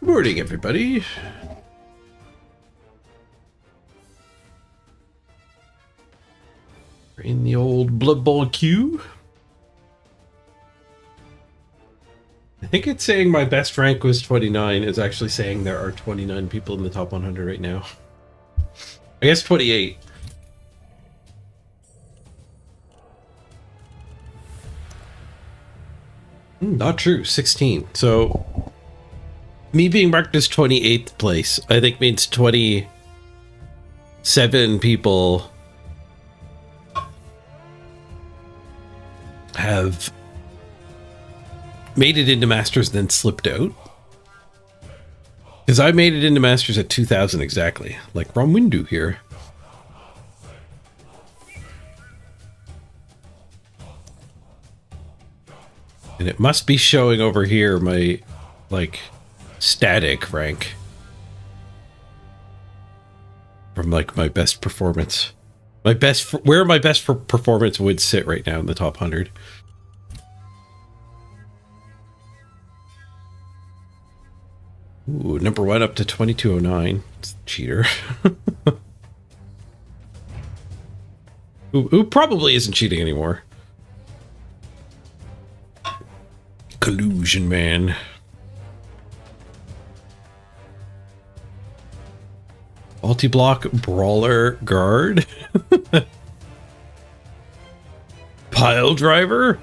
Morning, everybody. We're in the old Blood Bowl queue. I think it's saying my best rank was 29. It's actually saying there are 29 people in the top 100 right now. I guess 28. Not true. 16. So me being marked as 28th place, I think means 27 people have made it into Masters, then slipped out. Because I made it into Masters at 2000 exactly, like Romwindu here. And it must be showing over here my, like, static rank. From, like, my best performance. My best, where my best performance would sit right now in the top 100. Ooh, number 1 up to 2209. It's a cheater. who probably isn't cheating anymore. Collusion, man. Multi-block brawler guard. Pile driver.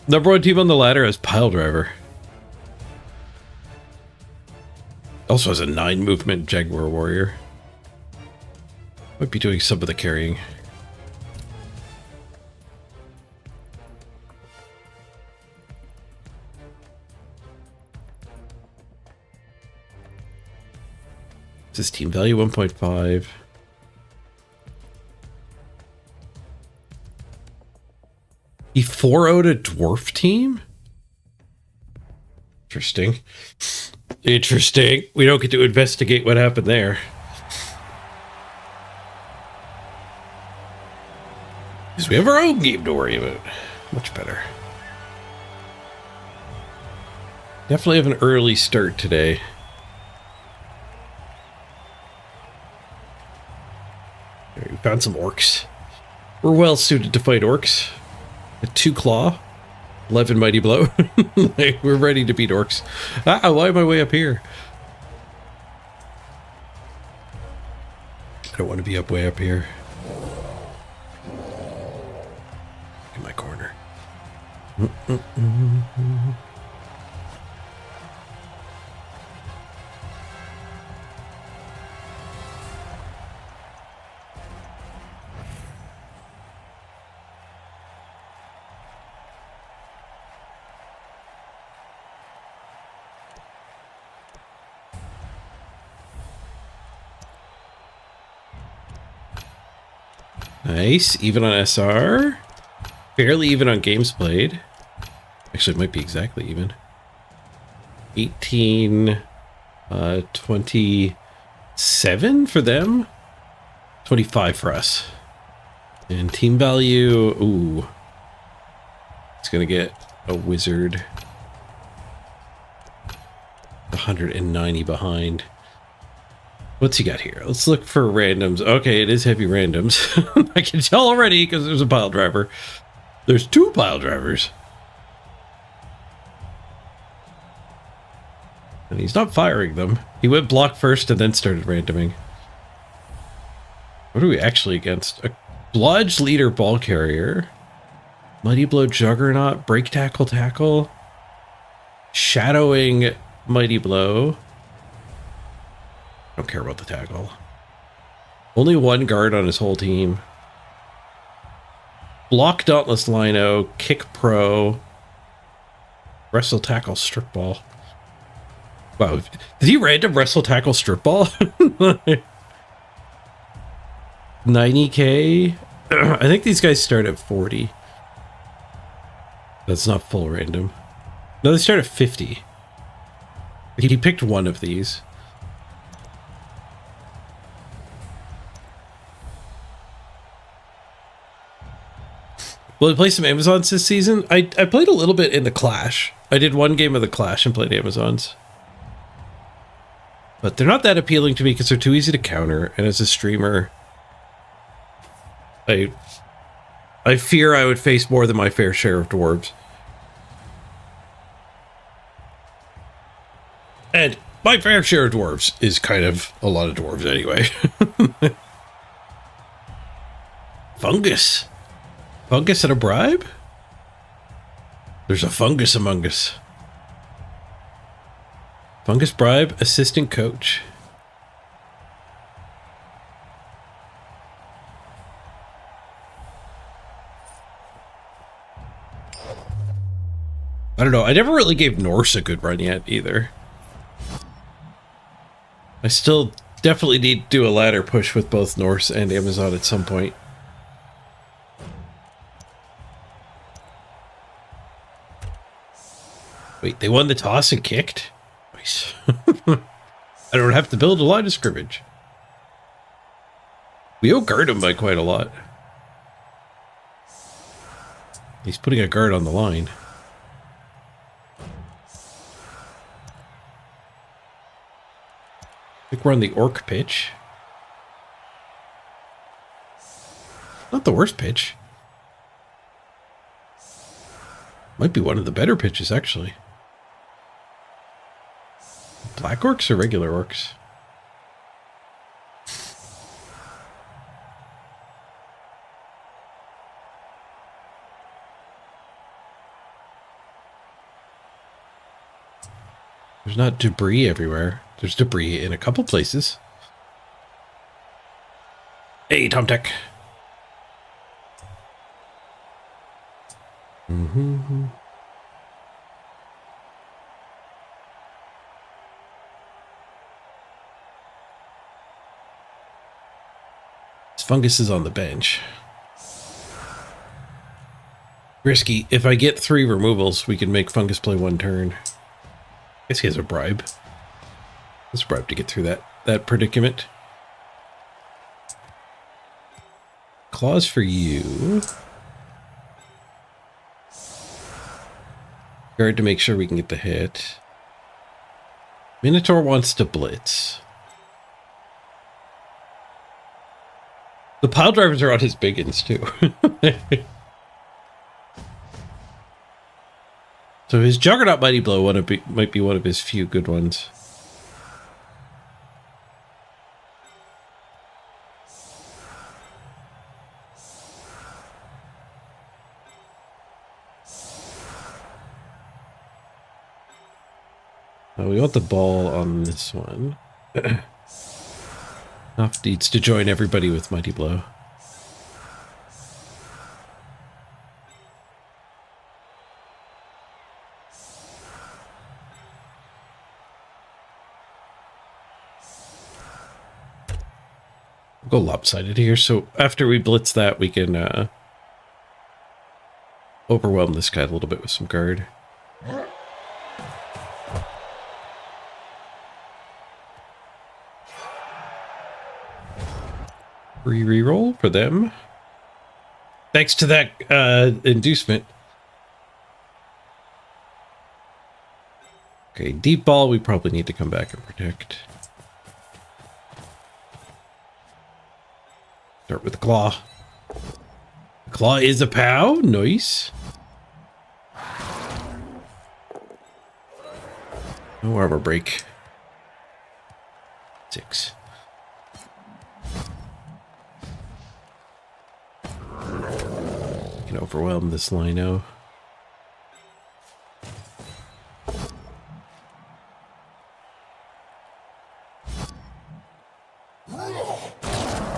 Number 1 team on the ladder has pile driver. Also has a 9 movement Jaguar warrior. Might be doing some of the carrying. This is team value 1.5. He 4-0'd a dwarf team? Interesting. Interesting. We don't get to investigate what happened there. Because we have our own game to worry about. Much better. Definitely have an early start today. We found some orcs. We're well suited to fight orcs. A 2 claw, 11 mighty blow. Like, we're ready to beat orcs. Ah, why am I way up here? I don't want to be way up here. In my corner. Nice, even on SR. Fairly even on games played. Actually, it might be exactly even. 18, 27 for them. 25 for us. And team value, ooh. It's gonna get a wizard. 190 behind. What's he got here? Let's look for randoms. Okay, it is heavy randoms. I can tell already because there's a pile driver. There's 2 pile drivers. And he's not firing them. He went block first and then started randoming. What are we actually against? A Blodge leader ball carrier. Mighty blow juggernaut. Break tackle. Shadowing mighty blow. I don't care about the tackle. Only 1 guard on his whole team. Block Dauntless Lino, Kick Pro, Wrestle Tackle Strip Ball. Wow, did he random Wrestle Tackle Strip Ball? 90k? I think these guys start at 40. That's not full random. No, they start at 50. He picked one of these. Will I play some Amazons this season? I played a little bit in the Clash. I did 1 game of the Clash and played Amazons. But they're not that appealing to me because they're too easy to counter. And as a streamer, I fear I would face more than my fair share of dwarves. And my fair share of dwarves is kind of a lot of dwarves anyway. Fungus. Fungus and a bribe? There's a fungus among us. Fungus bribe, assistant coach. I don't know. I never really gave Norse a good run yet either. I still definitely need to do a ladder push with both Norse and Amazon at some point. Wait, they won the toss and kicked? Nice. I don't have to build a line of scrimmage. We outguard him by quite a lot. He's putting a guard on the line. I think we're on the orc pitch. Not the worst pitch. Might be one of the better pitches, actually. Black orcs or regular orcs? There's not debris everywhere. There's debris in a couple places. Hey, Tomtech. Mm-hmm. This fungus is on the bench. Risky. If I get 3 removals, we can make fungus play 1 turn. I guess he has a bribe. Let's bribe to get through that predicament. Claws for you. Guard to make sure we can get the hit. Minotaur wants to blitz. The pile drivers are on his biggins too. So his Juggernaut Mighty Blow might be one of his few good ones. Oh, we want the ball on this one. Knopf needs to join everybody with Mighty Blow. We'll go lopsided here, so after we blitz that, we can overwhelm this guy a little bit with some guard. Free reroll for them. Thanks to that inducement. Okay, deep ball we probably need to come back and protect. Start with the claw. The claw is a POW. Nice. No armor break. 6. Can overwhelm this lino.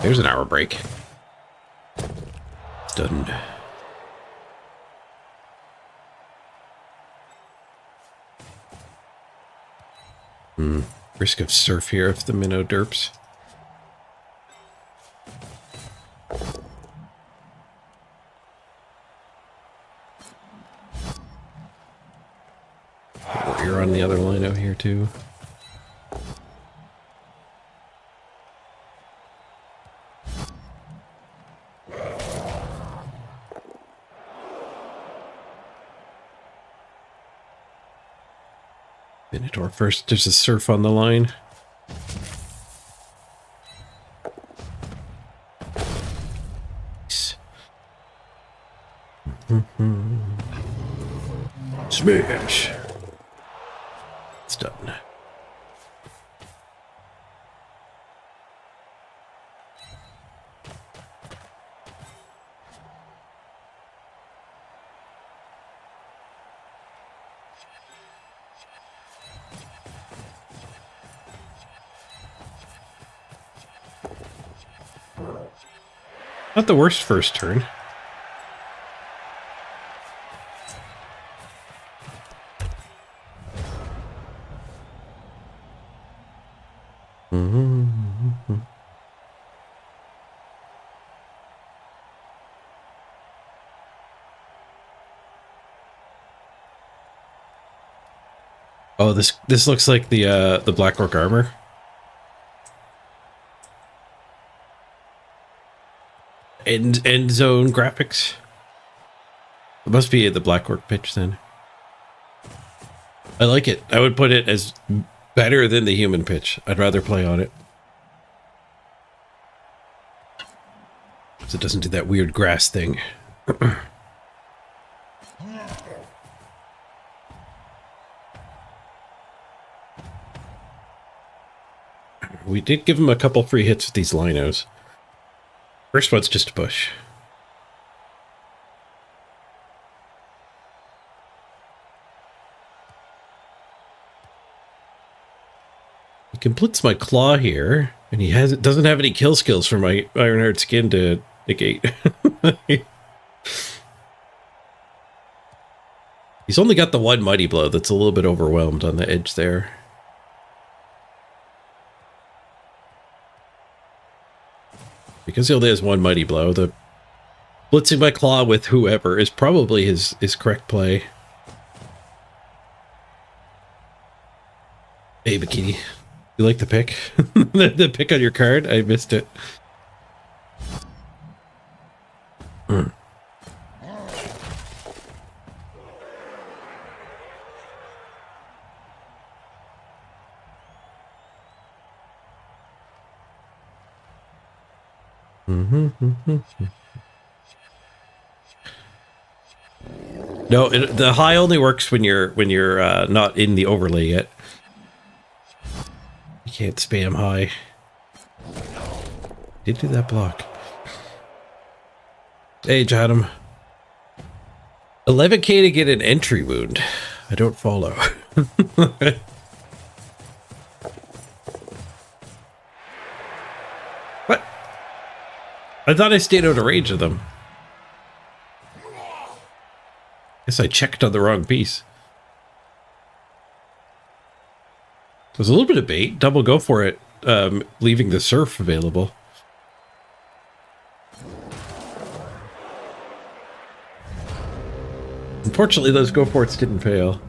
There's an hour break. Stunned. Risk of surf here if the minnow derps. Warrior on the other lino here too. Minotaur first. There's a surf on the line. Smash. It's done. Not the worst first turn. Oh, this looks like the Black Orc armor. End zone graphics. It must be the Black Orc pitch then. I like it. I would put it as better than the human pitch. I'd rather play on it. So it doesn't do that weird grass thing. We did give him a couple free hits with these linos. First one's just a push. He can blitz my claw here, and he doesn't have any kill skills for my Ironheart skin to negate. He's only got the one mighty blow that's a little bit overwhelmed on the edge there. Because he only has one mighty blow, the blitzing my claw with whoever is probably his correct play. Hey, Bikini. You like the pick? the pick on your card? I missed it. No, the high only works when you're not in the overlay yet. You can't spam high. Did do that block. Hey, Jadam. 11k to get an entry wound. I don't follow. What? I thought I stayed out of range of them. Guess I checked on the wrong piece. There's a little bit of bait. Double go for it, leaving the surf available. Unfortunately, those go for it's didn't fail.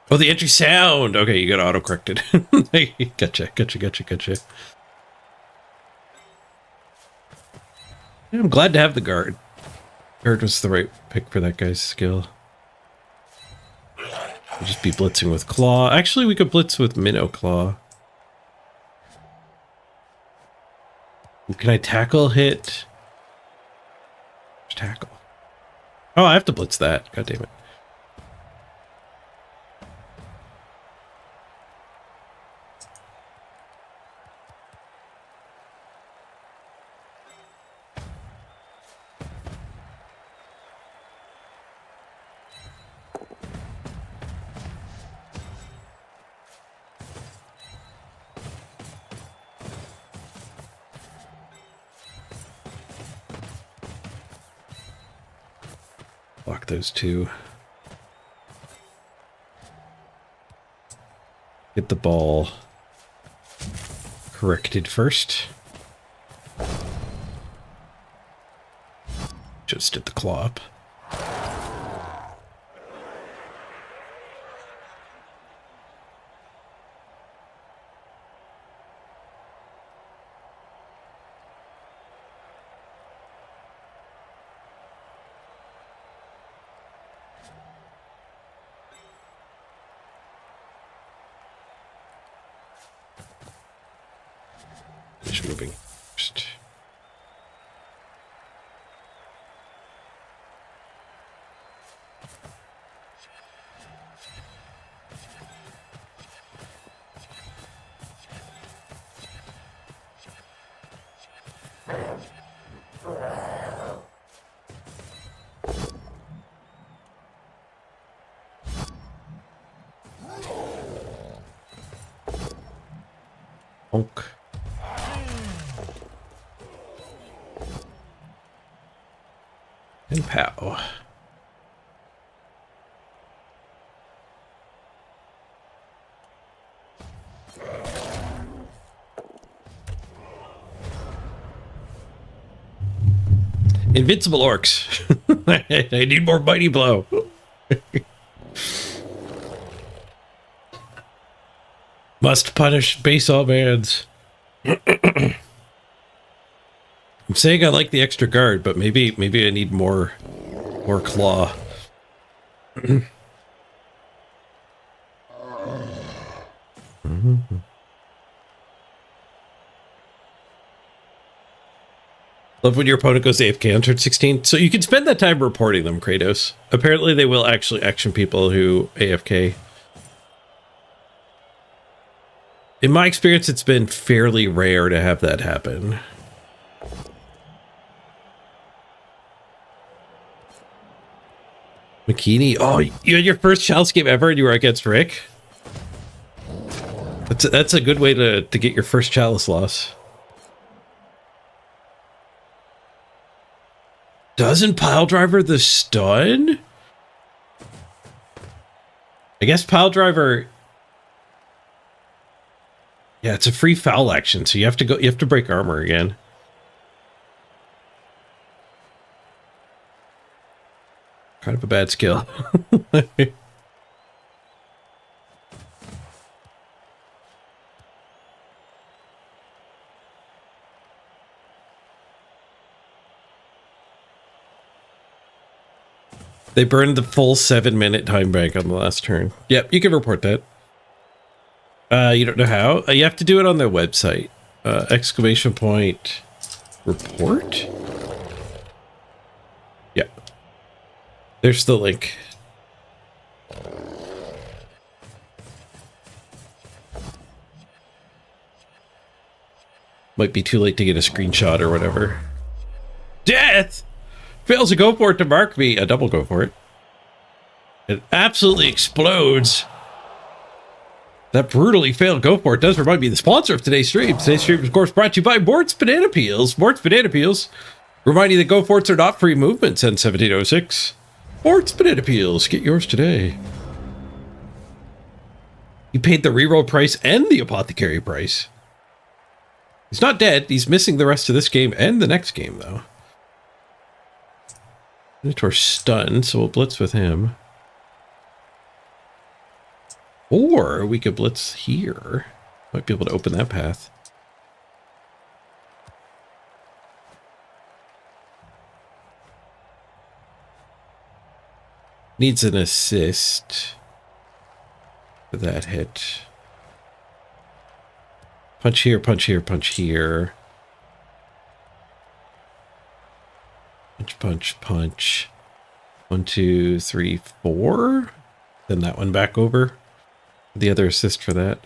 Oh, the entry sound. Okay, you got auto-corrected. Gotcha. Yeah, I'm glad to have the guard. Guard was the right pick for that guy's skill. We'll just be blitzing with claw. Actually, we could blitz with minnow claw. Can I tackle hit? Tackle. Oh, I have to blitz that. God damn it. Block those two. Get the ball corrected first. Just did the claw up. finish moving first. Honk. And pow. Invincible orcs. I need more mighty blow. Must punish base all bands. I'm saying I like the extra guard, but maybe I need more claw. Love when your opponent goes AFK on turn 16. So you can spend that time reporting them, Kratos. Apparently they will actually action people who AFK. In my experience, it's been fairly rare to have that happen. Makini. Oh, you had your first Chalice game ever and you were against Rick? That's a good way to get your first Chalice loss. Doesn't Piledriver the stun? I guess Piledriver... Yeah, it's a free foul action, so you have to break armor again. Kind of a bad skill. They burned the full 7-minute time bank on the last turn. Yep, you can report that. You don't know how? You have to do it on their website. Exclamation point report? Yeah. There's the link. Might be too late to get a screenshot or whatever. Death! Fails to go for it to mark me. A double go for it. It absolutely explodes. That brutally failed go for it does remind me of the sponsor of today's stream. Today's stream is, of course, brought to you by Mort's Banana Peels. Mort's Banana Peels. Reminding you that go forts are not free movements in 1706. Mort's Banana Peels. Get yours today. You paid the reroll price and the apothecary price. He's not dead. He's missing the rest of this game and the next game, though. Minotaur's stunned, so we'll blitz with him. Or we could blitz here. Might be able to open that path. Needs an assist for that hit. Punch here, punch here, punch here. Punch, punch, punch. 1, 2, 3, 4. Then that one back over. The other assist for that.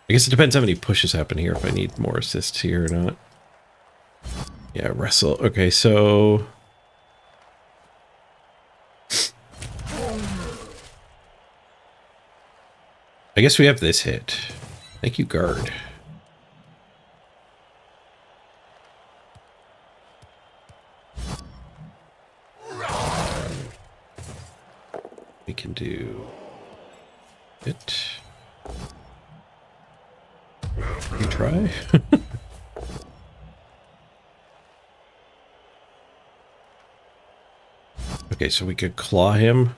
I guess it depends how many pushes happen here, if I need more assists here or not. Yeah, wrestle. Okay, so... I guess we have this hit. Thank you, guard. We can do it. You try. Okay, so we could claw him.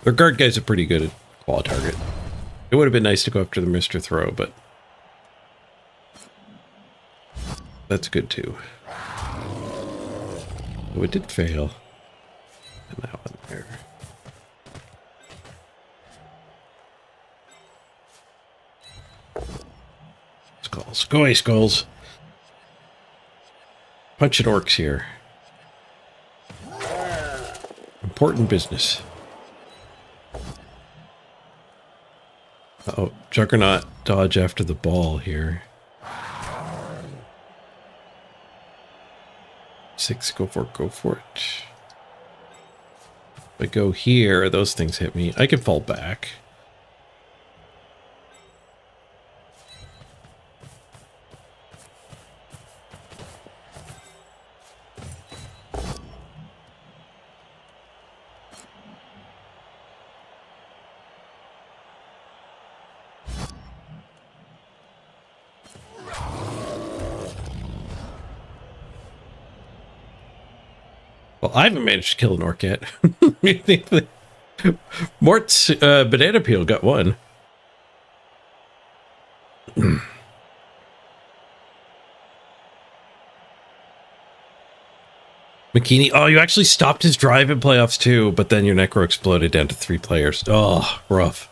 Their guard guys are pretty good at claw target. It would have been nice to go after the Mr. Throw, but that's good too. Oh, it did fail. And that one. There. Skulls. Go away, skulls. Punching orcs here. Important business. Uh-oh, Juggernaut dodge after the ball here. 6, go for it, go for it. If I go here, those things hit me. I can fall back. Well, I haven't managed to kill an orc yet. Mort's banana peel got one. McKinney, oh, you actually stopped his drive in playoffs too, but then your Necro exploded down to 3 players. Oh, rough.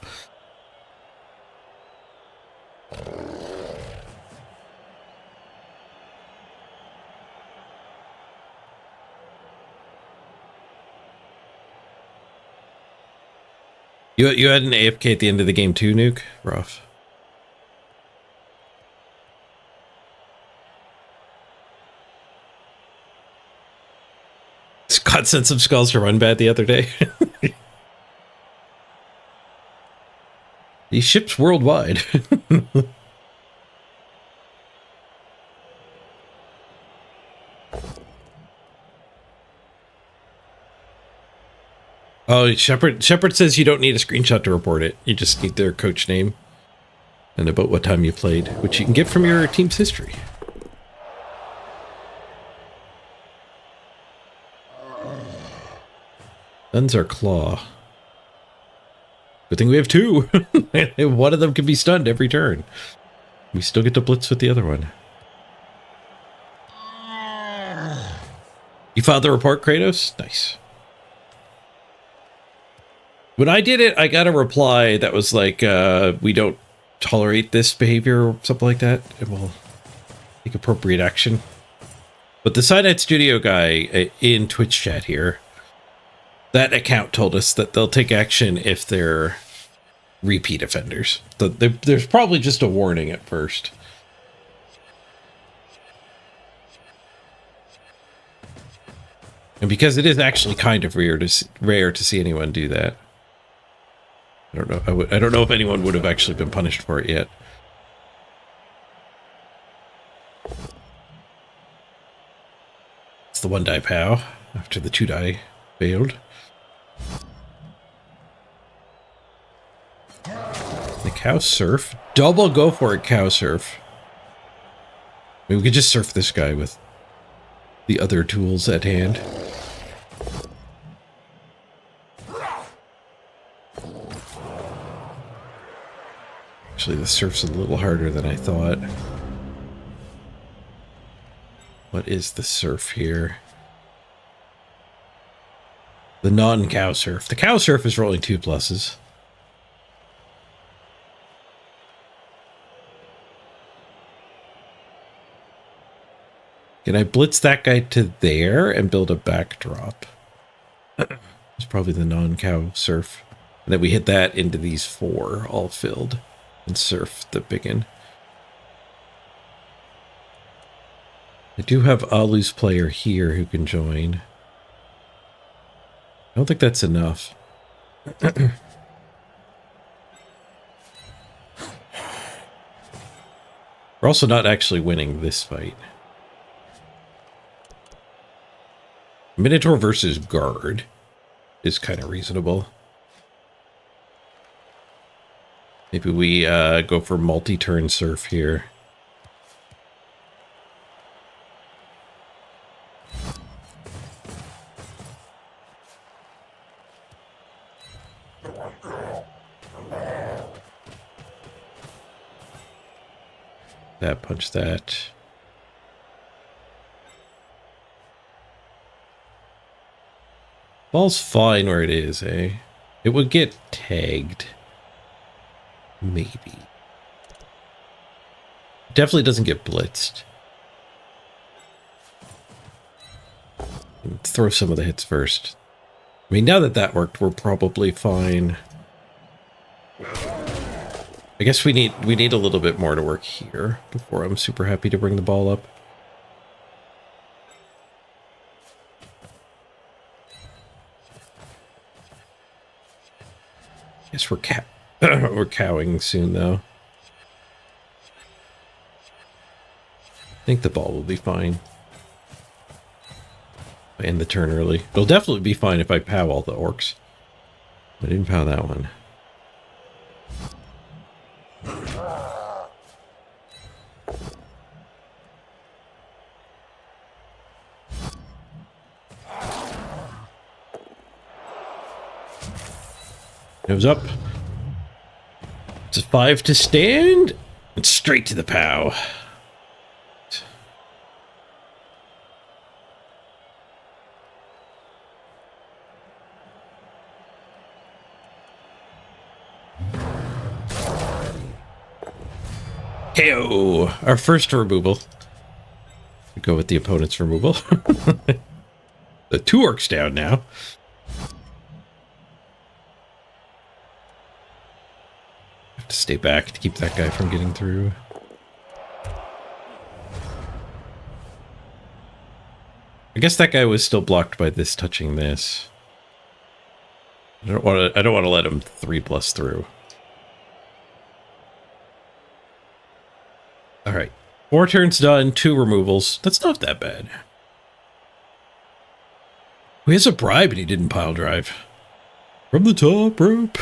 You had an AFK at the end of the game too, Nuke? Rough. Scott sent some skulls to run bad the other day. He ships worldwide. Oh, Shepard says you don't need a screenshot to report it. You just need their coach name and about what time you played, which you can get from your team's history. Stuns are claw. Good thing we have 2. One of them can be stunned every turn. We still get to blitz with the other one. You filed the report, Kratos? Nice. When I did it, I got a reply that was like, we don't tolerate this behavior or something like that. And we'll take appropriate action. But the Side Night Studio guy in Twitch chat here, that account told us that they'll take action if they're repeat offenders. There's probably just a warning at first. And because it is actually kind of rare to see anyone do that. I don't know. I don't know if anyone would have actually been punished for it yet. It's the 1-die POW after the 2-die failed. The cow surf. Double go for it, cow surf. I mean, we could just surf this guy with the other tools at hand. Actually, the surf's a little harder than I thought. What is the surf here? The non-cow surf. The cow surf is rolling 2 pluses. Can I blitz that guy to there and build a backdrop? It's probably the non-cow surf. And then we hit that into these 4 all filled and surf the biggin. I do have Alu's player here who can join. I don't think that's enough. We're also not actually winning this fight. Minotaur versus guard is kind of reasonable. Maybe we go for multi-turn surf here. That, punch that. Ball's fine where it is, eh? It would get tagged. Maybe. Definitely doesn't get blitzed. Let's throw some of the hits first. I mean, now that that worked, we're probably fine. I guess we need a little bit more to work here before I'm super happy to bring the ball up. Guess we're we're cowing soon though. I think the ball will be fine. If I end the turn early. It'll definitely be fine if I pow all the orcs. I didn't pow that one. Nose up. It's a 5 to stand. And straight to the pow. KO! Our first removal. We go with the opponent's removal. The 2 orcs down now. Have to stay back to keep that guy from getting through. I guess that guy was still blocked by this touching this. I don't want to let him 3+ through. All right, 4 turns done, 2 removals. That's not that bad. He has a bribe and he didn't pile drive. From the top rope.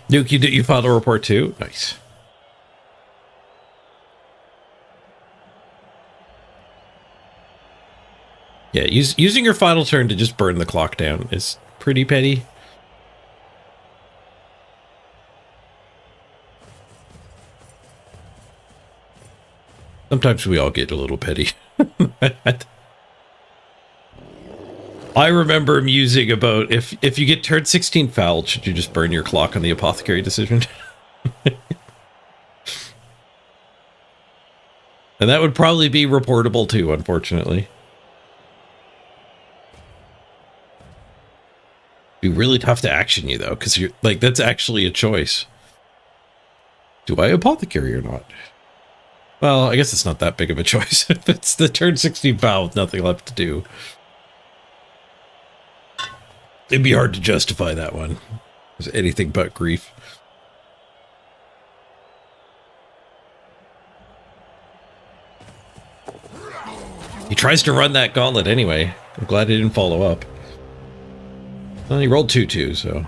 Duke, you filed a report too? Nice. Yeah, using your final turn to just burn the clock down is pretty petty. Sometimes we all get a little petty. I remember musing about if you get turn 16 fouled, should you just burn your clock on the apothecary decision? And that would probably be reportable too, unfortunately. Be really tough to action you though, because you're like, that's actually a choice. Do I apothecary or not? Well, I guess it's not that big of a choice. If it's the turn 16 foul with nothing left to do. It'd be hard to justify that one. It's anything but grief. He tries to run that gauntlet anyway. I'm glad he didn't follow up. Well, he rolled 2-2, so.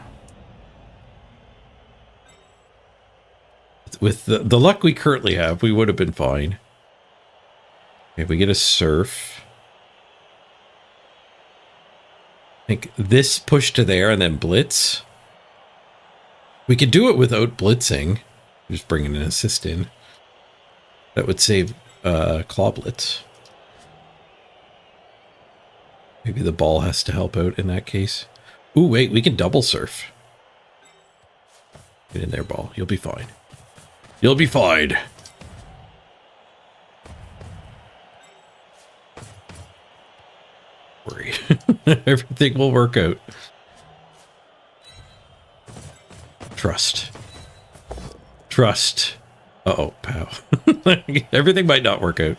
With the luck we currently have, we would have been fine. If we get a surf. I think this push to there and then blitz. We could do it without blitzing. Just bringing an assist in. That would save claw blitz. Maybe the ball has to help out in that case. Ooh, wait, we can double surf. Get in there, ball. You'll be fine. You'll be fine. Worry. Everything will work out. Trust. Trust. Uh-oh, pow. Everything might not work out.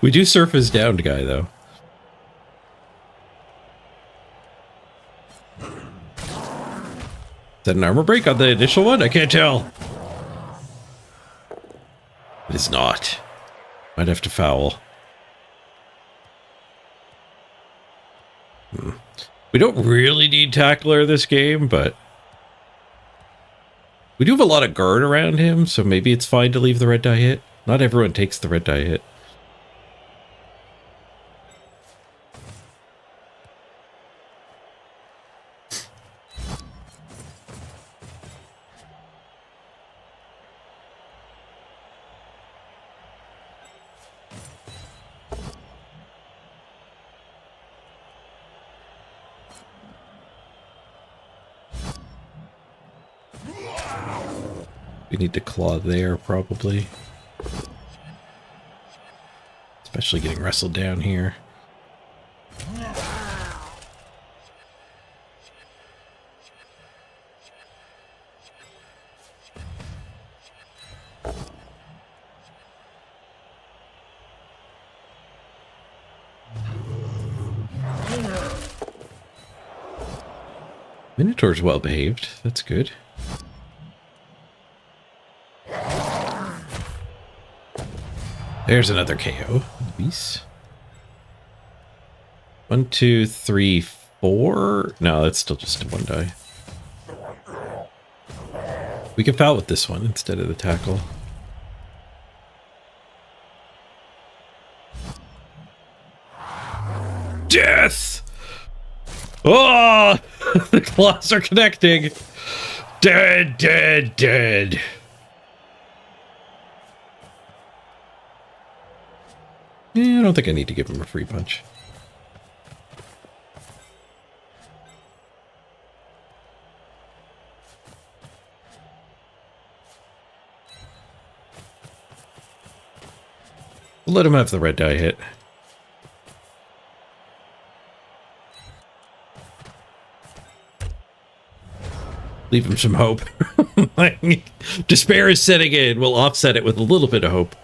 We do surf his downed guy, though. Is that an armor break on the initial one? I can't tell. It is not. Might have to foul. We don't really need tackler this game, but we do have a lot of guard around him, so maybe it's fine to leave the red die hit. Not everyone takes the red die hit. We need to claw there, probably. Especially getting wrestled down here. Minotaur's well behaved. That's good. There's another KO. Nice. 1, 2, 3, 4. No, that's still just one die. We can foul with this one instead of the tackle. Death! Oh! The claws are connecting. Dead, dead, dead. I don't think I need to give him a free punch. Let him have the red die hit. Leave him some hope. Despair is setting in. We'll offset it with a little bit of hope.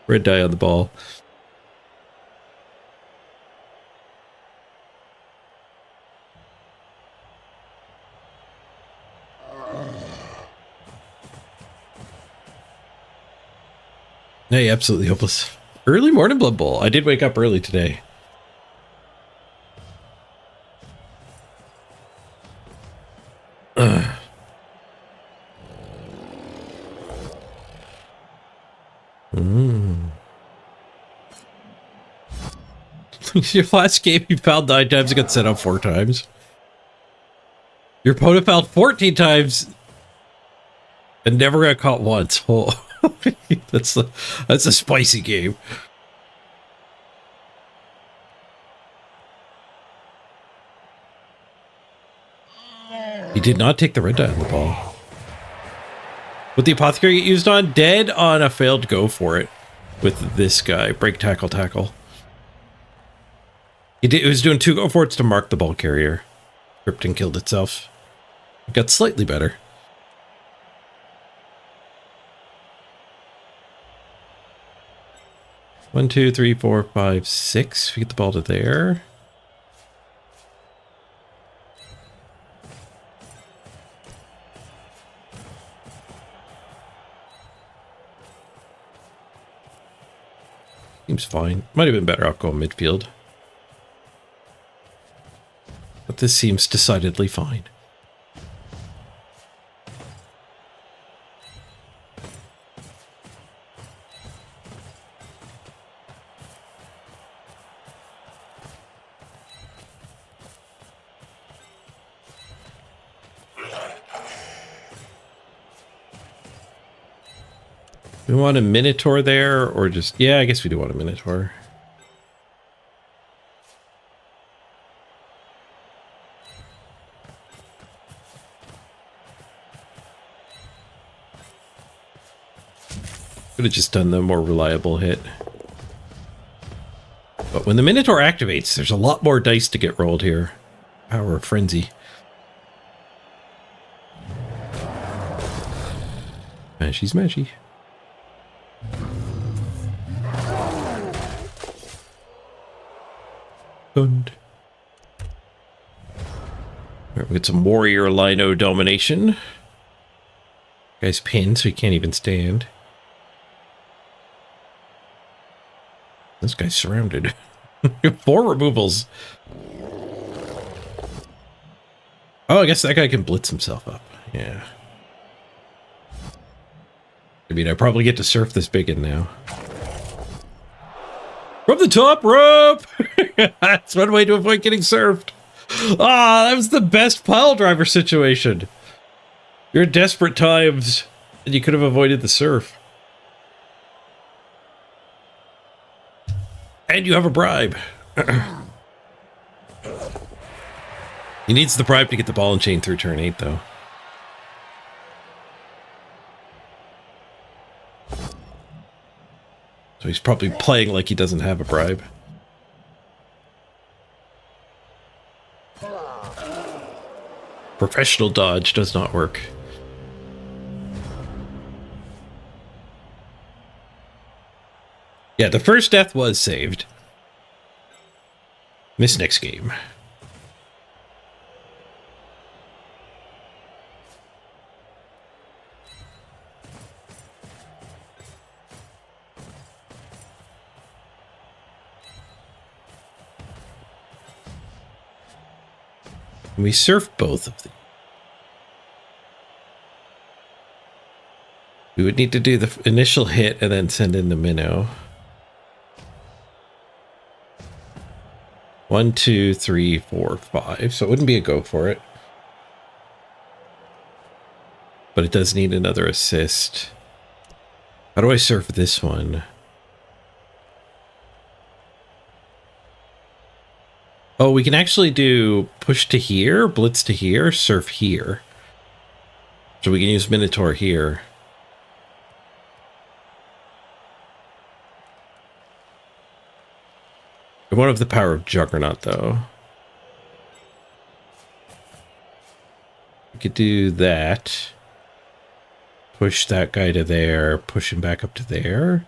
Red die on the ball. Hey, absolutely hopeless. Early morning Blood Bowl. I did wake up early today. Your last game you fouled 9 times and got set up 4 times. Your opponent fouled 14 times and never got caught once. Oh, that's a spicy game. He did not take the red die on the ball. What the apothecary get used on? Dead on a failed go for it with this guy. Break, tackle, tackle. It was doing 2 go for it's to mark the ball carrier. Tripped and killed itself. It got slightly better. One, 2, 3, 4, 5, 6. We get the ball to there. Seems fine. Might have been better off going midfield. But this seems decidedly fine. We want a Minotaur there, or just... Yeah, I guess we do want a Minotaur. Could have just done the more reliable hit. But when the Minotaur activates, there's a lot more dice to get rolled here. Power of Frenzy. Mashy smashy. Alright, we get some warrior lino domination. Guy's pinned, so he can't even stand. This guy's surrounded. 4 removals. Oh, I guess that guy can blitz himself up. Yeah. I mean, I probably get to surf this biggin now. From the top rope! That's one way to avoid getting surfed. Ah, that was the best pile driver situation. You're in desperate times, and you could have avoided the surf. And you have a bribe. He needs the bribe to get the ball and chain through turn 8, though. So he's probably playing like he doesn't have a bribe. Professional dodge does not work. Yeah, the first death was saved. Miss next game. We surf both of them. We would need to do the initial hit and then send in the minnow. 1, 2, 3, 4, 5. So it wouldn't be a go for it. But it does need another assist. How do I surf this one? Oh, we can actually do push to here, blitz to here, surf here. So we can use Minotaur here. I won't have the power of Juggernaut, though. We could do that. Push that guy to there, push him back up to there.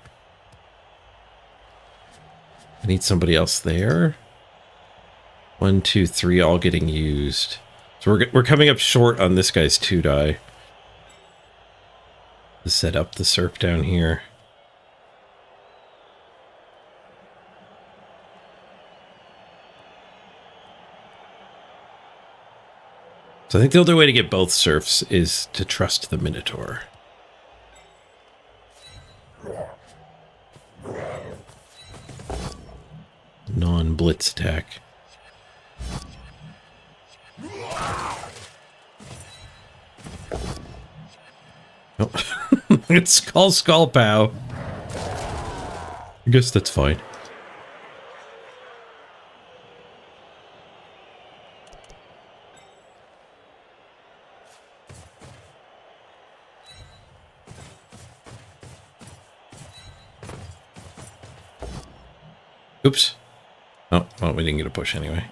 I need somebody else there. 1, 2, 3, all getting used. So we're coming up short on this guy's 2 die. To set up the surf down here. So I think the only way to get both surfs is to trust the Minotaur. Non-blitz attack. Oh. It's skull pow. I guess that's fine. Oops. Oh, well, we didn't get a push anyway.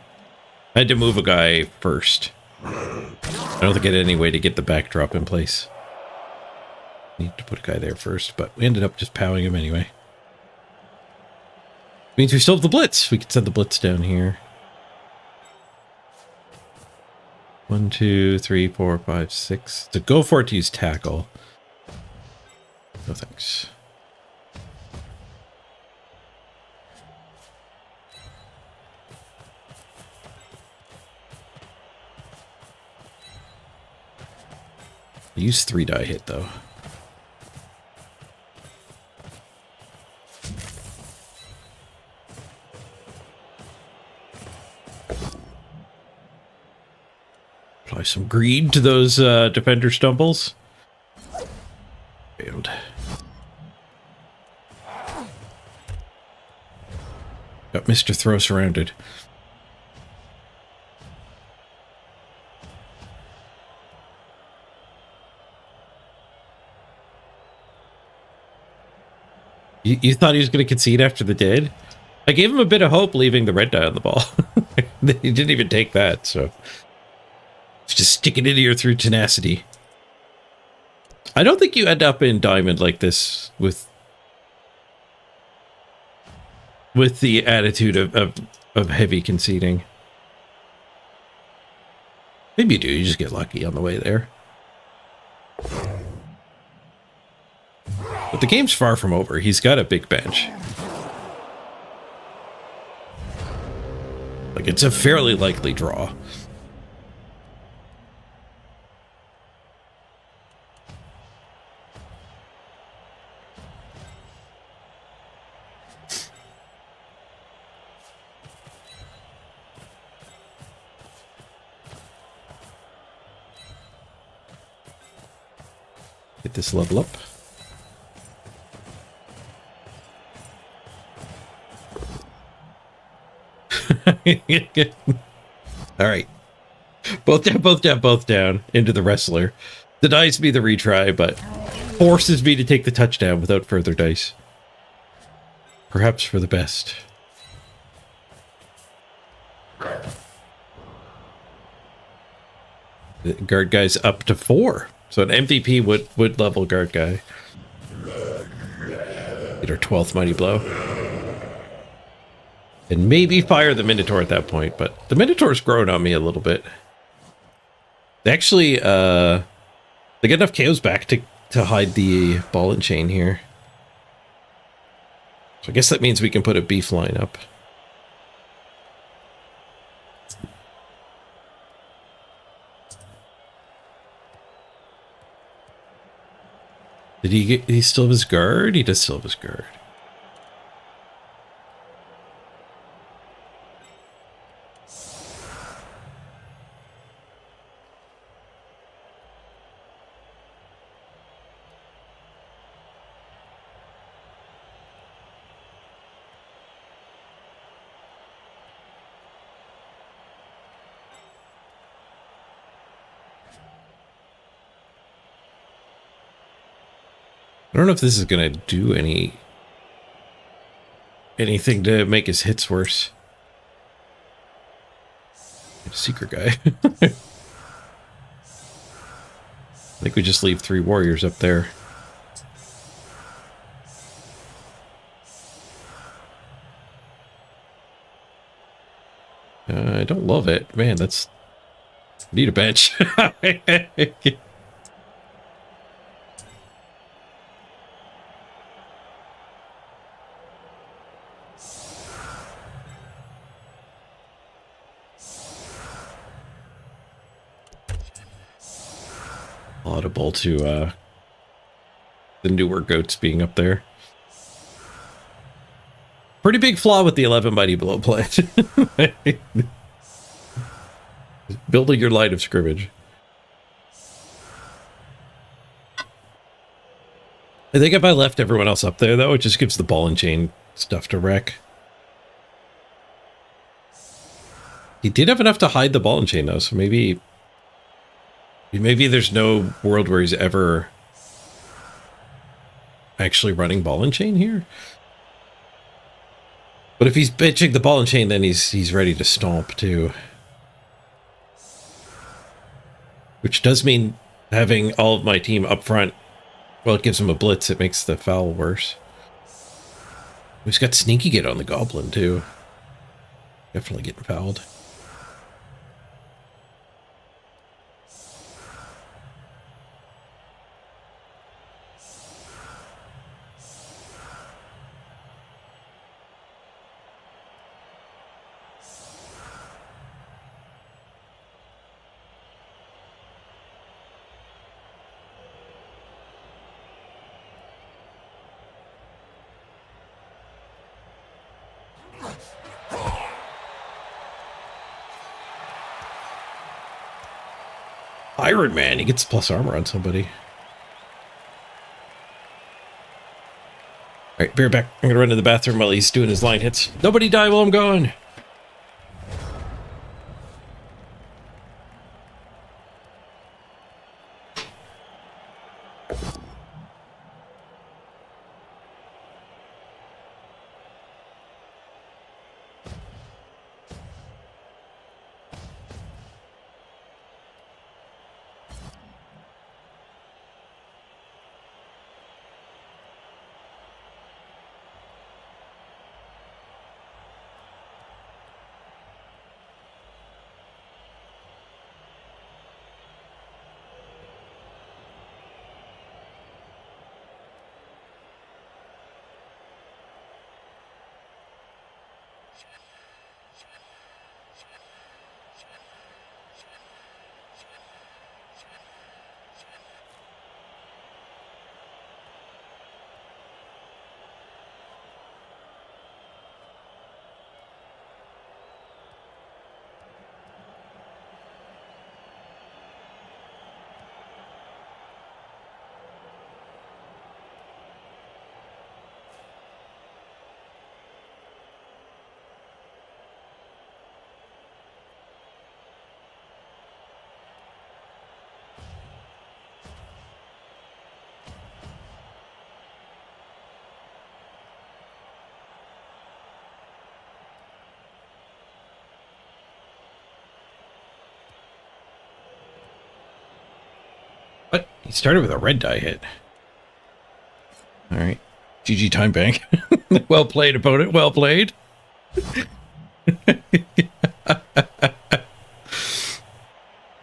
I had to move a guy first. I don't think I had any way to get the backdrop in place. Need to put a guy there first, but we ended up just powing him anyway. Means we still have the blitz. We can send the blitz down here. 1, 2, 3, 4, 5, 6. So go for it to use tackle. No thanks. Use 3 die hit though. Apply some greed to those defender stumbles. Failed. Got Mr. Throw surrounded. You thought he was going to concede after the dead? I gave him a bit of hope leaving the red die on the ball. He didn't even take that, so... It's just sticking it here through tenacity. I don't think you end up in Diamond like this with the attitude of heavy conceding. Maybe you do, you just get lucky on the way there. But the game's far from over. He's got a big bench. Like, it's a fairly likely draw. Get this level up. All right. Both down, both down, both down. Into the wrestler. Denies me the retry, but forces me to take the touchdown without further dice. Perhaps for the best. The guard guy's up to 4. So an MVP would level guard guy. Get our 12th mighty blow. And maybe fire the Minotaur at that point, but the Minotaur's grown on me a little bit. They actually, they get enough KOs back to hide the ball and chain here. So I guess that means we can put a beef line up. Did he still have his guard? He does still have his guard. I don't know if this is going to do anything to make his hits worse. Secret guy. I think we just leave 3 warriors up there. I don't love it. Man, that's... Need a bench. Audible to the newer goats being up there. Pretty big flaw with the 11 mighty blow plan. Building your line of scrimmage. I think if I left everyone else up there, though, it just gives the ball and chain stuff to wreck. He did have enough to hide the ball and chain, though, so maybe there's no world where he's ever actually running ball and chain here. But if he's bitching the ball and chain, then he's ready to stomp, too. Which does mean having all of my team up front, well, it gives him a blitz. It makes the foul worse. He's got Sneaky Git on the Goblin, too. Definitely getting fouled. Iron Man, he gets plus armor on somebody. Alright, be right back. I'm gonna run to the bathroom while he's doing his line hits. Nobody die while I'm gone! He started with a red die hit. All right. GG time bank. Well played, opponent. Well played.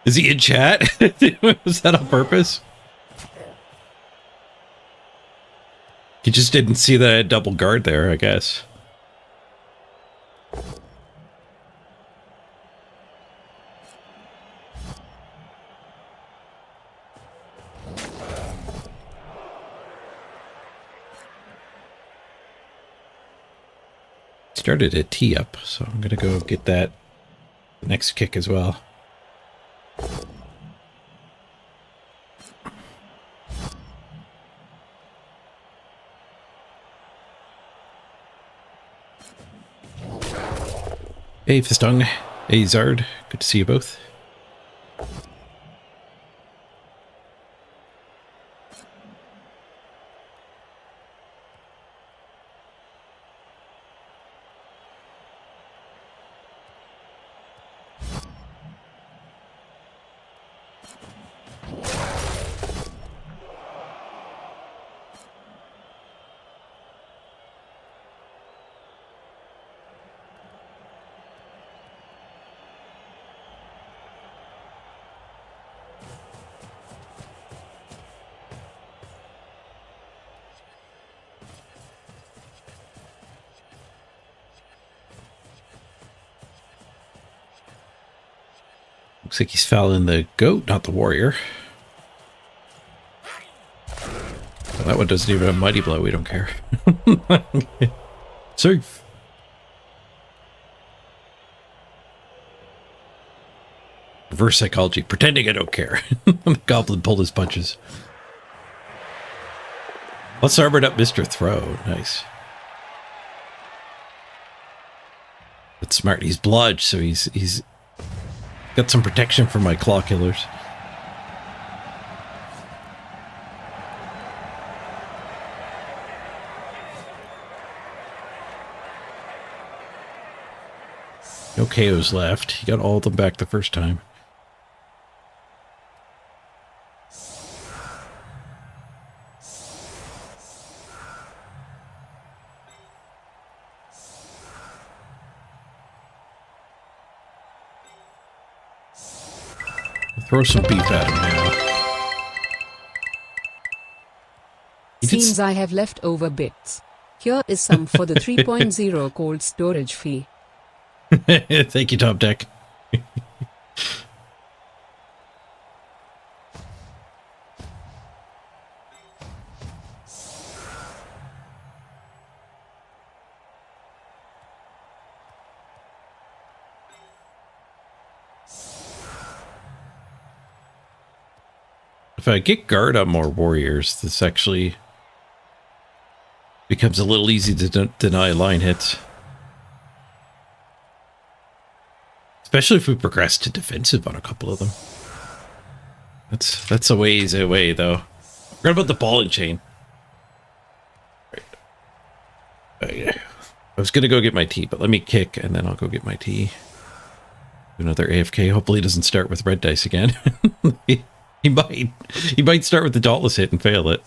Is he in chat? Was that on purpose? He just didn't see the double guard there, I guess. Started a tee up, so I'm gonna go get that next kick as well. Hey Fistung, hey Zard, good to see you both. Looks like he's fouling the goat, not the warrior. Well, that one doesn't even have mighty blow, we don't care. Safe. Reverse psychology, pretending I don't care. The goblin pulled his punches. Let's armored up Mr. Throw. Nice. That's smart. He's bludge, so he's got some protection from my claw killers. No KOs left. He got all of them back the first time. Throw some beef at him now. Seems I have leftover bits. Here is some for the 3.0 cold storage fee. Thank you, Top Deck. If I get guard on more warriors, this actually becomes a little easy to deny line hits. Especially if we progress to defensive on a couple of them. That's a ways away, though. Forgot about the ball and chain. Right. I was going to go get my tea, but let me kick, and then I'll go get my tea. Another AFK. Hopefully he doesn't start with red dice again. He might start with the dauntless hit and fail it.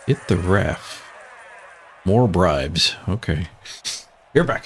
Hit the ref. More bribes. Okay. You're back.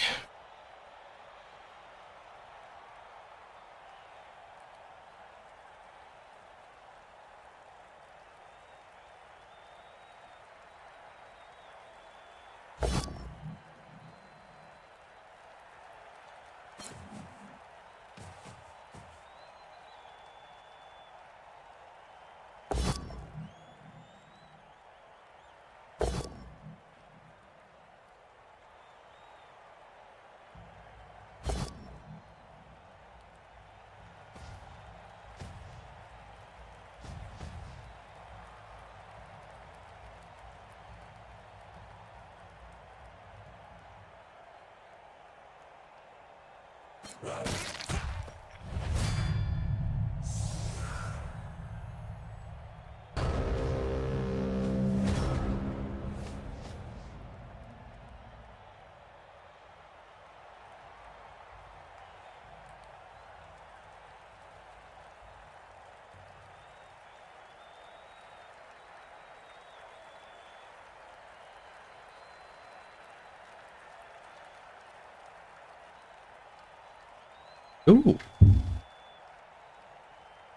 Ooh.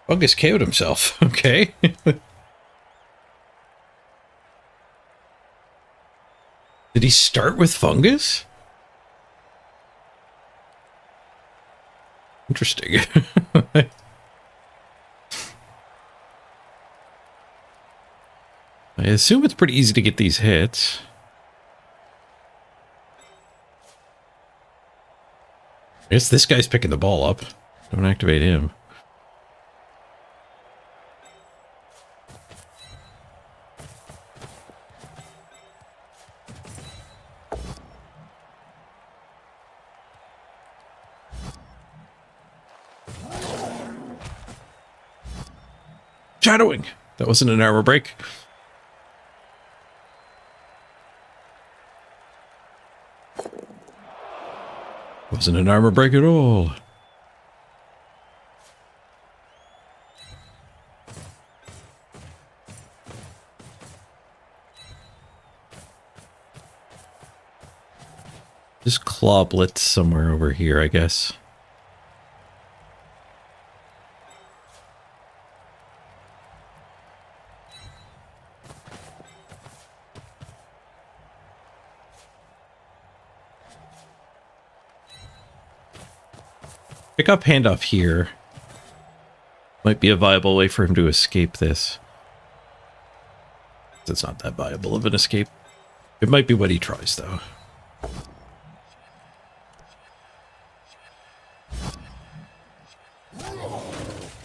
Fungus KO'd himself. Okay. Did he start with fungus? Interesting. I assume it's pretty easy to get these hits. I guess this guy's picking the ball up. Don't activate him. Shadowing! That wasn't an armor break. Wasn't an armor break at all. Just claw blitz somewhere over here, I guess. Pick up handoff here. Might be a viable way for him to escape this. It's not that viable of an escape. It might be what he tries, though.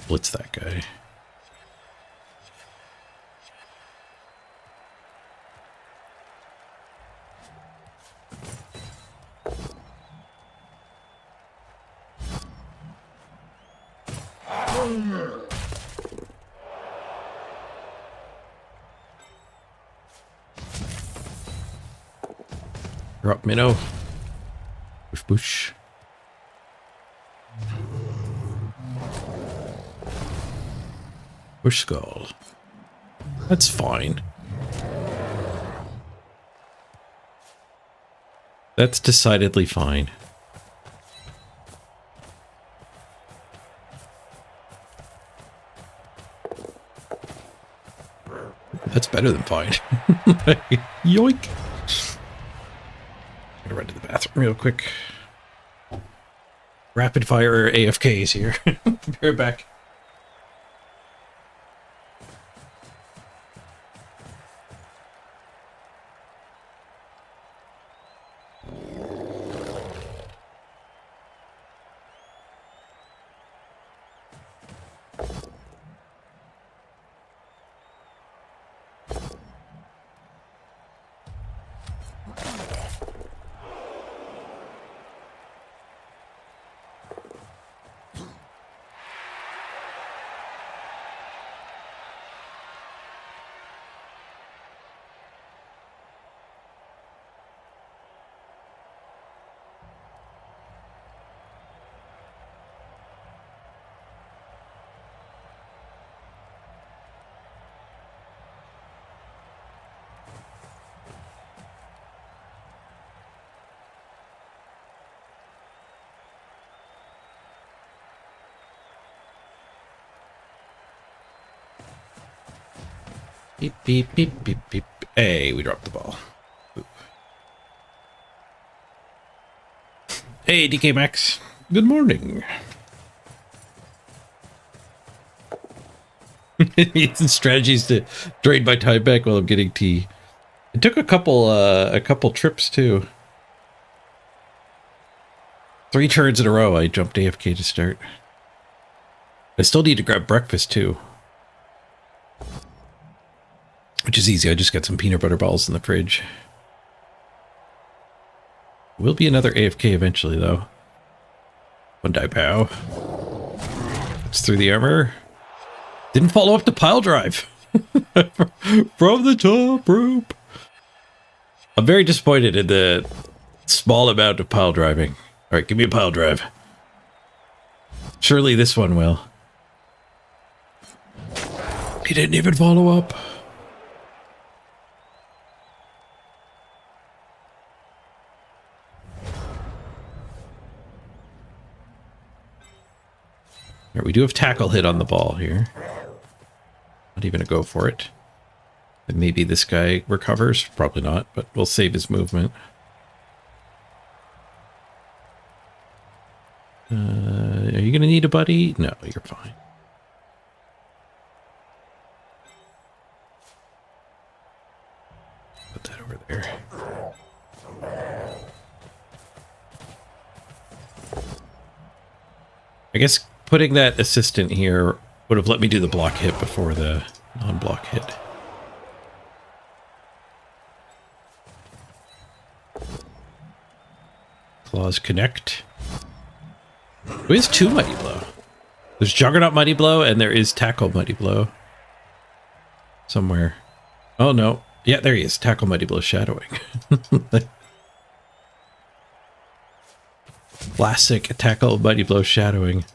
Blitz that guy. Drop minnow. Bush bush. Bush skull. That's fine. That's decidedly fine. That's better than fine. Yoink. Gotta run to the bathroom real quick. Rapid fire AFKs here. Be right back. Beep, beep, beep, beep, beep. Hey, we dropped the ball. Ooh. Hey, DK Max. Good morning. It's strategies to trade my time back while I'm getting tea. It took a couple trips too. 3 turns in a row, I jumped AFK to start. I still need to grab breakfast too. Which is easy, I just got some peanut butter balls in the fridge. Will be another AFK eventually, though. One die pow. It's through the armor. Didn't follow up the pile drive. From the top rope. I'm very disappointed in the small amount of pile driving. Alright, give me a pile drive. Surely this one will. He didn't even follow up. Right, we do have tackle hit on the ball here. Not even a go for it. And maybe this guy recovers. Probably not, but we'll save his movement. Are you going to need a buddy? No, you're fine. Put that over there. I guess putting that assistant here would have let me do the block hit before the non-block hit. Claws connect. Who is 2 Mighty Blow? There's Juggernaut Mighty Blow and there is Tackle Mighty Blow. Somewhere. Oh no. Yeah, there he is. Tackle Mighty Blow shadowing. Classic Tackle Mighty Blow shadowing.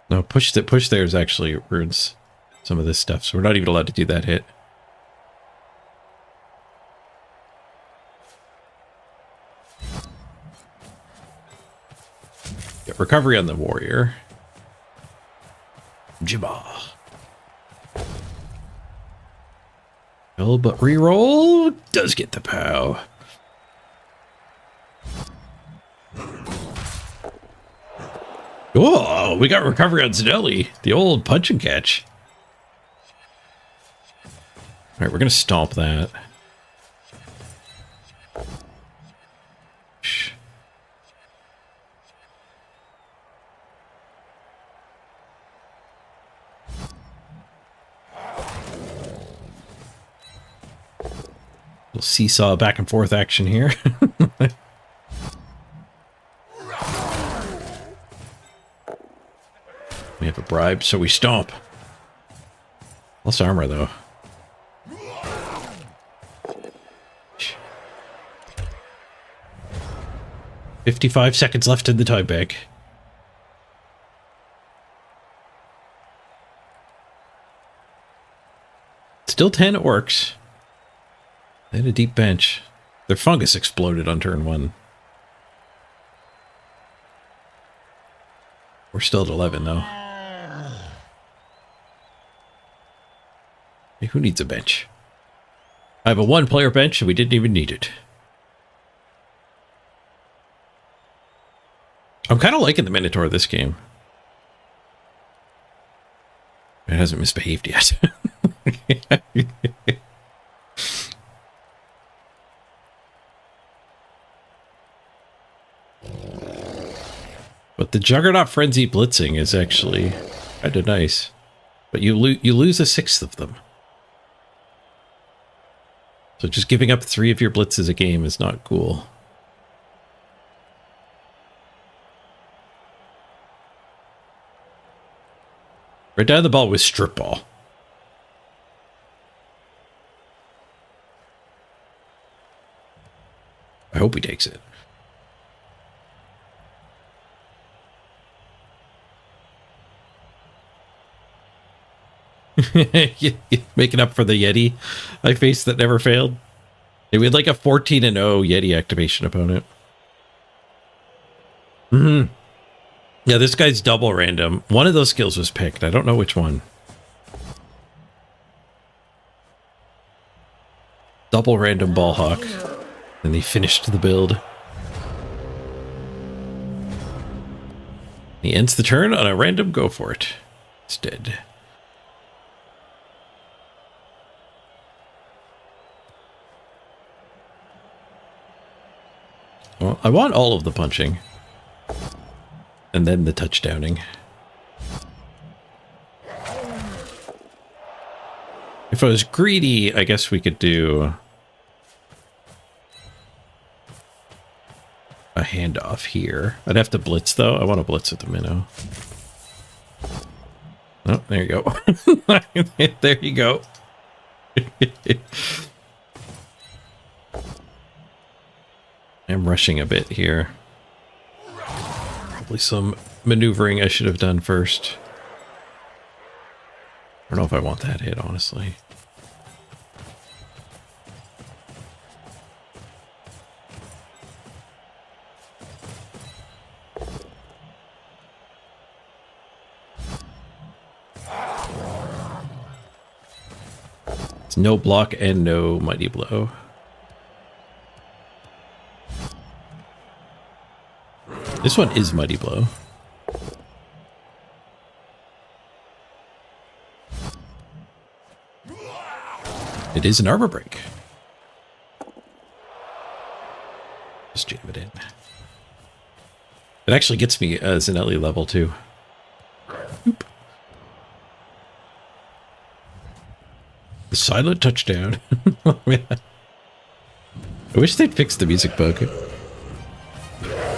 No, push there is actually ruins some of this stuff, so we're not even allowed to do that hit. Get recovery on the warrior. Jibba. Well, but reroll does get the POW. Oh, we got recovery on Zanelli. The old punch and catch. All right, we're going to stomp that. Shh. Little seesaw back and forth action here. We have a bribe, so we stomp. Less armor, though. 55 seconds left in the time bank. Still 10 orcs. They had a deep bench. Their fungus exploded on turn 1. We're still at 11, though. Hey, who needs a bench? I have a 1-player bench and we didn't even need it. I'm kind of liking the Minotaur this game. It hasn't misbehaved yet. But the Juggernaut Frenzy blitzing is actually kind of nice. But you lose a 1/6 of them. So just giving up 3 of your blitzes a game is not cool. Right down the ball with strip ball. I hope he takes it. Making up for the Yeti I faced that never failed. We had like a 14-0 Yeti activation opponent. Yeah, this guy's double random. One of those skills was picked. I don't know which one. Double random ball hawk. And he finished the build. He ends the turn on a random go for it. It's dead. Well, I want all of the punching. and then the touchdowning. If I was greedy, I guess we could do a handoff here. I'd have to blitz, though. I want to blitz with the minnow. Oh, there you go. There you go. I'm rushing a bit here. Probably some maneuvering I should have done first. I don't know if I want that hit, honestly. It's no block and no mighty blow. This one is mighty blow. It is an armor break. Just jam it in. It actually gets me as an LE level too. Oop. The silent touchdown. I wish they'd fix the music bug.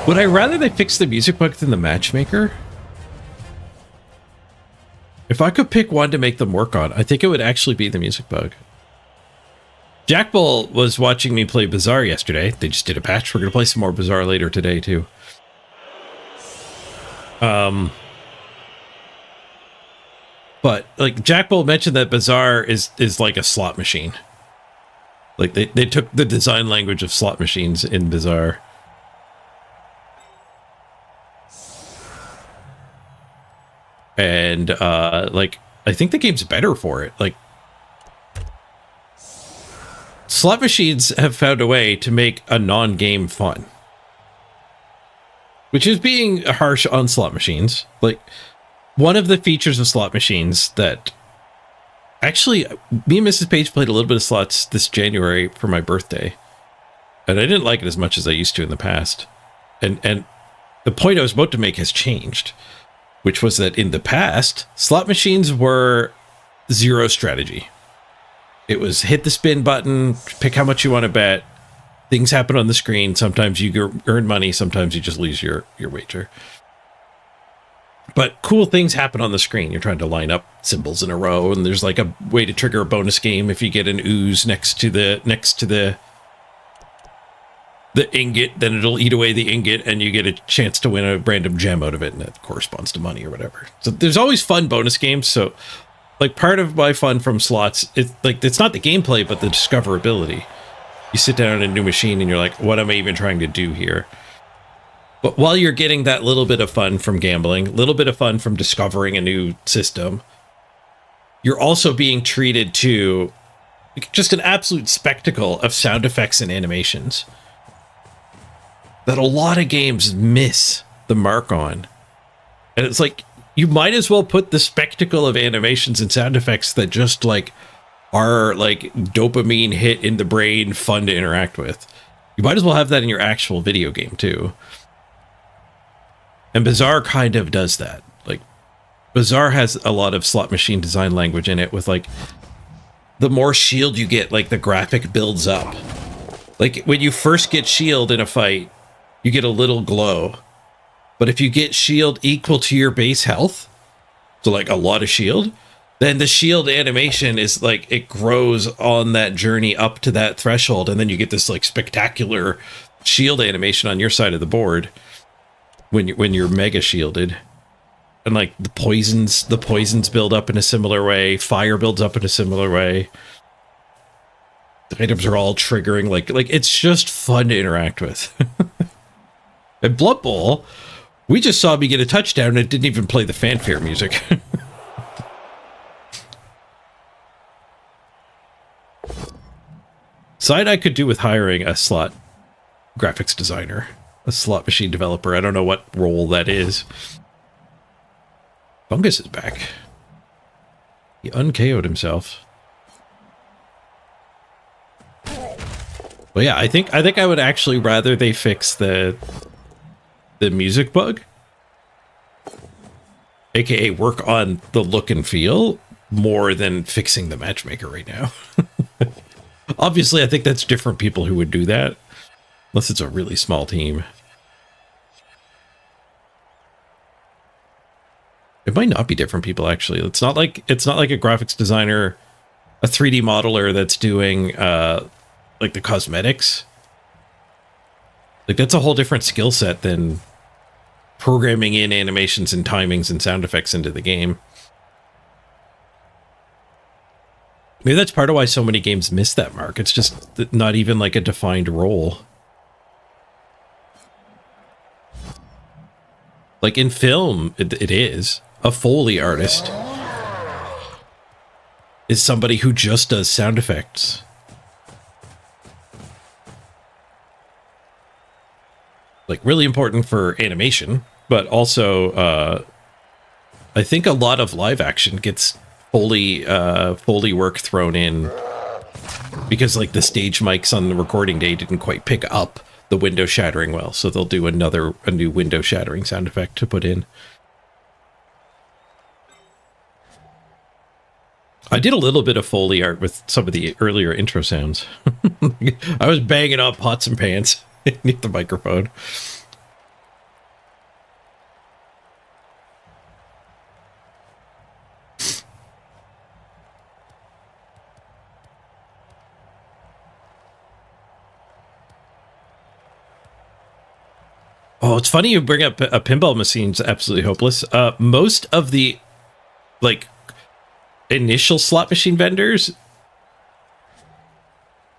Would I rather they fix the music bug than the matchmaker? If I could pick one to make them work on, I think it would actually be the music bug. Jack Bull was watching me play BAZAAR yesterday. They just did a patch. We're going to play some more BAZAAR later today, too. But, like, Jack Bull mentioned that BAZAAR is like a slot machine. Like, they took the design language of slot machines in BAZAAR. And, like, I think the game's better for it. Like, slot machines have found a way to make a non-game fun. Which is being harsh on slot machines. Like, one of the features of slot machines that... Actually, me and Mrs. Page played a little bit of slots this January for my birthday. And I didn't like it as much as I used to in the past. And the point I was about to make has changed. Which was that in the past, slot machines were zero strategy. It was hit the spin button, pick how much you want to bet. Things happen on the screen. Sometimes you earn money. Sometimes you just lose your wager. But cool things happen on the screen. You're trying to line up symbols in a row, and there's like a way to trigger a bonus game if you get an ooze next to the ingot. Then it'll eat away the ingot, and you get a chance to win a random gem out of it, and that corresponds to money or whatever. So there's always fun bonus games. So, like, part of my fun from slots, it's not the gameplay, but the discoverability. You sit down in a new machine, and you're like, what am I even trying to do here? But while you're getting that little bit of fun from gambling, a little bit of fun from discovering a new system, you're also being treated to just an absolute spectacle of sound effects and animations that a lot of games miss the mark on. And it's like, you might as well put the spectacle of animations and sound effects that just like are like dopamine hit in the brain, fun to interact with. You might as well have that in your actual video game too. And BAZAAR kind of does that. Like, BAZAAR has a lot of slot machine design language in it with like, the more shield you get, like the graphic builds up. Like when you first get shield in a fight, you get a little glow. But if you get shield equal to your base health, so like a lot of shield, then the shield animation is like, it grows on that journey up to that threshold. And then you get this like spectacular shield animation on your side of the board when you're mega shielded. And like the poisons build up in a similar way. Fire builds up in a similar way. The items are all triggering. Like it's just fun to interact with. At Blood Bowl, we just saw me get a touchdown and it didn't even play the fanfare music. Side I could do with hiring a slot graphics designer, a slot machine developer. I don't know what role that is. Fungus is back. He un-KO'd himself. Well, yeah, I think I would actually rather they fix the music bug aka work on the look and feel more than fixing the matchmaker right now. Obviously, I think that's different people who would do that, unless it's a really small team. It might not be different people, actually. It's not like a graphics designer, a 3D modeler that's doing like the cosmetics. Like, that's a whole different skill set than programming in animations and timings and sound effects into the game. Maybe that's part of why so many games miss that mark. It's just not even like a defined role. Like in film, it is. A Foley artist is somebody who just does sound effects. Like, really important for animation, but also I think a lot of live action gets Foley work thrown in because, like, the stage mics on the recording day didn't quite pick up the window shattering well, so they'll do a new window shattering sound effect to put in. I did a little bit of Foley art with some of the earlier intro sounds. I was banging up pots and pans beneath the microphone. Oh, it's funny you bring up a pinball machine's absolutely hopeless. Most of the, like, initial slot machine vendors,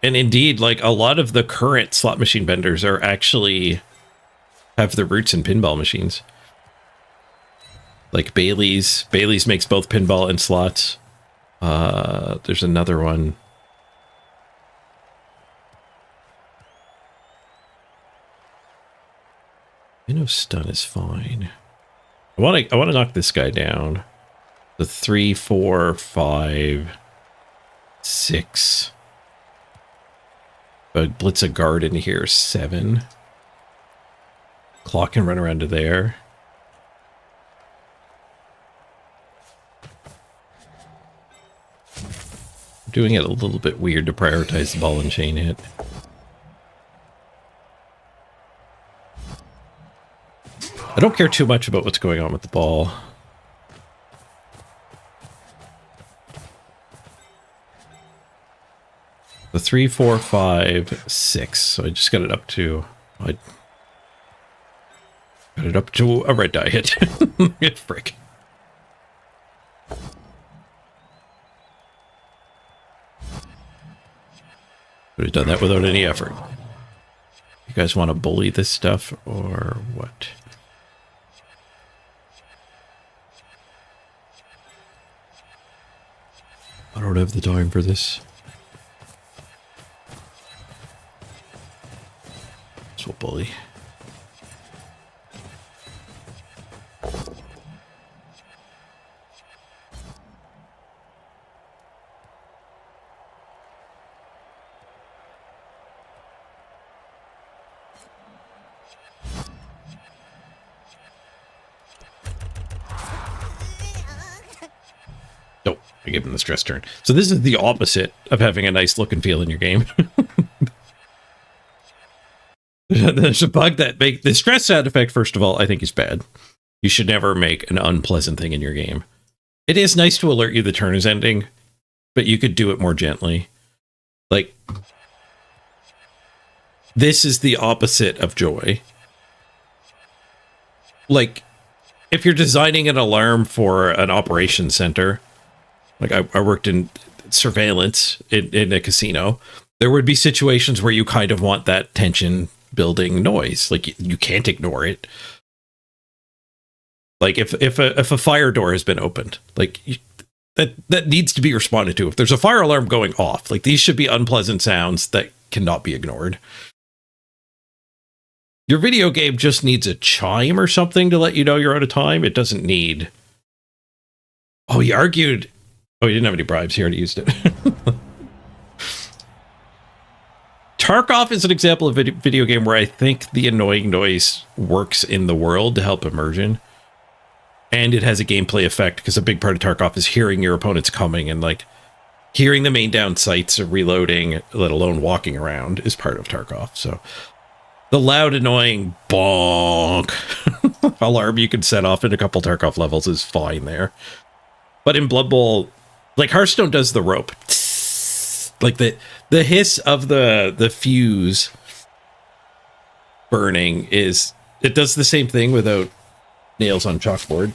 and indeed, like, a lot of the current slot machine vendors are actually have their roots in pinball machines. Like Bailey's. Bailey's makes both pinball and slots. There's another one. Stun is fine. I want to knock this guy down. The 3, 4, 5, 6. But blitz a guard in here. 7. Clock can run around to there. I'm doing it a little bit weird to prioritize the ball and chain hit. I don't care too much about what's going on with the ball. The 3, 4, 5, 6. So I just got it up to... I got it up to a red die hit. Frick. Would have done that without any effort. You guys want to bully this stuff or what? I don't have the time for this. So bully. Oh, I gave him the stress turn. So this is the opposite of having a nice look and feel in your game. There's a bug that make the stress sound effect, first of all, I think is bad. You should never make an unpleasant thing in your game. It is nice to alert you the turn is ending, but you could do it more gently. Like, this is the opposite of joy. Like, if you're designing an alarm for an operations center, like I worked in surveillance in a casino, there would be situations where you kind of want that tension building noise. Like, you can't ignore it. Like, if a fire door has been opened, like, that needs to be responded to. If there's a fire alarm going off, like, these should be unpleasant sounds that cannot be ignored. Your video game just needs a chime or something to let you know you're out of time. It doesn't need... Oh, he argued... Oh, he didn't have any bribes. He already used it. Tarkov is an example of a video game where I think the annoying noise works in the world to help immersion. And it has a gameplay effect because a big part of Tarkov is hearing your opponents coming and like hearing the main down sights or reloading, let alone walking around, is part of Tarkov. So the loud, annoying bonk alarm you can set off in a couple Tarkov levels is fine there. But in Blood Bowl, like Hearthstone does the rope. Like the hiss of the fuse burning is, it does the same thing without nails on chalkboard.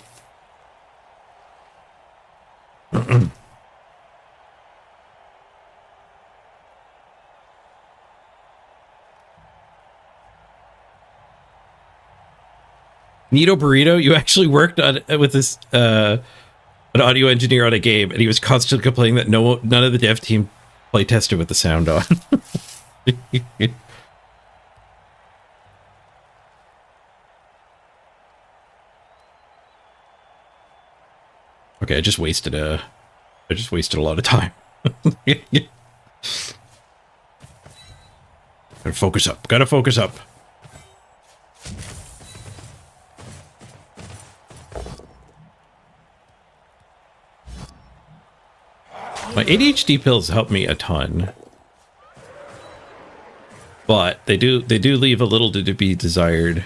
Nito Burrito, you actually worked on with this an audio engineer on a game, and he was constantly complaining that none of the dev team play tested with the sound on. Okay, I just wasted a lot of time. Gotta focus up. Gotta focus up. My ADHD pills help me a ton, but they do leave a little to be desired.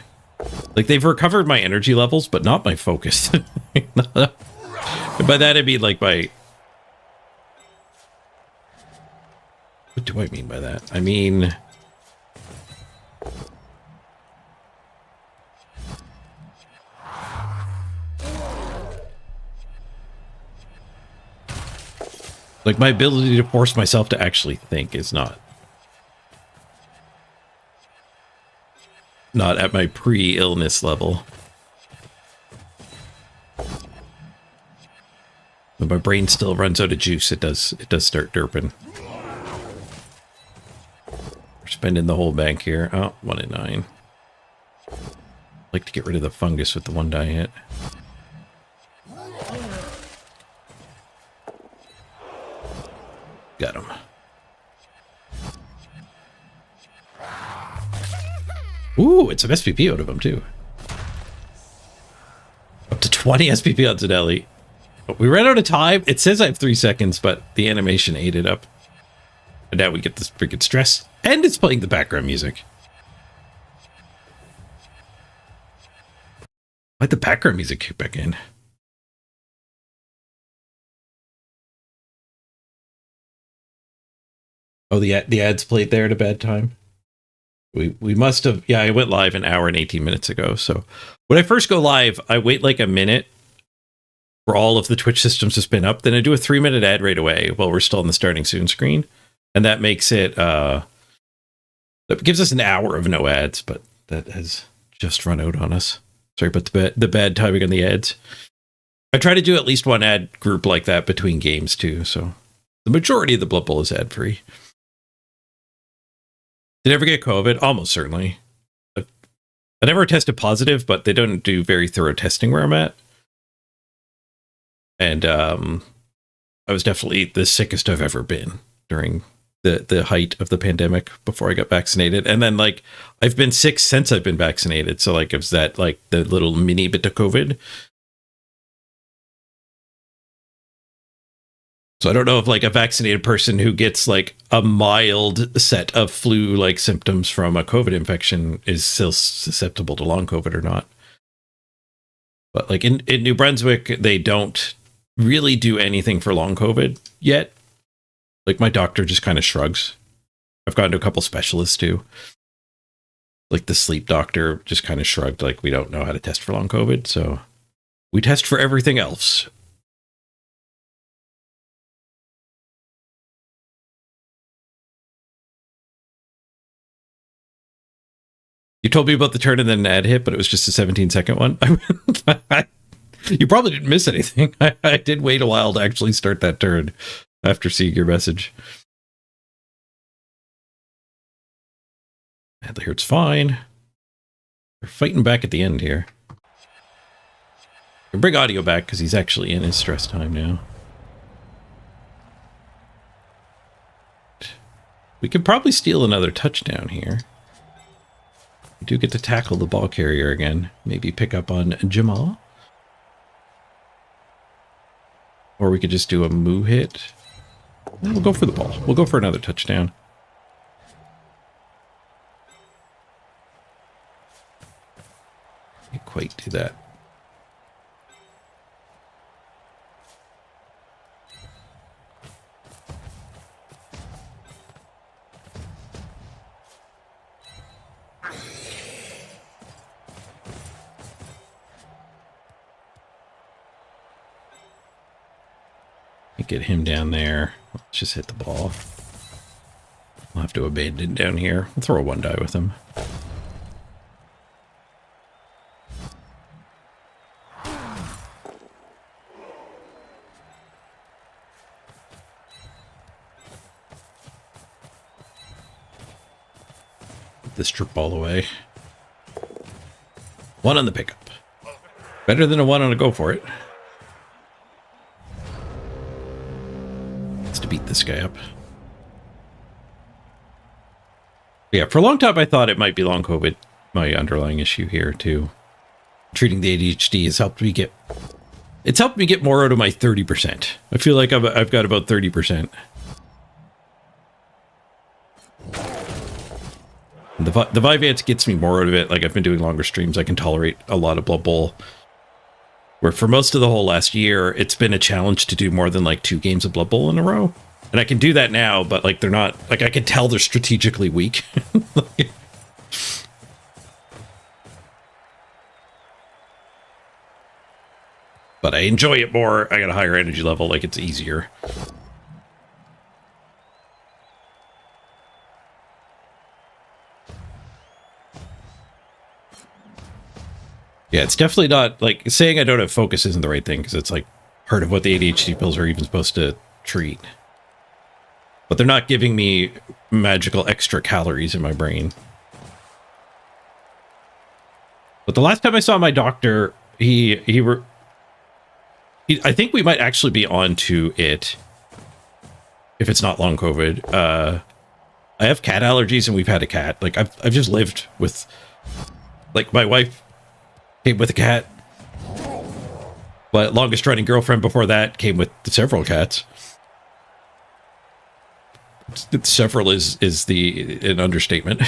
Like, they've recovered my energy levels, but not my focus. And by that I mean like my... What do I mean by that? I mean... like, my ability to force myself to actually think is not at my pre-illness level. When my brain still runs out of juice, it does start derping. We're spending the whole bank here. Oh, 1 in 9. I'd like to get rid of the fungus with the 1 die hit. Got him. Ooh, it's some SPP out of him, too. Up to 20 SPP on Zanelli. We ran out of time. It says I have 3 seconds, but the animation ate it up. And now we get this freaking stress. And it's playing the background music. Why'd the background music kick back in? Oh, the ads played there at a bad time. We must have... Yeah, I went live an hour and 18 minutes ago. So when I first go live, I wait like a minute for all of the Twitch systems to spin up. Then I do a 3-minute ad right away while we're still on the starting soon screen. And that makes it... that gives us an hour of no ads, but that has just run out on us. Sorry about the bad timing on the ads. I try to do at least one ad group like that between games too, so the majority of the Blood Bowl is ad-free. Did I ever get COVID? Almost certainly. I never tested positive, but they don't do very thorough testing where I'm at. And I was definitely the sickest I've ever been during the height of the pandemic before I got vaccinated. And then, like, I've been sick since I've been vaccinated. So, like, it was that, like, the little mini bit of COVID. So I don't know if, like, a vaccinated person who gets, like, a mild set of flu-like symptoms from a COVID infection is still susceptible to long COVID or not. But, like, in New Brunswick, they don't really do anything for long COVID yet. Like, my doctor just kind of shrugs. I've gone to a couple specialists, too. Like, the sleep doctor just kind of shrugged, like, we don't know how to test for long COVID, so we test for everything else. You told me about the turn and then an ad hit, but it was just a 17-second one. You probably didn't miss anything. I did wait a while to actually start that turn after seeing your message. Adler's fine. We're fighting back at the end here. We'll bring audio back because he's actually in his stress time now. We could probably steal another touchdown here. We do get to tackle the ball carrier again. Maybe pick up on Jamal. Or we could just do a moo hit. We'll go for the ball. We'll go for another touchdown. Can't quite do that. Get him down there. Let's just hit the ball. We'll have to abandon down here. We'll throw a 1 die with him. Put this strip ball away. 1 on the pickup. Better than a 1 on a go for it. To beat this guy up. Yeah, for a long time I thought it might be long COVID, my underlying issue here too. Treating the ADHD has helped me get, it's helped me get more out of my 30%. I feel like I've got about 30%. The Vyvanse gets me more out of it. Like, I've been doing longer streams. I can tolerate a lot of Blood Bowl. Where for most of the whole last year, it's been a challenge to do more than like 2 games of Blood Bowl in a row. And I can do that now, but like they're not, like I can tell they're strategically weak. But I enjoy it more. I got a higher energy level, like it's easier. Yeah, it's definitely not, like, saying I don't have focus isn't the right thing, because it's, like, part of what the ADHD pills are even supposed to treat. But they're not giving me magical extra calories in my brain. But the last time I saw my doctor, I think we might actually be on to it, if it's not long COVID. I have cat allergies, and we've had a cat. Like, I've just lived with, like, my wife came with a cat. But longest running girlfriend before that came with several cats. Several is an understatement.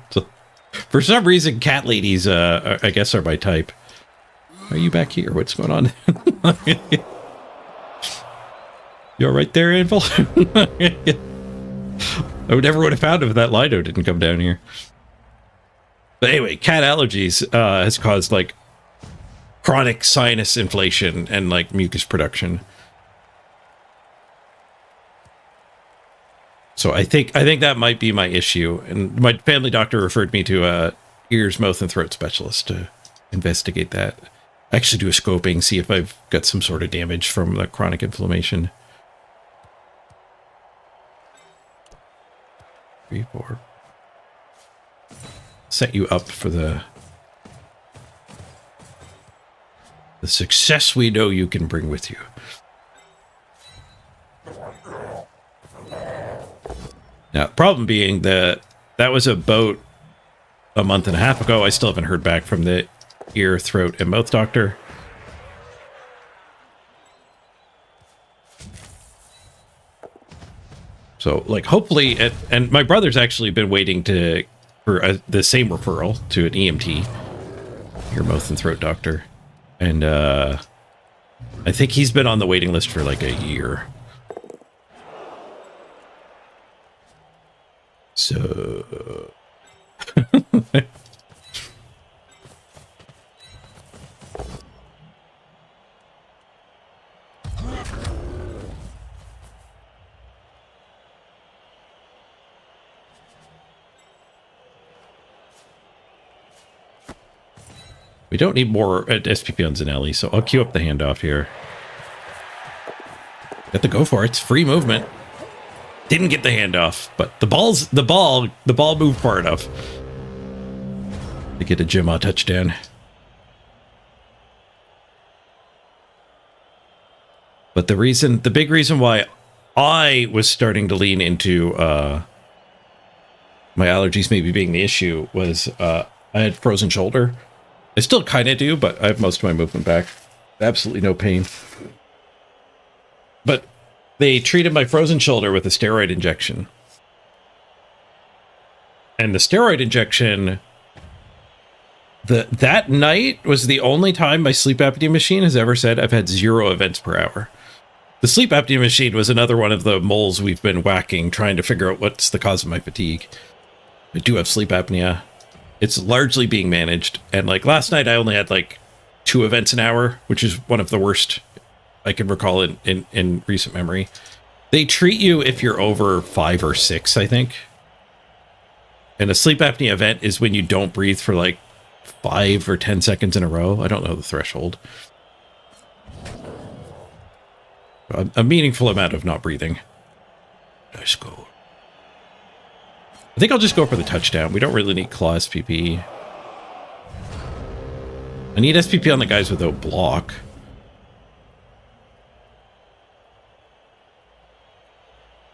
So, for some reason, cat ladies, I guess, are my type. Are you back here? What's going on? You're right there, Anvil? I never would have found him if that Lido didn't come down here. But anyway, cat allergies has caused, like, chronic sinus inflation and, like, mucus production. So I think that might be my issue. And my family doctor referred me to a ears, mouth, and throat specialist to investigate that. Actually do a scoping, see if I've got some sort of damage from the chronic inflammation. 3, 4. Set you up for the success we know you can bring with you. Now, problem being that was about a month and a half ago. I still haven't heard back from the ear, throat, and mouth doctor. So, like, hopefully, and my brother's actually been waiting for the same referral to an EMT, ear, mouth, and throat doctor. And I think he's been on the waiting list for like a year. So... We don't need more SPP on Zanelli, so I'll queue up the handoff here. Got to go for it. It's free movement. Didn't get the handoff, but the ball moved far enough to get a Jimma touchdown. But the big reason why I was starting to lean into my allergies maybe being the issue was I had frozen shoulder. I still kind of do, but I have most of my movement back. Absolutely no pain. But they treated my frozen shoulder with a steroid injection. And the steroid injection, that night was the only time my sleep apnea machine has ever said I've had 0 events per hour. The sleep apnea machine was another one of the moles we've been whacking, trying to figure out what's the cause of my fatigue. I do have sleep apnea. It's largely being managed. And like last night, I only had like 2 events an hour, which is one of the worst I can recall in recent memory. They treat you if you're over 5 or 6, I think. And a sleep apnea event is when you don't breathe for like 5 or 10 seconds in a row. I don't know the threshold. A meaningful amount of not breathing. Let's go. I think I'll just go for the touchdown. We don't really need claw SPP. I need SPP on the guys without block.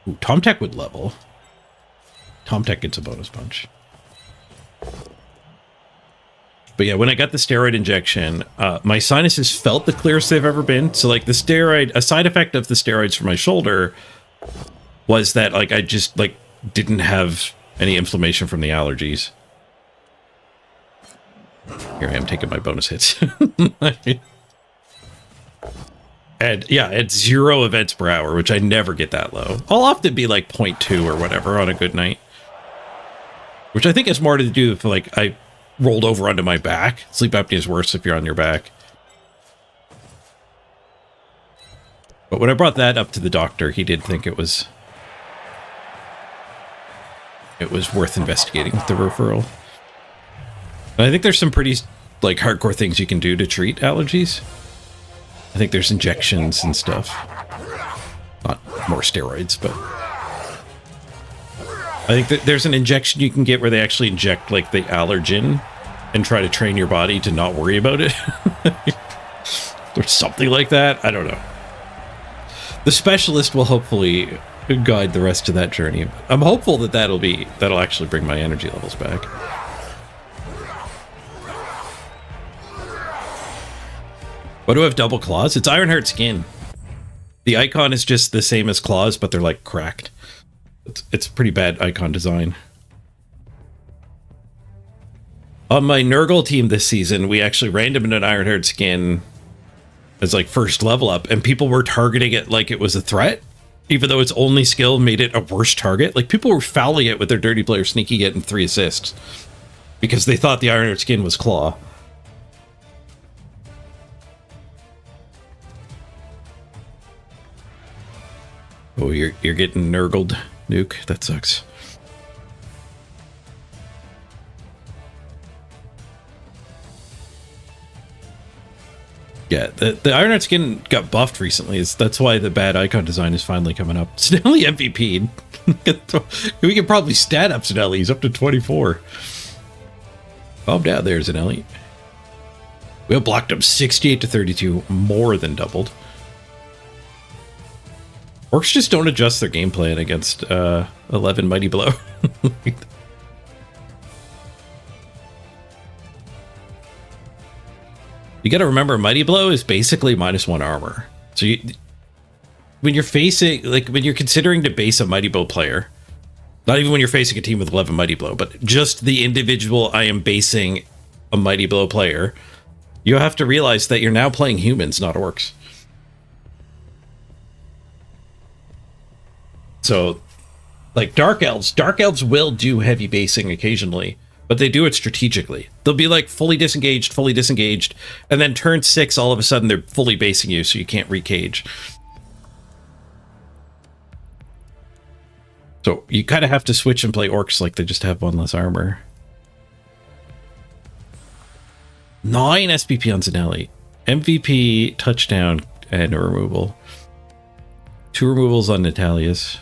Ooh, Tomtech would level. Tomtech gets a bonus punch. But yeah, when I got the steroid injection, my sinuses felt the clearest they've ever been. So like the steroid, a side effect of the steroids for my shoulder was that like I just like didn't have any inflammation from the allergies. Here I am taking my bonus hits. And yeah, it's 0 events per hour, which I never get that low. I'll often be like 0.2 or whatever on a good night. Which I think has more to do with like I rolled over onto my back. Sleep apnea is worse if you're on your back. But when I brought that up to the doctor, he did think it was worth investigating with the referral. And I think there's some pretty like hardcore things you can do to treat allergies. I think there's injections and stuff. Not more steroids, but I think that there's an injection you can get where they actually inject like the allergen and try to train your body to not worry about it. Or something like that. I don't know. The specialist will hopefully guide the rest of that journey. I'm hopeful that that'll actually bring my energy levels back. Why do I have double claws? It's Ironheart skin. The icon is just the same as claws, but they're like cracked. It's pretty bad icon design. On my Nurgle team this season, we actually randomed an Ironheart skin as like first level up, and people were targeting it like it was a threat, even though its only skill made it a worse target. Like people were fouling it with their dirty player sneaky getting 3 assists because they thought the Ironheart skin was claw. Oh, you're getting nurgled, Nuke. That sucks. Yeah, the Ironheart skin got buffed recently. That's why the bad icon design is finally coming up. Snelly MVP. We can probably stat up Snelly. He's up to 24. Oh, down there's an elite. We have blocked him 68 to 32, more than doubled. Orcs just don't adjust their game plan against 11 Mighty Blow. You got to remember, Mighty Blow is basically -1 armor. So when you're facing, like when you're considering to base a Mighty Blow player, not even when you're facing a team with 11 Mighty Blow, but just the individual I am basing a Mighty Blow player, you have to realize that you're now playing humans, not orcs. So, like Dark Elves will do heavy basing occasionally, but they do it strategically. They'll be like fully disengaged, and then turn 6, all of a sudden they're fully basing you, so you can't recage. So you kind of have to switch and play orcs like they just have 1 less armor. 9 SPP on Zanelli. MVP, touchdown, and a removal. 2 removals on Natalia's.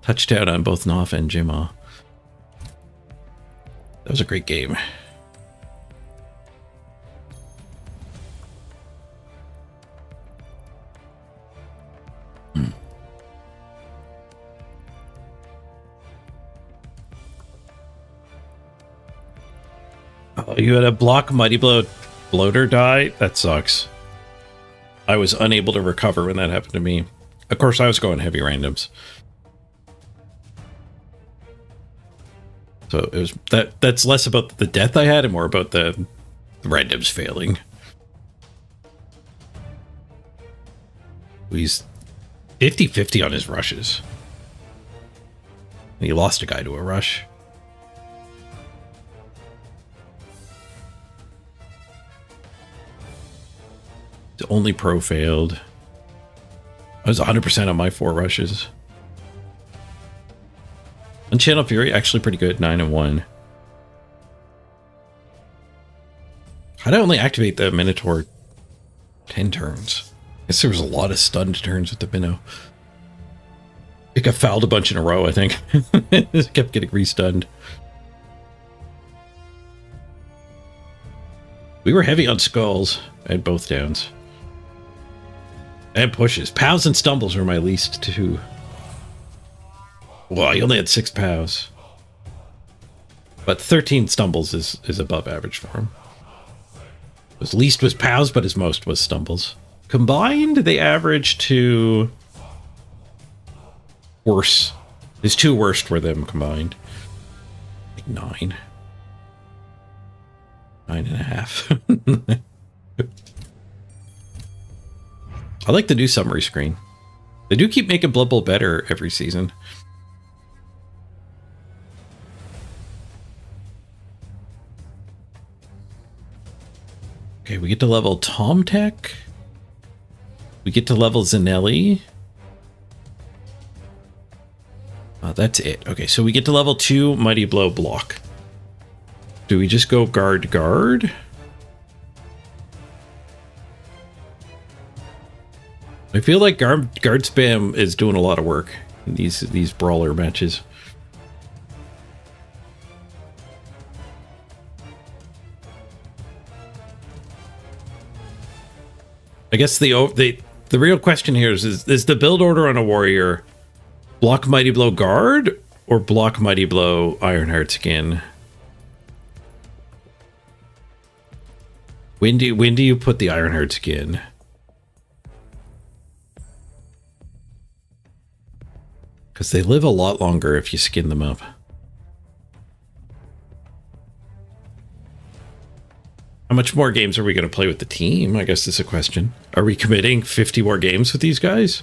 Touchdown on both Knopf and Jimma. That was a great game. Oh, you had a block Mighty Blow bloater die? That sucks. I was unable to recover when that happened to me. Of course, I was going heavy randoms. So it was that's less about the death I had and more about the randoms failing. He's 50-50 on his rushes. And he lost a guy to a rush. The only pro failed. I was 100% on my 4 rushes. Unchanneled Fury, actually pretty good, 9 and 1. How'd I only activate the Minotaur 10 turns? I guess there was a lot of stunned turns with the Minnow. It got fouled a bunch in a row, I think. It kept getting restunned. We were heavy on skulls at both downs. And pushes. Pows and stumbles were my least 2. Well, I only had 6 pows. But 13 stumbles is above average for him. His least was pows, but his most was stumbles. Combined, they average to worse. His 2 worst were them combined. Like 9. 9.5. I like the new summary screen. They do keep making Blood Bowl better every season. Okay, we get to level Tom Tech. We get to level Zanelli. That's it. Okay, so we get to level 2 Mighty Blow block. Do we just go guard? I feel like guard spam is doing a lot of work in these brawler matches. I guess the real question here is the build order on a warrior block Mighty Blow guard or block Mighty Blow Ironheart skin? When do you put the Ironheart skin? Because they live a lot longer if you skin them up. How much more games are we going to play with the team? I guess is a question. Are we committing 50 more games with these guys?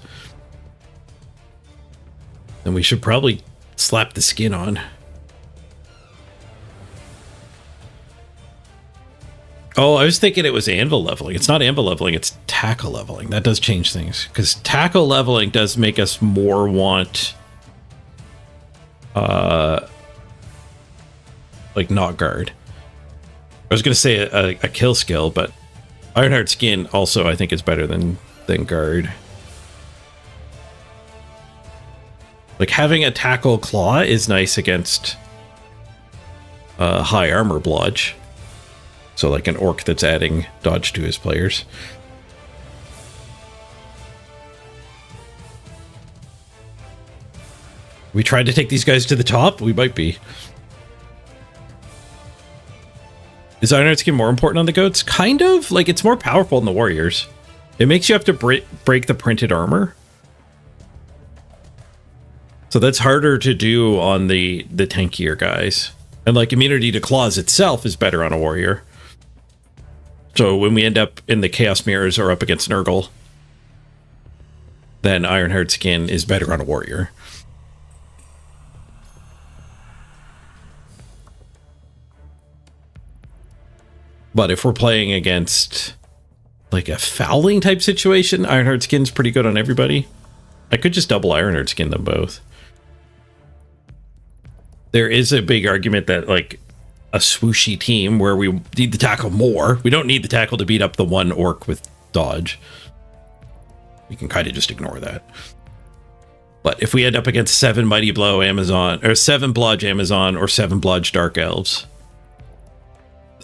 Then we should probably slap the skin on. Oh, I was thinking it was anvil leveling. It's not anvil leveling, it's tackle leveling. That does change things. Because tackle leveling does make us more want... like not guard. I was going to say a kill skill, but Ironheart skin also I think is better than guard. Like having a tackle claw is nice against high armor blodge. So like an orc that's adding dodge to his players. We tried to take these guys to the top? We might be. Is Ironheart skin more important on the goats? Kind of. Like, it's more powerful than the warriors. It makes you have to break the printed armor. So that's harder to do on the tankier guys. And like immunity to claws itself is better on a warrior. So when we end up in the Chaos Mirrors or up against Nurgle, then Ironheart skin is better on a warrior. But if we're playing against like a fouling type situation, Ironheart skin's pretty good on everybody. I could just double Ironheart skin them both. There is a big argument that like a swooshy team where we need the tackle more. We don't need the tackle to beat up the one orc with dodge. We can kind of just ignore that. But if we end up against 7 Mighty Blow Amazon, or 7 Blodge Amazon, or 7 Blodge Dark Elves,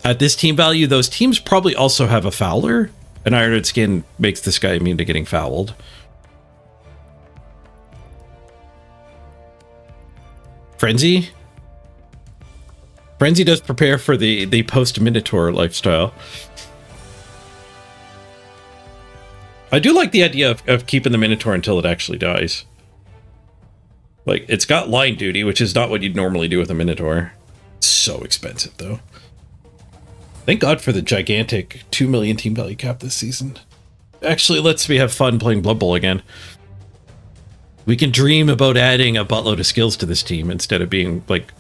at this team value, those teams probably also have a Fowler, and Ironheart skin makes this guy immune to getting fouled. Frenzy? Frenzy does prepare for the post-Minotaur lifestyle. I do like the idea of keeping the Minotaur until it actually dies. Like, it's got line duty, which is not what you'd normally do with a Minotaur. It's so expensive, though. Thank God for the gigantic 2 million team value cap this season. Actually lets me have fun playing Blood Bowl again. We can dream about adding a buttload of skills to this team instead of being, like...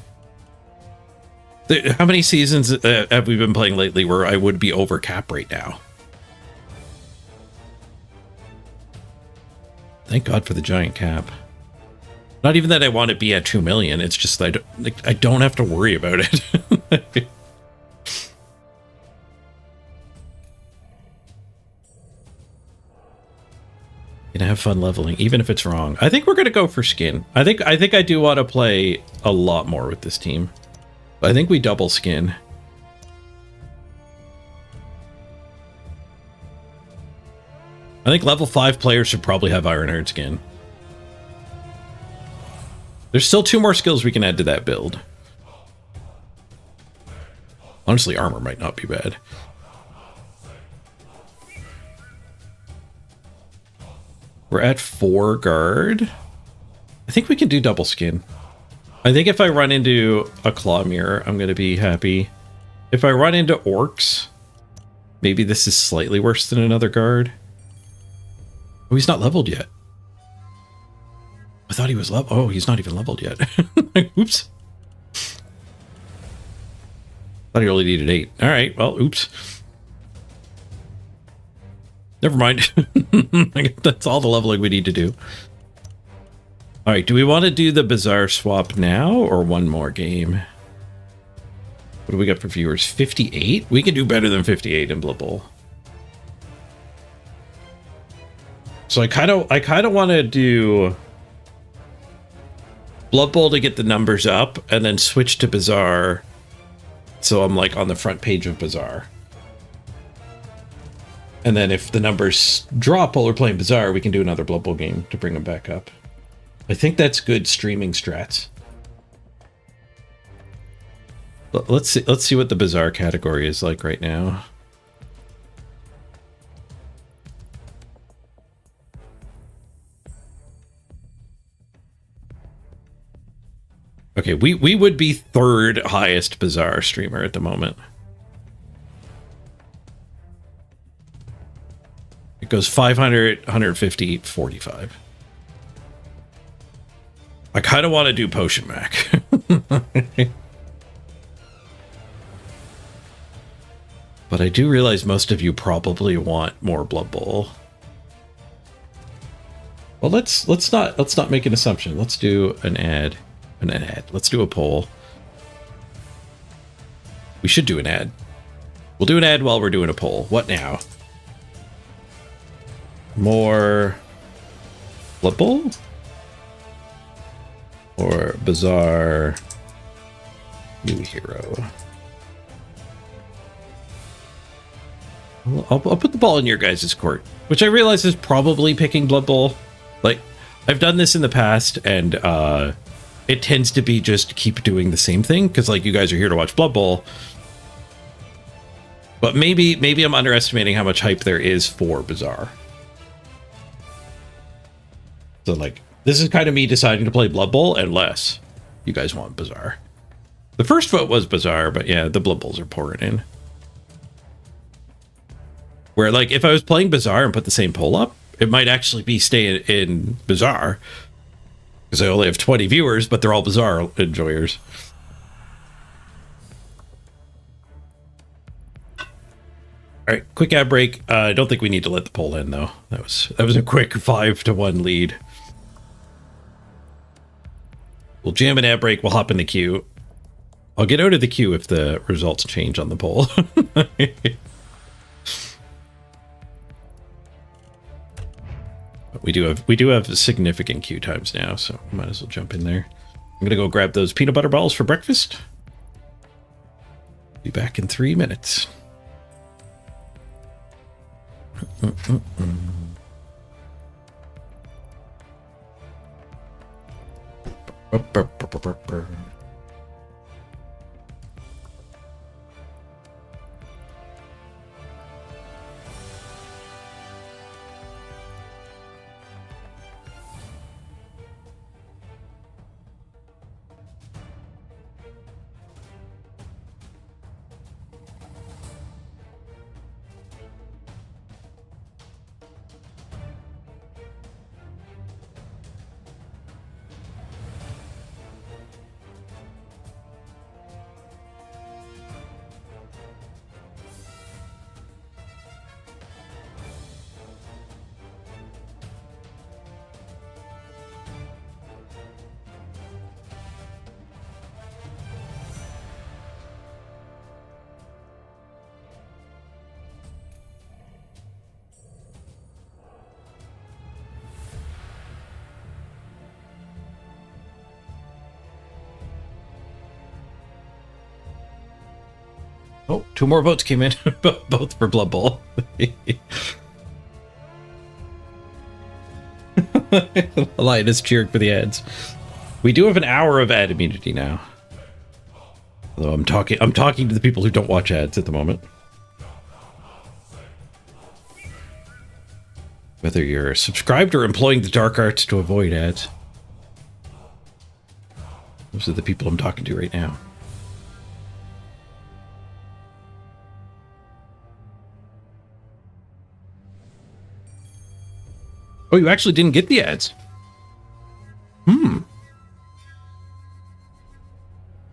How many seasons have we been playing lately where I would be over cap right now? Thank God for the giant cap. Not even that I want to be at 2 million. It's just that I don't have to worry about it. Gonna have fun leveling, even if it's wrong. I think we're gonna go for skin. I think I do want to play a lot more with this team. I think we double skin. I think level 5 players should probably have Ironheart skin. There's still 2 more skills we can add to that build. Honestly, armor might not be bad. We're at 4 guard. I think we can do double skin. I think if I run into a claw mirror, I'm going to be happy. If I run into orcs, maybe this is slightly worse than another guard. Oh, he's not leveled yet. I thought he was leveled. Oh, he's not even leveled yet. Oops. Thought he only needed 8. All right, well, oops. Never mind. That's all the leveling we need to do. All right, do we want to do the Bazaar swap now or one more game? What do we got for viewers? 58? We can do better than 58 in Blood Bowl. So I kind of want to do Blood Bowl to get the numbers up and then switch to Bazaar. So I'm like on the front page of Bazaar. And then if the numbers drop while we're playing Bazaar, we can do another Blood Bowl game to bring them back up. I think that's good streaming strats. But let's see what the Bazaar category is like right now. Okay, we would be 3rd highest Bazaar streamer at the moment. It goes 500, 150, 45. I kind of want to do Potion Mac. But I do realize most of you probably want more Blood Bowl. Well, let's not make an assumption. Let's do an ad. Let's do a poll. We should do an ad. We'll do an ad while we're doing a poll. What now? More Blood Bowl? Or Bazaar new hero? I'll put the ball in your guys' court, which I realize is probably picking Blood Bowl. Like, I've done this in the past, and it tends to be just keep doing the same thing, because, like, you guys are here to watch Blood Bowl. But maybe I'm underestimating how much hype there is for Bazaar. So, like, this is kind of me deciding to play Blood Bowl unless you guys want Bazaar. The first vote was Bazaar, but yeah, the Blood Bowls are pouring in. Where, like, if I was playing Bazaar and put the same poll up, it might actually be staying in Bazaar. Because I only have 20 viewers, but they're all Bazaar enjoyers. All right, quick ad break. I don't think we need to let the poll in, though. That was a quick 5-1 lead. We'll jam an ad break. We'll hop in the queue. I'll get out of the queue if the results change on the poll. We do have significant queue times now, so might as well jump in there. I'm gonna go grab those peanut butter balls for breakfast. Be back in 3 minutes. Oh, 2 more votes came in, both for Blood Bowl. Lioness cheering for the ads. We do have an hour of ad immunity now. Although I'm talking to the people who don't watch ads at the moment. Whether you're subscribed or employing the dark arts to avoid ads. Those are the people I'm talking to right now. Oh, you actually didn't get the ads.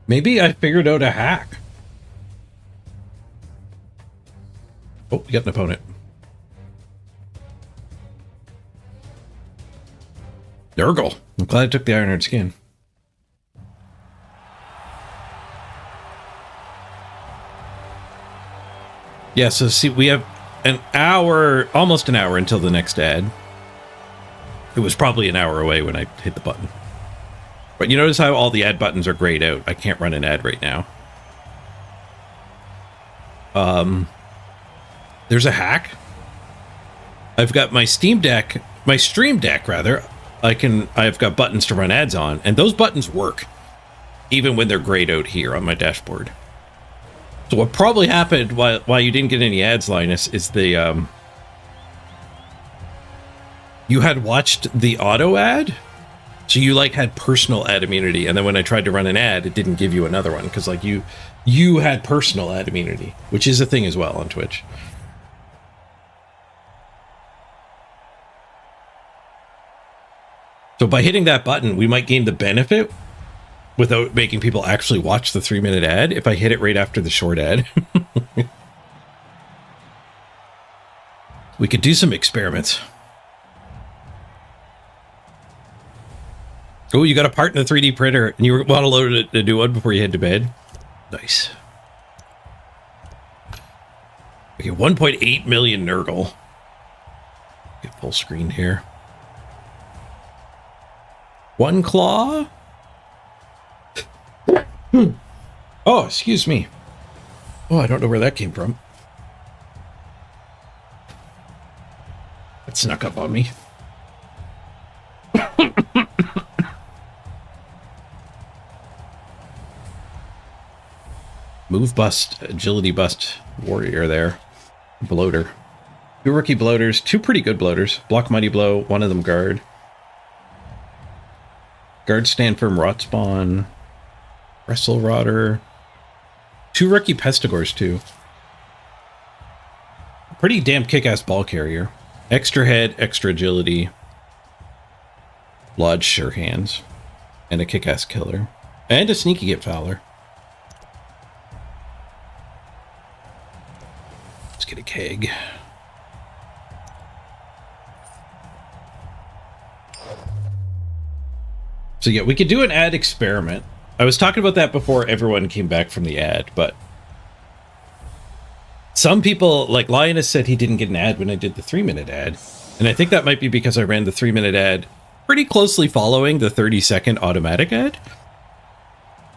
Maybe I figured out a hack. Oh, you got an opponent. Nurgle. I'm glad I took the Ironheart skin. Yeah, so see, we have an hour, almost an hour until the next ad. It was probably an hour away when I hit the button. But you notice how all the ad buttons are grayed out. I can't run an ad right now. There's a hack. I've got my Stream Deck rather. I've got buttons to run ads on, and those buttons work even when they're grayed out here on my dashboard. So what probably happened why you didn't get any ads, Linus, is the you had watched the auto ad, so you like had personal ad immunity, and then when I tried to run an ad, it didn't give you another one because like you had personal ad immunity, which is a thing as well on Twitch. So by hitting that button, we might gain the benefit without making people actually watch the 3-minute ad if I hit it right after the short ad. We could do some experiments. Oh, you got a part in the 3D printer and you want to load it a new one before you head to bed? Nice. Okay, 1.8 million Nurgle. Get full screen here. One claw? Oh, excuse me. Oh, I don't know where that came from. It snuck up on me. Move bust, agility bust, warrior there. Bloater. 2 rookie bloaters, 2 pretty good bloaters. Block mighty blow, 1 of them guard. Guard stand firm rot spawn. Wrestle rotter. 2 rookie pestigors too. Pretty damn kick-ass ball carrier. Extra head, extra agility. Lodge sure hands. And a kick-ass killer. And a sneaky get fowler. Let's get a keg. So yeah, we could do an ad experiment. I was talking about that before everyone came back from the ad, but some people, like Lioness said he didn't get an ad when I did the 3-minute ad. And I think that might be because I ran the 3-minute ad pretty closely following the 30-second automatic ad.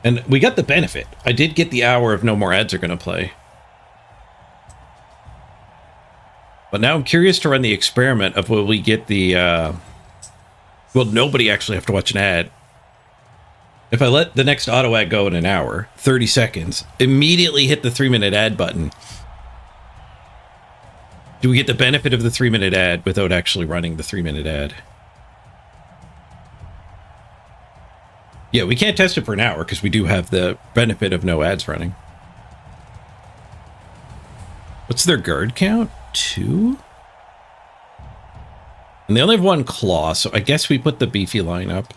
And we got the benefit. I did get the hour of no more ads are going to play. But now I'm curious to run the experiment of will we get the... will nobody actually have to watch an ad? If I let the next auto ad go in an hour, 30 seconds, immediately hit the 3-minute ad button, do we get the benefit of the 3-minute ad without actually running the 3-minute ad? Yeah, we can't test it for an hour because we do have the benefit of no ads running. What's their guard count? 2? And they only have 1 claw, so I guess we put the beefy line up.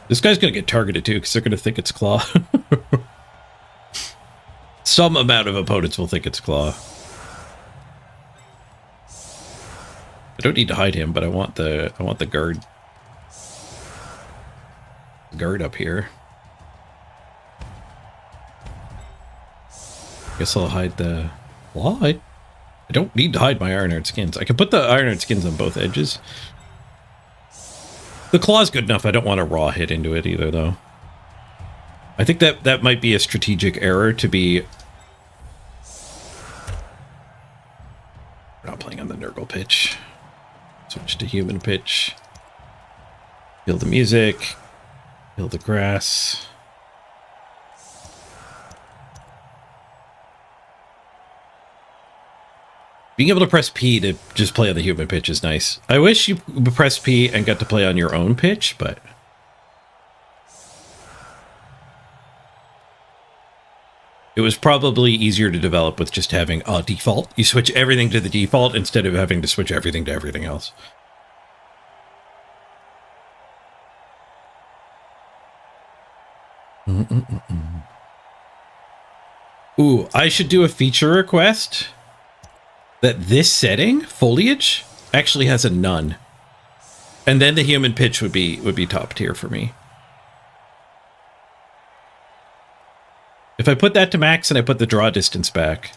This guy's going to get targeted too because they're going to think it's claw. Some amount of opponents will think it's claw. I don't need to hide him, but I want the guard up here. Guess I'll hide the claw. I don't need to hide my Ironheart skins. I can put the Ironheart skins on both edges. The claw's good enough. I don't want a raw hit into it either, though. I think that might be a strategic error to be... We're not playing on the Nurgle pitch. Switch to human pitch. Kill the music. Kill the grass. Being able to press P to just play on the human pitch is nice. I wish you press P and got to play on your own pitch, but... It was probably easier to develop with just having a default. You switch everything to the default instead of having to switch everything to everything else. Ooh, I should do a feature request that this setting, foliage, actually has a none. And then the human pitch would be top tier for me. If I put that to max and I put the draw distance back,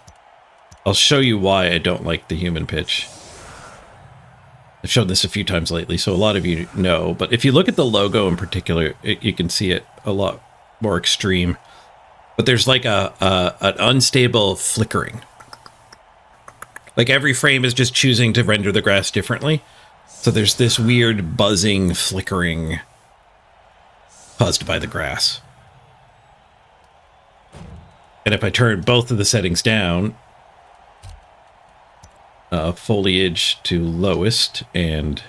I'll show you why I don't like the human pitch. I've shown this a few times lately, so a lot of you know. But if you look at the logo in particular, you can see it a lot more extreme. But there's like an unstable flickering. Like every frame is just choosing to render the grass differently. So there's this weird buzzing, flickering caused by the grass. And if I turn both of the settings down, foliage to lowest and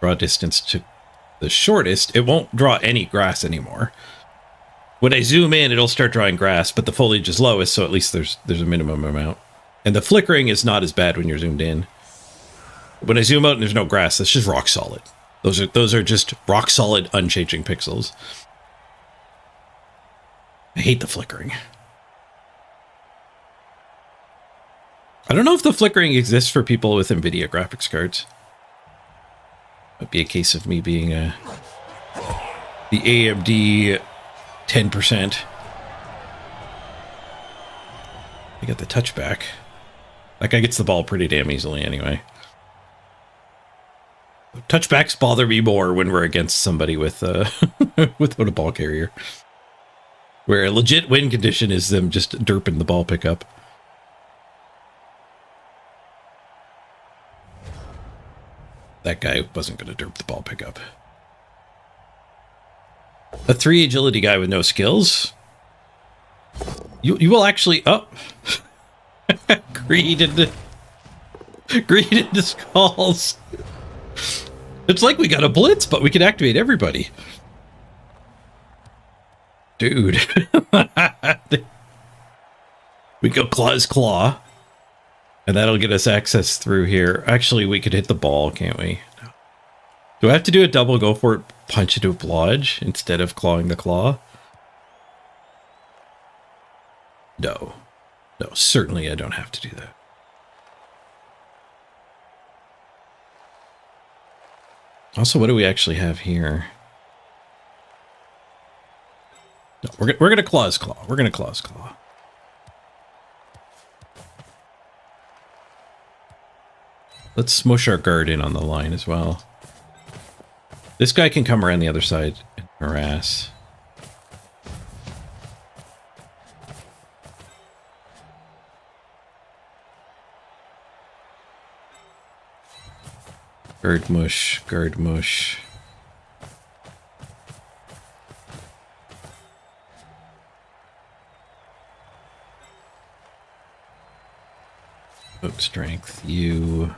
draw distance to the shortest, it won't draw any grass anymore. When I zoom in, it'll start drawing grass, but the foliage is lowest, so at least there's a minimum amount. And the flickering is not as bad when you're zoomed in. When I zoom out and there's no grass, that's just rock solid. Those are just rock solid, unchanging pixels. I hate the flickering. I don't know if the flickering exists for people with NVIDIA graphics cards. Might be a case of me being the AMD 10%. I got the touchback. That guy gets the ball pretty damn easily anyway. Touchbacks bother me more when we're against somebody with without a ball carrier. Where a legit win condition is them just derping the ball pickup. That guy wasn't going to derp the ball pickup. A 3 agility guy with no skills? You will actually... Oh! Greed into skulls. It's like we got a blitz, but we can activate everybody. Dude. We go Claw's Claw. And that'll get us access through here. Actually, we could hit the ball, can't we? No. Do I have to do a double go for it, punch into a blodge instead of clawing the claw? No. No, certainly I don't have to do that. Also, what do we actually have here? No, we're going to Claw's Claw. We're going to Claw's Claw. Let's smush our guard in on the line as well. This guy can come around the other side and harass. Guard mush, guard mush. Boat strength, you.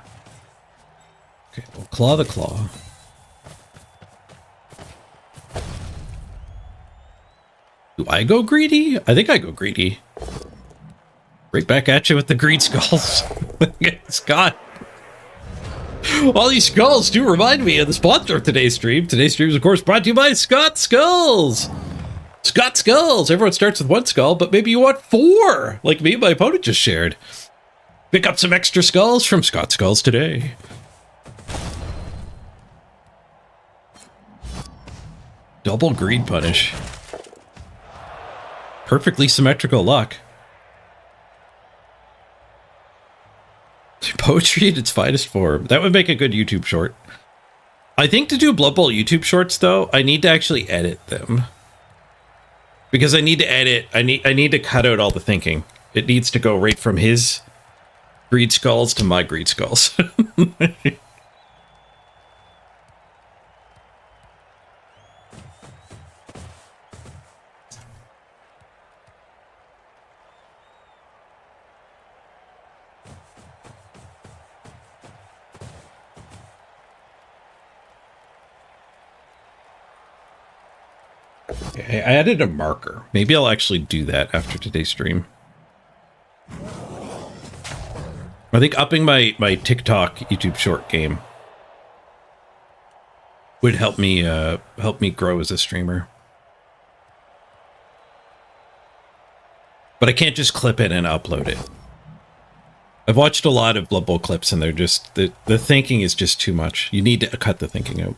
Okay, we'll claw the claw. Do I go greedy? I think I go greedy. Right back at you with the greed skulls. Scott. All these skulls do remind me of the sponsor of today's stream. Today's stream is, of course, brought to you by Scott Skulls. Scott Skulls. Everyone starts with 1 skull, but maybe you want 4, like me and my opponent just shared. Pick up some extra skulls from Scott Skulls today. Double greed punish. Perfectly symmetrical luck. Poetry in its finest form. That would make a good YouTube short. I think to do Blood Bowl YouTube shorts, though, I need to actually edit them. Because I need to edit. I need to cut out all the thinking. It needs to go right from his greed skulls to my greed skulls. Okay, I added a marker. Maybe I'll actually do that after today's stream. I think upping my TikTok YouTube short game would help me grow as a streamer. But I can't just clip it and upload it. I've watched a lot of Blood Bowl clips and they're just the thinking is just too much. You need to cut the thinking out.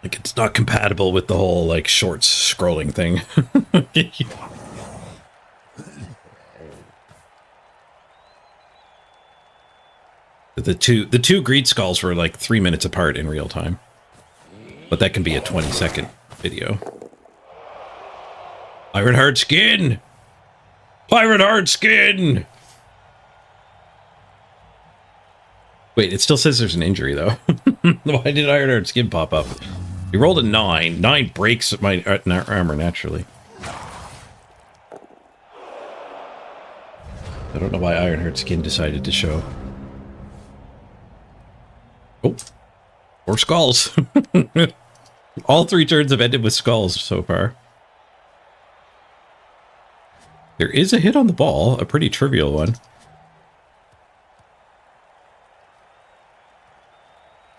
Like it's not compatible with the whole like shorts scrolling thing. The two greed skulls were like 3 minutes apart in real time. But that can be a 20-second video. Pirate hard skin! Pirate hard skin! Wait, it still says there's an injury though. Why did Iron Hard Skin pop up? He rolled a 9. 9 breaks my armor naturally. I don't know why Ironheart Skin decided to show. Oh, 4 skulls. All 3 turns have ended with skulls so far. There is a hit on the ball, a pretty trivial one.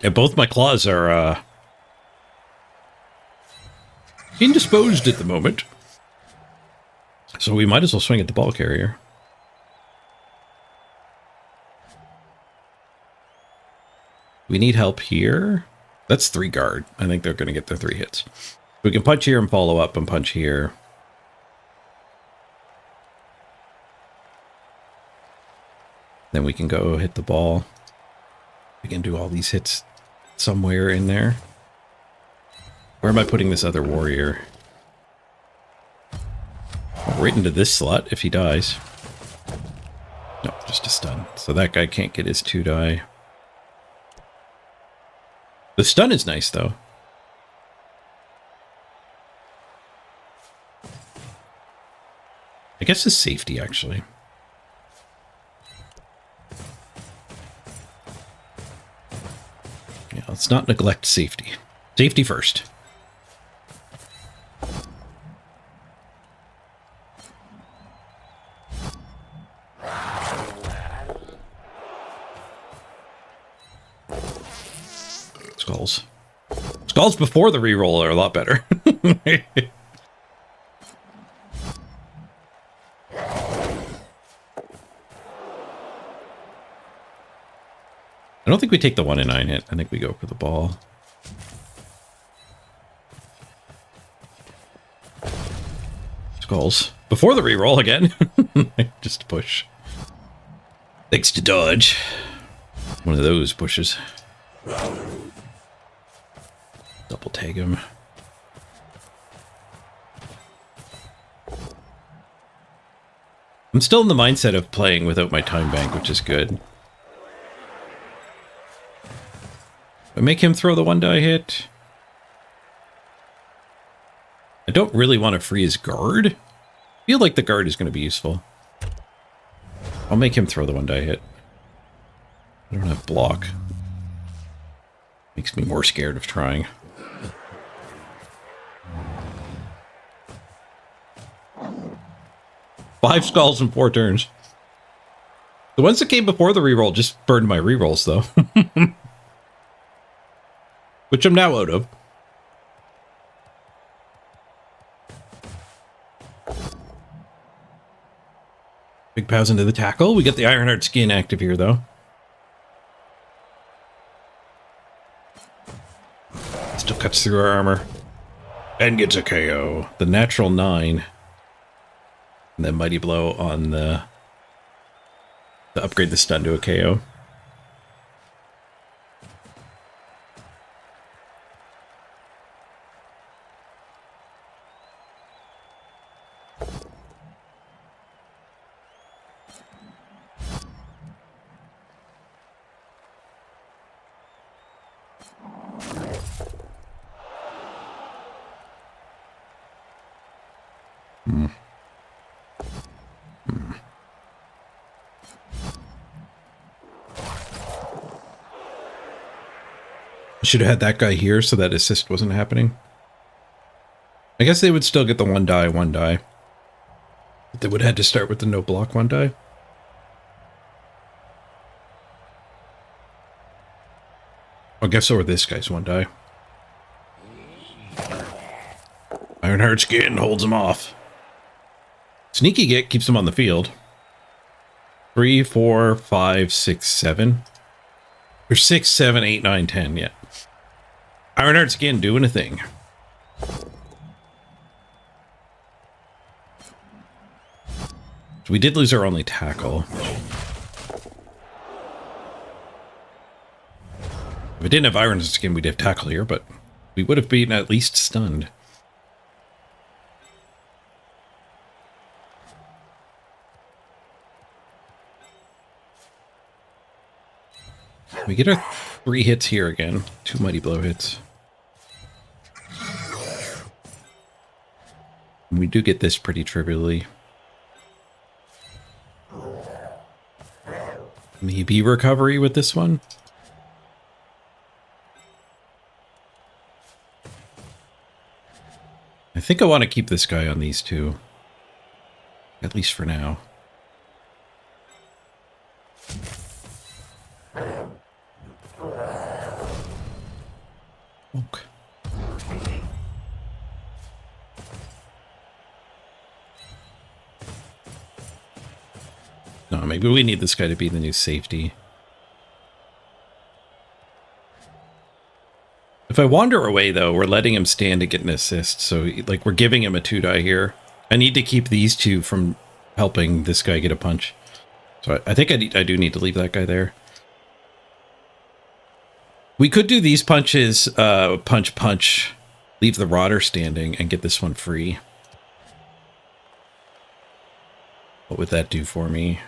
And both my claws are indisposed at the moment. So we might as well swing at the ball carrier. We need help here. That's 3 guard. I think they're going to get their 3 hits. We can punch here and follow up and punch here. Then we can go hit the ball. We can do all these hits somewhere in there. Where am I putting this other warrior? Oh, right into this slot if he dies. No, just a stun. So that guy can't get his 2 die. The stun is nice, though. I guess it's safety, actually. Yeah, let's not neglect safety. Safety first. Skulls. Skulls before the reroll are a lot better. I don't think we take the 1 in 9 hit. I think we go for the ball. Skulls. Before the reroll again. Just push. Thanks to dodge. One of those pushes. Double tag him. I'm still in the mindset of playing without my time bank, which is good. I make him throw the 1 die hit. I don't really want to free his guard. I feel like the guard is going to be useful. I'll make him throw the 1 die hit. I don't have block. Makes me more scared of trying. Five skulls in 4 turns. The ones that came before the reroll just burned my rerolls, though. Which I'm now out of. Big pows into the tackle. We get the Ironheart Skin active here, though. Still cuts through our armor. And gets a KO. The natural 9. And then Mighty Blow on the... to upgrade the stun to a KO. Hmm. Should have had that guy here so that assist wasn't happening. I guess they would still get the one die. But they would have had to start with the no block one die. I guess so, or this guy's one die. Ironheart Skin holds him off. Sneaky Git keeps him on the field. 3, 4, 5, 6, 7. Or 6, 7, 8, 9, 10, yeah. Ironheart Skin doing a thing. So we did lose our only tackle. If we didn't have Ironheart Skin, we'd have tackle here, but we would have been at least stunned. We get our 3 hits here again. 2 Mighty Blow hits. We do get this pretty trivially. Maybe recovery with this one. I think I want to keep this guy on these two. At least for now. Okay. No, maybe we need this guy to be the new safety. If I wander away, though, we're letting him stand to get an assist. So, like, we're giving him a 2 die here. I need to keep these two from helping this guy get a punch. So I think I do need to leave that guy there. We could do these punches, punch, leave the Rotter standing, and get this one free. What would that do for me?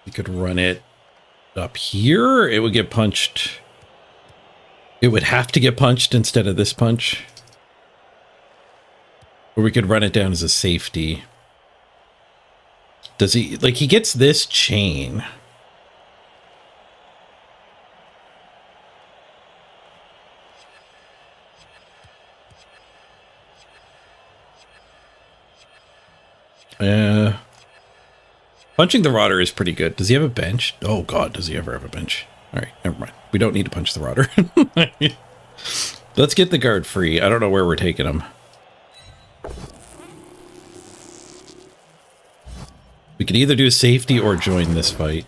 We could run it up here. It would get punched. It would have to get punched instead of this punch. Or we could run it down as a safety. Does he, like, he gets this chain. Punching the Rotter is pretty good. Does he have a bench? Oh god, does he ever have a bench? Alright, never mind. We don't need to punch the Rotter. Let's get the guard free. I don't know where we're taking him. We could either do a safety or join this fight.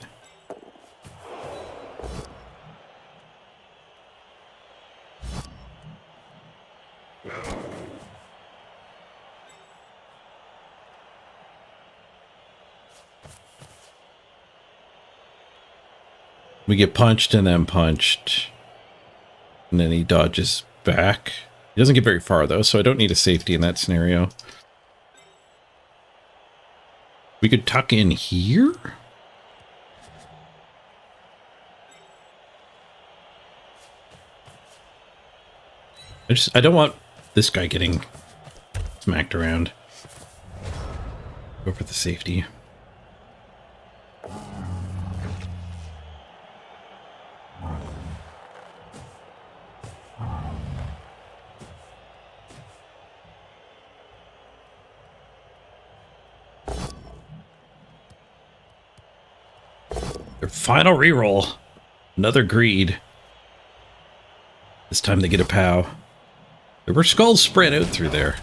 We get punched and then punched. And then he dodges back. He doesn't get very far, though, so I don't need a safety in that scenario. We could tuck in here? I don't want this guy getting smacked around. Go for the safety. Their final reroll. Another greed. This time they get a POW. There were skulls spread out through there.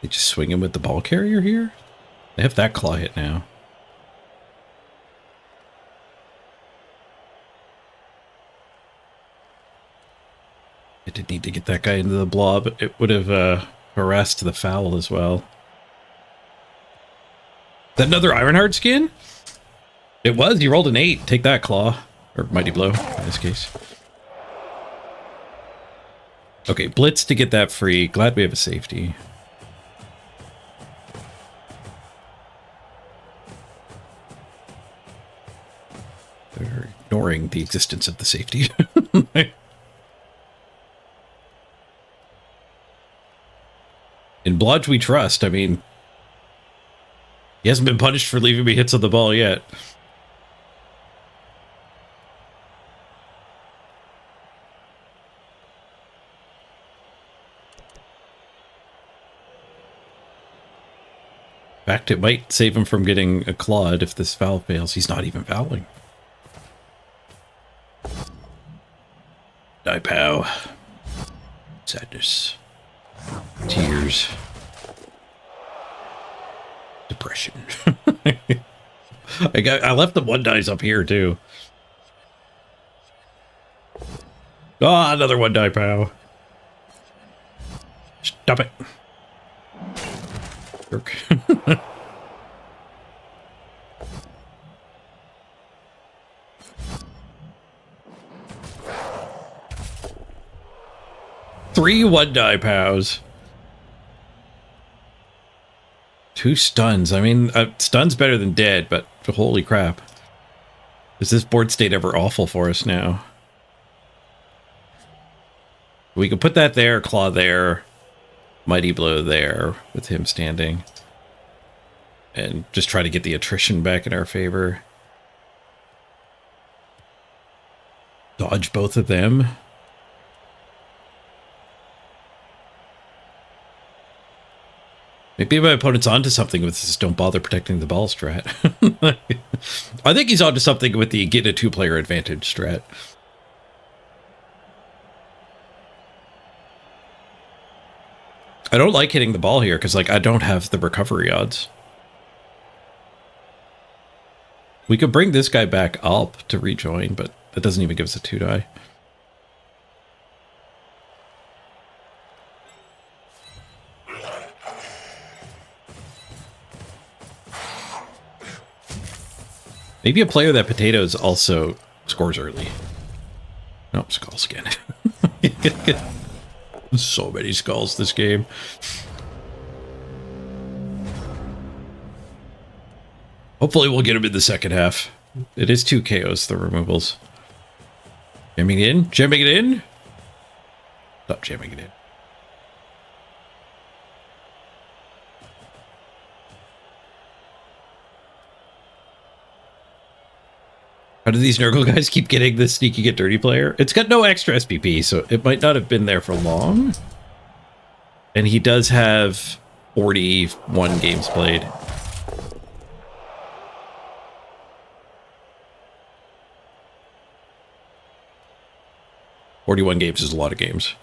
They just swing him with the ball carrier here? They have that claw hit now. I did need to get that guy into the blob. It would have harassed the foul as well. Is that another Ironheart skin? It was. You rolled an 8. Take that, Claw. Or Mighty Blow, in this case. Okay, Blitz to get that free. Glad we have a safety. ignoring the existence of the safety. In Blodge we trust. I mean, he hasn't been punished for leaving me hits on the ball yet. In fact, it might save him from getting a clawed if this foul fails. He's not even fouling. Die pow. Sadness. Tears. Depression. I left the 1 dice up here too. Oh, another 1 die pow. Stop it. Jerk. Three 1 die pows. 2 stuns. I mean, stun's better than dead, but holy crap. Is this board state ever awful for us now? We can put that there, claw there, mighty blow there with him standing. And just try to get the attrition back in our favor. Dodge both of them. Maybe my opponent's onto something with this don't bother protecting the ball strat. I think he's onto something with the get a 2-player advantage strat. I don't like hitting the ball here because, like, I don't have the recovery odds. We could bring this guy back up to rejoin, but that doesn't even give us a 2 die. Maybe a player that potatoes also scores early. Nope, skulls again. So many skulls this game. Hopefully we'll get him in the second half. It is 2 KOs, the removals. Jamming it in? Jamming it in? Stop jamming it in. How do these Nurgle guys keep getting this sneaky get dirty player? It's got no extra SPP, so it might not have been there for long. And he does have 41 games played. "41 games is a lot of games."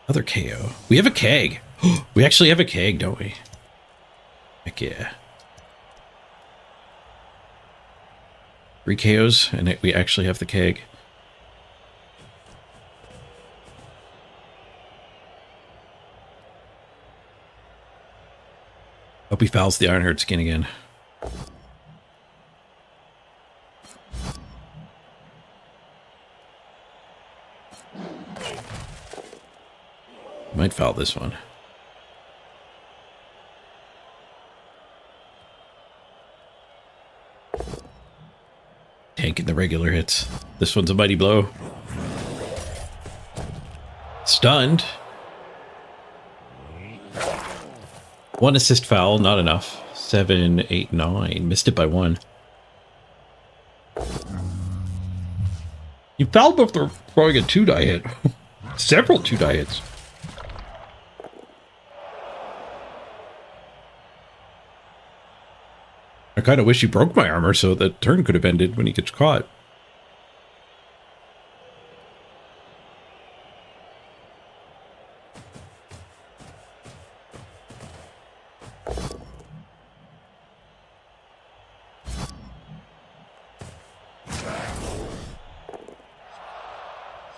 Other KO. We have a keg. We actually have a keg, don't we? Heck yeah. 3 KOs, and we actually have the keg. Hope he fouls the Ironheart skin again. Might foul this one. Tanking the regular hits. This one's a mighty blow. Stunned. 1 assist foul, not enough. 7, 8, 9. Missed it by 1. You fouled before throwing a 2-die hit. Several 2-die hits. I kind of wish he broke my armor so that turn could have ended when he gets caught.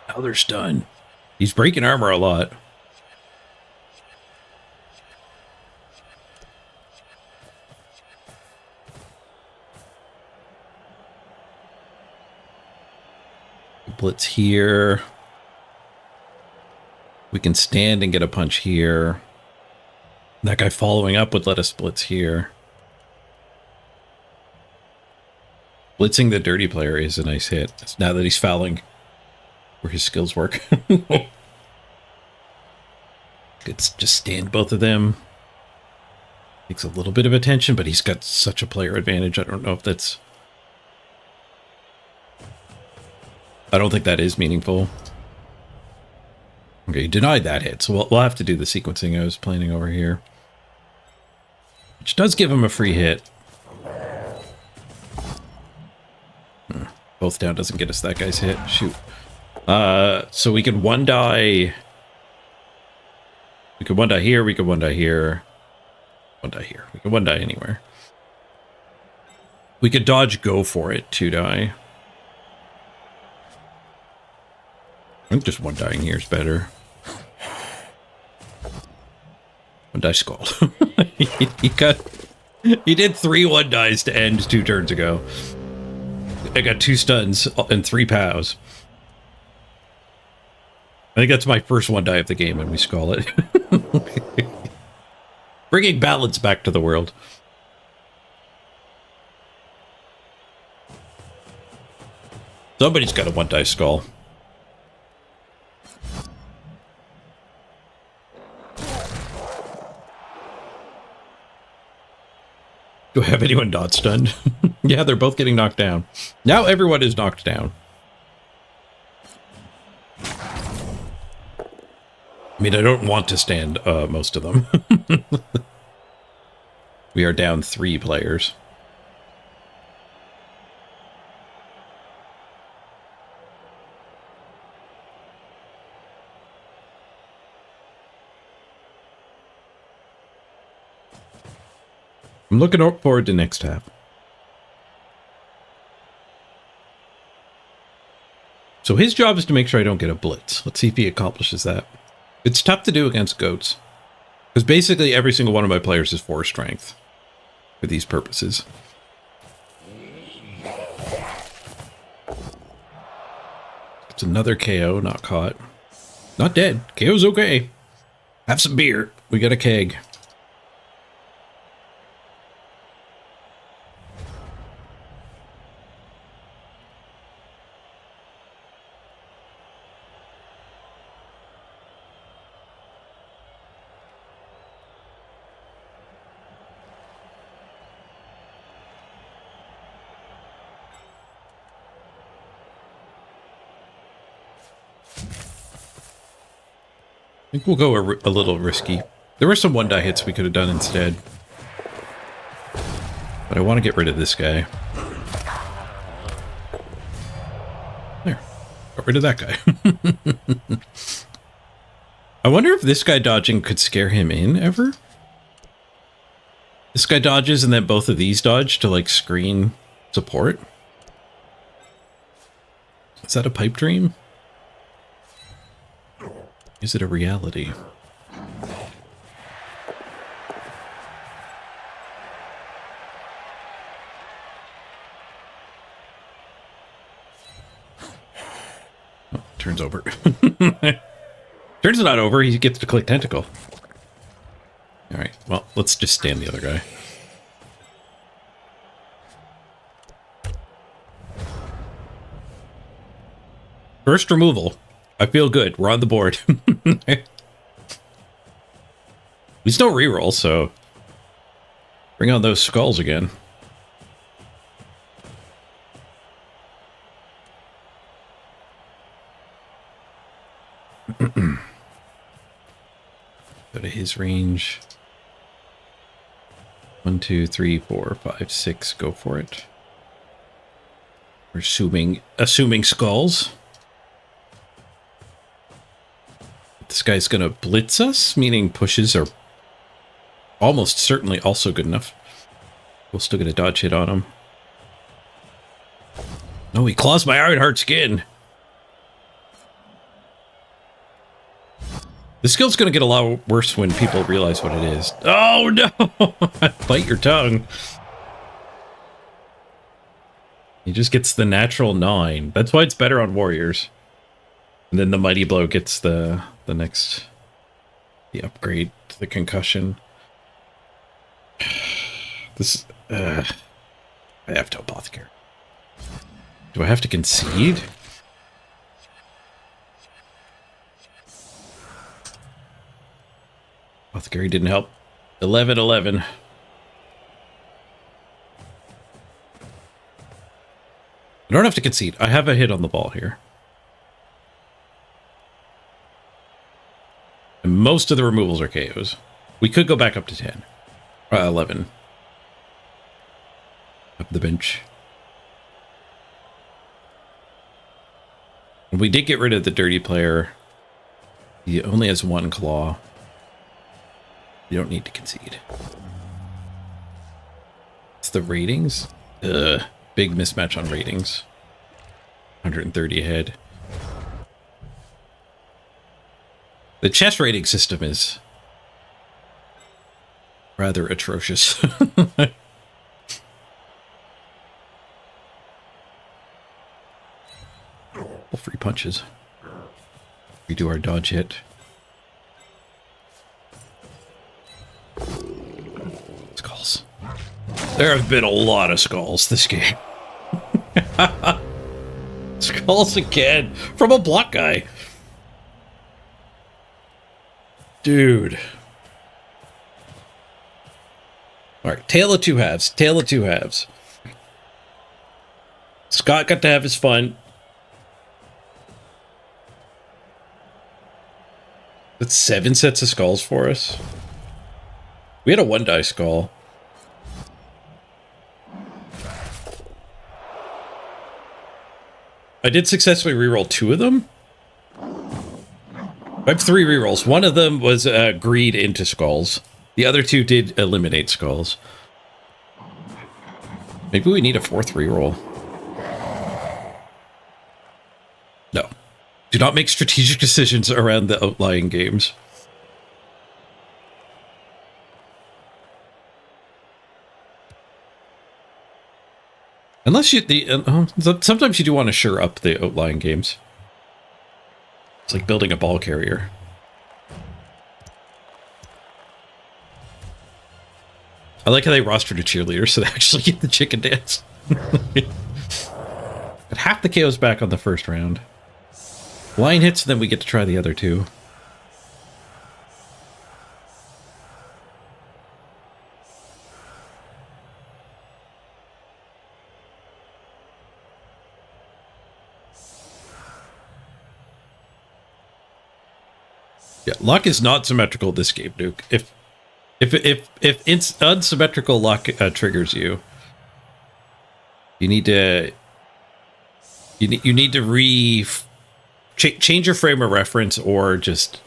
Now they're stunned. He's breaking armor a lot. Blitz here. We can stand and get a punch here. That guy following up would let us blitz here. Blitzing the dirty player is a nice hit. It's now that he's fouling where his skills work. It's just stand both of them. Takes a little bit of attention, but he's got such a player advantage. I don't know if that's... I don't think that is meaningful. Okay, denied that hit, so we'll have to do the sequencing I was planning over here. Which does give him a free hit. Both down doesn't get us that guy's hit. Shoot. So we could one die... We could one die here, we could one die here. One die here. We could one die anywhere. We could dodge go for it, two die. I think just one dying here is better. One die skull. He did 3 one dies to end 2 turns ago. I got 2 stuns and 3 pows. I think that's my first one die of the game, and we skull it. Bringing balance back to the world. Somebody's got a one die skull. Do I have anyone not stunned? Yeah, they're both getting knocked down. Now everyone is knocked down. I mean, I don't want to stand most of them. We are down 3 players. I'm looking forward to next half. So his job is to make sure I don't get a blitz. Let's see if he accomplishes that. It's tough to do against goats. Because basically every single one of my players is 4 strength. For these purposes. It's another KO, not caught. Not dead. KO's okay. Have some beer. We got a keg. I think we'll go a little risky. There were some one die hits we could have done instead. But I want to get rid of this guy. There. Got rid of that guy. I wonder if this guy dodging could scare him in ever? This guy dodges and then both of these dodge to like screen support? Is that a pipe dream? Is it a reality? Oh, turn's over. Turn's not over, he gets to click tentacle. Alright, well, let's just stand the other guy. First removal. I feel good. We're on the board. We still reroll, so bring on those skulls again. Go to his range. 1, 2, 3, 4, 5, 6. Go for it. We're assuming skulls. This guy's gonna blitz us, meaning pushes are almost certainly also good enough. We'll still get a dodge hit on him. No, he claws my Ironheart skin. The skill's gonna get a lot worse when people realize what it is. Oh no! Bite your tongue. He just gets the natural 9. That's why it's better on warriors. And then the Mighty Blow gets the upgrade to the concussion. This I have to apothecary. Do I have to concede? Apothecary didn't help. 11-11. I don't have to concede. I have a hit on the ball here. And most of the removals are KOs. We could go back up to 10. 11. Up the bench. And we did get rid of the dirty player. He only has 1 claw. You don't need to concede. It's the ratings. Ugh. Big mismatch on ratings. 130 ahead. The chess rating system is rather atrocious. Free punches. We do our dodge hit. Skulls. There have been a lot of skulls this game. Skulls again from a block guy. Dude. Alright, tale of two halves. Tale of two halves. Scott got to have his fun. That's 7 sets of skulls for us. We had a 1-die skull. I did successfully reroll 2 of them. I have 3 rerolls. One of them was greed into skulls. The other 2 did eliminate skulls. Maybe we need a 4th reroll. No. Do not make strategic decisions around the outlying games. Unless you... sometimes you do want to shore up the outlying games. It's like building a ball carrier. I like how they rostered a cheerleader so they actually get the chicken dance. But half the KO's back on the first round. Line hits, then we get to try the other 2. Yeah, luck is not symmetrical this game, Duke. If it's unsymmetrical luck triggers you, you need to change your frame of reference, or just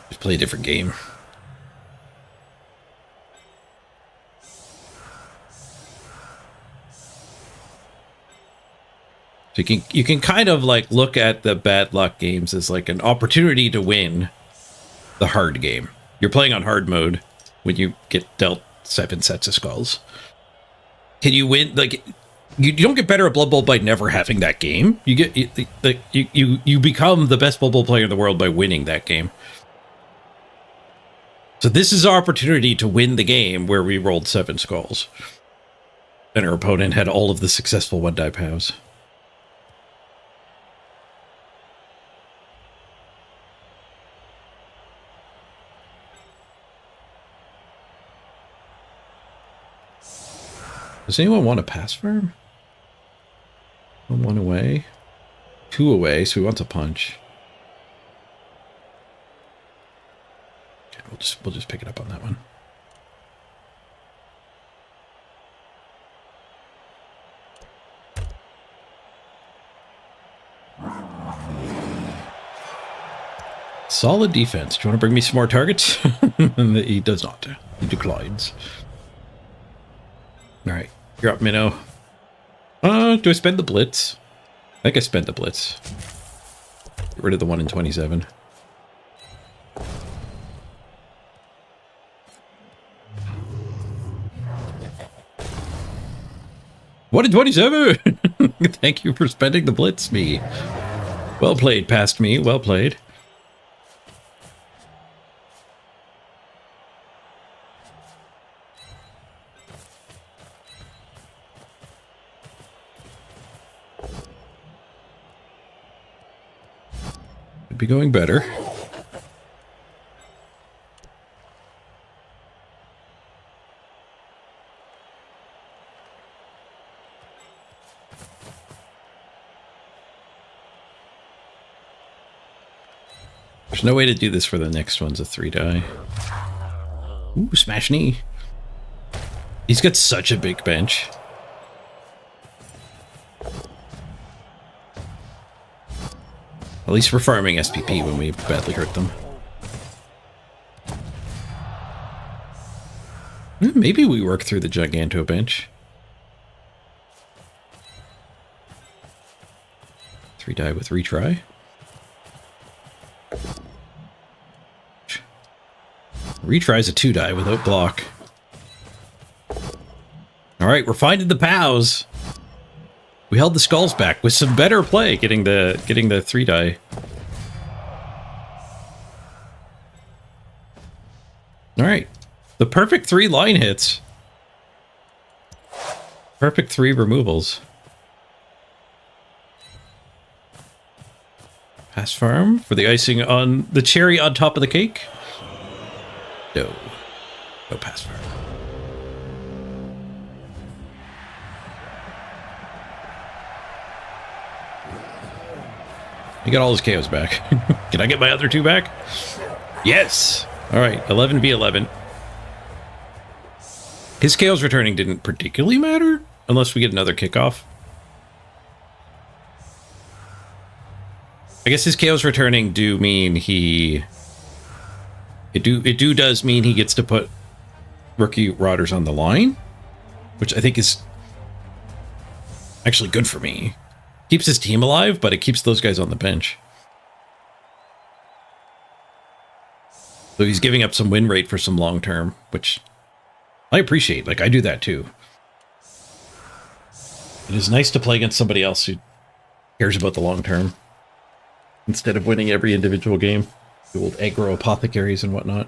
play a different game. So you can kind of like look at the bad luck games as like an opportunity to win the hard game. You're playing on hard mode when you get dealt 7 sets of skulls. Can you win? Like, you don't get better at Blood Bowl by never having that game. You become the best Blood Bowl player in the world by winning that game. So this is our opportunity to win the game where we rolled 7 skulls, and our opponent had all of the successful 1-die POWs. Does anyone want a pass firm? 1 away. 2 away, so he wants a punch. Okay, we'll just pick it up on that one. Solid defense. Do you want to bring me some more targets? And he does not. He declines. All right, you're up, Minnow. Do I spend the blitz? I think I spent the blitz. Get rid of the 1 in 27. What in 27? Thank you for spending the blitz, me. Well played, past me. Well played. Could be going better. There's no way to do this for the next one's a 3-die. Ooh, smash knee. He's got such a big bench. At least we're farming SPP when we badly hurt them. Maybe we work through the Giganto bench. 3-die with retry. Retries a 2-die without block. Alright, we're finding the POWs. We held the skulls back with some better play, getting the 3-die. Alright. The perfect 3 line hits. Perfect 3 removals. Pass farm for the icing on the cherry on top of the cake. No. No pass farm. He got all his KOs back. Can I get my other 2 back? Yes! Alright, 11v11. His KOs returning didn't particularly matter, unless we get another kickoff. I guess his KOs returning do mean he... It does mean he gets to put rookie routers on the line, which I think is actually good for me. Keeps his team alive, but it keeps those guys on the bench. So he's giving up some win rate for some long term, which I appreciate. Like, I do that too. It is nice to play against somebody else who cares about the long term instead of winning every individual game. The old aggro apothecaries and whatnot.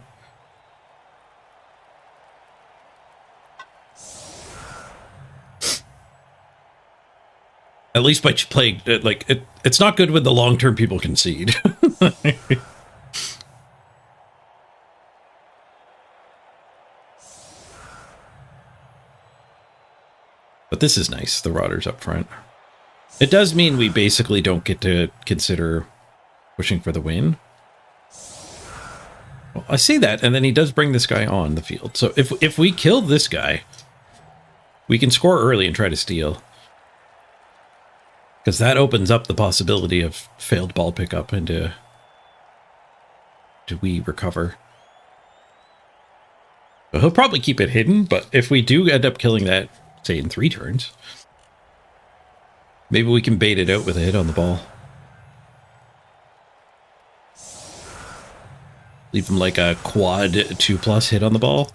At least by playing, like, it's not good when the long-term people concede. But this is nice, the routers up front. It does mean we basically don't get to consider pushing for the win. Well, I say that, and then he does bring this guy on the field. So if we kill this guy, we can score early and try to steal. Because that opens up the possibility of failed ball pickup into... Do we recover? Well, he'll probably keep it hidden, but if we do end up killing that, say in 3 turns, maybe we can bait it out with a hit on the ball. Leave him like a quad 2+ hit on the ball.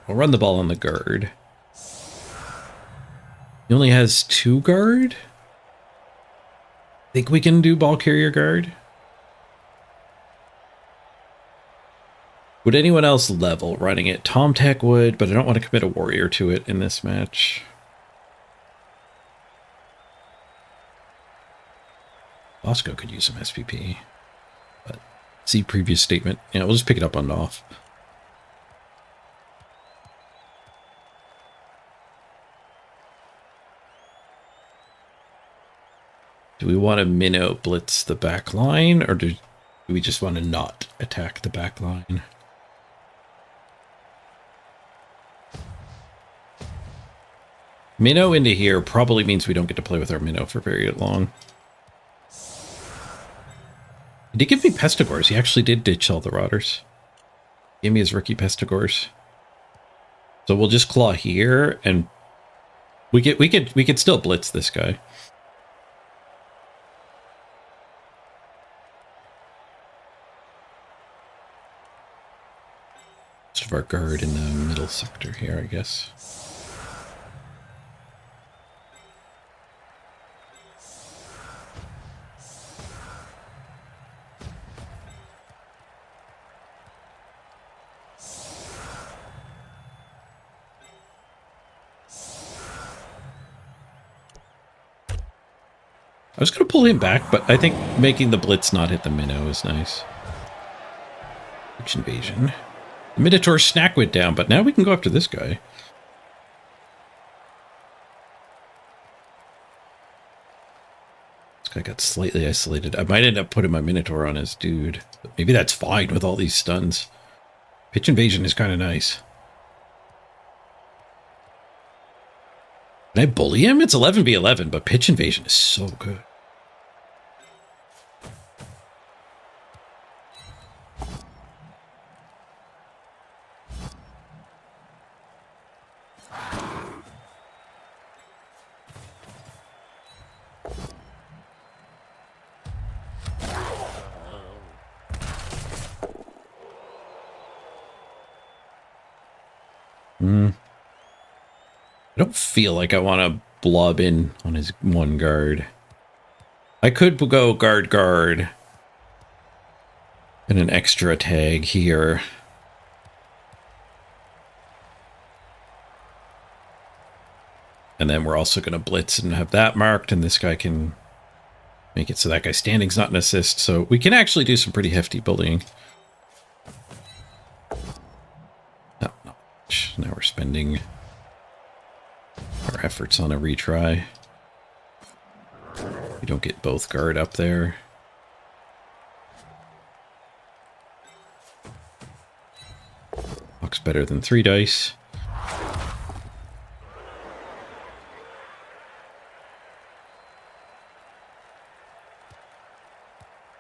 We'll run the ball on the guard. He only has 2 guard. Think we can do ball carrier guard? Would anyone else level running it? Tom Tech would, but I don't want to commit a warrior to it in this match. Bosco could use some SPP, but see previous statement. Yeah, we'll just pick it up on off. Do we want to minnow blitz the back line, or do we just want to not attack the back line? Minnow into here probably means we don't get to play with our minnow for very long. He did give me Pestigors. He actually did ditch all the routers. Gave me his rookie Pestigors. So we'll just claw here, and we could still blitz this guy. Most of our guard in the middle sector here, I guess. I was going to pull him back, but I think making the blitz not hit the minnow is nice. Which invasion? The Minotaur snack went down, but now we can go after this guy. This guy got slightly isolated. I might end up putting my Minotaur on his dude. But maybe that's fine with all these stuns. Pitch invasion is kind of nice. Can I bully him? It's 11v11, but pitch invasion is so good. I don't feel like I want to blob in on his one guard. I could go guard and an extra tag here. And then we're also going to blitz and have that marked, and this guy can make it so that guy standing's not an assist. So we can actually do some pretty hefty bullying. No, not much. Now we're spending our efforts on a retry. We don't get both guard up there. Looks better than 3 dice.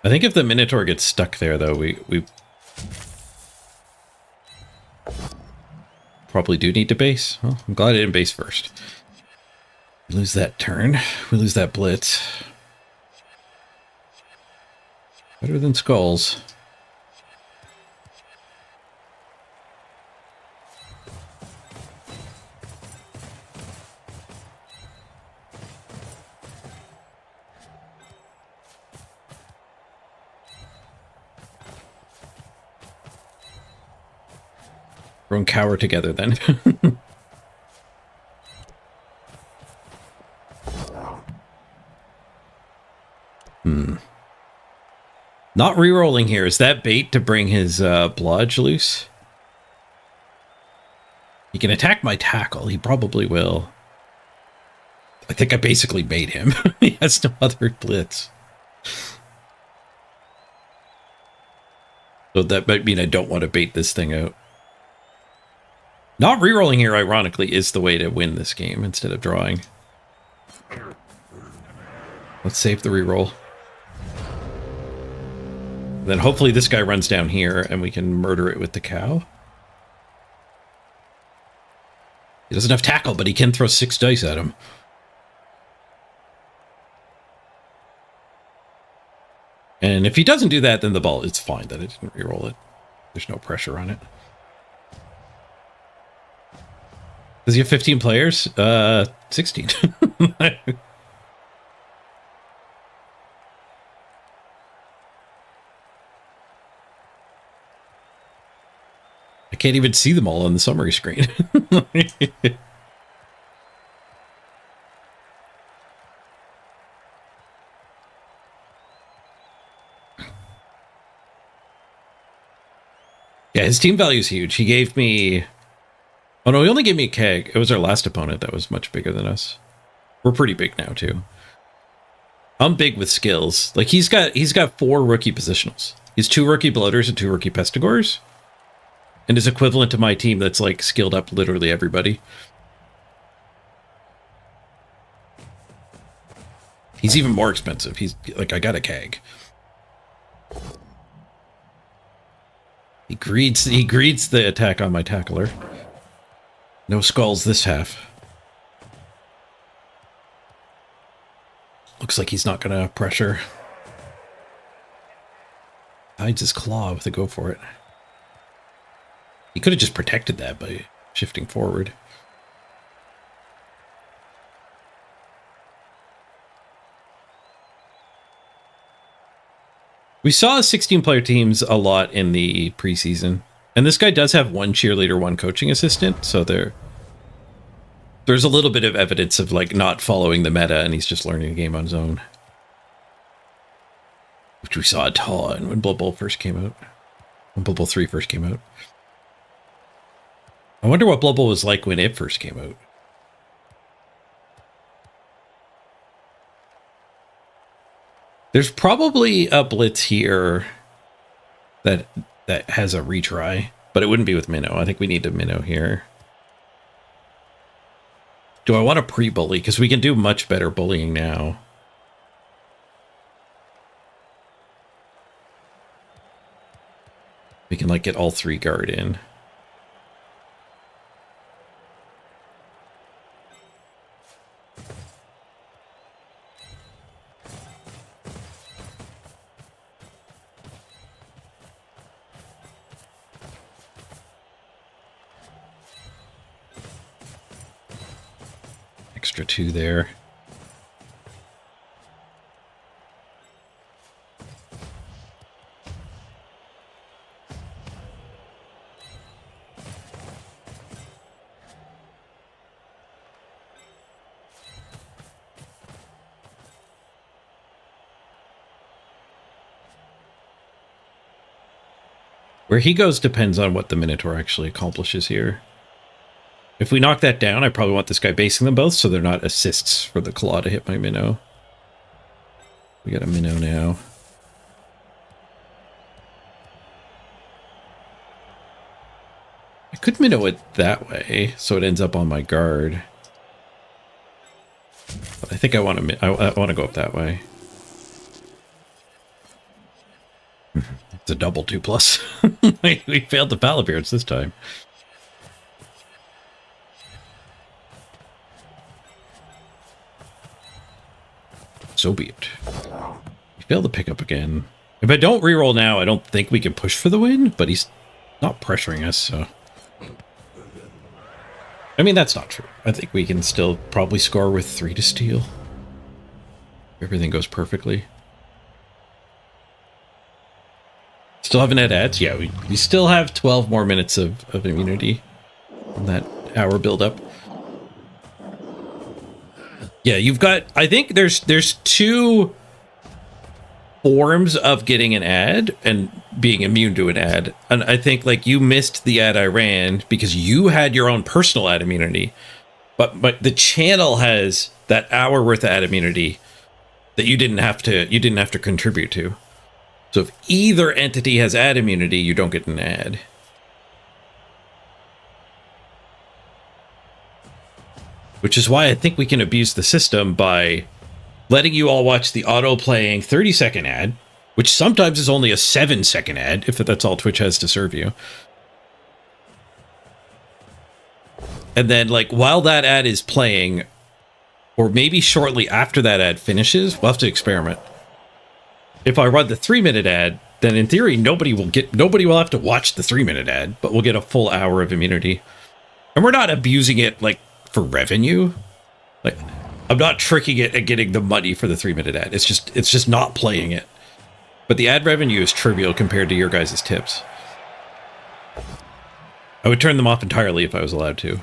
I think if the Minotaur gets stuck there, though, we probably do need to base. Well, I'm glad I didn't base first. We lose that turn. We lose that blitz. Better than skulls. We're going to cower together then. Not re-rolling here. Is that bait to bring his blodge loose? He can attack my tackle. He probably will. I think I basically bait him. He has no other blitz. So that might mean I don't want to bait this thing out. Not re-rolling here, ironically, is the way to win this game instead of drawing. Let's save the re-roll. Then hopefully this guy runs down here and we can murder it with the cow. He doesn't have tackle, but he can throw 6 dice at him. And if he doesn't do that, then the ball, it's fine that I didn't re-roll it. There's no pressure on it. Does he have 15 players? 16. I can't even see them all on the summary screen. Yeah, his team value is huge. He gave me... Oh no, he only gave me a keg. It was our last opponent that was much bigger than us. We're pretty big now too. I'm big with skills. Like he's got 4 rookie positionals. He's 2 rookie bloaters and 2 rookie pestigors. And is equivalent to my team that's like skilled up literally everybody. He's even more expensive. He's like, I got a keg. He greets the attack on my tackler. No skulls this half. Looks like he's not gonna pressure. Hides his claw with a go for it. He could have just protected that by shifting forward. We saw 16-player teams a lot in the preseason. And this guy does have 1 cheerleader, 1 coaching assistant, so there's a little bit of evidence of like not following the meta and he's just learning the game on his own. which we saw a ton when Blood Bowl first came out. When Blood Bowl 3 first came out. I wonder what Blood Bowl was like when it first came out. There's probably a blitz here that has a retry, but it wouldn't be with Minnow. I think we need a Minnow here. Do I want to pre-bully? Because we can do much better bullying now. We can like get all 3 guard in. Extra 2 there. Where he goes depends on what the Minotaur actually accomplishes here. If we knock that down, I probably want this guy basing them both so they're not assists for the claw to hit my Minnow. We got a Minnow now. I could Minnow it that way so it ends up on my guard. But I think I want to go up that way. It's a double 2+. We failed the pal appearance this time. So be it. We failed to pick up again. If I don't reroll now, I don't think we can push for the win, but he's not pressuring us, so... I mean, that's not true. I think we can still probably score with 3 to steal. Everything goes perfectly. Still haven't had ads? Yeah, we still have 12 more minutes of immunity on that hour build-up. Yeah, you've got... I think there's 2 forms of getting an ad and being immune to an ad. And I think, like, you missed the ad I ran because you had your own personal ad immunity. But the channel has that hour worth of ad immunity that you didn't have to contribute to. So if either entity has ad immunity, you don't get an ad. Which is why I think we can abuse the system by letting you all watch the auto-playing 30-second ad, which sometimes is only a 7-second ad, if that's all Twitch has to serve you. And then, like, while that ad is playing, or maybe shortly after that ad finishes, we'll have to experiment. If I run the 3-minute ad, then in theory, nobody will have to watch the 3-minute ad, but we'll get a full hour of immunity. And we're not abusing it, like, for revenue. Like, I'm not tricking it and getting the money for the 3-minute ad. It's just not playing it. But the ad revenue is trivial compared to your guys' tips. I would turn them off entirely if I was allowed to.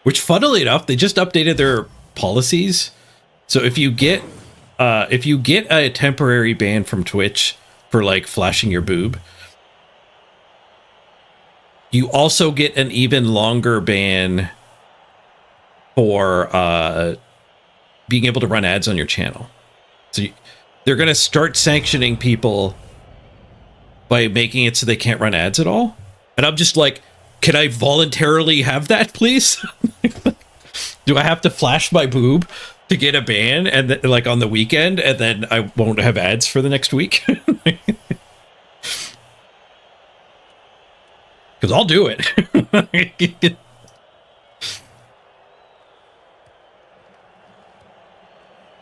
Which, funnily enough, they just updated their policies. So if you get a temporary ban from Twitch for, like, flashing your boob, you also get an even longer ban for being able to run ads on your channel. So they're going to start sanctioning people by making it so they can't run ads at all. And I'm just like, can I voluntarily have that, please? Do I have to flash my boob to get a ban and like on the weekend, and then I won't have ads for the next week? Because I'll do it.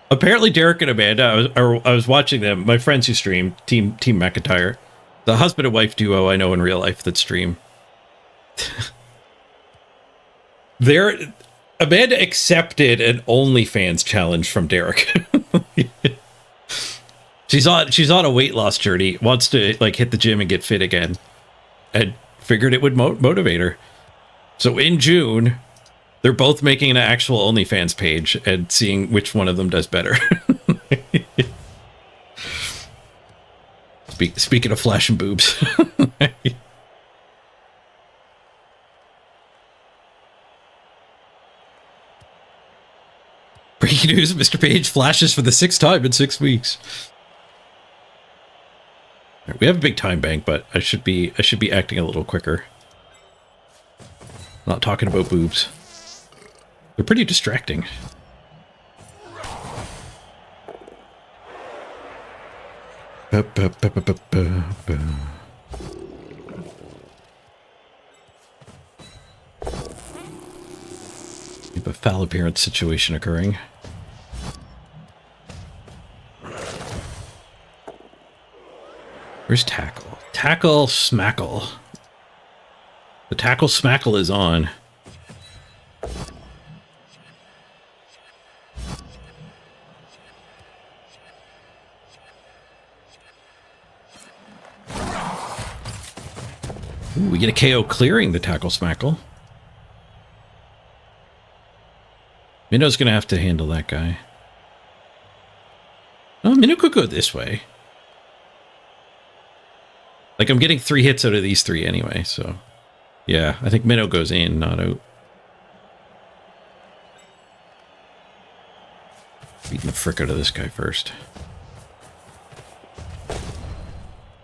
Apparently, Derek and Amanda, I was watching them, my friends who stream, Team McIntyre, the husband and wife duo I know in real life that stream. Amanda accepted an OnlyFans challenge from Derek. She's on a weight loss journey, wants to, like, hit the gym and get fit again, and figured it would motivate her. So in June, they're both making an actual OnlyFans page and seeing which one of them does better. Speaking of flashing boobs. Breaking news, Mr. Page flashes for the 6th time in 6 weeks. Right, we have a big time bank, but I should be acting a little quicker. Not talking about boobs. They're pretty distracting. We have a foul appearance situation occurring. Where's tackle? Tackle smackle. The tackle smackle is on. Ooh, we get a KO clearing the tackle smackle. Minnow's gonna have to handle that guy. Oh, Minnow could go this way. Like, I'm getting 3 hits out of these 3 anyway, so... Yeah, I think Minnow goes in, not out. Beating the frick out of this guy first.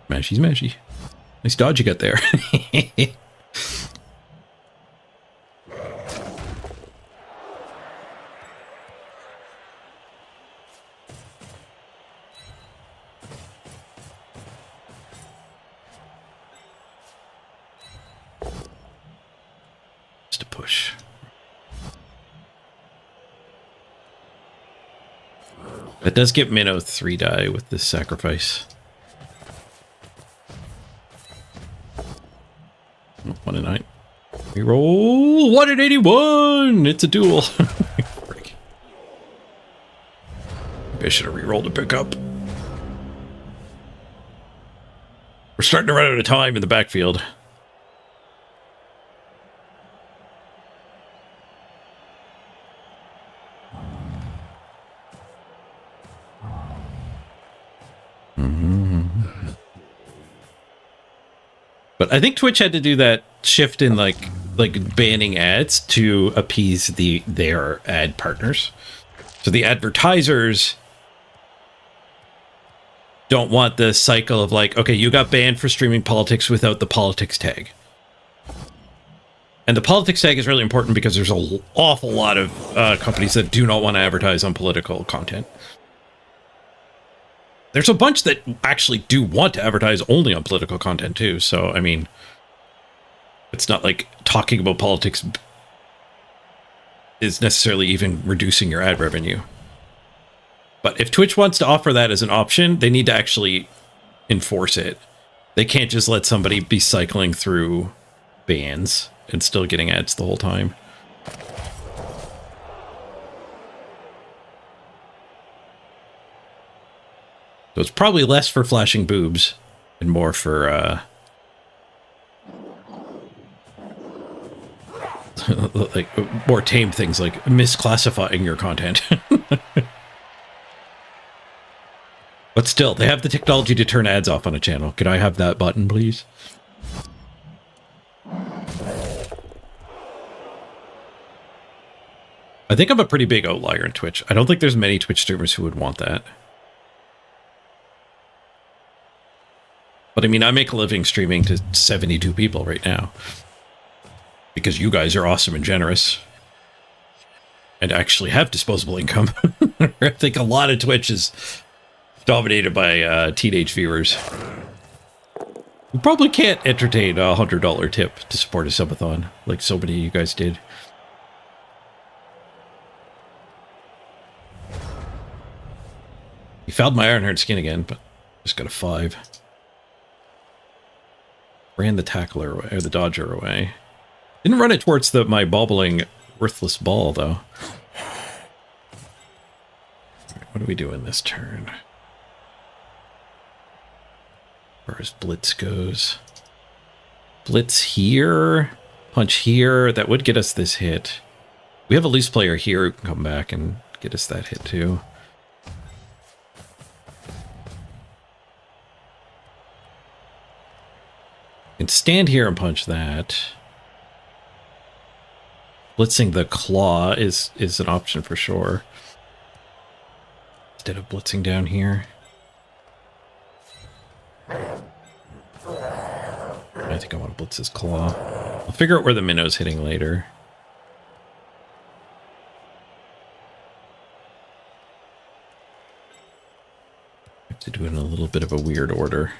Mashy smashy. Nice dodge you got there. Just a push. That does get Minnow 3 die with this sacrifice. Oh, 1 and 9. Reroll 1 and 81. It's a duel. Frick. Maybe I should have rerolled to pick up. We're starting to run out of time in the backfield. But I think Twitch had to do that shift in like banning ads to appease their ad partners. So the advertisers don't want the cycle of like, okay, you got banned for streaming politics without the politics tag. And the politics tag is really important because there's an awful lot of companies that do not want to advertise on political content. There's a bunch that actually do want to advertise only on political content too. So, I mean, it's not like talking about politics is necessarily even reducing your ad revenue. But if Twitch wants to offer that as an option, they need to actually enforce it. They can't just let somebody be cycling through bans and still getting ads the whole time. So it's probably less for flashing boobs and more for like more tame things like misclassifying your content. But still, they have the technology to turn ads off on a channel. Could I have that button, please? I think I'm a pretty big outlier in Twitch. I don't think there's many Twitch streamers who would want that. But I mean, I make a living streaming to 72 people right now. Because you guys are awesome and generous. And actually have disposable income. I think a lot of Twitch is dominated by teenage viewers. You probably can't entertain a $100 tip to support a subathon, like so many of you guys did. You fouled my Ironheart skin again, but just got a 5. Ran the tackler away, or the dodger away. Didn't run it towards my bobbling, worthless ball, though. What do we do in this turn? As far as blitz goes. Blitz here. Punch here. That would get us this hit. We have a loose player here who can come back and get us that hit, too. can stand here and punch that. Blitzing the claw is an option for sure. Instead of blitzing down here. I think I want to blitz his claw. I'll figure out where the minnow's hitting later. I have to do it in a little bit of a weird order.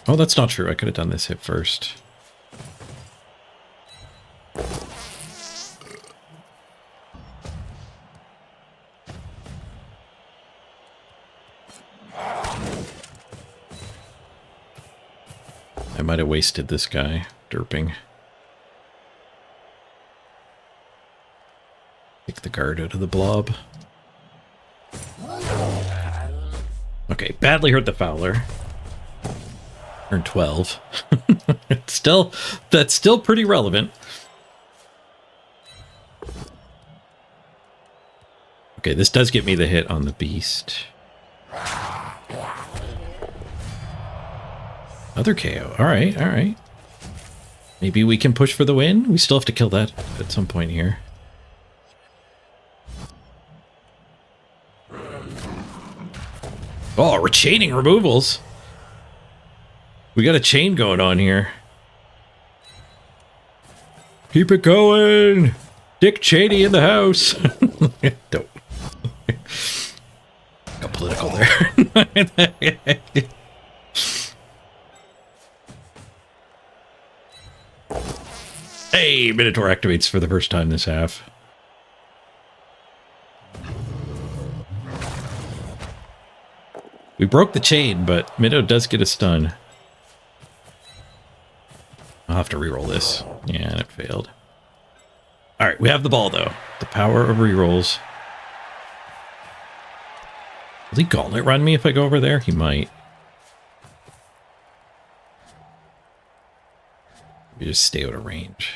Oh, that's not true. I could have done this hit first. I might have wasted this guy derping. Take the guard out of the blob. Okay, badly hurt the Fowler. Turn 12. That's still pretty relevant. Okay, this does get me the hit on the beast. Other KO. All right, all right. Maybe we can push for the win. We still have to kill that at some point here. Oh, we're chaining removals. We got a chain going on here. Keep it going. Dick Cheney in the house. Don't. Got political there. Hey, Minotaur activates for the first time this half. We broke the chain, but Minnow does get a stun. I'll have to reroll this. Yeah, and it failed. Alright, we have the ball, though. The power of rerolls. Will he gauntlet run me if I go over there? He might. Maybe just stay out of range.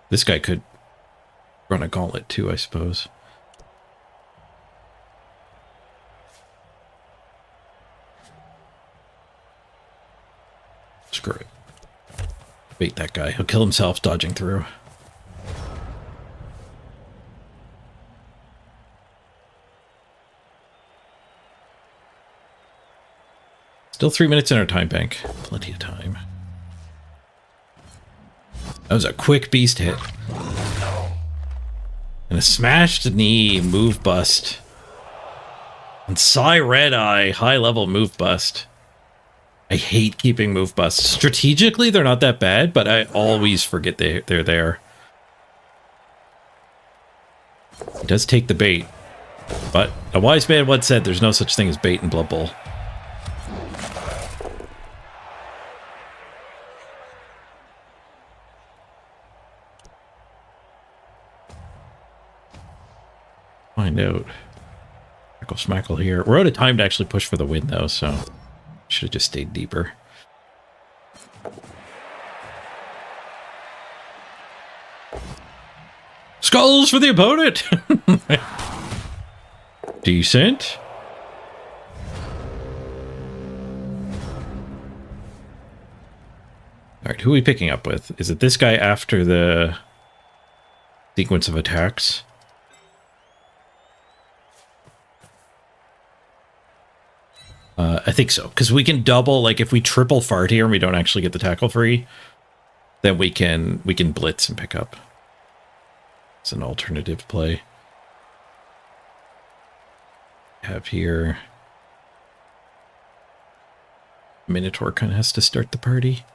This guy could run a gauntlet too, I suppose. Screw it. Bait that guy. He'll kill himself dodging through. Still 3 minutes in our time bank. Plenty of time. That was a quick beast hit. And a smashed knee move bust. And Psy Red Eye high level move bust. I hate keeping move busts. Strategically, they're not that bad, but I always forget they're there. It does take the bait. But a wise man once said there's no such thing as bait in Blood Bowl. Find out. Smackle here. We're out of time to actually push for the win, though, so should have just stayed deeper. Skulls for the opponent! Decent. Alright, who are we picking up with? Is it this guy after the sequence of attacks? I think so, because we can double, like if we triple fart here and we don't actually get the tackle free, then we can blitz and pick up. It's an alternative play. Have here Minotaur kind of has to start the party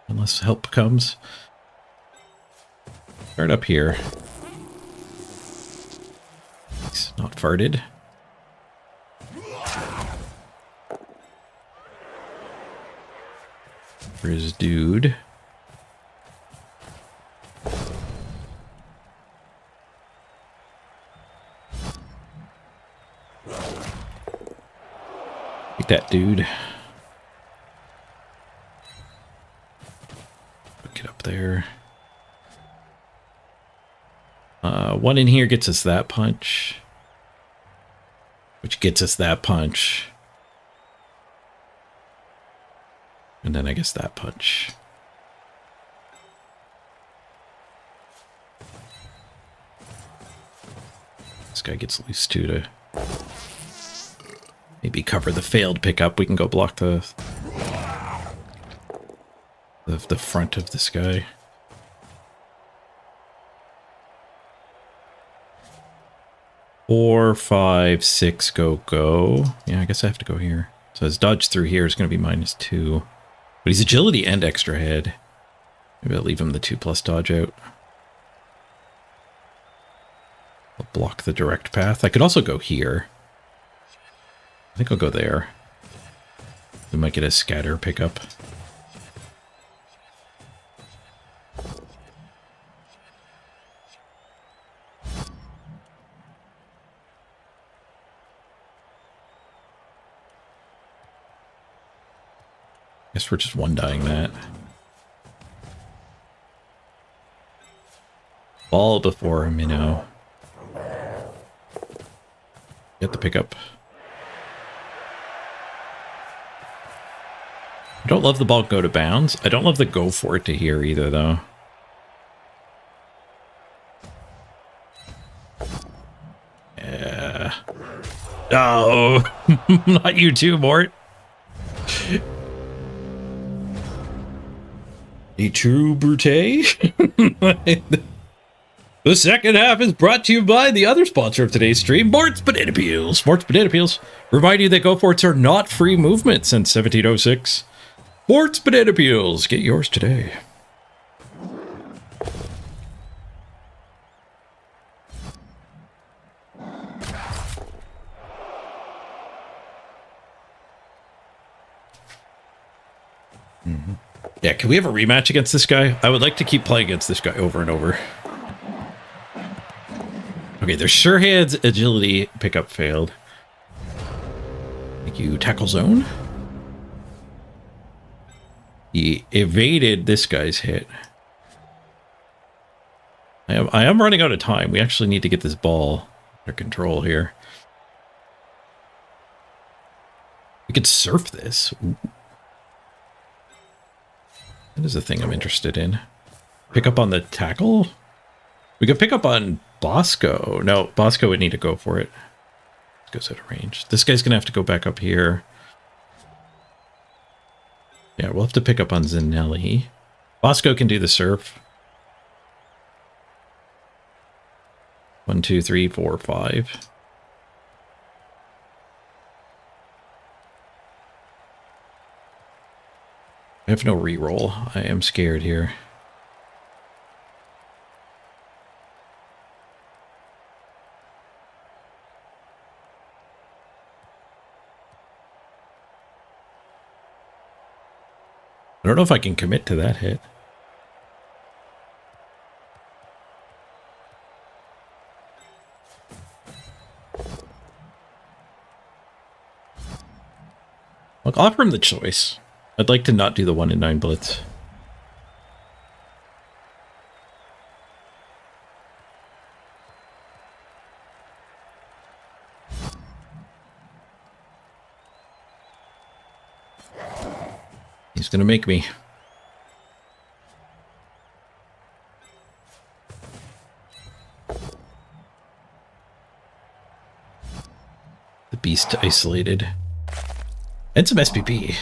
unless help comes. Start up here. He's not farted. For his dude. Take that, dude. Get up there. One in here gets us that punch. Which gets us that punch. And then I guess that punch. This guy gets loose too to maybe cover the failed pickup. We can go block the front of this guy. Four, five, six, go. Yeah, I guess I have to go here. So his dodge through here is going to be -2. But he's agility and extra head. Maybe I'll leave him the 2+ dodge out. I'll block the direct path. I could also go here. I think I'll go there. We might get a scatter pickup. Guess we're just one-dying that. Ball before him, you know. Get the pickup. I don't love the ball go to bounds. I don't love the go for it to here either, though. Yeah. Oh, not you too, Mort. A true brute. The second half is brought to you by the other sponsor of today's stream, Mort's Banana Peels. Mort's Banana Peels remind you that go-forts are not free movement since 1706. Mort's Banana Peels. Get yours today. Yeah, can we have a rematch against this guy? I would like to keep playing against this guy over and over. Okay, there's sure hands, agility, pickup failed. Thank you, tackle zone. He evaded this guy's hit. I am running out of time. We actually need to get this ball under control here. We could surf this. Ooh. That is a thing I'm interested in. Pick up on the tackle? We could pick up on Bosco. No, Bosco would need to go for it. Goes out of range. This guy's going to have to go back up here. Yeah, we'll have to pick up on Zanelli. Bosco can do the surf. 1, 2, 3, 4, 5. I have no reroll. I am scared here. I don't know if I can commit to that hit. Look, I'll offer him the choice. I'd like to not do the 1 in 9 blitz. He's gonna make me. The beast isolated. And some SPP.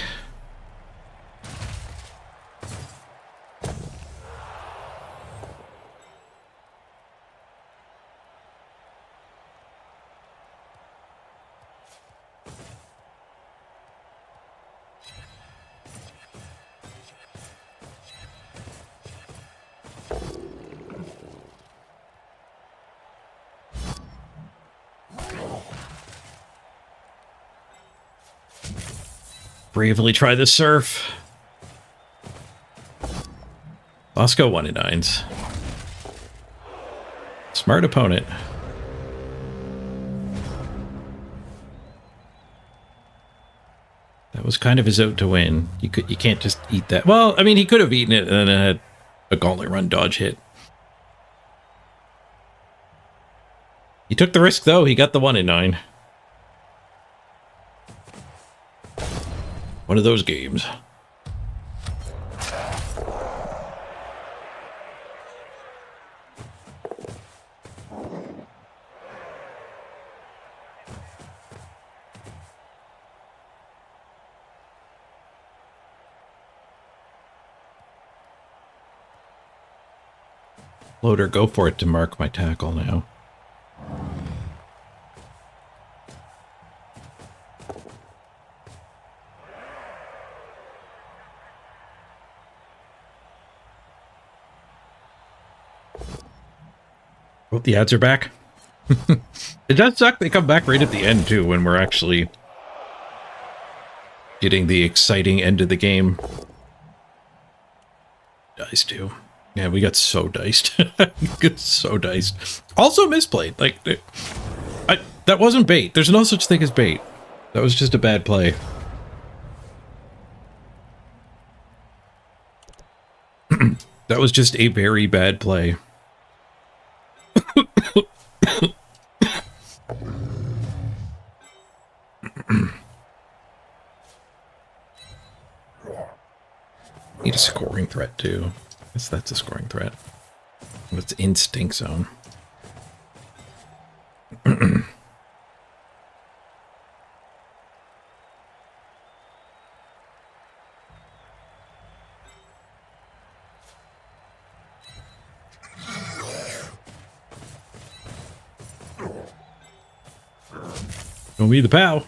Bravely try the surf. Bosco 1 in 9s. Smart opponent. That was kind of his out to win. You can't just eat that. Well, I mean, he could have eaten it and then it had a gauntlet run dodge hit. He took the risk though. He got the 1 in 9. One of those games. Loader, go for it to mark my tackle now. Hope the ads are back. It does suck they come back right at the end, too, when we're actually getting the exciting end of the game. Dice, too. Yeah, we got so diced. Got so diced. Also misplayed. Like, that wasn't bait. There's no such thing as bait. That was just a bad play. That was just a very bad play. Need a scoring threat, too. I guess that's a scoring threat. It's instinct zone. Don't be the POW.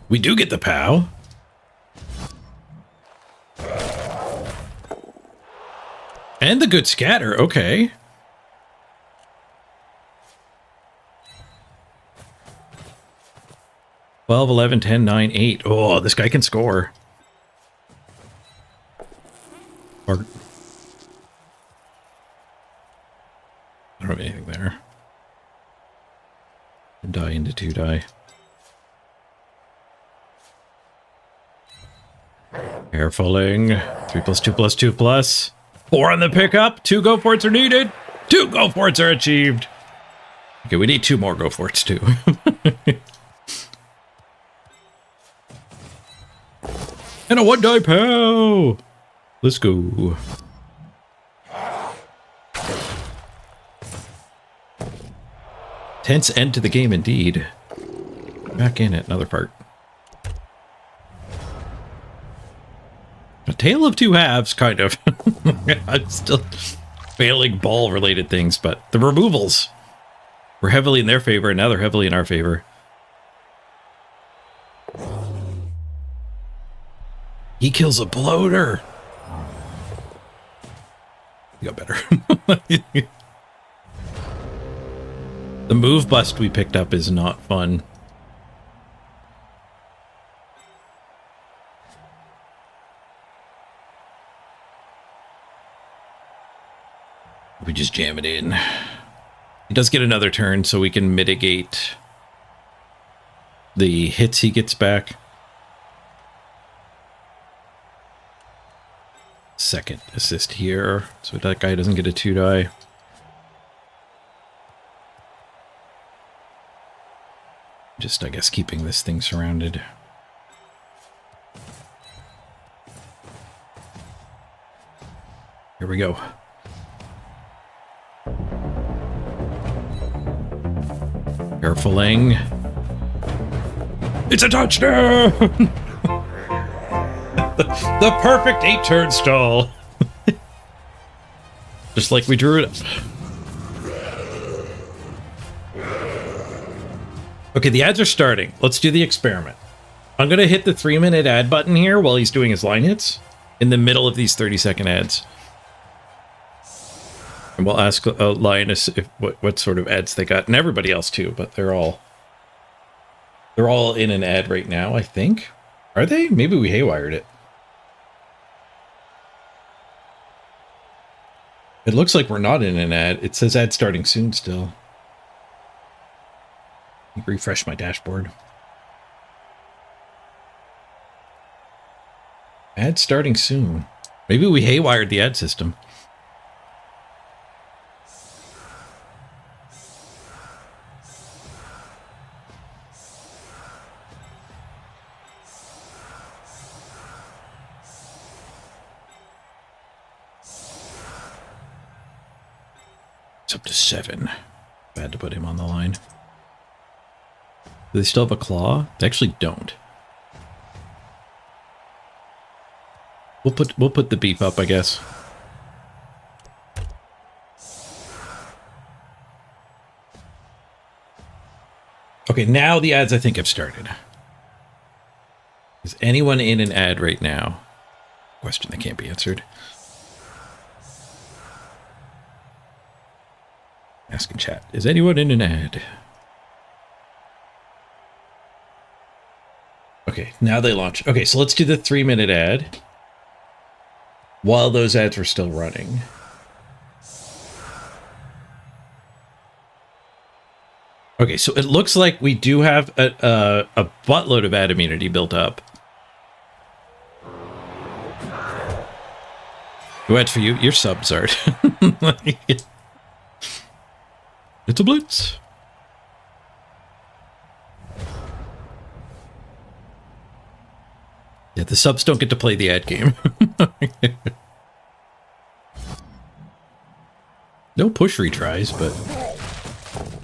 We do get the POW. And the good scatter, okay. $12, $11, $10, $9, $8. Oh, this guy can score. Or I don't have anything there. Die into 2 die. Carefuling. 3+2+2+. 4 on the pickup. 2 go for it's are needed. 2 go for it's are achieved. Okay, we need 2 more go for it's too. And a 1 die POW. Let's go. Tense end to the game indeed. Back in it, another part. A tale of 2 halves, kind of. I'm still failing ball-related things, but the removals were heavily in their favor, and now they're heavily in our favor. He kills a bloater. You got better. The move bust we picked up is not fun. We just jam it in. He does get another turn, so we can mitigate the hits he gets back. Second assist here, so that guy doesn't get a 2 die. Just, I guess, keeping this thing surrounded. Here we go. Carefuling. It's a touchdown! the perfect 8-turn stall. Just like we drew it up. Okay, the ads are starting. Let's do the experiment. I'm going to hit the 3-minute ad button here while he's doing his line hits in the middle of these 30-second ads. And we'll ask Linus if what sort of ads they got, and everybody else too, but they're all in an ad right now, I think. Are they? Maybe we haywired it. It looks like we're not in an ad. It says ad starting soon still. Refresh my dashboard. Ad starting soon. Maybe we haywired the ad system. It's up to 7. Bad to put him on the line. Do they still have a claw? They actually don't. We'll put the beef up, I guess. Okay, now the ads I think have started. Is anyone in an ad right now? Question that can't be answered. Ask in chat. Is anyone in an ad? Okay, now they launch. Okay, so let's do the 3-minute ad while those ads were still running. Okay, so it looks like we do have a buttload of ad immunity built up. Go ahead for you. Your subs, Art. It's a blitz. Yeah, the subs don't get to play the ad game. No push retries, but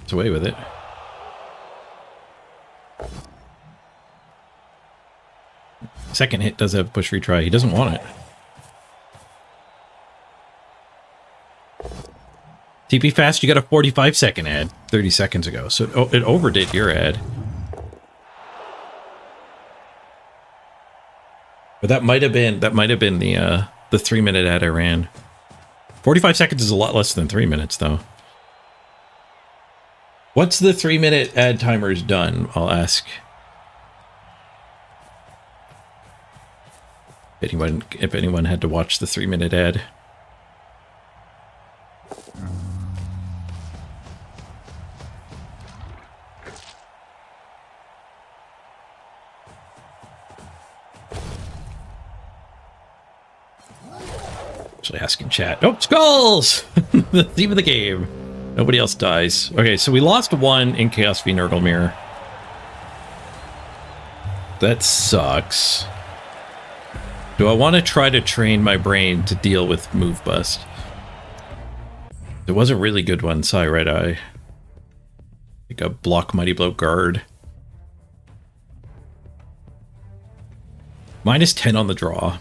it's away with it. Second hit does have push retry. He doesn't want it. TP fast, you got a 45-second ad 30 seconds ago, so it overdid your ad. But that might have been the 3-minute ad I ran. 45 seconds is a lot less than 3 minutes, though. Once the 3-minute ad timer is done, I'll ask if anyone had to watch the 3-minute ad. Actually asking chat. Oh, skulls! The theme of the game. Nobody else dies. Okay, so we lost one in Chaos v Nurgle Mirror. That sucks. Do I want to try to train my brain to deal with Move Bust? There was a really good one, Psy Red Eye. Like a block Mighty Blow guard. Minus 10 on the draw.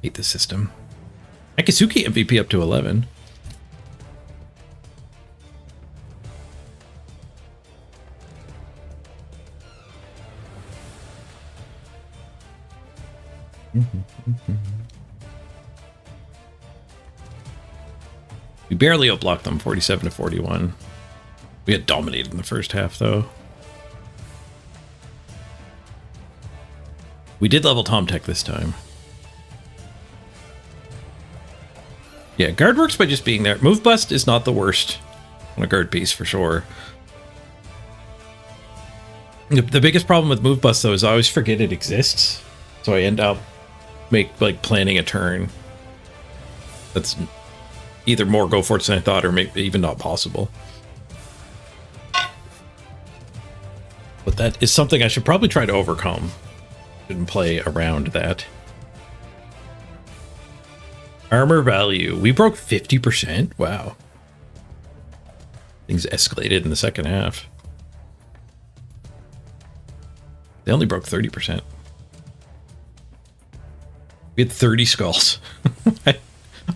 Hate this system. Akisuki MVP up to 11. We barely outblocked them, 47 to 41. We had dominated in the first half, though. We did level Tom Tech this time. Yeah, guard works by just being there. Move Bust is not the worst on a guard piece, for sure. The biggest problem with Move Bust, though, is I always forget it exists. So I end up planning a turn that's either more go for it than I thought, or maybe even not possible. But that is something I should probably try to overcome. Shouldn't play around that. Armor value. We broke 50%? Wow. Things escalated in the second half. They only broke 30%. We had 30 skulls. I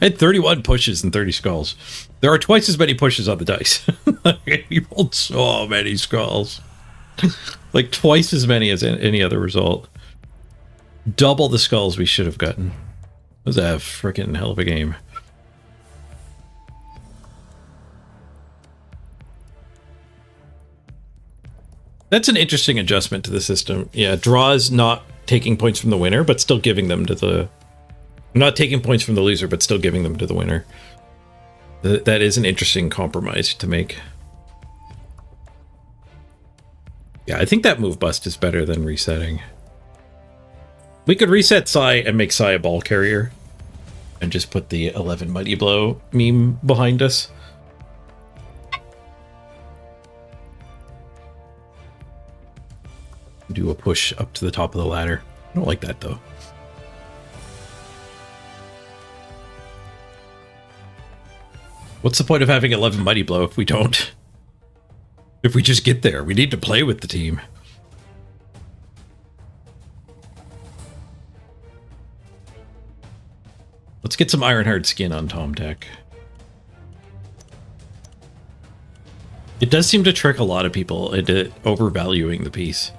had 31 pushes and 30 skulls. There are twice as many pushes on the dice. We rolled so many skulls. Like twice as many as any other result. Double the skulls we should have gotten. It was a freaking hell of a game. That's an interesting adjustment to the system. Yeah, draws not taking points from the winner, but still giving them to the... Not taking points from the loser, but still giving them to the winner. That is an interesting compromise to make. Yeah, I think that Move Bust is better than resetting. We could reset Psy and make Psy a ball carrier. And just put the 11 Mighty Blow meme behind us. Do a push up to the top of the ladder. I don't like that, though. What's the point of having 11 Mighty Blow if we don't? If we just get there, we need to play with the team. Let's get some Ironheart skin on Tom Tech. It does seem to trick a lot of people into overvaluing the piece.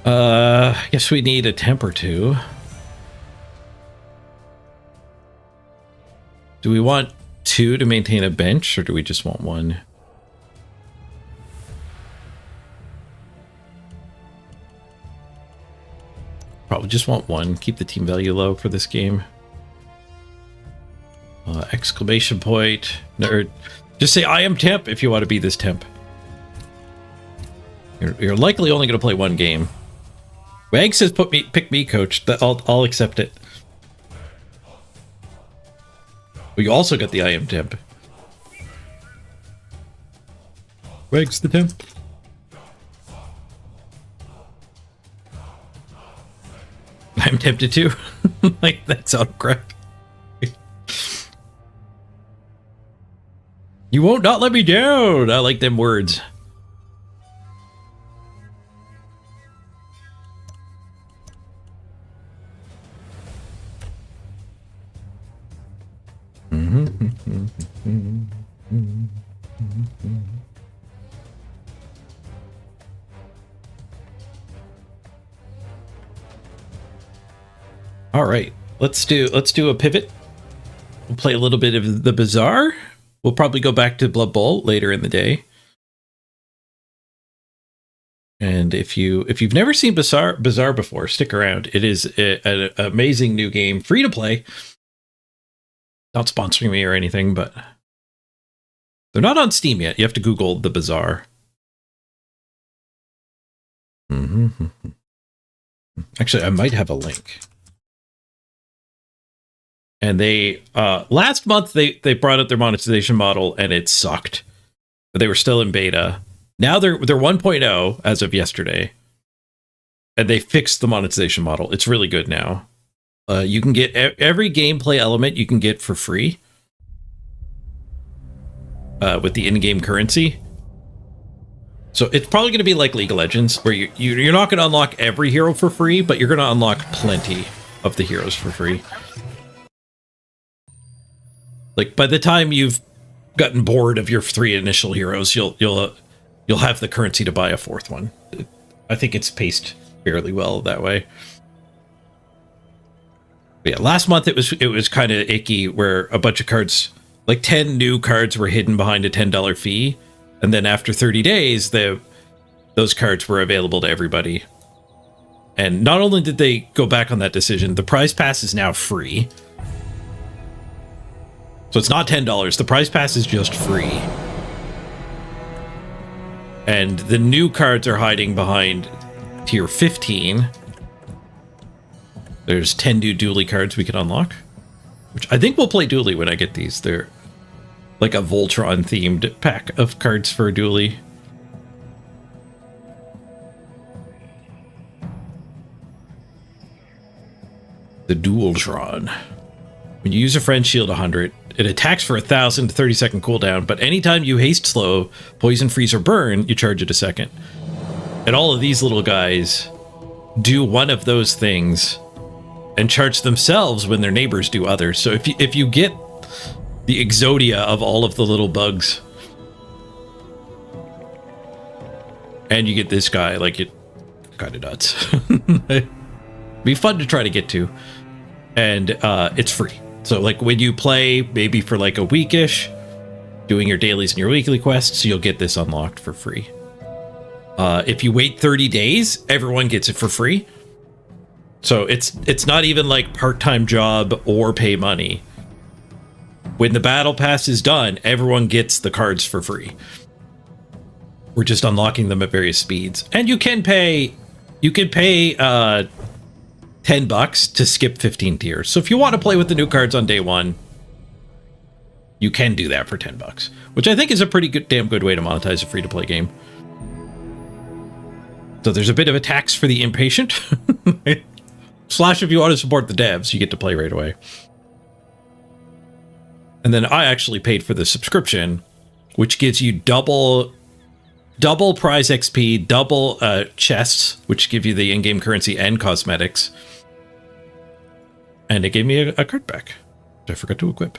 I guess we need a temp or two. Do we want 2 to maintain a bench, or do we just want 1? Probably just want 1. Keep the team value low for this game. Exclamation point. Or just say, I am temp if you want to be this temp. You're likely only going to play 1 game. Wag says, pick me, coach. I'll accept it. We also got the I am temp. Wag's the temp. I'm tempted too. Like, that's autocorrect. You won't not let me down. I like them words. All right, let's do a pivot. We'll play a little bit of the BAZAAR. We'll probably go back to Blood Bowl later in the day. And if you've never seen BAZAAR before, stick around. It is an amazing new game, free to play. Not sponsoring me or anything, but they're not on Steam yet. You have to Google the BAZAAR. Actually, I might have a link. And they last month they brought out their monetization model and it sucked. But they were still in beta. Now they're 1.0 as of yesterday. And they fixed the monetization model. It's really good now. You can get every gameplay element you can get for free with the in-game currency. So it's probably going to be like League of Legends, where you're not going to unlock every hero for free, but you're going to unlock plenty of the heroes for free. Like, by the time you've gotten bored of your 3 initial heroes, you'll have the currency to buy a 4th one. I think it's paced fairly well that way. But yeah, last month it was kind of icky, where a bunch of cards, like 10 new cards, were hidden behind a $10 fee, and then after 30 days, those cards were available to everybody. And not only did they go back on that decision, the prize pass is now free. So it's not $10. The prize pass is just free. And the new cards are hiding behind tier 15. There's 10 new dually cards we can unlock, which I think we'll play dually when I get these. They're like a Voltron themed pack of cards for a dually. The Dualtron. When you use a friend shield 100, it attacks for 1,000 to 30-second cooldown, but anytime you haste slow, poison, freeze, or burn, you charge it a second. And all of these little guys do one of those things and charge themselves when their neighbors do others. So if you get the Exodia of all of the little bugs, and you get this guy, like, it kind of nuts. Be fun to try to get to, and it's free. So, like, when you play maybe for like a weekish, doing your dailies and your weekly quests, you'll get this unlocked for free. If you wait 30 days, everyone gets it for free. So it's not even like part-time job or pay money. When the battle pass is done, everyone gets the cards for free. We're just unlocking them at various speeds, and you can pay $10 to skip 15 tiers. So if you want to play with the new cards on day 1, you can do that for $10, which I think is a pretty damn good way to monetize a free-to-play game. So there's a bit of a tax for the impatient. Slash, if you want to support the devs, you get to play right away. And then I actually paid for the subscription, which gives you double double prize XP, double chests, which give you the in-game currency and cosmetics. And it gave me a card back, which I forgot to equip.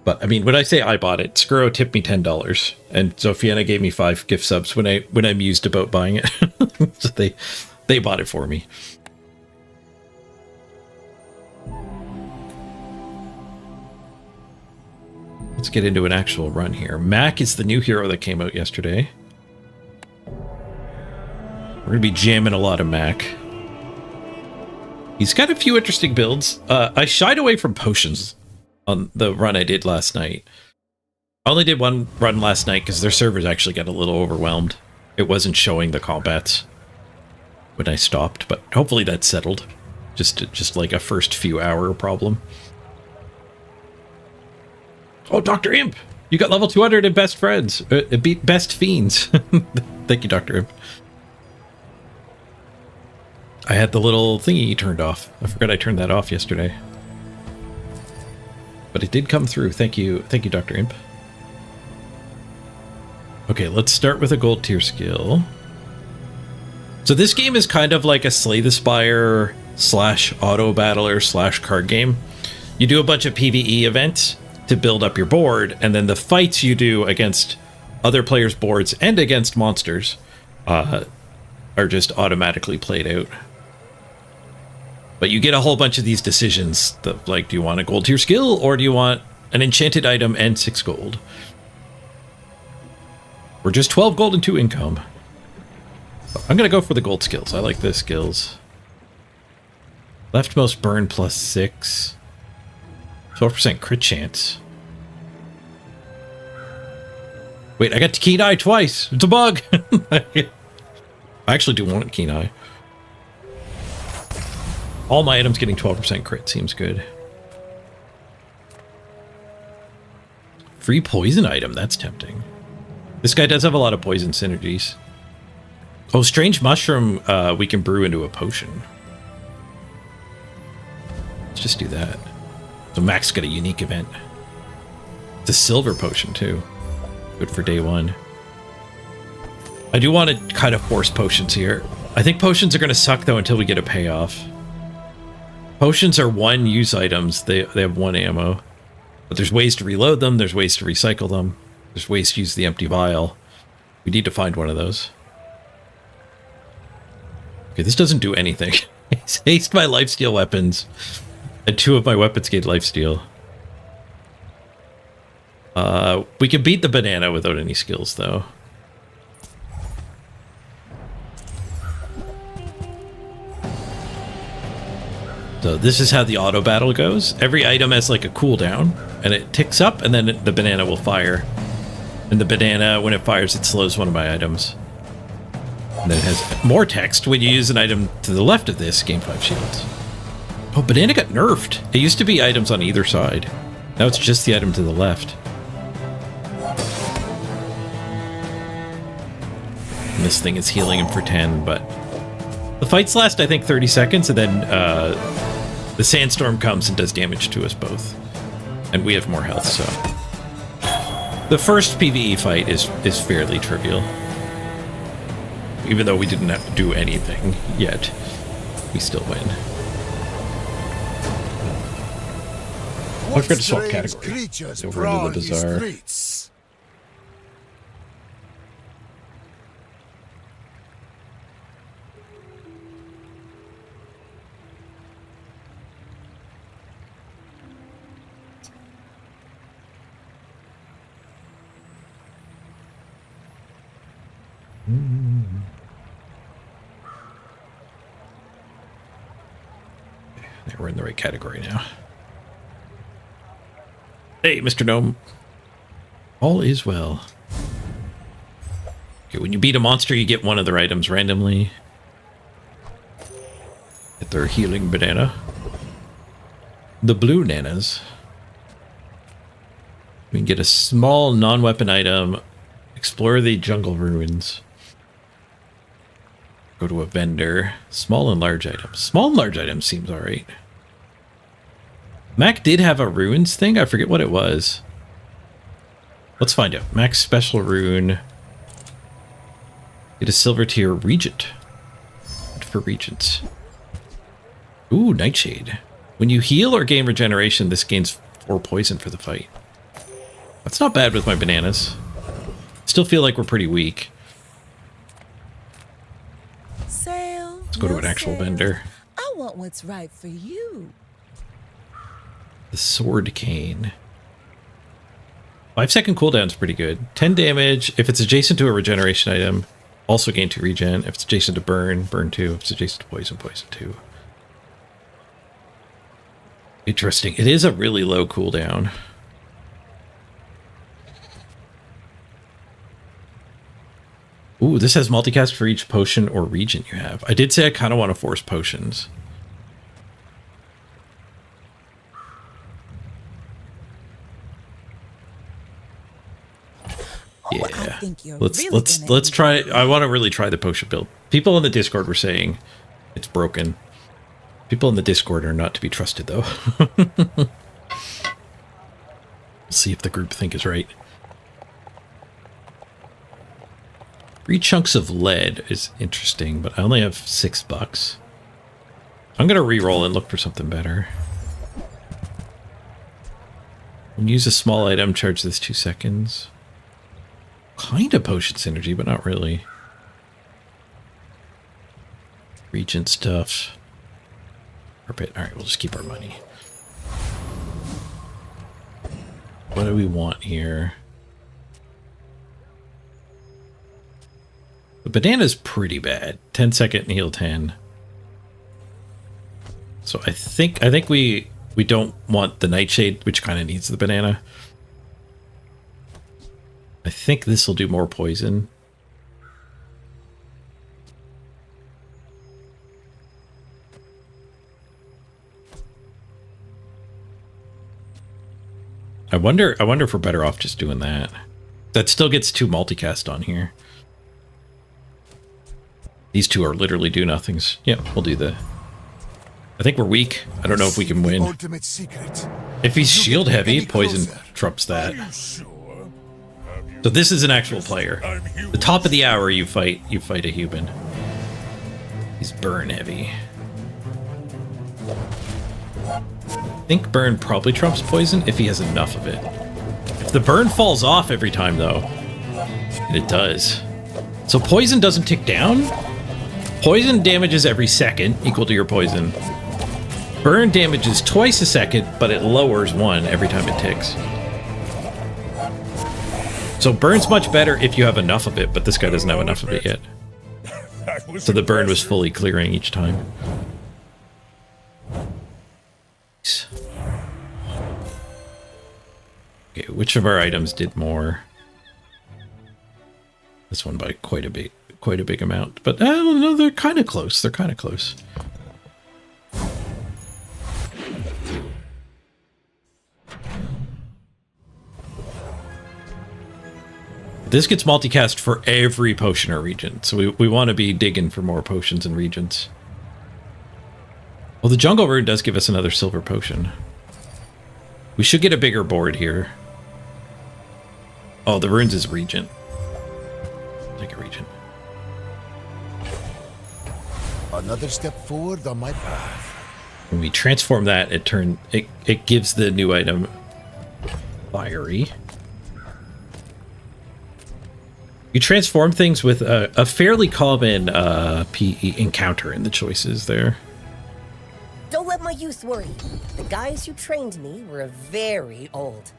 But I mean, when I say I bought it, Skuro tipped me $10, and Zophiana gave me 5 gift subs when I mused about buying it. So they bought it for me. Let's get into an actual run here. Mac is the new hero that came out yesterday. We're gonna be jamming a lot of Mac. He's got a few interesting builds. I shied away from potions on the run I did last night. I only did one run last night because their servers actually got a little overwhelmed. It wasn't showing the combats when I stopped, but hopefully that's settled. Just like a first few hour problem. Oh, Dr. Imp! You got level 200 in Best Friends. Beat Best Fiends. Thank you, Dr. Imp. I had the little thingy turned off. I forgot I turned that off yesterday. But it did come through. Thank you, Dr. Imp. Okay, let's start with a gold tier skill. So this game is kind of like a Slay the Spire / auto battler / card game. You do a bunch of PvE events to build up your board, and then the fights you do against other players' boards and against monsters are just automatically played out. But you get a whole bunch of these decisions that, like, do you want a gold tier skill or do you want an enchanted item and 6 gold? We're just 12 gold and 2 income. I'm gonna go for the gold skills. I like the skills. Leftmost burn +6. 12% crit chance. Wait, I got to keen eye twice. It's a bug. I actually do want a keen eye. All my items getting 12% crit seems good. Free poison item, that's tempting. This guy does have a lot of poison synergies. Oh, strange mushroom we can brew into a potion. Let's just do that. So Max got a unique event. It's a silver potion too. Good for day 1. I do want to kind of force potions here. I think potions are going to suck though until we get a payoff. Potions are 1 use items. They have 1 ammo. But there's ways to reload them. There's ways to recycle them. There's ways to use the empty vial. We need to find one of those. Okay, this doesn't do anything. It's haste my lifesteal weapons. And 2 of my weapons gain lifesteal. We can beat the banana without any skills though. So this is how the auto battle goes. Every item has like a cooldown, and it ticks up, and then the banana will fire. And the banana, when it fires, it slows one of my items. And then it has more text when you use an item to the left of this, gain 5 shields. Oh, banana got nerfed. It used to be items on either side. Now it's just the item to the left. And this thing is healing him for 10, but the fights last, I think, 30 seconds, and then the sandstorm comes and does damage to us both. And we have more health, so... The first PvE fight is fairly trivial. Even though we didn't have to do anything yet, we still win. I forgot to swap category. Over into the bazaar. We're in the right category now. Hey, Mr. Gnome. All is well. Okay, when you beat a monster, you get one of their items randomly. Get their healing banana. The blue nanas. We can get a small non-weapon item. Explore the jungle ruins. Go to a vendor. Small and large items. Small and large items seems alright. Mac did have a runes thing. I forget what it was. Let's find out. Mac's special rune. Get a silver tier regent. Good for regents. Ooh, Nightshade. When you heal or gain regeneration, this gains 4 poison for the fight. That's not bad with my bananas. Still feel like we're pretty weak. Sale. Let's go to an actual vendor. I want what's right for you. The sword cane. 5-second cooldown's pretty good. 10 damage. If it's adjacent to a regeneration item, also gain 2 regen. If it's adjacent to burn, burn 2. If it's adjacent to poison, poison 2. Interesting. It is a really low cooldown. Ooh, this has multicast for each potion or region you have. I did say I kind of want to force potions. Yeah, let's try. I want to really try the potion build. People in the Discord were saying it's broken. People in the Discord are not to be trusted, though. We'll see if the group think is right. 3 chunks of lead is interesting, but I only have $6. I'm gonna re-roll and look for something better. When you use a small item, charge this 2 seconds. Kind of potion synergy, but not really. Regent stuff. Carpet. Alright, we'll just keep our money. What do we want here? The banana's pretty bad. 10-second and heal 10. So I think we don't want the Nightshade, which kind of needs the banana. I think this will do more poison. I wonder if we're better off just doing that. That still gets 2 multicast on here. These 2 are literally do nothings. Yeah, we'll do the... I think we're weak. I don't know if we can win. If he's shield heavy, poison trumps that. So this is an actual player. The top of the hour you fight a human. He's burn heavy. I think burn probably trumps poison if he has enough of it. If the burn falls off every time though, and it does. So poison doesn't tick down. Poison damages every second, equal to your poison. Burn damages twice a second, but it lowers 1 every time it ticks. So burn's much better if you have enough of it, but this guy doesn't have enough of it yet. So the burn was fully clearing each time. Okay, which of our items did more? This one by quite a big amount, but I don't know, they're kind of close. They're kind of close. This gets multicast for every potion or region, so we want to be digging for more potions and regions. Well, the jungle rune does give us another silver potion. We should get a bigger board here. Oh, the runes is regent. Take a regent. Another step forward on my path. When we transform that, it gives the new item fiery. You transform things with a fairly common PE encounter in the choices there. Don't let my youth worry. The guys who trained me were very old.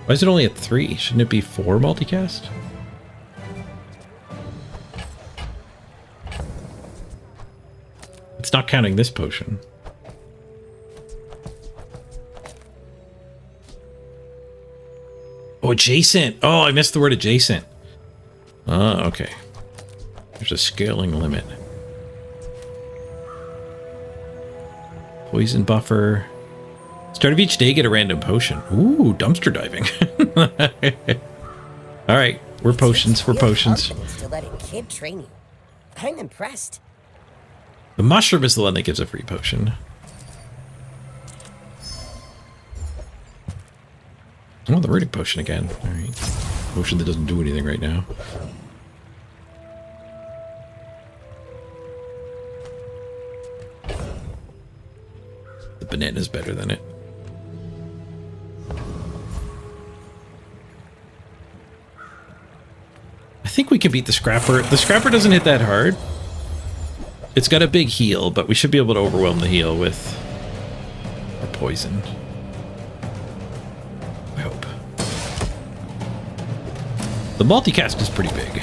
Why is it only at 3? Shouldn't it be 4 multicast? It's not counting this potion. Oh, adjacent. Oh, I missed the word adjacent. Oh, okay. There's a scaling limit. Poison buffer. Start of each day, get a random potion. Ooh, dumpster diving. All right, we're potions. We're potions. To let a kid train you. I'm impressed. The mushroom is the one that gives a free potion. Oh, the runic potion again. All right. Potion that doesn't do anything right now. The banana's better than it. I think we can beat the Scrapper. The Scrapper doesn't hit that hard. It's got a big heal, but we should be able to overwhelm the heal with our poison. I hope. The multicast is pretty big.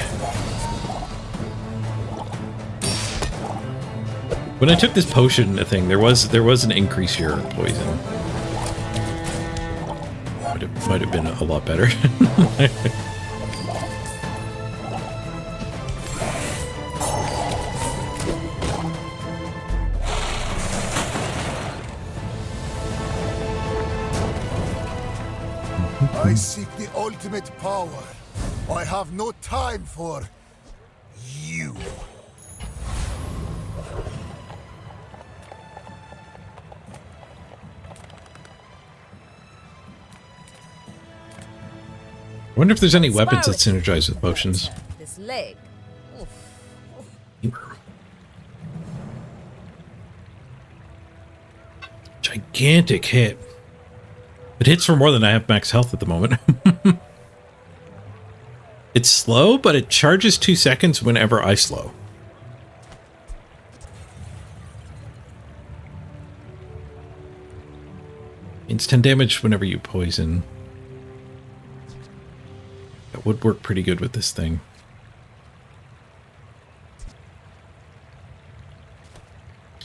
When I took this potion thing, there was an increase here of poison. Might have been a lot better. I seek the ultimate power. I have no time for you. I wonder if there's any weapons that synergize with potions. This leg. Gigantic hit. It hits for more than I have max health at the moment. It's slow, but it charges 2 seconds whenever I slow. It's 10 damage whenever you poison. That would work pretty good with this thing.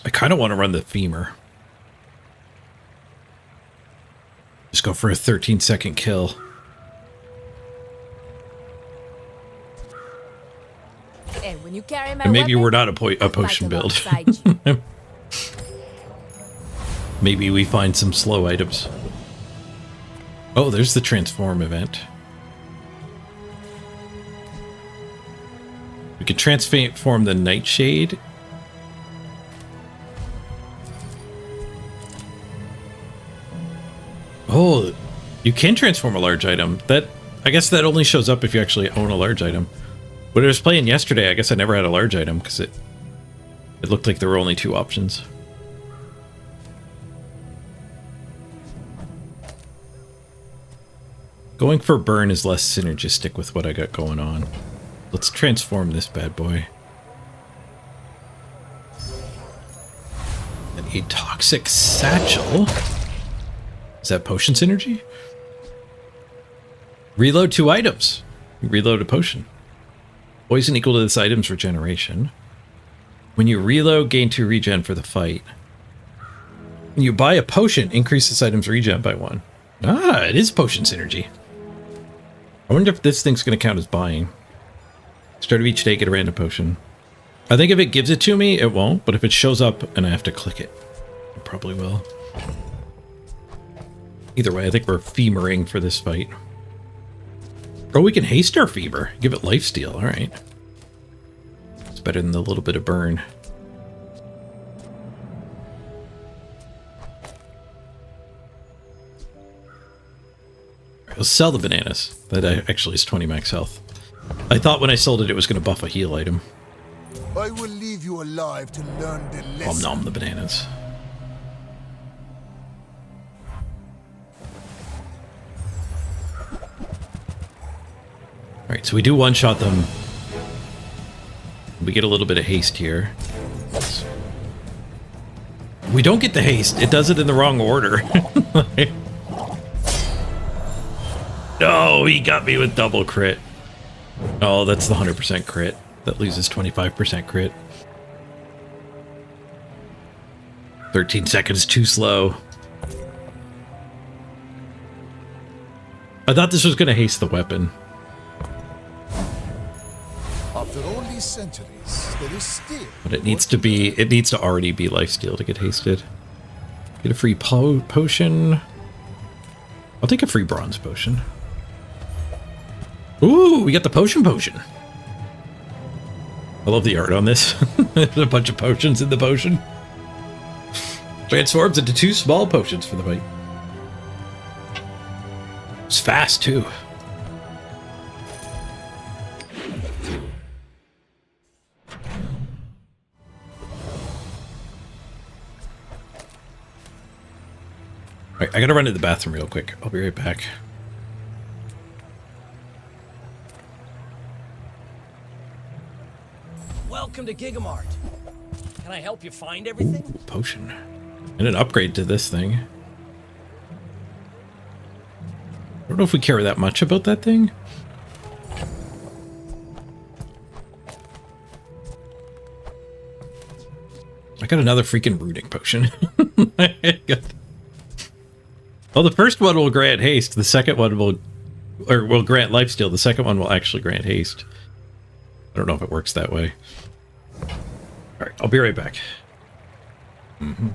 I kind of want to run the femur. Just go for a 13-second kill. And when you carry my And maybe weapon, we're not a potion build. Maybe we find some slow items. Oh, there's the transform event. We could transform the Nightshade. Oh, you can transform a large item. I guess that only shows up if you actually own a large item. When I was playing yesterday, I guess I never had a large item because it looked like there were only 2 options. Going for burn is less synergistic with what I got going on. Let's transform this bad boy. A toxic satchel. Is that potion synergy? Reload 2 items. Reload a potion. Poison equal to this item's regeneration. When you reload, gain 2 regen for the fight. When you buy a potion, increase this item's regen by 1. Ah, it is potion synergy. I wonder if this thing's going to count as buying. Start of each day, get a random potion. I think if it gives it to me, it won't. But if it shows up and I have to click it, it probably will. Either way, I think we're femoring for this fight. Oh, we can haste our fever. Give it lifesteal. All right. It's better than the little bit of burn. Let's sell the bananas. That actually is 20 max health. I thought when I sold it, it was going to buff a heal item. I will leave you alive to learn the Om lesson. nom the bananas. Alright, so we do one-shot them. We get a little bit of haste here. We don't get the haste. It does it in the wrong order. No, he got me with double crit. Oh, that's the 100% crit. That loses 25% crit. 13 seconds too slow. I thought this was going to haste the weapon. After all these centuries, there is still... But it needs to already be lifesteal to get hasted. Get a free potion. I'll take a free bronze potion. Ooh, we got the potion. I love the art on this. There's a bunch of potions in the potion. Transforms into 2 small potions for the fight. It's fast too. Right, I gotta run to the bathroom real quick. I'll be right back. Welcome to Gigamart. Can I help you find everything? Ooh, potion. And an upgrade to this thing. I don't know if we care that much about that thing. I got another freaking runic potion. Well, the first one will grant haste. The second one will grant lifesteal. The second one will actually grant haste. I don't know if it works that way. All right, I'll be right back. Mm-hmm.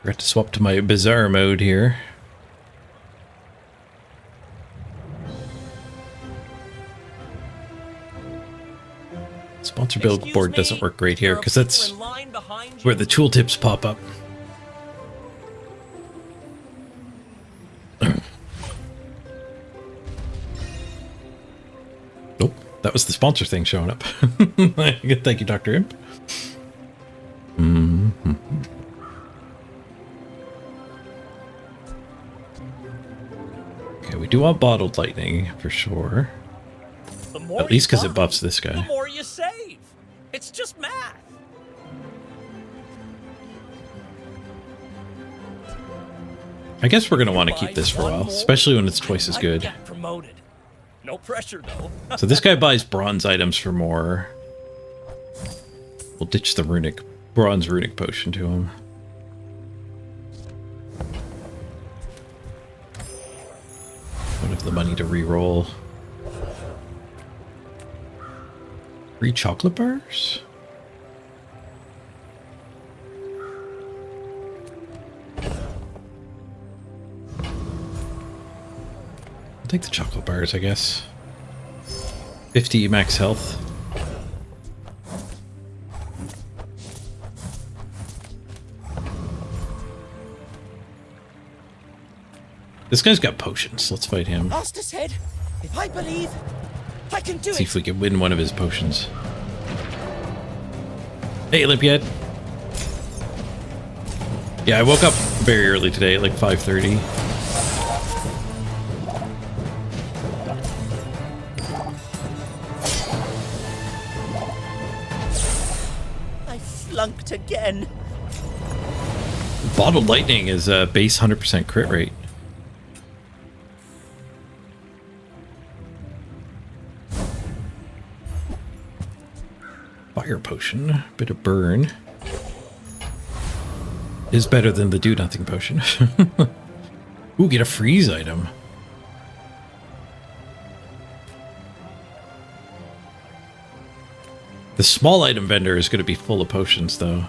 Forgot to swap to my BAZAAR mode here. Sponsor billboard doesn't work great here because that's where the tooltips pop up. Nope, that was the sponsor thing showing up. Thank you, Dr. Imp. Mm-hmm. Okay, we do want bottled lightning for sure. At least because it buffs this guy. The more you save. It's just math. I guess we're going to want to keep this for a while, especially when it's twice as good. Get promoted. No pressure though. So this guy buys bronze items for more. We'll ditch the bronze runic potion to him. Don't have the money to re-roll. 3 chocolate bars? I'll take the chocolate bars, I guess. 50 max health. This guy's got potions. Let's fight him. Master said, if I believe, I can do See if we can win one of his potions. Hey, Olympiad. Yeah, I woke up very early today, at like 5:30. I flunked again. Bottled lightning is a base 100% crit rate. Fire potion, bit of burn. Is better than the do nothing potion. Ooh, get a freeze item. The small item vendor is going to be full of potions, though.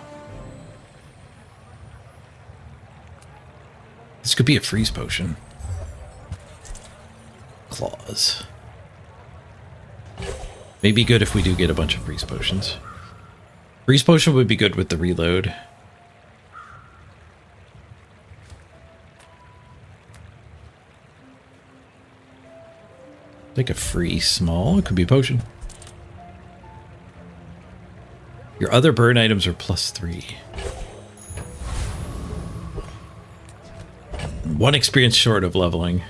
This could be a freeze potion. Claws. Maybe good if we do get a bunch of freeze potions. Freeze potion would be good with the reload. Like a free small. It could be a potion. Your other burn items are +3. 1 experience short of leveling.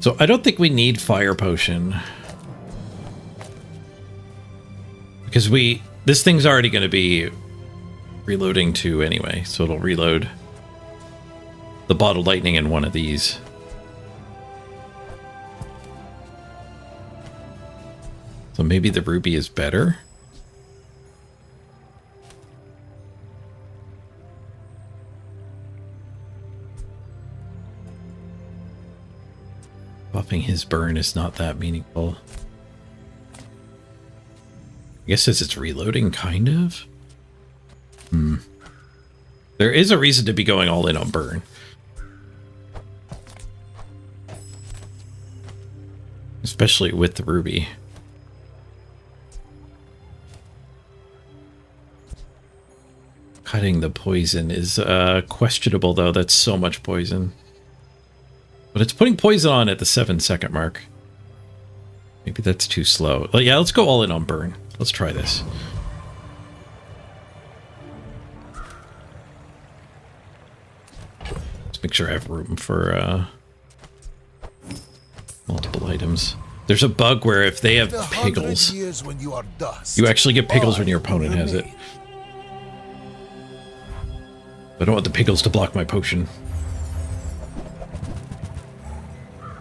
So I don't think we need fire potion. Because this thing's already going to be reloading 2 anyway, so it'll reload the bottled lightning in one of these. So maybe the ruby is better. Buffing his burn is not that meaningful. I guess as it's reloading, kind of. There is a reason to be going all in on burn. Especially with the ruby. Cutting the poison is questionable, though. That's so much poison. But it's putting poison on at the 7-second mark. Maybe that's too slow. But yeah, let's go all in on burn. Let's try this. Let's make sure I have room for multiple items. There's a bug where if they have pickles, you actually get pickles when your opponent has it. I don't want the pickles to block my potion.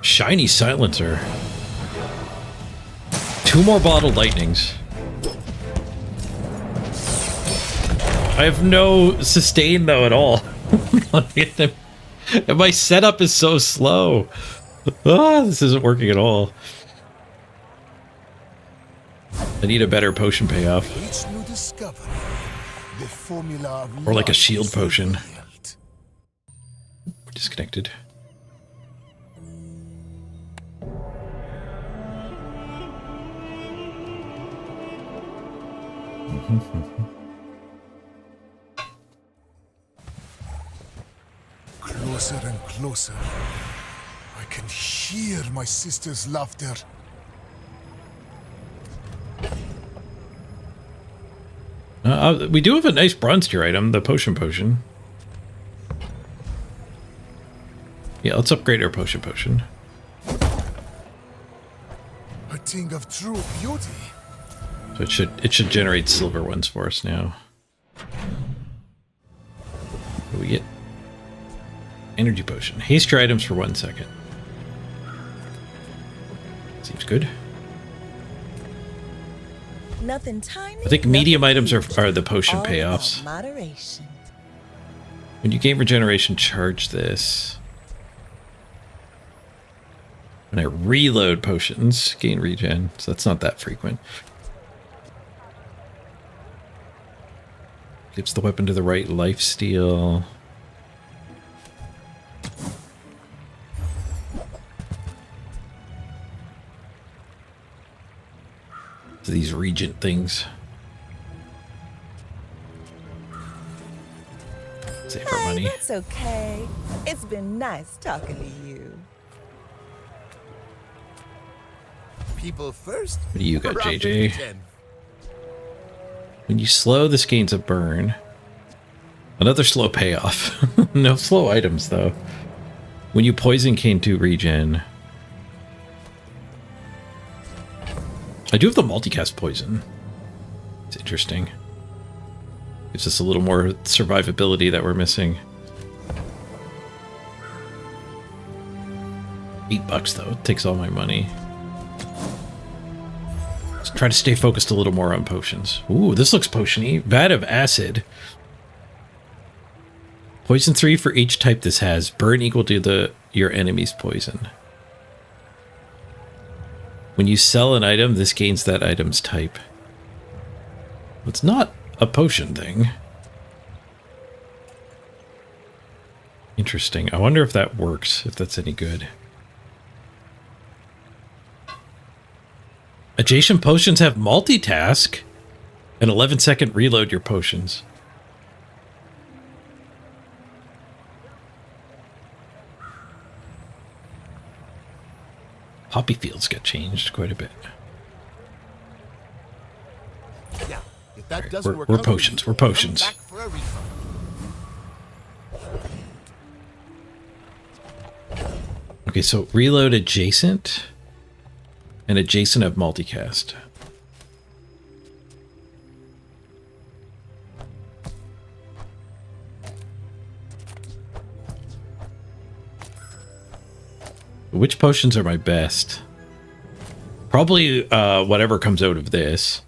Shiny silencer. 2 more bottled lightnings. I have no sustain though at all. And my setup is so slow. This isn't working at all. I need a better potion payoff. Or like a shield potion. We're disconnected. Closer and closer. I can hear my sister's laughter. We do have a nice bronze tier item, the potion. Yeah, let's upgrade our potion. A thing of true beauty. So it should generate silver ones for us now. What do we get? Energy potion. Haste your items for 1 second. Seems good. Nothing tiny. I think medium items are the potion all payoffs. about moderation. When you gain regeneration, charge this. When I reload potions, gain regen. So that's not that frequent. Gives the weapon to the right lifesteal. To these regent things. Save our money. That's okay. It's been nice talking to you. People first. What do you got, Rough JJ? 10. When you slow, this gains a burn. Another slow payoff. No slow items, though. When you poison, gain 2 regen. I do have the multicast poison. It's interesting. Gives us a little more survivability that we're missing. $8 though. It takes all my money. Let's try to stay focused a little more on potions. Ooh, this looks potion-y. Vat of acid. Poison 3 for each type this has. Burn equal to your enemy's poison. When you sell an item, this gains that item's type. It's not a potion thing. Interesting. I wonder if that works, if that's any good. Adjacent potions have multitask. An 11-second reload your potions. Poppy fields got changed quite a bit. Yeah, if that Right, doesn't work we're out, potions. We're come potions. back for a refund. Okay, so reload adjacent. And adjacent have multicast. Which potions are my best? Probably whatever comes out of this.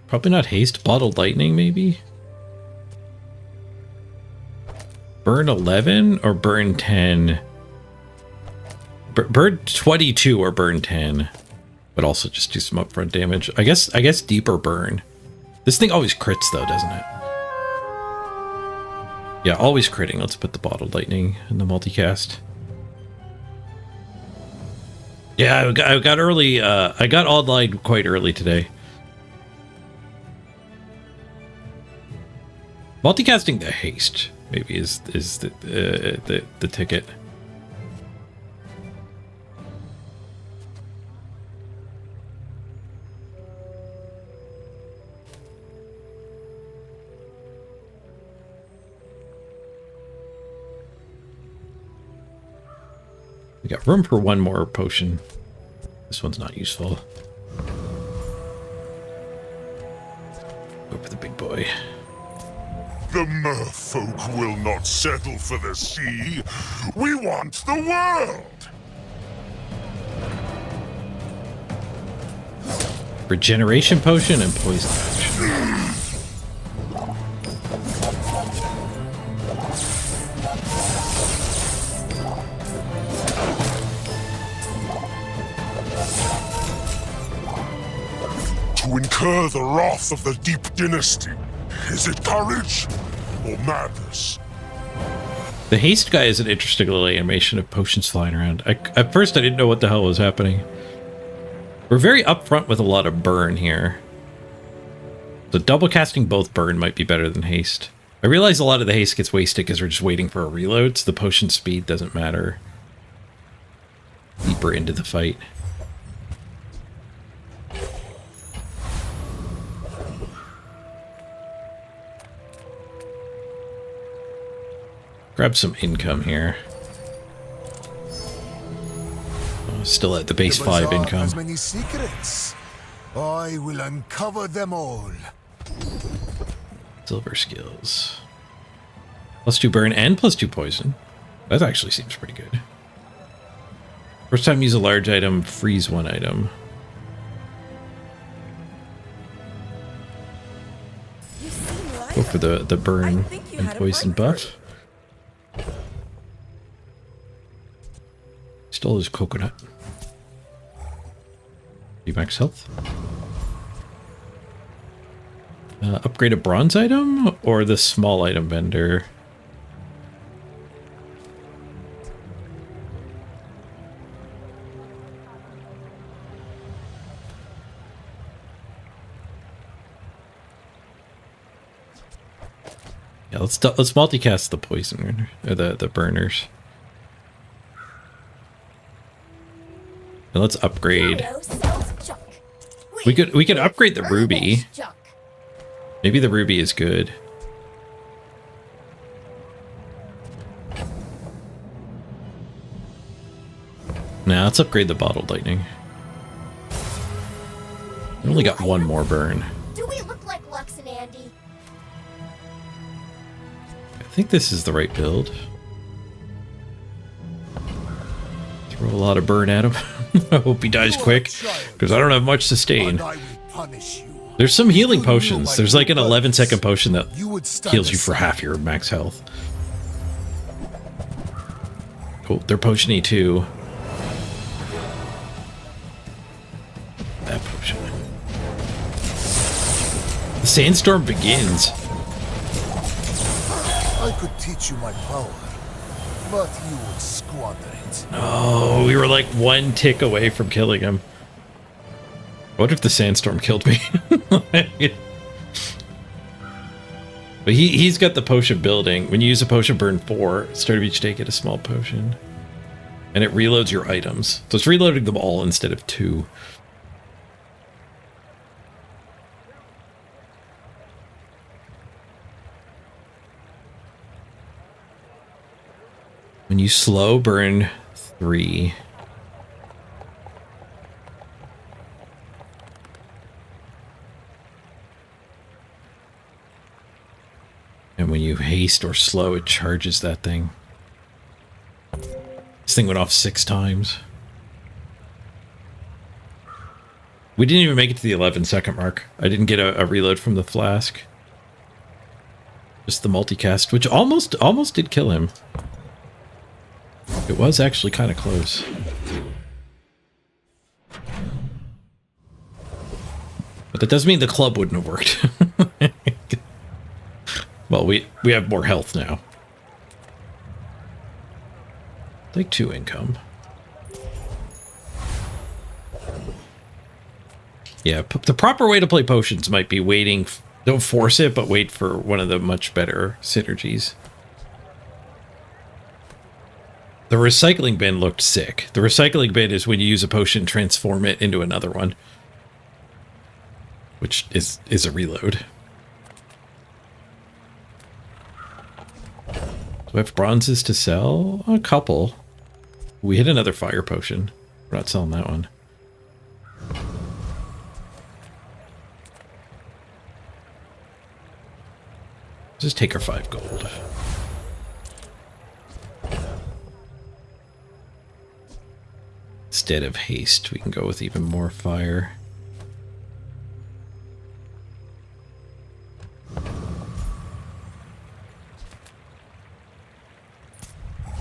Probably not haste. Bottled lightning, maybe? Burn 11 or burn 10? Burn 22 or burn 10. But also just do some upfront damage. I guess deeper burn. This thing always crits though, doesn't it? Yeah, always critting. Let's put the bottled lightning in the multicast. Yeah, I got early. I got online quite early today. Multicasting the haste maybe is the ticket. We got room for one more potion. This one's not useful. Go for the big boy. The merfolk will not settle for the sea. We want the world! Regeneration potion and poison action. To incur the wrath of the Deep Dynasty. Is it courage or madness? The haste guy is an interesting little animation of potions flying around. At first I didn't know what the hell was happening. We're very upfront with a lot of burn here. So double casting both burn might be better than haste. I realize a lot of the haste gets wasted because we're just waiting for a reload, so the potion speed doesn't matter deeper into the fight. Grab some income here. Still at the base 5 BAZAAR income. has many secrets. I will uncover them all. Silver skills. +2 burn and +2 poison. That actually seems pretty good. First time use a large item, freeze one item. You seem Go for light. the burn I think you and had a poison breakfast. buff. Still is coconut. Max health. Upgrade a bronze item or the small item vendor? Yeah, let's multicast the poison or the burners. And let's upgrade. We could upgrade the ruby. Maybe the ruby is good. Now let's upgrade the bottled lightning. We only got one more burn. Do we look like Lux and Andy? I think this is the right build. Throw a lot of burn at him. I hope he dies quick, because I don't have much sustain. And I will punish you. There's some healing You knew potions. my There's like an purpose. 11-second potion that You would stand heals you for aside. half your max health. Oh, they're potion-y too. That potion. The sandstorm begins. I could teach you my power, but you would squander it. Oh, we were like one tick away from killing him. What if the sandstorm killed me? But he's got the potion building. When you use a potion burn 4, start of each day, get a small potion. And it reloads your items. So it's reloading them all instead of 2. When you slow, burn 3. And when you haste or slow, it charges that thing. This thing went off 6 times. We didn't even make it to the 11-second mark. I didn't get a reload from the flask. Just the multicast, which almost did kill him. It was actually kind of close. But that does mean the club wouldn't have worked. Well, we have more health now. Like 2 income. Yeah, the proper way to play potions might be waiting. Don't force it, but wait for one of the much better synergies. The recycling bin looked sick. The recycling bin is when you use a potion, transform it into another one. Which is a reload. Do we have bronzes to sell? A couple. We hit another fire potion. We're not selling that one. Just take our 5 gold. Instead of haste, we can go with even more fire.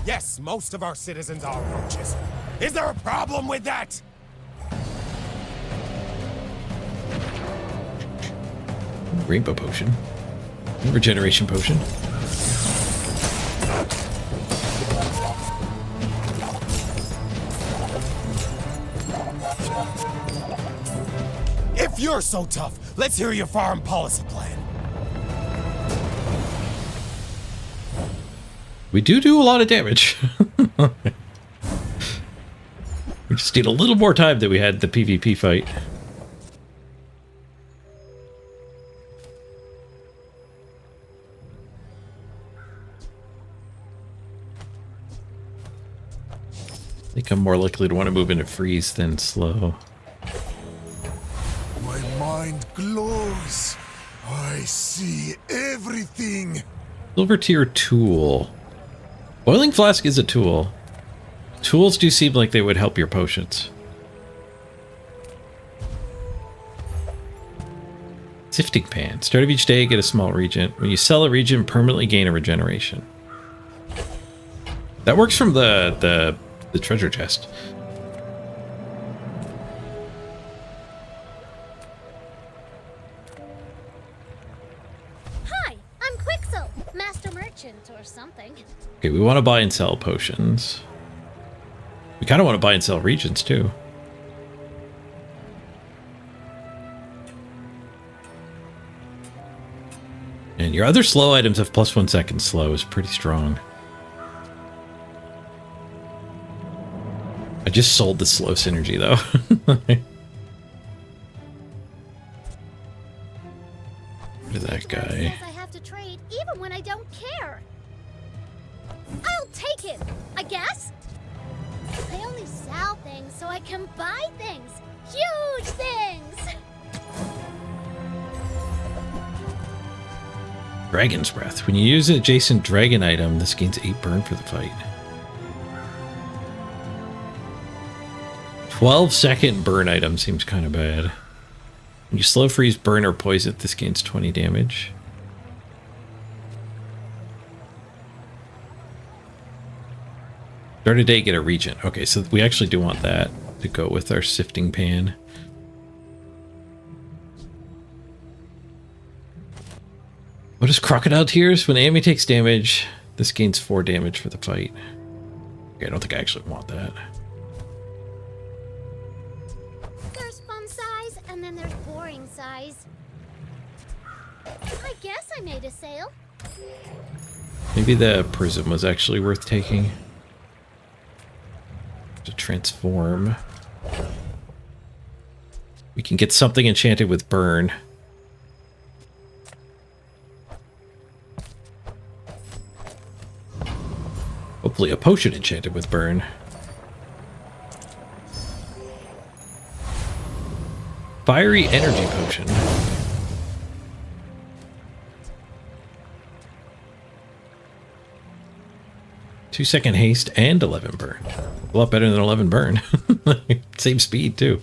Yes, most of our citizens are roaches. Is there a problem with that? Rainbow potion. Regeneration potion. If you're so tough, let's hear your foreign policy plan. We do a lot of damage. We just need a little more time than we had the PvP fight. I think I'm more likely to want to move into freeze than slow. My mind glows. I see everything. Silver tier tool. Boiling flask is a tool. Tools do seem like they would help your potions. Sifting pan. Start of each day, get a small regent. When you sell a regent, permanently gain a regeneration. That works from the treasure chest. Hi, I'm Quixel, Master Merchant or something. Okay, we want to buy and sell potions. We kind of want to buy and sell regents too. And your other slow items have +1 second slow is pretty strong. I just sold the slow synergy though. Look at that guy. I have to trade even when I don't care. I'll take it, I guess. I only sell things so I can buy things. Huge things. Dragon's Breath. When you use an adjacent dragon item, this gains 8 burn for the fight. 12-second burn item seems kind of bad. When you slow freeze, burn, or poison, this gains 20 damage. Start a day, get a regent. Okay, so we actually do want that to go with our sifting pan. What is Crocodile Tears? When enemy takes damage, this gains 4 damage for the fight. Okay, I don't think I actually want that. There's fun size, and then there's boring size. I guess I made a sale. Maybe the prism was actually worth taking. To transform. We can get something enchanted with burn. Hopefully a potion enchanted with burn. Fiery energy potion. Two-second haste and 11 burn. A lot better than 11 burn. Same speed too.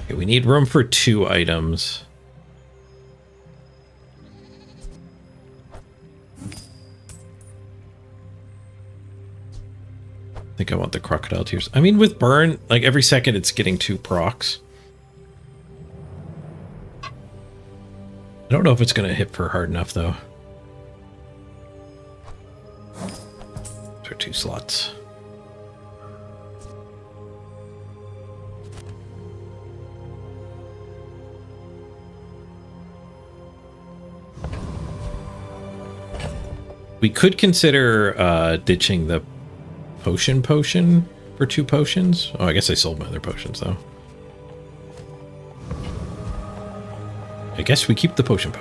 Okay, we need room for 2 items. I think I want the Crocodile Tears. I mean, with burn, like every second it's getting 2 procs. I don't know if it's going to hit for hard enough, though. Those are 2 slots. We could consider ditching the potion for 2 potions. Oh, I guess I sold my other potions, though. I guess we keep the potion.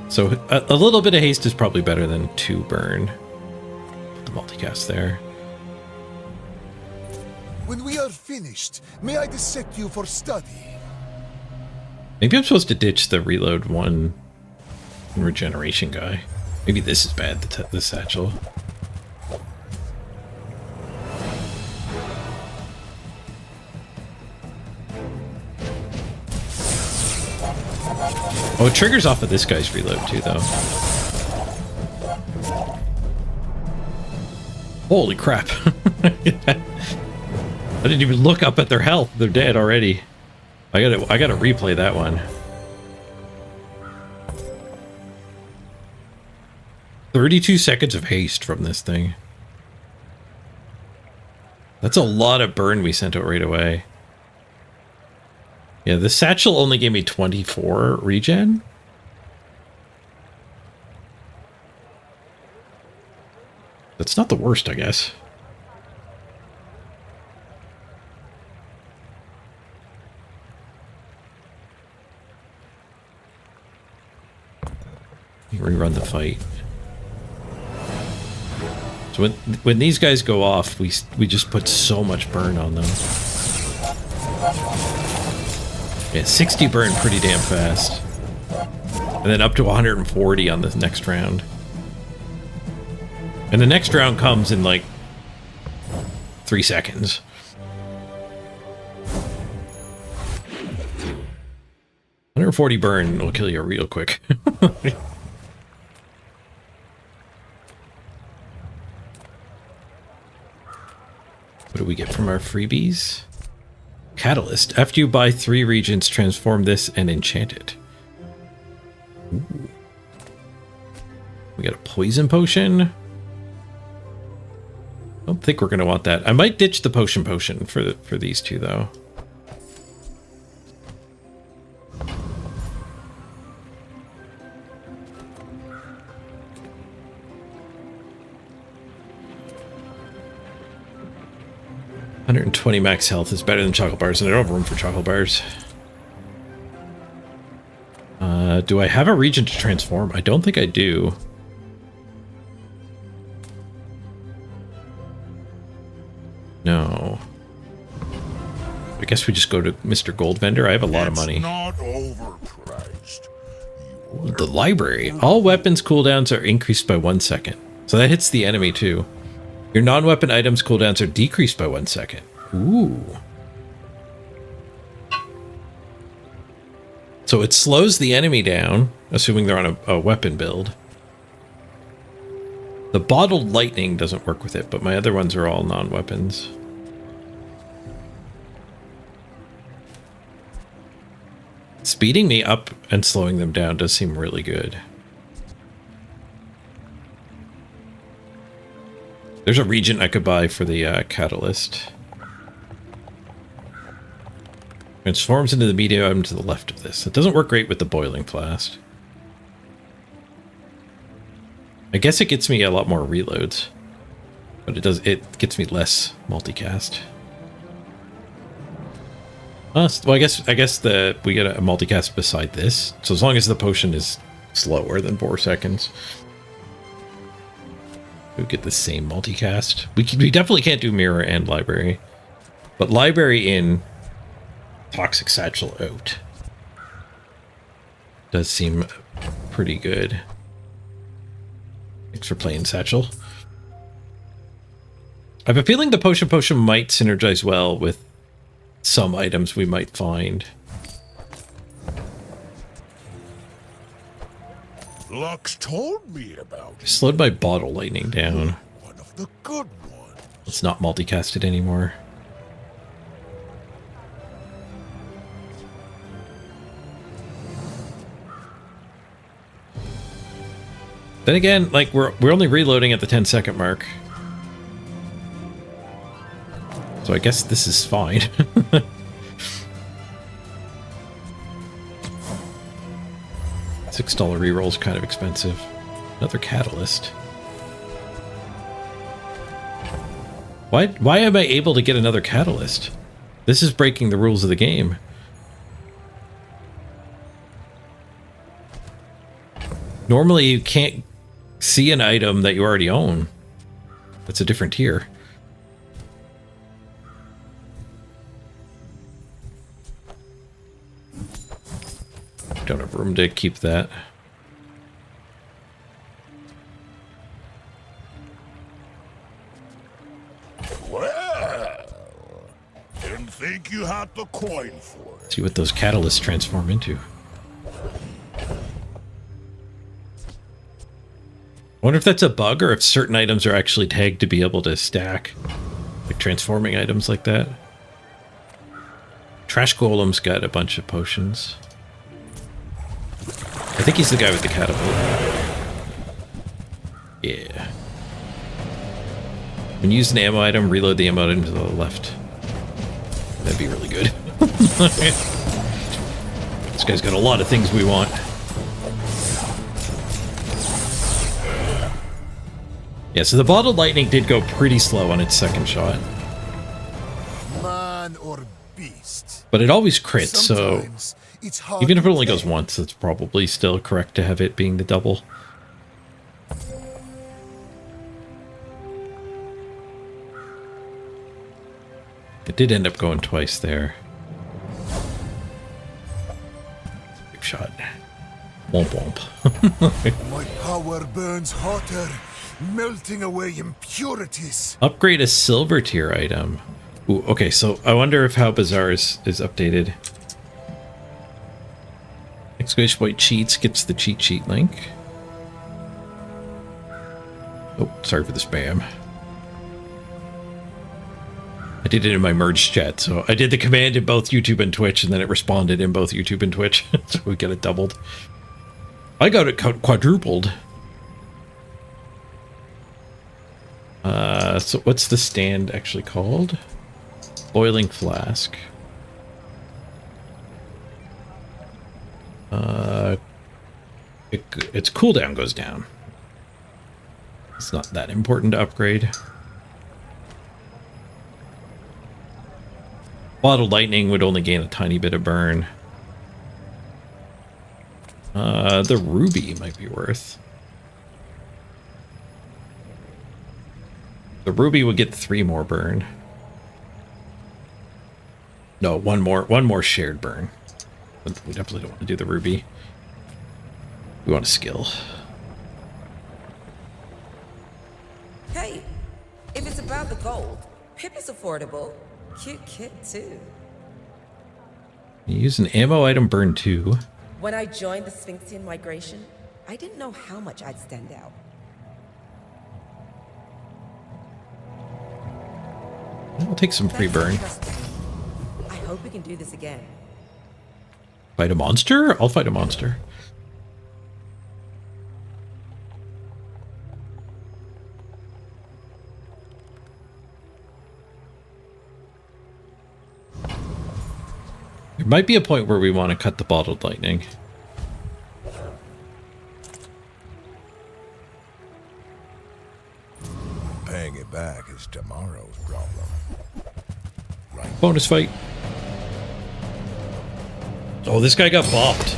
So a little bit of haste is probably better than 2 burn. Put the multicast there. When we are finished, may I dissect you for study? Maybe I'm supposed to ditch the reload 1 and regeneration guy. Maybe this is bad, the satchel. Oh, it triggers off of this guy's reload too, though. Holy crap. I didn't even look up at their health. They're dead already. I gotta replay that one. 32 seconds of haste from this thing. That's a lot of burn we sent out right away. Yeah, the satchel only gave me 24 regen. That's not the worst, I guess. Rerun the fight. So when these guys go off, we just put so much burn on them. Yeah, 60 burn pretty damn fast. And then up to 140 on the next round. And the next round comes in like 3 seconds. $140 burn will kill you real quick. What do we get from our freebies? Catalyst. After you buy 3 regents, transform this and enchant it. Ooh. We got a poison potion. I don't think we're going to want that. I might ditch the potion for these 2, though. $120 max health is better than chocolate bars, and I don't have room for chocolate bars. Do I have a region to transform? I don't think I do. No. I guess we just go to Mr. Gold Vendor. I have a lot of money. It's not overpriced. You The library. All weapons cooldowns are increased by 1 second. So that hits the enemy too. Your non-weapon items cooldowns are decreased by 1 second. Ooh. So it slows the enemy down, assuming they're on a weapon build. The bottled lightning doesn't work with it, but my other ones are all non-weapons. Speeding me up and slowing them down does seem really good. There's a regent I could buy for the catalyst. Transforms into the media item to the left of this. It doesn't work great with the boiling blast. I guess it gets me a lot more reloads, but it gets me less multicast. Well, I guess we get a multicast beside this. So as long as the potion is slower than 4 seconds, we get the same multicast. We definitely can't do mirror and library, but library in, toxic satchel out does seem pretty good. Thanks for playing satchel. I have a feeling the potion might synergize well with some items we might find. Lux told me about it. Slowed my bottle lightning down. One of the good ones. It's not multicasted anymore. Then again, like we're only reloading at the 10-second mark. So I guess this is fine. $6 reroll is kind of expensive. Another catalyst. Why am I able to get another catalyst? This is breaking the rules of the game. Normally you can't see an item that you already own. That's a different tier. Don't have room to keep that. Well, didn't think you had the coin for it. See what those catalysts transform into. I wonder if that's a bug or if certain items are actually tagged to be able to stack. Like transforming items like that. Trash Golem's got a bunch of potions. I think he's the guy with the catapult. Yeah. When you use an ammo item, reload the ammo item to the left. That'd be really good. This guy's got a lot of things we want. Yeah, so the bottled lightning did go pretty slow on its second shot. Man or beast. But it always crits, so Sometimes it's hard even if it to only goes tell. once, it's probably still correct to have it being the double. It did end up going twice there. Big shot. Womp womp. My power burns hotter, melting away impurities. Upgrade a silver tier item. Ooh, okay, so I wonder if how BAZAAR is updated. Exploit cheats gets the cheat sheet link. Oh, sorry for the spam. I did it in my merged chat, so I did the command in both YouTube and Twitch, and then it responded in both YouTube and Twitch, so we get it doubled. I got it quadrupled. So what's the stand actually called? Boiling flask. Its cooldown goes down. It's not that important to upgrade. Bottled lightning would only gain a tiny bit of burn. The ruby might be worth. The ruby would get 3 more burn. No, one more shared burn. We definitely don't want to do the ruby. We want a skill. Hey, if it's about the gold, Pip is affordable. Cute kid, too. You use an ammo item burn 2. When I joined the Sphinxian migration, I didn't know how much I'd stand out. I'll take some free burn. I hope we can do this again. Fight a monster? I'll fight a monster. There might be a point where we want to cut the bottled lightning. Paying it back is tomorrow's problem. Right. Bonus fight. Oh, this guy got buffed.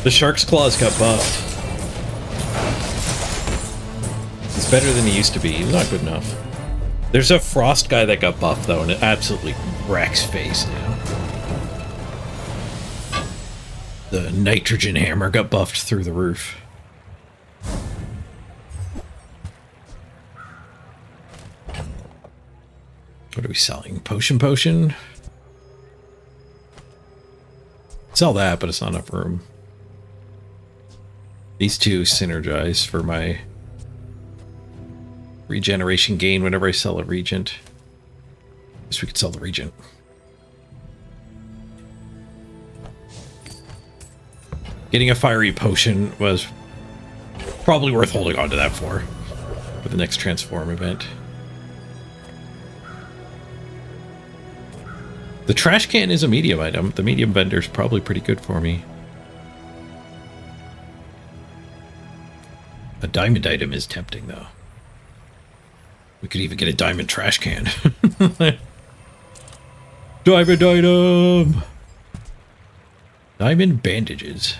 The shark's claws got buffed. He's better than he used to be. He's not good enough. There's a frost guy that got buffed though, and it absolutely wrecks face now. The nitrogen hammer got buffed through the roof. What are we selling? Potion? Sell that, but it's not enough room. These two synergize for my regeneration gain whenever I sell a regent. Guess we could sell the regent. Getting a fiery potion was probably worth holding on to that for the next transform event. The trash can is a medium item. The medium vendor's probably pretty good for me. A diamond item is tempting, though. We could even get a diamond trash can. Diamond item! Diamond bandages.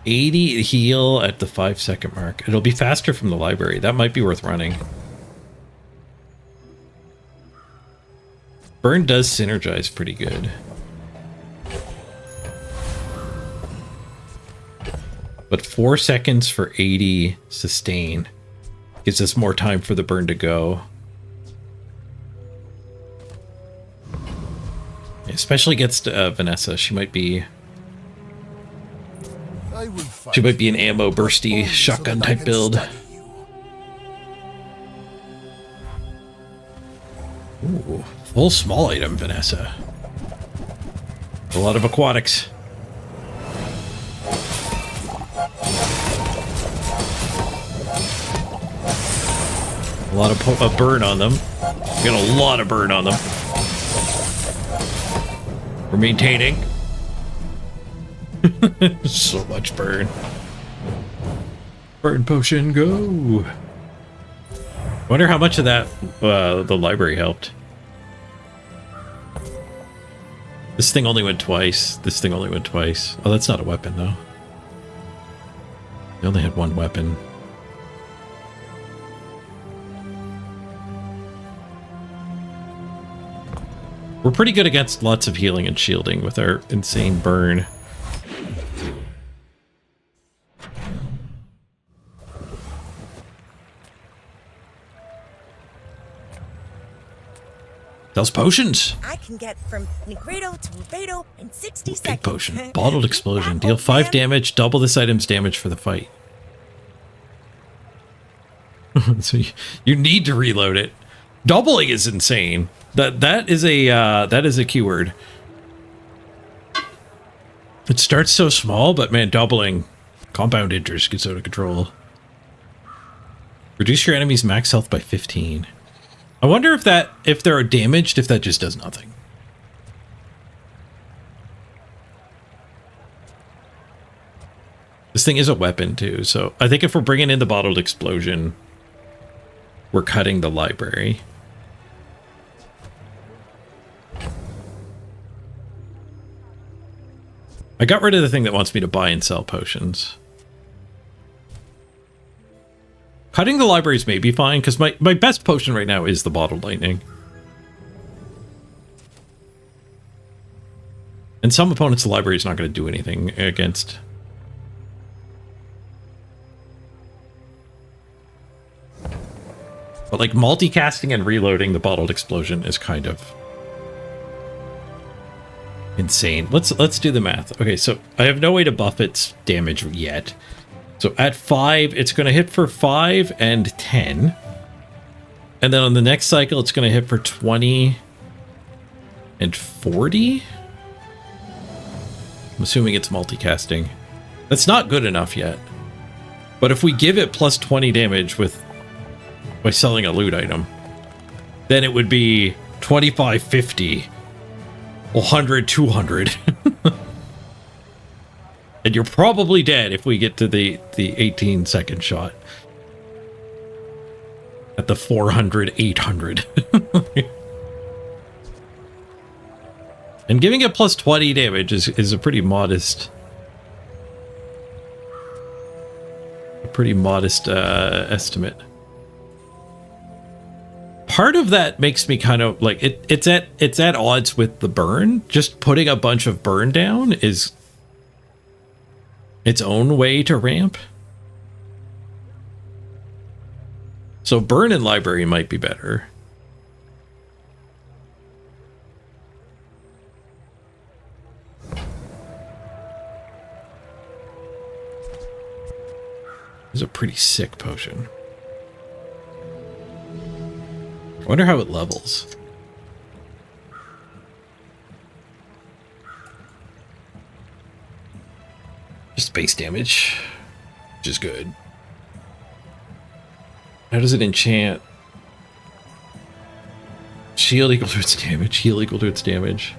80 heal at the 5-second mark. It'll be faster from the library. That might be worth running. Burn does synergize pretty good. But 4 seconds for 80 sustain gives us more time for the burn to go. Especially against Vanessa. She might be an ammo bursty shotgun type build. Ooh, full small item, Vanessa. A lot of aquatics. A lot of burn on them. We got a lot of burn on them. We're maintaining. So much burn. Burn potion, go. Wonder how much of that the library helped. This thing only went twice. This thing only went twice. Oh, that's not a weapon, though. They only had one weapon. We're pretty good against lots of healing and shielding with our insane burn. Those potions. I can get from Negredo to Rubedo in 60 Big seconds. potion. Bottled explosion. Deal 5 damage. Double this item's damage for the fight. So you need to reload it. Doubling is insane. That is a keyword. It starts so small, but man, doubling compound interest gets out of control. Reduce your enemy's max health by 15. I wonder if they're damaged, if that just does nothing. This thing is a weapon too, so I think if we're bringing in the bottled explosion, we're cutting the library. I got rid of the thing that wants me to buy and sell potions. Cutting the libraries may be fine, because my best potion right now is the bottled lightning. And some opponents, the library is not going to do anything against. But like multicasting and reloading the bottled explosion is kind of insane. Let's do the math. Okay, so I have no way to buff its damage yet. So at 5, it's going to hit for 5 and 10. And then on the next cycle, it's going to hit for 20 and 40. I'm assuming it's multicasting. That's not good enough yet. But if we give it plus 20 damage by selling a loot item, then it would be 25, 50, 100, 200. And you're probably dead if we get to the 18-second shot. At the 400, 800. And giving it plus 20 damage is a pretty modest... estimate. Part of that makes me kind of like it's at odds with the burn. Just putting a bunch of burn down is its own way to ramp. So burn in library might be better. It's a pretty sick potion. I wonder how it levels. Just base damage, which is good. How does it enchant? Shield equal to its damage, heal equal to its damage.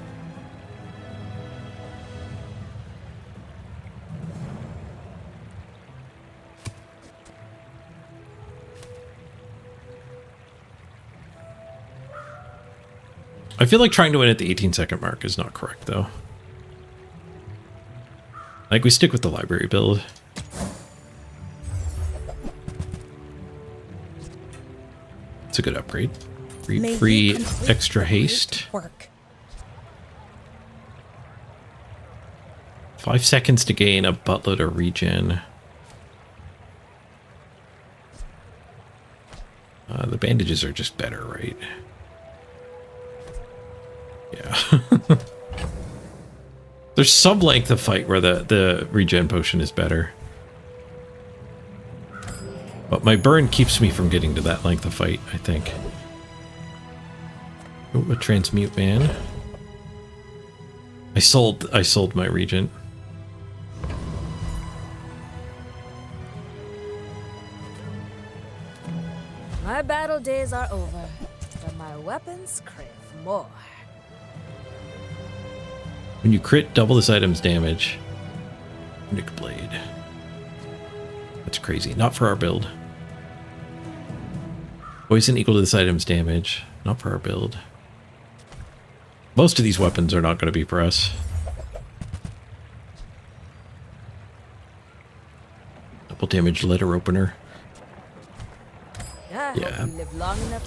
I feel like trying to win at the 18-second mark is not correct, though. Like, we stick with the library build. It's a good upgrade. Free extra haste. Work. 5 seconds to gain a buttload of regen. The bandages are just better, right? Yeah. There's some length of fight where the regen potion is better. But my burn keeps me from getting to that length of fight, I think. Oh, a transmute man. I sold my regent. My battle days are over, but my weapons crave more. When you crit, double this item's damage. Nick Blade. That's crazy. Not for our build. Poison equal to this item's damage. Not for our build. Most of these weapons are not going to be for us. Double damage letter opener. Yeah.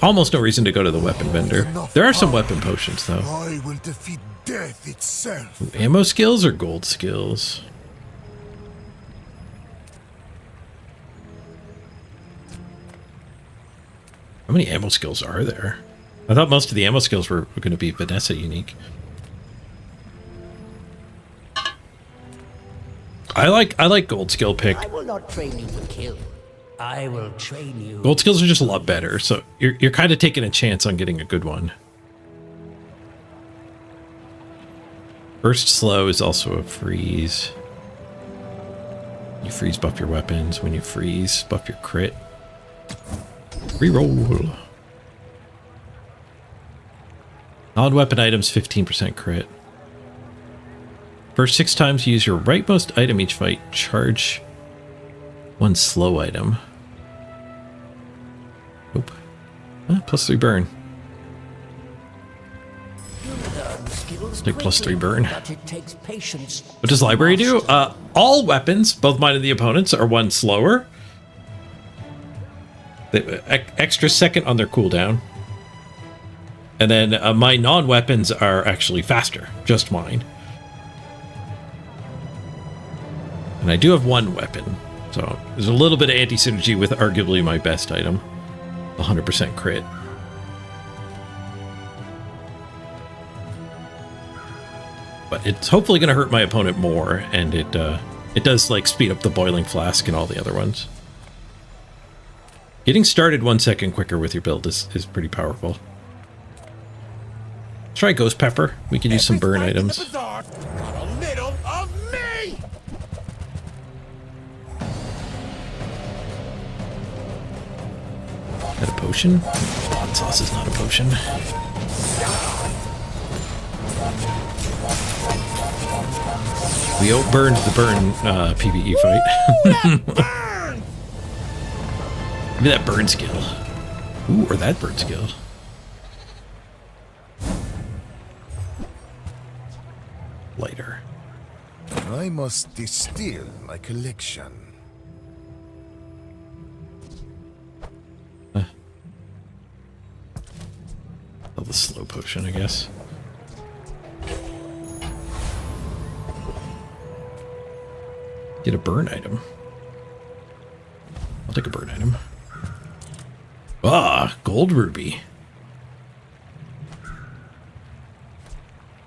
Almost no reason to go to the weapon vendor. There are some weapon potions, though. I will defeat death itself. Ooh, ammo skills or gold skills? How many ammo skills are there? I thought most of the ammo skills were going to be Vanessa unique. I like gold skill pick. I will not train you to kill. I will train you. Gold skills are just a lot better, so you're kind of taking a chance on getting a good one. Burst slow is also a freeze. You freeze, buff your weapons. When you freeze, buff your crit. Reroll. Non-weapon items, 15% crit. First 6 times you use your rightmost item each fight, charge 1 slow item. Nope. +3 burn. Like +3 burn. What does library do? All weapons, both mine and the opponents, are 1 slower. Extra second on their cooldown. And then my non-weapons are actually faster. Just mine. And I do have one weapon, so there's a little bit of anti-synergy with arguably my best item, 100% crit. But it's hopefully going to hurt my opponent more, and it does like speed up the boiling flask and all the other ones. Getting started 1 second quicker with your build is pretty powerful. Try Ghost Pepper. We can use some burn items. Got a little of me. Is that a potion? Hot sauce is not a potion. We outburned the burn PvE fight. Maybe that burn skill. Ooh, or that burn skill. Lighter. I must distill my collection. Oh, the slow potion, I guess. Get a burn item. I'll take a burn item. Ah, gold ruby.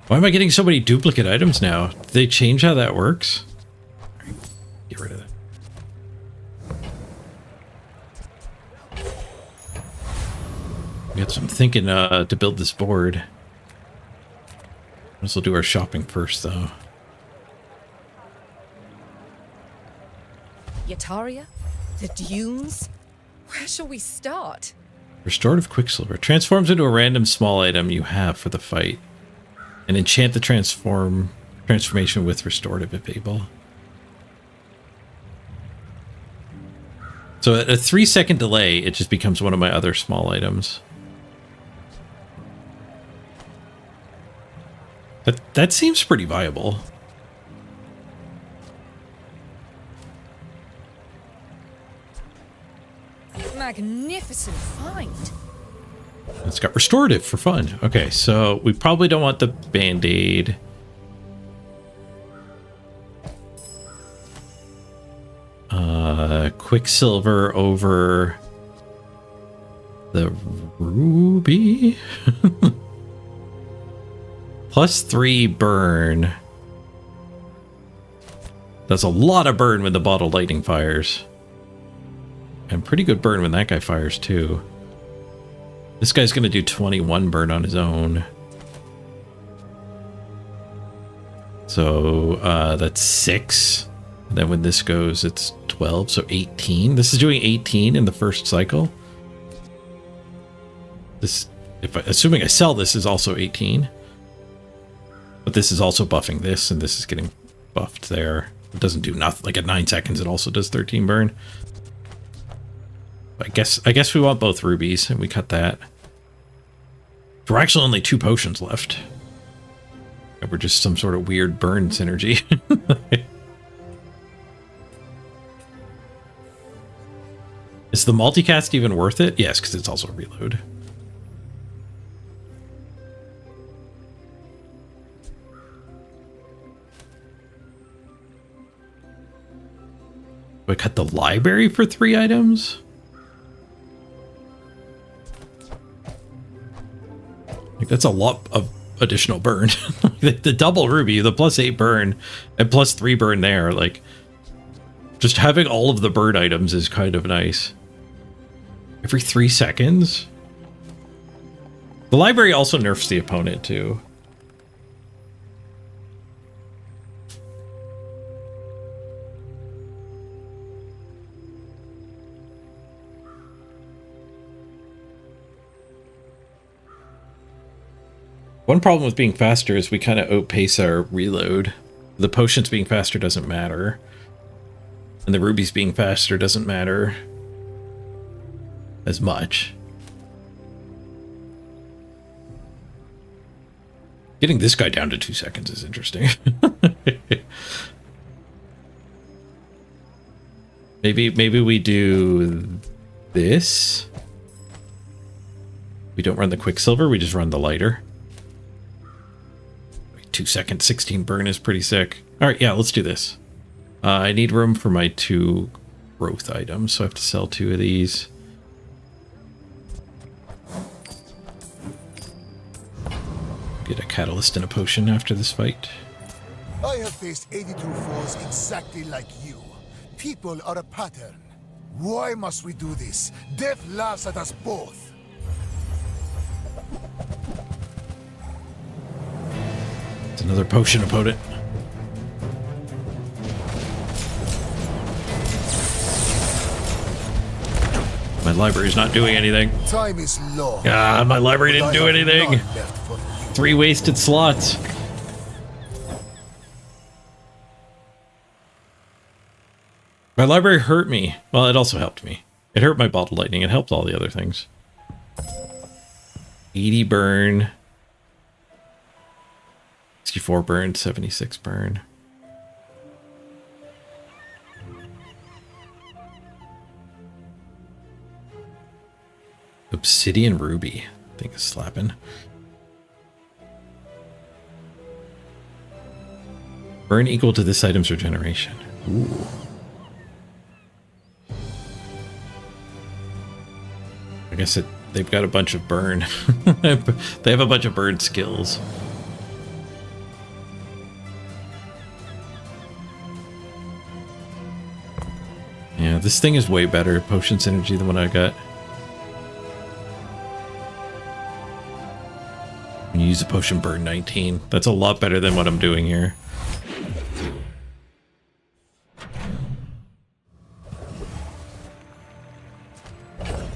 Why am I getting so many duplicate items now? Did they change how that works? Right, get rid of that. We got some thinking to build this board. Let's do our shopping first, though. Yataria? The dunes? Where shall we start? Restorative Quicksilver. Transforms into a random small item you have for the fight. And enchant the transformation with restorative if able. So at a 3-second delay, it just becomes one of my other small items. That seems pretty viable. Magnificent find. It's got restorative for fun. Okay, so we probably don't want the band-aid. Quicksilver over the ruby. +3 burn. That's a lot of burn when the bottle lightning fires. And pretty good burn when that guy fires too. This guy's going to do 21 burn on his own. So that's 6. And then when this goes, it's 12, so 18. This is doing 18 in the first cycle. This, assuming I sell this, is also 18. But this is also buffing this, and this is getting buffed there. It doesn't do nothing. Like at 9 seconds, it also does 13 burn. I guess we want both rubies, and we cut that. We're actually only 2 potions left. And we're just some sort of weird burn synergy. Is the multicast even worth it? Yes, because it's also a reload. Do I cut the library for 3 items? Like, that's a lot of additional burn. The double ruby, the +8 burn, and +3 burn there. Like, just having all of the burn items is kind of nice. Every 3 seconds? The library also nerfs the opponent, too. One problem with being faster is we kind of outpace our reload. The potions being faster doesn't matter. And the rubies being faster doesn't matter as much. Getting this guy down to 2 seconds is interesting. Maybe we do this. We don't run the Quicksilver, we just run the lighter. 2 seconds, 16 burn is pretty sick. All right, yeah, let's do this. I need room for my 2 growth items, so I have to sell 2 of these. Get a catalyst and a potion after this fight. I have faced 82 foes exactly like you. People are a pattern. Why must we do this? Death laughs at us both. It's another potion opponent. My library's not doing anything. Time is long. God, my library didn't do anything. 3 wasted slots. My library hurt me. Well, it also helped me. It hurt my bottle lightning. It helped all the other things. 80 burn. 64 burn, 76 burn. Obsidian ruby. I think it's slapping. Burn equal to this item's regeneration. Ooh. I guess they've got a bunch of burn. They have a bunch of burn skills. Yeah, this thing is way better potion synergy than what I got. When you use a potion burn 19. That's a lot better than what I'm doing here.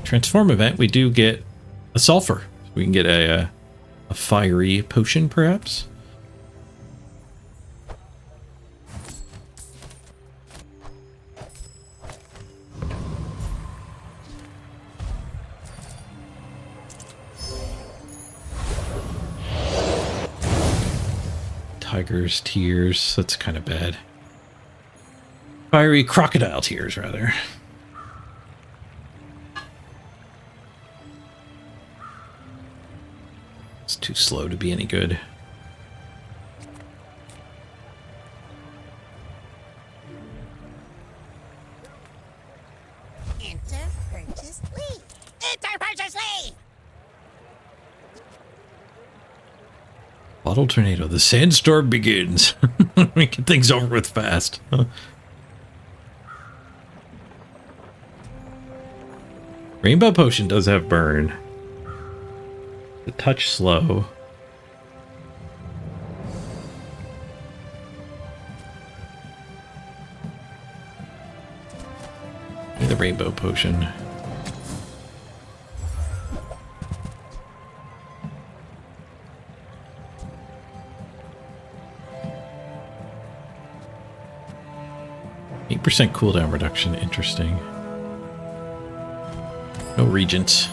Transform event, we do get a sulfur. We can get a fiery potion, perhaps. Tiger's tears, that's kind of bad. Fiery crocodile tears, rather. It's too slow to be any good. Enter purchase leave. Enter purchase leave. Bottle tornado. The sandstorm begins. We get things over with fast. Rainbow potion does have burn. A touch slow. The rainbow potion. % cooldown reduction, interesting. No regents.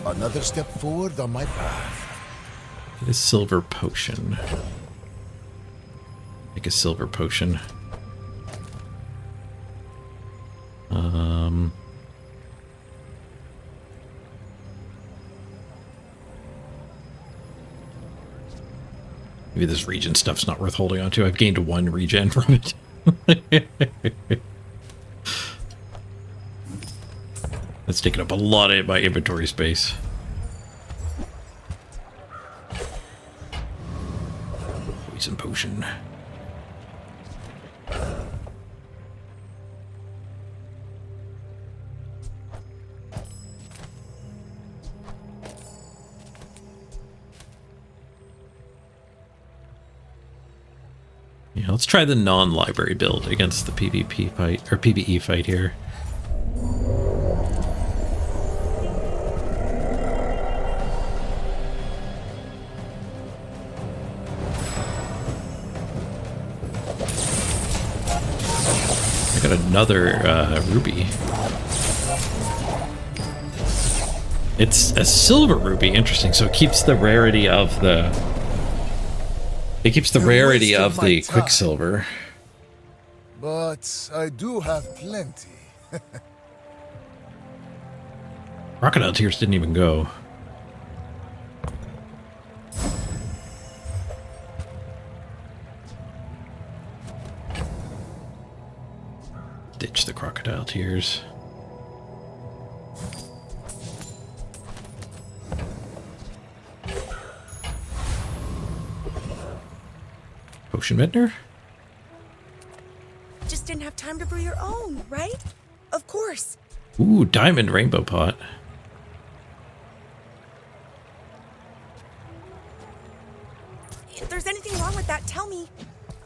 Another step forward on my path. Get a silver potion. Make a silver potion. Maybe this regen stuff's not worth holding on to. I've gained 1 regen from it. That's taking up a lot of my inventory space. Poison potion. Yeah, let's try the non-library build against the PvP fight, or PvE fight here. I got another ruby. It's a silver ruby, interesting, so it keeps the rarity of the... It keeps the rarity of the quicksilver. But I do have plenty. Crocodile tears didn't even go. tears. Potion Vintner? Just didn't have time to brew your own, right? Of course. Ooh, diamond rainbow pot. If there's anything wrong with that, tell me.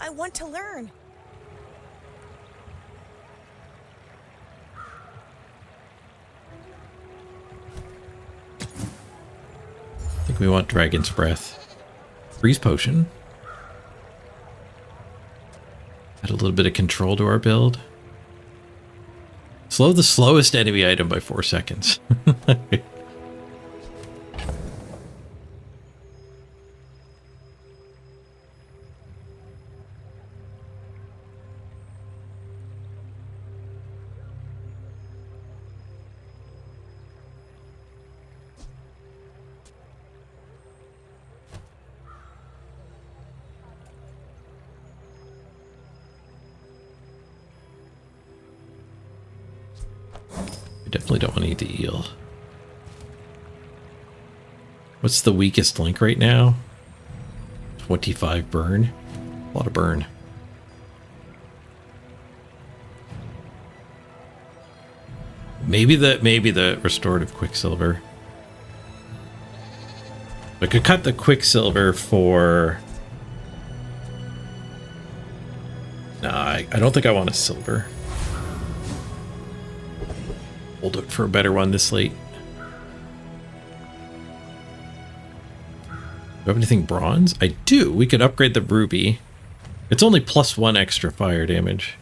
I want to learn. I think we want Dragon's Breath. Freeze Potion. Add a little bit of control to our build. Slow the slowest enemy item by 4 seconds. We definitely don't want to eat the eel. What's the weakest link right now? 25 burn. A lot of burn. Maybe the restorative quicksilver. I could cut the quicksilver for... Nah, I don't think I want a silver. Hold it for a better one this late. Do I have anything bronze? I do. We could upgrade the ruby. It's only +1 extra fire damage.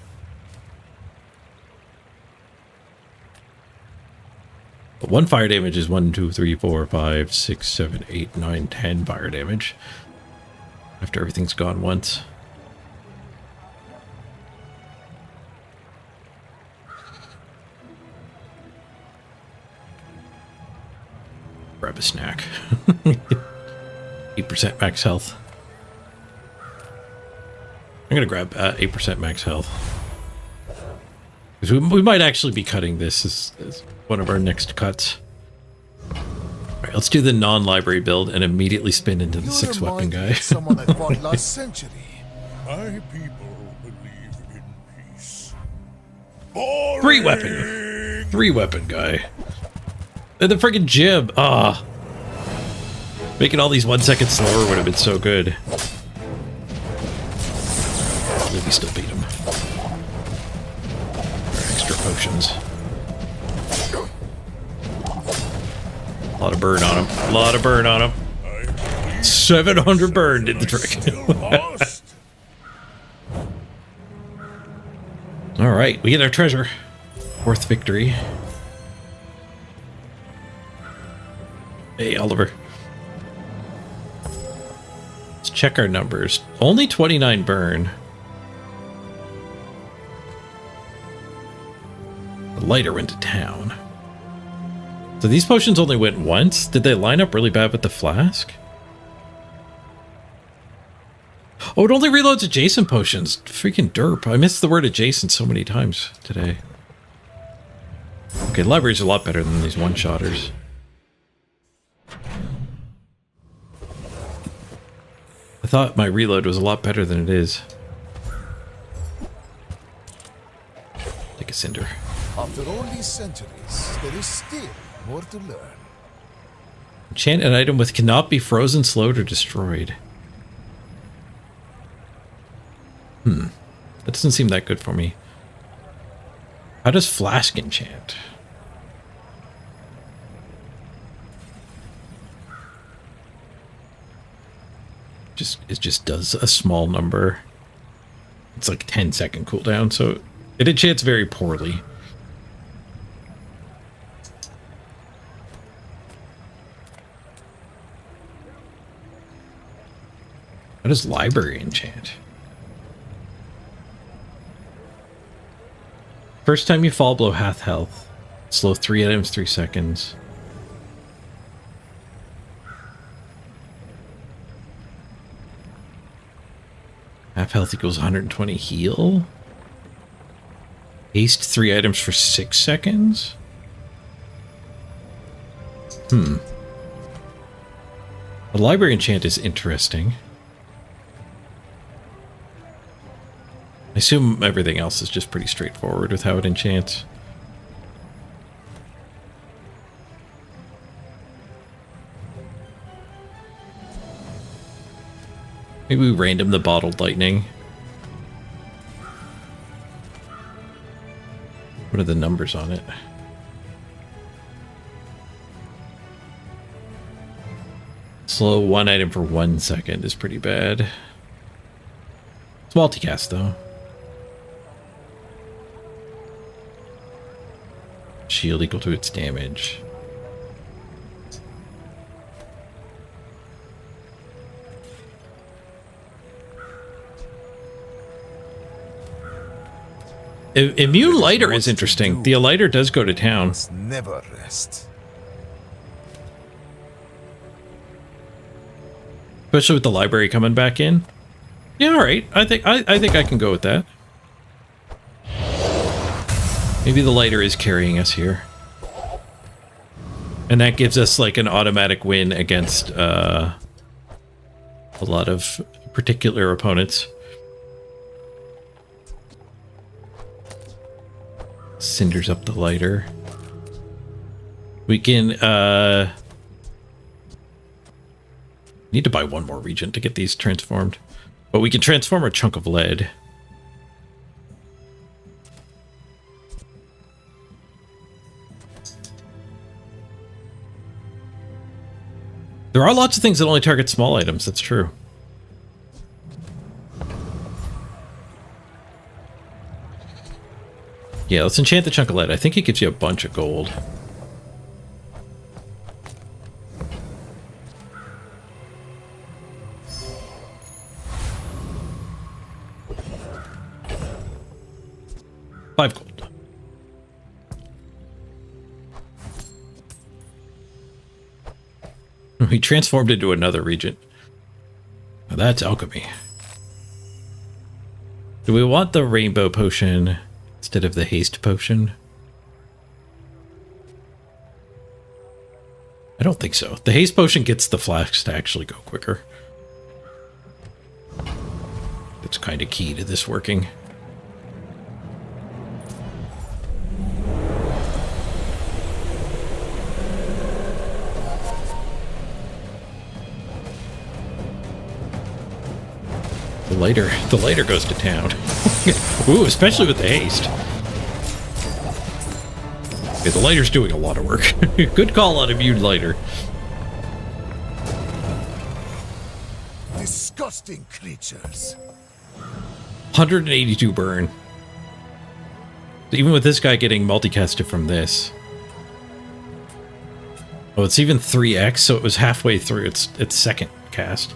But 1 fire damage is 1, 2, 3, 4, 5, 6, 7, 8, 9, 10 fire damage. After everything's gone once. Grab a snack. 8% max health. I'm gonna grab 8% max health. Because we might actually be cutting this as one of our next cuts. Alright, let's do the non-library build and immediately spin into the 6-weapon guy. Someone that fought last century. My people believe in peace. 3-weapon. 3-weapon guy. And the friggin' jib. Ah. Making all these 1 second slower would have been so good. We still beat him. Extra potions. A lot of burn on him. A lot of burn on him. 700 burn did the trick. Alright, we get our treasure. 4th victory. Hey, Oliver. Let's check our numbers. Only 29 burn. The lighter went to town. So these potions only went once? Did they line up really bad with the flask? Oh, it only reloads adjacent potions. Freaking derp. I missed the word adjacent so many times today. Okay, library's a lot better than these one-shotters. I thought my reload was a lot better than it is. Take a cinder. After all these centuries, there is still more to learn. Enchant an item with cannot be frozen, slowed, or destroyed. That doesn't seem that good for me. How does flask enchant? It just does a small number. It's like 10-second cooldown, so it enchants very poorly. How does library enchant? First time you fall below half health. Slow 3 items 3 seconds. Half health equals 120 heal. Haste 3 items for 6 seconds? The library enchant is interesting. I assume everything else is just pretty straightforward with how it enchants. Maybe we random the bottled lightning. What are the numbers on it? Slow 1 item for 1 second is pretty bad. It's multicast though. Shield equal to its damage. Immune lighter is interesting. The lighter does go to town. Never rest. Especially with the library coming back in. Yeah, all right. I think I can go with that. Maybe the lighter is carrying us here. And that gives us like an automatic win against a lot of particular opponents. Cinders up the lighter. We can need to buy one more regent to get these transformed. But we can transform a chunk of lead. There are lots of things that only target small items, that's true. Yeah, let's enchant the chunk of lead. I think it gives you a bunch of gold. $5 gold. We transformed into another regent. Now that's alchemy. Do we want the rainbow potion instead of the haste potion? I don't think so. The haste potion gets the flasks to actually go quicker. That's kind of key to this working. The lighter goes to town. Ooh, especially with the haste. Okay, the lighter's doing a lot of work. Good call on immune lighter. Disgusting creatures. 182 burn. Even with this guy getting multicasted from this. Oh, it's even 3x, so it was halfway through its second cast.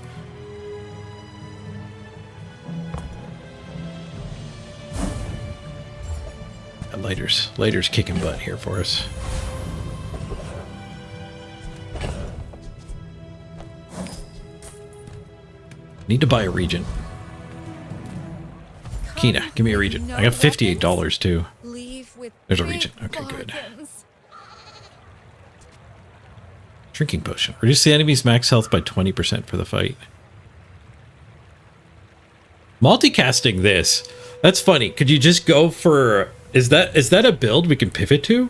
Lighter's kicking butt here for us. Need to buy a regent. Kina, give me a regent. I got $58 too. There's a regent. Okay, good. Drinking potion. Reduce the enemy's max health by 20% for the fight. Multicasting this. That's funny. Could you just go for... Is that a build we can pivot to?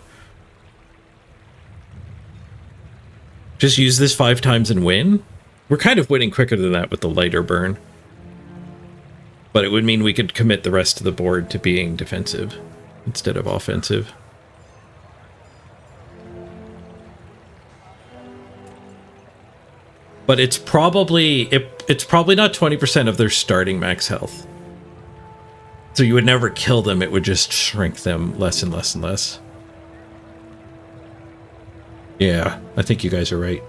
Just use this 5 times and win? We're kind of winning quicker than that with the lighter burn. But it would mean we could commit the rest of the board to being defensive instead of offensive. But it's probably not 20% of their starting max health. So you would never kill them, it would just shrink them less and less and less. Yeah, I think you guys are right.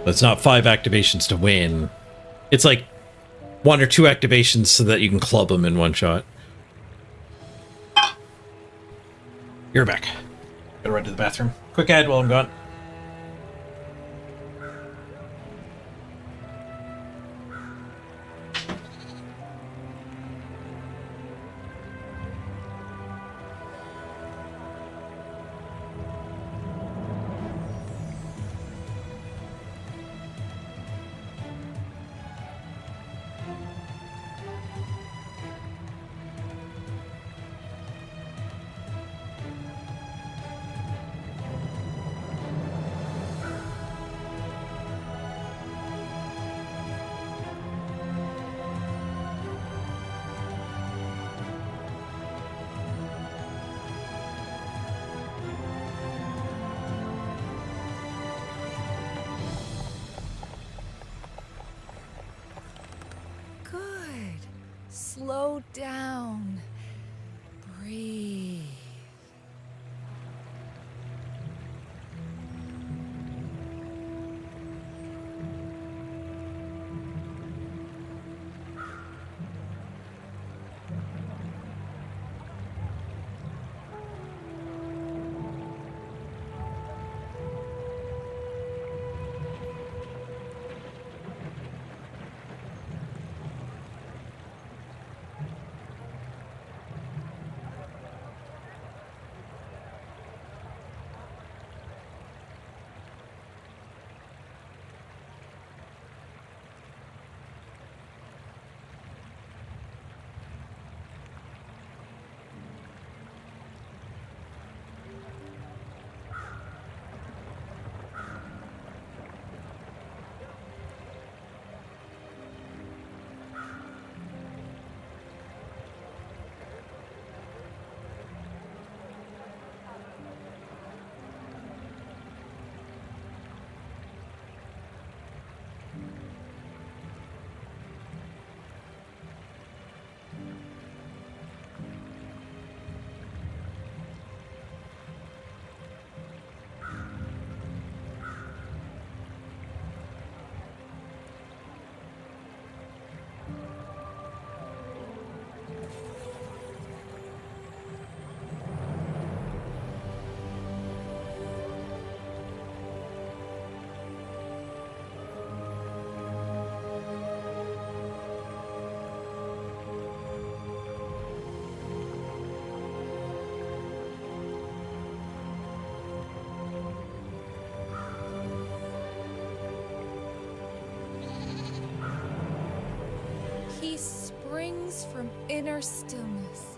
It's not 5 activations to win. It's like 1 or 2 activations so that you can club them in one shot. You're back. Gotta run to the bathroom. Quick ad while I'm gone. slow down. Breathe. He springs from inner stillness.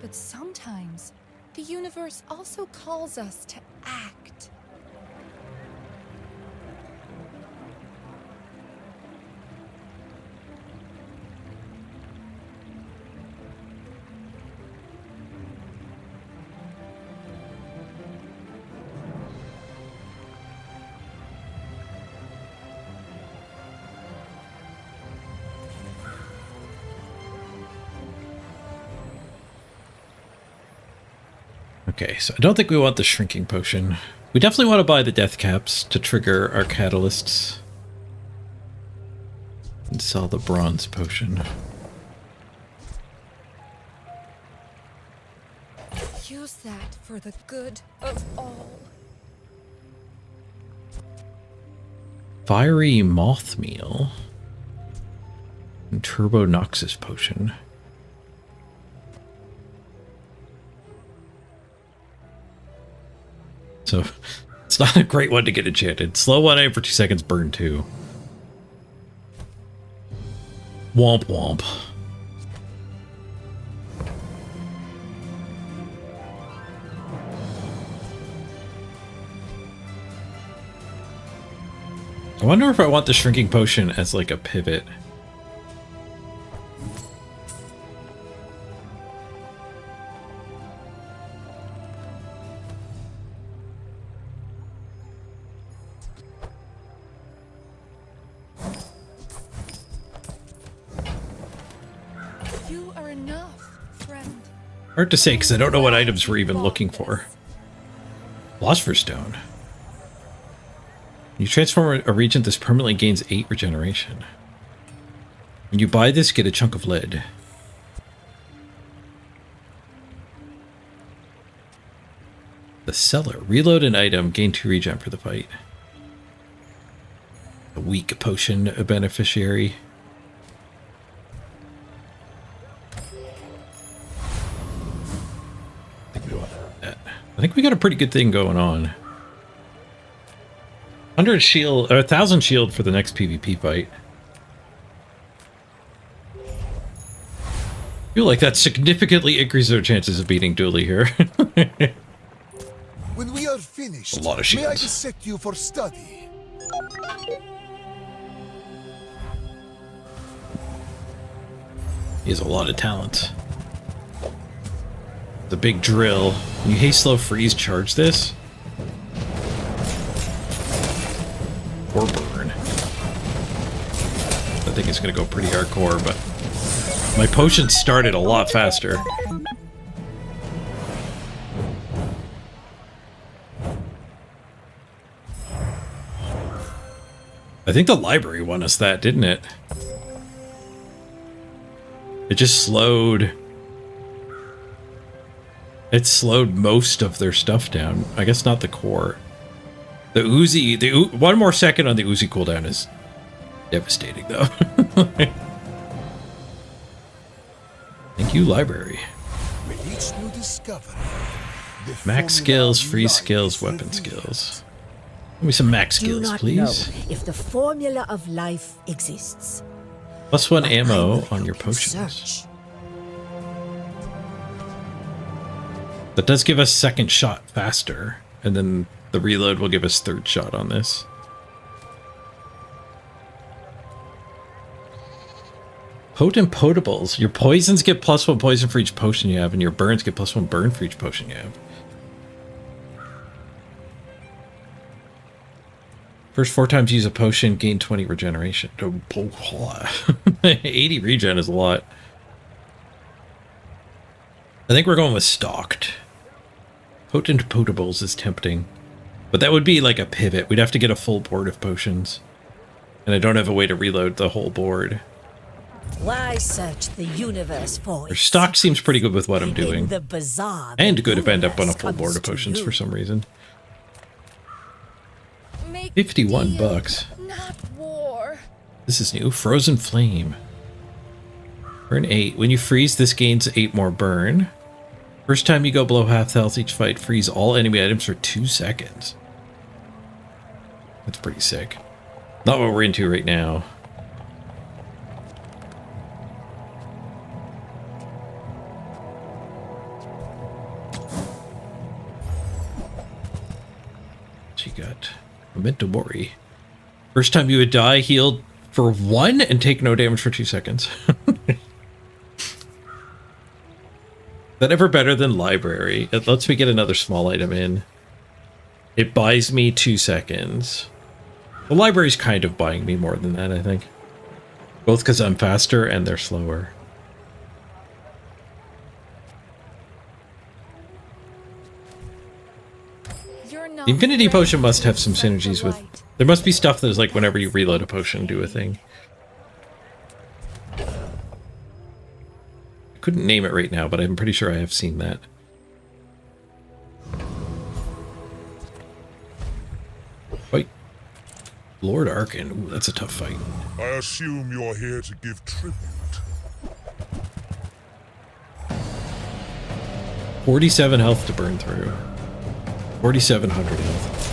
But sometimes, the universe also calls us to act. Okay, so I don't think we want the shrinking potion. We definitely want to buy the death caps to trigger our catalysts. And sell the bronze potion. Use that for the good of all. Fiery moth meal. And turbo noxus potion. So it's not a great one to get enchanted. Slow 1 item for 2 seconds, burn 2. Womp womp. I wonder if I want the shrinking potion as like a pivot. You are enough, friend. Hard to say because I don't know what items we're even looking for. Philosopher's Stone. You transform a regent, this permanently gains 8 regeneration. When you buy this, get a chunk of lead. The Cellar. Reload an item, gain 2 regen for the fight. A weak potion beneficiary. I think we want that. I think we got a pretty good thing going on. 100 shield, or 1,000 shield for the next PvP fight. I feel like that significantly increases our chances of beating Dooley here. When we are finished, A lot of may I shields. dissect you for study? He has a lot of talent. The big drill. When you haste, slow, freeze, charge this. Or burn. I think it's going to go pretty hardcore, but my potion started a lot faster. I think the library won us that, didn't it? It just slowed. It slowed most of their stuff down. I guess not the core. The Uzi, 1 more second on the Uzi cooldown is devastating, though. Thank you, library. With each new discovery, the Max formula skills, of free life skills, is weapon revealed. skills. Give me some max Do skills, not please. know if the formula of life exists. +1 but I ammo will on help your you potions. search. That does give us second shot faster, and then the reload will give us third shot on this. Potent potables. Your poisons get +1 poison for each potion you have, and your burns get +1 burn for each potion you have. First 4 times you use a potion, gain 20 regeneration. 80 regen is a lot. I think we're going with stalked. Potent potables is tempting. But that would be like a pivot. We'd have to get a full board of potions. And I don't have a way to reload the whole board. Why search the universe for Or stock seems pretty good with what I'm in doing. the bazaar? And the good if I end up on a universe full board comes of to potions you. for some reason. Make 51 deal, bucks. not war. This is new. Frozen Flame. Burn 8. When you freeze, this gains 8 more burn. First time you go below half health each fight, freeze all enemy items for 2 seconds. That's pretty sick. Not what we're into right now. What you got? Memento Mori. First time you would die, healed for 1 and take no damage for 2 seconds. That ever better than library? It lets me get another small item in. It buys me 2 seconds. The library's kind of buying me more than that, I think. Both because I'm faster and they're slower. You're not The Infinity ready Potion must to have some accept synergies the with... light. There must be stuff that is like whenever you reload a potion, do a thing. I couldn't name it right now, but I'm pretty sure I have seen that. Fight. Lord Arkin. Ooh, that's a tough fight. I assume you're here to give tribute. 47 health to burn through. 4,700 health.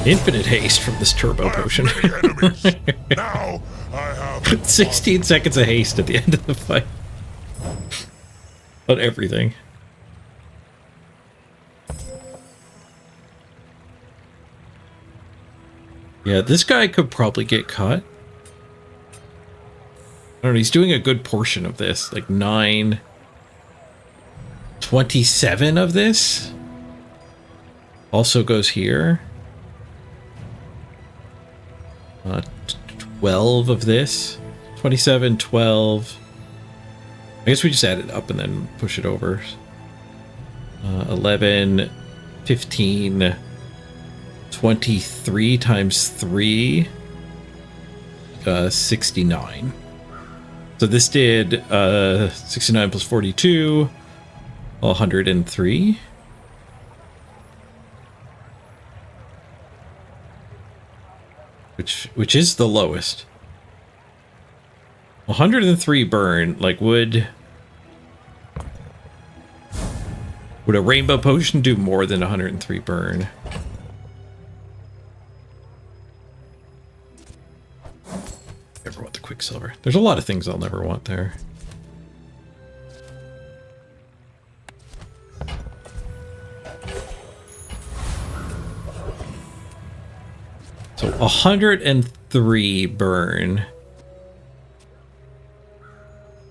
Infinite haste from this turbo potion. Now I have 16 seconds of haste at the end of the fight. On everything. Yeah, this guy could probably get caught. I don't know, he's doing a good portion of this. Like 9... 27 of this. Also goes here. 12 of this. 27, 12. I guess we just add it up and then push it over. 11, 15, 23 times 3. 69. So this did 69 plus 42. 103. Which is the lowest. 103 burn, like would a rainbow potion do more than 103 burn? Never want the quicksilver. There's a lot of things I'll never want there. So 103 burn.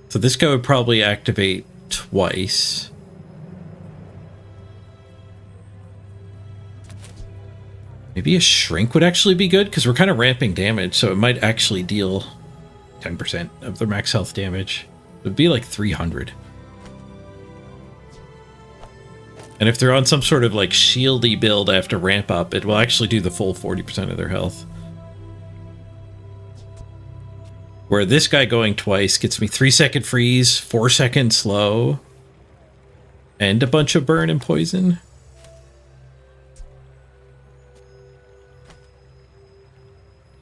So this guy would probably activate twice. Maybe a shrink would actually be good because we're kind of ramping damage, so it might actually deal 10% of their max health damage. It would be like 300. And if they're on some sort of like shieldy build after ramp up, it will actually do the full 40% of their health. Where this guy going twice gets me 3-second freeze, 4-second slow, and a bunch of burn and poison.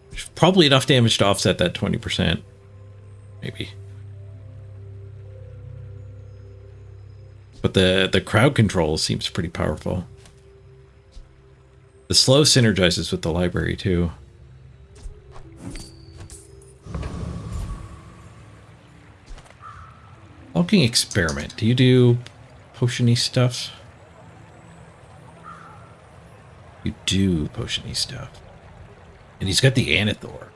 There's probably enough damage to offset that 20%. Maybe. But the crowd control seems pretty powerful. The slow synergizes with the library too. Hulking experiment. Do you do potion-y stuff? You do potion-y stuff. And he's got the Anethor.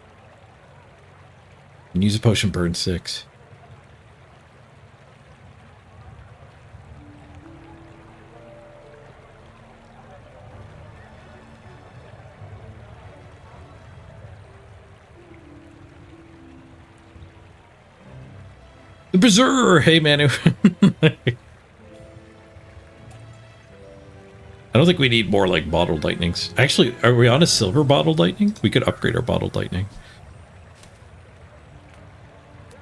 And use a potion burn 6. The BAZAAR! Hey, Manu. I don't think we need more, like, bottled lightnings. Actually, are we on a silver bottled lightning? We could upgrade our bottled lightning.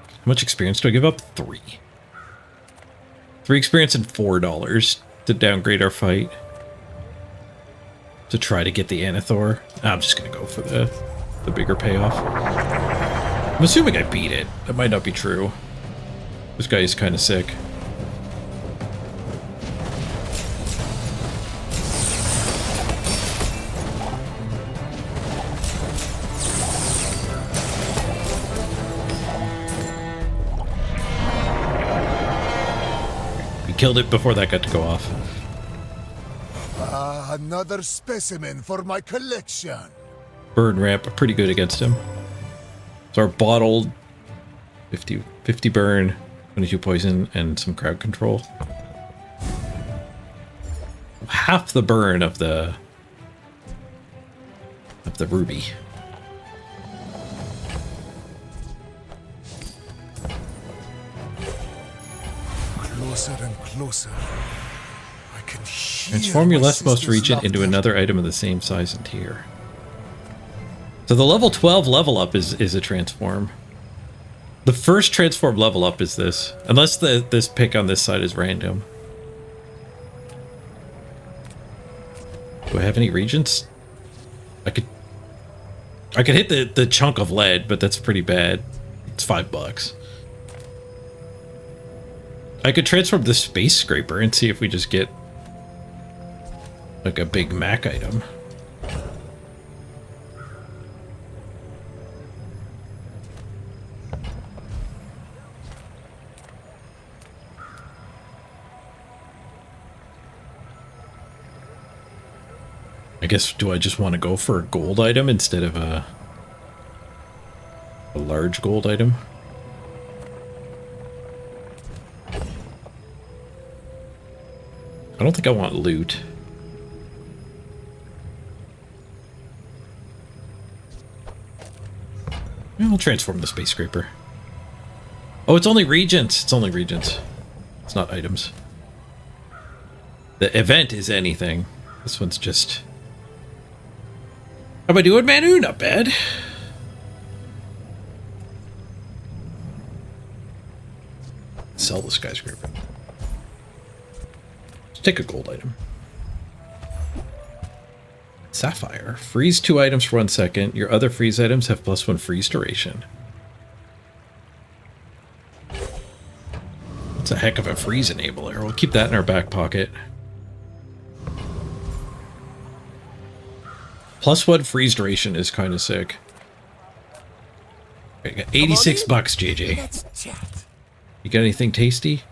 How much experience do I give up? 3. 3 experience and $4 to downgrade our fight. To try to get the Anethor. I'm just gonna go for the bigger payoff. I'm assuming I beat it. That might not be true. This guy is kind of sick. We killed it before that got to go off. Another specimen for my collection. Burn ramp pretty good against him. So our bottled 50 burn, 22 poison, and some crowd control. Half the burn of the ruby. Closer and closer. I can hear Transform your my leftmost sister's region into another item of the same size and tier. So the level 12 level up is a transform. The first transform level up is this. Unless this pick on this side is random. Do I have any regions? I could hit the chunk of lead, but that's pretty bad. It's $5. I could transform the space scraper and see if we just get like a big Mac item. I guess, do I just want to go for a gold item instead of a large gold item? I don't think I want loot. I'll transform the space scraper. Oh, it's only regents. It's only regents. It's not items. The event is anything. This one's just... How am I doing, Manu? Not bad. Sell the skyscraper. Let's take a gold item. Sapphire. Freeze 2 items for 1 second. Your other freeze items have +1 freeze duration. That's a heck of a freeze enabler. We'll keep that in our back pocket. +1 freeze duration is kind of sick. I got 86 bucks, JJ. Let's chat. You got anything tasty?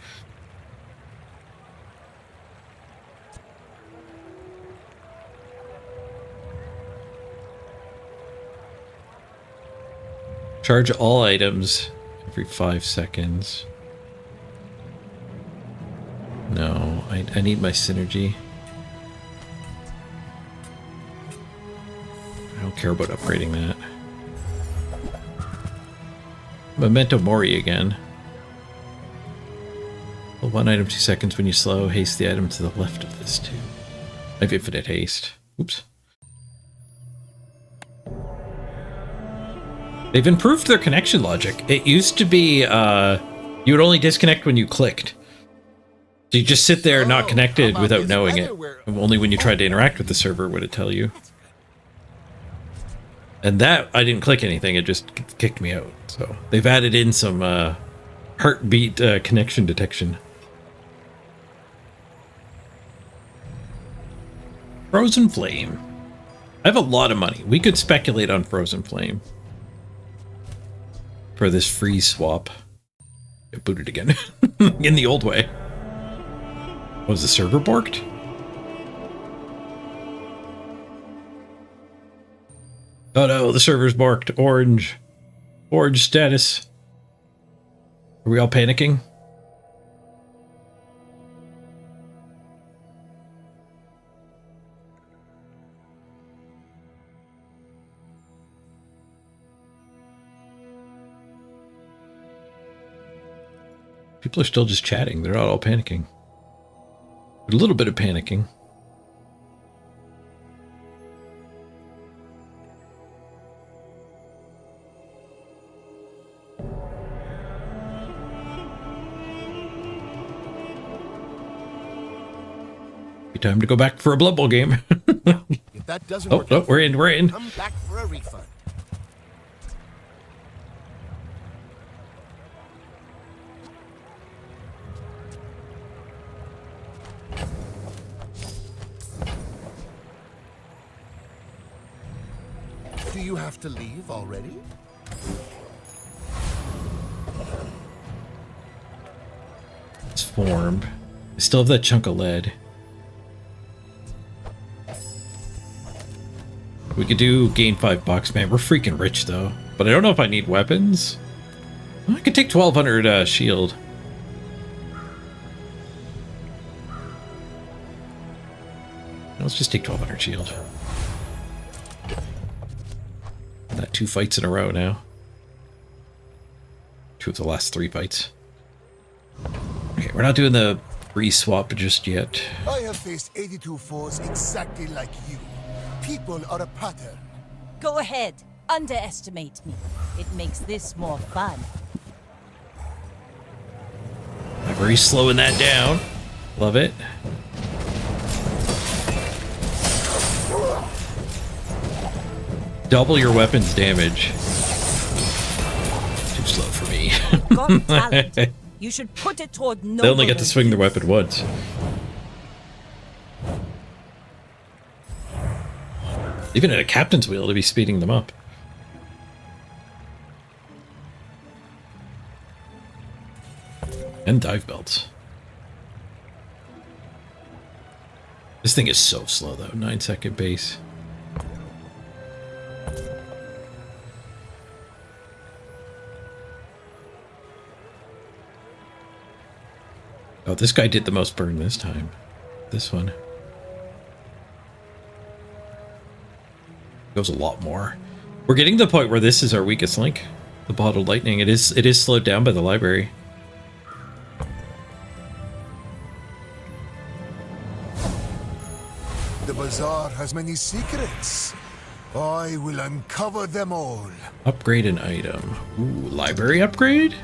Charge all items every 5 seconds. No, I need my synergy. I don't care about upgrading that. Memento Mori again. Well, 1 item 2 seconds when you slow. Haste the item to the left of this too. I have infinite haste. Oops. They've improved their connection logic. It used to be you would only disconnect when you clicked. So you just sit there not connected without knowing it. Only when you tried to interact with the server would it tell you. And that, I didn't click anything, it just kicked me out. So they've added in some heartbeat connection detection. Frozen Flame. I have a lot of money. We could speculate on Frozen Flame. For this freeze swap. Get booted again. In the old way. Was the server borked? Oh no, the server's borked. Orange. Orange status. Are we all panicking? People are still just chatting. They're not all panicking. A little bit of panicking. Be time to go back for a Blood Bowl game. If that doesn't work out, we're in. We're in. Come back for a refund. Do you have to leave already? It's formed. I still have that chunk of lead. We could do gain $5, man. We're freaking rich though. But I don't know if I need weapons. I could take 1200 shield. Let's just take 1200 shield. Not 2 fights in a row now. 2 of the last 3 fights. Okay, we're not doing the re-swap just yet. I have faced 82 foes exactly like you. People are a pattern. Go ahead. Underestimate me. It makes this more fun. I'm very slowing that down. Love it. Double your weapon's damage. Too slow for me. Got talent. You should put it toward no. They only get to swing their weapon once. Even at a captain's wheel to be speeding them up. And dive belts. This thing is so slow though, 9-second base. Oh, this guy did the most burn this time. This one. Goes a lot more. We're getting to the point where this is our weakest link. The bottled lightning. It is slowed down by the library. The bazaar has many secrets. I will uncover them all. Upgrade an item. Ooh, library upgrade?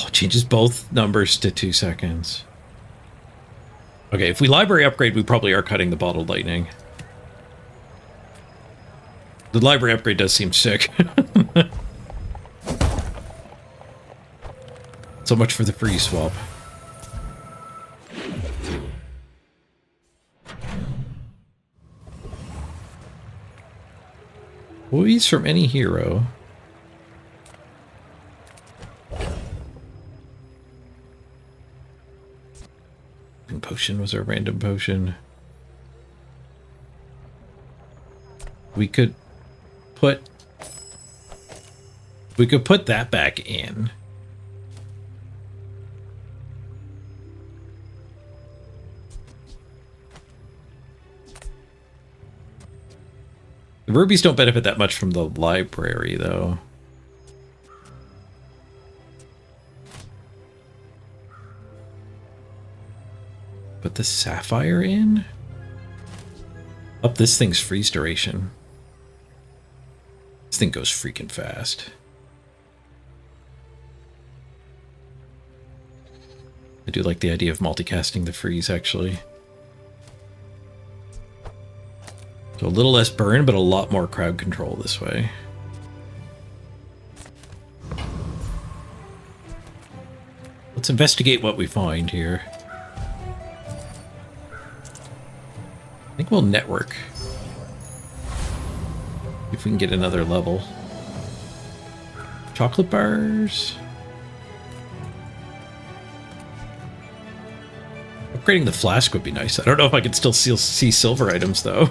Oh, changes both numbers to 2 seconds. Okay, if we library upgrade, we probably are cutting the bottled lightning. The library upgrade does seem sick. So much for the free swap. Boys from any hero. Potion was our random potion. We could put that back in. The rubies don't benefit that much from the library, though. Put the sapphire in? Up this thing's freeze duration. This thing goes freaking fast. I do like the idea of multicasting the freeze, actually. So a little less burn, but a lot more crowd control this way. Let's investigate what we find here. I think we'll network. If we can get another level. Chocolate bars. Upgrading the flask would be nice. I don't know if I could still see silver items, though.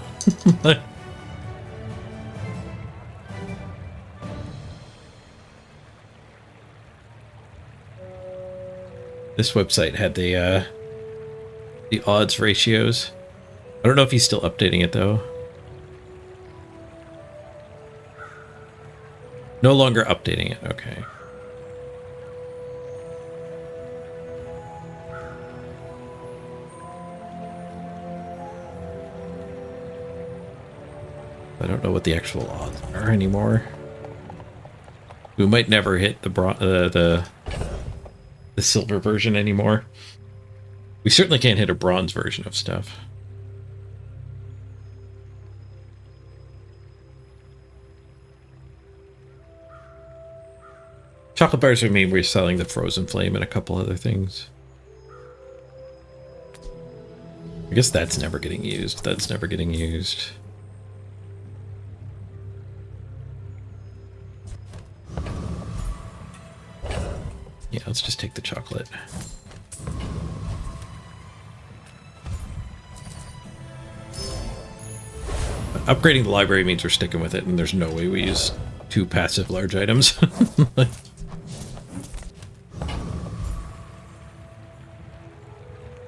This website had the odds ratios. I don't know if he's still updating it, though. No longer updating it. Okay. I don't know what the actual odds are anymore. We might never hit the silver version anymore. We certainly can't hit a bronze version of stuff. Chocolate bars are mean we're selling the frozen flame and a couple other things. I guess that's never getting used. That's never getting used. Yeah, let's just take the chocolate. Upgrading the library means we're sticking with it, and there's no way we use 2 passive large items.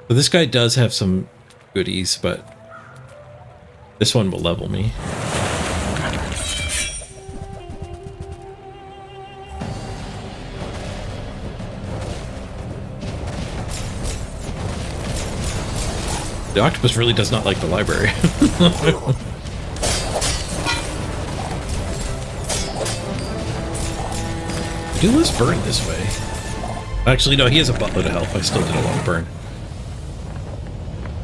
But this guy does have some goodies, but this one will level me. The octopus really does not like the library. Do less burn this way. Actually, no, he has a buttload of health. I still did a lot of burn.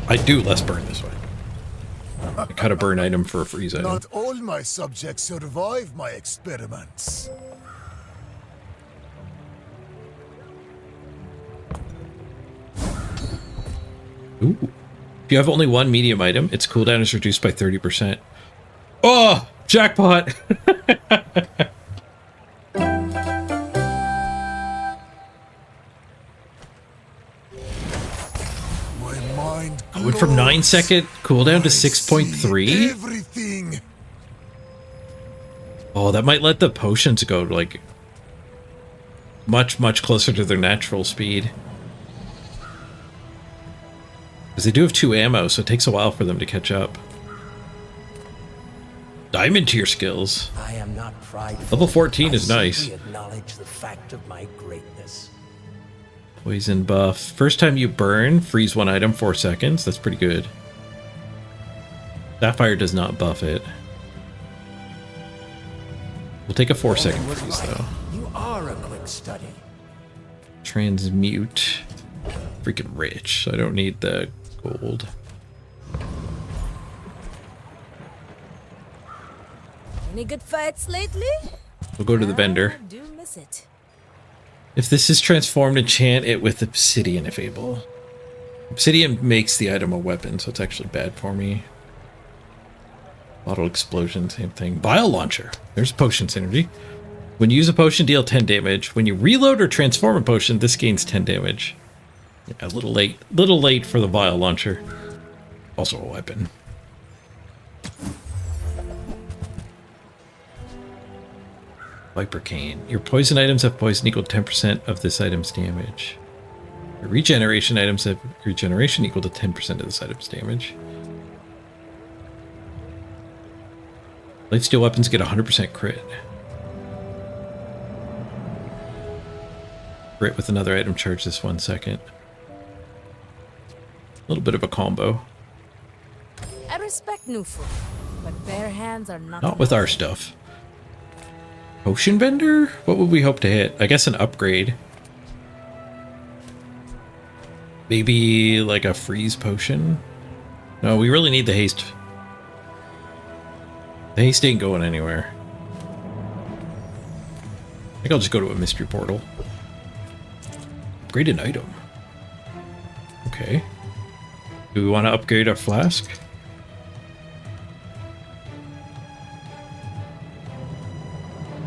I do less burn this way. I cut a burn item for a freeze item. Not all my subjects survive my experiments. Ooh. If you have only one medium item, its cooldown is reduced by 30%. Oh, jackpot! My mind I went from 9-second cooldown to 6.3. Everything. Oh, that might let the potions go like much closer to their natural speed. Because they do have 2 ammo, so it takes a while for them to catch up. Diamond tier skills. I am not prideful. Level 14 is I nice. simply acknowledge the fact of my greatness. Poison buff. First time you burn, freeze one item 4 seconds. That's pretty good. Sapphire does not buff it. We'll take a 4-second freeze though. You are a quick study. Transmute. Freaking rich, so I don't need the gold. Any good fights lately? We'll go to the vendor. I do miss it. If this is transformed, enchant it with obsidian if able. Obsidian makes the item a weapon, so it's actually bad for me. Bottle explosion, same thing. Bile launcher. There's potion synergy. When you use a potion, deal 10 damage. When you reload or transform a potion, this gains 10 damage. Yeah, a little late for the bile launcher. Also a weapon. Viper cane. Your poison items have poison equal to 10% of this item's damage. Your regeneration items have regeneration equal to 10% of this item's damage. Lifesteal weapons get 100% crit. Crit with another item charge this 1 second. A little bit of a combo. I respect new food, but bare hands are not. Not with our stuff. Potion vendor? What would we hope to hit? I guess an upgrade. Maybe like a freeze potion? No, we really need the haste. The haste ain't going anywhere. I think I'll just go to a mystery portal. Upgrade an item. Okay. Do we want to upgrade our flask?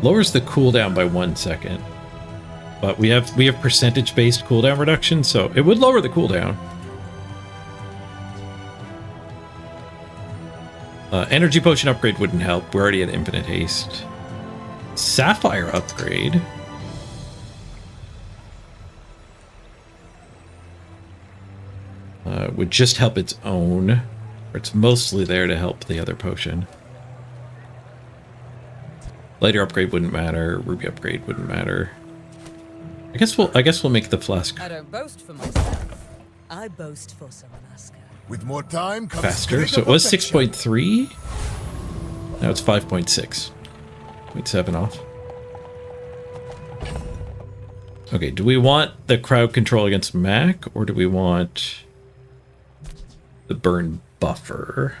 Lowers the cooldown by 1 second. But we have percentage-based cooldown reduction, so it would lower the cooldown. Energy potion upgrade wouldn't help. We're already at infinite haste. Sapphire upgrade. Would just help its own. Or it's mostly there to help the other potion. Lighter upgrade wouldn't matter. Ruby upgrade wouldn't matter. I guess we'll make the flask. I don't boast for myself. I boast for someone else. With more time comes Faster. So it was 6.3. Now it's 5.6. 0.7 off. Okay, do we want the crowd control against Mac, or do we want the burn buffer?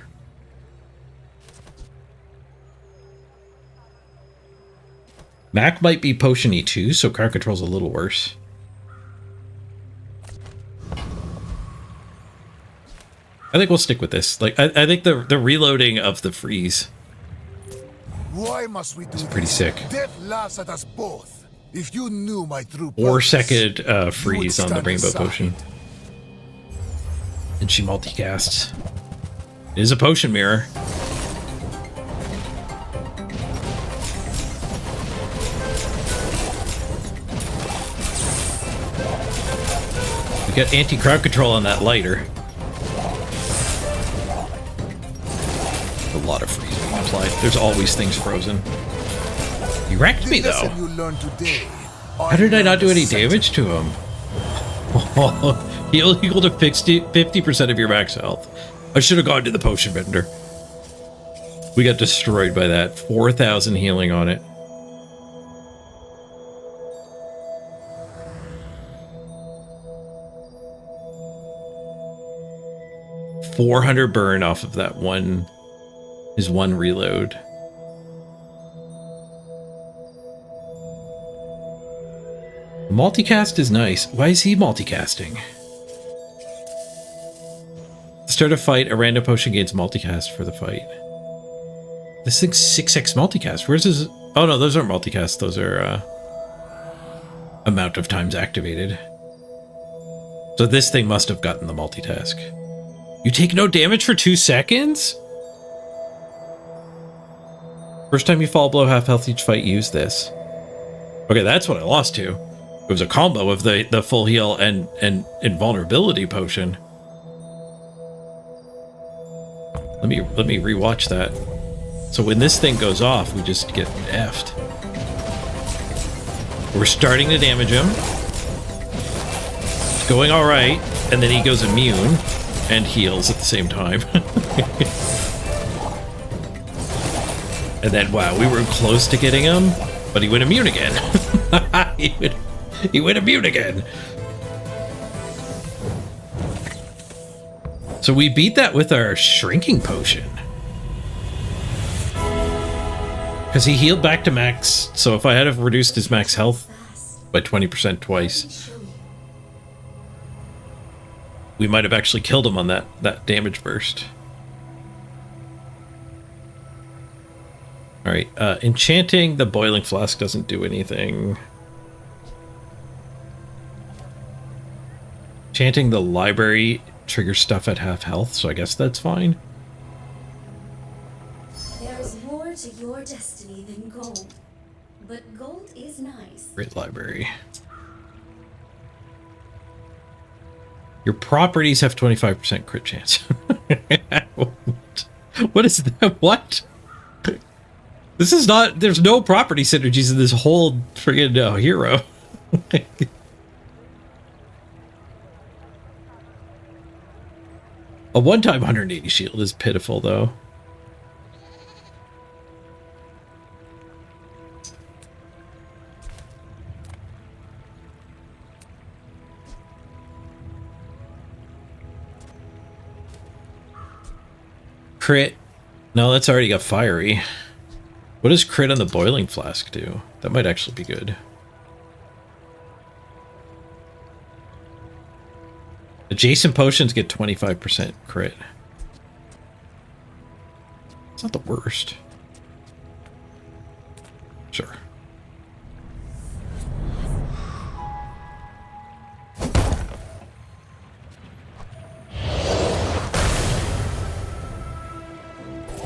Mac might be potion-y too, so crowd control's a little worse. I think we'll stick with this. Like, I think the reloading of the freeze Why must we do is pretty this? sick. Death laughs at us both. If you knew my true 4-second freeze on the stand rainbow aside. potion. And she multicasts. It is a potion mirror. We got anti-crowd control on that lighter. A lot of freeze being applied. There's always things frozen. He wrecked me though. Lesson you learned today. How did I not do any damage to him? Heal equal to 50% of your max health. I should have gone to the potion vendor. We got destroyed by that. 4,000 healing on it. $400 burn off of that one His one reload. Multicast is nice. Why is he multicasting? Start a fight, a random potion gains multicast for the fight. This thing's 6x multicast. Where's his... Oh no, those aren't multicast. Those are amount of times activated. So this thing must have gotten the multitask. You take no damage for 2 seconds? First time you fall below half health each fight, use this. Okay, that's what I lost to. It was a combo of the full heal and invulnerability potion. Let me rewatch that. So when this thing goes off, we just get effed. We're starting to damage him. It's going all right, and then he goes immune and heals at the same time. And then, wow, we were close to getting him, but he went immune again. He went immune again. So we beat that with our shrinking potion. Because he healed back to max, so if I had have reduced his max health by 20% twice, we might have actually killed him on that damage burst. Alright, enchanting the boiling flask doesn't do anything. Enchanting the library triggers stuff at half health, so I guess that's fine. There is more to your destiny than gold, but gold is nice. Great library. Your properties have 25% crit chance. What is that? What? This is not... There's no property synergies in this whole friggin' hero. A one-time 180 shield is pitiful, though. Crit. No, that's already got fiery. What does crit on the boiling flask do? That might actually be good. Adjacent potions get 25% crit. It's not the worst. Sure.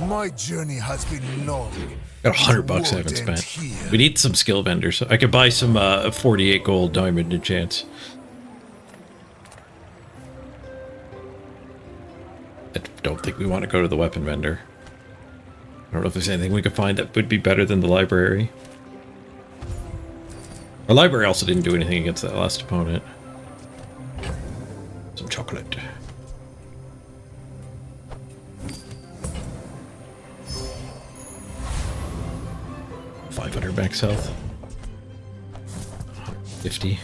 My journey has been long. Got $100 I haven't spent. Here. We need some skill vendors. I could buy some 48 gold diamond enchants. I don't think we want to go to the weapon vendor. I don't know if there's anything we could find that would be better than the library. Our library also didn't do anything against that last opponent. Some chocolate. $500 max health. 50.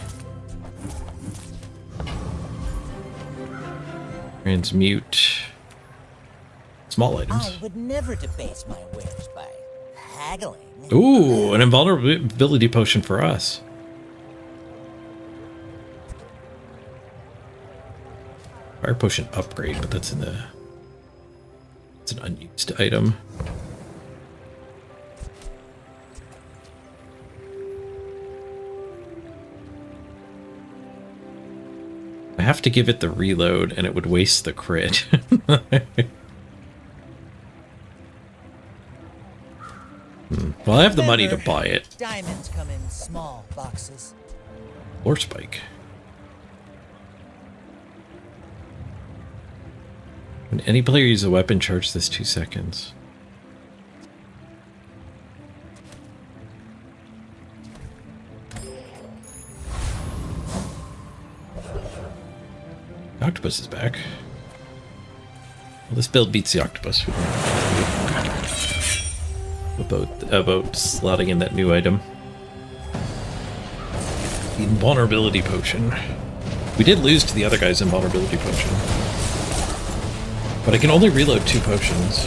Transmute. Small items. I would never debase my wares by haggling. Ooh, an invulnerability potion for us. Fire potion upgrade, but that's in the... It's an unused item. I have to give it the reload, and it would waste the crit. Well, I have the money to buy it. Diamonds come in small boxes. Lore spike. When any player uses a weapon, charge this 2 seconds. The octopus is back. Well, this build beats the octopus. About slotting in that new item. The invulnerability potion. We did lose to the other guy's invulnerability potion. But I can only reload 2 potions.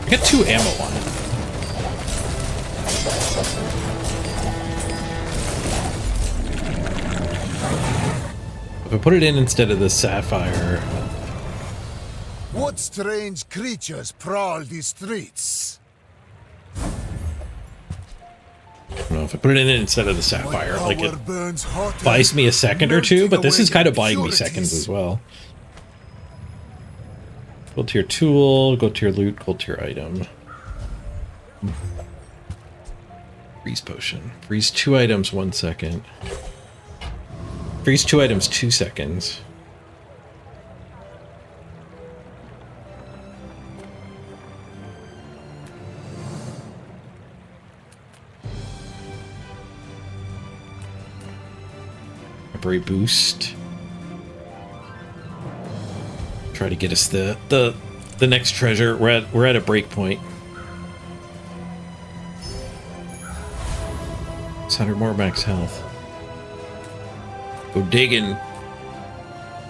I got 2 ammo on it. If I put it in instead of the sapphire... What strange creatures prowl these streets? No, if I put it in instead of the sapphire, like it burns hotter, buys me a second or two, but this is kind of buying me impurities. seconds as well. Go to your tool, go to your loot, go to your item. Freeze potion. Freeze 2 items 1 second. Freeze 2 items 2 seconds. Temporary boost. Try to get us the next treasure. We're at a break point. 600 more max health. Go digging. All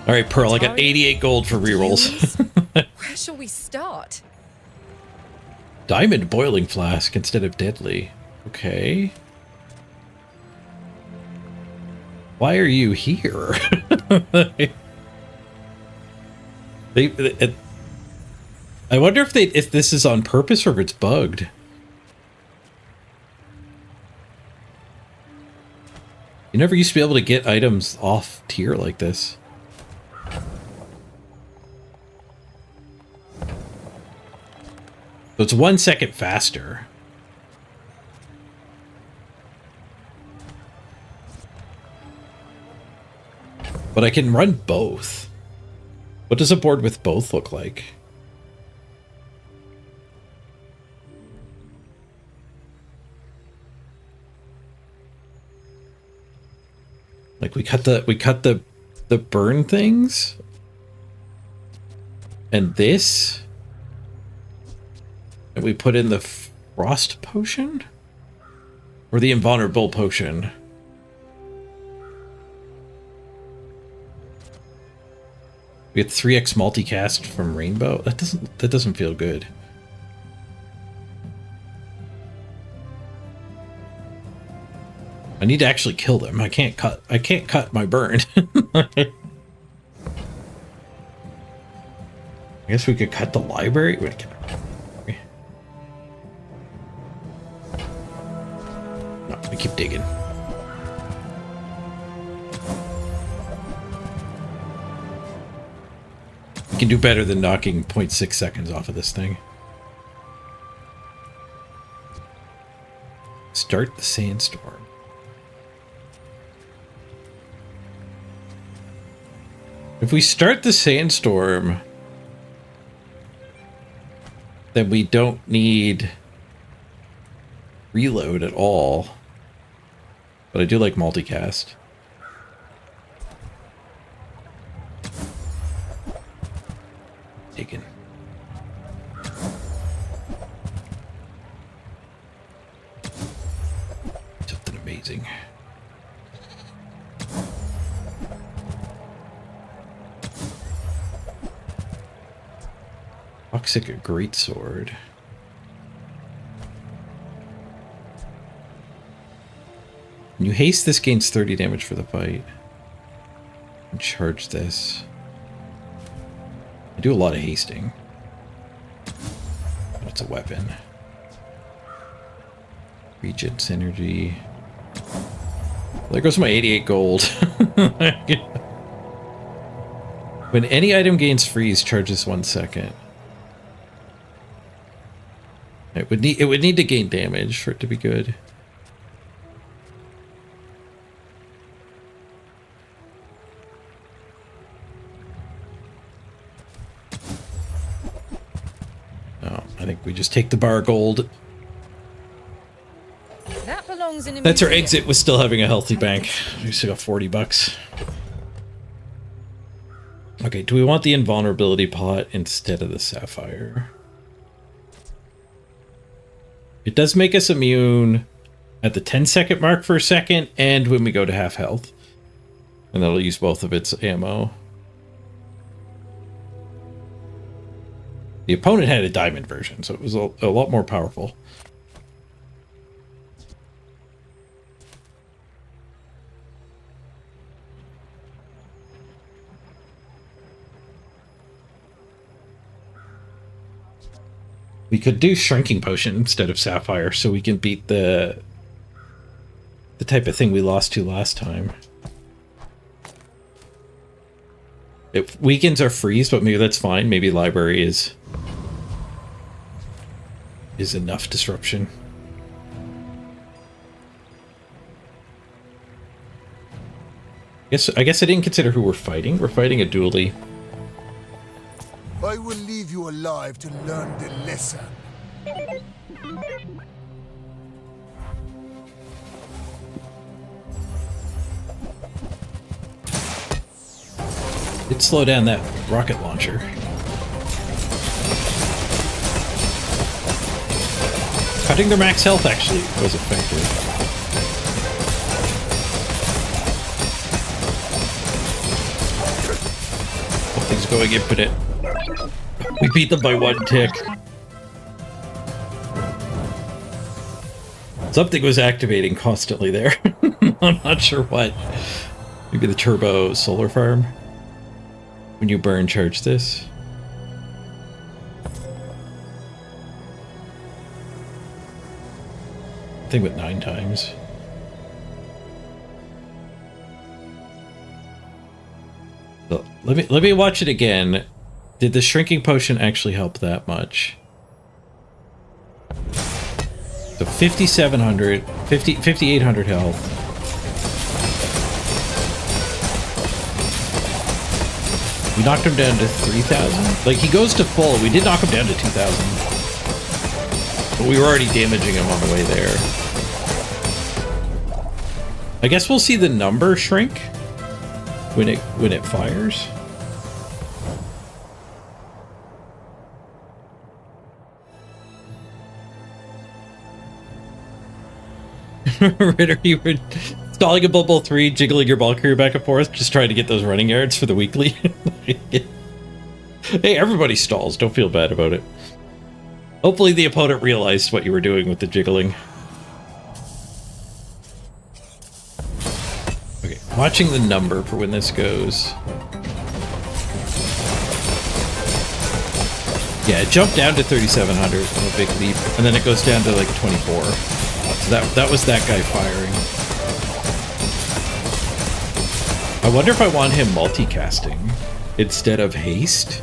right, Pearl. I got 88 gold for rerolls. Where shall we start? Diamond boiling flask instead of deadly. Okay. Why are you here? I wonder if this is on purpose or if it's bugged. You never used to be able to get items off tier like this. So it's 1 second faster. But I can run both. What does a board with both look like? Like we cut the burn things and this, and we put in the frost potion or the invulnerable potion. We get 3x multicast from Rainbow. That doesn't feel good. I need to actually kill them. I can't cut my burn. I guess we could cut the library. No, we keep digging. We can do better than knocking 0.6 seconds off of this thing. Start the sandstorm. If we start the sandstorm, then we don't need reload at all. But I do like multicast. Taken. Something amazing. Toxic greatsword. When you haste, this gains 30 damage for the fight. And charge this. I do a lot of hasting. But it's a weapon. Regent synergy. There goes my 88 gold. When any item gains freeze, charges 1 second. It would need to gain damage for it to be good. Oh, I think we just take the bar of gold. That belongs in a That's our museum. exit with still having a healthy bank. We still got 40 bucks. Okay, do we want the invulnerability pot instead of the sapphire? It does make us immune at the 10-second mark for a second and when we go to half health. And that'll use both of its ammo. The opponent had a diamond version, so it was a lot more powerful. We could do Shrinking Potion instead of Sapphire, so we can beat the type of thing we lost to last time. It weakens our freeze, but maybe that's fine. Maybe Library is enough disruption. I guess I didn't consider who we're fighting. We're fighting a dually. I will leave you alive to learn the lesson. It'd slow down that rocket launcher. Cutting their max health actually was effective. Something's going infinite. We beat them by 1 tick. Something was activating constantly there. I'm not sure what. Maybe the turbo solar farm. When you burn, charge this. I think with 9 times. So let me watch it again. Did the Shrinking Potion actually help that much? So 5,800 health. We knocked him down to 3,000. Like, he goes to full. We did knock him down to 2,000. But we were already damaging him on the way there. I guess we'll see the number shrink when it fires. Ritter, you were stalling a bubble 3, jiggling your ball carrier back and forth, just trying to get those running yards for the weekly. Hey, everybody stalls. Don't feel bad about it. Hopefully the opponent realized what you were doing with the jiggling. Okay, watching the number for when this goes. Yeah, it jumped down to 3,700 on a big leap, and then it goes down to like 24. So that was that guy firing. I wonder if I want him multicasting instead of haste.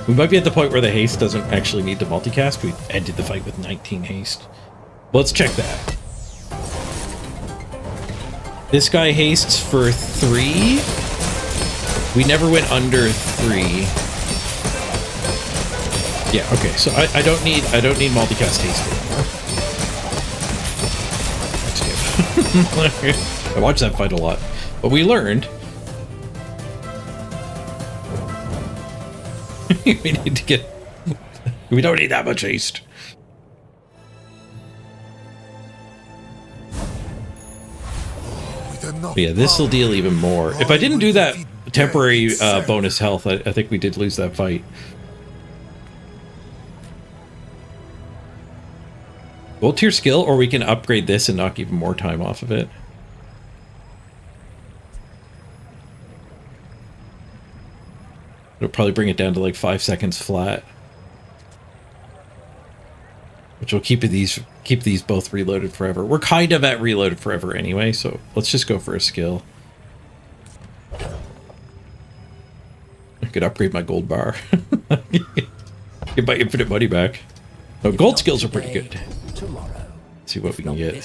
We might be at the point where the haste doesn't actually need to multicast. We ended the fight with 19 haste. Let's check that. This guy hastes for 3. We never went under 3. Yeah, okay, so I don't need multicast haste anymore. I watched that fight a lot, but we learned we need to get. We don't need that much haste. But yeah, this will deal even more. If I didn't do that temporary bonus health, I think we did lose that fight. Gold tier skill, or we can upgrade this and knock even more time off of it. It'll probably bring it down to like 5 seconds flat, which will keep these both reloaded forever. We're kind of at reloaded forever anyway, so let's just go for a skill. I could upgrade my gold bar. Get my infinite money back. No, gold skills are pretty good. Let's see what we can get.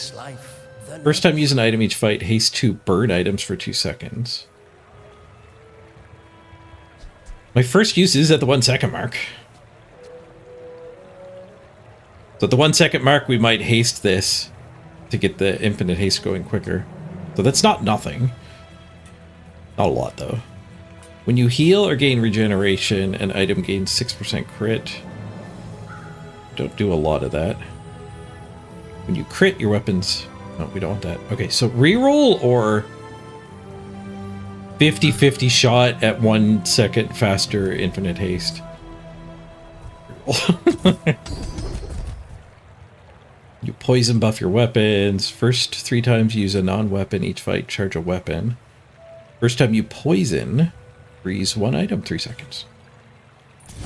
First time use an item each fight, haste 2 burn items for 2 seconds. My first use is at the 1 second mark. So at the 1 second mark, we might haste this to get the infinite haste going quicker. So that's not nothing. Not a lot, though. When you heal or gain regeneration, an item gains 6% crit. Don't do a lot of that. When you crit, your weapons... No, we don't want that. Okay, so reroll or 50-50 shot at 1 second faster infinite haste. You poison buff your weapons. First 3 times use a non-weapon. Each fight charge a weapon. First time you poison, freeze 1 item 3 seconds.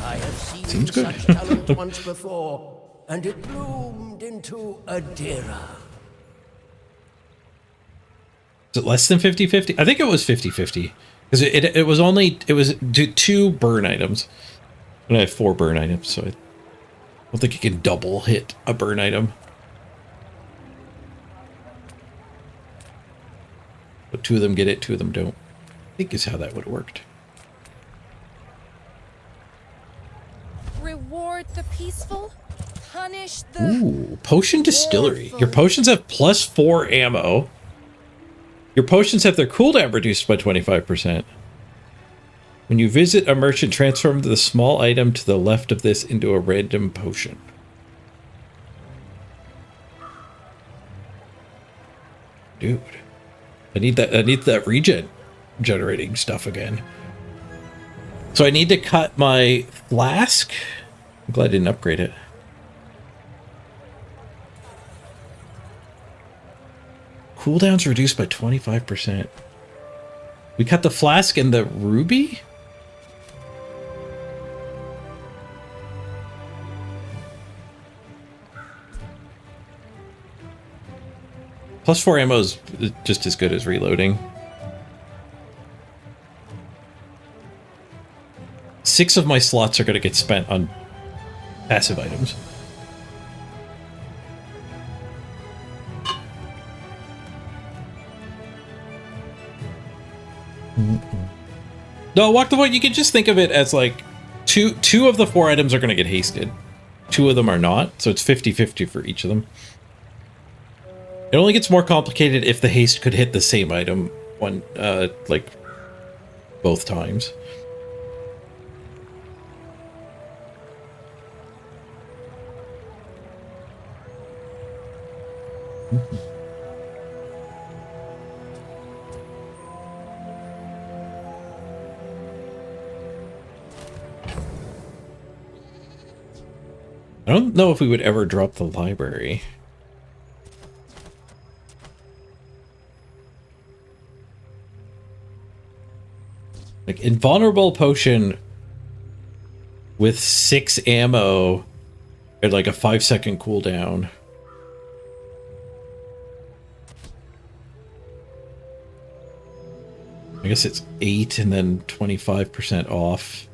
I have seen Seems good. such talent once before, and it bloomed into a Dira. Is it less than 50-50? I think it was 50-50. Because it was only, it was 2 burn items. And I have 4 burn items, so I don't think you can double hit a burn item. But 2 of them get it, 2 of them don't. I think is how that would have worked. Reward the peaceful, punish the... Ooh, potion distillery. Your potions have +4 ammo. Your potions have their cooldown reduced by 25%. When you visit a merchant, transform the small item to the left of this into a random potion. Dude, I need that regen generating stuff again. So I need to cut my flask. I'm glad I didn't upgrade it. Cooldown's reduced by 25%. We cut the flask and the ruby? +4 ammo is just as good as reloading. 6 of my slots are going to get spent on passive items. No, walk the void. You can just think of it as like two of the 4 items are going to get hasted. 2 of them are not, so it's 50-50 for each of them. It only gets more complicated if the haste could hit the same item like both times. I don't know if we would ever drop the library. Like invulnerable potion with 6 ammo at like a 5-second cooldown. I guess it's 8 and then 25% off.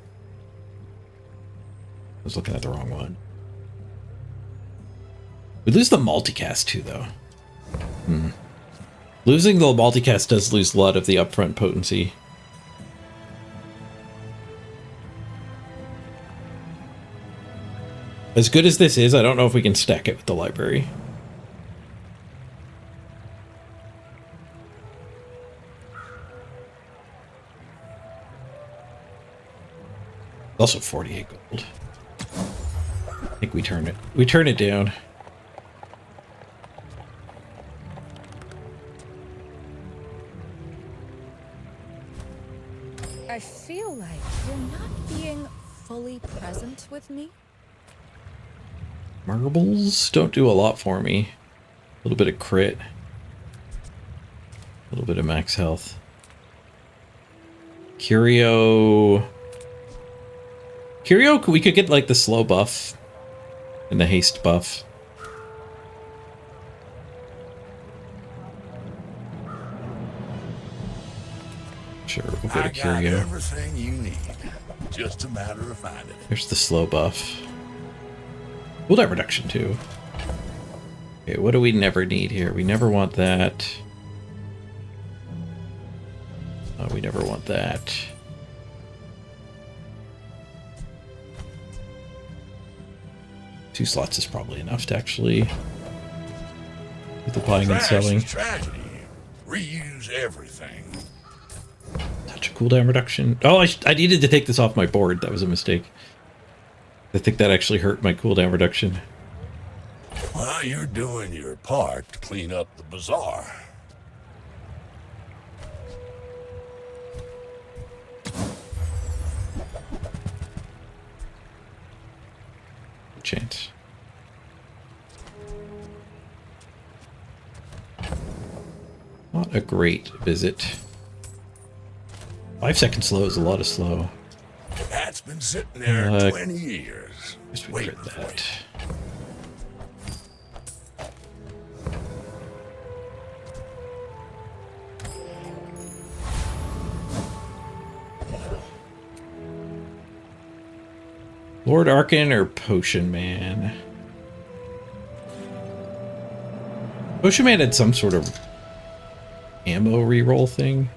I was looking at the wrong one. We lose the multicast too, though. Losing the multicast does lose a lot of the upfront potency. As good as this is, I don't know if we can stack it with the library. Also 48 gold. I think we turn it down. I feel like you're not being fully present with me. Marbles don't do a lot for me. A little bit of crit. A little bit of max health. Curio, we could get like the slow buff and the haste buff. Sure, we'll go to Curio. Everything you need. Just a matter of finding it. There's the slow buff. Cooldown reduction too. Okay, what do we never need here? We never want that. Oh, we never want that. Two slots is probably enough to actually do the buying and selling. Tragedy. Reuse everything. Touch of cooldown reduction. Oh, I needed to take this off my board. That was a mistake. I think that actually hurt my cooldown reduction. Well, you're doing your part to clean up the bazaar. Not a great visit. 5 seconds slow is a lot of slow. That's been sitting there 20 years. Wait for that. Lord Arkin or Potion Man? Potion Man had some sort of ammo reroll thing.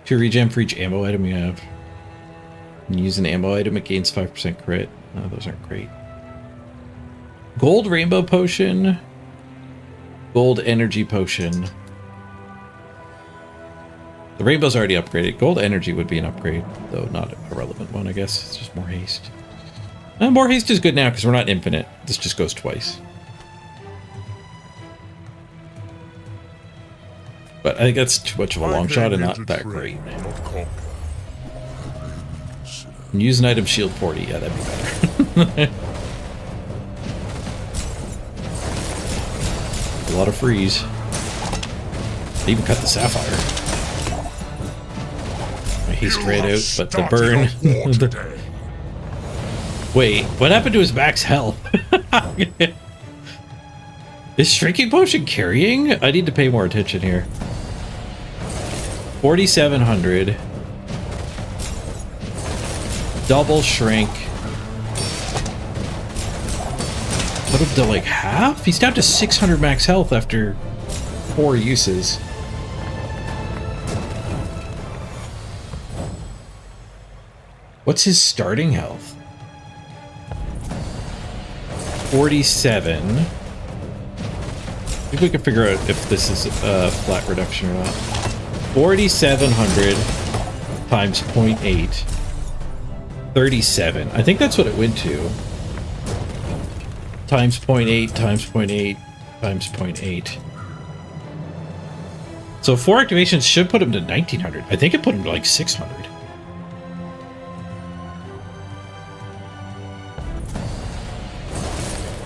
If you regen for each ammo item you have. And use an ammo item, it gains 5% crit. No, those aren't great. Gold Rainbow Potion. Gold Energy Potion. The Rainbow's already upgraded. Gold Energy would be an upgrade, though not a relevant one, I guess. It's just more haste. More haste is good now because we're not infinite. This just goes twice. But I think that's too much of a long shot and not that great. And use an item shield 40. Yeah, that'd be better. A lot of freeze. They even cut the Sapphire. My haste ran out, but the burn... Wait, what happened to his max health? Is Shrinking Potion carrying? I need to pay more attention here. 4,700. Double Shrink. Put him to like half? He's down to 600 max health after 4 uses. What's his starting health? 47. I think we can figure out if this is a flat reduction or not. 4,700 times 0.8. 37. I think that's what it went to. Times 0.8 times 0.8 times 0.8. So 4 activations should put him to 1,900. I think it put him to like 600.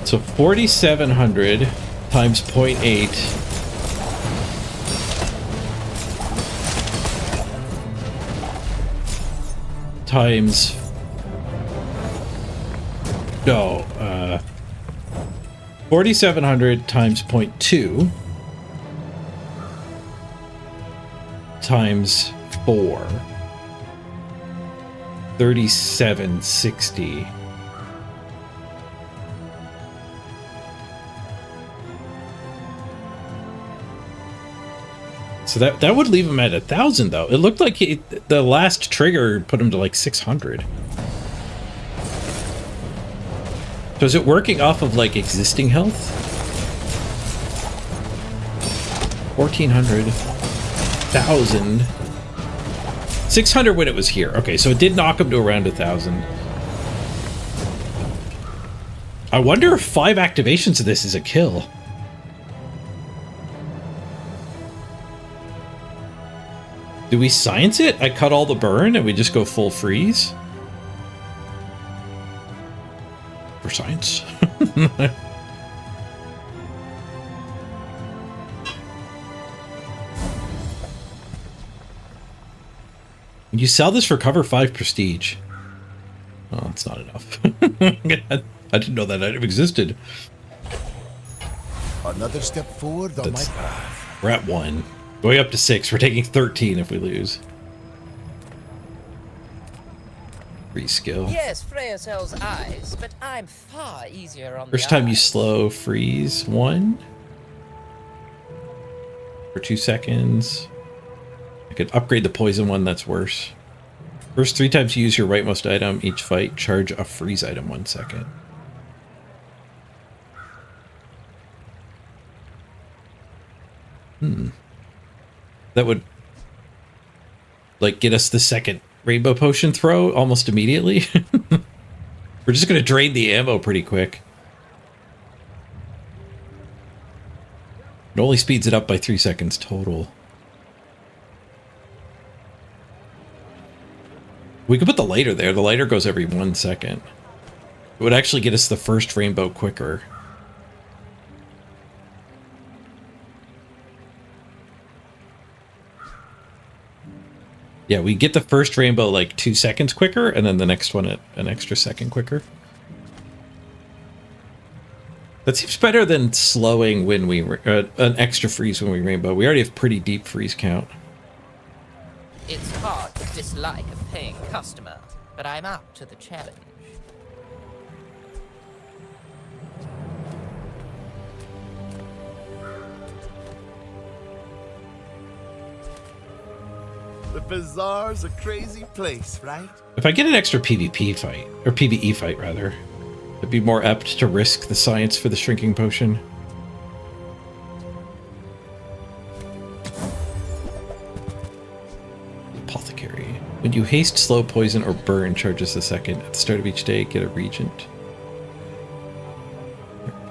So 4,700 times 0.8 times 4,700 times 0.2 times 4 3,760. So that would leave him at 1,000 though. It looked like the last trigger put him to like 600. So is it working off of like existing health? 1,400, 1,000, 600 when it was here. Okay, so it did knock him to around 1,000. I wonder if 5 activations of this is a kill. Do we science it? I cut all the burn and we just go full freeze? For science. You sell this for cover 5 prestige. Oh, that's not enough. I didn't know that item existed. Another step forward on my path. We're at 1. Going up to 6. We're taking 13 if we lose. Free skill. Yes, Freya sells eyes, but I'm far easier on First the time you eyes. slow freeze 1 for 2 seconds. I could upgrade the poison one, that's worse. First 3 times you use your rightmost item each fight, charge a freeze item 1 second. That would like get us the second rainbow potion throw almost immediately. We're just gonna drain the ammo pretty quick. It only speeds it up by 3 seconds total. We could put the lighter there. The lighter goes every 1 second. It would actually get us the first rainbow quicker. Yeah, we get the first rainbow like 2 seconds quicker, and then the next one at an extra second quicker. That seems better than slowing when we an extra freeze when we rainbow. We already have pretty deep freeze count. It's hard to dislike a paying customer, but I'm up to the challenge. The bazaar's a crazy place, right? If I get an extra PvP fight, or PvE fight rather, I'd be more apt to risk the science for the shrinking potion. Apothecary. When you haste, slow, poison, or burn charges a second. At the start of each day, get a regent.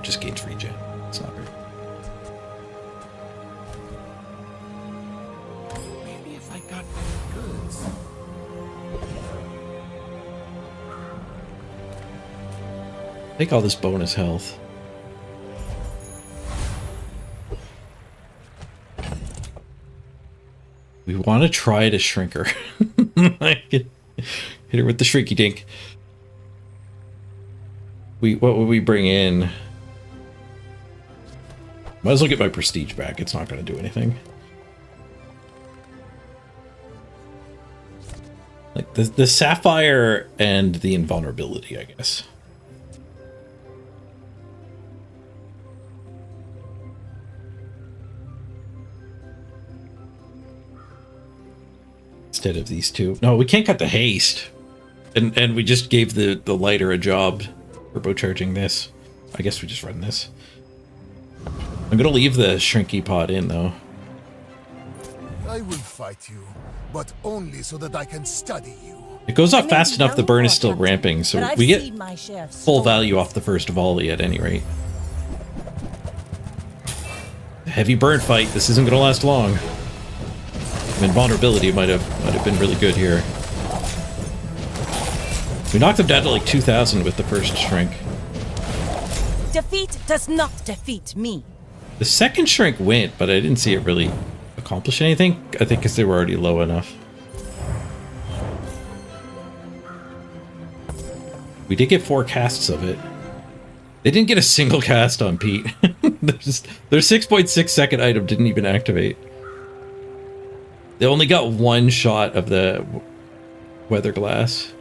Just gains regen. It's not very. Maybe if I got better goods. Take all this bonus health. We want to try to shrink her. Hit her with the shrinky dink. What would we bring in? Might as well get my prestige back. It's not going to do anything. Like the sapphire and the invulnerability, I guess. Instead of these two. No, we can't cut the haste. And we just gave the lighter a job turbocharging this. I guess we just run this. I'm gonna leave the shrinky pod in though. I will fight you, but only so that I can study you. It goes off fast enough the burn is still ramping, so we get full value off the first volley at any rate. Heavy burn fight, this isn't gonna last long. I mean, vulnerability might have been really good here. We knocked them down to like 2,000 with the first shrink. Defeat does not defeat me. The second shrink went, but I didn't see it really accomplish anything. I think because they were already low enough. We did get 4 casts of it. They didn't get a single cast on Pete. Their 6.6 second item didn't even activate. They only got 1 shot of the weather glass.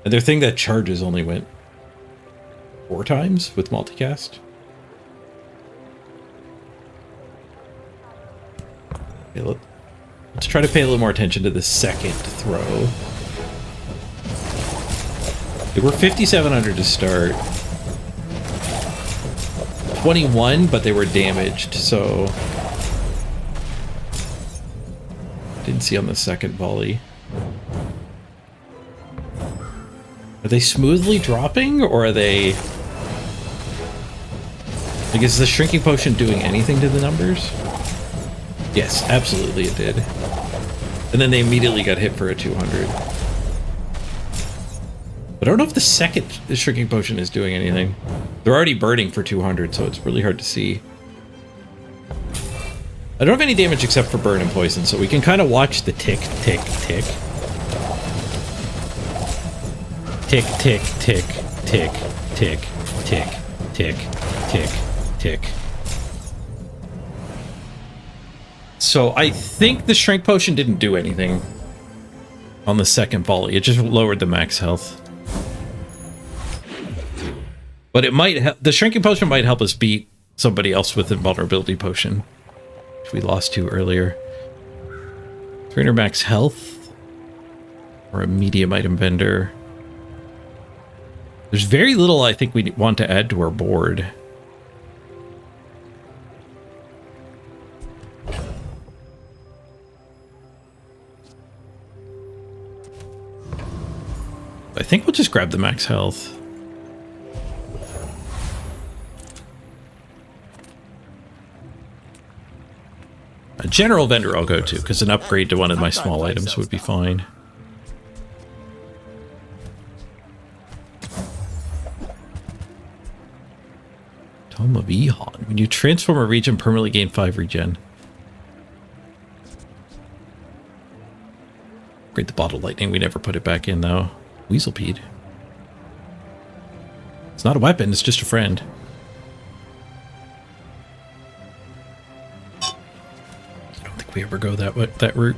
And their thing that charges only went 4 times with multicast. Okay, let's try to pay a little more attention to the second throw. They were 5,700 to start. 21, but they were damaged, so... Didn't see on the second volley. Are they smoothly dropping, or are they... Like, is the shrinking potion doing anything to the numbers? Yes, absolutely it did. And then they immediately got hit for a 200. But I don't know if the second shrinking potion is doing anything. They're already burning for 200, so it's really hard to see. I don't have any damage except for burn and poison, so we can kind of watch the tick, tick, tick. Tick, tick, tick, tick, tick, tick, tick, tick, tick. So I think the shrink potion didn't do anything on the second volley. It just lowered the max health. But it might help. The shrinking potion might help us beat somebody else with a vulnerability potion. We lost to earlier. 300 max health or a medium item vendor. There's very little I think we want to add to our board. I think we'll just grab the max health. A general vendor I'll go to, because an upgrade to one of my small items would be fine. Tome of Ehon. When you transform a region, permanently gain 5 regen. Great, the bottle lightning. We never put it back in, though. Weaselpede. It's not a weapon, it's just a friend. I don't think we ever go that route.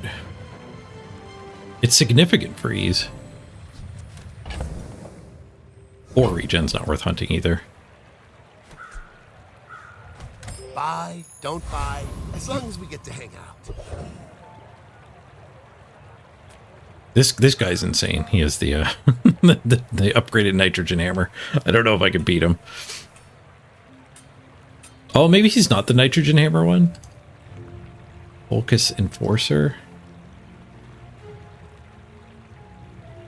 It's significant for ease. 4 regen's not worth hunting either. Buy, don't buy, as long as we get to hang out. This guy's insane. He has the the upgraded nitrogen hammer. I don't know if I can beat him. Oh, maybe he's not the nitrogen hammer one. Focus Enforcer.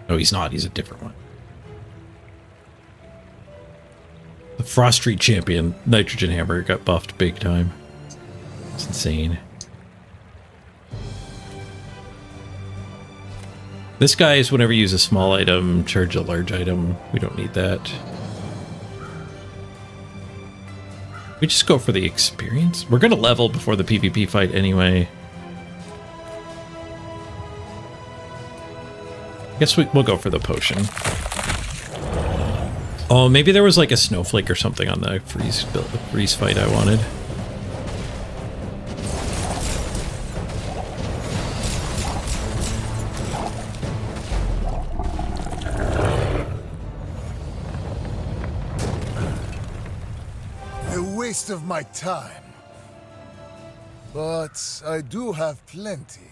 No, he's not. He's a different one. The Frost Street champion nitrogen hammer got buffed big time. It's insane. This guy is whenever you use a small item, charge a large item. We don't need that. We just go for the experience. We're going to level before the PvP fight anyway. I guess we'll go for the potion. Oh, maybe there was like a snowflake or something on the freeze fight I wanted. A waste of my time. But I do have plenty.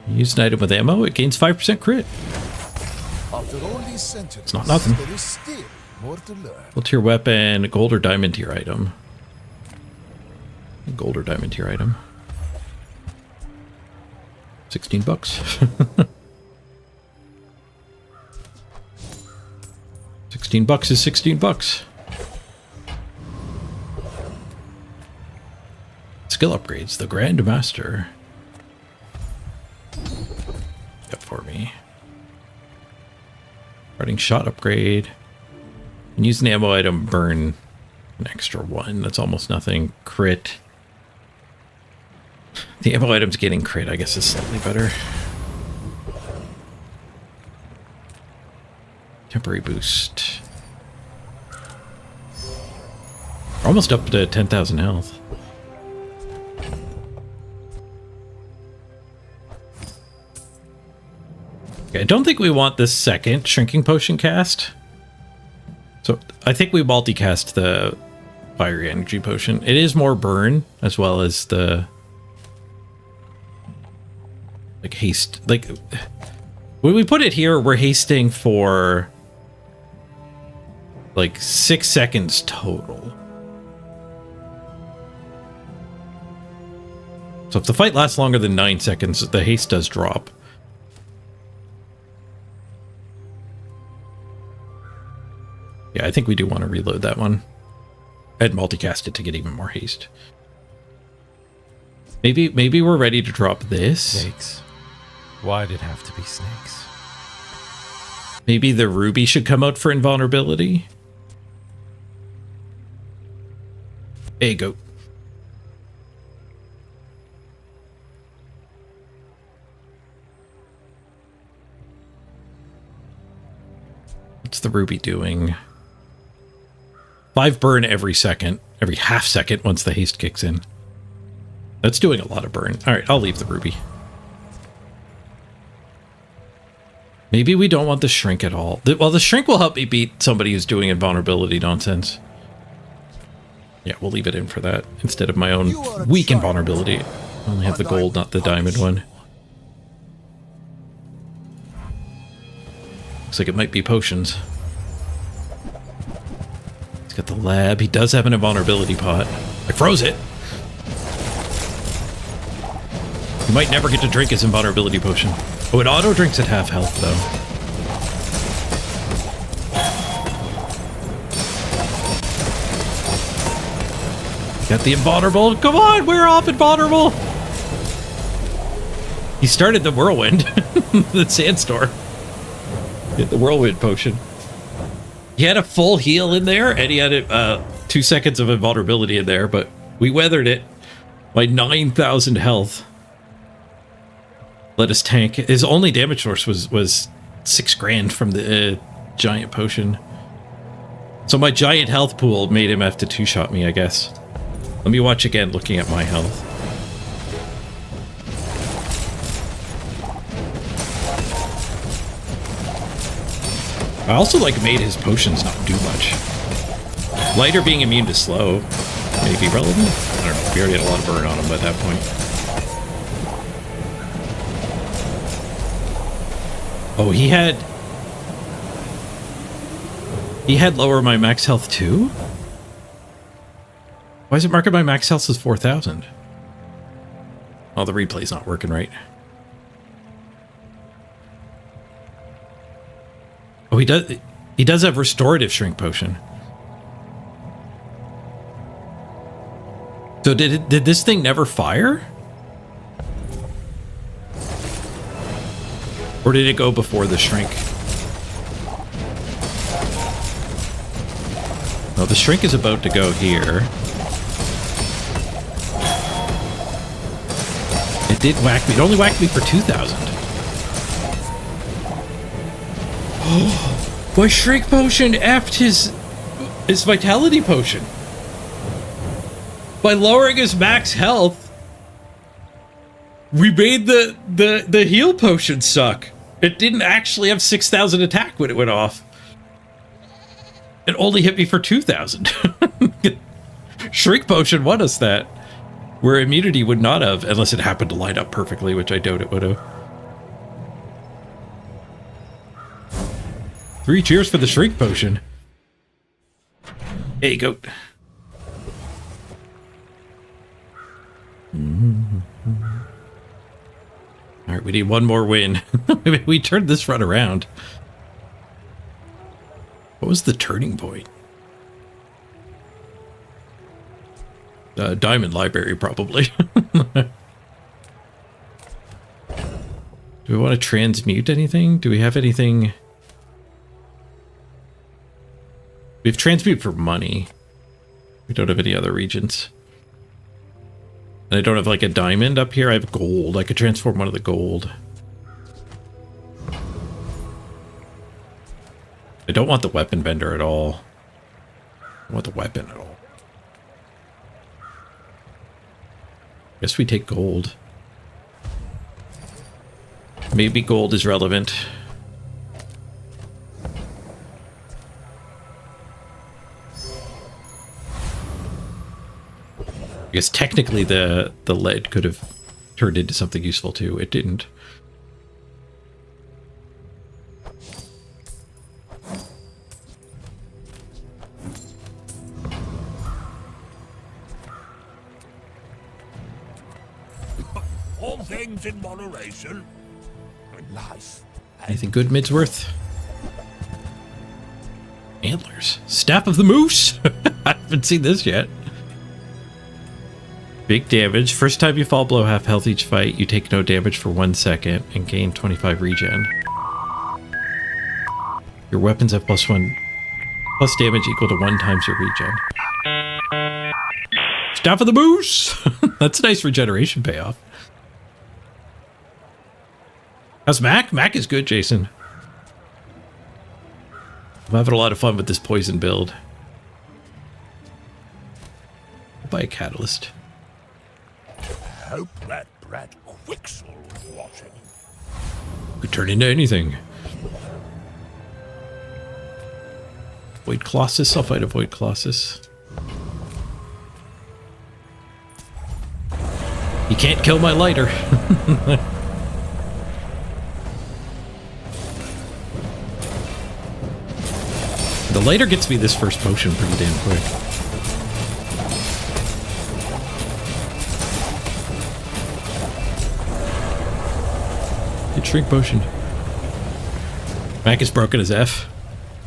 Use an item with ammo, it gains 5% crit. After all these centuries, It's not nothing. there is still more to learn. Well, tier weapon, gold or diamond tier item. Gold or diamond tier item. 16 bucks. 16 bucks is 16 bucks. Skill upgrades, the Grand Master. Up for me. Running shot upgrade. And use an ammo item, burn an extra 1. That's almost nothing. Crit. The ammo item's getting crit, I guess, is slightly better. Temporary boost. We're almost up to 10,000 health. Okay, I don't think we want the second shrinking potion cast. So I think we multicast the fiery energy potion. It is more burn as well as the like haste. Like when we put it here, we're hasting for like 6 seconds total. So if the fight lasts longer than 9 seconds, the haste does drop. Yeah, I think we do want to reload that one. And multicast it to get even more haste. Maybe we're ready to drop this. Snakes. Why'd it have to be snakes? Maybe the ruby should come out for invulnerability. Hey, goat. What's the ruby doing? 5 burn every second, every half second once the haste kicks in. That's doing a lot of burn. All right, I'll leave the ruby. Maybe we don't want the shrink at all. Well, the shrink will help me beat somebody who's doing invulnerability nonsense. Yeah, we'll leave it in for that instead of my own weak invulnerability. I only have the gold, not the diamond one. Looks like it might be potions. He's got the lab. He does have an invulnerability pot. I froze it. He might never get to drink his invulnerability potion. Oh, it auto drinks at half health, though. Got the invulnerable. Come on, we're off invulnerable. He started the whirlwind, the sandstorm. Get the whirlwind potion. He had a full heal in there, and he had 2 seconds of invulnerability in there, but we weathered it by 9,000 health. Let us tank. His only damage source was 6 grand from the giant potion. So my giant health pool made him have to 2-shot me, I guess. Let me watch again, looking at my health. I also made his potions not do much. Lighter being immune to slow may be relevant. I don't know. We already had a lot of burn on him at that point. Oh, he had lower my max health too? Why is it marking my max health as 4,000? Oh, the replay's not working right. Oh, he does have restorative shrink potion. So did this thing never fire? Or did it go before the shrink? No, the shrink is about to go here. It did whack me. It only whacked me for 2,000. My shrink potion effed his vitality potion. By lowering his max health, we made the heal potion suck. It didn't actually have 6,000 attack when it went off. It only hit me for 2,000. Shrink potion won us that. Where immunity would not have, unless it happened to line up perfectly, which I doubt it would have. 3 cheers for the shrink potion. Hey, goat. Alright, we need one more win. We turned this run around. What was the turning point? Diamond Library, probably. Do we want to transmute anything? Do we have anything? We have transmute for money. We don't have any other regions. And I don't have a diamond up here. I have gold. I could transform one of the gold. I don't want the weapon bender at all. I want the weapon at all. Guess we take gold. Maybe gold is relevant. I guess technically the lead could have turned into something useful too. It didn't. All things in moderation. Life. Anything good, Midsworth? Antlers. Staff of the Moose. I haven't seen this yet. Big damage. First time you fall below half health each fight, you take no damage for 1 second and gain 25 regen. Your weapons have plus damage equal to 1 times your regen. Staff of the Moose! That's a nice regeneration payoff. How's Mac? Mac is good, Jason. I'm having a lot of fun with this poison build. I'll buy a catalyst. Hope that brat Quixel was watching. Could turn into anything. Void Colossus. I'll fight a Void Colossus. You can't kill my lighter. The lighter gets me this first potion pretty damn quick. Good shrink potion. Mac is broken as F.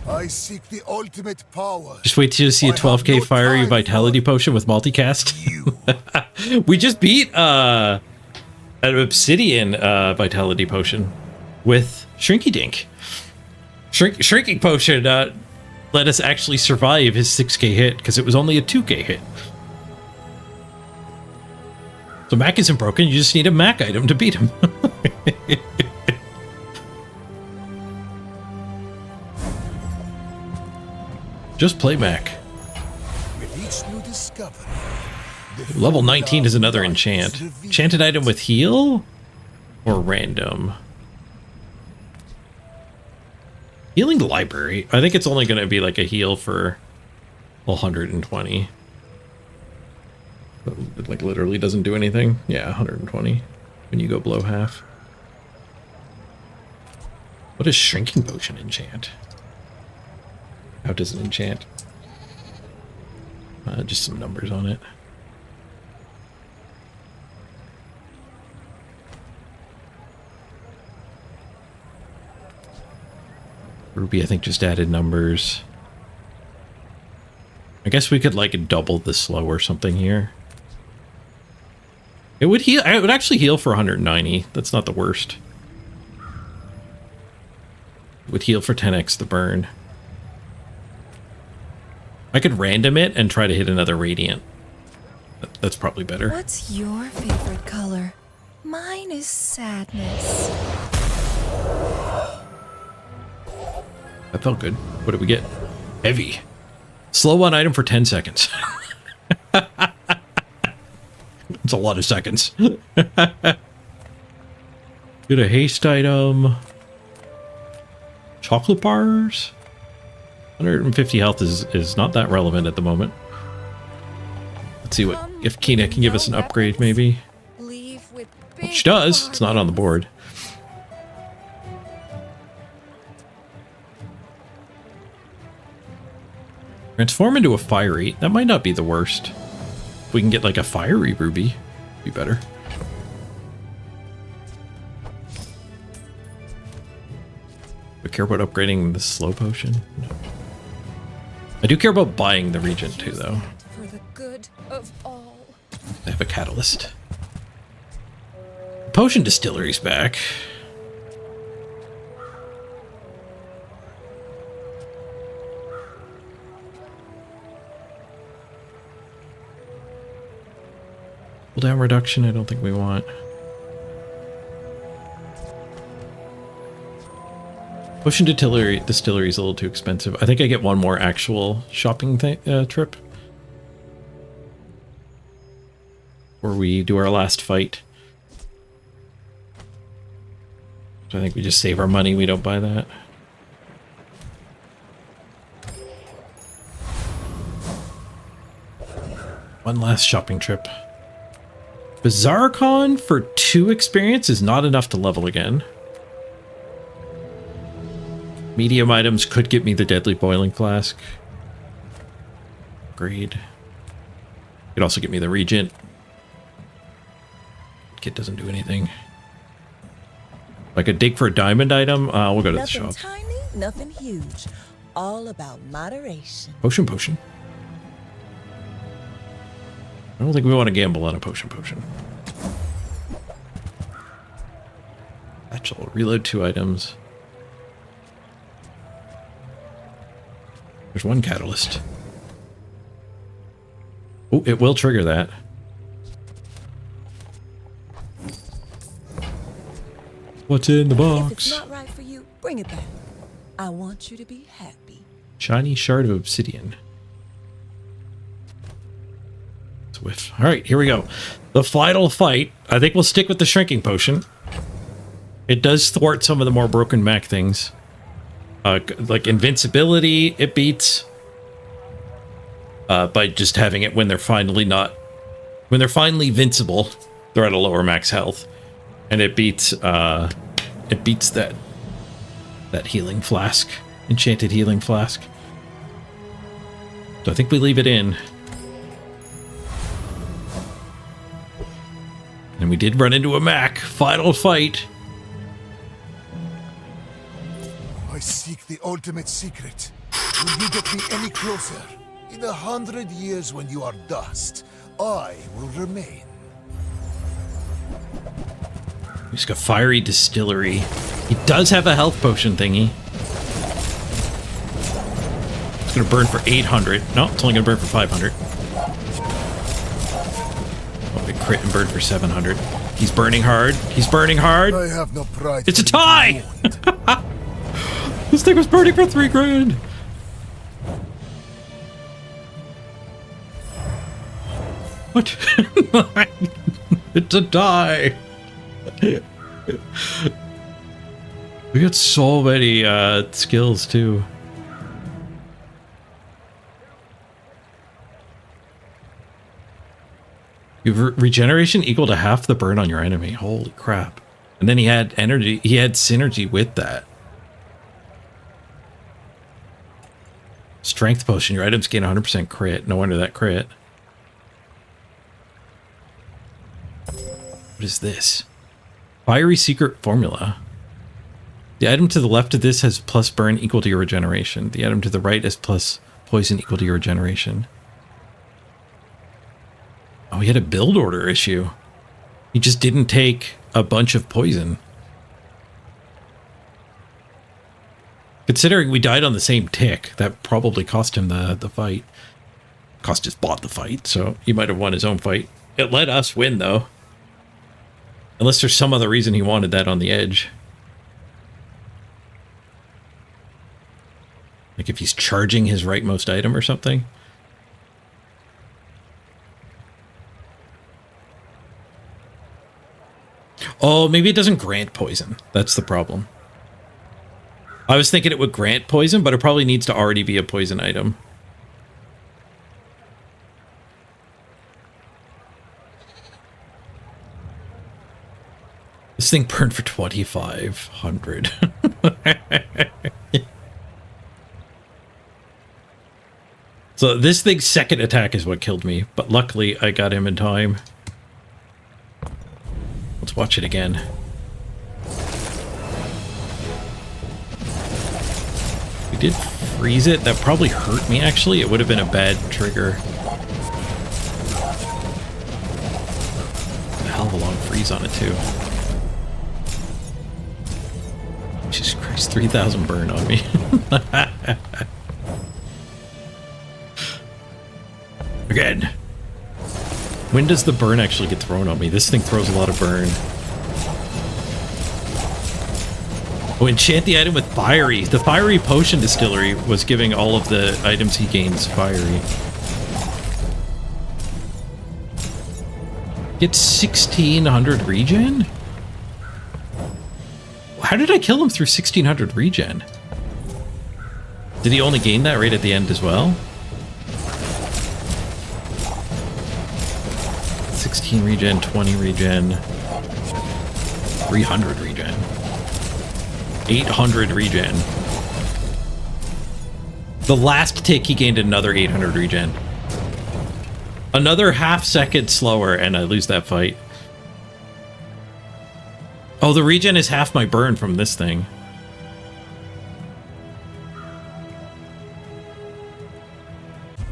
I seek the ultimate power. Just wait till you see a 12k fiery vitality potion with multicast. We just beat An obsidian vitality potion with Shrinky Dink. Shrinking potion let us actually survive his 6k hit because it was only a 2k hit. So Mac isn't broken, you just need a Mac item to beat him. Just play Mac. With each new discovery, Level 19 is another enchant. Enchanted item with heal or random? Healing library. I think it's only going to be like a heal for 120. It like literally doesn't do anything. Yeah, 120 when you go below half. What does shrinking potion enchant? How does it enchant? Just some numbers on it. Ruby, I think, just added numbers. I guess we could like double the slow or something here. It would heal. It would actually heal for 190. That's not the worst. It would heal for 10x the burn. I could random it and try to hit another radiant. That's probably better. What's your favorite color? Mine is sadness. That felt good. What did we get? Heavy. Slow one item for 10 seconds. It's a lot of seconds. Get a haste item. Chocolate bars. 150 health is not that relevant at the moment. Let's see what if Kina can give us an upgrade, maybe. She does. It's not on the board. Transform into a fiery. That might not be the worst. If we can get like a fiery ruby, be better. I care about upgrading the slow potion. No. I do care about buying the regent too, though. For the good of all. I have a catalyst. Potion distillery's back. Cooldown reduction, I don't think we want. Potion distillery is a little too expensive. I think I get one more actual shopping trip. Where we do our last fight. So I think we just save our money, we don't buy that. One last shopping trip. BAZAAR Con for 2 experience is not enough to level again. Medium items could get me the deadly boiling flask. Upgrade. Could also get me the regent. Kit doesn't do anything. I could dig for a diamond item. We'll go to the shop. Nothing tiny, nothing huge. All about moderation. Potion. I don't think we want to gamble on a potion. Actual reload 2 items. There's one catalyst. Oh, it will trigger that. What's in the box? If it's not right for you, bring it back. I want you to be happy. Shiny shard of obsidian. Swift. All right, here we go. The final fight. I think we'll stick with the shrinking potion. It does thwart some of the more broken Mac things. Like invincibility, it beats. By just having it when they're finally invincible, they're at a lower max health. And it beats that healing flask. Enchanted healing flask. So I think we leave it in. And we did run into a Mac. Final fight. I seek the ultimate secret. Will you get me any closer? In 100 years when you are dust, I will remain. He's got fiery distillery. He does have a health potion thingy. It's gonna burn for 800. No, it's only gonna burn for 500. Oh, big crit and burn for 700. He's burning hard. He's burning hard. I have no pride. It's a tie! This thing was burning for 3 grand. What? It's a die. We got so many skills too. You have regeneration equal to half the burn on your enemy. Holy crap. And then he had energy. He had synergy with that. Strength potion. Your items gain 100% crit. No wonder that crit. What is this? Fiery secret formula. The item to the left of this has plus burn equal to your regeneration. The item to the right has plus poison equal to your regeneration. Oh, he had a build order issue. He just didn't take a bunch of poison. Considering we died on the same tick, that probably cost him the fight. Cost his bot the fight, so he might have won his own fight. It let us win, though. Unless there's some other reason he wanted that on the edge. Like if he's charging his rightmost item or something. Oh, maybe it doesn't grant poison. That's the problem. I was thinking it would grant poison, but it probably needs to already be a poison item. This thing burned for 2,500. So this thing's second attack is what killed me, but luckily I got him in time. Let's watch it again. We did freeze it. That probably hurt me, actually. It would have been a bad trigger. A hell of a long freeze on it, too. Jesus Christ, 3,000 burn on me. Again. When does the burn actually get thrown on me? This thing throws a lot of burn. Oh, enchant the item with fiery. The fiery potion distillery was giving all of the items he gains fiery. Get 1,600 regen? How did I kill him through 1,600 regen? Did he only gain that right at the end as well? 16 regen, 20 regen, 300 regen, 800 regen. The last tick he gained another 800 regen. Another half second slower and I lose that fight. Oh, the regen is half my burn from this thing.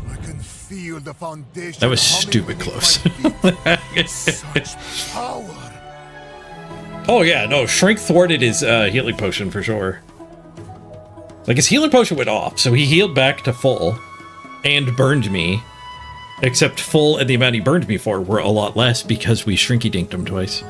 I can feel the foundation. That was stupid close. Such power. Oh yeah, no, Shrink thwarted his healing potion for sure. Like his healing potion went off, so he healed back to full and burned me. Except full and the amount he burned me for were a lot less because we shrinky dinked him twice.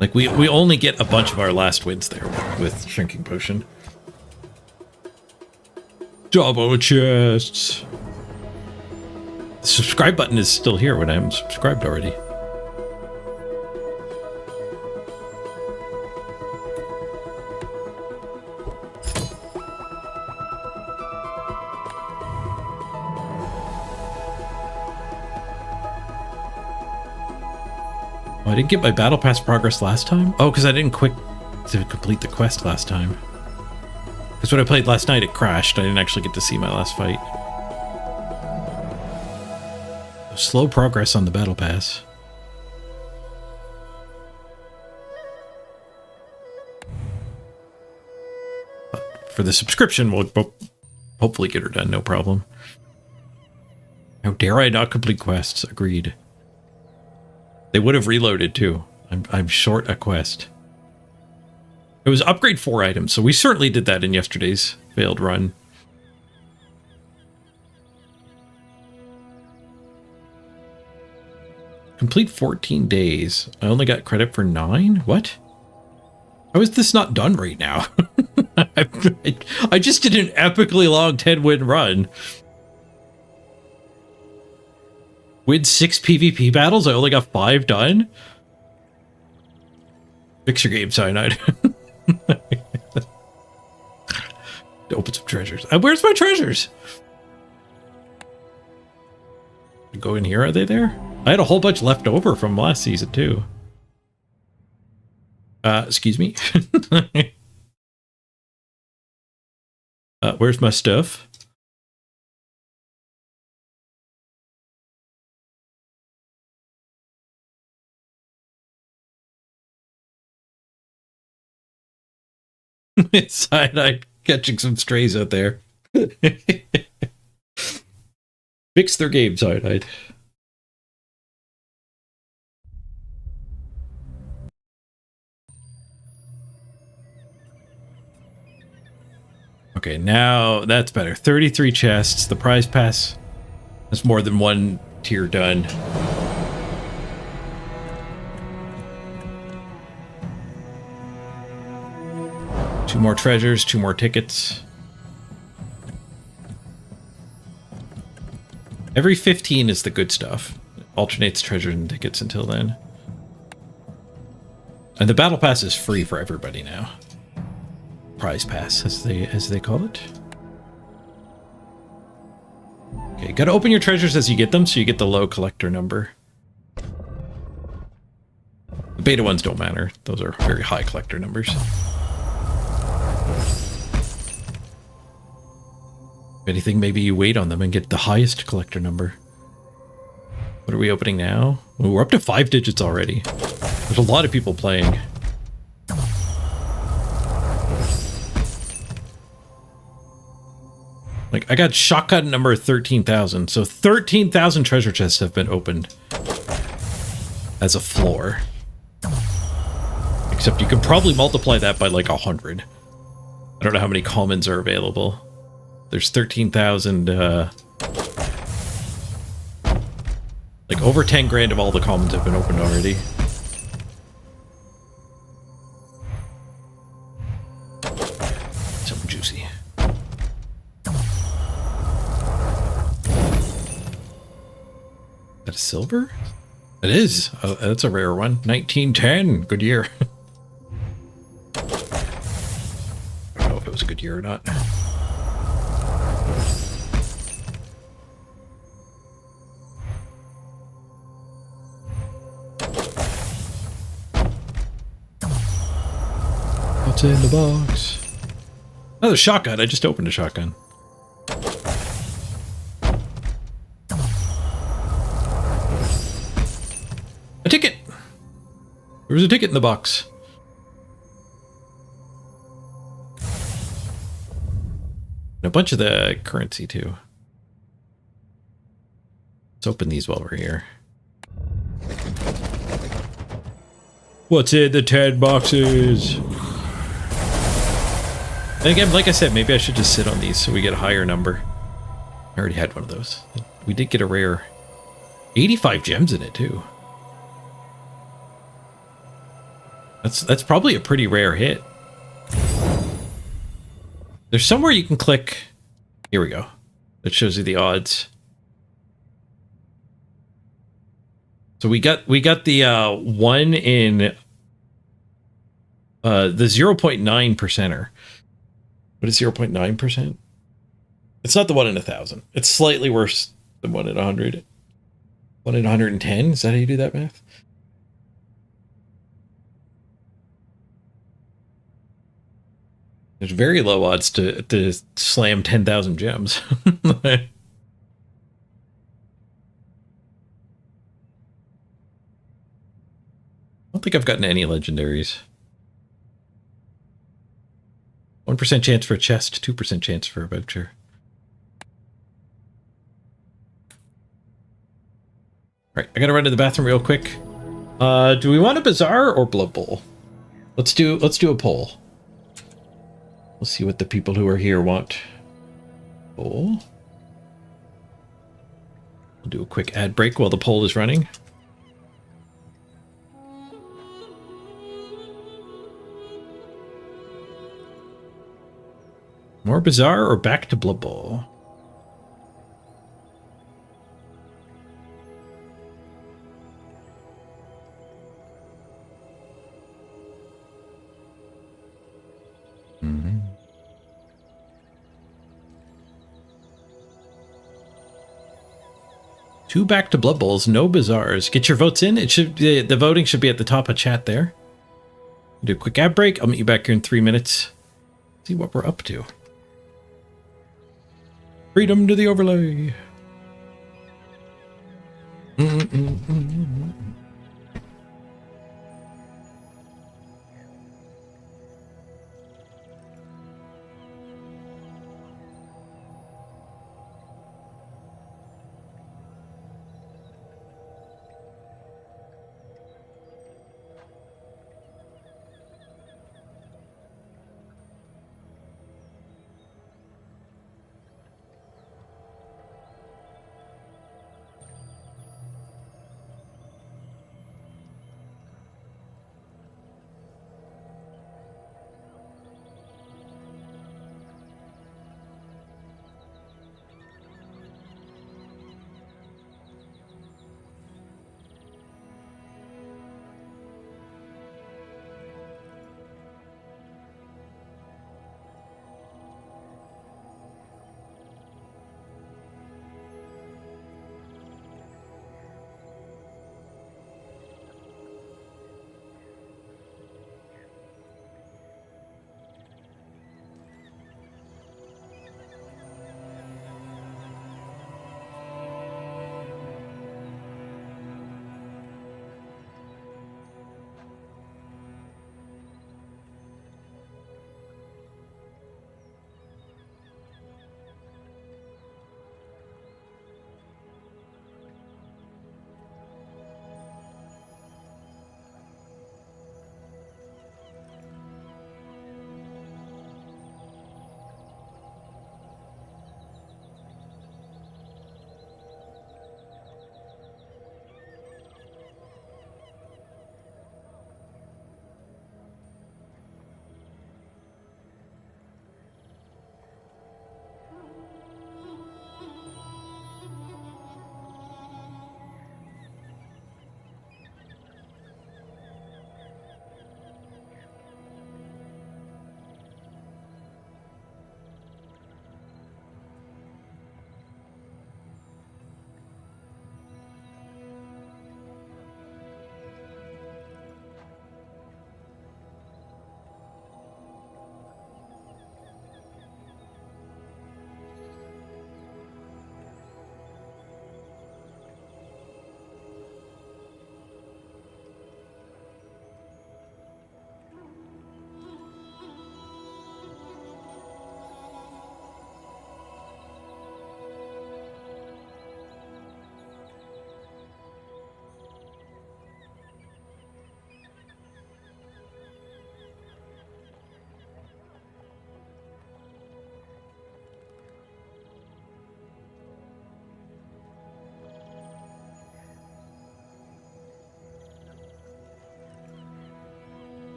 Like we only get a bunch of our last wins there with shrinking potion. Double chests. The subscribe button is still here when I'm subscribed already. Oh, I didn't get my battle pass progress last time? Oh, because I didn't quick to complete the quest last time. Because when I played last night, it crashed. I didn't actually get to see my last fight. Slow progress on the battle pass. But for the subscription, we'll hopefully get her done, no problem. How dare I not complete quests? Agreed. They would have reloaded too. I'm short a quest. It was upgrade 4 items, so we certainly did that in yesterday's failed run. Complete 14 days. I only got credit for 9? What? How is this not done right now? I just did an epically long 10-win run. Win 6 PvP battles? I only got 5 done? Fix your game, Cyanide. Open some treasures. Where's my treasures? Go in here, are they there? I had a whole bunch left over from last season, too. Excuse me? Where's my stuff? Cyanide catching some strays out there. Fix their game, Cyanide. Okay, now that's better. 33 chests. The prize pass. That's more than one tier done. Two more treasures, 2 more tickets. Every 15 is the good stuff. It alternates treasures and tickets until then. And the battle pass is free for everybody now. Prize pass, as they call it. Okay, gotta open your treasures as you get them, so you get the low collector number. The beta ones don't matter. Those are very high collector numbers. If anything, maybe you wait on them and get the highest collector number. What are we opening now? Ooh, we're up to 5 digits already. There's a lot of people playing. Like, I got shotgun number 13,000, so 13,000 treasure chests have been opened as a floor. Except you can probably multiply that by like 100. I don't know how many commons are available. There's 13,000, like over 10 grand of all the commons have been opened already. Something juicy. Is that a silver? It is. Oh, that's a rare one. 1910. Good year. I don't know if it was a good year or not. What's in the box? Another shotgun. I just opened a shotgun. A ticket! There was a ticket in the box. And a bunch of the currency, too. Let's open these while we're here. What's in the 10 boxes? And again, like I said, maybe I should just sit on these so we get a higher number. I already had one of those. We did get a rare 85 gems in it, too. That's probably a pretty rare hit. There's somewhere you can click. Here we go. That shows you the odds. So we got the 1 in the 0.9 percenter. What is 0.9%? It's not the 1 in 1,000. It's slightly worse than 1 in 100. 1 in 110? Is that how you do that math? There's very low odds to slam 10,000 gems. I don't think I've gotten any legendaries. 1% chance for a chest, 2% chance for a voucher. Right, I gotta run to the bathroom real quick. Do we want a bazaar or blood bowl? Let's do a poll. We'll see what the people who are here want. Poll. We'll do a quick ad break while the poll is running. More bazaar or back to blood bowl? Two back to blood bowls, no bazaars. Get your votes in. It should the voting should be at the top of chat there. Do a quick ad break. I'll meet you back here in 3 minutes. See what we're up to. Freedom to the overlay.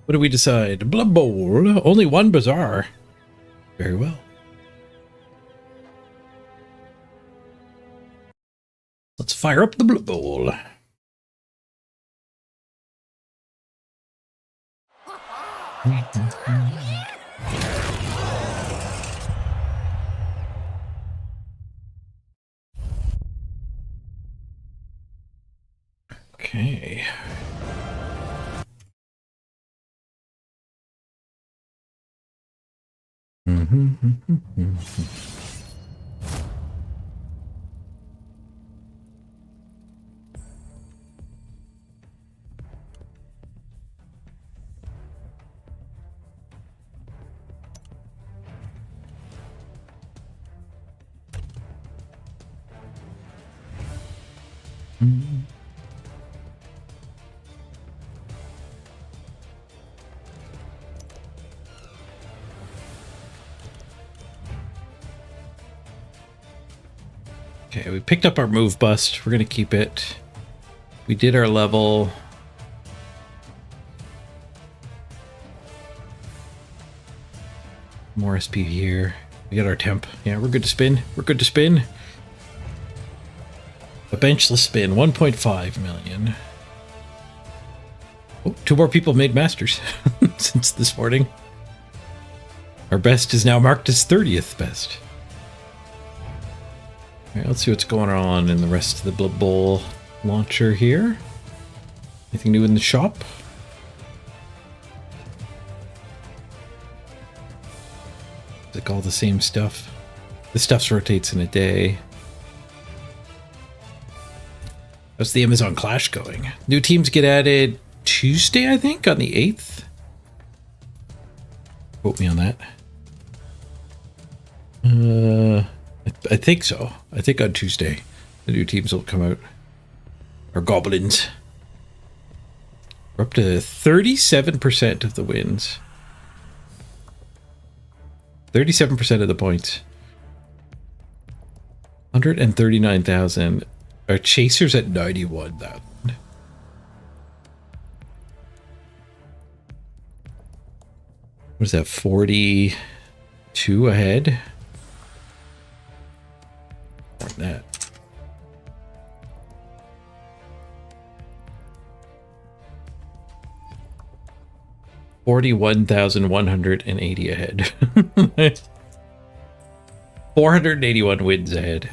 What do we decide? Blood Bowl. Only one bazaar. Very well. Let's fire up the Blood Bowl. Okay. Okay, we picked up our move bust. We're going to keep it. We did our level. More SP here. We got our temp. Yeah, we're good to spin. We're good to spin. A benchless spin, 1.5 million. Oh, 2 more people made masters since this morning. Our best is now marked as 30th best. All right, let's see what's going on in the rest of the Blood Bowl launcher here. Anything new in the shop? Like all the same stuff. The stuff rotates in a day. How's the Amazon Clash going? New teams get added Tuesday, I think, on the 8th. Quote me on that. I think so. I think on Tuesday the new teams will come out. Or goblins. We're up to 37% of the wins. 37% of the points. 139,000. Our chasers at 91,000. What is that? 42 ahead? More than that. $41,180 ahead. 481 wins ahead.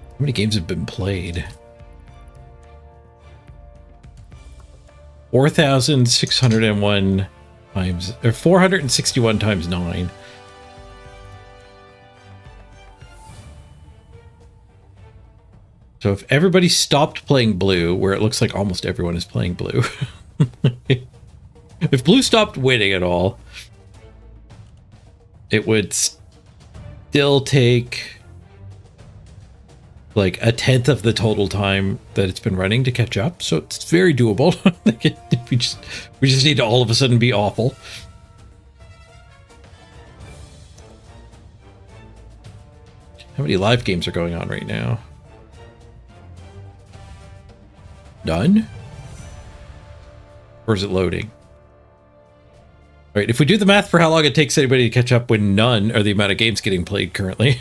How many games have been played? 4,601 times, or 461 times 9. So if everybody stopped playing blue, where it looks like almost everyone is playing blue. If blue stopped winning at all, it would still take like 1/10 of the total time that it's been running to catch up. So it's very doable. we just need to all of a sudden be awful. How many live games are going on right now? None? Or is it loading? All right, if we do the math for how long it takes anybody to catch up when none are the amount of games getting played currently,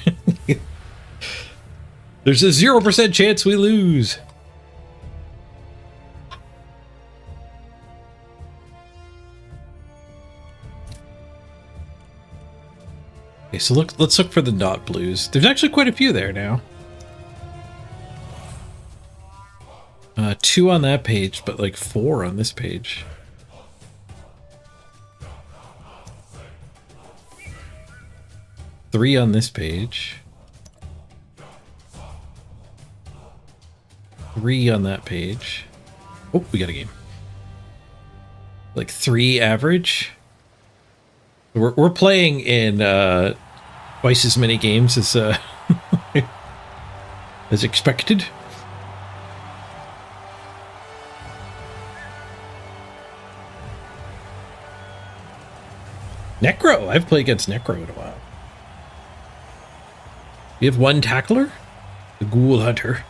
there's a 0% chance we lose. Okay, so let's look for the not blues. There's actually quite a few there now. 2 on that page, but like 4 on this page. Three on this page. 3 on that page. Oh, we got a game. Like 3 average. We're playing in twice as many games as as expected. Necro. I've played against Necro in a while. We have 1 tackler, the Ghoul Hunter.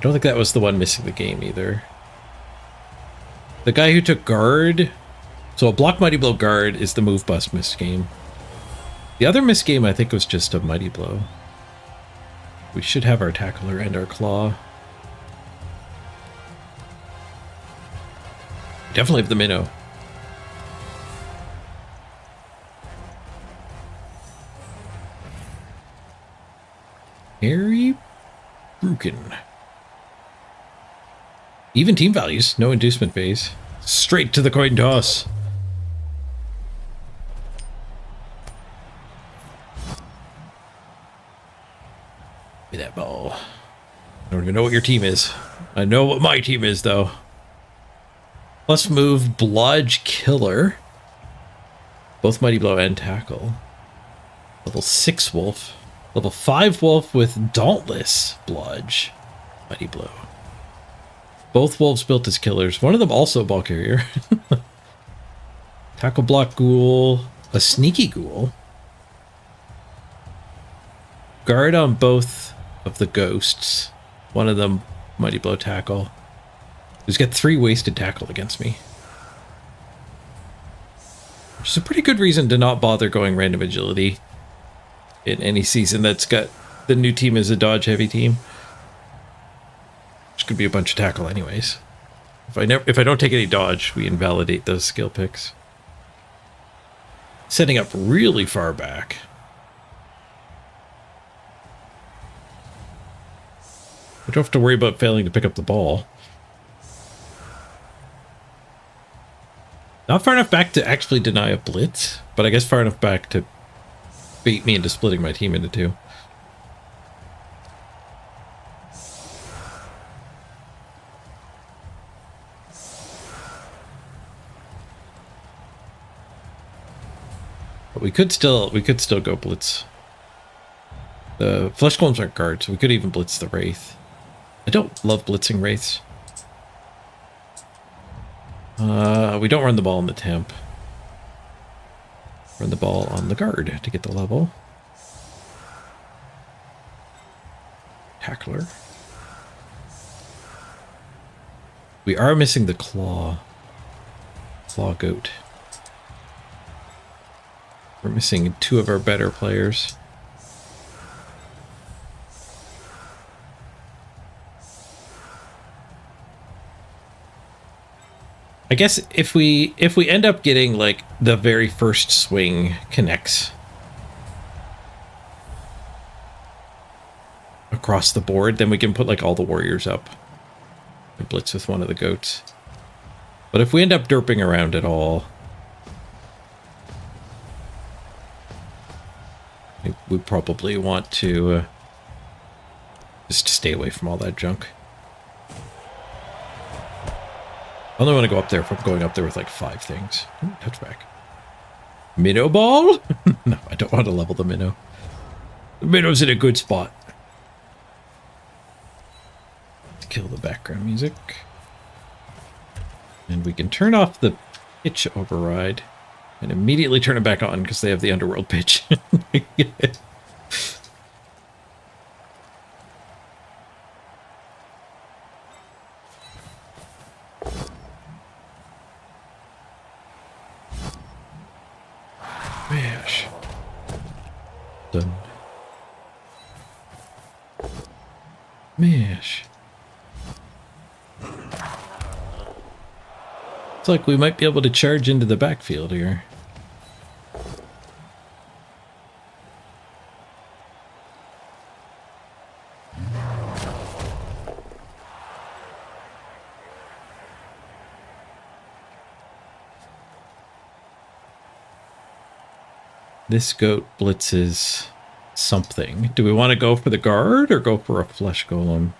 don't think that was the one missing the game either. The guy who took guard. So a block Mighty Blow guard is the move bust missed game. The other missed game I think was just a Mighty Blow. We should have our tackler and our claw. Definitely have the minnow. Harry Brukin. Even team values, no inducement phase. Straight to the coin toss. Give me that ball. I don't even know what your team is. I know what my team is, though. Plus move, bludge, killer. Both Mighty Blow and tackle. Level 6 wolf. Level 5 wolf with dauntless, bludge, Mighty Blow. Both wolves built as killers. One of them also a ball carrier. Tackle block ghoul. A sneaky ghoul. Guard on both of the ghosts. One of them Mighty Blow tackle. Who's got 3 wasted tackle against me. Which is a pretty good reason to not bother going random agility in any season that's got the new team as a dodge heavy team. Which could be a bunch of tackle anyways. If I don't take any dodge, we invalidate those skill picks. Setting up really far back. I don't have to worry about failing to pick up the ball. Not far enough back to actually deny a blitz, but I guess far enough back to bait me into splitting my team into 2. But we could still go blitz. The flesh golems aren't guards, so we could even blitz the wraith. I don't love blitzing wraiths. We don't run the ball on the temp. Run the ball on the guard to get the level. Tackler. We are missing the claw. Claw goat. We're missing 2 of our better players. I guess if we end up getting like the very first swing connects across the board, then we can put like all the warriors up and blitz with one of the goats. But if we end up derping around at all, we probably want to just stay away from all that junk. I only want to go up there if I'm going up there with like 5 things. Ooh, touchback. Minnow ball? No, I don't want to level the minnow. The minnow's in a good spot. Let's kill the background music. And we can turn off the pitch override and immediately turn it back on because they have the underworld pitch. Mash. Done. Mash. It's like we might be able to charge into the backfield here. This goat blitzes something. Do we want to go for the guard or go for a flesh golem?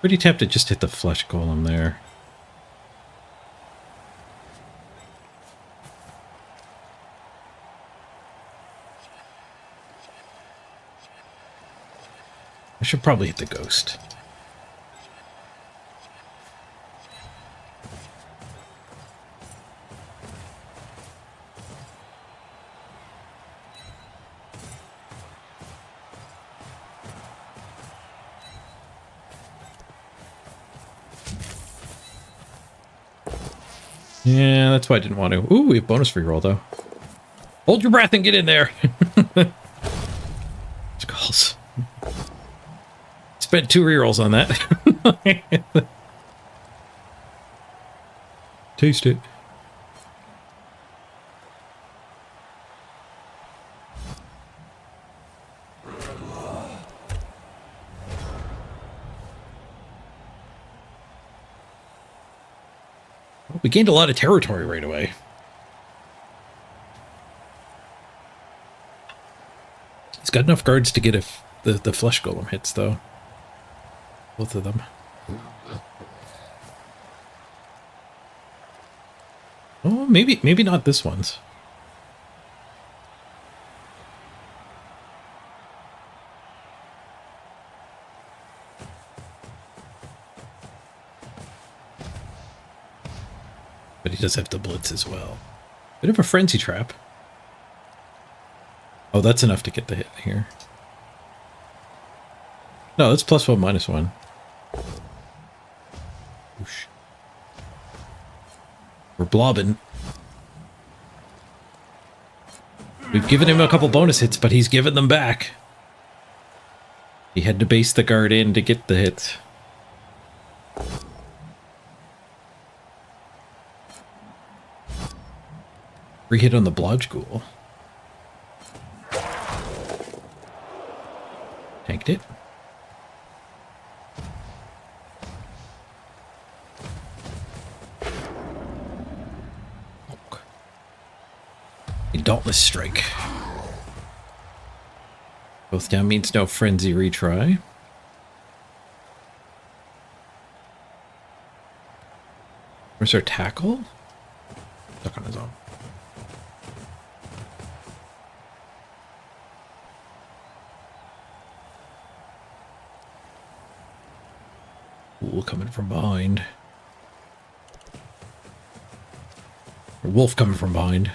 Pretty tempted just hit the flesh golem there. I should probably hit the ghost. Yeah, that's why I didn't want to. Ooh, we have bonus reroll though. Hold your breath and get in there. Skulls. Spent 2 rerolls on that. Taste it. We gained a lot of territory right away. He's got enough guards to get if the flesh golem hits, though. Both of them. Oh, maybe not this one's. But he does have the blitz as well. Bit of a frenzy trap. Oh, that's enough to get the hit here. No, that's +1, -1. Whoosh. We're blobbing. We've given him a couple bonus hits, but he's given them back. He had to base the guard in to get the hits. Free hit on the Blodge Ghoul. Tanked it. A Dauntless Strike. Both down means no frenzy retry. Where's our tackle? Stuck on his own. Ghoul coming from behind. Or wolf coming from behind.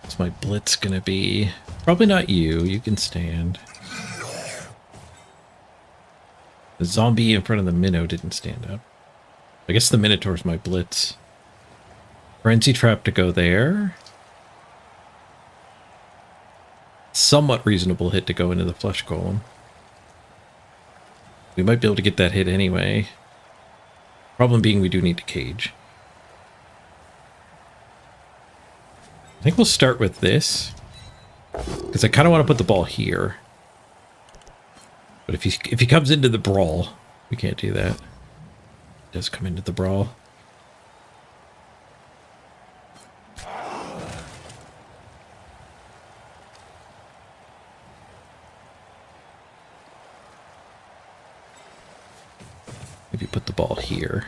What's my blitz gonna be? Probably not you. You can stand. The zombie in front of the minnow didn't stand up. I guess the minotaur's my blitz. Frenzy trap to go there. Somewhat reasonable hit to go into the flesh golem. We might be able to get that hit anyway. Problem being we do need to cage. I think we'll start with this. Because I kind of want to put the ball here. But if he comes into the brawl, we can't do that. He does come into the brawl. Maybe put the ball here.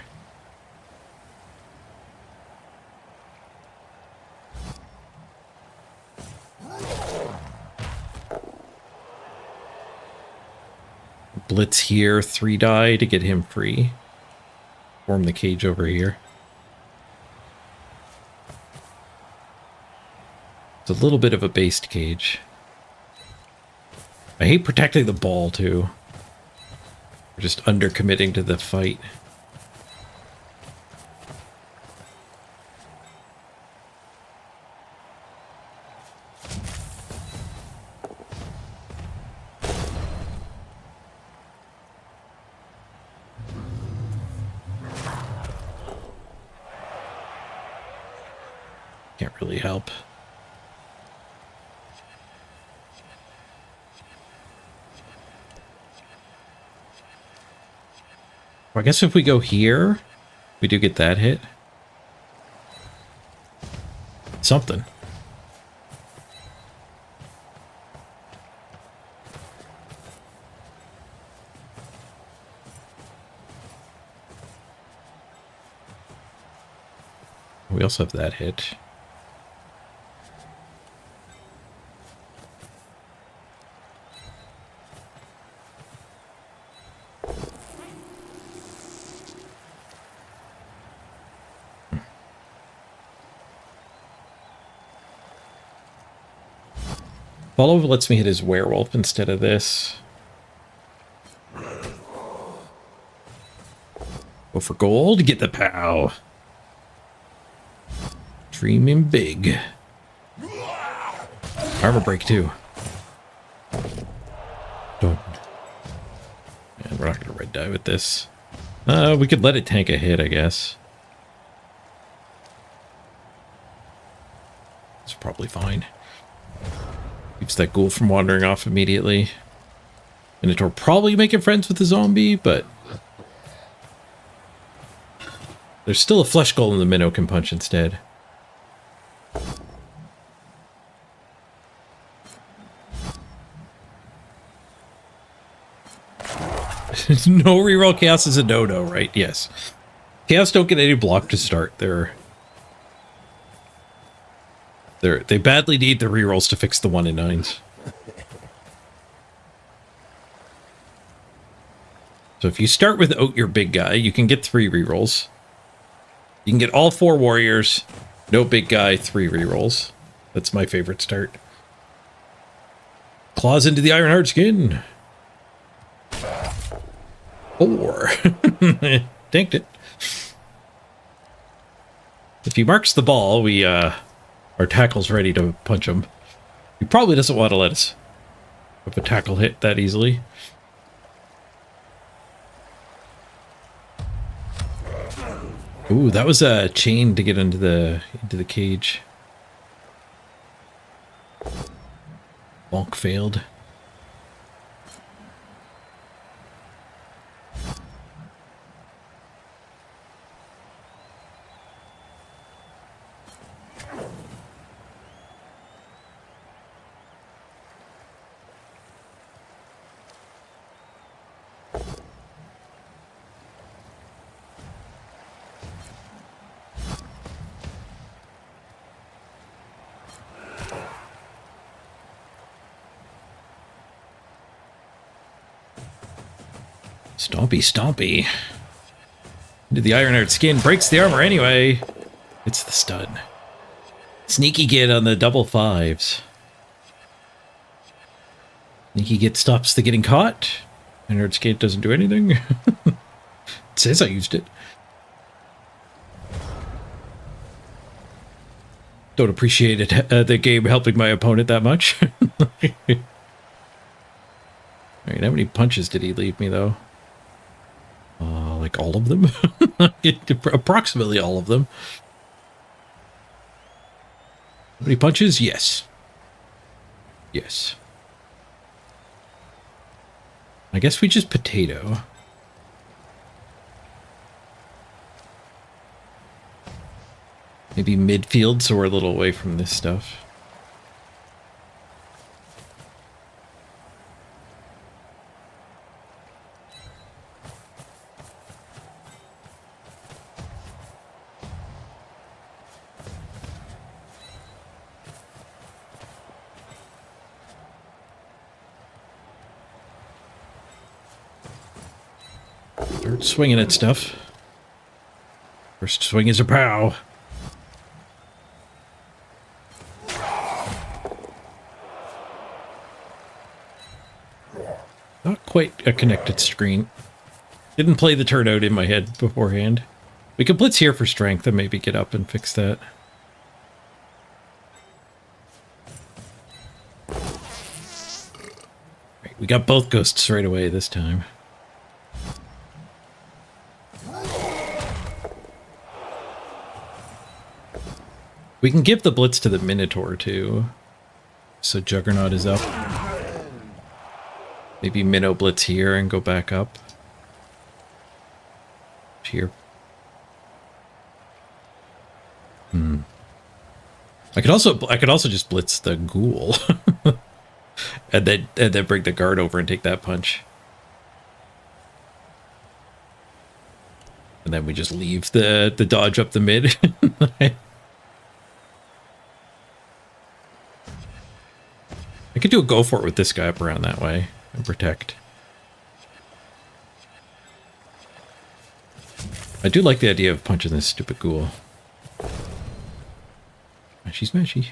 Blitz here, 3 die to get him free. Form the cage over here. It's a little bit of a based cage. I hate protecting the ball too. We're just undercommitting to the fight. Can't really help. I guess if we go here, we do get that hit. Something. We also have that hit. Follow lets me hit his werewolf instead of this. Go for gold, get the POW. Dreaming big. Armor break too. Don't. And we're not gonna red die with this. We could let it tank a hit, I guess. It's probably fine. Keeps that ghoul from wandering off immediately. Minotaur probably making friends with the zombie, but there's still a flesh golem the minnow can punch instead. No reroll chaos is a no-no, right? Yes. Chaos don't get any block to start. They badly need the rerolls to fix the 1 in 9s. So if you start without your big guy, you can get 3 rerolls. You can get all 4 warriors, no big guy, 3 rerolls. That's my favorite start. Claws into the Ironheart skin. 4. Tanked it. If he marks the ball, we our tackle's ready to punch him. He probably doesn't want to let us have a tackle hit that easily. Ooh, that was a chain to get into the cage. Bonk failed. Stompy, stompy. Into the Ironheart skin, breaks the armor anyway. It's the stun. Sneaky Git on the double 5s. Sneaky Git stops the getting caught. Ironheart skin doesn't do anything. It says I used it. Don't appreciate it, the game helping my opponent that much. Alright, how many punches did he leave me, though? Like all of them? Approximately all of them. How many punches? Yes. Yes. I guess we just potato. Maybe midfield so we're a little away from this stuff. Start swinging at stuff. First swing is a POW. Not quite a connected screen. Didn't play the turnout in my head beforehand. We can blitz here for strength and maybe get up and fix that. Right, we got both ghosts right away this time. We can give the blitz to the Minotaur too. So Juggernaut is up. Maybe Minnow blitz here and go back up. here. I could also just blitz the ghoul and then bring the guard over and take that punch. And then we just leave the dodge up the mid. I could do a go for it with this guy up around that way and protect. I do like the idea of punching this stupid ghoul. Smashy, smashy.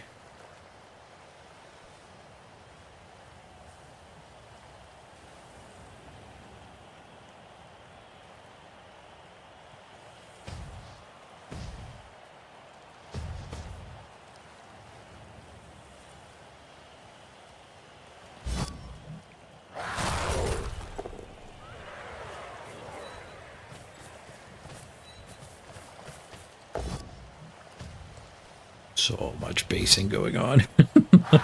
So much basing going on. The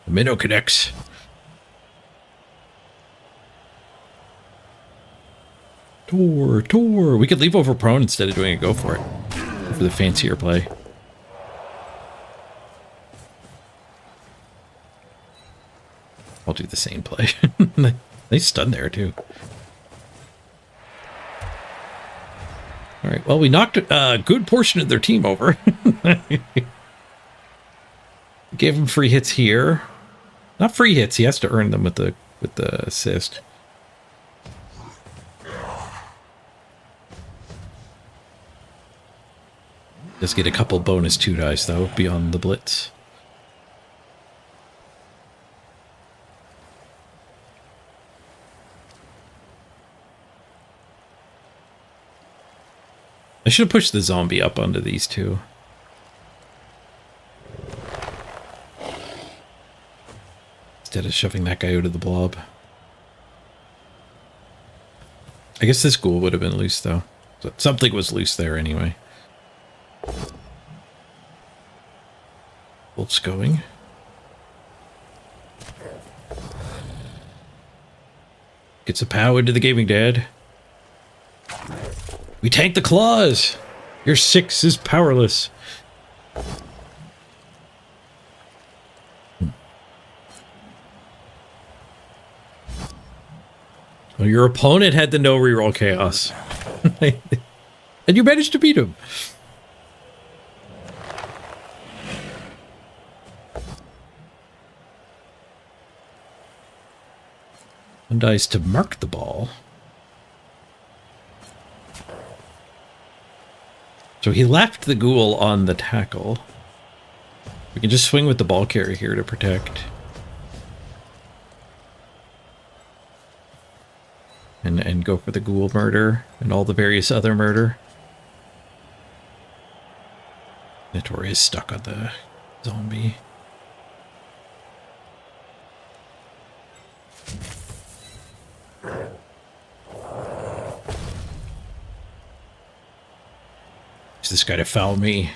minnow connects. Tor. We could leave over prone instead of doing a go for it. For the fancier play. I'll do the same play. They stun there too. All right, well, we knocked a good portion of their team over. Gave him free hits here. Not free hits, he has to earn them with the assist. Does get a couple bonus 2 dice though, beyond the blitz. I should have pushed the zombie up onto these two. Instead of shoving that guy out of the blob. I guess this ghoul would have been loose though. So something was loose there anyway. Bolt's going. Gets a pow into the gaming dad. We tank the claws! Your 6 is powerless. Well, your opponent had the no reroll chaos. And you managed to beat him. One dice to mark the ball. So he left the ghoul on the tackle. We can just swing with the ball carrier here to protect. And go for the ghoul murder and all the various other murder. Nitor is stuck on the zombie. Is this guy to foul me?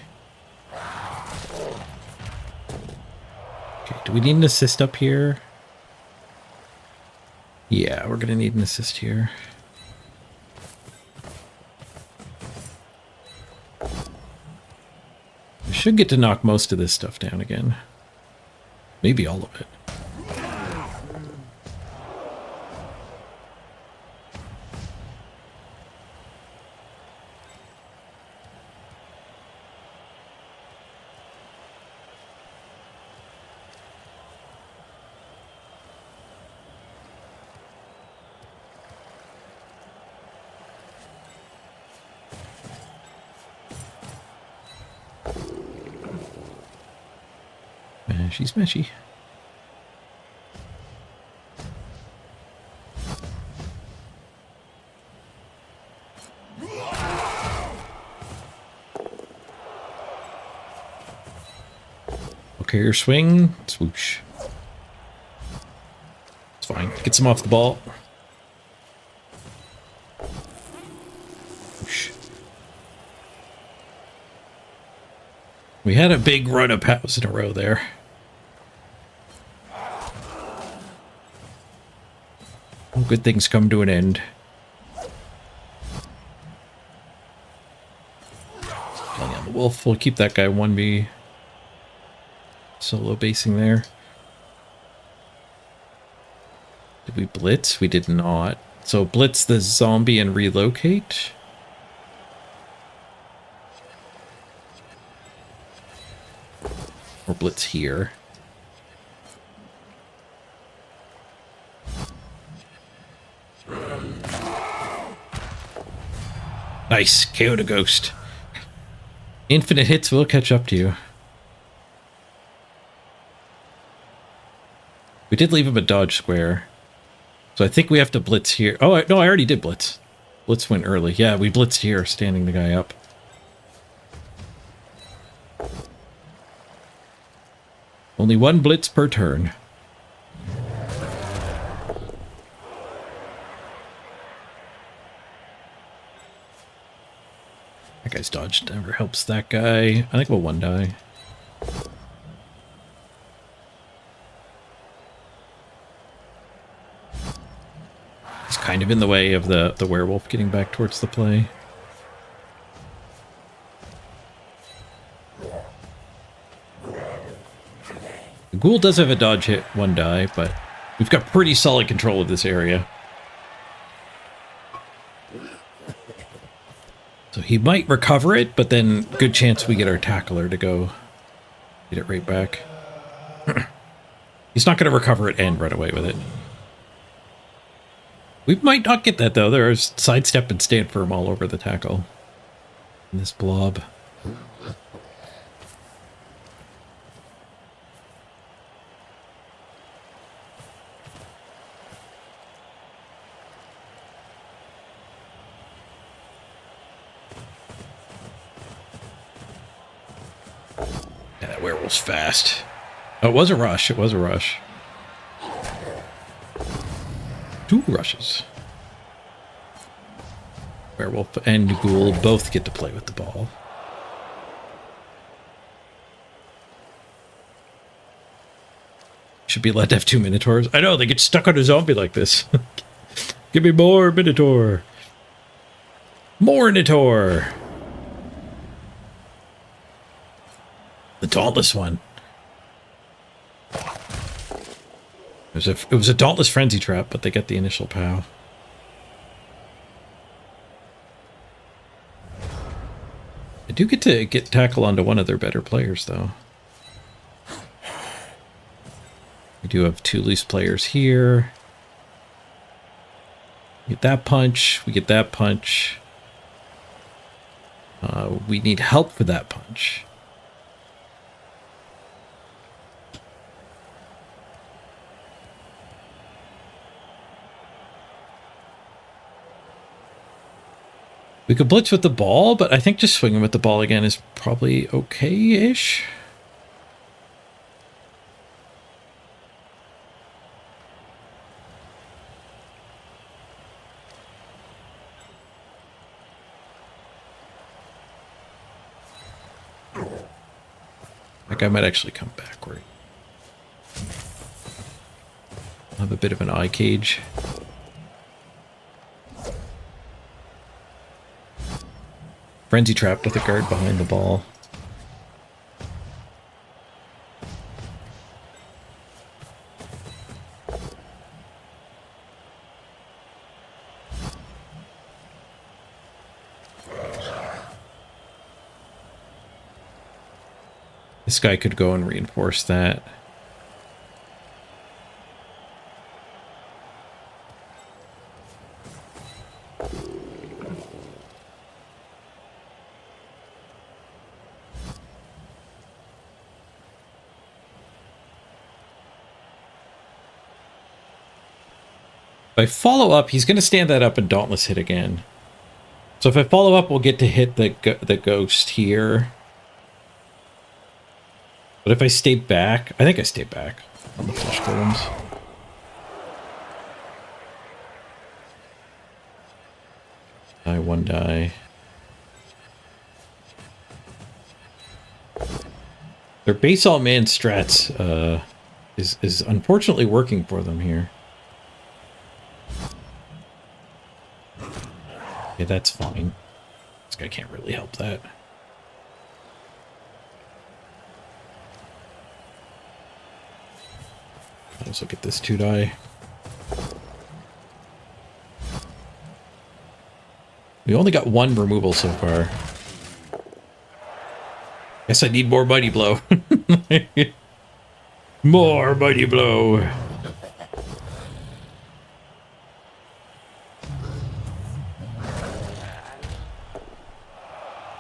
Okay, do we need an assist up here? Yeah, we're gonna need an assist here. We should get to knock most of this stuff down again. Maybe all of it. She's meshy. Okay, your swing. Swoosh. It's fine. Gets him off the ball. Whoosh. We had a big run of pows in a row there. good things come to an end. Playing on the wolf. We'll keep that guy 1v solo basing there. Did we blitz? We did not. So blitz the zombie and relocate. Or blitz here. Nice. KO'd a ghost. Infinite hits will catch up to you. We did leave him a dodge square. So I think we have to blitz here. Oh, no, I already did blitz. Blitz went early. Yeah, we blitzed here, standing the guy up. Only one blitz per turn. That guy's dodge never helps that guy. I think we'll one die. He's kind of in the way of the werewolf getting back towards the play. The ghoul does have a dodge hit, one die, but we've got pretty solid control of this area. So he might recover it, but then good chance we get our tackler to go get it right back. He's not going to recover it and run away with it. We might not get that, though. There's sidestep and stand firm all over the tackle. And this blob. Yeah, that werewolf's fast. Oh, it was a rush. It was a rush. 2 rushes. Werewolf and ghoul both get to play with the ball. Should be allowed to have 2 minotaurs. I know, they get stuck on a zombie like this. Give me more minotaur. More minotaur. The dauntless one. It was a dauntless frenzy trap, but they get the initial POW. I do get to tackle onto one of their better players, though. We do have 2 loose players here. We get that punch. We get that punch. We need help for that punch. We could blitz with the ball, but I think just swinging with the ball again is probably okay-ish. That guy might actually come backward. I'll have a bit of an eye cage. Frenzy trapped with a guard behind the ball. This guy could go and reinforce that. If I follow up, he's going to stand that up and dauntless hit again. So if I follow up, we'll get to hit the ghost here. But if I stay back, I think I stay back on the flesh golems. Die, one die. Their base all man strats is unfortunately working for them here. Okay, that's fine. This guy can't really help that. Let's look at this 2-die. We only got one removal so far. Guess I need more Mighty Blow. More Mighty Blow.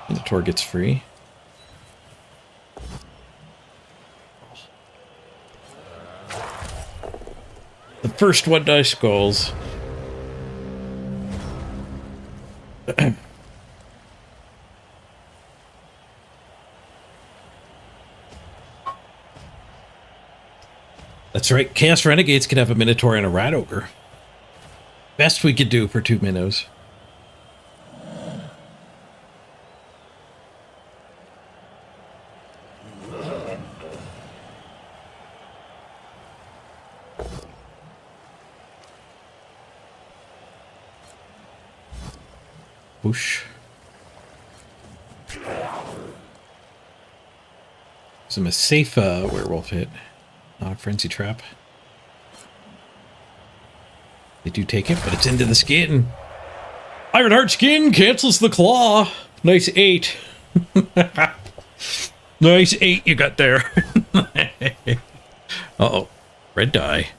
Minotaur gets free. The first 1-die skulls. That's right. Chaos Renegades can have a Minotaur and a Rat Ogre. Best we could do for 2 minnows. Whoosh. Some a safe werewolf hit. Not a frenzy trap. They do take it, but it's into the skin. Ironheart skin cancels the claw. Nice 8. Nice 8 you got there. Uh-oh. Red die.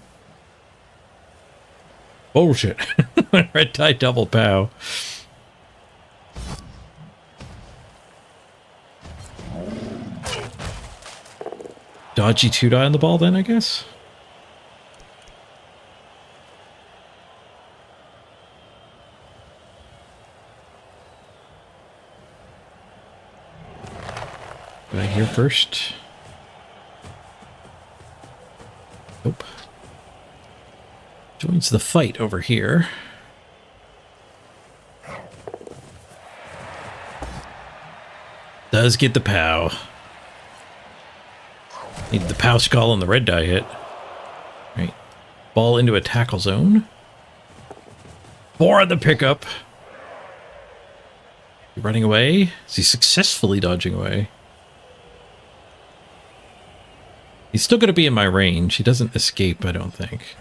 Bullshit. Red die double pow. Dodgy 2-die on the ball then, I guess? Did I hear first? Nope. Joins the fight over here. Does get the POW. Need the POW skull and the red die hit. Right. Ball into a tackle zone. 4 on the pickup. Running away? Is he successfully dodging away? He's still going to be in my range. He doesn't escape, I don't think.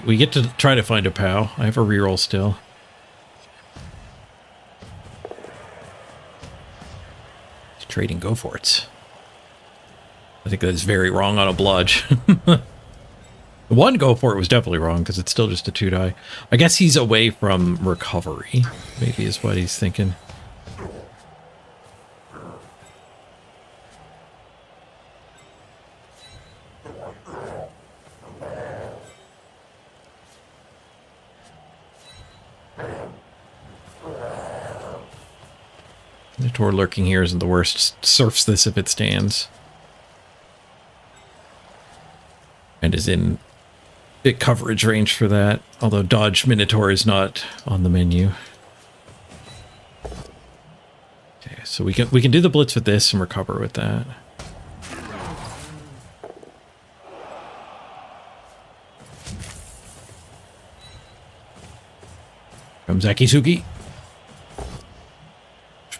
We get to try to find a POW. I have a reroll still. Trading go for it. I think that is very wrong on a bludge. The one go for it was definitely wrong because it's still just a 2-die. I guess he's away from recovery, maybe is what he's thinking. Minotaur lurking here isn't the worst. Surfs this if it stands. And is in bit coverage range for that. Although dodge Minotaur is not on the menu. Okay, so we can do the blitz with this and recover with that. Comes Akisugi.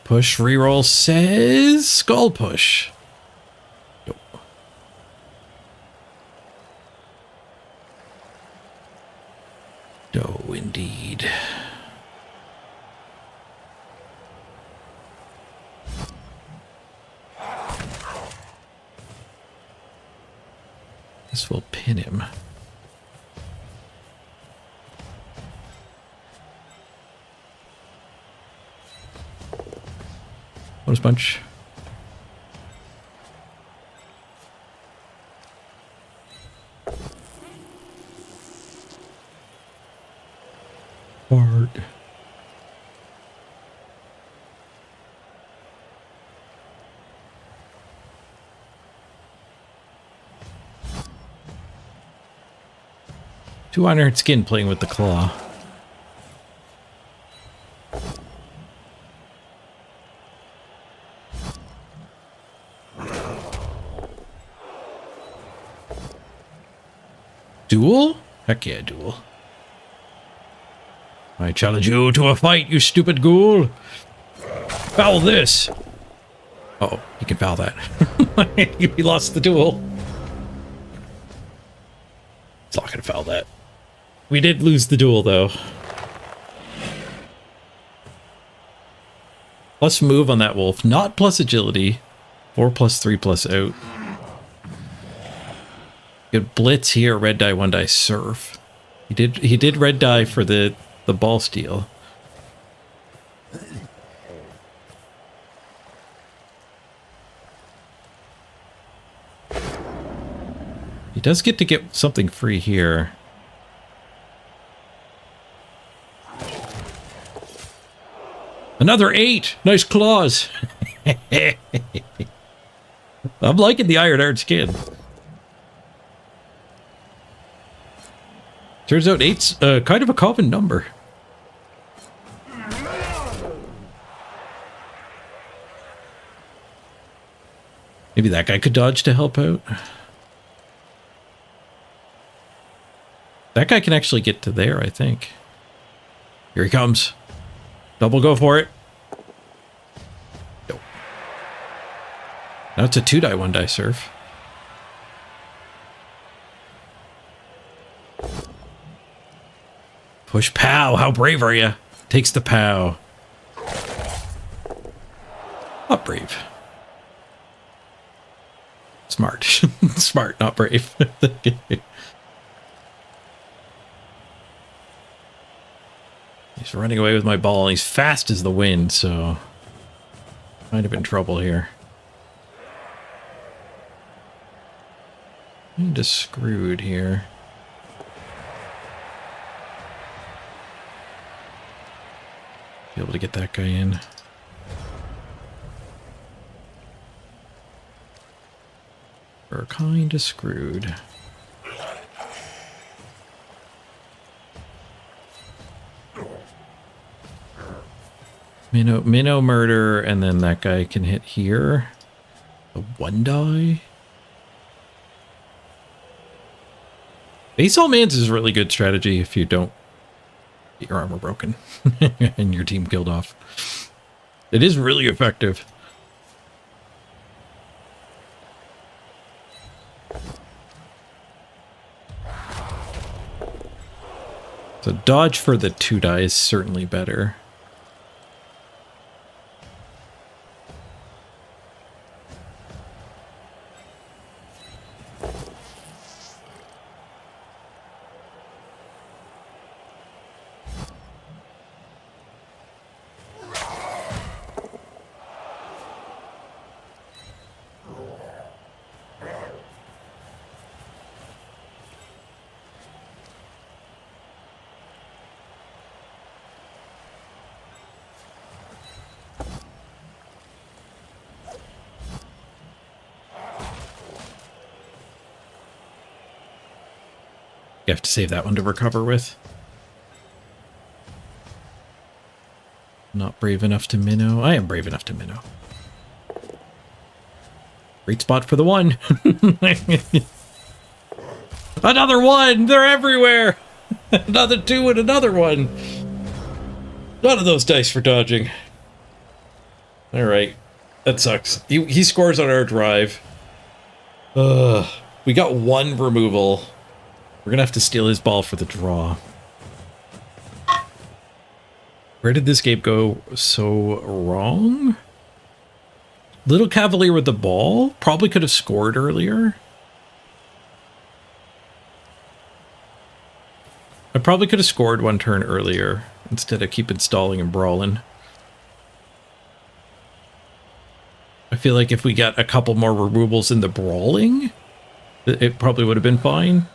Push, reroll says skull push. Nope. No, indeed. This will pin him. Bonus punch. Hard. Two Ironheart skin playing with the claw. Duel? Heck yeah, duel. I challenge you to a fight, you stupid ghoul. Foul this. Uh-oh, he can foul that. He lost the duel. It's not gonna foul that. We did lose the duel, though. Plus move on that wolf, not plus agility. 4+3 out. Good blitz here, red die, 1 die surf. He did red die for the ball steal. He does get to get something free here. Another 8! Nice claws! I'm liking the Iron Heart skin. Turns out 8's kind of a common number. Maybe that guy could dodge to help out. That guy can actually get to there, I think. Here he comes. Double go for it. Nope. Now it's a 2 die, 1 die surf. Push pow. How brave are you? Takes the pow. Not brave. Smart. Smart, not brave. He's running away with my ball, and he's fast as the wind, so kind of in trouble here. I'm just screwed here. Be able to get that guy in. We're kind of screwed. Minnow murder, and then that guy can hit here. A 1 die. Base all mans is a really good strategy if you don't get your armor broken and your team killed off. It is really effective. So dodge for the 2 die is certainly better. You have to save that one to recover with. Not brave enough to minnow. I am brave enough to minnow. Great spot for the 1. Another 1! They're everywhere! Another 2 and another 1. None of those dice for dodging. Alright. That sucks. He scores on our drive. We got 1 removal. We're gonna have to steal his ball for the draw. Where did this game go so wrong? Little Cavalier with the ball? Probably could have scored earlier. I probably could have scored 1 turn earlier instead of keeping stalling and brawling. I feel like if we got a couple more removals in the brawling, it probably would have been fine.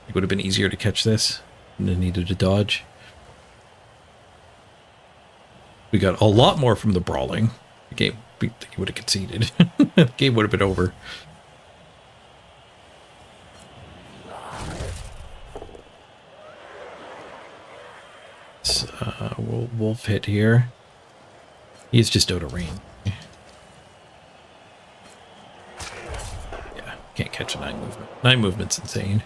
It would have been easier to catch this and then needed to dodge. We got a lot more from the brawling. The game, we would have conceded. The game would have been over. Wolf hit here. He's just out of range. Yeah, can't catch a 9 movement. 9 movement's insane.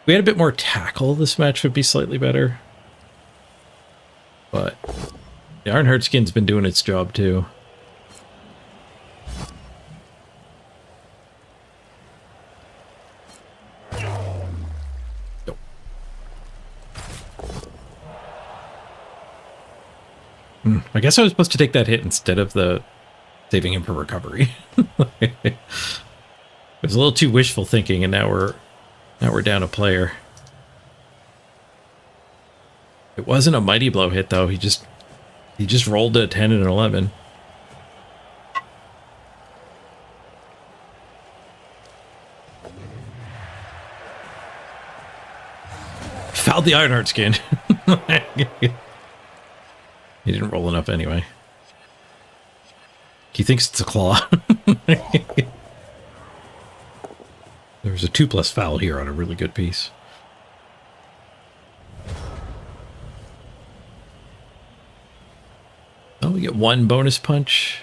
we had a bit more tackle, this match would be slightly better. But the Ironheart skin's been doing its job too. I guess I was supposed to take that hit instead of the saving him for recovery. It was a little too wishful thinking, and now we're down a player. It wasn't a mighty blow hit though. He just rolled a 10 and an 11. Fouled the Ironheart skin. He didn't roll enough anyway. He thinks it's a claw. There's a 2+ foul here on a really good piece. Oh, we get 1 bonus punch.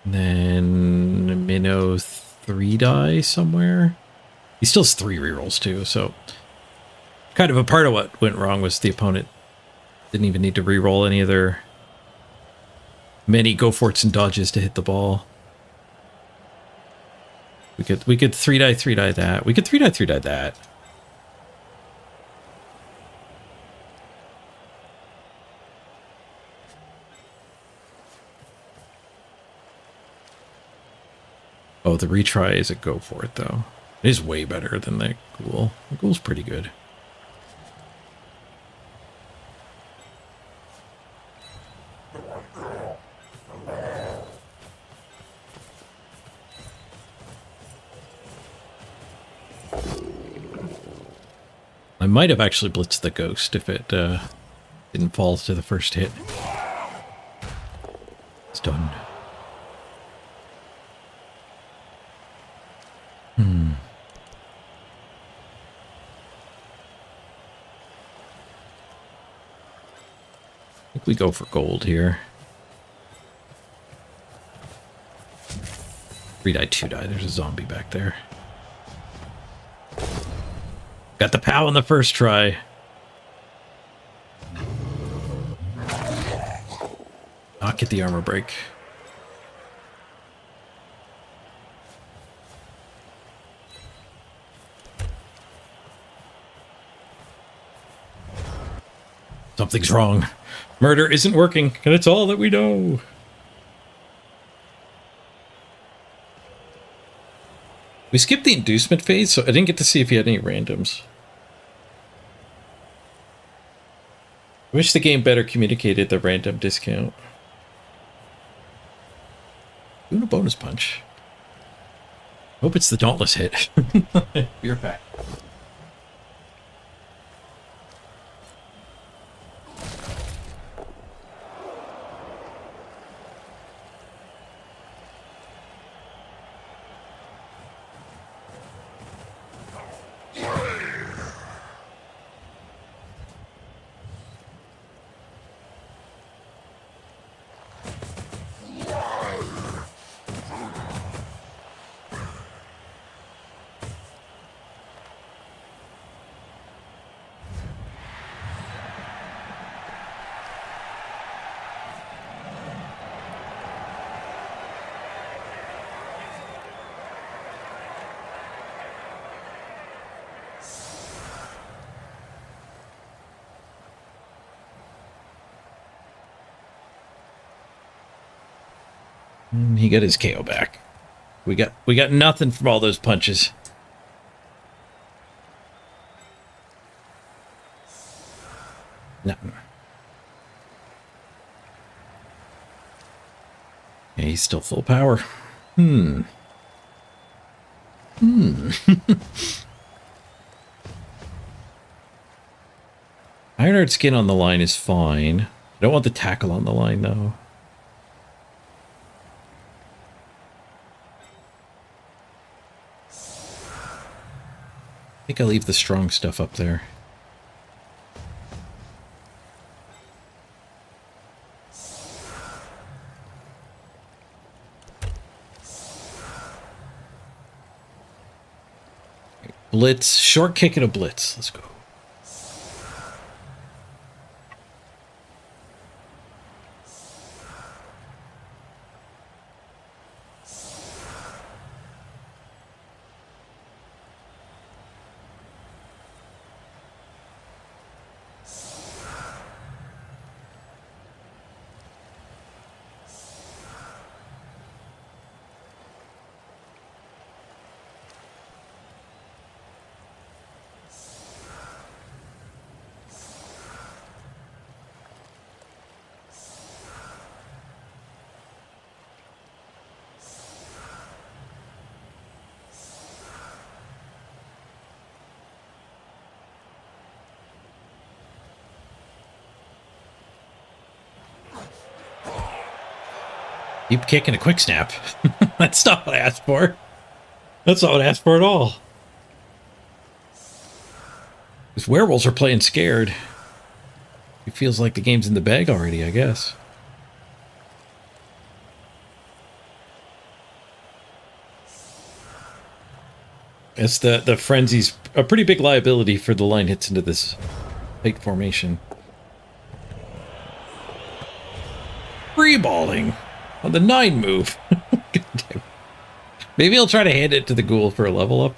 And then Minnow 3 die somewhere. He still has 3 rerolls too, so kind of a part of what went wrong was the opponent didn't even need to reroll any of their many go forts and dodges to hit the ball. We could 3 die that. We could 3 die that. Oh, the retry is a go for it though. It is way better than the ghoul. The ghoul's pretty good. I might have actually blitzed the ghost if it didn't fall to the first hit. It's done. I think we go for gold here. 3 die, 2 die. There's a zombie back there. Got the POW on the first try. Not get the armor break. Something's wrong. Murder isn't working, and it's all that we know. We skipped the inducement phase, so I didn't get to see if he had any randoms. I wish the game better communicated the random discount. Doing a bonus punch. Hope it's the Dauntless hit. Be right back. He got his KO back. We got nothing from all those punches. Nothing. Yeah, he's still full power. Ironheart skin on the line is fine. I don't want the tackle on the line though. I think I'll leave the strong stuff up there. Blitz, short kick and a blitz. Let's go. Deep kick and a quick snap. That's not what I asked for. That's not what I asked for at all. These werewolves are playing scared. It feels like the game's in the bag already, I guess. Yes, the frenzy's a pretty big liability for the line hits into this fake formation. Free balling on the 9 move. Maybe I'll try to hand it to the ghoul for a level up.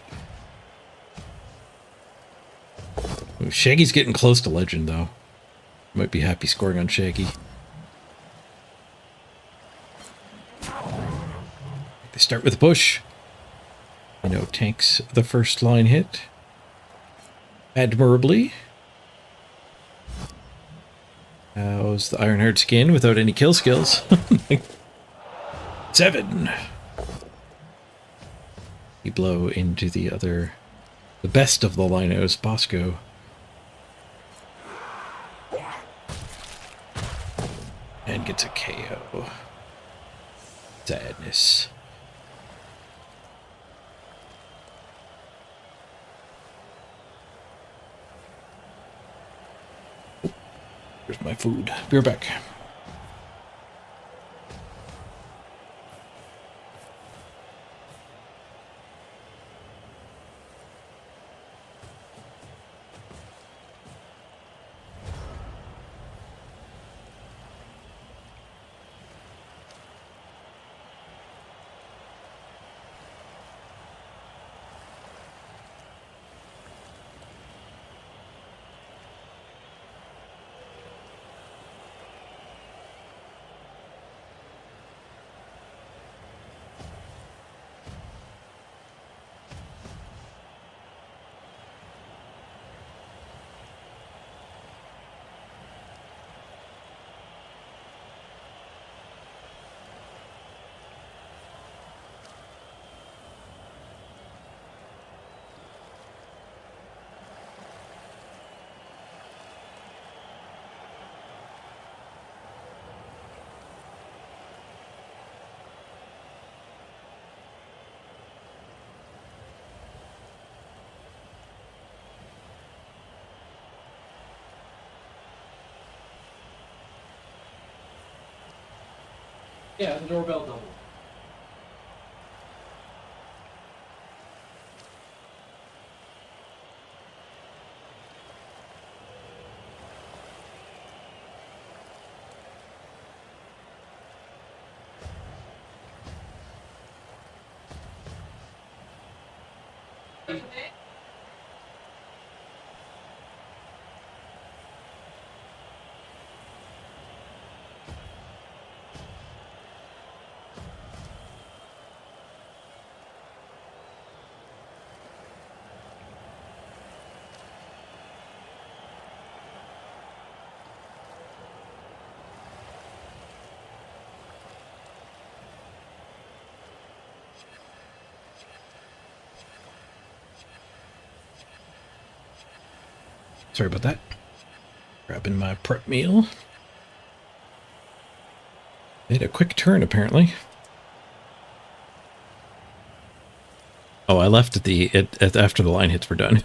Ooh, Shaggy's getting close to legend, though. Might be happy scoring on Shaggy. They start with a push. You know, tanks the first line hit admirably. How's the Ironheart skin without any kill skills? 7. You blow into the best of the Linos, Bosco. And gets a KO. Sadness. Here's my food. Be right back. Yeah, the doorbell double. Sorry about that. Grabbing my prep meal. Made a quick turn, apparently. Oh, I left at after the line hits were done.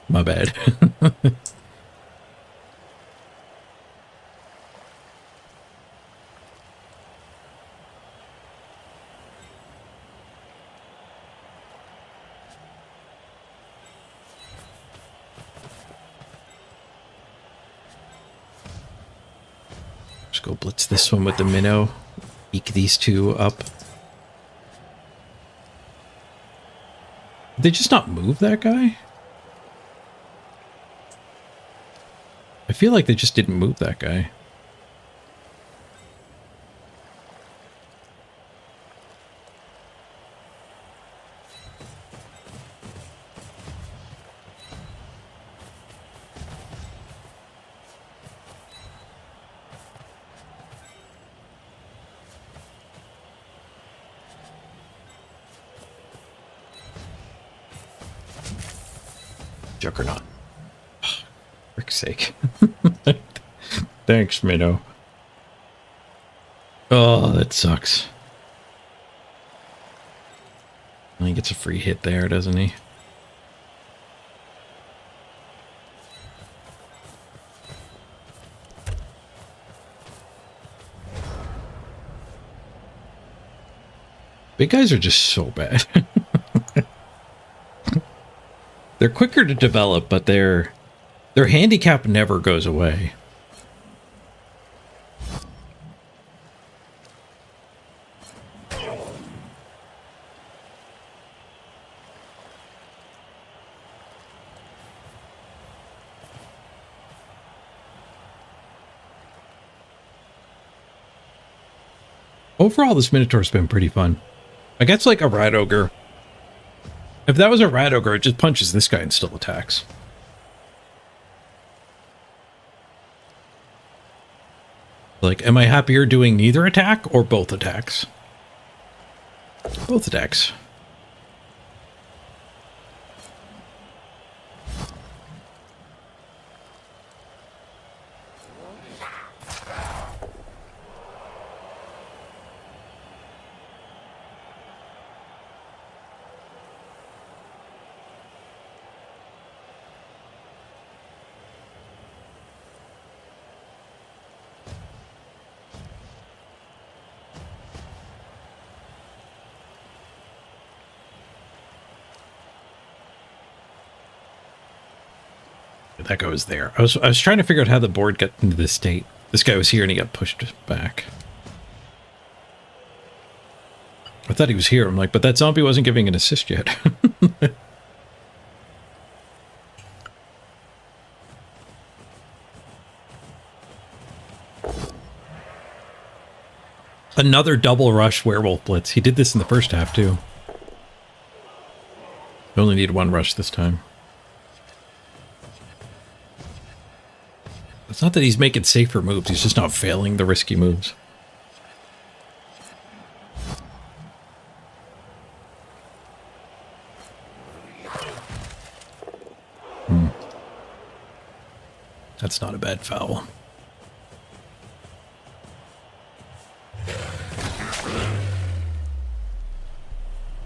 My bad. go blitz this one with the minnow. Eke these two up. Did they just not move that guy? I feel like they just didn't move that guy. Juggernaut. For frick's sake. Thanks, Minnow. Oh, that sucks. Well, he gets a free hit there, doesn't he? Big guys are just so bad. They're quicker to develop, but their handicap never goes away. Overall, this Minotaur's been pretty fun. I guess like a Rat Ogre. If that was a Rat Ogre, it just punches this guy and still attacks. Like, am I happier doing neither attack or both attacks? Both attacks. That guy was there. I was trying to figure out how the board got into this state. This guy was here and he got pushed back. I thought he was here. I'm like, but that zombie wasn't giving an assist yet. Another double rush werewolf blitz. He did this in the first half too. We only need one rush this time. It's not that he's making safer moves, he's just not failing the risky moves. That's not a bad foul.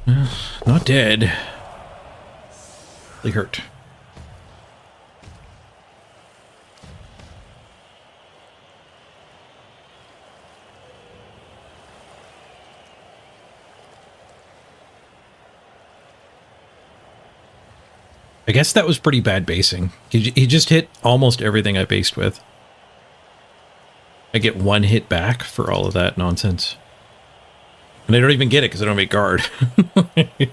Not dead. They hurt. I guess that was pretty bad basing. He just hit almost everything I based with. I get one hit back for all of that nonsense. And I don't even get it because I don't make guard. He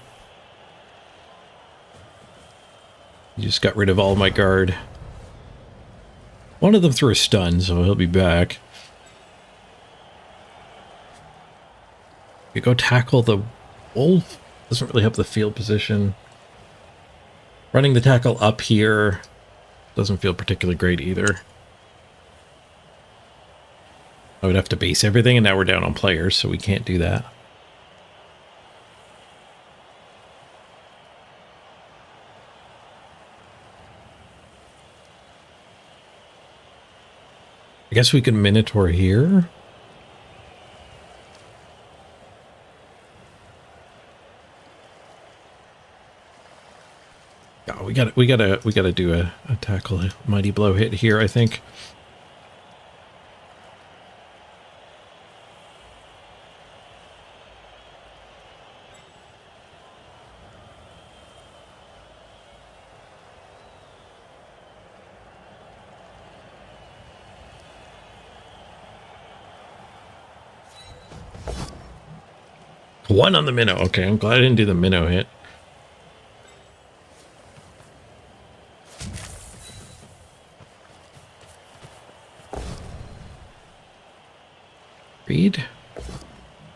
just got rid of all my guard. One of them threw a stun, so he'll be back. You go tackle the wolf. Doesn't really help the field position. Running the tackle up here doesn't feel particularly great either. I would have to base everything, and now we're down on players, so we can't do that. I guess we can Minotaur here. Oh, we gotta do a tackle, a mighty blow hit here, I think. 1 on the minnow. Okay, I'm glad I didn't do the minnow hit. Greed?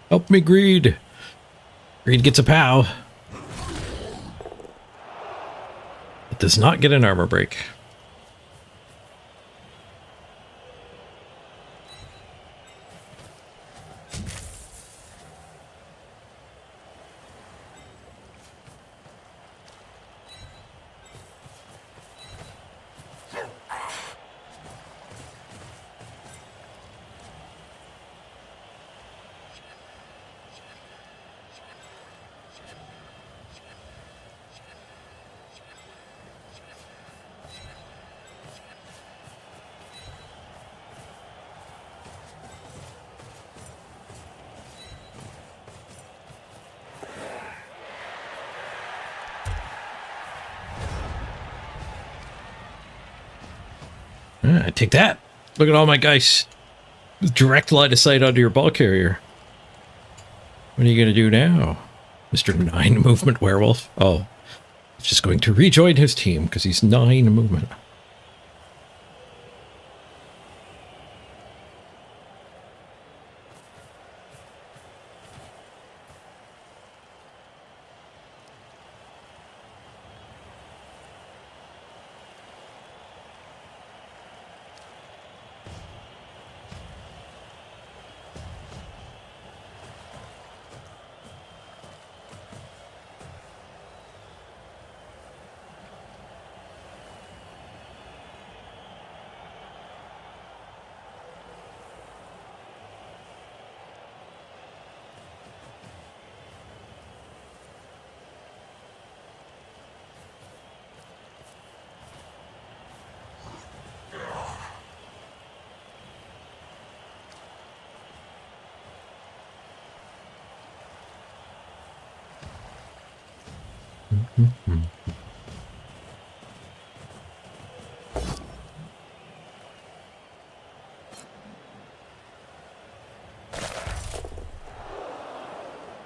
Help me, Greed. Greed gets a POW. It does not get an armor break. Take that. Look at all my guys. Direct line of sight onto your ball carrier. What are you going to do now, Mr. 9 movement werewolf? Oh, he's just going to rejoin his team because he's 9 movement.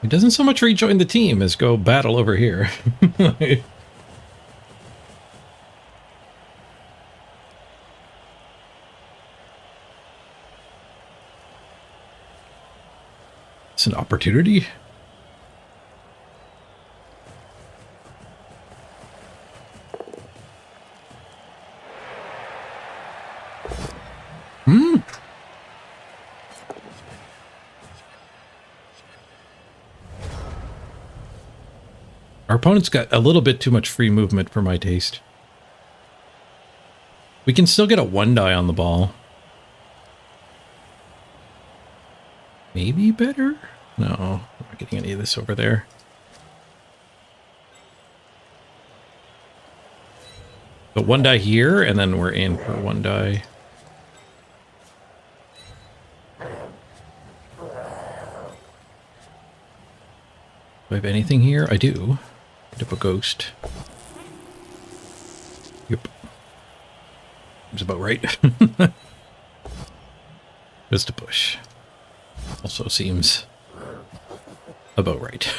He doesn't so much rejoin the team as go battle over here. It's an opportunity. Our opponent's got a little bit too much free movement for my taste. We can still get a 1-die on the ball. Maybe better? No, I'm not getting any of this over there. But 1-die here, and then we're in for 1-die. Do I have anything here? I do. Pick up a ghost. Yep. Seems about right. Just a push. Also seems about right.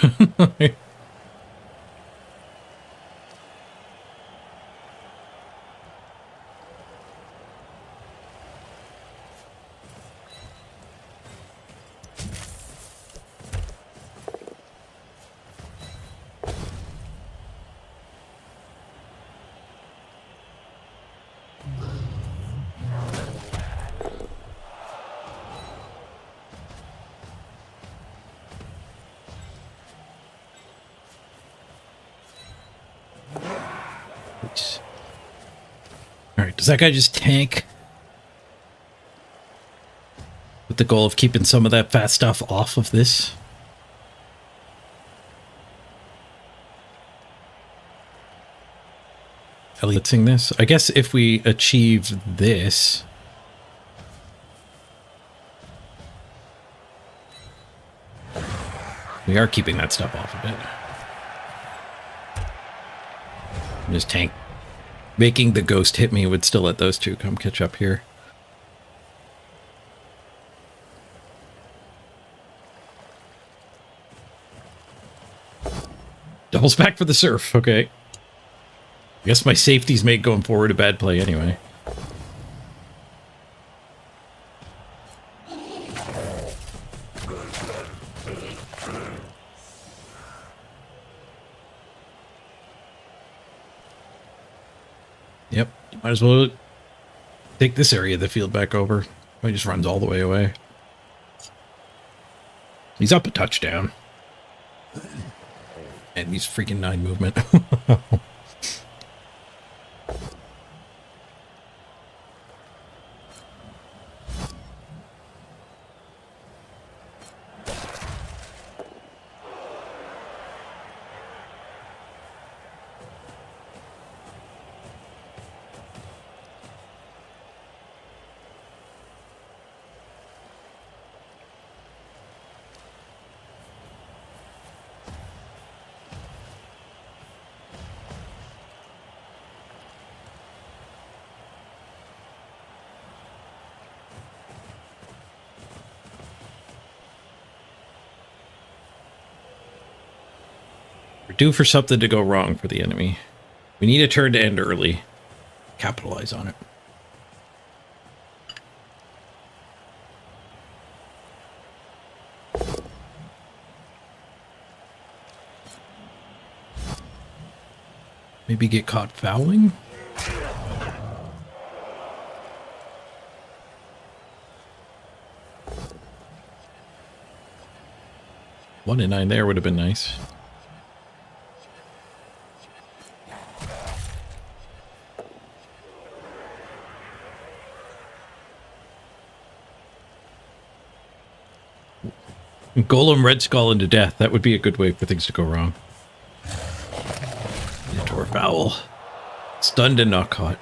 Alright, does that guy just tank? With the goal of keeping some of that fat stuff off of this? Elitzing this? I guess if we achieve this... we are keeping that stuff off of it. Just tank. Making the ghost hit me would still let those two come catch up here. Rebels back for the surf. Okay. I guess my safety's made going forward a bad play anyway. Yep. Might as well take this area of the field back over. He just runs all the way away. He's up a touchdown. And he's freaking 9 movement. We're due for something to go wrong for the enemy. We need a turn to end early. Capitalize on it. Maybe get caught fouling? One in 9 there would have been nice. Golem Red Skull into death. That would be a good way for things to go wrong. Or foul. Stunned and not caught.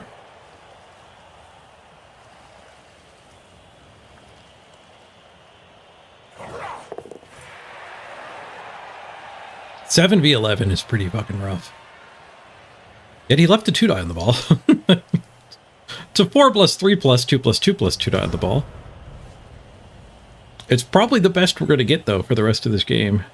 Seven v 11 is pretty fucking rough. Yet he left a 2 die on the ball. It's a 4+3+2+2+2 die on the ball. It's probably the best we're going to get, though, for the rest of this game.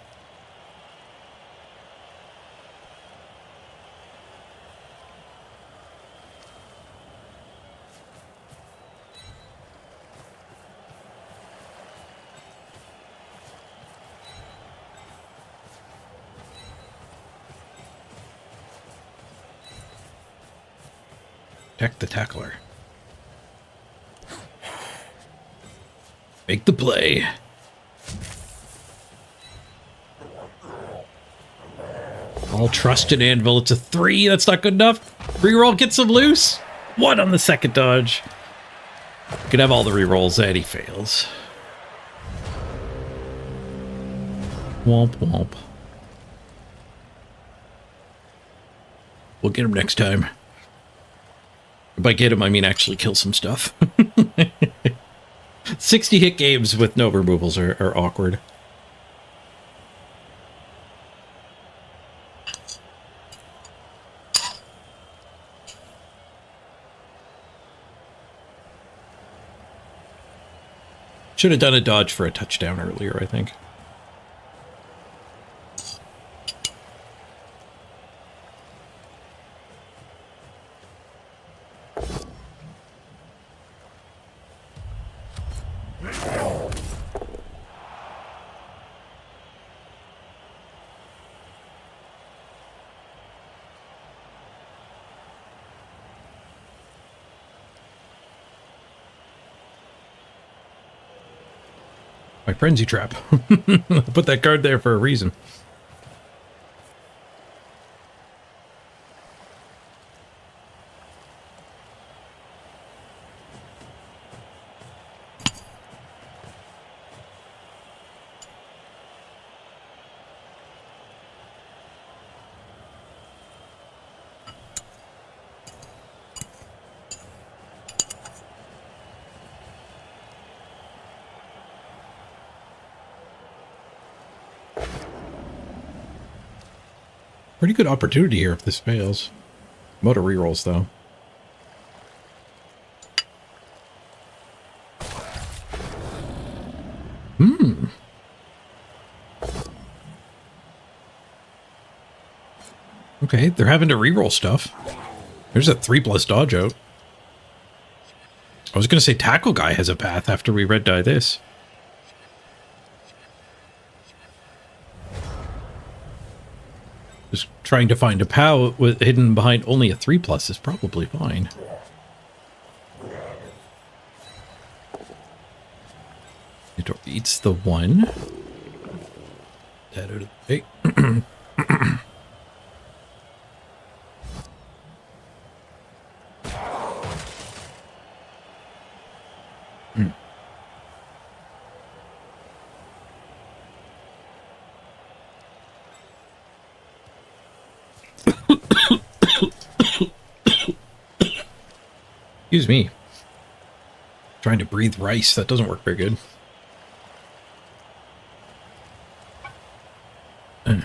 Protect the tackler. Make the play. All trust in Anvil. It's a 3. That's not good enough. Reroll gets him loose. 1 on the second dodge. Could have all the rerolls and he fails. Womp womp. We'll get him next time. By get him, I mean actually kill some stuff. 60 hit games with no removals are awkward. Should have done a dodge for a touchdown earlier, I think. My frenzy trap. Put that card there for a reason. Pretty good opportunity here if this fails. Motor rerolls, though. Okay, they're having to reroll stuff. There's a 3+ dodge out. I was going to say Tackle Guy has a path after we red die this. Just trying to find a POW with hidden behind only a 3+ is probably fine. It eats the 1. That out of the way. Excuse me. Trying to breathe rice. That doesn't work very good. And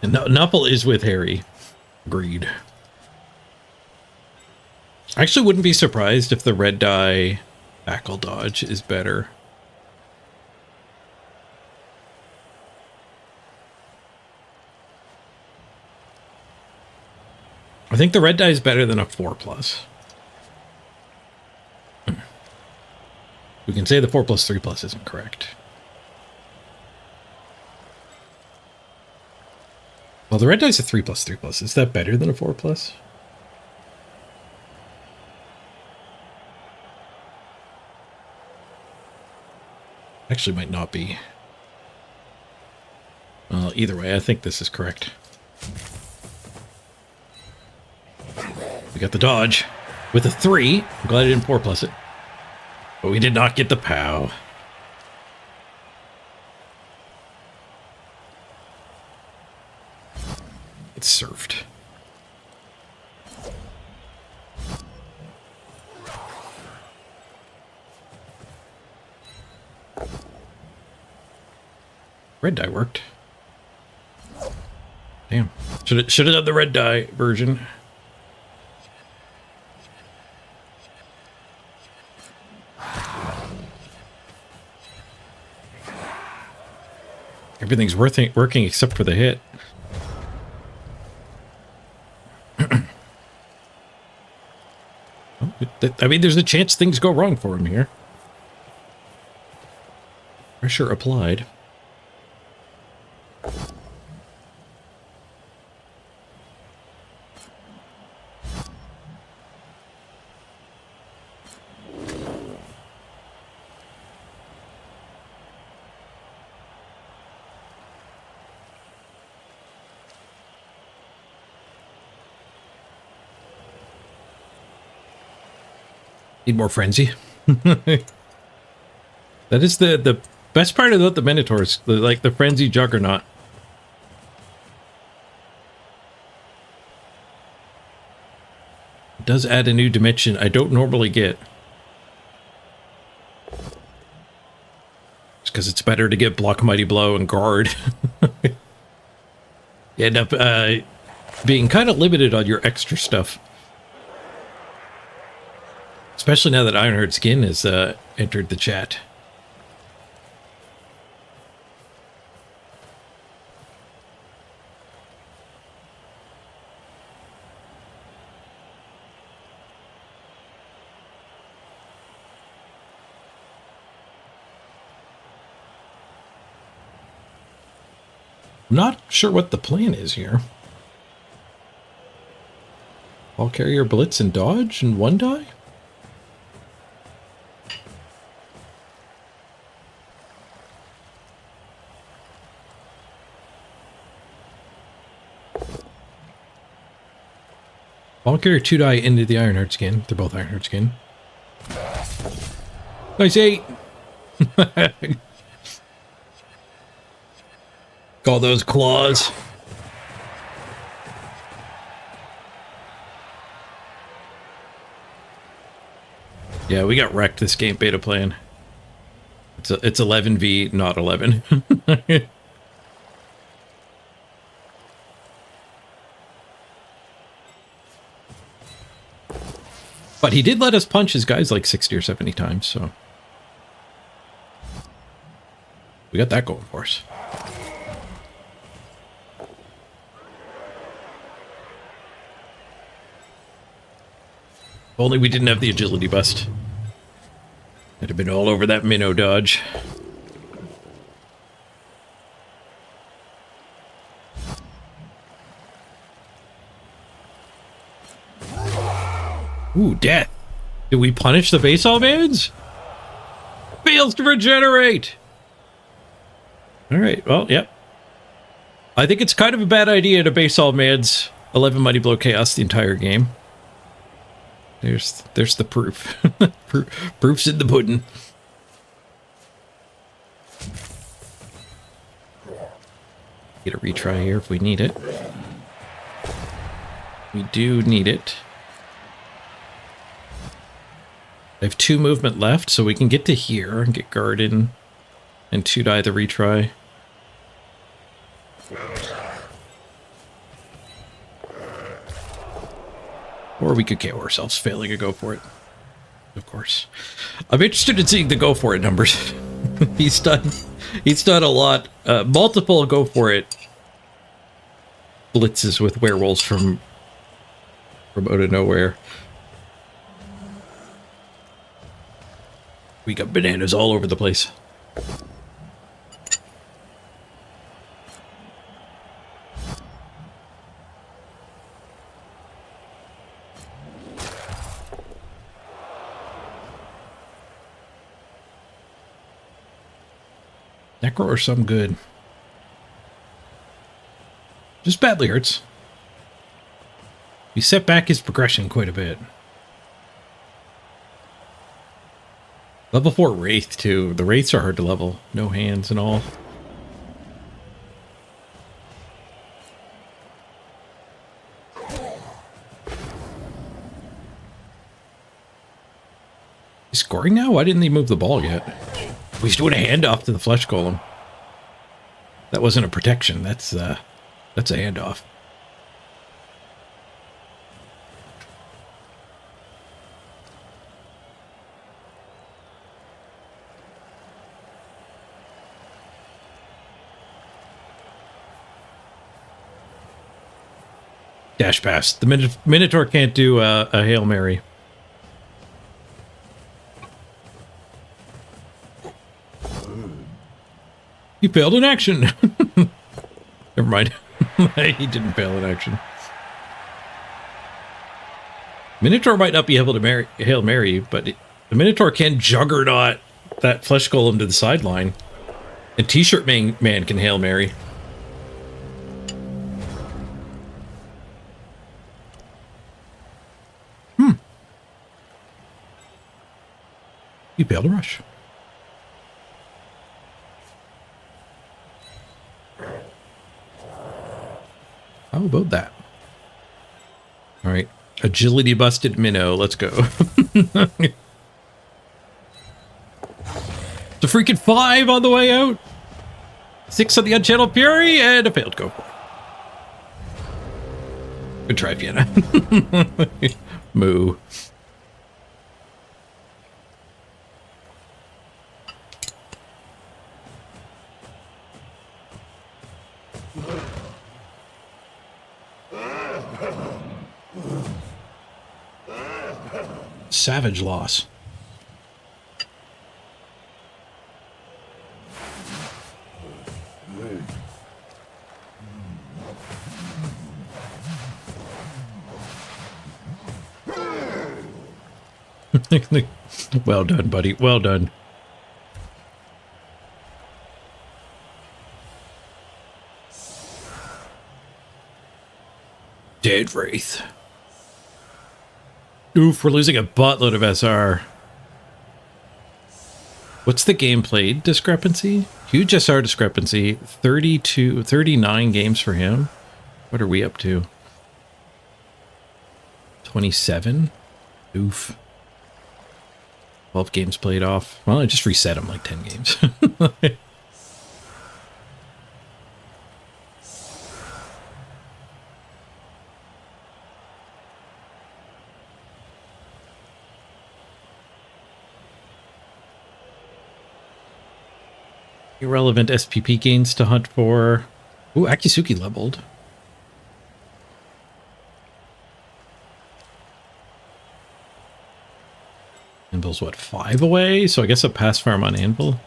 Nuffle is with Harry. Agreed. I actually wouldn't be surprised if the red die tackle dodge is better. I think the red die is better than a 4+. We can say the 4+, 3+ isn't correct. Well, the red die's a 3+, 3+. Is that better than a 4+? Actually, might not be. Well, either way, I think this is correct. We got the dodge with a 3. I'm glad I didn't 4+ it. But we did not get the POW. It's surfed. Red die worked. Damn. Should have done the red die version. Everything's working except for the hit. I mean, there's a chance things go wrong for him here. Pressure applied. Need more frenzy. That is the best part about the Minotaurs, like the frenzy juggernaut. It does add a new dimension I don't normally get. Just because it's better to get block mighty blow and guard. You end up being kind of limited on your extra stuff. Especially now that Ironheart Skin has entered the chat. I'm not sure what the plan is here. Ball carrier, blitz, and dodge, and 1 die? Ball carrier 2 die into the Ironheart Skin. They're both Ironheart Skin. Nice 8! Call those claws. Yeah, we got wrecked this game beta playing. It's 11v, not 11. But he did let us punch his guys like 60 or 70 times, so we got that going for us. Only we didn't have the agility bust. I'd have been all over that minnow dodge. Ooh, death. Did we punish the basalt mans? Fails to regenerate. All right, well, yep. I think it's kind of a bad idea to basalt mans 11 Mighty Blow Chaos the entire game. There's the proof. Proof's in the pudding. Get a retry here if we need it. We do need it. I have 2 movement left, so we can get to here and get Garden and 2-die the retry. Or we could KO ourselves, failing a go for it. Of course. I'm interested in seeing the go for it numbers. He's done a lot. Multiple go for it blitzes with werewolves from out of nowhere. We got bananas all over the place. Necro or some good. Just badly hurts. We set back his progression quite a bit. Level 4 Wraith, too. The Wraiths are hard to level. No hands and all. He's scoring now? Why didn't he move the ball yet? He's doing a handoff to the Flesh Golem. That wasn't a protection. That's a handoff. Dash pass. The Minotaur can't do a Hail Mary. He failed in action. Never mind. He didn't fail in action. Minotaur might not be able to Hail Mary, but the Minotaur can Juggernaut that Flesh Golem to the sideline. And T-shirt man can Hail Mary. You failed to rush. How about that? All right. Agility busted minnow. Let's go. It's a freaking 5 on the way out. 6 on the Unchanneled Fury and a failed go. Good try, Vienna. Moo. Savage loss. Well done, buddy. Well done. Dead Wraith. Oof, we're losing a buttload of SR. What's the gameplay discrepancy? Huge SR discrepancy. 39 games for him. What are we up to? 27? Oof. 12 games played off. Well, I just reset him like 10 games. Irrelevant SPP gains to hunt for. Ooh, Akisuki leveled. Anvil's what, 5 away? So I guess a pass farm on Anvil.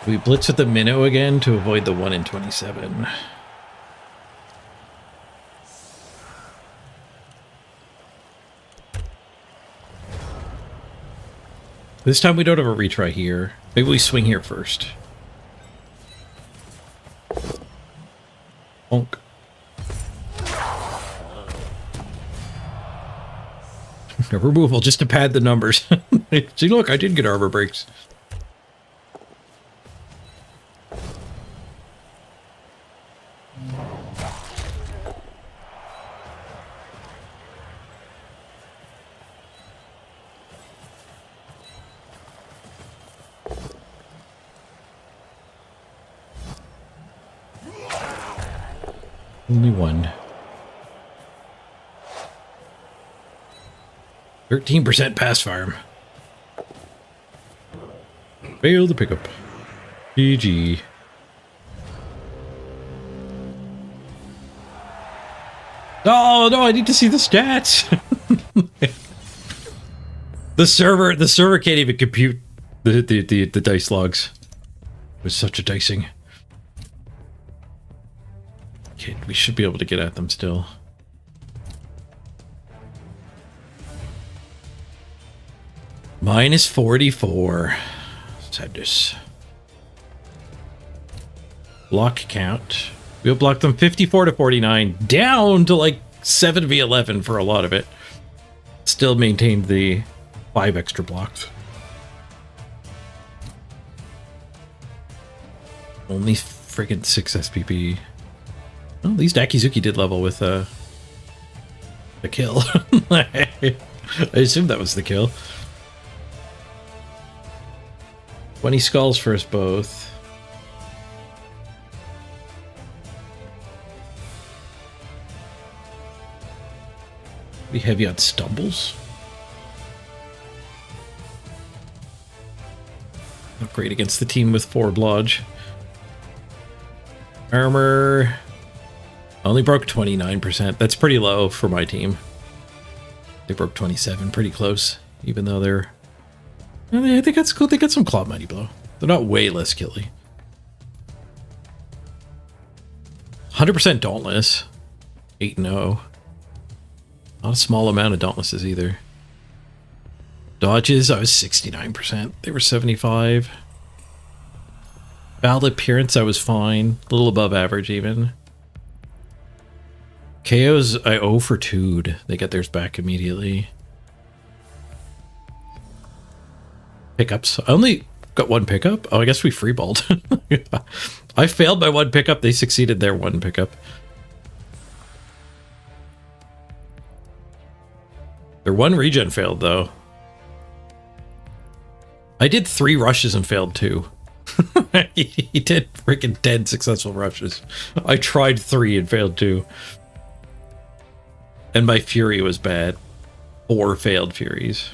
We blitz with the minnow again to avoid the 1 in 27. This time we don't have a retry here. Maybe we swing here first. Bonk. No removal, just to pad the numbers. See, look, I did get armor breaks. Only one. 13% pass farm. Fail the pickup. GG. Oh no, I need to see the stats. The server can't even compute the dice logs. It was such a dicing. Okay, we should be able to get at them still. Minus 44. Sadness. Block count. We'll block them 54 to 49, down to like 7v11 for a lot of it. Still maintained the 5 extra blocks. Only friggin' 6 SPP. Well, at least Akizuki did level with a kill. I assume that was the kill. 20 skulls for us both. Be heavy on stumbles. Not great against the team with 4 blodge. Armor only broke 29%. That's pretty low for my team. They broke 27, pretty close. Even though they're, I think that's cool. They got some Claw Mighty Blow. They're not way less killy. 100% Dauntless. 8-0. Not a small amount of Dauntlesses either. Dodges, I was 69%. They were 75. Valid appearance, I was fine. A little above average even. KOs, I 0 for 2'd. They get theirs back immediately. Pickups. I only got 1 pickup. Oh, I guess we freeballed. I failed my 1 pickup. They succeeded their 1 pickup. Their 1 regen failed, though. I did 3 rushes and failed 2. He did freaking 10 successful rushes. I tried 3 and failed 2. And my Fury was bad. 4 failed Furies.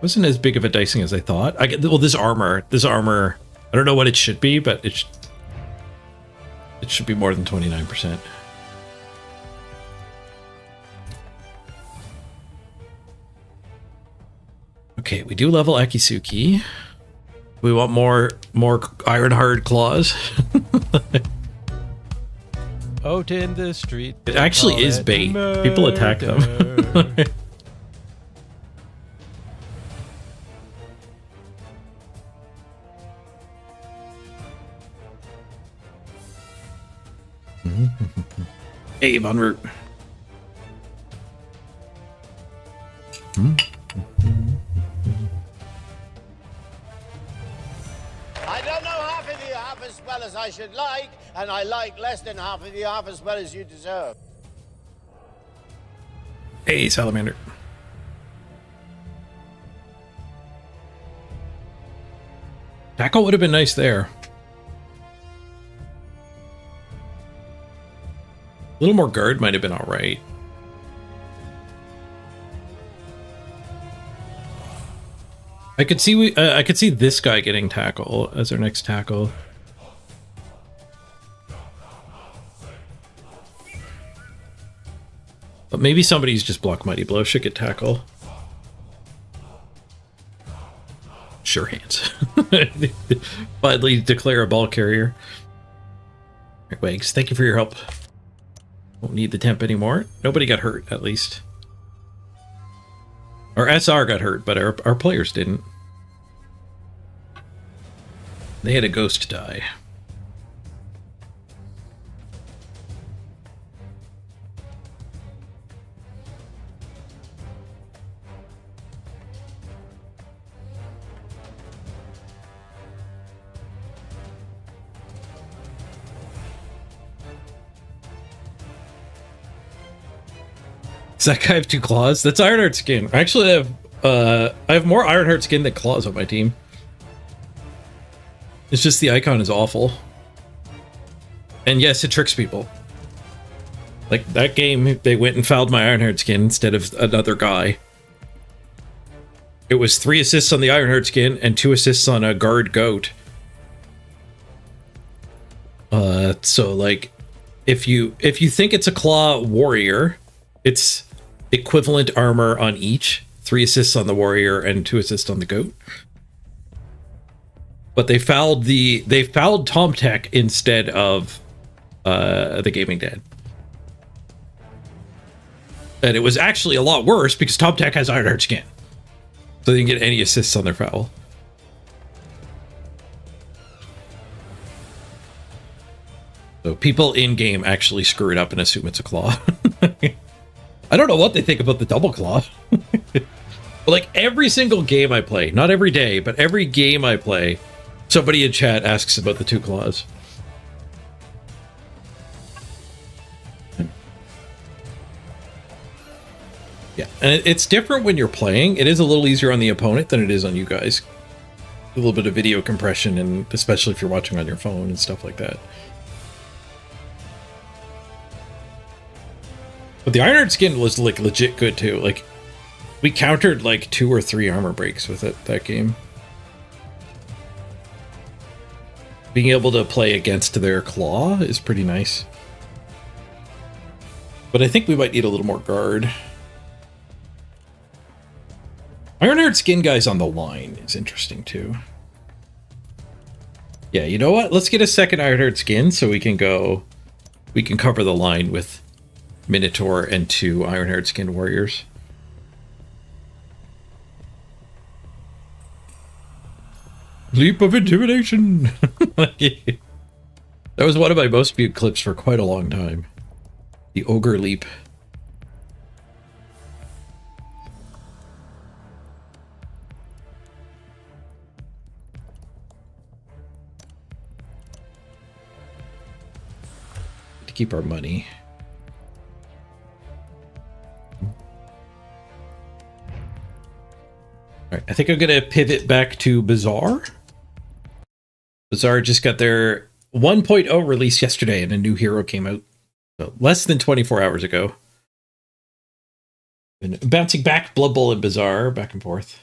Wasn't as big of a dicing as I thought. Well, this armor, I don't know what it should be, but it should be more than 29%. Okay, we do level Akisuki. We want more Ironheart claws. Out in the street. It actually is bait. People attack them. Hey, en route. I don't know half of you half as well as I should like, and I like less than half of you half as well as you deserve. Hey, Salamander. Tackle would have been nice there. little more guard might have been all right. I could see this guy getting tackle as our next tackle. But maybe somebody's just block Mighty Blow should get tackle. Sure hands. Finally declare a ball carrier. Right, Wags, thank you for your help. Won't need the temp anymore. Nobody got hurt, at least. Our SR got hurt, but our players didn't. They had a ghost die. Does that guy have 2 claws? That's Ironheart skin. Actually, I have more Ironheart skin than claws on my team. It's just the icon is awful. And yes, it tricks people. Like, that game, they went and fouled my Ironheart skin instead of another guy. It was 3 assists on the Ironheart skin and 2 assists on a guard goat. So, like, if you think it's a claw warrior, it's equivalent armor on each. 3 assists on the warrior and 2 assists on the goat. But they fouled Tom Tech instead of the Gaming Dead. And it was actually a lot worse because Tom Tech has Ironheart skin. So they didn't get any assists on their foul. So people in-game actually screw it up and assume it's a claw. I don't know what they think about the double claw. But like every single game I play, not every day, but every game I play, somebody in chat asks about the 2 claws. Yeah, and it's different when you're playing. It is a little easier on the opponent than it is on you guys. A little bit of video compression, and especially if you're watching on your phone and stuff like that. But the Ironheart skin was like legit good too. Like we countered like 2 or 3 armor breaks with it that game. Being able to play against their claw is pretty nice. But I think we might need a little more guard. Ironheart skin guys on the line is interesting too. Yeah, you know what? Let's get a second Ironheart skin so we can cover the line with Minotaur and 2 Ironheart skin warriors. Leap of intimidation. That was one of my most viewed clips for quite a long time. The ogre leap. To keep our money. Alright, I think I'm gonna pivot back to BAZAAR. BAZAAR just got their 1.0 release yesterday and a new hero came out. So less than 24 hours ago. Been bouncing back Blood Bowl and BAZAAR, back and forth.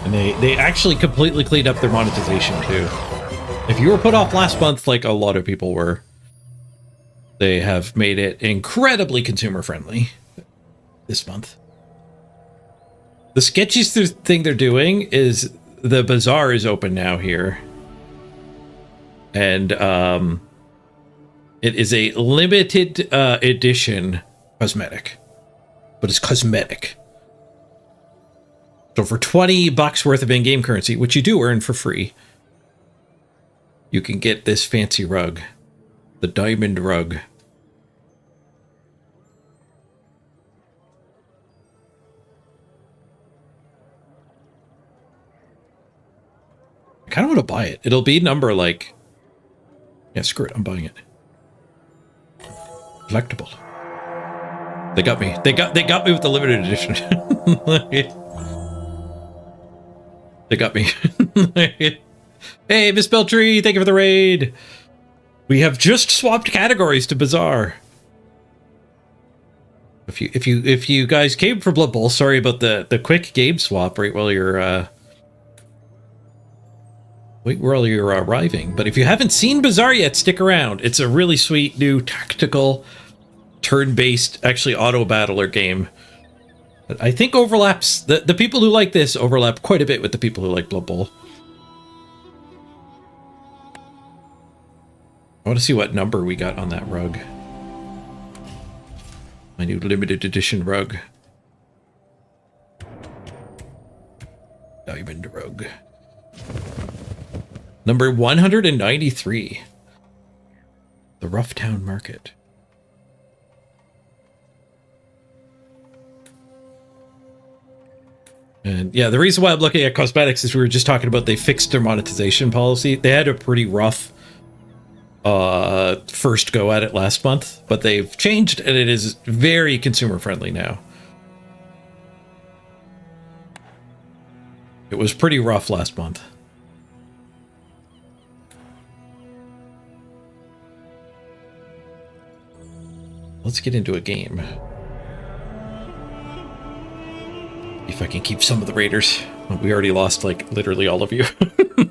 And they actually completely cleaned up their monetization too. If you were put off last month, like a lot of people were, they have made it incredibly consumer friendly this month. The sketchiest thing they're doing is the BAZAAR is open now here. And it is a limited edition cosmetic. But it's cosmetic. So for $20 worth of in-game currency, which you do earn for free, you can get this fancy rug. The diamond rug. kind of want to buy it. It'll be number like... Yeah, screw it. I'm buying it. Collectible. They got me. They got me with the limited edition. They got me. Hey, Miss Beltree, thank you for the raid. We have just swapped categories to BAZAAR. If you guys came for Blood Bowl, sorry about the quick game swap right while you're arriving. But if you haven't seen BAZAAR yet, stick around. It's a really sweet new tactical turn-based, actually auto battler game. But I think overlaps the people who like this overlap quite a bit with the people who like Blood Bowl. I want to see what number we got on that rug. My new limited edition rug. Diamond rug. Number 193. The Rough Town Market. And yeah, the reason why I'm looking at cosmetics is we were just talking about they fixed their monetization policy. They had a pretty rough first go at it last month, but they've changed and it is very consumer friendly now. It was pretty rough last month. Let's get into a game. If I can keep some of the raiders. We already lost like literally all of you.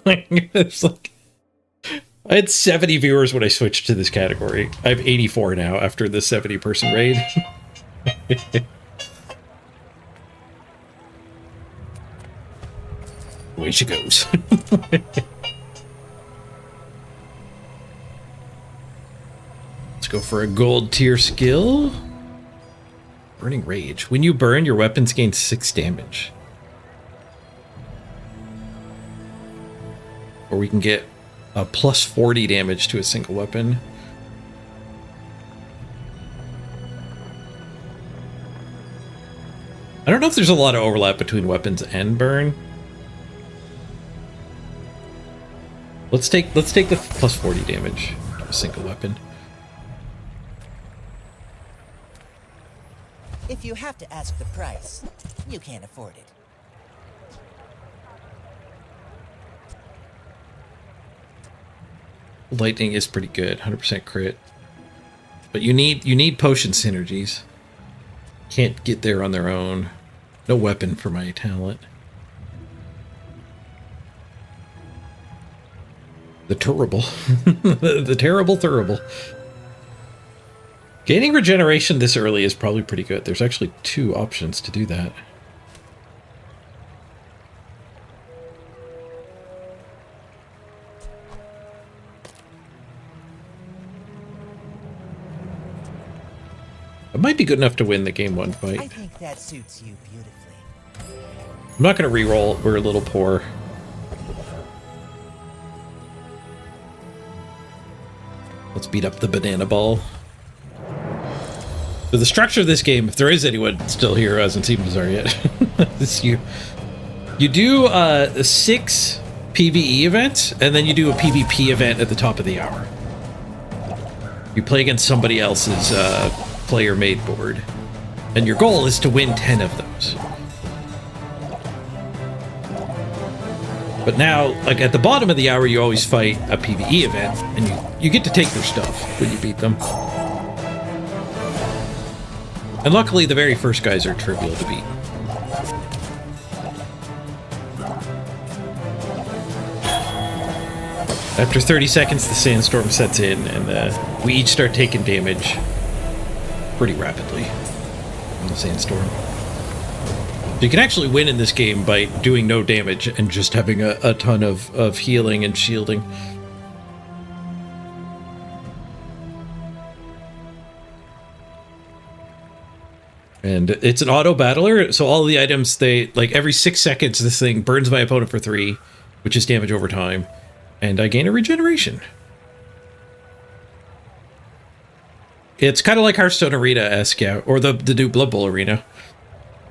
It's like I had 70 viewers when I switched to this category. I have 84 now after the 70-person raid. Away she goes. Let's go for a gold tier skill. Burning Rage. When you burn, your weapons gain 6 damage. Or we can get a plus 40 damage to a single weapon. I don't know if there's a lot of overlap between weapons and burn. Let's take the plus 40 damage to a single weapon. If you have to ask the price, you can't afford it. Lightning is pretty good, 100% crit. But you need potion synergies. Can't get there on their own. No weapon for my talent. The terrible. The terrible. Gaining regeneration this early is probably pretty good. There's actually 2 options to do that. It might be good enough to win the game 1 fight. I think that suits you beautifully. I'm not going to re-roll. We're a little poor. Let's beat up the banana ball. So the structure of this game, if there is anyone still here who hasn't seen BAZAAR yet, this you do 6 PvE events, and then you do a PvP event at the top of the hour. You play against somebody else's player-made board, and your goal is to win 10 of those. But now, like at the bottom of the hour, you always fight a PvE event, and you get to take their stuff when you beat them. And luckily, the very first guys are trivial to beat. After 30 seconds, the sandstorm sets in, and we each start taking damage pretty rapidly from the sandstorm. So you can actually win in this game by doing no damage and just having a ton of healing and shielding. And it's an auto battler, so all the items, they like every 6 seconds this thing burns my opponent for 3, which is damage over time, and I gain a regeneration. It's kind of like Hearthstone Arena-esque, or the new Blood Bowl Arena,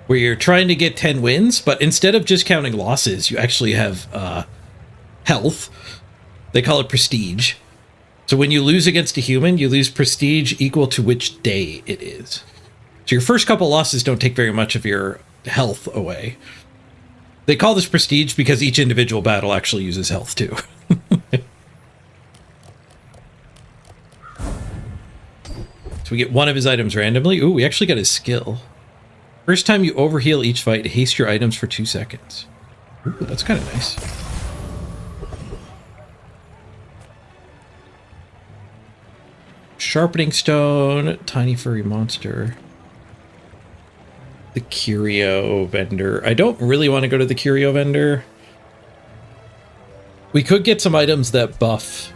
where you're trying to get 10 wins, but instead of just counting losses, you actually have health. They call it prestige. So when you lose against a human, you lose prestige equal to which day it is. So your first couple losses don't take very much of your health away. They call this prestige because each individual battle actually uses health too. So we get one of his items randomly. Ooh, we actually got his skill. First time you overheal each fight, haste your items for 2 seconds. Ooh, that's kind of nice. Sharpening stone, tiny furry monster. The curio vendor. I don't really want to go to the curio vendor. We could get some items that buff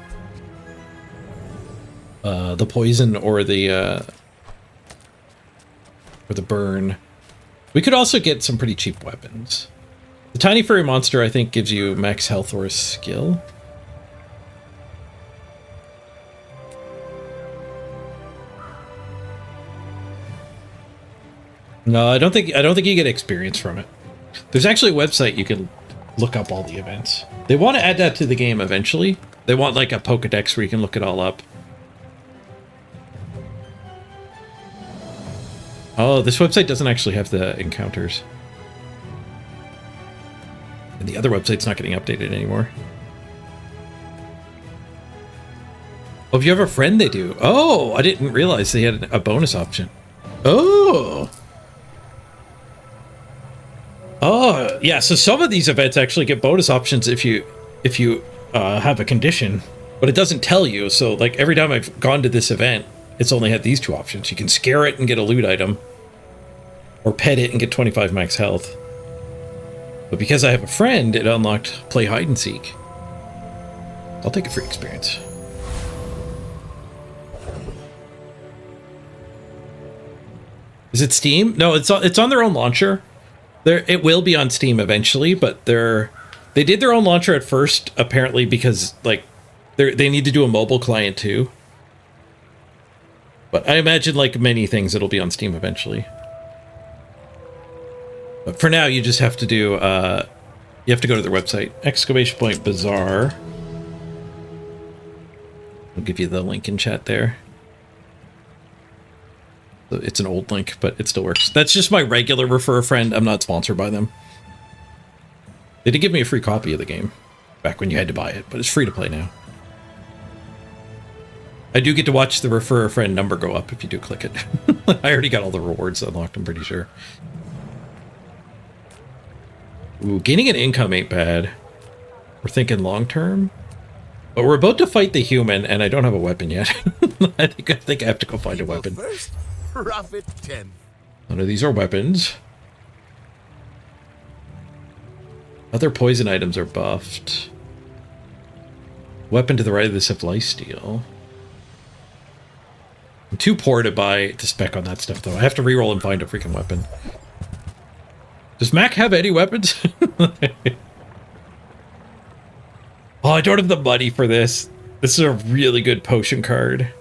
the poison or the burn. We could also get some pretty cheap weapons. The tiny furry monster, I think, gives you max health or a skill. No, I don't think you get experience from it. There's actually a website you can look up all the events. They want to add that to the game eventually. They want like a Pokedex where you can look it all up. Oh, this website doesn't actually have the encounters. And the other website's not getting updated anymore. Oh, if you have a friend, they do. Oh, I didn't realize they had a bonus option. Oh! Oh, yeah, so some of these events actually get bonus options if you have a condition, but it doesn't tell you. So, like, every time I've gone to this event, it's only had these two options. You can scare it and get a loot item, or pet it and get 25 max health. But because I have a friend, it unlocked play hide and seek. I'll take a free experience. Is it Steam? No, it's on their own launcher. It will be on Steam eventually, but they did their own launcher at first, apparently because like they need to do a mobile client too. But I imagine, like many things, it'll be on Steam eventually. But for now, you just have to do you have to go to their website, !BAZAAR. I'll give you the link in chat there. It's an old link, but it still works. That's just my regular refer a friend. I'm not sponsored by them. They did give me a free copy of the game back when you had to buy it, but it's free to play now. I do get to watch the refer a friend number go up if you do click it. I already got all the rewards unlocked, I'm pretty sure. Ooh, gaining an income ain't bad. We're thinking long term. But we're about to fight the human, and I don't have a weapon yet. I think I have to go find a weapon. First, profit 10. None of these are weapons. Other poison items are buffed. Weapon to the right of this if lifesteal. I'm too poor to spec on that stuff, though. I have to reroll and find a freaking weapon. Does Mac have any weapons? Oh, I don't have the money for this. This is a really good potion card.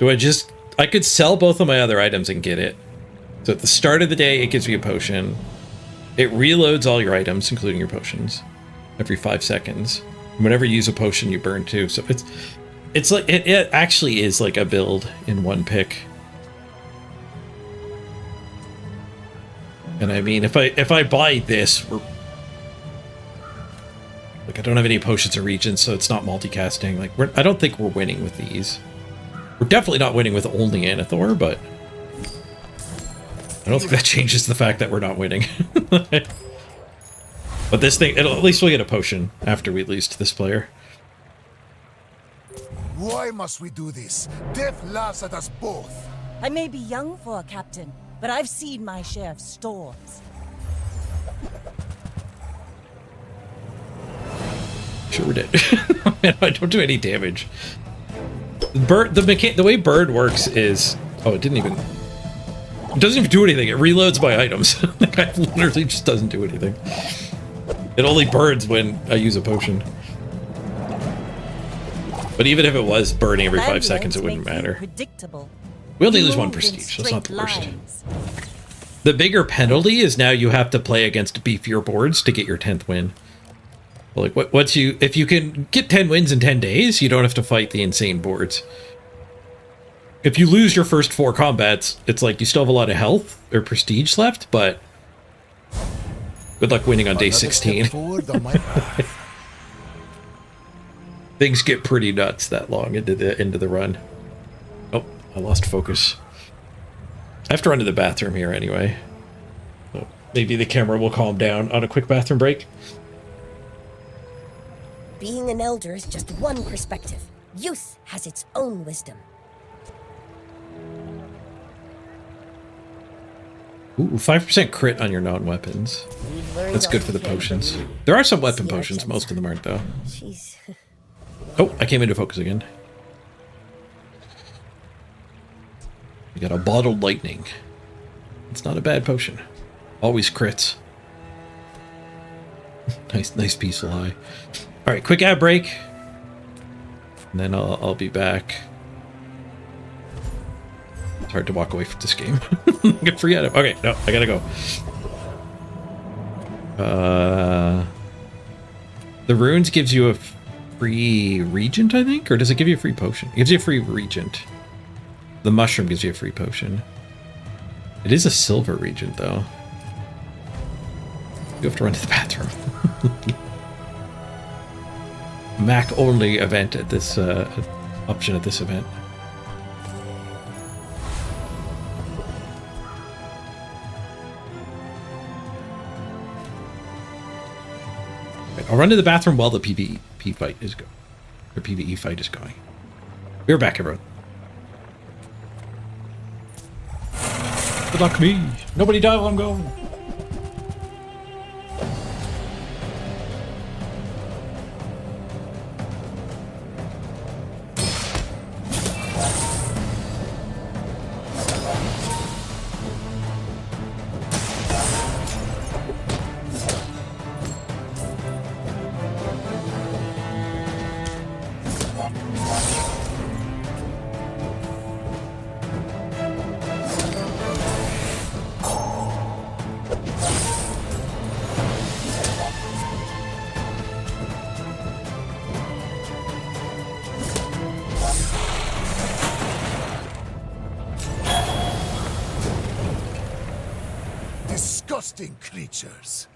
I could sell both of my other items and get it. So at the start of the day, it gives me a potion. It reloads all your items, including your potions, every 5 seconds. And whenever you use a potion, you burn too. So it's like, it actually is like a build in one pick. And I mean, if I buy this, like I don't have any potions or regions, so it's not multicasting. Like I don't think we're winning with these. We're definitely not winning with only Anathor, but I don't think that changes the fact that we're not winning. But this thing, at least we'll get a potion after we lose to this player. Why must we do this? Death laughs at us both. I may be young for a captain, but I've seen my share of storms. Sure we did. Man, I don't do any damage. The way bird works is... Oh, it doesn't even do anything. It reloads my items. The guy literally just doesn't do anything. It only burns when I use a potion. But even if it was burning every 5 seconds, it wouldn't matter. Predictable. We only lose 1 prestige, so it's not the worst. The bigger penalty is now you have to play against beefier boards to get your 10th win. Like, if you can get 10 wins in 10 days, you don't have to fight the insane boards. If you lose your first 4 combats, it's like you still have a lot of health or prestige left, but good luck winning on day 16. Things get pretty nuts that long into the run. Oh, I lost focus. I have to run to the bathroom here anyway. So maybe the camera will calm down on a quick bathroom break. Being an elder is just one perspective. Youth has its own wisdom. Ooh, 5% crit on your non-weapons. That's good for the potions. There are some weapon potions, most of them aren't though. Jeez. Oh, I came into focus again. We got a bottled lightning. It's not a bad potion. Always crits. Nice peaceful high. All right, quick ad break. And then I'll be back. It's hard to walk away from this game. Get forget it. Okay, no, I gotta go. The runes gives you a free regent, I think? Or does it give you a free potion? It gives you a free regent. The mushroom gives you a free potion. It is a silver regent, though. You have to run to the bathroom. Mac only event at this option at this event. Right, I'll run to the bathroom while the PvP fight is going. Or PvE fight is going. We're back, everyone. Good luck me. Nobody die while I'm going. Disgusting creatures.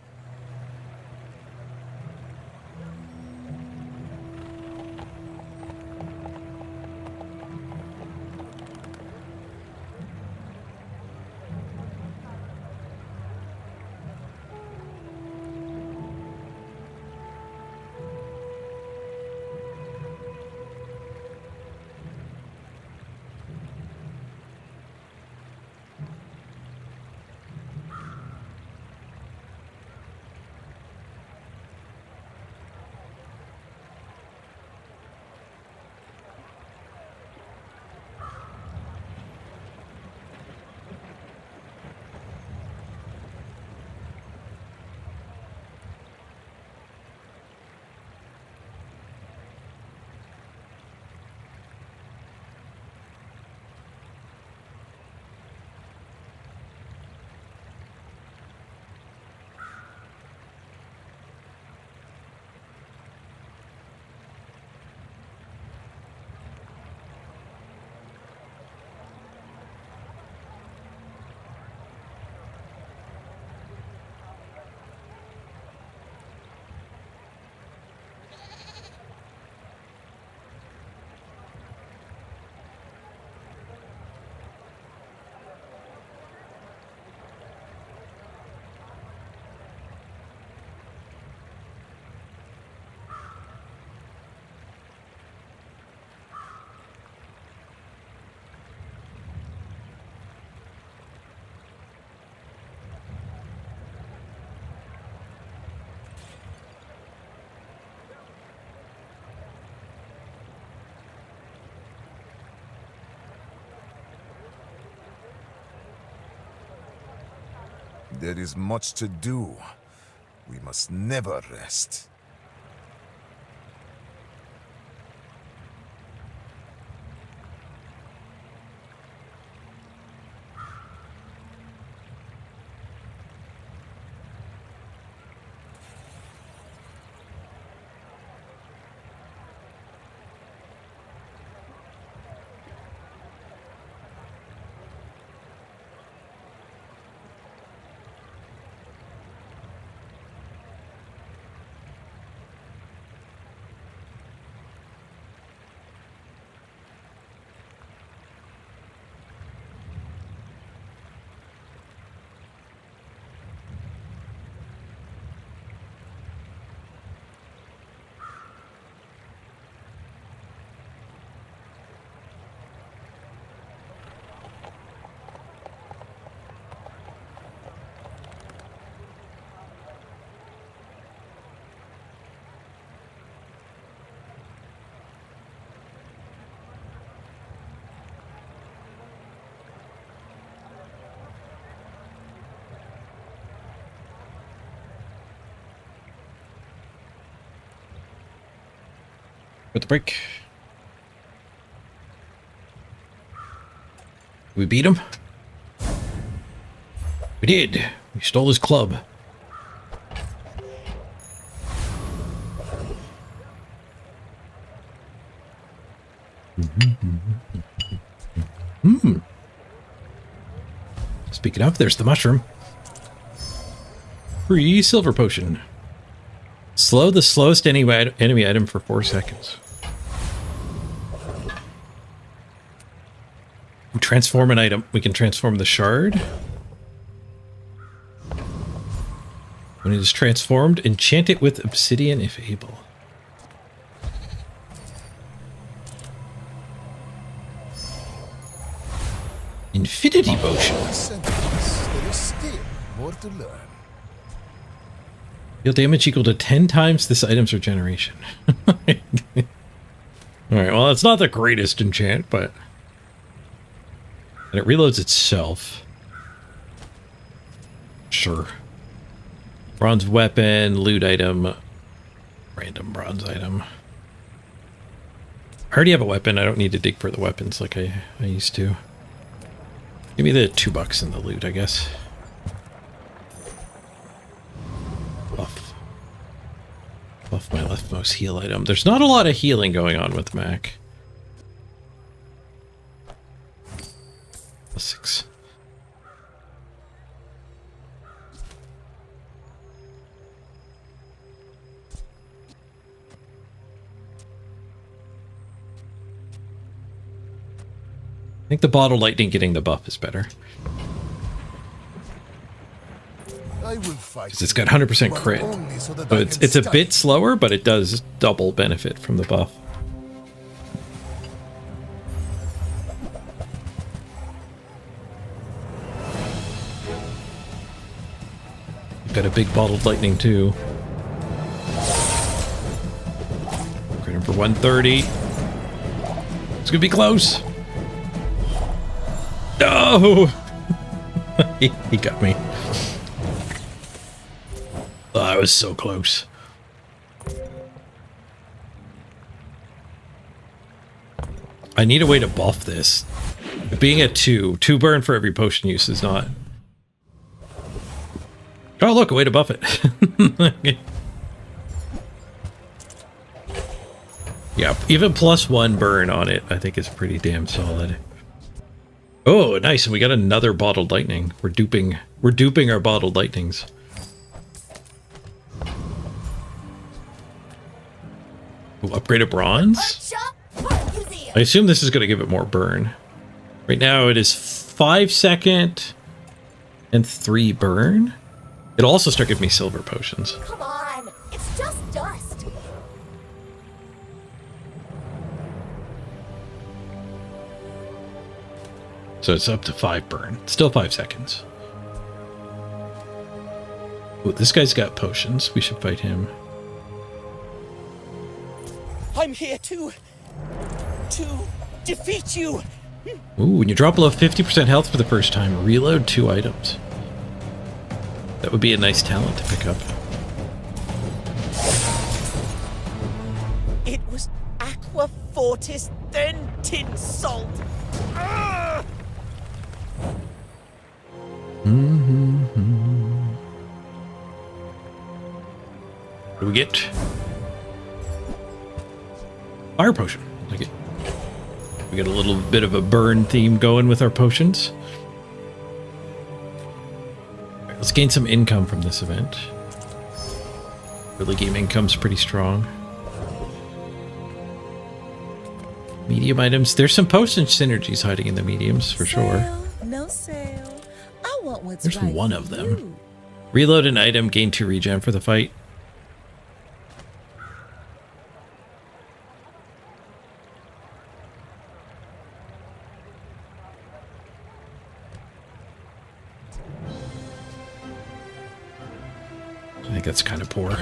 There is much to do. We must never rest. Put the break. We beat him? We did. We stole his club. Speaking of, there's the mushroom. Free silver potion. Slow the slowest enemy item for 4 seconds. Transform an item. We can transform the shard. When it is transformed, enchant it with obsidian if able. Infinity potion. There is still more to learn. Deal damage equal to 10 times this item's regeneration. Alright, well, it's not the greatest enchant, but... And it reloads itself. Sure. Bronze weapon, loot item, random bronze item. I already have a weapon. I don't need to dig for the weapons like I used to. Give me the $2 in the loot, I guess. Buff my leftmost heal item. There's not a lot of healing going on with Mac. +6. I think the bottle lightning getting the buff is better. Because it's got 100% crit. So it's a bit slower, but it does double benefit from the buff. Got a big bottled lightning too. Crit him for 130. It's gonna be close. No! He got me. Oh, I was so close. I need a way to buff this. Being at 2 burn for every potion use is not... Oh, look, a way to buff it. Yeah, even +1 burn on it, I think is pretty damn solid. Oh, nice, and we got another bottled lightning. We're duping our bottled lightnings. Ooh, upgraded bronze? I assume this is going to give it more burn. Right now it is 5 second and 3 burn. It'll also start giving me silver potions. Come on, it's just dust. So it's up to 5 burn. Still 5 seconds. Oh, this guy's got potions. We should fight him. I'm here to defeat you. Ooh, when you drop below 50% health for the first time, reload 2 items. That would be a nice talent to pick up. It was Aqua Fortis, then Tin Salt. Ah! What do we get? Fire potion. Like it. We got a little bit of a burn theme going with our potions. All right, let's gain some income from this event. Early game income's pretty strong. Medium items. There's some potion synergies hiding in the mediums for sure. No sale. I want what's There's right one for of them. you. Reload an item, gain 2 regen for the fight. I think that's kind of poor.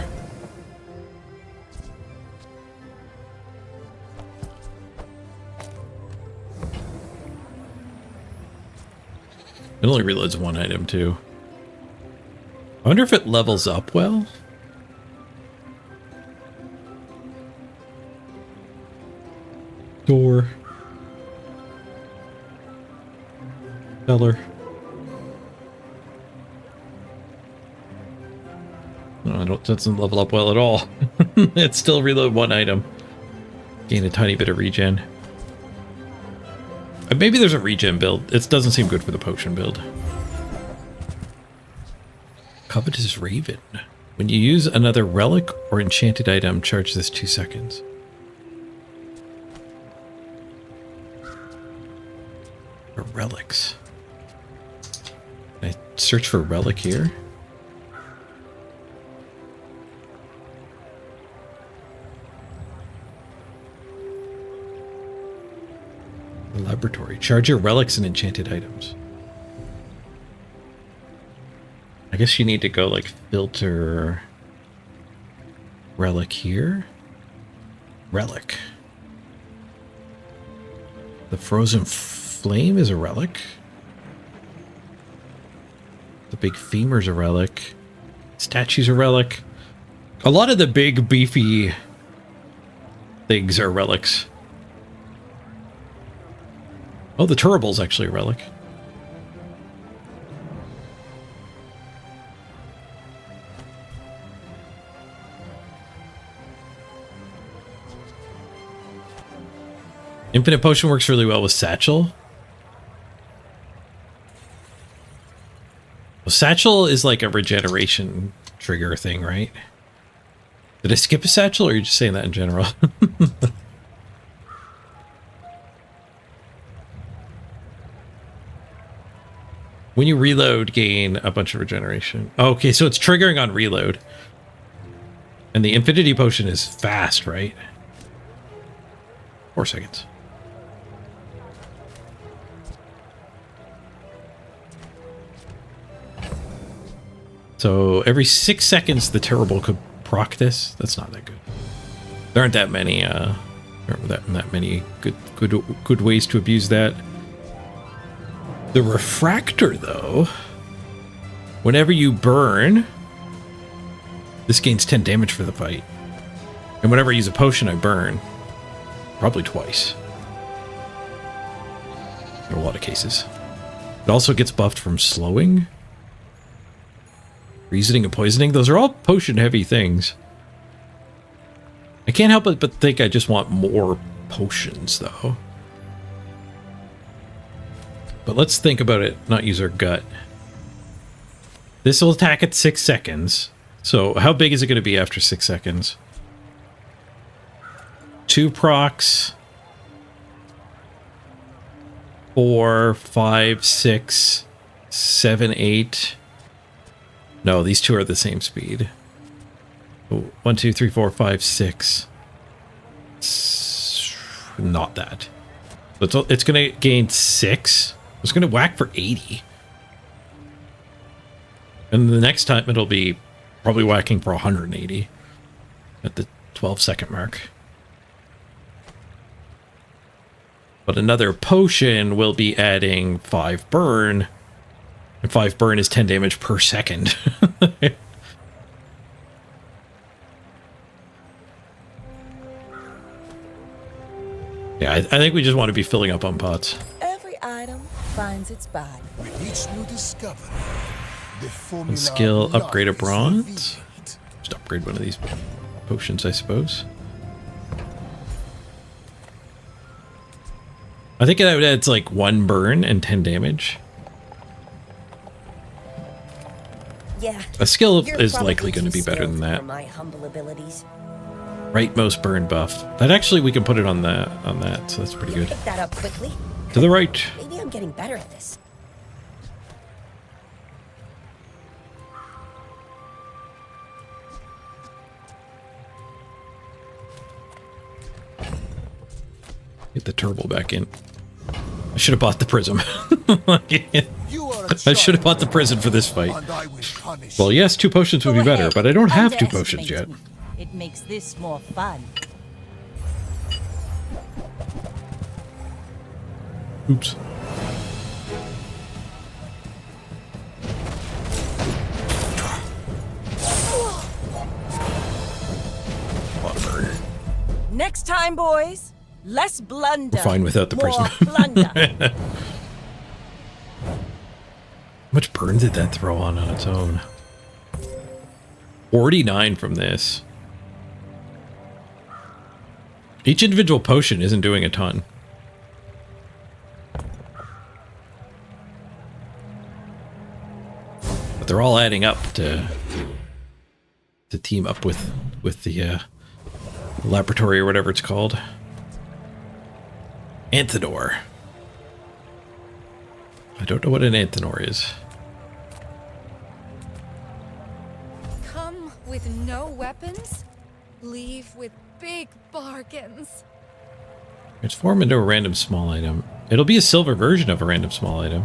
It only reloads 1 item too. I wonder if it levels up well. Door. Cellar. No, doesn't level up well at all. It's still reload one item. Gain a tiny bit of regen. Maybe there's a regen build. It doesn't seem good for the potion build. Covetous Raven. When you use another relic or enchanted item, charge this 2 seconds. For relics. Can I search for relic here? Laboratory. Charge your relics and enchanted items. I guess you need to go like filter relic here. Relic. The frozen flame is a relic. The big femur's a relic. Statue's a relic. A lot of the big beefy things are relics. Oh, the turrible's actually a relic. Infinite Potion works really well with Satchel. Well, Satchel is like a regeneration trigger thing, right? Did I skip a Satchel, or are you just saying that in general? When you reload, gain a bunch of regeneration. Okay, so it's triggering on reload. And the Infinity Potion is fast, right? 4 seconds. So every 6 seconds, the Terrible could proc this. That's not that good. There aren't that many, that many good ways to abuse that. The Refractor, though, whenever you burn, this gains 10 damage for the fight. And whenever I use a potion, I burn. Probably twice. In a lot of cases. It also gets buffed from slowing. Reasoning and poisoning. Those are all potion-heavy things. I can't help but think I just want more potions, though. But let's think about it, not use our gut. This will attack at 6 seconds. So how big is it going to be after 6 seconds? 2 procs. 4, 5, 6, 7, 8. No, these two are the same speed. 1, 2, 3, 4, 5, 6. Not that. So it's going to gain 6. It's going to whack for 80. And the next time it'll be probably whacking for 180 at the 12-second mark. But another potion will be adding 5 burn. And 5 burn is 10 damage per second. Yeah, I think we just want to be filling up on pots. Every item finds its body. With each new discovery, the formula And skill of upgrade a life is bronze. Just upgrade one of these potions, I suppose. I think that would add like 1 burn and 10 damage. Yeah. A skill you're is probably likely going to be too better than skilled that. for my humble abilities. Rightmost burn buff. That actually we can put it on that, so that's pretty good. Pick that up quickly. To the right. Maybe I'm getting better at this. Get the turbo back in. I should have bought the prism. I should have bought the prison for this fight. Well, yes, 2 potions would be better, but I don't have 2 potions yet. It makes this more fun. Oops. Next time, boys. Less blunder. We're fine without the more prison. plunder. How much burn did that throw on its own? 49 from this. Each individual potion isn't doing a ton. But they're all adding up to team up with the laboratory or whatever it's called. Anthenor. I don't know what an Anthenor is. Come with no weapons, leave with big bargains. Transform into a random small item. It'll be a silver version of a random small item.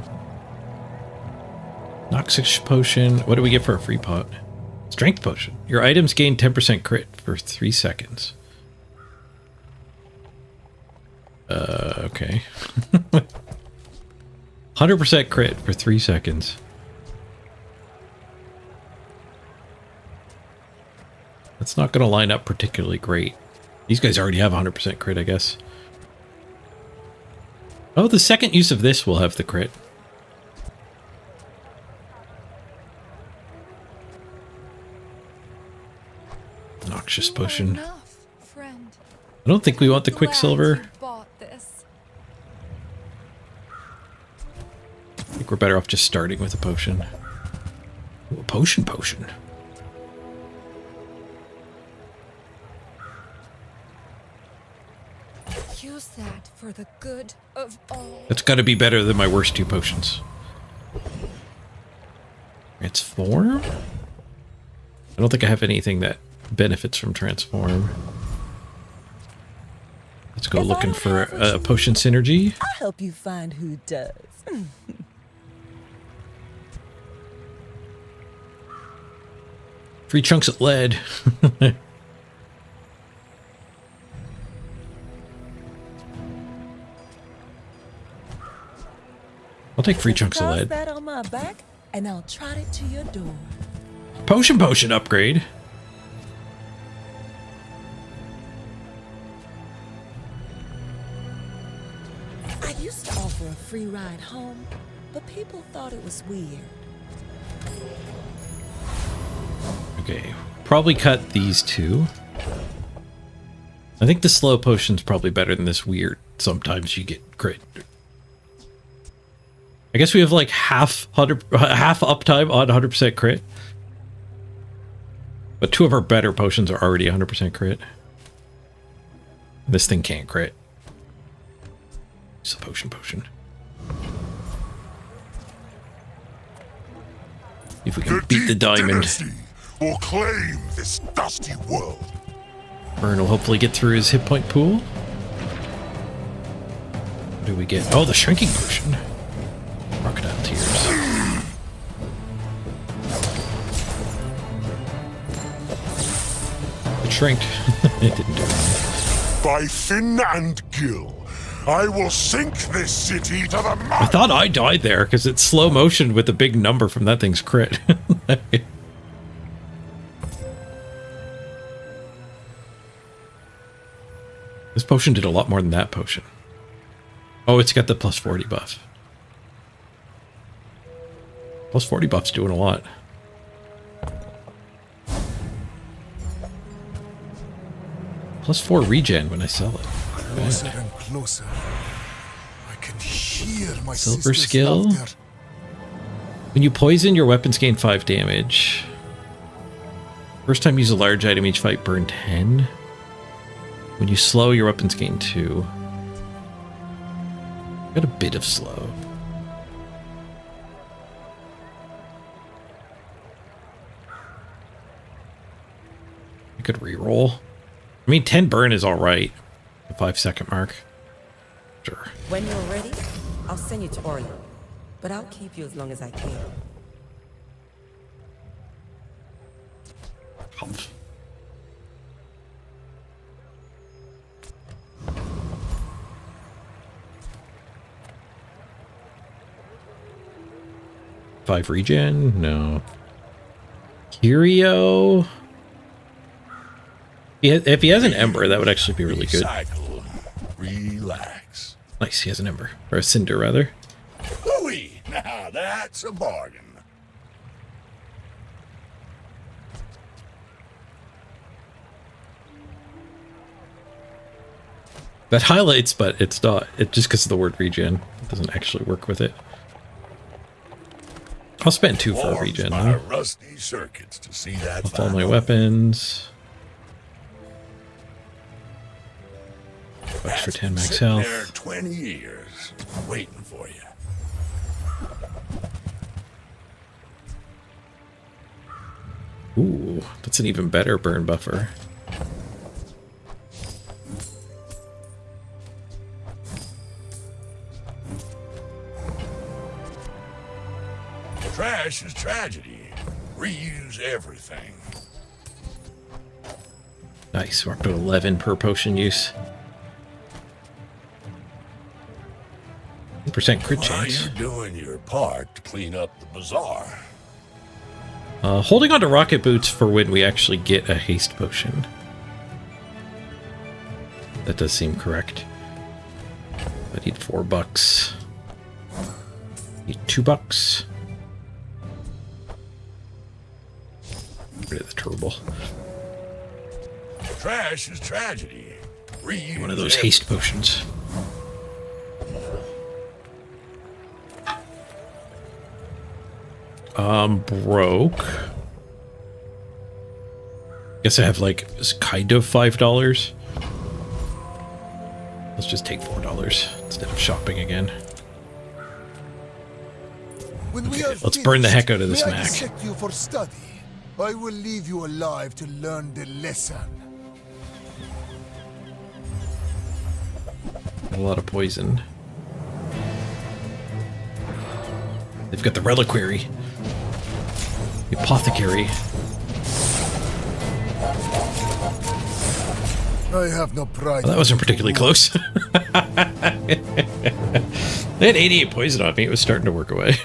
Noxious potion. What do we get for a free pot? Strength potion. Your items gain 10% crit for 3 seconds. Okay. 100% crit for 3 seconds. That's not going to line up particularly great. These guys already have 100% crit, I guess. Oh, the second use of this will have the crit. Noxious potion. Enough, friend. I don't think we want the Quicksilver. Bought this. I think we're better off just starting with a potion. Ooh, a potion. Use that for the good of all. That's got to be better than my worst 2 potions. Transform? I don't think I have anything that benefits from transform. Let's go looking for a potion synergy. I'll help you find who does. 3 chunks of lead. I'll take 3 chunks of Toss lead. that on my back, and I'll trot it to your door. Potion upgrade. I used to offer a free ride home, but people thought it was weird. Okay, probably cut these 2. I think the slow potion's probably better than this weird. Sometimes you get crit. I guess we have like half uptime on 100% crit. But 2 of our better potions are already 100% crit. This thing can't crit. It's a potion. If we can beat the diamond. Will claim this dusty world. Burn will hopefully get through his hit point pool. What do we get? Oh, the shrinking potion. Crocodile tears. It shrinked. It didn't do anything. By fin and gill, I will sink this city to the mud. I thought I died there because it's slow motion with a big number from that thing's crit. This potion did a lot more than that potion. Oh, it's got the plus 40 buff. Plus 40 buff's doing a lot. Plus 4 regen when I sell it. Closer and closer. I can hear my Silver sister's skill. laughter. When you poison, your weapons gain 5 damage. First time you use a large item each fight, burn 10. When you slow, your weapons gain 2. Got a bit of slow. I could reroll. I mean, 10 burn is alright. The 5-second mark. Sure. When you're ready, I'll send you to Orlando. But I'll keep you as long as I can. Humph. Five regen? No. Curio? If he has an Ember, that would actually be really good. Recycle, Nice, he has an ember. Or a cinder, rather. Hooey! Now that's a bargain. That highlights, but it's not. It just because of the word regen. It doesn't actually work with it. I'll spend 2 for a regen, my though. rusty circuits to see that. With all my weapons. Extra 10 max health. There 20 years, waiting for you. Ooh, that's an even better burn buffer. Trash is tragedy. Reuse everything. Nice, we're up to 11 per potion use. 10% crit chance. You're doing your part to clean up the bazaar. Holding on to rocket boots for when we actually get a haste potion. That does seem correct. I need $4. Need $2. Get rid of the turbo. Trash is tragedy. Reuse One of those haste potions. Broke. Guess I have like kind of $5. Let's just take $4 instead of shopping again. Okay, let's burn the heck out of this May I Mac. dissect you for study? I will leave you alive to learn the lesson. A lot of poison. They've got the reliquary. The apothecary. I have no pride. Well, that wasn't particularly close. They had 88 poison on me. It was starting to work away.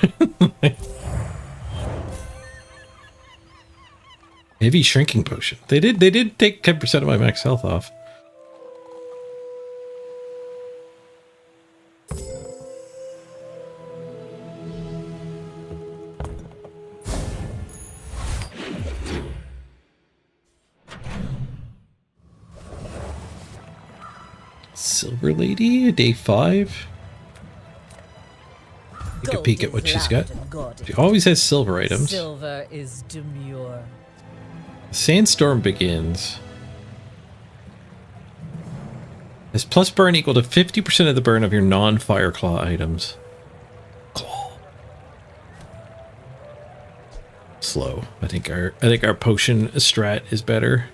Heavy shrinking potion. They did take 10% of my max health off. Silver Lady, day 5. Take a peek at what she's got. She always has silver items. Silver is demure. Sandstorm begins. Has plus burn equal to 50% of the burn of your non-fire claw items. Claw. Slow. I think our potion strat is better.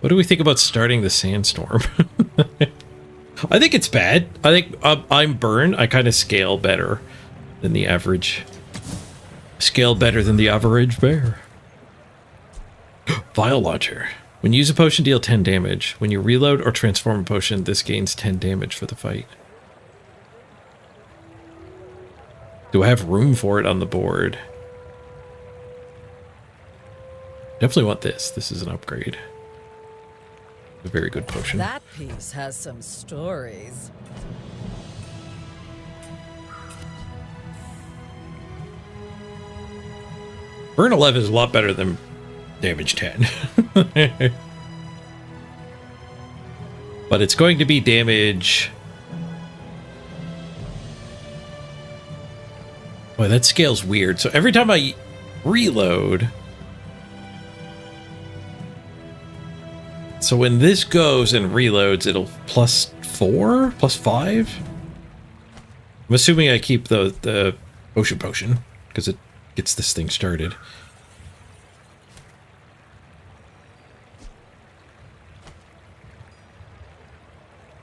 What do we think about starting the sandstorm? I think it's bad. I think I'm burn. I kind of scale better than the average. Scale better than the average bear. Vial launcher. When you use a potion, deal 10 damage. When you reload or transform a potion, this gains 10 damage for the fight. Do I have room for it on the board? Definitely want this. This is an upgrade. A very good potion. That piece has some stories. Burn 11 is a lot better than damage 10. But it's going to be damage... Boy, that scale's weird. So every time I reload... So when this goes and reloads, it'll +4? +5? I'm assuming I keep the ocean potion, because it gets this thing started.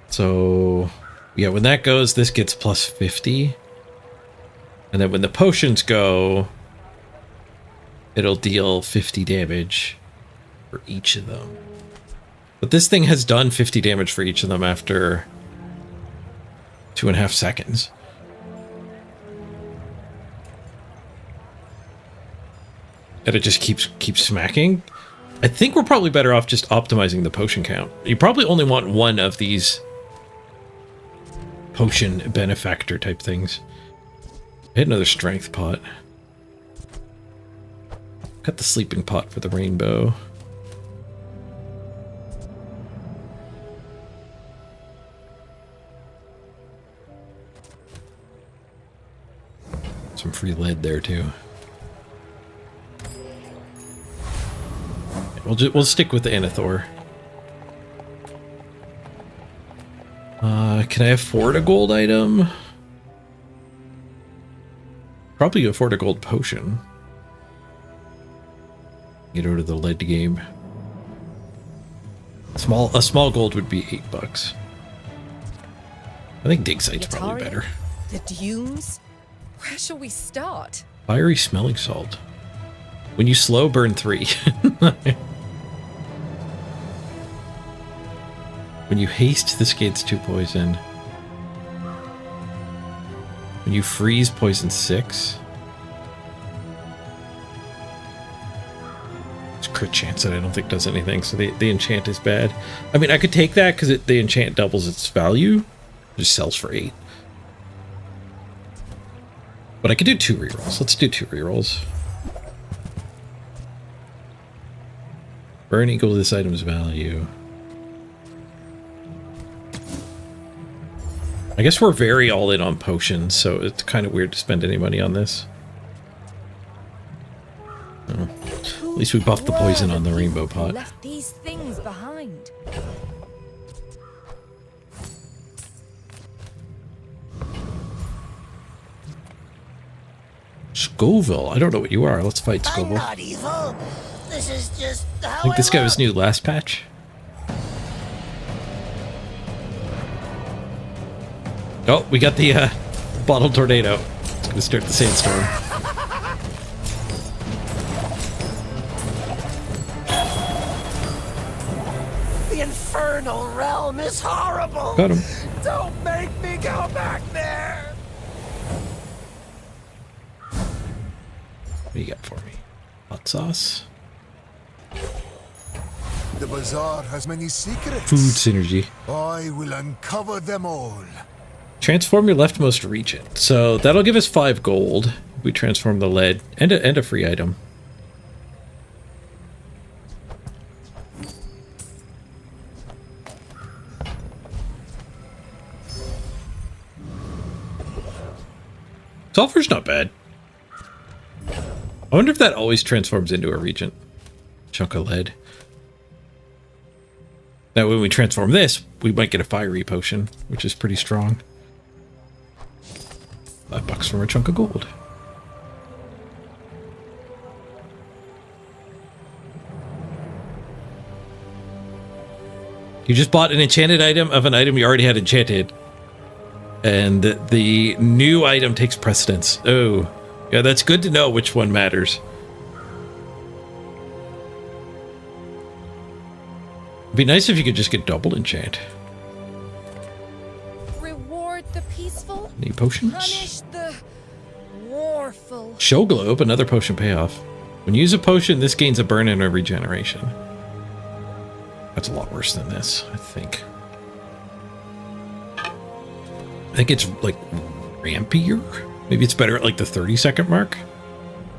So, yeah, when that goes, this gets +50. And then when the potions go, it'll deal 50 damage for each of them. But this thing has done 50 damage for each of them after 2.5 seconds. And it just keeps smacking. I think we're probably better off just optimizing the potion count. You probably only want one of these potion benefactor type things. I had another strength pot. Got the sleeping pot for the rainbow. Some free lead there too. We'll stick with the Anathor. Can I afford a gold item? Probably afford a gold potion. Get over to the lead game. A small gold would be $8. I think dig site's probably better. The dunes? Where shall we start? Fiery smelling salt. When you slow, burn 3. When you haste, this gains 2 poison. When you freeze, poison 6. It's crit chance that I don't think does anything, so the enchant is bad. I mean, I could take that because the enchant doubles its value. It just sells for 8. But I could do 2 rerolls. Let's do 2 rerolls. Burn equal to this item's value. I guess we're very all in on potions, so it's kind of weird to spend any money on this. Oh. At least we buffed the poison on the rainbow pot. Left these things behind. Scoville, I don't know what you are. Let's fight Scoville. I'm not evil. This is just how I think this guy was new last patch. Oh, we got the bottle tornado. It's gonna start the sandstorm. The infernal realm is horrible. Got him. Don't make me go back there. What do you got for me? Hot sauce. The bazaar has many secrets. Food synergy. I will uncover them all. Transform your leftmost region. So that'll give us 5 gold. We transform the lead and a free item. Sulfur's not bad. I wonder if that always transforms into a regent. Chunk of lead. Now when we transform this, we might get a fiery potion, which is pretty strong. $5 from a chunk of gold. You just bought an enchanted item of an item you already had enchanted. And the new item takes precedence. Oh, yeah, that's good to know which one matters. It'd be nice if you could just get double enchant. Reward the peaceful. Any potions? Punish the warful. Show Globe, another potion payoff. When you use a potion, this gains a burn and a regeneration. That's a lot worse than this, I think. I think it's like rampier. Maybe it's better at like the 30-second mark.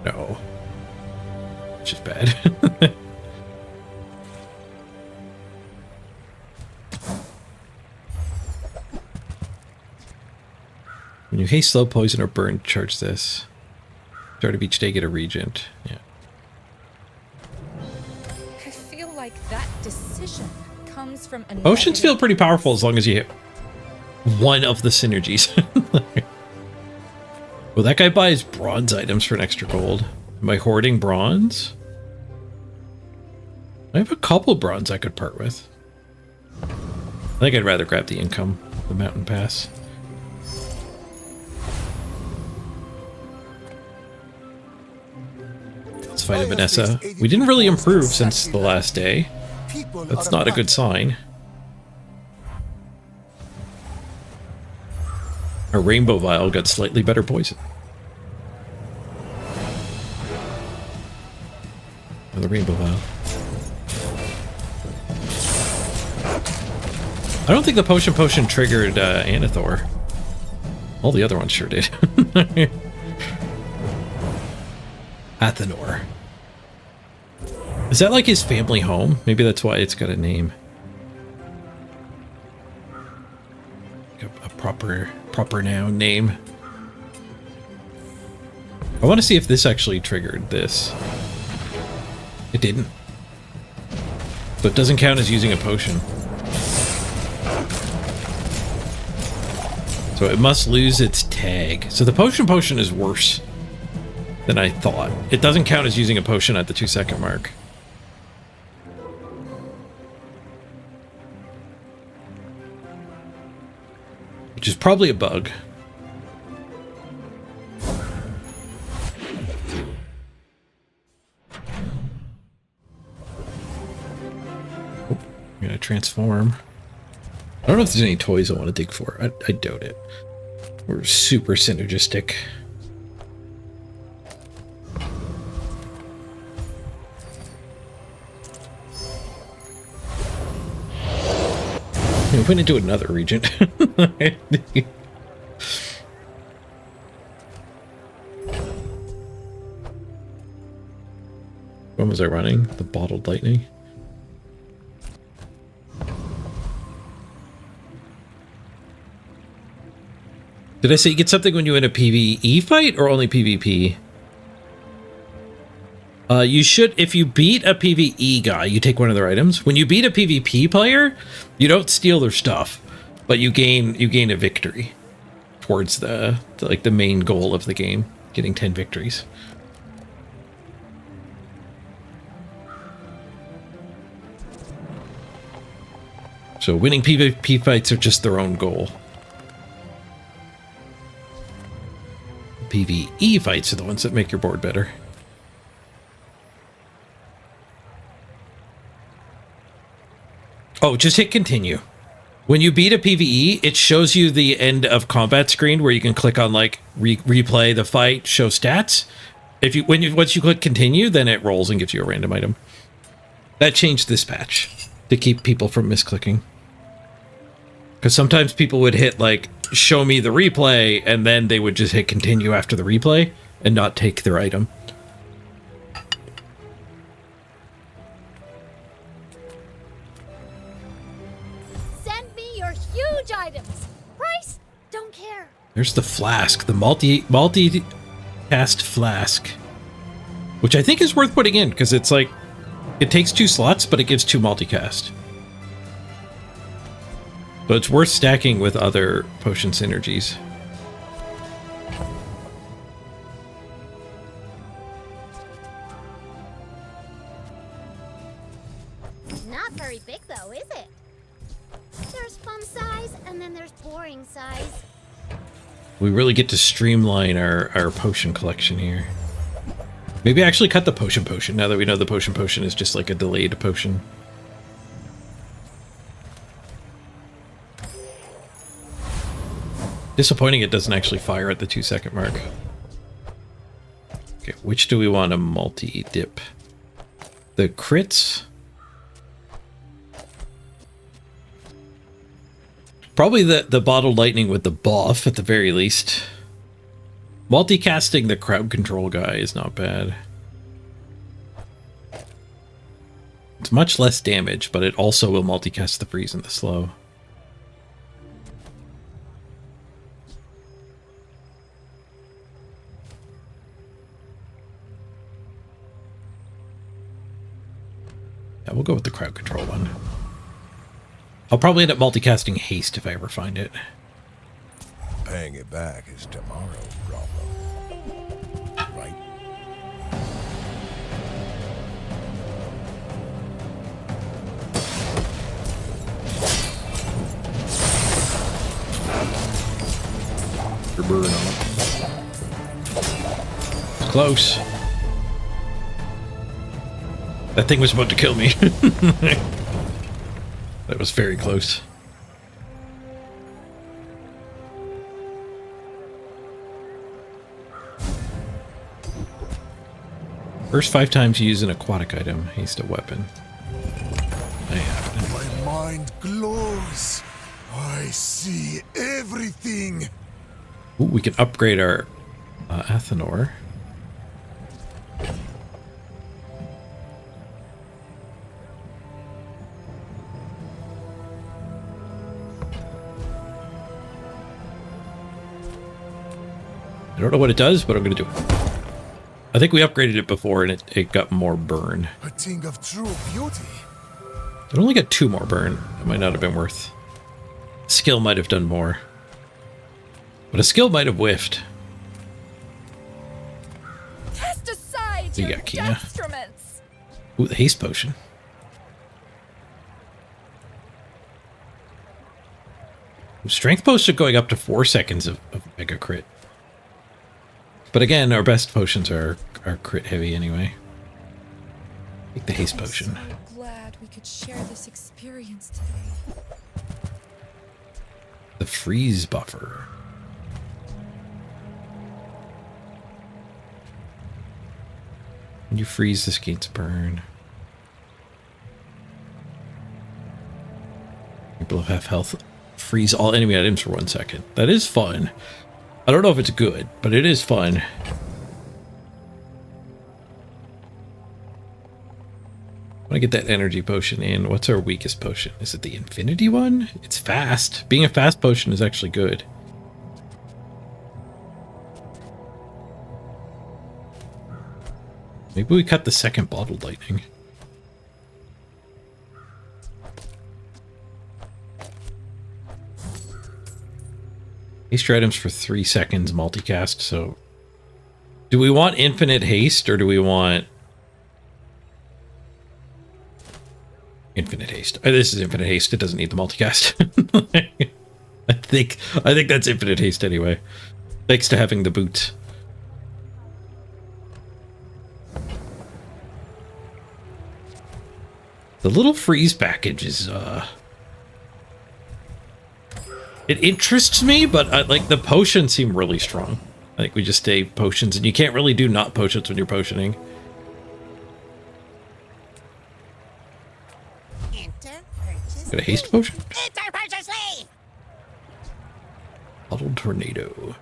No, it's just bad. When you haste, slow, poison, or burn, charge this. Start of each day, get a regent. Yeah. I feel like that decision comes from a Potions feel pretty powerful as long as you hit one of the synergies. Well, that guy buys bronze items for an extra gold. Am I hoarding bronze? I have a couple bronze I could part with. I think I'd rather grab the income, the mountain pass. Let's fight a Vanessa. We didn't really improve since the last day. That's not a good sign. Our rainbow vial got slightly better poison. Another rainbow vial. I don't think the potion triggered Anathor. All the other ones sure did. Athenor. Is that like his family home? Maybe that's why it's got a name. A proper noun name. I want to see if this actually triggered this. It didn't. So it doesn't count as using a potion. So it must lose its tag. So the potion is worse than I thought. It doesn't count as using a potion at the 2-second mark. Which is probably a bug. Oh, I'm gonna transform. I don't know if there's any toys I want to dig for. I doubt it. We're super synergistic. We went into another region. When was I running? The bottled lightning? Did I say you get something when you win a PvE fight or only PvP? You should, if you beat a PvE guy, you take one of their items. When you beat a PvP player, you don't steal their stuff, but you gain a victory towards the main goal of the game, getting 10 victories. So winning PvP fights are just their own goal. PvE fights are the ones that make your board better. Oh, just hit continue. When you beat a PvE, it shows you the end of combat screen where you can click on like replay the fight, show stats. Once you click continue, then it rolls and gives you a random item. That changed this patch to keep people from misclicking. Because sometimes people would hit like show me the replay and then they would just hit continue after the replay and not take their item. Items. Price? Don't care. There's the flask, the multi-cast flask, which I think is worth putting in because it's like it takes 2 slots, but it gives 2 multicast. So it's worth stacking with other potion synergies. Not very big though, is it? There's fun size, and then there's boring size. We really get to streamline our potion collection here. Maybe actually cut the potion now that we know the potion is just like a delayed potion. Disappointing it doesn't actually fire at the 2-second mark. Okay, which do we want to multi-dip? The crits? Probably the bottled lightning with the buff at the very least. Multicasting the crowd control guy is not bad. It's much less damage, but it also will multicast the freeze and the slow. Yeah, we'll go with the crowd control one. I'll probably end up multicasting haste if I ever find it. Paying it back is tomorrow's problem. Right? You're burning on it. It's close. That thing was about to kill me. That was very close. First 5 times you use an aquatic item, haste a weapon. My mind glows. I see everything. Ooh, we can upgrade our Athenor. I don't know what it does, but I'm going to do it. I think we upgraded it before and it got more burn. A thing of true beauty. It only got 2 more burn. It might not have been worth. Skill might have done more. But a skill might have whiffed. Cast aside You your got Kina. instruments. Ooh, the haste potion. Strength potion going up to 4 seconds of mega crit. But again, our best potions are crit heavy anyway. Take the haste potion. I'm so glad we could share this experience today. The freeze buffer. When you freeze, this gains burn. People have half health. Freeze all enemy items for 1 second. That is fun. I don't know if it's good, but it is fun. I want to get that energy potion in. What's our weakest potion? Is it the infinity one? It's fast. Being a fast potion is actually good. Maybe we cut the second bottled lightning. Haste your items for 3 seconds multicast, so... Do we want infinite haste, or do we want... Infinite haste. This is infinite haste, it doesn't need the multicast. I think that's infinite haste anyway. Thanks to having the boots. The little freeze package is, it interests me, but like the potions seem really strong. I think we just stay potions, and you can't really do not potions when you're potioning. Got a haste potion? Bottled tornado.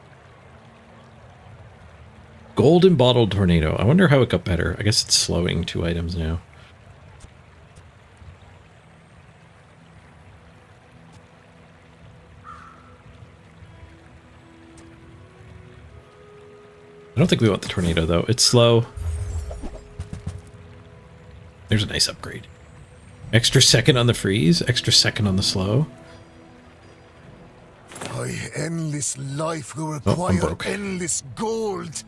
Golden bottled tornado. I wonder how it got better. I guess it's slowing 2 items now. I don't think we want the tornado, though. It's slow. There's a nice upgrade. Extra second on the freeze, extra second on the slow. My endless life will require endless gold.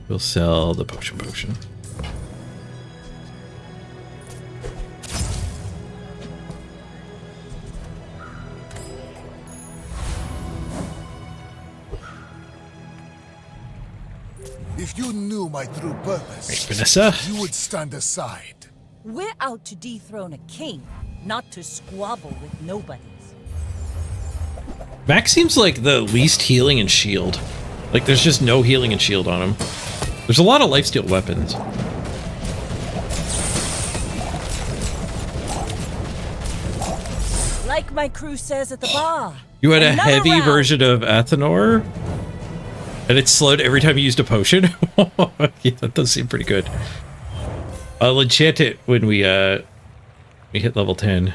We'll sell the potion. If you knew my true purpose, Hey, Vanessa. you would stand aside. We're out to dethrone a king, not to squabble with nobodies. Max seems like the least healing and shield. Like, there's just no healing and shield on him. There's a lot of lifesteal weapons. Like my crew says at the bar. You had a Another heavy round. version of Athenor, and it slowed every time you used a potion. Yeah, that does seem pretty good. I'll enchant it when we hit level 10.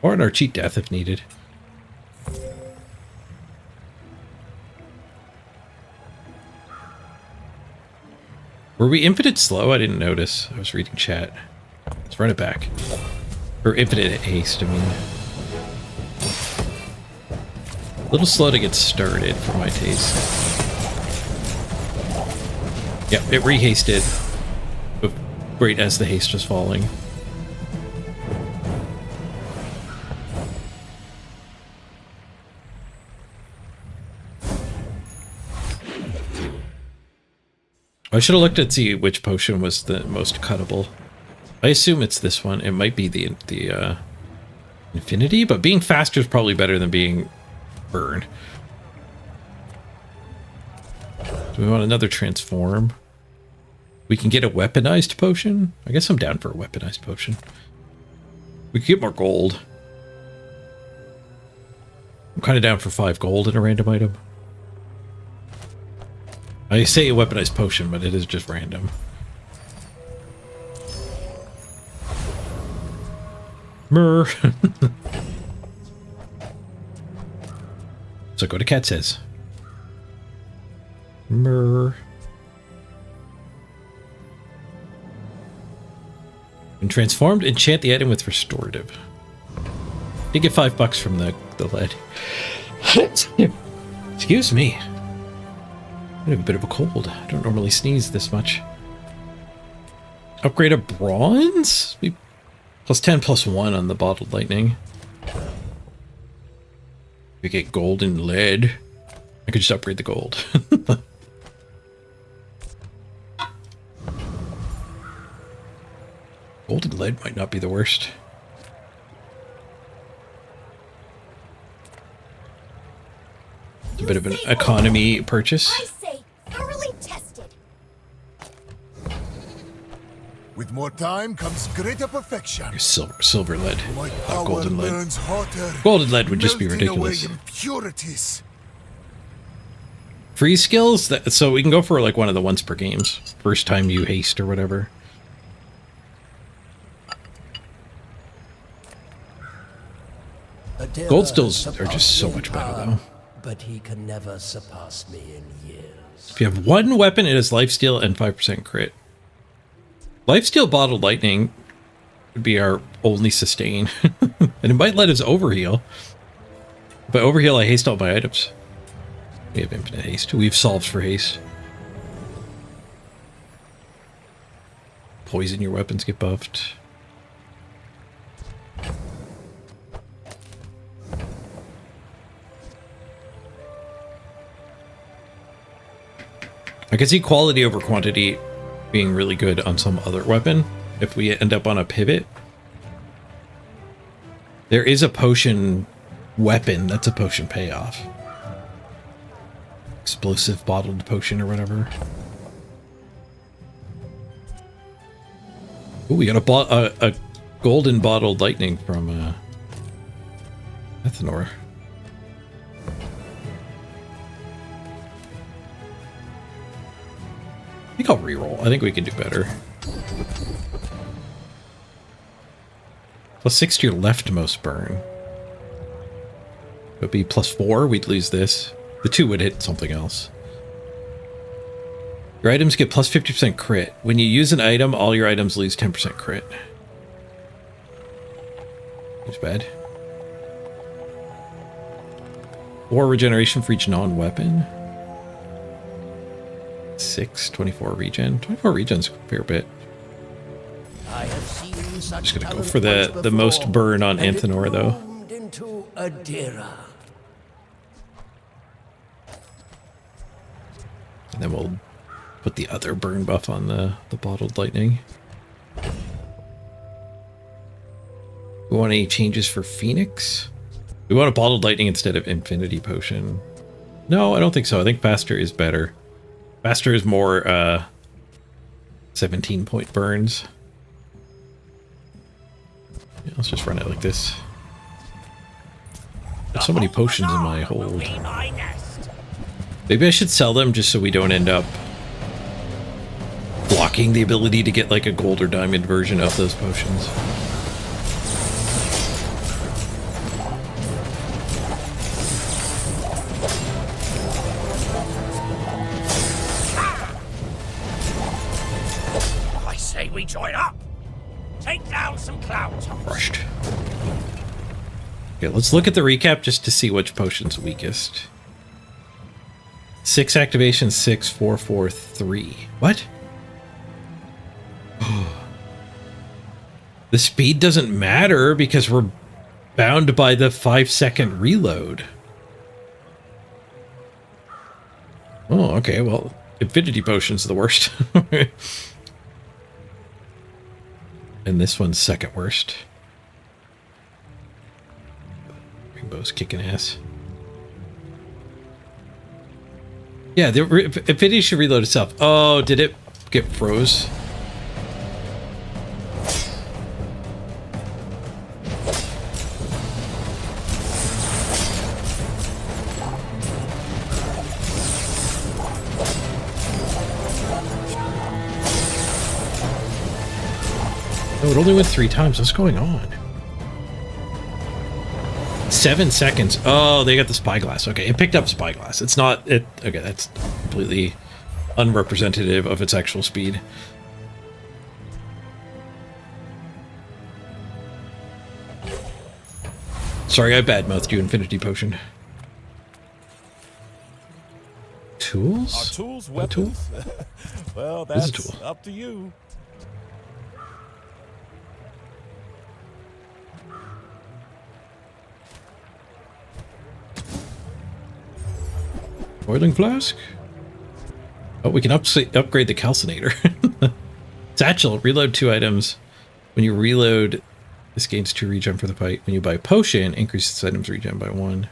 Or in our cheat death if needed. Were we infinite slow? I didn't notice. I was reading chat. Let's run it back. Or infinite haste, I mean. A little slow to get started for my taste. Yep, it rehasted right as the haste was falling. I should have looked at see which potion was the most cuttable. I assume it's this one. It might be the infinity, but being faster is probably better than being burn. Do we want another transform? We can get a weaponized potion. I guess I'm down for a weaponized potion. We can get more gold. I'm kind of down for 5 gold in a random item. I say a weaponized potion, but it is just random. Myrrh. So go to Cat says. Myrrh. When transformed, enchant the item with restorative. Did get $5 from the lead. Excuse me. I have a bit of a cold. I don't normally sneeze this much. Upgrade a bronze? Plus 10 plus 1 on the bottled lightning. We get gold and lead. I could just upgrade the gold. Gold and lead might not be the worst. It's a bit of an economy purchase. I say, thoroughly tested. With more time comes greater perfection. Silver lead. My Not power golden lead. burns hotter, Golden lead would just be melting ridiculous. away impurities. Free skills? So we can go for like one of the once per games. First time you haste or whatever. Gold stills are just so much better though. But he can never surpass me in years. If you have one weapon, it is lifesteal and 5% crit. Lifesteal bottled lightning would be our only sustain. And it might let us overheal. But overheal, I haste all my items. We have infinite haste. We have solves for haste. Poison your weapons get buffed. I can see quality over quantity being really good on some other weapon if we end up on a pivot. There is a potion weapon that's a potion payoff. Explosive bottled potion or whatever. Ooh, we got a golden bottled lightning from Ethanor. I think I'll reroll. I think we can do better. Plus 6 to your leftmost burn. It would be plus 4. We'd lose this. The 2 would hit something else. Your items get plus 50% crit. When you use an item, all your items lose 10% crit. It's bad. 4 regeneration for each non-weapon. 6, 24 regen. 24 regen's a fair bit. I have seen such Just gonna go for the most burn on Anthenor though. Into Adira. And then we'll put the other burn buff on the bottled lightning. We want any changes for Phoenix? We want a bottled lightning instead of infinity potion. No, I don't think so. I think faster is better. Faster is more 17-point burns. Yeah, let's just run it like this. There's so many potions in my hold. Maybe I should sell them just so we don't end up blocking the ability to get like a gold or diamond version of those potions. We join up. Take down some cloud tops. Rushed. Okay, let's look at the recap just to see which potion's weakest. 6 activation, 6, 4, 4, 3. What? The speed doesn't matter because we're bound by the 5-second reload. Oh, okay, well, Infinity Potion's the worst. And this one's second worst. Rainbow's kicking ass. Yeah, the Infinity should reload itself. Oh, did it get froze. Oh, it only went 3 times. What's going on? 7 seconds. Oh, they got the spyglass. Okay, it picked up spyglass. It's not it. Okay, that's completely unrepresentative of its actual speed. Sorry, I badmouthed you, Infinity Potion. Tools? Are tools weapons? Well, This is a that's tool. up to you. Boiling flask? Oh, we can upgrade the calcinator. Satchel, reload 2 items. When you reload, this gains 2 regen for the fight. When you buy potion, increases items regen by 1.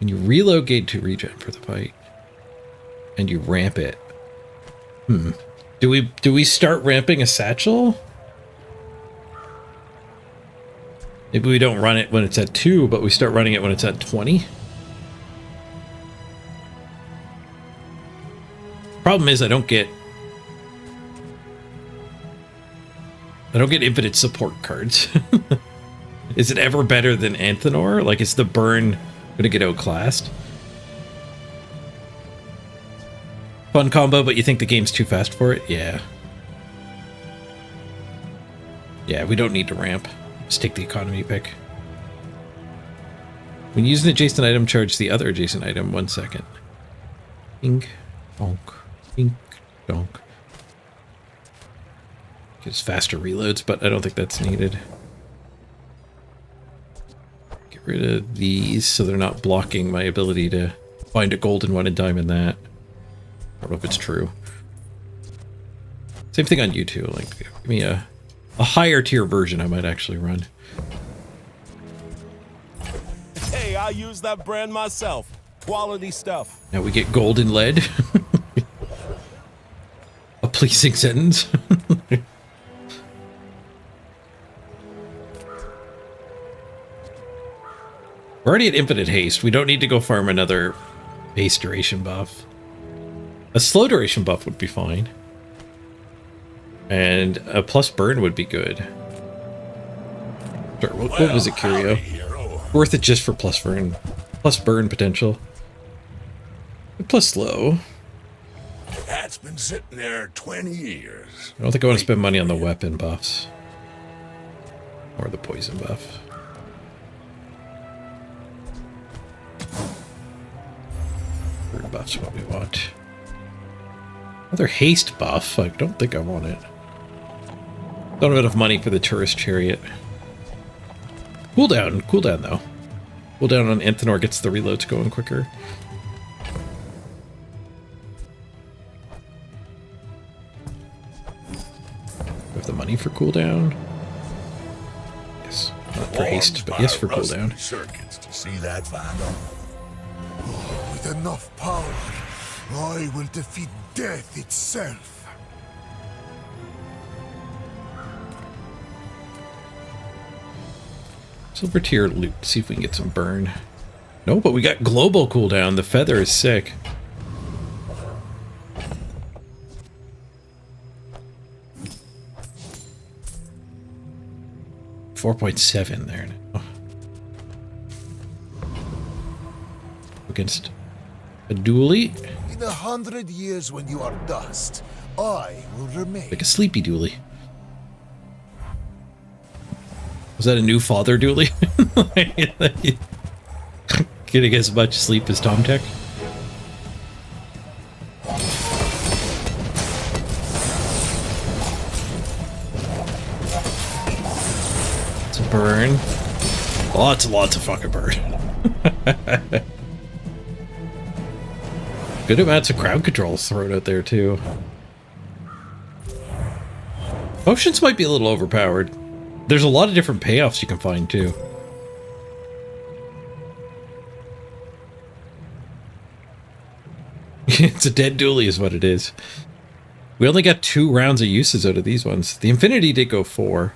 When you reload, gain 2 regen for the fight. And you ramp it. Do we start ramping a satchel? Maybe we don't run it when it's at 2, but we start running it when it's at 20. Problem is I don't get infinite support cards. Is it ever better than Anthenor? Like, is the burn gonna get outclassed? Fun combo, but you think the game's too fast for it? Yeah. Yeah, we don't need to ramp. Just take the economy pick. When using the adjacent item, charge the other adjacent item 1 second. Ink, donk, ink, donk. Gives faster reloads, but I don't think that's needed. Get rid of these so they're not blocking my ability to find a golden one and diamond that. I don't know if it's true. Same thing on U2. Like, give me a higher tier version I might actually run. Hey, I use that brand myself. Quality stuff. Now we get golden lead. A pleasing sentence. We're already at infinite haste. We don't need to go farm another haste duration buff. A slow duration buff would be fine. And a plus burn would be good. Sure, what was it, Curio? Worth it just for plus burn potential. Plus slow. That's been sitting there 20 years. I don't think I want to spend money on the weapon buffs. Or the poison buff. Burn buff's what we want. Another haste buff? I don't think I want it. Don't have enough money for the tourist chariot. Cooldown though. Cooldown on Anthenor gets the reloads going quicker. We have the money for cooldown. Yes, not for haste, but yes for cooldown. Circuits to see that final. With enough power, I will defeat death itself. Silver tier loot. See if we can get some burn. No, but we got global cooldown. The feather is sick. .7 there now. Against a dually. In 100 years when you are dust, I will remain. Like a sleepy dually. Was that a new father dually? Getting as much sleep as Tom Tech? It's a burn. Lots of fucking burn. Good amounts of crowd controls thrown out there too. Potions might be a little overpowered. There's a lot of different payoffs you can find too. It's a dead dually is what it is. We only got 2 rounds of uses out of these ones. The Infinity did go 4.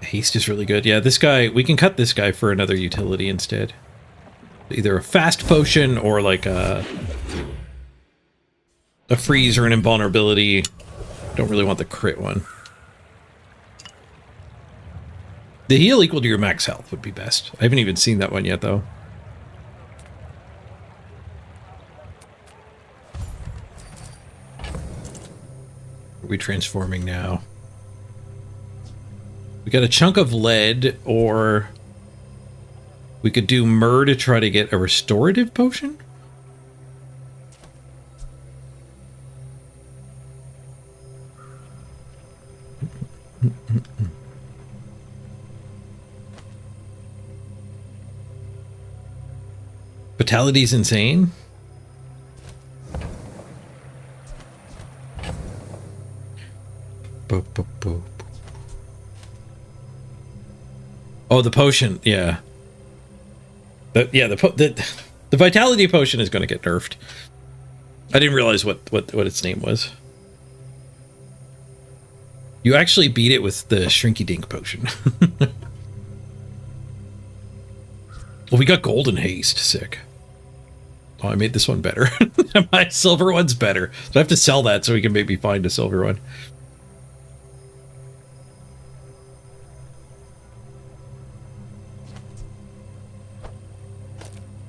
Haste is really good. Yeah, this guy, we can cut this guy for another utility instead. Either a fast potion or like a freeze or an invulnerability. Don't really want the crit one. The heal equal to your max health would be best. I haven't even seen that one yet, though. Are we transforming now? We got a chunk of lead, or we could do myrrh to try to get a restorative potion? Vitality's insane. Oh, the potion, yeah. The vitality potion is going to get nerfed. I didn't realize what its name was. You actually beat it with the Shrinky Dink potion. Well, we got golden haste. Sick. Oh, I made this one better. My silver one's better. So I have to sell that so we can maybe find a silver one.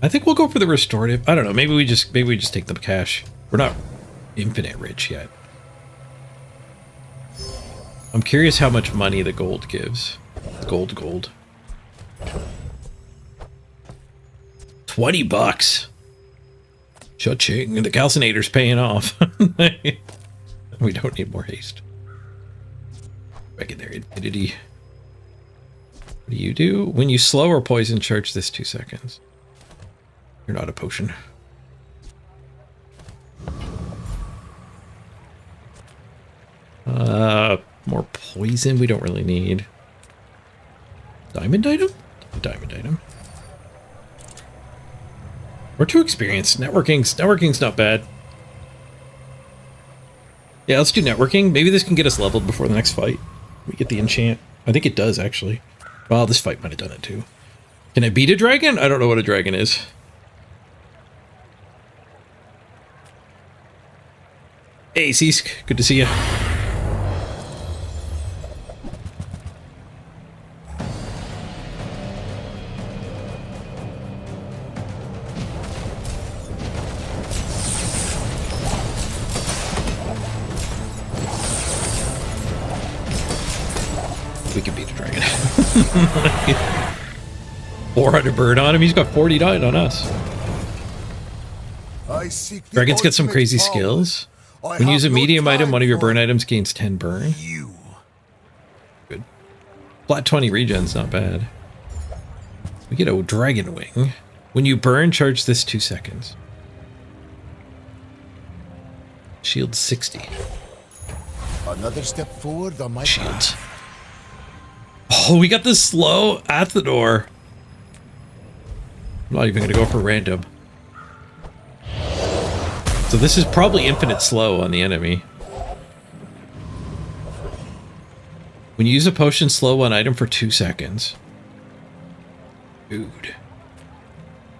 I think we'll go for the restorative. I don't know. Maybe we just take the cash. We're not infinite rich yet. I'm curious how much money the gold gives. Gold. $20. Cha-ching. The calcinator's paying off. We don't need more haste. Back in there, infinity. What do you do? When you slow or poison, charge this 2 seconds. You're not a potion. More poison we don't really need. Diamond item? Diamond item. We're too experienced. Networking's not bad. Yeah, let's do networking. Maybe this can get us leveled before the next fight. We get the enchant. I think it does, actually. Well, this fight might have done it, too. Can I beat a dragon? I don't know what a dragon is. Hey, Seask. Good to see you. We can beat a dragon. 400 burn on him. He's got 49 on us. Dragons get some crazy skills. When you use a medium item, one of your burn items gains 10 burn. Good. Flat 20 regen's not bad. We get a dragon wing. When you burn, charge this 2 seconds. Shield 60. Another step forward on my shields. Oh, we got the slow Athador. I'm not even gonna go for random. So this is probably infinite slow on the enemy. When you use a potion, slow one item for 2 seconds. Dude.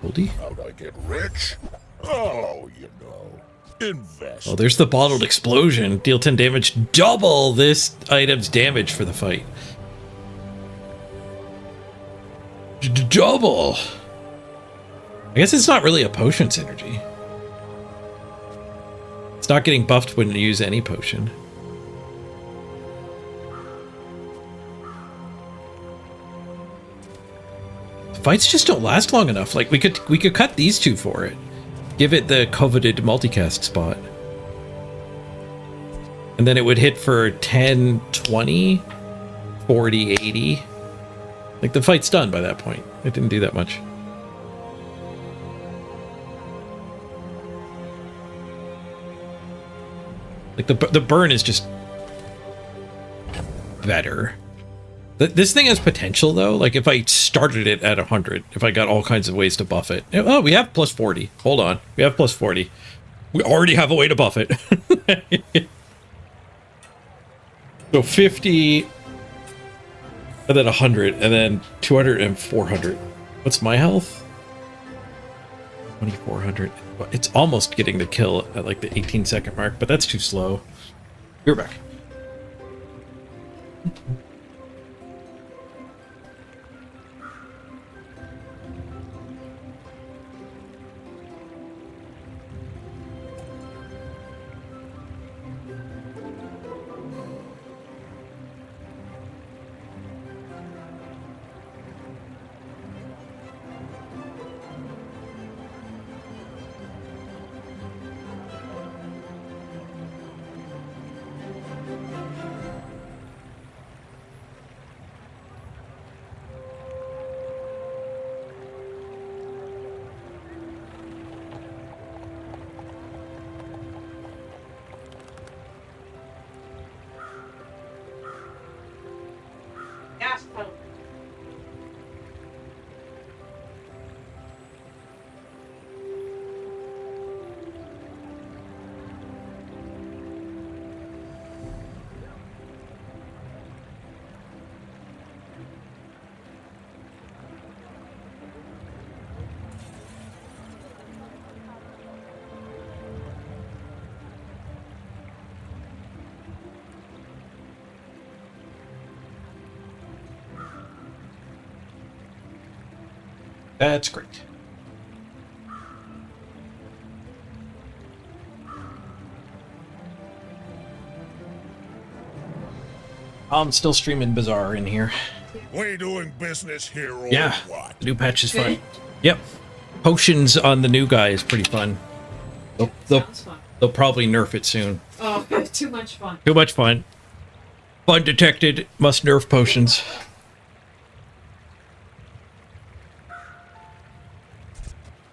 Goldie? How'd I get rich? Oh, you know. Invest. Oh, there's the bottled explosion. Deal 10 damage. Double this item's damage for the fight. Double. I guess it's not really a potion synergy. It's not getting buffed when you use any potion. The fights just don't last long enough. Like we could cut these two for it. Give it the coveted multicast spot. And then it would hit for 10, 20, 40, 80. Like the fight's done by that point. It didn't do that much. Like the burn is just better. This thing has potential, though. Like, if I started it at 100, if I got all kinds of ways to buff it. Oh, we have plus 40. Hold on. We have plus 40. We already have a way to buff it. So 50, and then 100, and then 200 and 400. What's my health? 2400. It's almost getting the kill at like the 18-second mark, but that's too slow. We're back. That's great. I'm still streaming BAZAAR in here. We doing business here or Yeah, what? the new patch is fun. Yep. Potions on the new guy is pretty fun. They'll probably nerf it soon. Oh, too much fun. Too much fun. Fun detected. Must nerf potions.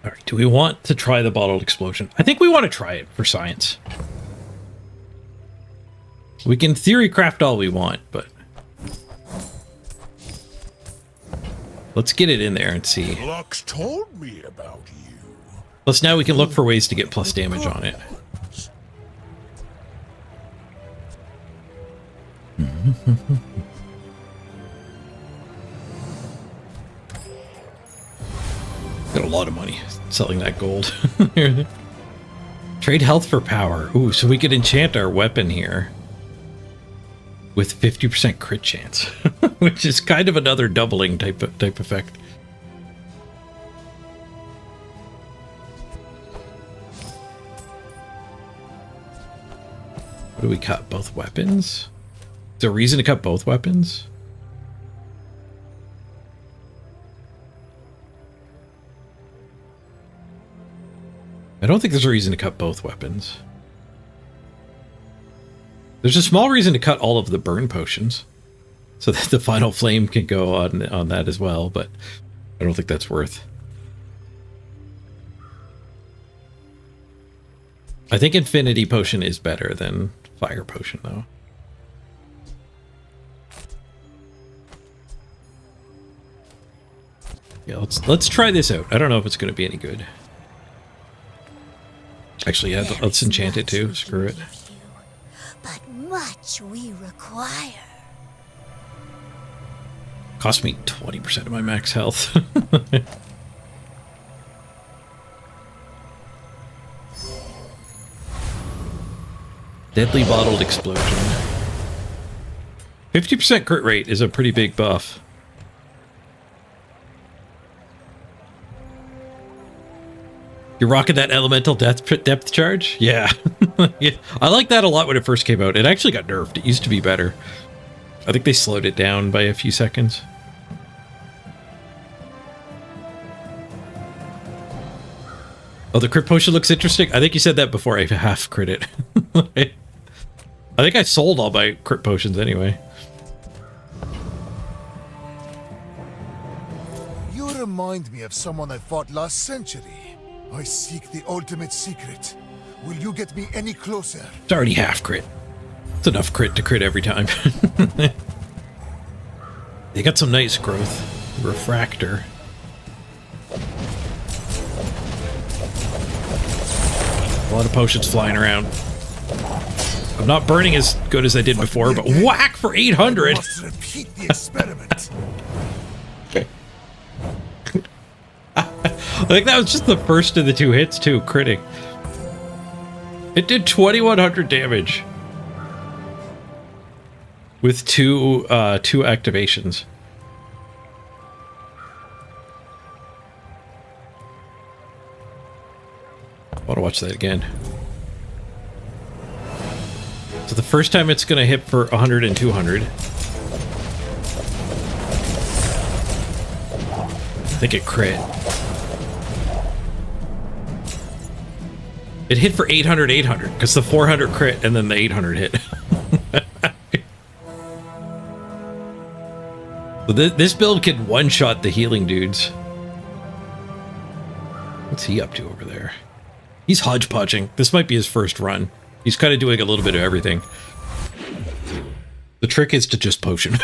All right, do we want to try the bottled explosion? I think we want to try it for science. We can theory craft all we want, but let's get it in there and see. Lux told me about you. Plus now we can look for ways to get plus damage on it. Got a lot of money selling that gold. Trade health for power. Ooh, so we could enchant our weapon here with 50% crit chance, which is kind of another doubling type effect. What do we cut? Both weapons? Is there a reason to cut both weapons? I don't think there's a reason to cut both weapons. There's a small reason to cut all of the burn potions, so that the final flame can go on that as well, but I don't think that's worth. I think Infinity Potion is better than Fire Potion, though. Yeah, let's try this out. I don't know if it's going to be any good. Actually, yeah, let's enchant it too. Screw it. But much we require. Cost me 20% of my max health. Deadly bottled explosion. 50% crit rate is a pretty big buff. You're rocking that elemental depth charge? Yeah. Yeah. I like that a lot when it first came out. It actually got nerfed. It used to be better. I think they slowed it down by a few seconds. Oh, the crit potion looks interesting. I think you said that before I half crit it. I think I sold all my crit potions anyway. You remind me of someone I fought last century. I seek the ultimate secret. Will you get me any closer? It's already half crit. It's enough crit to crit every time. They got some nice growth. Refractor. A lot of potions flying around. I'm not burning as good as I did before, but whack for 800. Must repeat the experiment. Okay. I think that was just the first of the 2 hits too, critting. It did 2100 damage with two activations. I want to watch that again. So the first time it's going to hit for 100 and 200. I think it crit. It hit for 800, because the 400 crit and then the 800 hit. So this build can one-shot the healing dudes. What's he up to over there? He's hodgepodging. This might be his first run. He's kind of doing a little bit of everything. The trick is to just potion.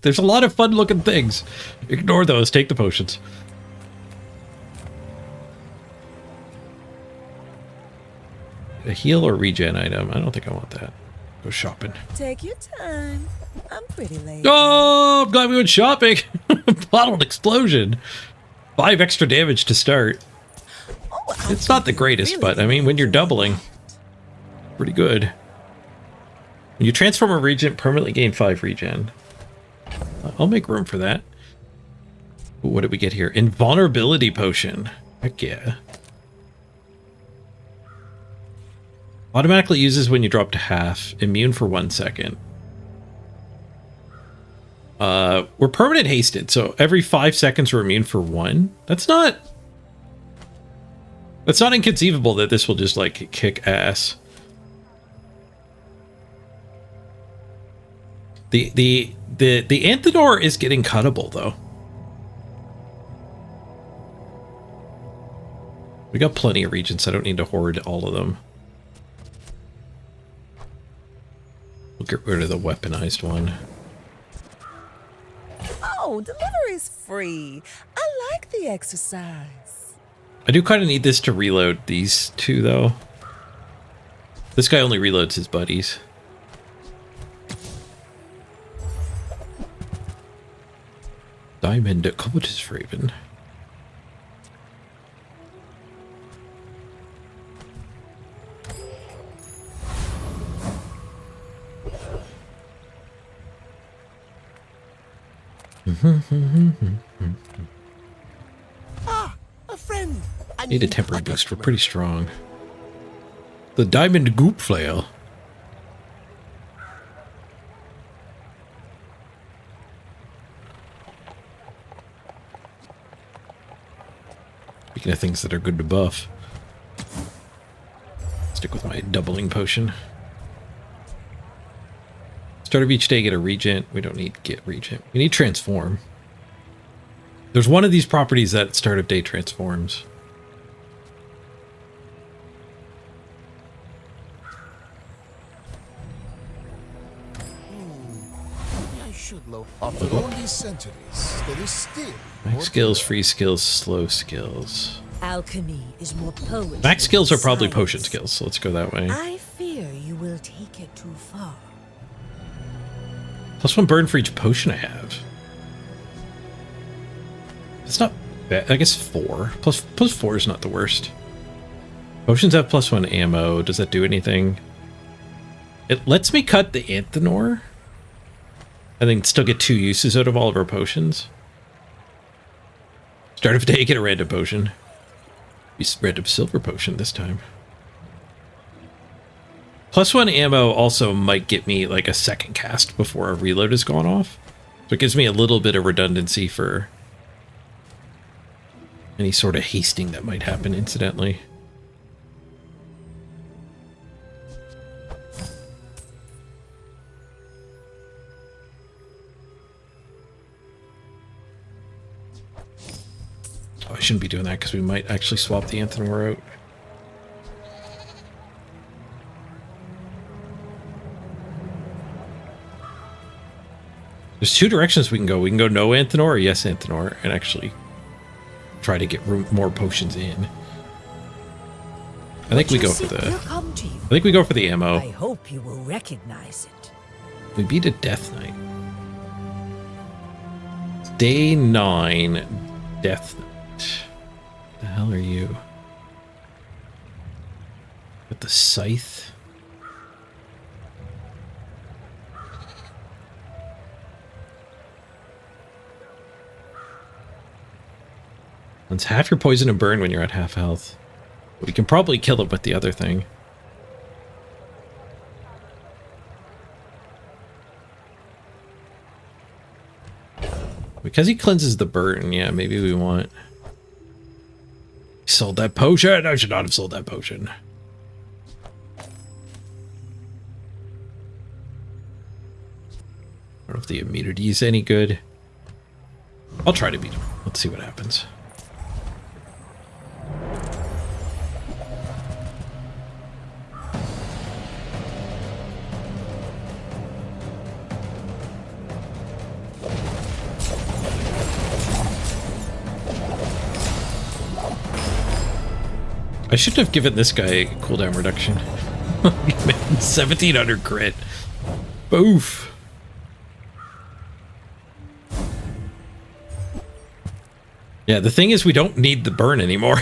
There's a lot of fun-looking things. Ignore those. Take the potions. A heal or regen item? I don't think I want that. Go shopping. Take your time. I'm pretty late. Oh, I'm glad we went shopping. Bottled explosion. 5 extra damage to start. It's not the greatest, but I mean, when you're doubling, pretty good. When you transform a regent, permanently gain 5 regen. I'll make room for that. Ooh, what did we get here? Invulnerability potion. Heck yeah. Automatically uses when you drop to half. Immune for 1 second. We're permanent hasted, so every 5 seconds we're immune for 1. That's not inconceivable that this will just like kick ass. The Anthenor is getting cuttable though. We got plenty of regents. I don't need to hoard all of them. We'll get rid of the weaponized one. Oh, delivery's free. I like the exercise. I do kind of need this to reload these 2 though. This guy only reloads his buddies. Diamond Covetous Raven. A friend. I Need a temporary boost. We're pretty strong. The Diamond Goop Flail. Speaking of things that are good to buff, stick with my doubling potion. Start of each day, get a regent. We don't need get regent. We need transform. There's one of these properties that start of day transforms. I should low. After all these centuries, there is still Max skills, free skills, slow skills. Alchemy is more poetry. Max skills are than probably science. potion skills, so let's go that way. I fear you will take it too far. +1 burn for each potion I have. It's not bad. I guess 4. Plus 4 is not the worst. Potions have +1 ammo. Does that do anything? It lets me cut the Anthenor. I think still get 2 uses out of all of our potions. Start of day, get a random potion. Be random silver potion this time. +1 ammo also might get me like a second cast before a reload has gone off. So it gives me a little bit of redundancy for any sort of hasting that might happen incidentally. Oh, I shouldn't be doing that because we might actually swap the Anthenor out. There's two directions we can go. We can go no Anthenor or yes Anthenor and actually try to get more potions in. I think we go for the... I think we go for the ammo. I hope you will recognize it. We beat a Death Knight. Day 9, Death Knight. What the hell are you? With the scythe? It's half your poison and burn when you're at half health. We can probably kill it with the other thing. Because he cleanses the burn, yeah, maybe we want... Sold that potion? I should not have sold that potion. I don't know if the immunity is any good. I'll try to beat him. Let's see what happens. I should have given this guy cooldown reduction. 1700 crit. Boof. Yeah, the thing is we don't need the burn anymore.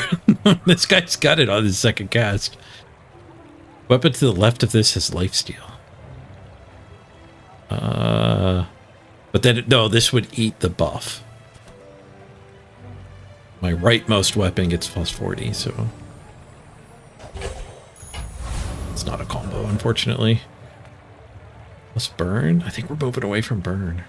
This guy's got it on his second cast. Weapon to the left of this has lifesteal. But then, no, this would eat the buff. My rightmost weapon gets plus 40, so... It's not a combo, unfortunately. Plus burn? I think we're moving away from burn.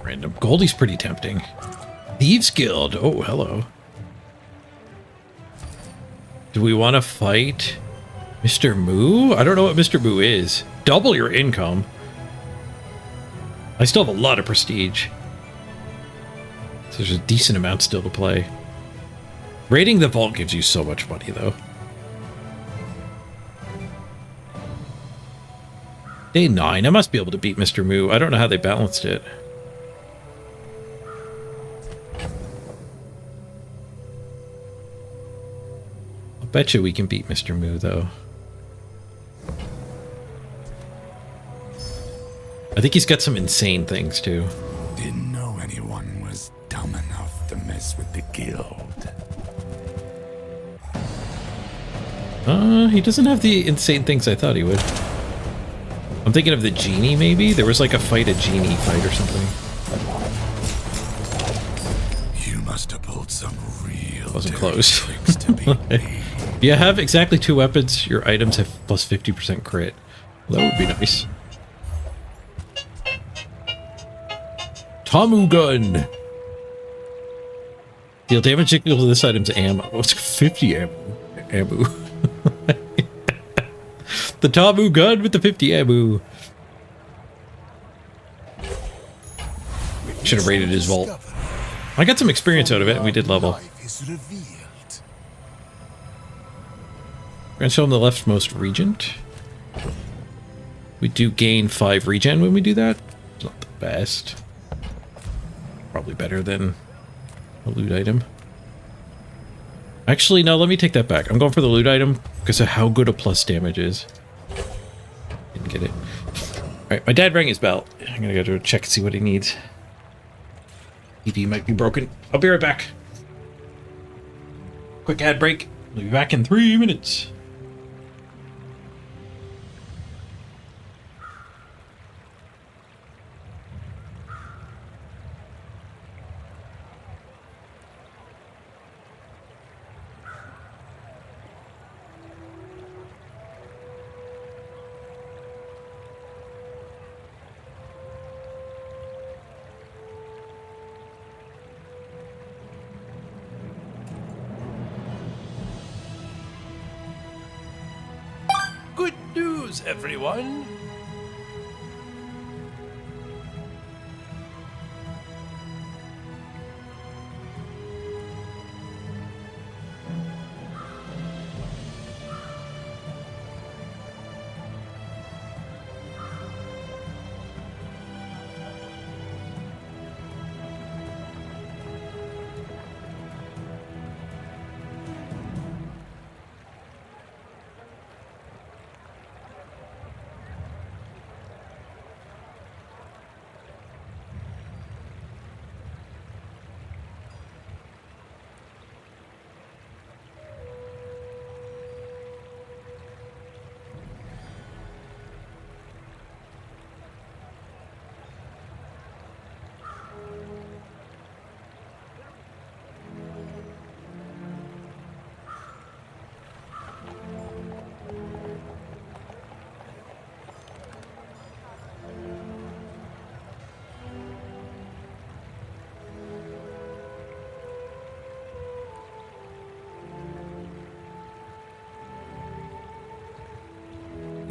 Random. Goldie's pretty tempting. Thieves Guild. Oh, hello. Do we want to fight Mr. Moo? I don't know what Mr. Moo is. Double your income. I still have a lot of prestige. So there's a decent amount still to play. Raiding the vault gives you so much money, though. Day 9. I must be able to beat Mr. Moo. I don't know how they balanced it. I'll bet you we can beat Mr. Moo, though. I think he's got some insane things, too. Didn't know anyone was dumb enough to mess with the guild. He doesn't have the insane things I thought he would. I'm thinking of the genie, maybe? There was like a genie fight or something. You must have pulled some real Wasn't close. tricks to beat me. If you have exactly 2 weapons, your items have plus 50% crit. Well, that would be nice. Tomu gun. Deal damage equal to this item's ammo. It's 50 ammo. The Tomu gun with the 50 ammo. Should have raided his vault. I got some experience out of it, and we did level. We're gonna show him the leftmost regent. We do gain 5 regen when we do that. It's not the best. Probably better than a loot item. Actually, no, let me take that back. I'm going for the loot item because of how good a plus damage is. Didn't get it. Alright, my dad rang his bell. I'm gonna go to check and see what he needs. TV might be broken. I'll be right back. Quick ad break. We'll be back in 3 minutes. Good news, everyone!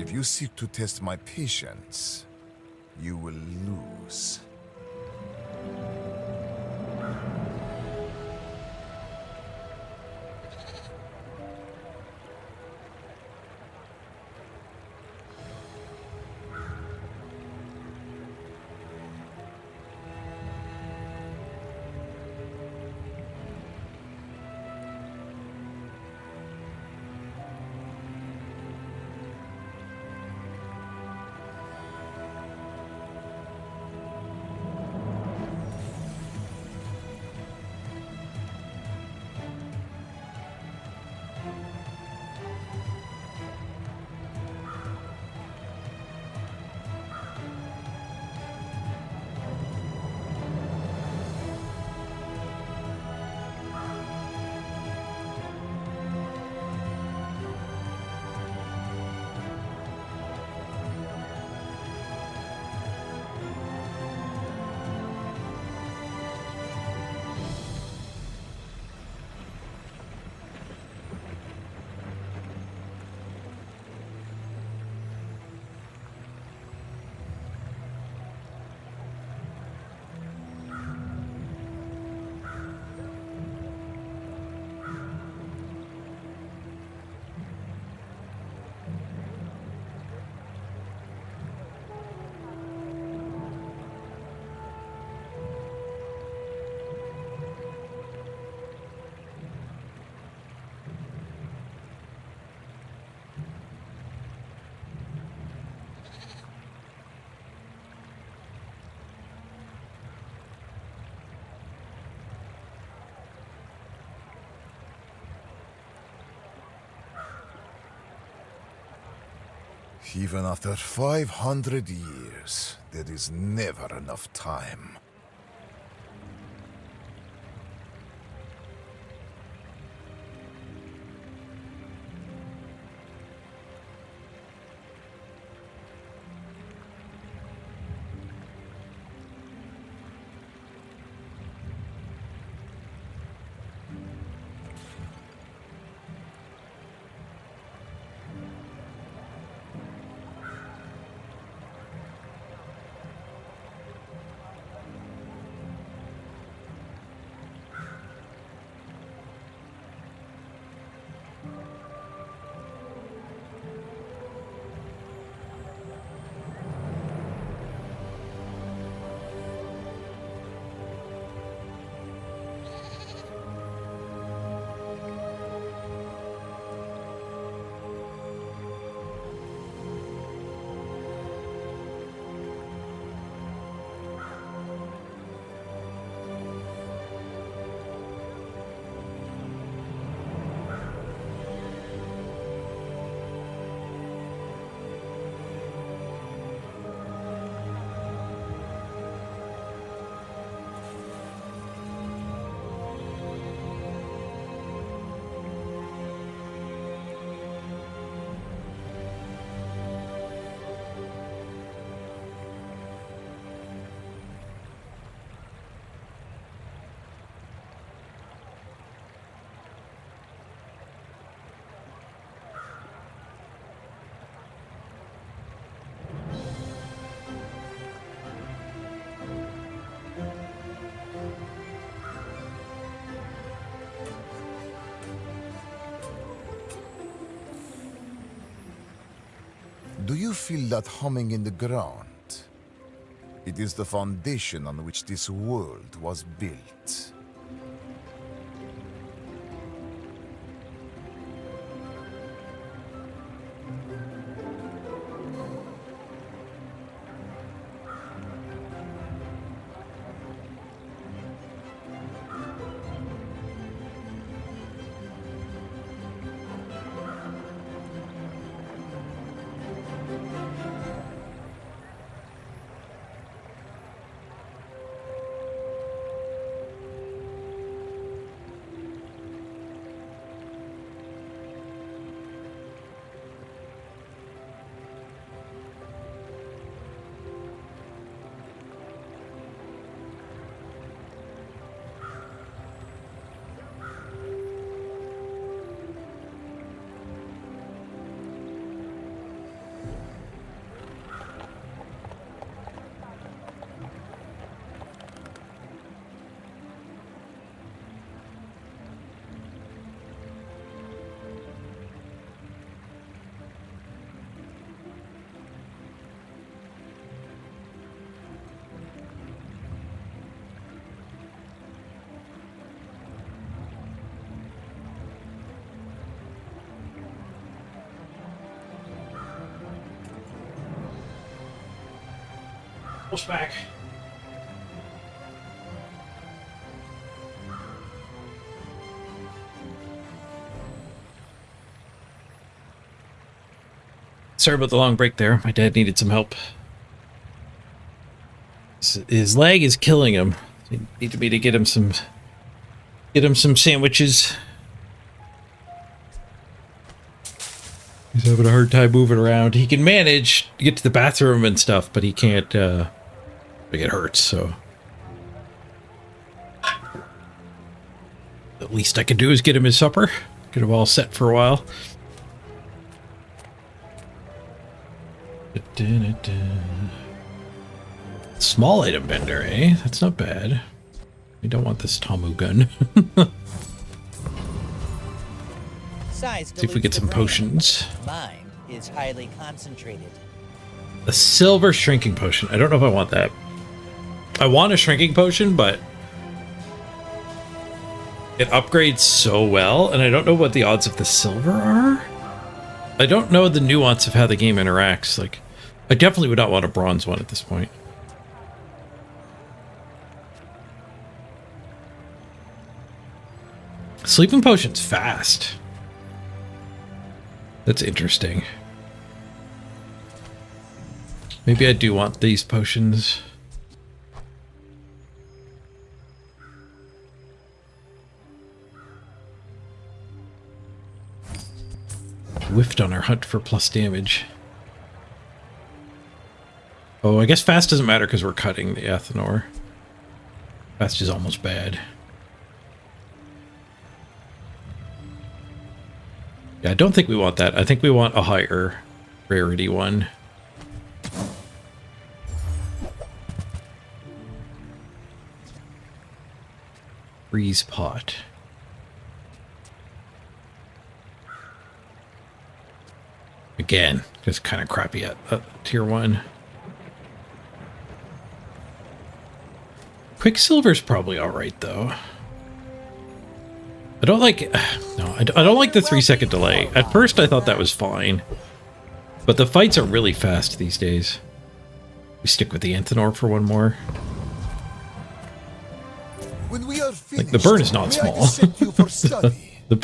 If you seek to test my patience, you will lose. Even after 500 years, there is never enough time. Do you feel that humming in the ground? It is the foundation on which this world was built. almost back. Sorry about the long break there. My dad needed some help. His leg is killing him. He needed me to get him some sandwiches. He's having a hard time moving around. He can manage to get to the bathroom and stuff, but he can't. It hurts. So the least I can do is get him his supper. Get him all set for a while. Small item vendor, eh? That's not bad. We don't want this Tomu gun. Size See if we get some potions. Mine is highly concentrated. A silver shrinking potion. I don't know if I want that. I want a shrinking potion, but it upgrades so well, and I don't know what the odds of the silver are. I don't know the nuance of how the game interacts. Like, I definitely would not want a bronze one at this point. Sleeping potion's fast. That's interesting. Maybe I do want these potions. Whiffed on our hunt for plus damage. Oh, I guess fast doesn't matter because we're cutting the Athenor. Fast is almost bad. Yeah, I don't think we want that. I think we want a higher rarity one. Freeze pot. Again, just kind of crappy at tier 1. Quicksilver's probably alright though. I don't like... No, I don't like the 3-second delay. At first I thought that was fine. But the fights are really fast these days. We stick with the Athenor for one more. When we are finished, like, the burn is not small. the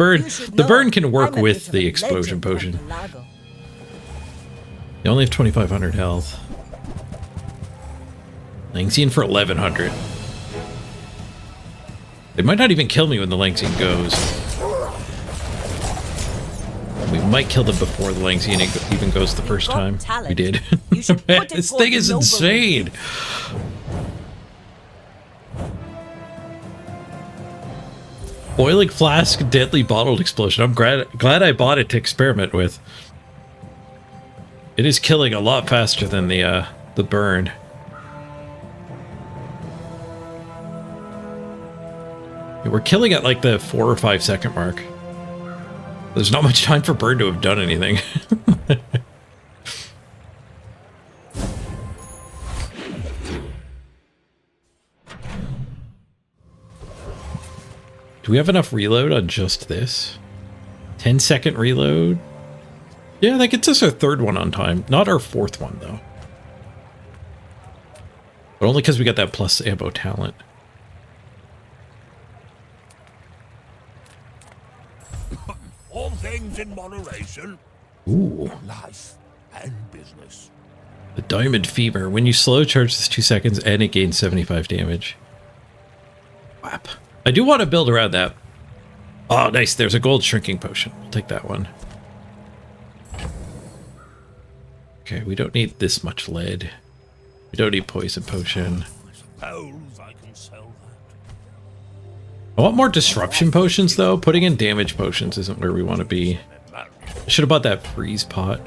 burn can work with the explosion potion. They only have 2,500 health. Langsian for 1,100. They might not even kill me when the Langsian goes. We might kill them before the Langsian even goes the first time. We did. Man, this thing is insane. Boiling flask, deadly bottled explosion. I'm glad I bought it to experiment with. It is killing a lot faster than the burn. We're killing at like the 4 or 5 second mark. There's not much time for burn to have done anything. Do we have enough reload on just this? 10-second reload? Yeah, that gets us our 3rd one on time. Not our 4th one, though. But only because we got that plus ammo talent. All things in moderation. Ooh. Life and business. The Diamond Fever. When you slow charge this 2 seconds and it gains 75 damage. Whap. I do want to build around that. Oh, nice. There's a gold shrinking potion. We'll take that one. Okay, we don't need this much lead. We don't need poison potion. Suppose I can sell that. I want more disruption potions, though. Putting in damage potions isn't where we want to be. I should have bought that freeze pot.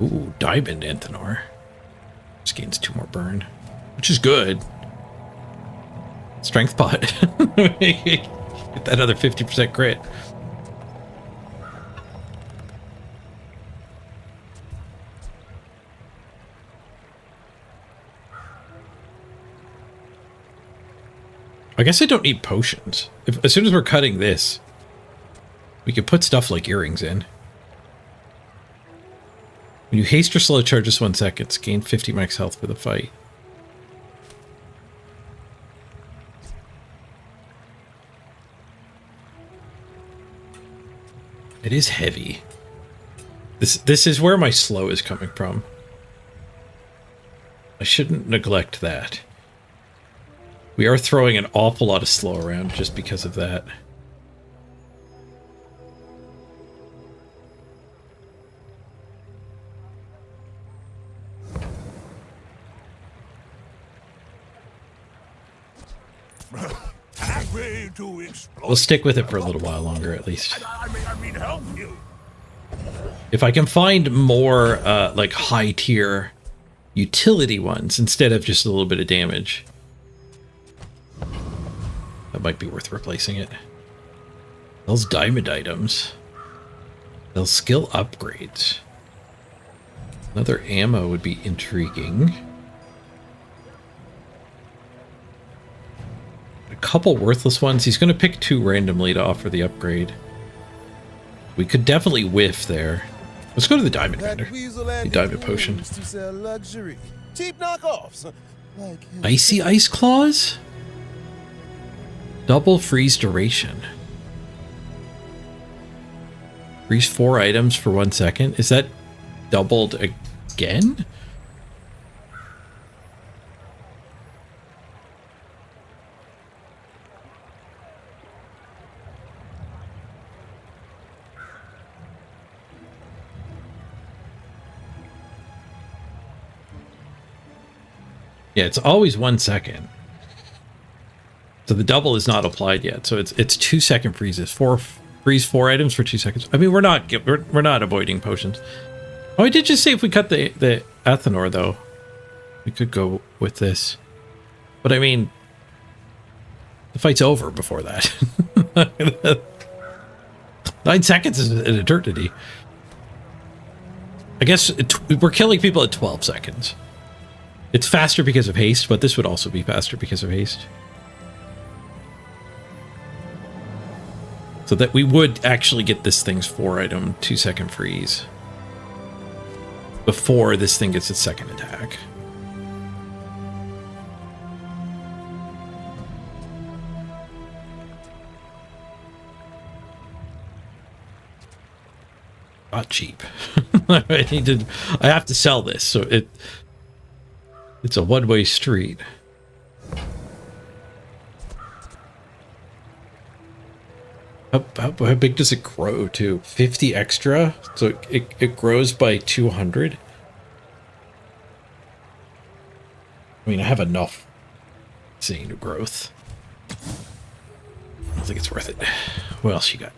Ooh, Diamond Athenor. Just gains 2 more burn. Which is good. Strength pot. Get that other 50% crit. I guess I don't need potions. As soon as we're cutting this, we could put stuff like earrings in. When you haste or slow charges 1 second, gain 50 max health for the fight. It is heavy. This is where my slow is coming from. I shouldn't neglect that. We are throwing an awful lot of slow around just because of that. We'll stick with it for a little while longer, at least. I mean, help you. If I can find more, like, high-tier utility ones instead of just a little bit of damage, that might be worth replacing it. Those diamond items. Those skill upgrades. Another ammo would be intriguing. A couple worthless ones. He's going to pick 2 randomly to offer the upgrade. We could definitely whiff there. Let's go to the diamond vendor. The diamond potion. To sell luxury. Cheap knockoffs. Like Icy ice claws? Double freeze duration. Freeze 4 items for 1 second. Is that doubled again? Yeah, it's always 1 second. So the double is not applied yet. So it's 2 second freezes. Freeze 4 items for 2 seconds. I mean, we're not avoiding potions. Oh, I did just say if we cut the Athenor though, we could go with this. But I mean, the fight's over before that. 9 seconds is an eternity. I guess we're killing people at 12 seconds. It's faster because of haste, but this would also be faster because of haste. So that we would actually get this thing's 4 item 2 second freeze before this thing gets its second attack. Not cheap. I have to sell this, so it's a one-way street. How big does it grow to? 50 extra? So it grows by 200? I mean, I have enough insane growth. I don't think it's worth it. What else you got?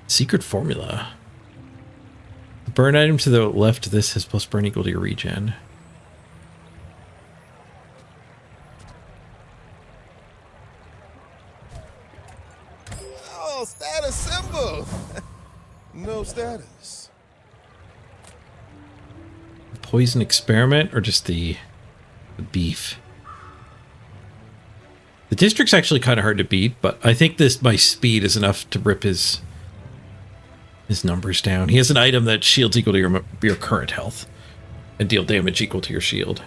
Secret formula. The burn item to the left of this has plus burn equal to your regen. oh, status symbol. No status. Poison experiment or just the beef? The district's actually kind of hard to beat, but I think my speed is enough to rip his numbers down. He has an item that shields equal to your current health and deal damage equal to your shield.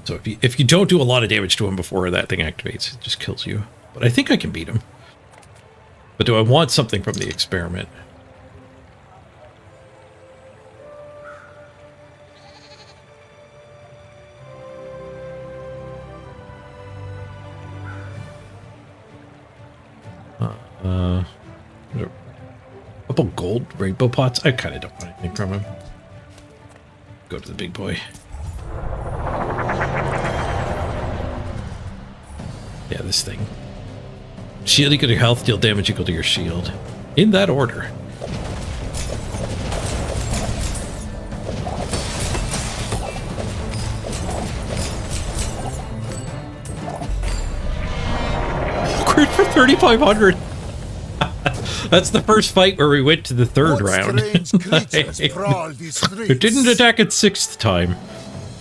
So if you don't do a lot of damage to him before that thing activates, it just kills you. But I think I can beat him. But do I want something from the experiment? A couple gold rainbow pots. I kind of don't want anything from him. Go to the big boy. Yeah, this thing. Shield equal to your health, deal damage equal to your shield. In that order. Crit for 3,500. That's the first fight where we went to the third round. It didn't attack it 6th time.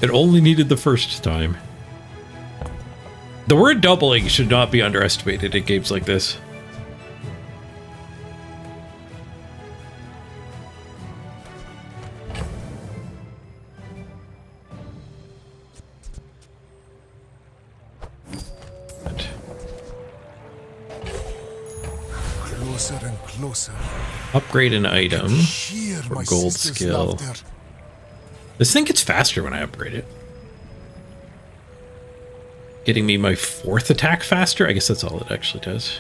It only needed the first time. The word doubling should not be underestimated in games like this. closer and closer. Upgrade an item Hear for my gold sister's skill. laughter. This thing gets faster when I upgrade it. Getting me my 4th attack faster? I guess that's all it actually does.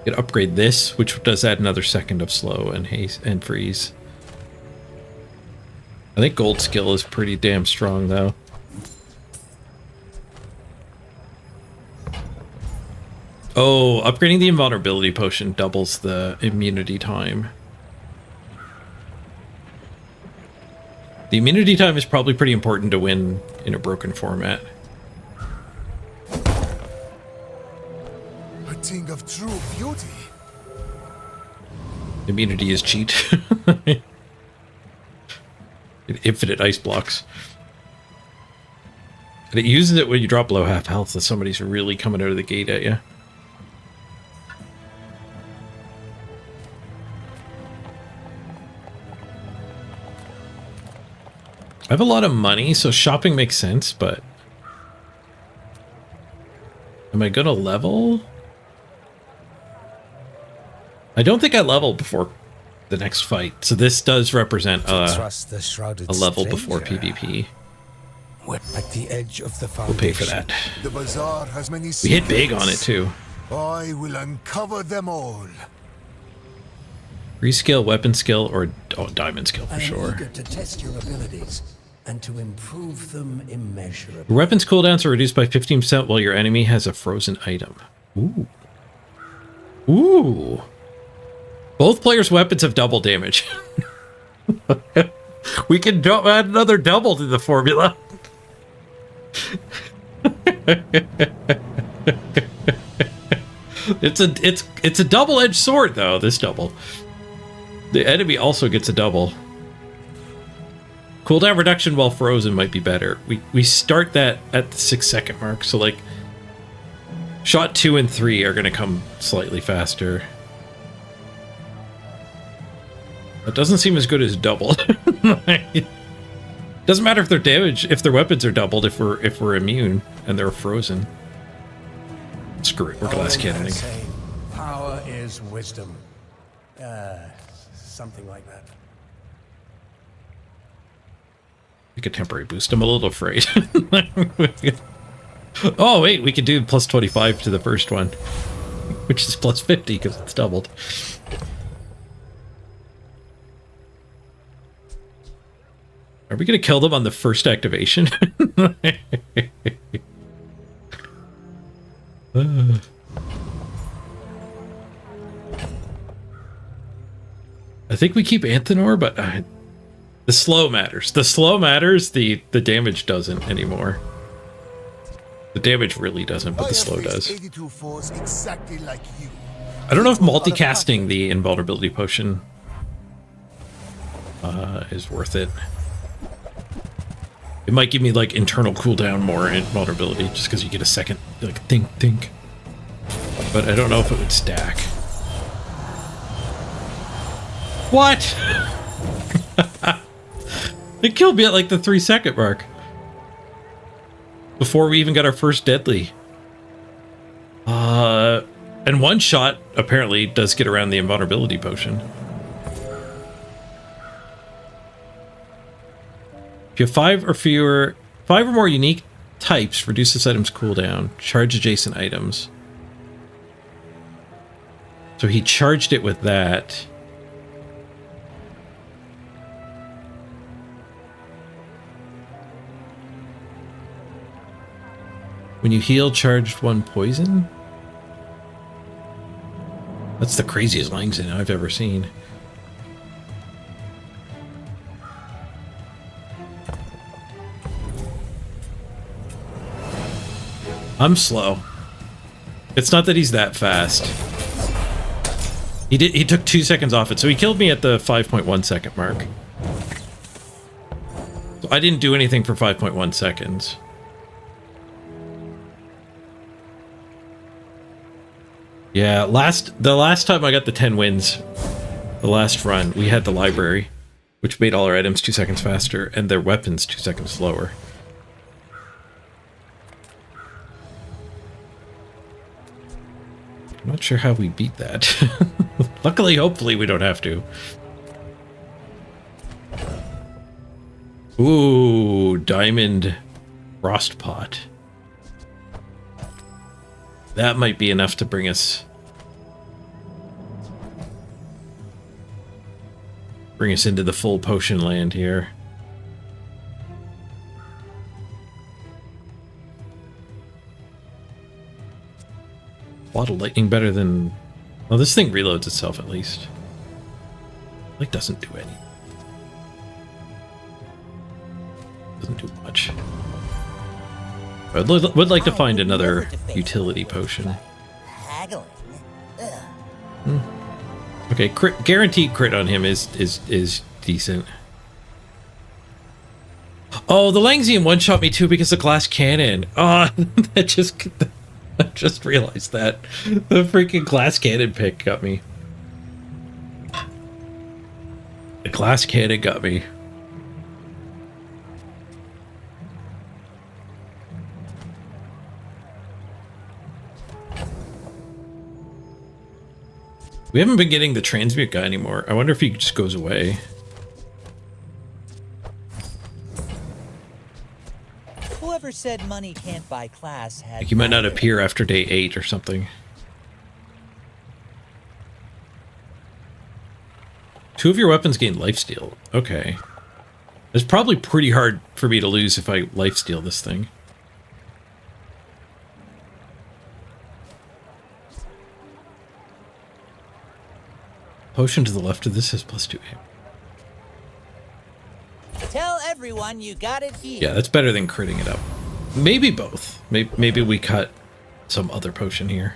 Could upgrade this, which does add another second of slow and haste and freeze. I think gold skill is pretty damn strong though. Oh, upgrading the invulnerability potion doubles the immunity time. The immunity time is probably pretty important to win in a broken format. A thing of true beauty. Immunity is cheat. Infinite ice blocks. And it uses it when you drop below half health, so somebody's really coming out of the gate at you. I have a lot of money, so shopping makes sense, but... Am I gonna level? I don't think I leveled before the next fight, so this does represent a level before PvP. At the edge of the We'll pay for that. The bazaar has many We hit big on it too. I will uncover them all. Rescale, weapon skill, or diamond skill for sure. Eager to test your abilities and to improve them immeasurably. Your weapons cooldowns are reduced by 15% while your enemy has a frozen item. Ooh. Ooh. Both players' weapons have double damage. We can add another double to the formula. It's a double-edged sword though, this double. The enemy also gets a double. Cooldown reduction while frozen might be better. We start that at the 6-second mark, so like shot 2 and 3 are gonna come slightly faster. That doesn't seem as good as double. Doesn't matter if their damage, if their weapons are doubled, if we're immune and they're frozen. Screw it, we're glass cannoning. Power is wisdom. Something like that. Like a temporary boost. I'm a little afraid. Oh wait, we could do plus 25 to the first one, which is plus 50 because it's doubled. Are we gonna kill them on the first activation? I think we keep Anthenor, but the slow matters. The slow matters, the damage doesn't anymore. The damage really doesn't, but the slow does. 82 foes exactly like you. I don't know if multicasting the invulnerability potion is worth it. It might give me like internal cooldown more in vulnerability just because you get a second like think. But I don't know if it would stack. What? It killed me at like the 3-second mark. Before we even got our first deadly. And one shot apparently does get around the invulnerability potion. If you have 5 or more unique types, reduce this item's cooldown. Charge adjacent items. So he charged it with that. When you heal, charged 1 poison? That's the craziest Langston I've ever seen. I'm slow. It's not that he's that fast. He took 2 seconds off it, so he killed me at the 5.1 second mark. So I didn't do anything for 5.1 seconds. Yeah, the last time I got the 10 wins, the last run, we had the library, which made all our items 2 seconds faster, and their weapons 2 seconds slower. I'm not sure how we beat that. Luckily, hopefully, we don't have to. Ooh, diamond frost pot. That might be enough to bring us into the full potion land here. Wad of lightning better than... Well, this thing reloads itself at least. Like, doesn't do any. Doesn't do much. I would like to find another utility potion. Haggling. Okay, guaranteed crit on him is decent. Oh, the Langsian one-shot me too because of glass cannon. Oh, I just realized that. The freaking glass cannon pick got me. The glass cannon got me. We haven't been getting the transmute guy anymore. I wonder if he just goes away. Whoever said money can't buy class had... Like he might not appear after day 8 or something. 2 of your weapons gain lifesteal. Okay. It's probably pretty hard for me to lose if I lifesteal this thing. Potion to the left of this has +2 aim. Tell everyone you got it here. Yeah, that's better than critting it up. Maybe both. Maybe we cut some other potion here.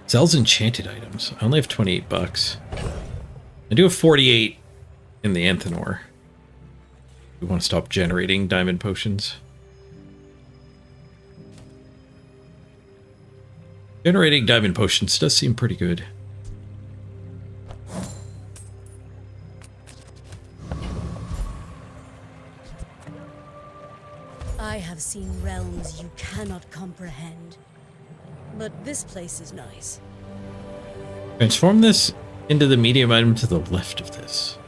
Sells enchanted items. I only have 28 bucks. I do have 48 in the Anthenor. We want to stop generating diamond potions. Generating diamond potions does seem pretty good. I have seen realms you cannot comprehend. But this place is nice. Transform this into the medium item to the left of this.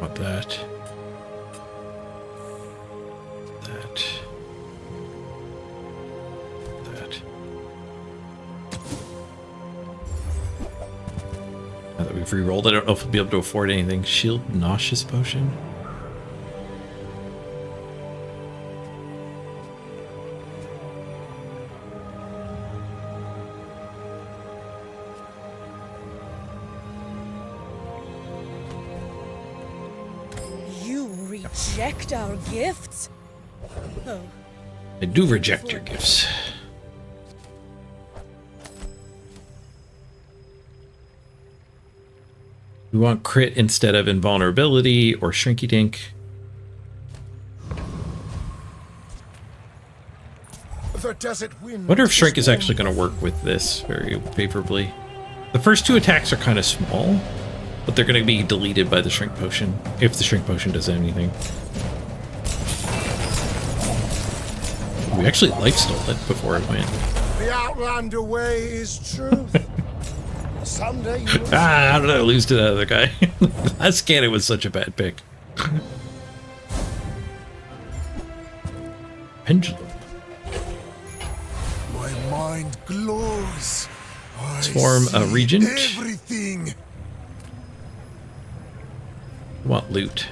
Want that. That. That. Now that we've re-rolled, I don't know if we'll be able to afford anything. Shield Nauseous Potion. Reject our gifts? Oh. I do reject your gifts. We want crit instead of invulnerability or shrinky dink. Wonder if shrink is actually going to work with this very favorably. The first 2 attacks are kind of small, but they're going to be deleted by the shrink potion, if the shrink potion does anything. We actually lifestole it before it went. The Outlander way is truth. Someday you will... How did I lose to that other guy? That cannon was such a bad pick. Pendulum. My mind glows. Transform a regent. Everything. Want loot.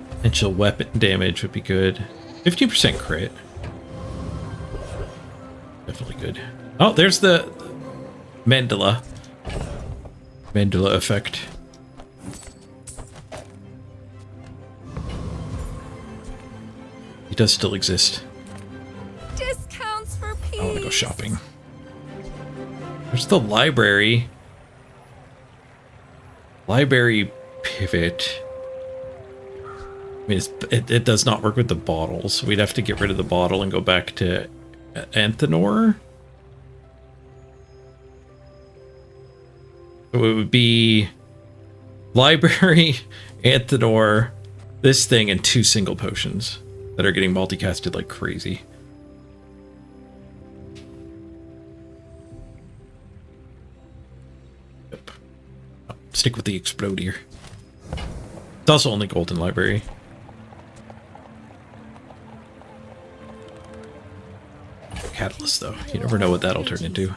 Potential weapon damage would be good. 15% crit. Definitely good. Oh, there's the Mandala. Mandala effect. It does still exist. Discounts for peace. I want to go shopping. There's the library. Library pivot. I mean, it does not work with the bottles. We'd have to get rid of the bottle and go back to Anthenor. So it would be library, Anthenor, this thing and 2 single potions that are getting multicasted like crazy. Yep. Stick with the explodier. It's also only golden library. Catalyst, though. You never know what that'll turn into.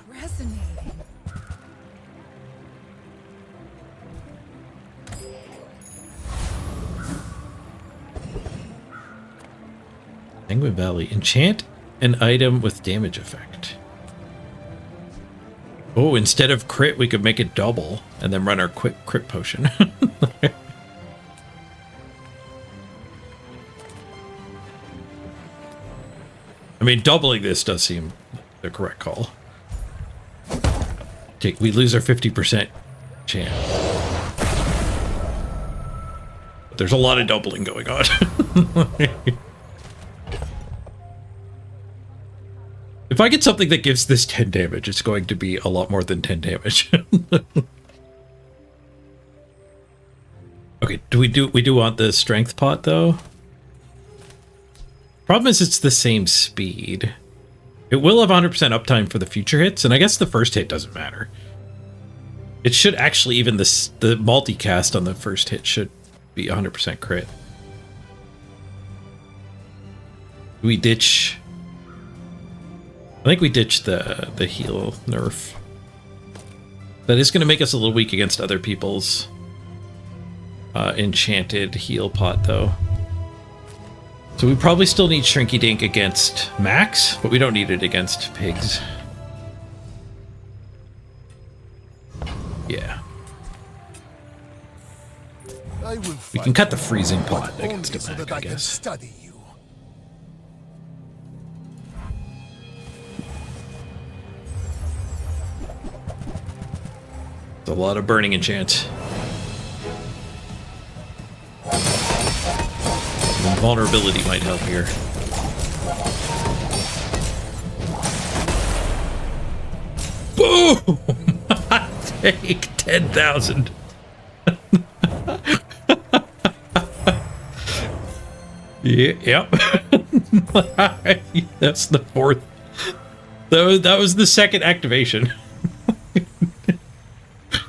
Penguin Valley. Enchant an item with damage effect. Oh, instead of crit, we could make it double and then run our quick crit potion. I mean, doubling this does seem the correct call. We lose our 50% chance. But there's a lot of doubling going on. If I get something that gives this 10 damage, it's going to be a lot more than 10 damage. Okay, we do want the strength pot though? Problem is it's the same speed. It will have 100% uptime for the future hits, and I guess the first hit doesn't matter. It should actually, even the multicast on the first hit should be 100% crit. We ditch... I think we ditched the heal nerf. That is going to make us a little weak against other people's enchanted heal pot, though. So we probably still need Shrinky Dink against Max, but we don't need it against pigs. Yeah. We can cut the freezing pot against a Mac, I guess. It's a lot of burning enchants. Vulnerability might help here. Boom! Take 10,000. Yep. That's the fourth. That was the second activation.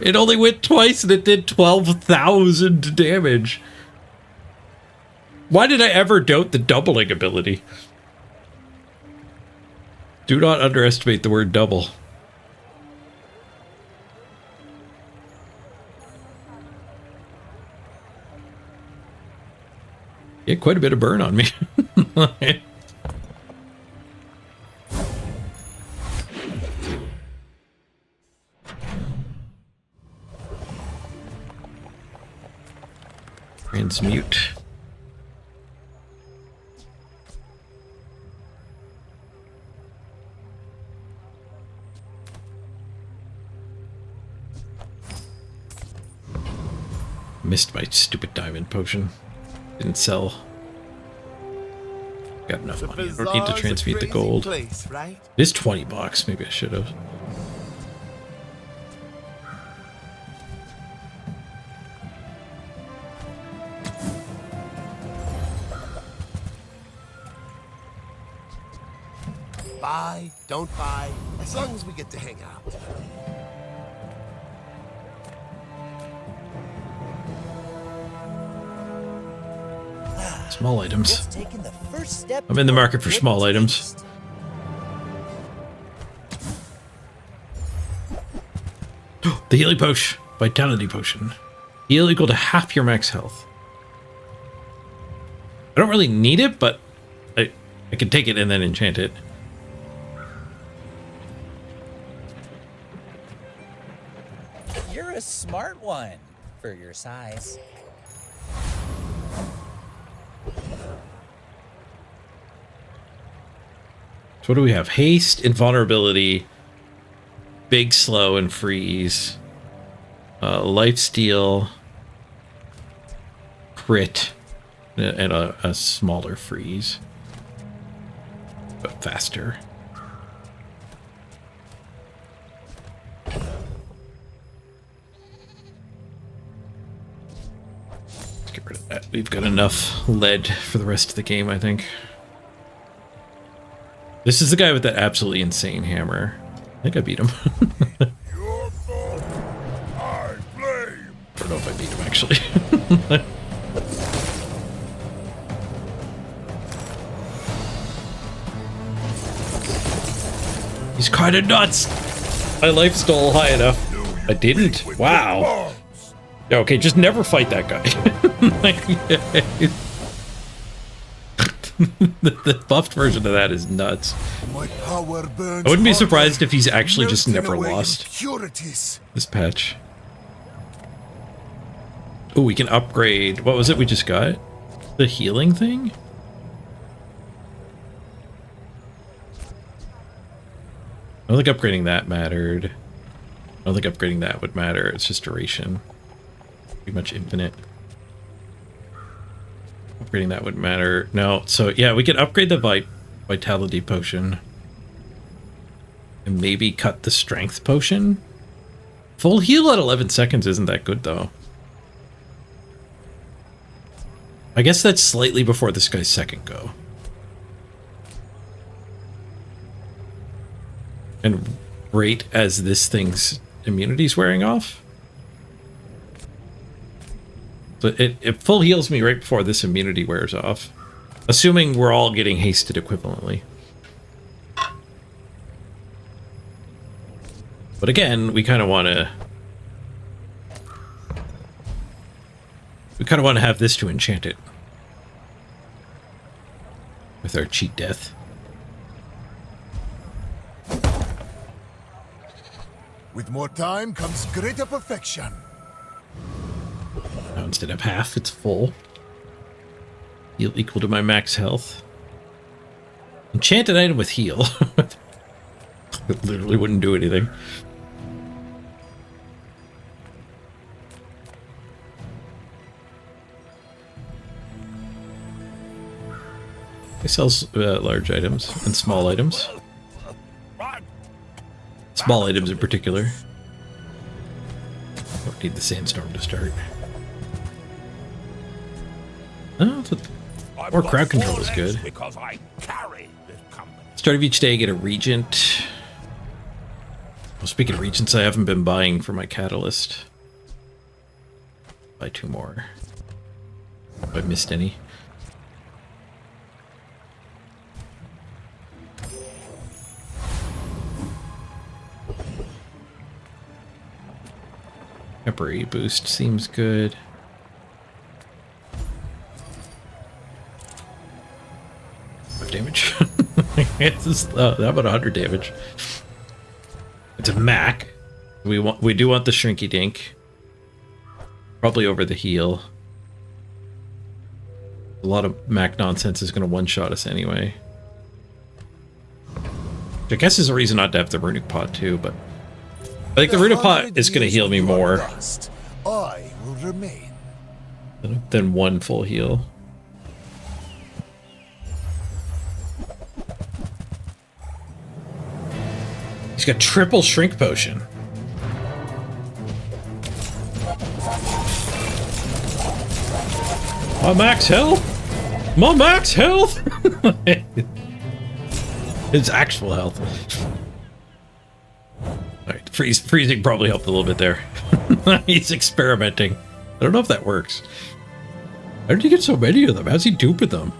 It only went twice and it did 12,000 damage. Why did I ever doubt the doubling ability? Do not underestimate the word double. Yeah, quite a bit of burn on me. Transmute. Missed my stupid diamond potion. Didn't sell. Got enough money. I don't need to transmute the gold. Place, right? It is 20 bucks. Maybe I should have. Buy, don't buy, as long as we get to hang out. Small items. Just taking the first step. I'm in the market for small items. The healing potion. Vitality potion. Heal equal to half your max health. I don't really need it, but I can take it and then enchant it. You're a smart one for your size. So what do we have? Haste, invulnerability, big slow and freeze, lifesteal, crit, and a smaller freeze, but faster. Let's get rid of that. We've got enough lead for the rest of the game, I think. This is the guy with that absolutely insane hammer. I think I beat him. I don't know if I beat him, actually. He's kind of nuts. My life's still high enough. I didn't. Wow. Yeah, okay, just never fight that guy. the buffed version of that is nuts. My power burns. I wouldn't be surprised if he's actually just never melting away lost impurities. this patch. Oh, we can upgrade. What was it we just got? The healing thing? I don't think upgrading that mattered. I don't think upgrading that would matter. It's just duration. Pretty much infinite. Upgrading that wouldn't matter. No, so yeah, we could upgrade the vitality potion. And maybe cut the strength potion. Full heal at 11 seconds isn't that good, though. I guess that's slightly before this guy's second go. And right as this thing's immunity's wearing off. So it full heals me right before this immunity wears off. Assuming we're all getting hasted equivalently. But again, we kind of want to... We kind of want to have this to enchant it. With our cheat death. With more time comes greater perfection. Now instead of half, it's full. Heal equal to my max health. Enchanted item with heal. It literally wouldn't do anything. It sells large items and small items. Small items in particular. Don't need the sandstorm to start. Oh, more crowd control is good. Because I carry this company. Start of each day, get a regent. Well, speaking of regents, I haven't been buying for my catalyst. Buy 2 more. If I missed any. Temporary boost seems good. What damage? It's just, that about 100 damage. It's a Mac. We do want the Shrinky Dink. Probably over the heal. A lot of Mac nonsense is going to one-shot us anyway. Which I guess is a reason not to have the Runic Pot too, but I think the Runic Pot is going to heal me more I will remain. than one full heal. He's got triple shrink potion. My max health? My max health? It's actual health. Alright, freezing probably helped a little bit there. He's experimenting. I don't know if that works. How did he get so many of them? How's he duping them?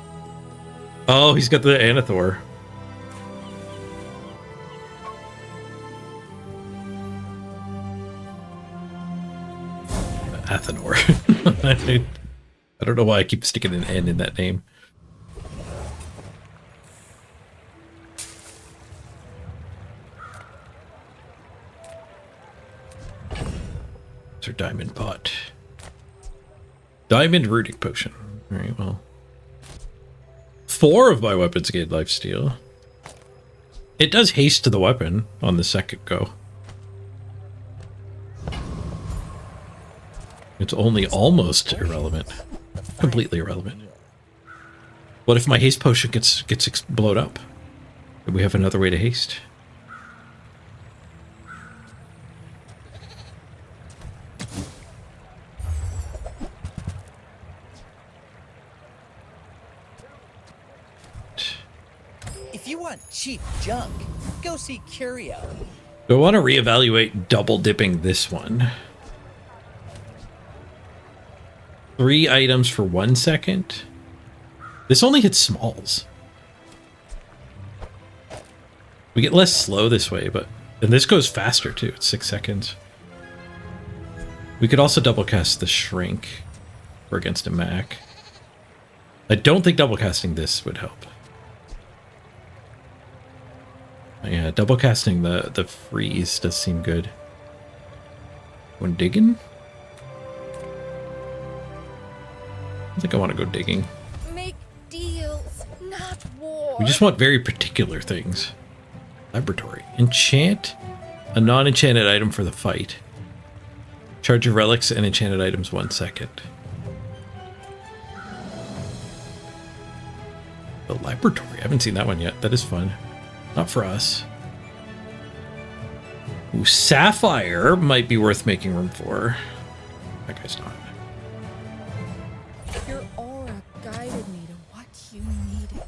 Oh, he's got the Anathor. Athenor. I don't know why I keep sticking an N in that name. It's our diamond pot. Diamond Runic Potion. Alright, well. 4 of my weapons gain lifesteal. It does haste to the weapon on the second go. It's only almost irrelevant. Completely irrelevant. What if my haste potion gets blown up? Do we have another way to haste? If you want cheap junk, go see Curio. Do I want to reevaluate double dipping this one? 3 items for 1 second. This only hits smalls. We get less slow this way, and this goes faster too. It's 6 seconds. We could also double cast the shrink for against a Mac. I don't think double casting this would help. Yeah, double casting the freeze does seem good. When digging? I think I want to go digging. Make deals, not war. We just want very particular things. Laboratory. Enchant a non-enchanted item for the fight. Charge your relics and enchanted items 1 second. The laboratory. I haven't seen that one yet. That is fun. Not for us. Ooh, Sapphire might be worth making room for. That guy's not. Your aura guided me to what you needed.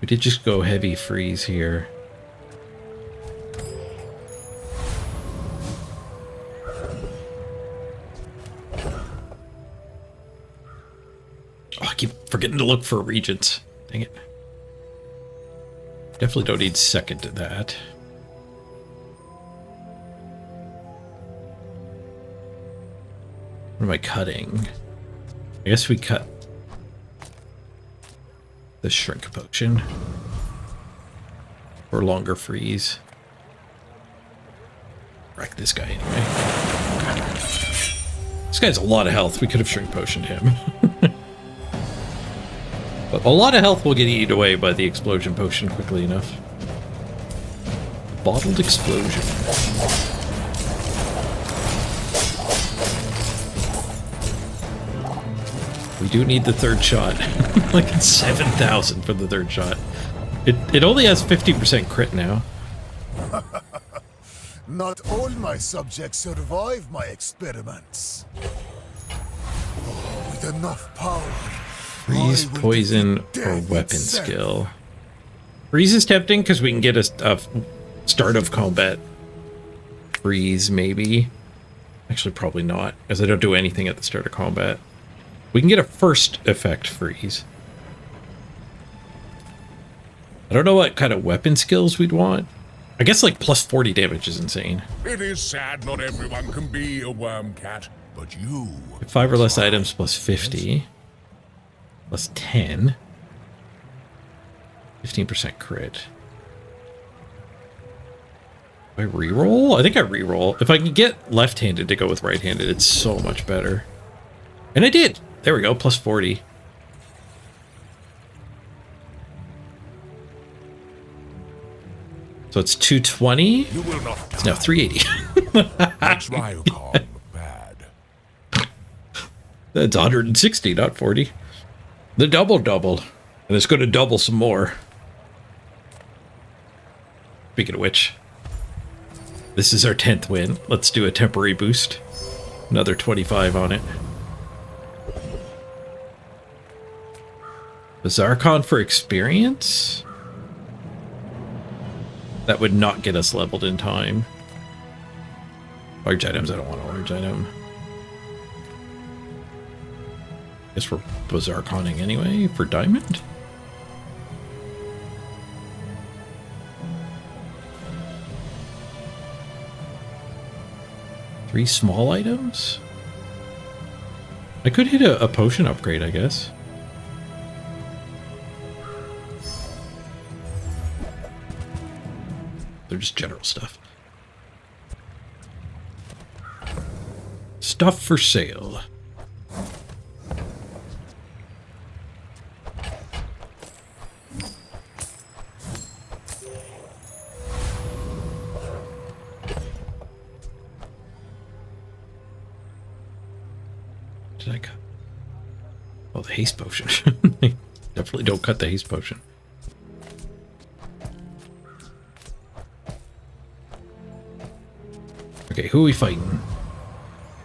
We did just go heavy freeze here. Oh, I keep forgetting to look for regents. Dang it. Definitely don't need second to that. What am I cutting? I guess we cut the shrink potion. Or longer freeze. Wreck this guy anyway. This guy's a lot of health. We could have shrink potioned him. But a lot of health will get eaten away by the explosion potion quickly enough. Bottled explosion. We do need the third shot. Like it's 7,000 for the third shot. It only has 50% crit now. Not all my subjects survive my experiments. With enough power, Freeze, poison, or weapon skill. Freeze is tempting because we can get a start of combat freeze, maybe. Actually, probably not, because I don't do anything at the start of combat. We can get a first effect freeze. I don't know what kind of weapon skills we'd want. I guess like plus 40 damage is insane. It is sad not everyone can be a worm cat, but you... 5 or less items plus 50. Plus 10. 15% crit. Do I reroll? I think I reroll. If I can get left-handed to go with right-handed, it's so much better. And I did! There we go, plus 40. So it's 220. It's now 380. That's why you call them bad. That's 160, not 40. The double. And it's going to double some more. Speaking of which, this is our 10th win. Let's do a temporary boost. Another 25 on it. BAZAAR for experience? That would not get us leveled in time. Large items, I don't want a large item. Guess we're BAZAAR-conning anyway for diamond. Three small items? I could hit a potion upgrade, I guess. They're just general stuff. Stuff for sale. Did I cut? Oh, the haste potion. Definitely don't cut the haste potion. Okay, who are we fighting?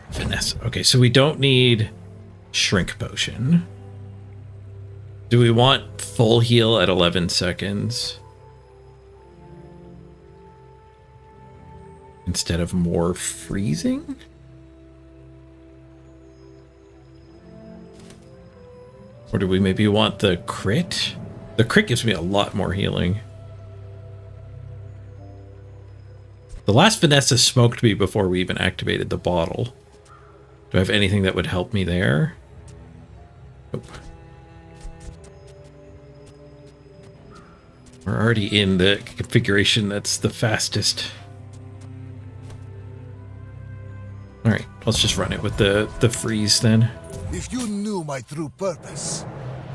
Vanessa. Okay, so we don't need shrink potion. Do we want full heal at 11 seconds? Instead of more freezing? Or do we maybe want the crit? The crit gives me a lot more healing. The last Vanessa smoked me before we even activated the bottle. Do I have anything that would help me there? Nope. We're already in the configuration that's the fastest. Alright, let's just run it with the freeze then. If you knew my true purpose,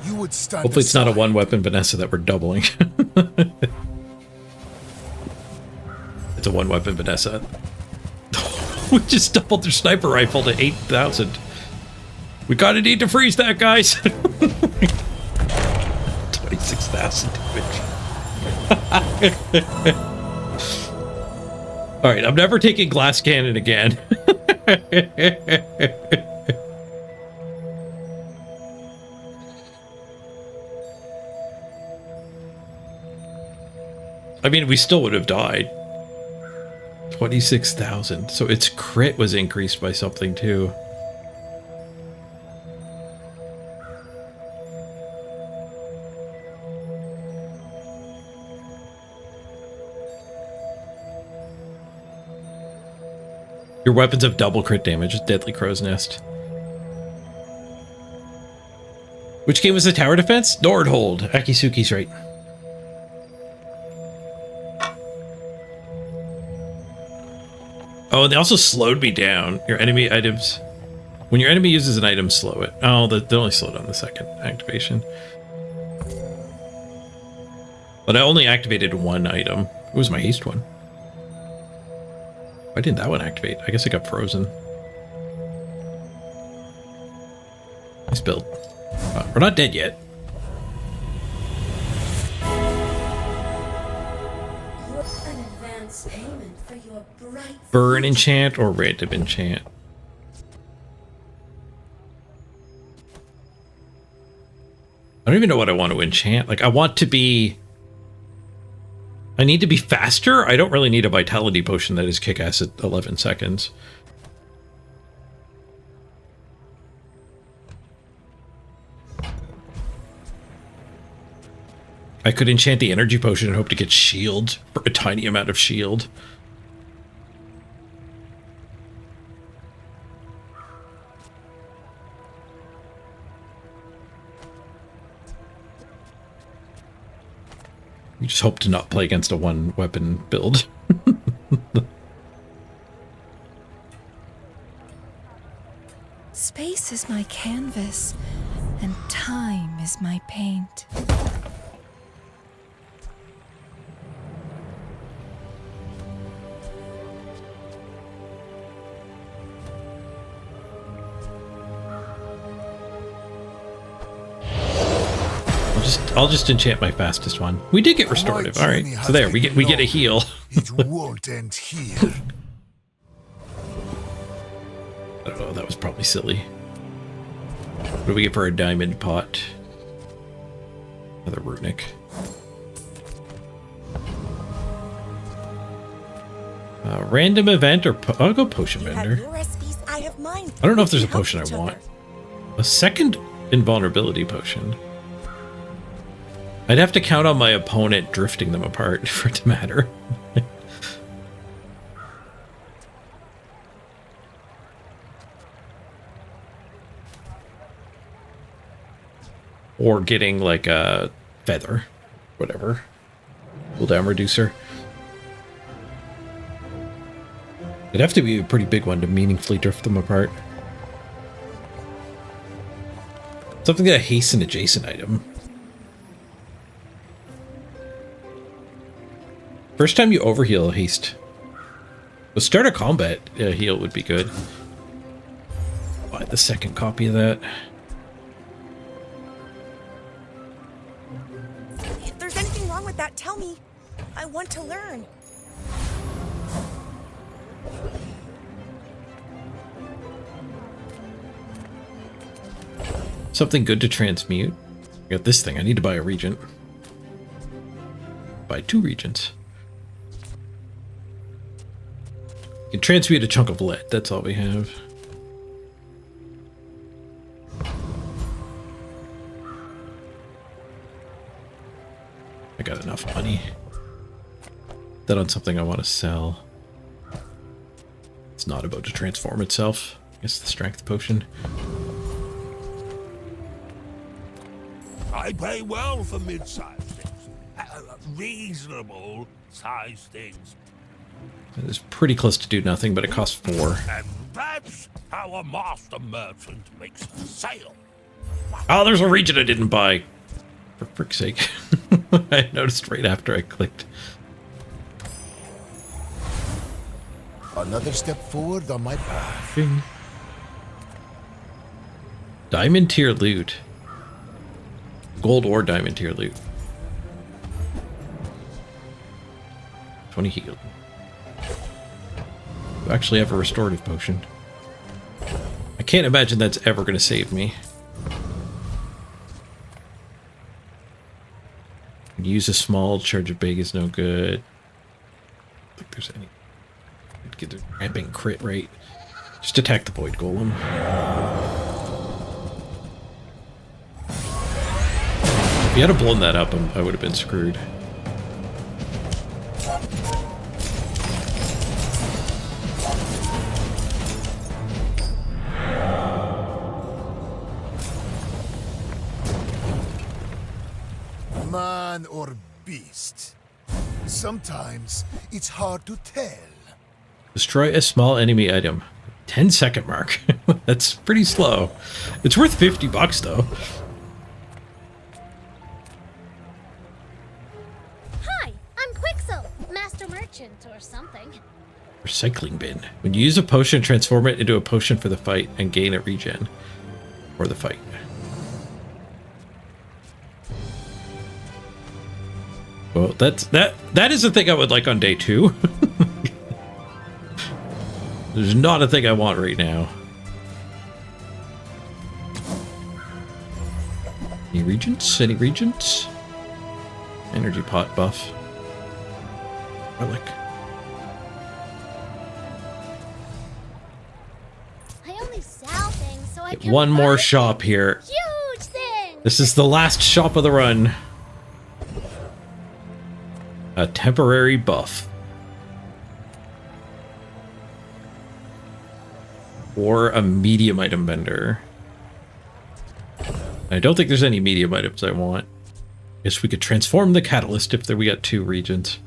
you would stand Hopefully it's not a aside. one-weapon Vanessa that we're doubling. It's a one-weapon Vanessa. We just doubled their sniper rifle to 8,000. We gotta need to freeze that, guys. 26,000 damage. Alright, I'm never taking glass cannon again. I mean, we still would have died. 26,000. So its crit was increased by something too. Your weapons have double crit damage with Deadly Crow's Nest. Which game was the tower defense? Nordhold. Akisuki's right. Oh, and they also slowed me down. Your enemy items... When your enemy uses an item, slow it. Oh, they only slowed on the second activation. But I only activated one item. It was my haste one. Why didn't that one activate? I guess it got frozen. Nice build. We're not dead yet. An advance payment for your bright Burn enchant or random enchant? I don't even know what I want to enchant. Like, I want to be... I need to be faster. I don't really need a vitality potion that is kick-ass at 11 seconds. I could enchant the energy potion and hope to get shield for a tiny amount of shield. You just hope to not play against a one-weapon build. Space is my canvas, and time is my paint. I'll just enchant my fastest one. We did get restorative. All right, so there we get a heal. It won't end here. I don't know. That was probably silly. What do we get for a diamond pot? Another runic. Random event or I'll go potion vendor. Your recipes, I have mine. I don't know if there's a potion I want. A second invulnerability potion. I'd have to count on my opponent drifting them apart for it to matter. Or getting like a feather, whatever. Cooldown reducer. It'd have to be a pretty big one to meaningfully drift them apart. Something that hastes an adjacent item. First time you overheal, haste. The start of combat heal would be good. Buy the second copy of that. If there's anything wrong with that, tell me. I want to learn. Something good to transmute. I got this thing. I need to buy a regent. Buy 2 regents. You can transmute a chunk of lead. That's all we have. I got enough money. That on something I want to sell. It's not about to transform itself. I guess the strength potion. I pay well for mid-sized things. Reasonable sized things. It's pretty close to do nothing, but it costs 4. And that's how a master merchant makes a sale. Oh, there's a region I didn't buy. For frick's sake. I noticed right after I clicked. Another step forward on my path. Diamond tier loot. Gold or diamond tier loot. 20 heal. You actually have a restorative potion. I can't imagine that's ever going to save me. Use a small, charge a big is no good. I don't think there's any. Get a ramping crit rate. Just attack the void golem. If you had blown that up, I would have been screwed. Man or beast? Sometimes it's hard to tell. Destroy a small enemy item. 10-second mark. That's pretty slow. It's worth $50 though. Hi, I'm Quixel, Master Merchant or something. Recycling bin. When you use a potion, transform it into a potion for the fight and gain a regen. For the fight. Well, that is a thing I would like on day 2. There's not a thing I want right now. Any regents? Any regents? Energy pot buff. Relic. I only sell things so I can One more buy shop here. huge things. This is the last shop of the run. A temporary buff. Or a medium item vendor. I don't think there's any medium items I want. Guess we could transform the catalyst if we got 2 regions.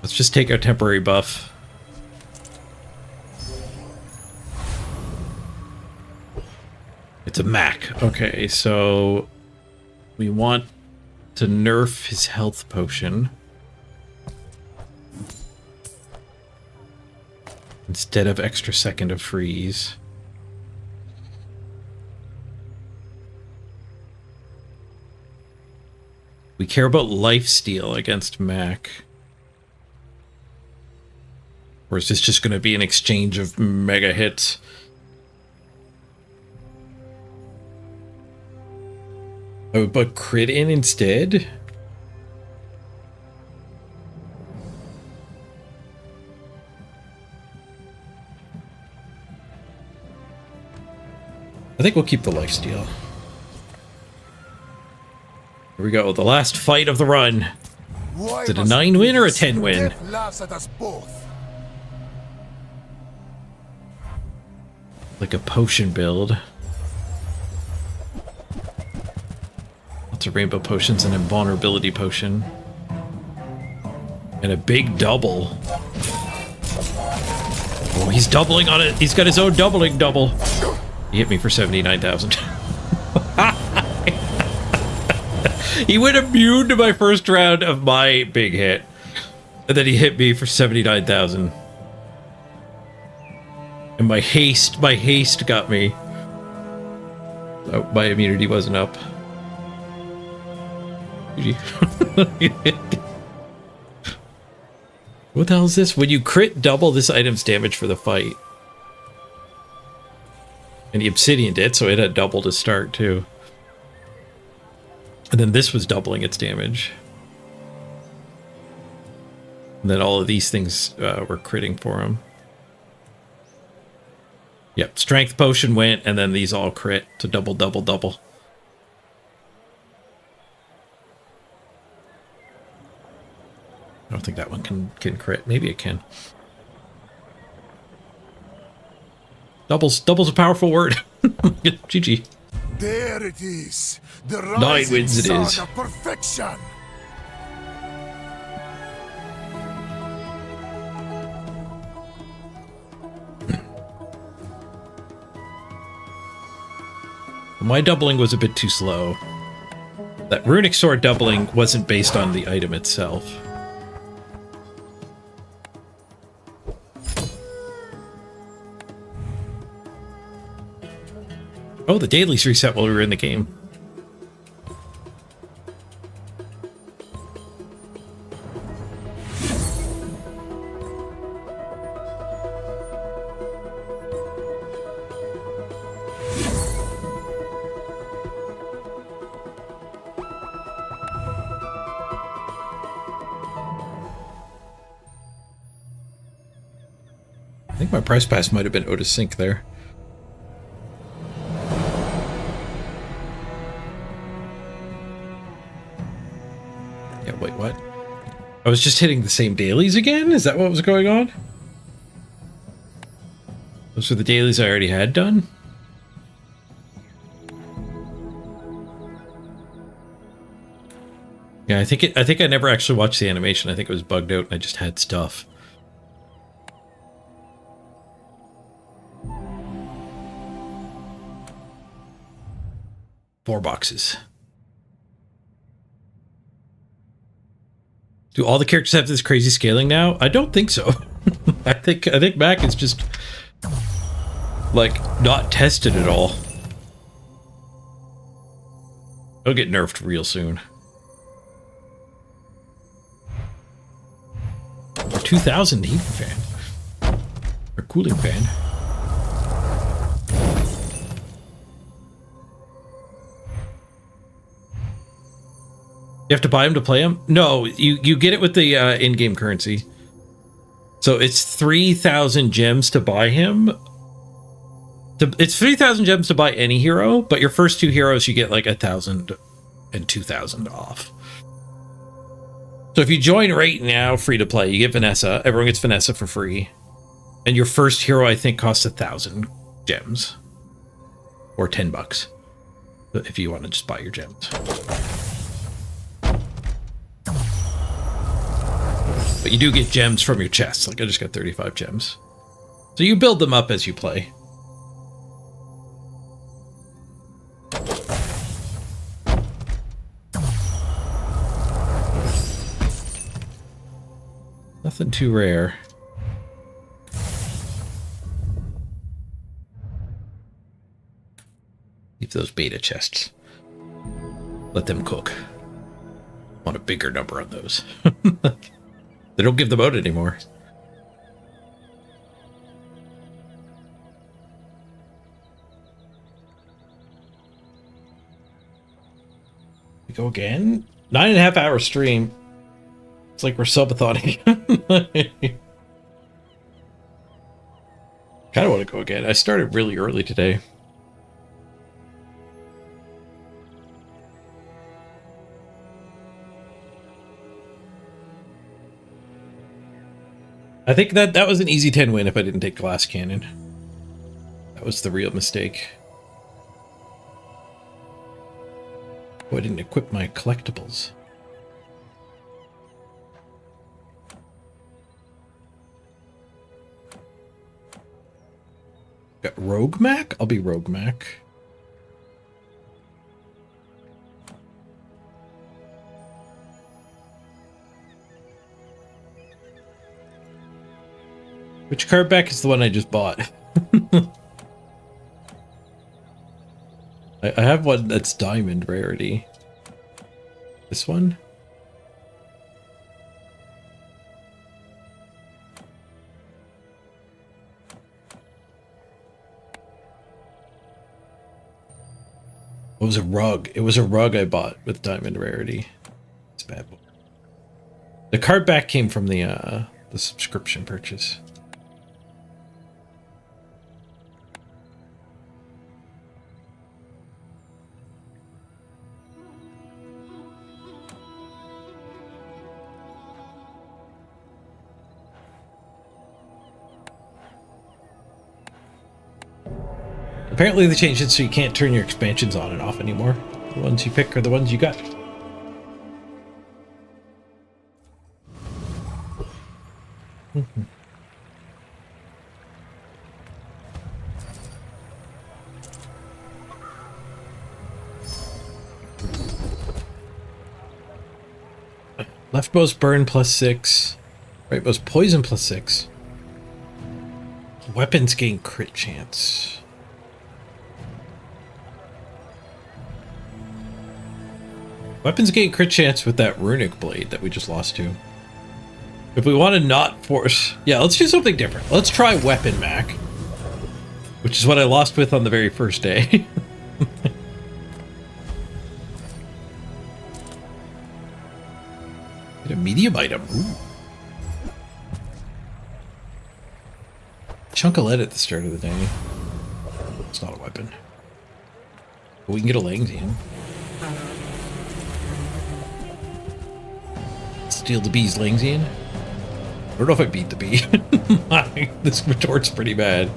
Let's just take our temporary buff. It's a Mac. Okay, so we want to nerf his health potion. Instead of extra second of freeze. We care about lifesteal against Mac. Or is this just going to be an exchange of mega hits? I would put crit in instead? I think we'll keep the lifesteal. Here we go, the last fight of the run. Is it a 9 win or a 10 win? Like a potion build. Lots of rainbow potions and invulnerability potion. And a big double. Oh, he's doubling on it. He's got his own doubling double. He hit me for 79,000. He went immune to my first round of my big hit. And then he hit me for 79,000. And my haste got me. Oh, my immunity wasn't up. What the hell is this? When you crit, double this item's damage for the fight. And the obsidian did, so it had double to start too. And then this was doubling its damage. And then all of these things were critting for him. Yep, strength potion went, and then these all crit to double, double, double. I don't think that one can crit. Maybe it can. Double's a powerful word. GG. There it is. The 9 wins it is. of perfection. My doubling was a bit too slow. That runic sword doubling wasn't based on the item itself. Oh, the dailies reset while we were in the game. I think my price pass might have been Otis Sync there. Yeah, wait, what? I was just hitting the same dailies again? Is that what was going on? Those were the dailies I already had done? Yeah, I think I never actually watched the animation. I think it was bugged out and I just had stuff. Four boxes. Do all the characters have this crazy scaling now? I don't think so. I think Mac is just like not tested at all. It'll get nerfed real soon. Or 2000 heating fan. Or cooling fan. You have to buy them to play them? No, you get it with the in-game currency. So it's 3,000 gems to buy him. It's 3,000 gems to buy any hero, but your first two heroes you get like 1,000 and 2,000 off. So if you join right now, free to play, you get Vanessa. Everyone gets Vanessa for free. And your first hero, I think, costs 1,000 gems. Or $10. If you want to just buy your gems. But you do get gems from your chests. Like, I just got 35 gems. So you build them up as you play. Nothing too rare. Leave those beta chests. Let them cook. Want a bigger number on those. They don't give them out anymore. We go again? 9.5 hour stream. It's like we're subathoning. Kind of want to go again. I started really early today. I think that was an easy 10 win if I didn't take Glass Cannon. That was the real mistake. Oh, I didn't equip my collectibles. Got Rogue Mac? I'll be Rogue Mac. Which card back is the one I just bought? I have one that's diamond rarity. This one? was a rug. It was a rug I bought with diamond rarity. It's a bad boy. The card back came from the subscription purchase. Apparently they changed it so you can't turn your expansions on and off anymore. The ones you pick are the ones you got. Leftmost burn +6. Rightmost poison +6. Weapons gain crit chance. Weapons gain crit chance with that runic blade that we just lost to. If we want to not force... Yeah, let's do something different. Let's try Weapon Mac. Which is what I lost with on the very first day. Get a medium item. Ooh. Chunk of lead at the start of the day. It's not a weapon. But we can get a Langsian. Steal the bee's Langsian. I don't know if I beat the bee. This retort's pretty bad.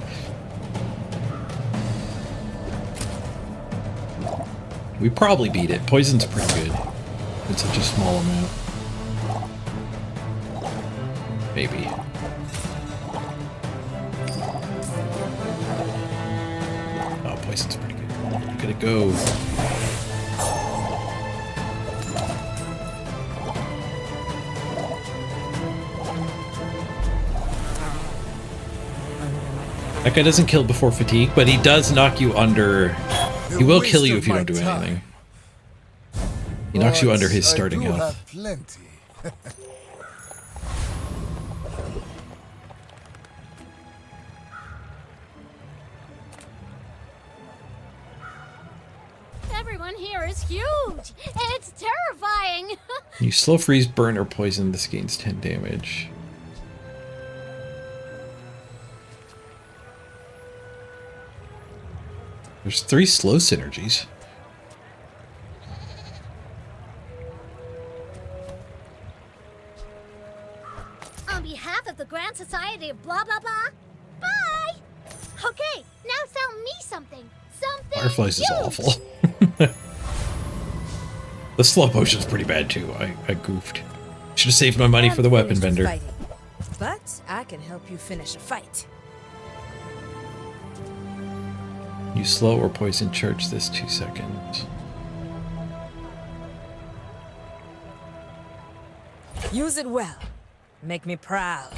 We probably beat it. Poison's pretty good. It's such a small amount. Maybe. Oh, poison's pretty good. Look at it go. That guy doesn't kill before fatigue, but he does knock you under. He will kill you if you don't do anything. He knocks you under his starting health. Everyone here is huge. It's terrifying. You slow freeze, burn, or poison. This gains 10 damage. There's 3 slow synergies. On behalf of the Grand Society of blah blah blah, bye! Okay, now sell me something. Something Fireflies is huge. awful. The slow potion's pretty bad too. I goofed. Should have saved my money for the weapon vendor. Fighting, but I can help you finish a fight. You slow or poison charge this 2 seconds. Use it well. Make me proud.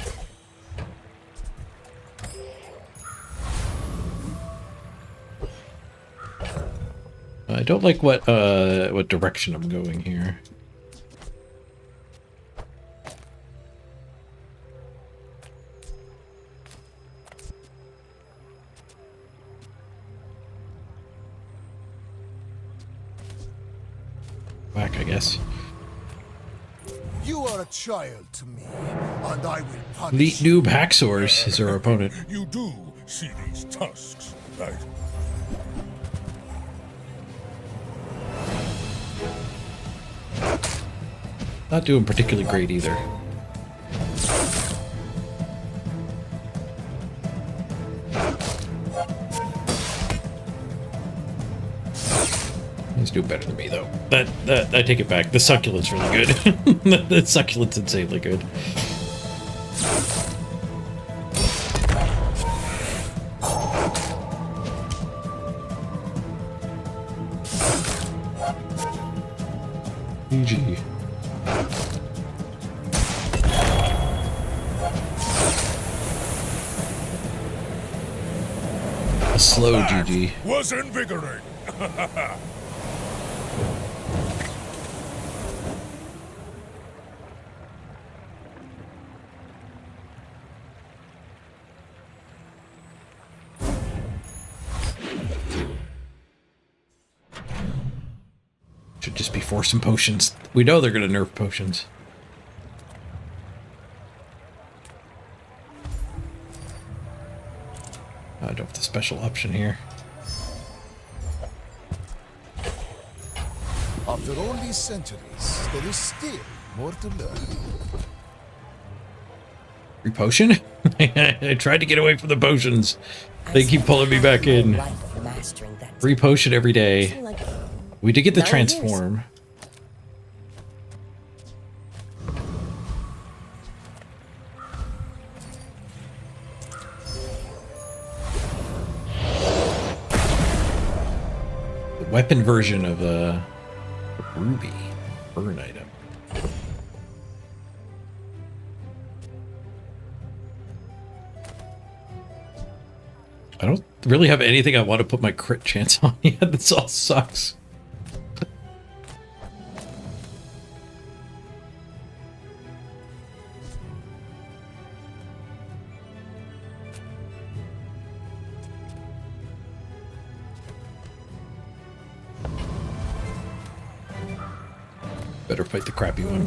I don't like what direction I'm going here. Back, I guess. You are a child to me, and I will punish Elite Noob Hacksaws is our opponent. You do see these tusks, right? Not doing particularly great either. He's doing better than me though. That I take it back. The succulent's really good. The succulent's insanely good. GG. A slow GG. Was invigorating. Could just be forcing potions. We know they're going to nerf potions. I don't have the special option here. After all these centuries, there is still more to learn. Free potion? I tried to get away from the potions. They keep pulling me back in. Free potion every day. We did get the transform. The weapon version of Ruby. Burn item. I don't really have anything I want to put my crit chance on yet. This all sucks. Better fight the crappy one.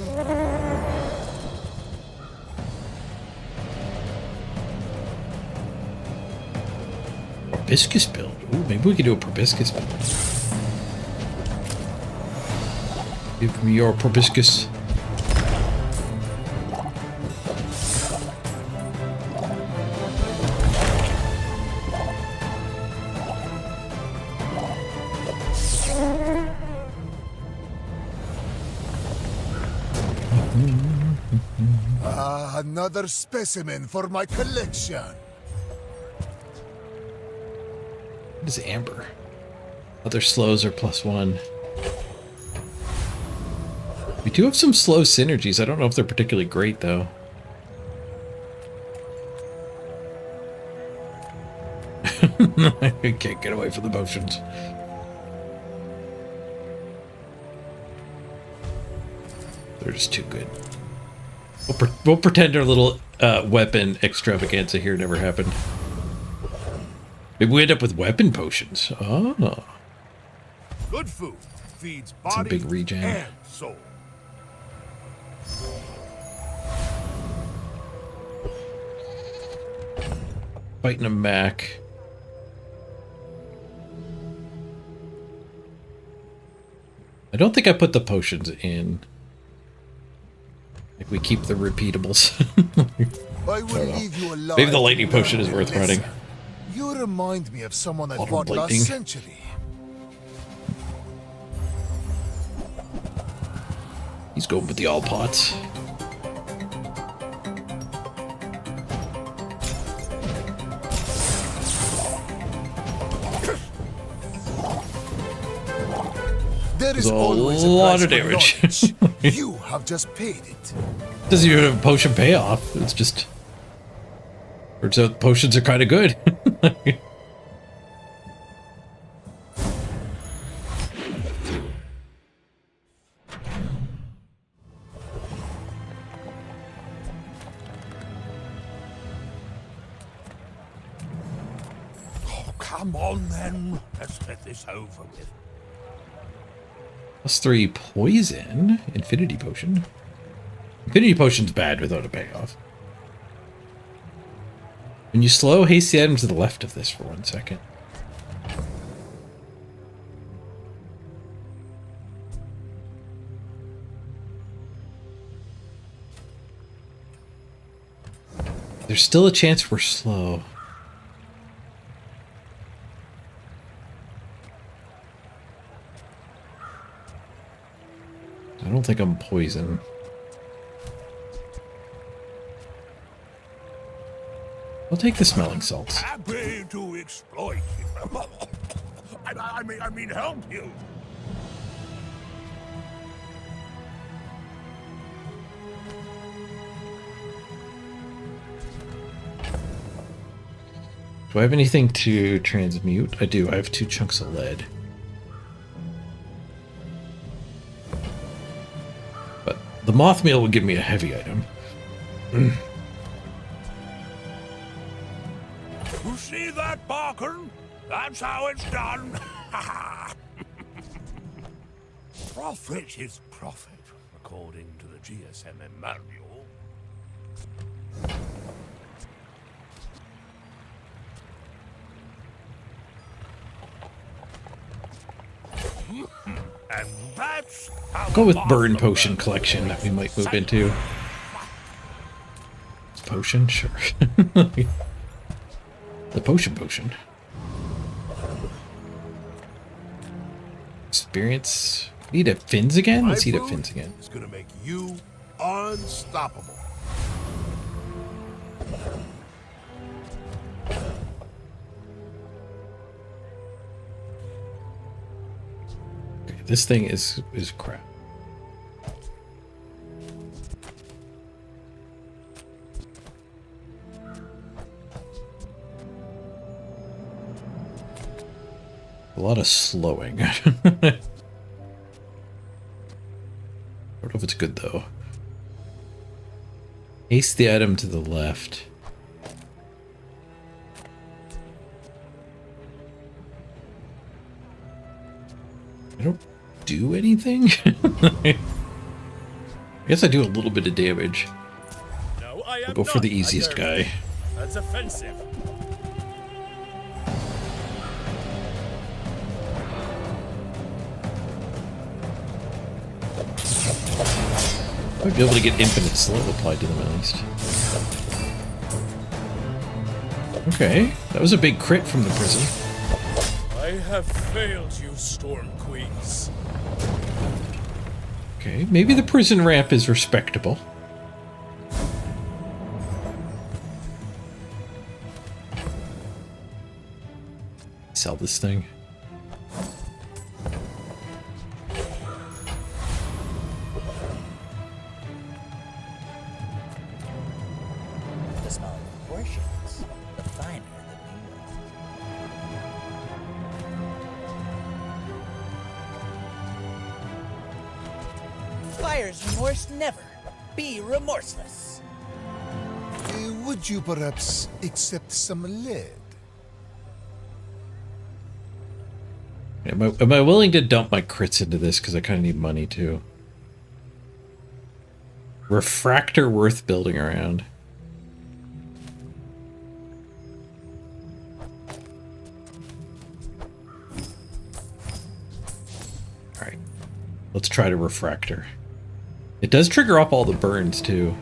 Proboscis build. Ooh, maybe we could do a proboscis build. Give me your proboscis. Another specimen for my collection. What is amber? Other slows are +1. We do have some slow synergies. I don't know if they're particularly great, though. I can't get away from the motions. They're just too good. We'll pretend our little weapon extravaganza here never happened. Maybe we end up with weapon potions. Oh. Good food feeds It's a body big regen. and soul. Fighting a Mac. I don't think I put the potions in. Like we keep the repeatables. I will leave you alive. Maybe the lightning potion is worth running. You remind me of someone I Autumn fought last lightning. century. He's going with the all pots. There is There's a always lot a of price for damage. knowledge. You have just paid it. Doesn't even have a potion payoff. It's just... Turns out potions are kind of good. Oh, come on then. Let's get this over with. +3 poison. Infinity potion. Infinity potion's bad without a payoff. When you slow, haste the item to the left of this for 1 second. There's still a chance we're slow. I don't think I'm poison. I'll take the smelling salts. Happy to exploit you. I mean help you. Do I have anything to transmute? I do. I have 2 chunks of lead. But the moth meal would give me a heavy item. You see that, Barker? That's how it's done. Profit is profit, according to the GSM manual. And that's how Go with burn potion collection that we might move into. Potion, sure. The potion. Experience. Need a fins again? Let's eat a fins again. It's gonna make you unstoppable. Okay, this thing is crap. A lot of slowing. I don't know if it's good though. Haste the item to the left. I don't do anything? I guess I do a little bit of damage. No, I am We'll go for the not easiest a guy. That's offensive. Might be able to get infinite slow applied to them at least. Okay, that was a big crit from the prison. I have failed you, Storm Queens. Okay, maybe the prison ramp is respectable. Sell this thing. The smaller the portions, the finer the meal. Fire's remorse never. Be remorseless. Would you perhaps accept some lead? Am I willing to dump my crits into this? Because I kind of need money too. Refractor worth building around. Alright. Let's try to refractor. It does trigger up all the burns too.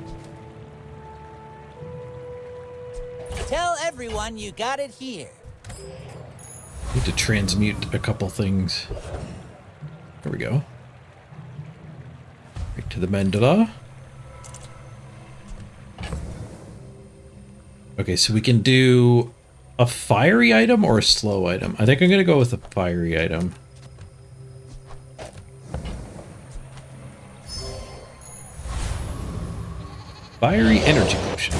Tell everyone you got it here. Need to transmute a couple things. There we go. Right to the mandala. Okay, so we can do a fiery item or a slow item. I think I'm gonna go with a fiery item. Fiery energy potion.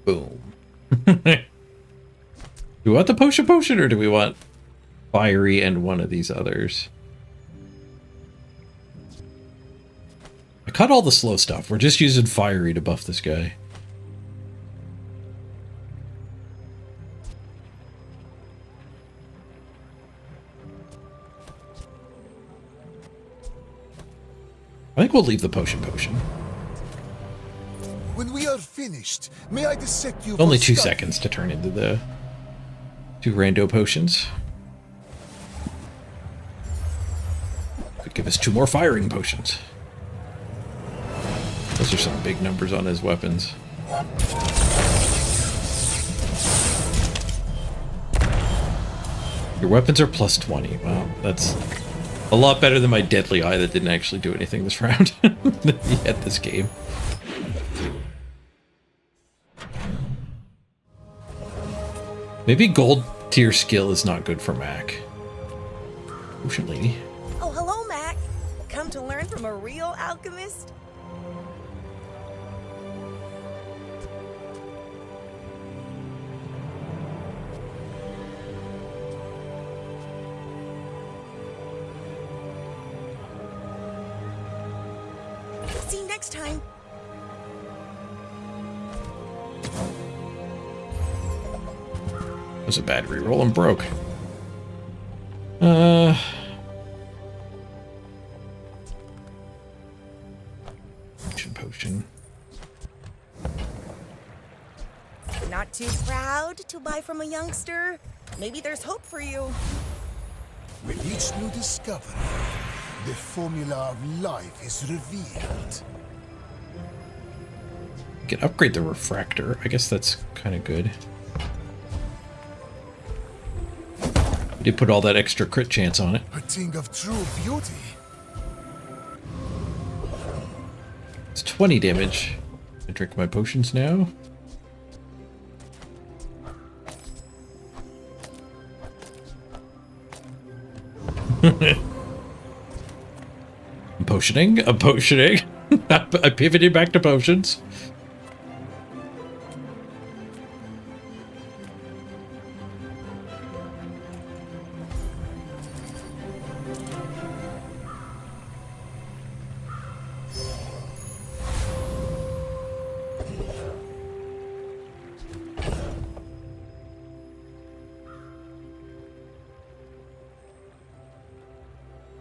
Boom. Do we want the potion or do we want fiery and one of these others? I cut all the slow stuff. We're just using fiery to buff this guy. I think we'll leave the potion. When we are finished, may I dissect you? Only for 2 study? seconds to turn into the 2 rando potions. Could give us 2 more firing potions. Those are some big numbers on his weapons. Your weapons are plus 20. Wow, that's a lot better than my deadly eye that didn't actually do anything this round. Yet this game. Maybe gold tier skill is not good for Mac. Ocean lady. Oh, hello, Mac. Come to learn from a real alchemist? See you next time. That was a bad reroll and broke. Potion. Not too proud to buy from a youngster? Maybe there's hope for you. With each new discovery, the formula of life is revealed. You can upgrade the refractor. I guess that's kind of good. We did put all that extra crit chance on it. A thing of true beauty. It's 20 damage. I drink my potions now. I'm potioning. I'm potioning. I pivoted back to potions.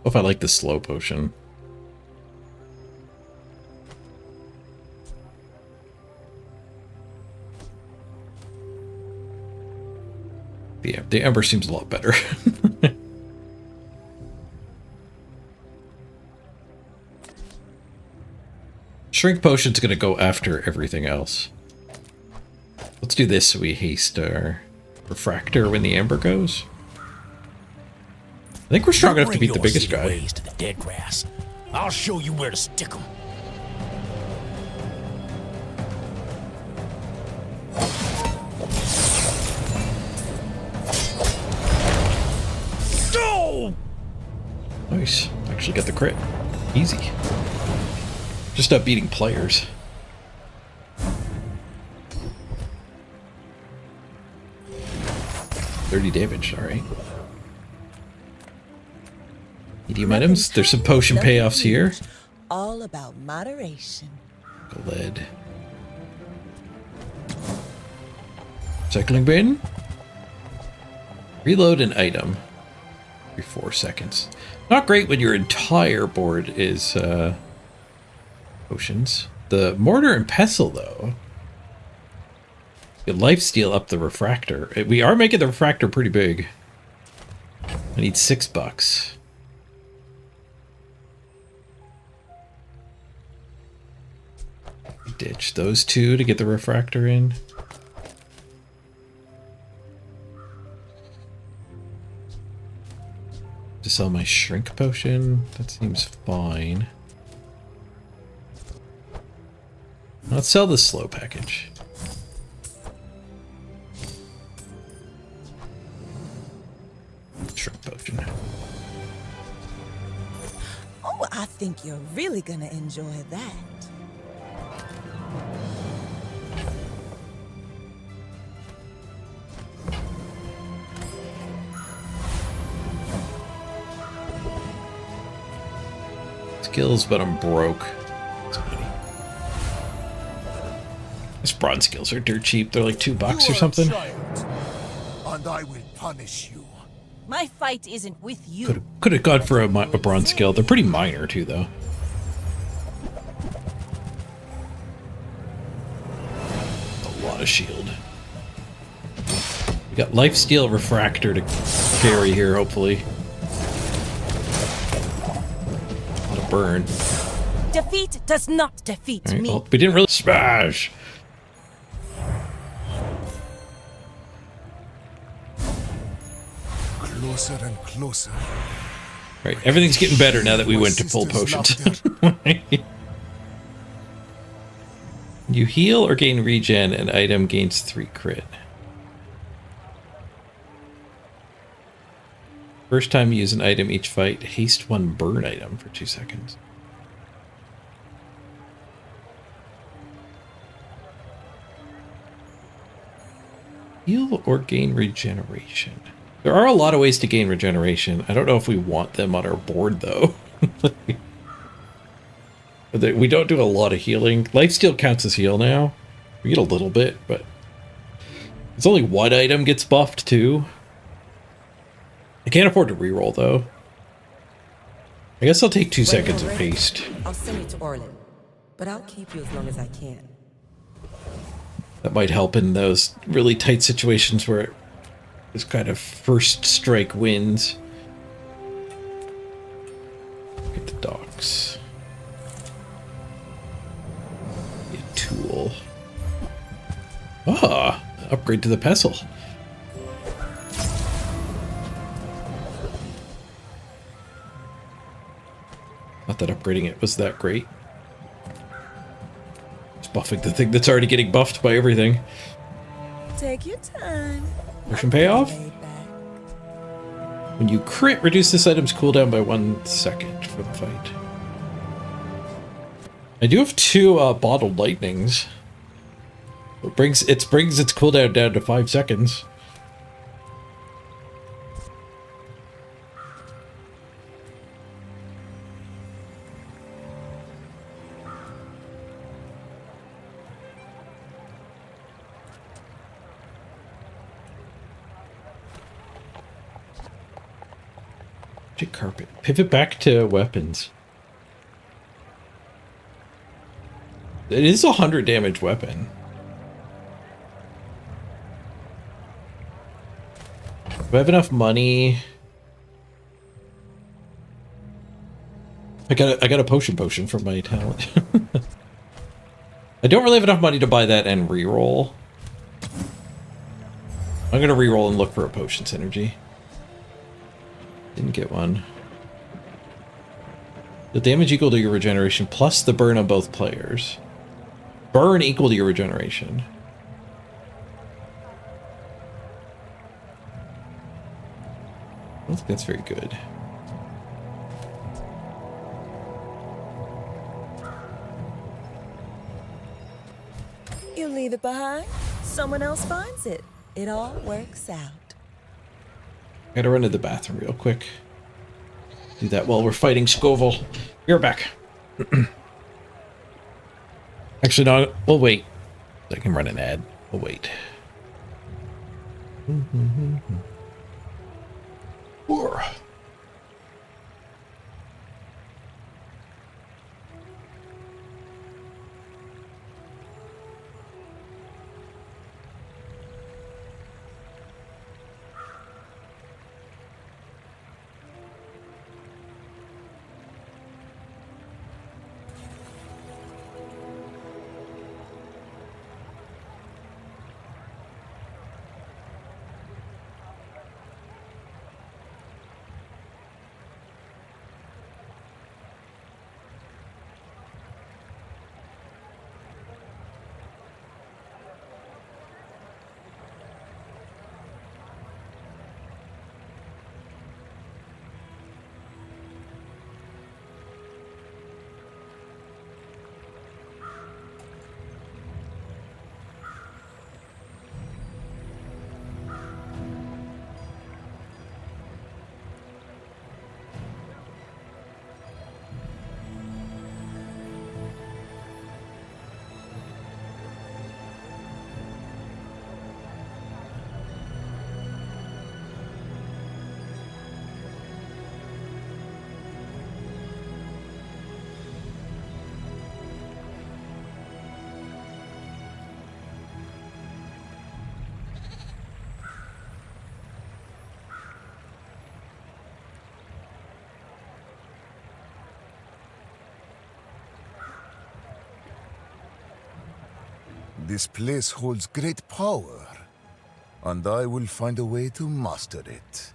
If I like the slow potion. Yeah, the Ember seems a lot better. Shrink potion's gonna go after everything else. Let's do this so we haste our refractor when the Ember goes. I think we're strong enough to beat the biggest guy. Ways to the dead grass. I'll show you where to stick them. Go! Nice. Actually got the crit. Easy. Just stop beating players. $30 damage, alright. Medium items. There's some potion payoffs here. All about moderation. Lead. Cycling bin. Reload an item. Every 4 seconds. Not great when your entire board is potions. The mortar and pestle, though. Good lifesteal up the refractor. We are making the refractor pretty big. I need $6. Ditch those two to get the refractor in. To sell my shrink potion. That seems fine. Let's sell the slow package. Shrink potion. Oh, I think you're really gonna enjoy that. Skills, but I'm broke. These bronze skills are dirt cheap. They're like $2 or something. And I will punish you. My fight isn't with you. Could have gone for a bronze skill. They're pretty minor too, though. A lot of shield. We got lifesteal refractor to carry here, hopefully. Burn. Defeat does not defeat Right, me. well, we didn't really smash. Closer and closer. Right, everything's getting better now that we went to full potions. You heal or gain regen, an item gains 3 crit. First time you use an item each fight, haste 1 burn item for 2 seconds. Heal or gain regeneration. There are a lot of ways to gain regeneration. I don't know if we want them on our board, though. We don't do a lot of healing. Lifesteal counts as heal now. We get a little bit, but it's only one item gets buffed too. I can't afford to reroll though. I guess I'll take 2 seconds of haste. I'll send you to Orlin, but I'll keep you as long as I can. That might help in those really tight situations where it's kind of first strike wins. Get the docks. A tool. Ah, upgrade to the pestle. Not that upgrading it was that great. Just buffing the thing that's already getting buffed by everything. Take your time. Motion payoff? When you crit, reduce this item's cooldown by 1 second for the fight. I do have 2 bottled lightnings. It brings its cooldown down to 5 seconds. Magic carpet. Pivot back to weapons. It is a 100 damage weapon. Do I have enough money? I got a potion from my talent. I don't really have enough money to buy that and reroll. I'm gonna reroll and look for a potion synergy. Didn't get one. The damage equal to your regeneration plus the burn on both players. Burn equal to your regeneration. I don't think that's very good. You leave it behind, someone else finds it. It all works out. Gotta run to the bathroom real quick. Do that while we're fighting Scoville. You're back. Actually, no, we'll wait. I can run an ad. We'll wait. Or this place holds great power, and I will find a way to master it.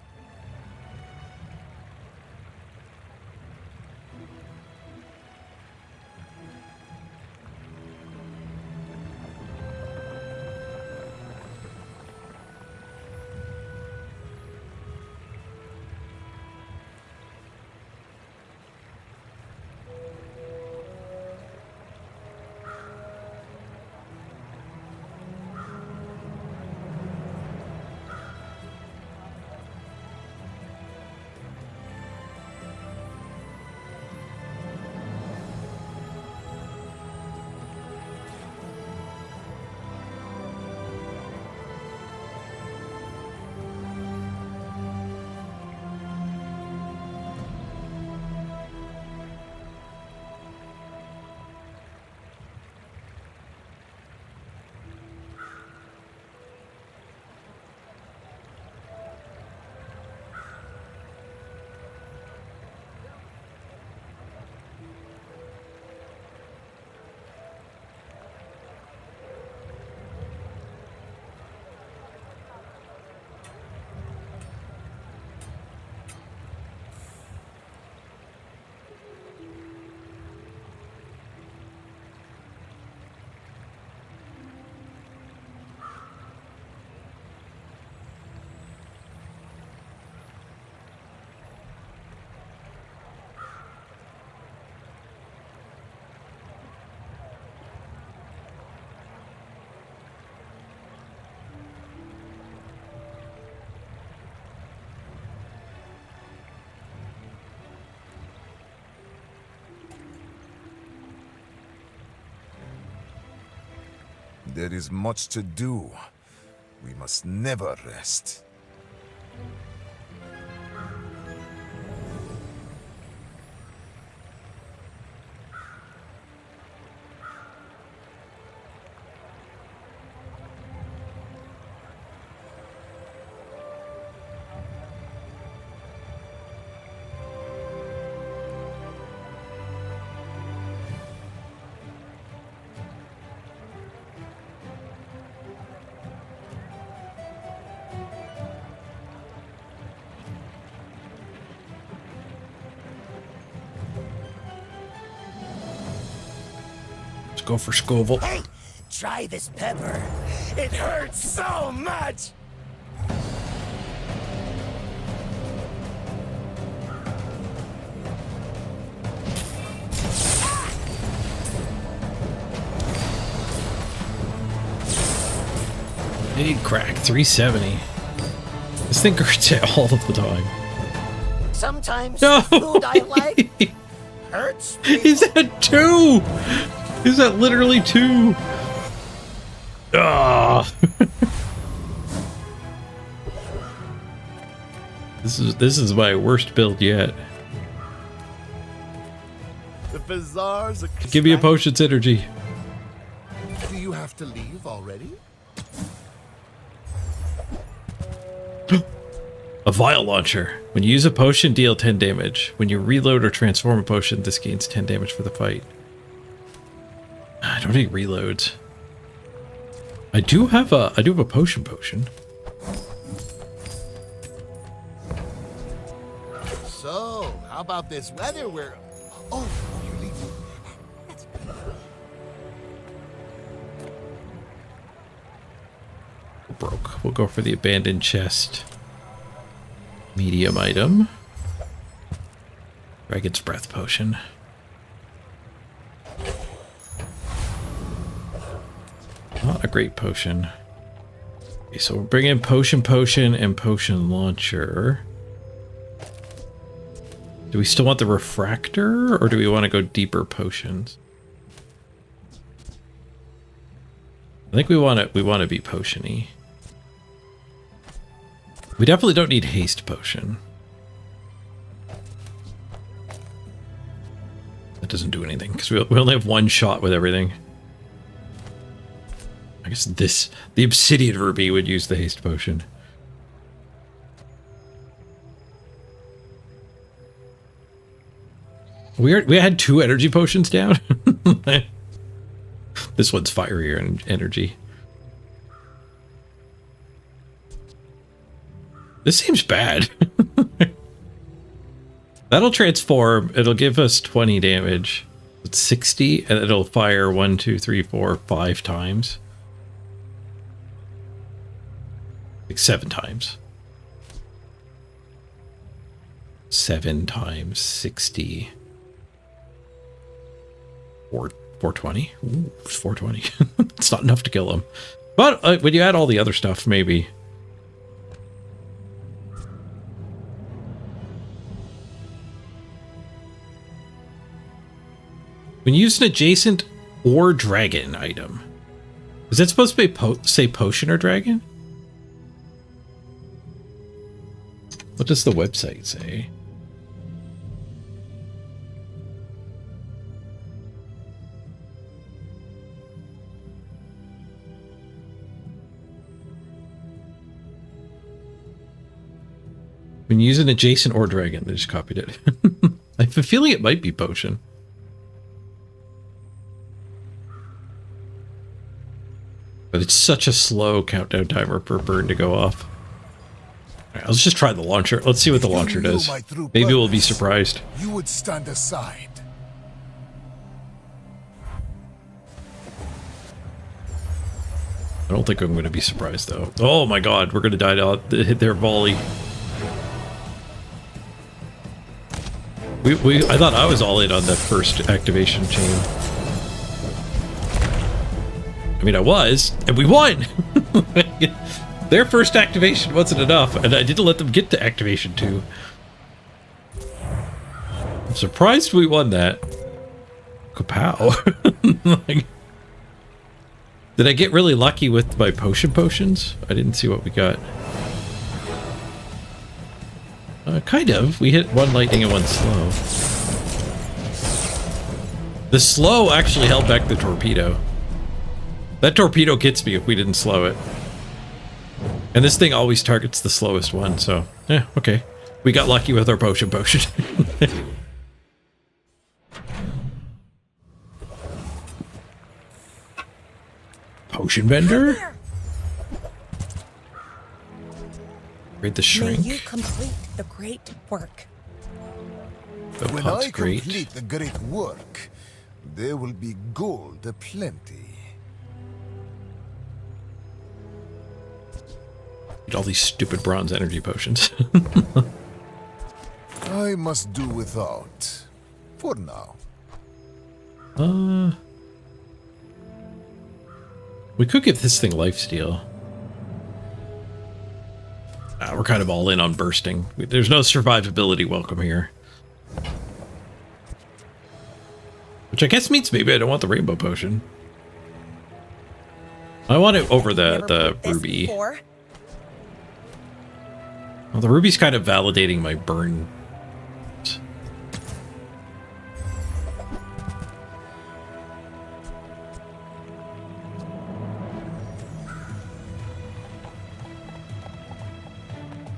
There is much to do. We must never rest. Go for Scoville. Hey, try this pepper. It hurts so much. Big crack, 370. This thing hurts all of the time. Sometimes No! the food I like hurts. Is that 2? Is that literally 2? Ah! This is my worst build yet. The bazaar's a Give me a potion synergy. Do you have to leave already? A vial launcher. When you use a potion, deal 10 damage. When you reload or transform a potion, this gains 10 damage for the fight. I don't need reloads. I do have a potion. So, how about this weather where... Oh, you're leaving. Broke. We'll go for the abandoned chest. Medium item. Dragon's breath potion. Not a great potion. Okay, so we're bringing potion, and potion launcher. Do we still want the refractor, or do we want to go deeper potions? I think we want to be potion-y. We definitely don't need haste potion. That doesn't do anything because we only have one shot with everything. I guess the obsidian ruby would use the haste potion. We had 2 energy potions down. This one's firier energy. This seems bad. That'll transform. It'll give us 20 damage. It's 60, and it'll fire 1, 2, 3, 4, 5 times. Like 7 times. 7 times 60. 420. Ooh, it's 420. It's not enough to kill him. But when you add all the other stuff, maybe. When you use an adjacent or dragon item, is that supposed to be say potion or dragon? What does the website say? When you use an adjacent or dragon, they just copied it. I have a feeling it might be potion. But it's such a slow countdown timer per burn to go off. All right, let's just try the launcher. Let's see what the launcher does. Maybe we'll be surprised. You would stand aside. I don't think I'm going to be surprised, though. Oh my god, we're going to die to hit their volley. I thought I was all in on the first activation chain. I mean, I was, and we won! Their first activation wasn't enough, and I didn't let them get to activation 2. I'm surprised we won that. Kapow. Like, Did I get really lucky with my potions? I didn't see what we got. Kind of. We hit one lightning and one slow. The slow actually held back the torpedo. That torpedo gets me if we didn't slow it. And this thing always targets the slowest one, so... yeah, okay. We got lucky with our potion. Potion vendor? Read the shrink. May you complete the great work. The When pot's I great. complete the great work, there will be gold aplenty. All these stupid bronze energy potions. I must do without. For now. We could give this thing lifesteal. We're kind of all in on bursting. There's no survivability welcome here. Which I guess means maybe I don't want the rainbow potion. I want it over the ruby. Before. Well, the ruby's kind of validating my burn.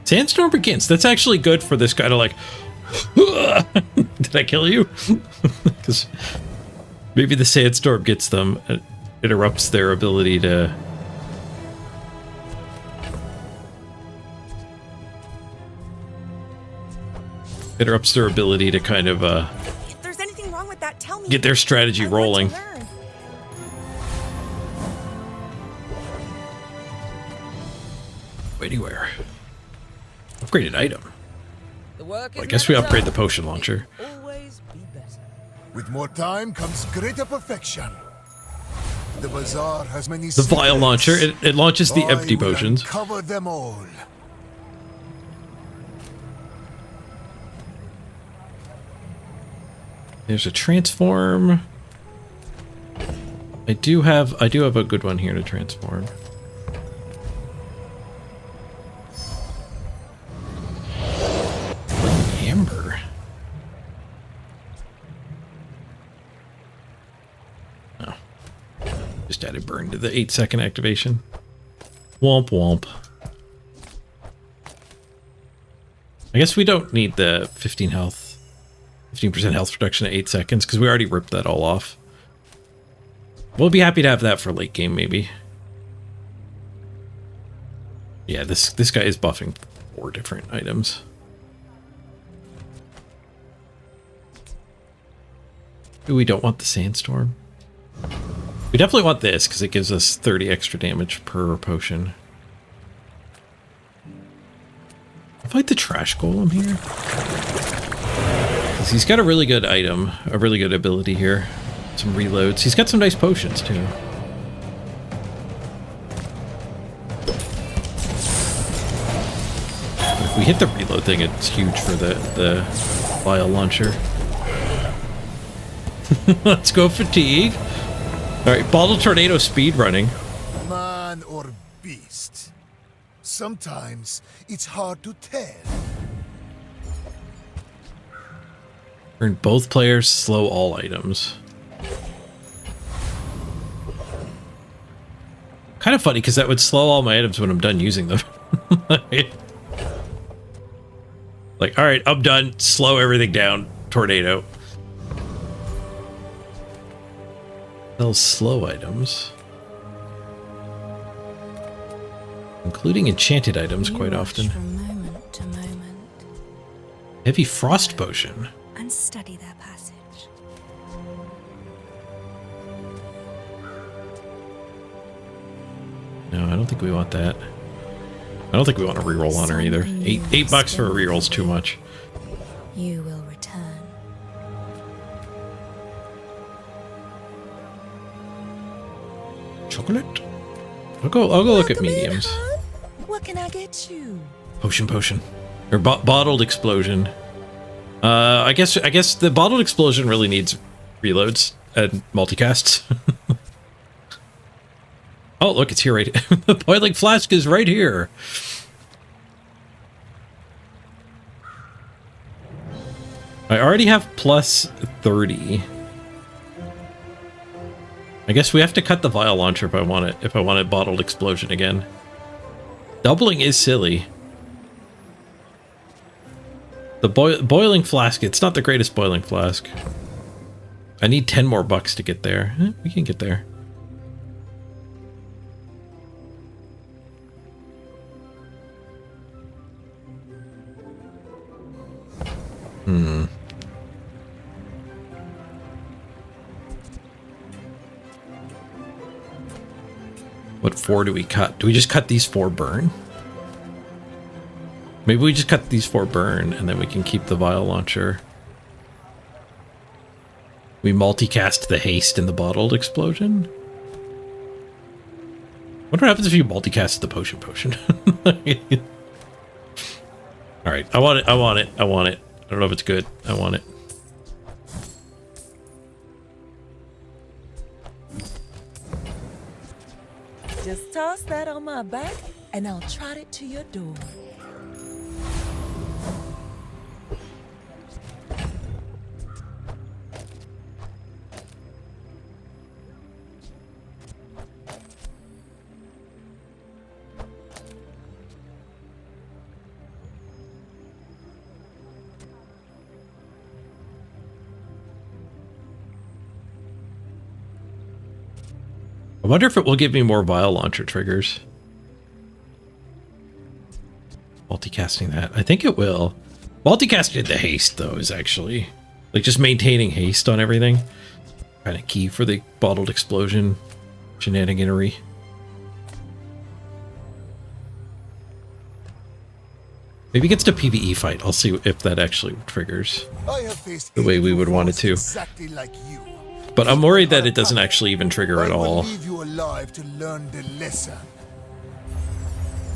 Sandstorm begins. That's actually good for this guy to like... Did I kill you? Because maybe the sandstorm gets them. It interrupts their ability to... interrupts their ability to kind of If there's anything wrong with that, tell me. get their strategy rolling. Anywhere. Upgraded item. Well, I guess we upgrade the potion launcher. With more time comes greater perfection. The bazaar has many The vial secrets. launcher, it launches the I empty will potions. Cover them all. There's a transform. I do have a good one here to transform. Amber. Oh. Just added burn to the 8-second activation. Womp womp. I guess we don't need the 15 health. 15% health reduction at 8 seconds, because we already ripped that all off. We'll be happy to have that for late game, maybe. Yeah, this guy is buffing 4 different items. Ooh, we don't want the sandstorm. We definitely want this, because it gives us 30 extra damage per potion. Fight the trash golem here. He's got a really good item, a really good ability here. Some reloads. He's got some nice potions too. If we hit the reload thing, it's huge for the vial launcher. Let's go fatigue. All right, bottle tornado speed running. Man or beast. Sometimes it's hard to tell. Turn both players, slow all items. Kind of funny because that would slow all my items when I'm done using them. Like, all right, I'm done. Slow everything down. Tornado. They'll slow items. Including enchanted items quite often. From moment to moment. Heavy frost potion. And study their passage. No, I don't think we want that. I don't think we want a reroll on her either. $8 for a reroll's too much. You will return. Chocolate? I'll go look at mediums. What can I get you? Potion. Or bottled explosion. I guess the bottled explosion really needs reloads and multicasts. Oh, look, it's here right. The boiling flask is right here. I already have plus 30. I guess we have to cut the vial launcher if I want it. If I want a bottled explosion again. Doubling is silly. The boiling flask, it's not the greatest boiling flask. I need 10 more bucks to get there. We can get there. What 4 do we cut? Do we just cut these 4 burn? Maybe we just cut these 4 burn and then we can keep the vial launcher. We multicast the haste in the bottled explosion. What happens if you multicast the potion? Alright, I want it, I want it, I want it. I don't know if it's good. I want it. Just toss that on my back, and I'll trot it to your door. I wonder if it will give me more vial launcher triggers. Multicasting that. I think it will. Multicasting the haste, though, is actually... like, just maintaining haste on everything. Kind of key for the bottled explosion shenaniganery. Maybe it gets to PvE fight. I'll see if that actually triggers the way we would want it to. Exactly like you. But I'm worried that it doesn't actually even trigger at all. Leave you alive to learn the lesson.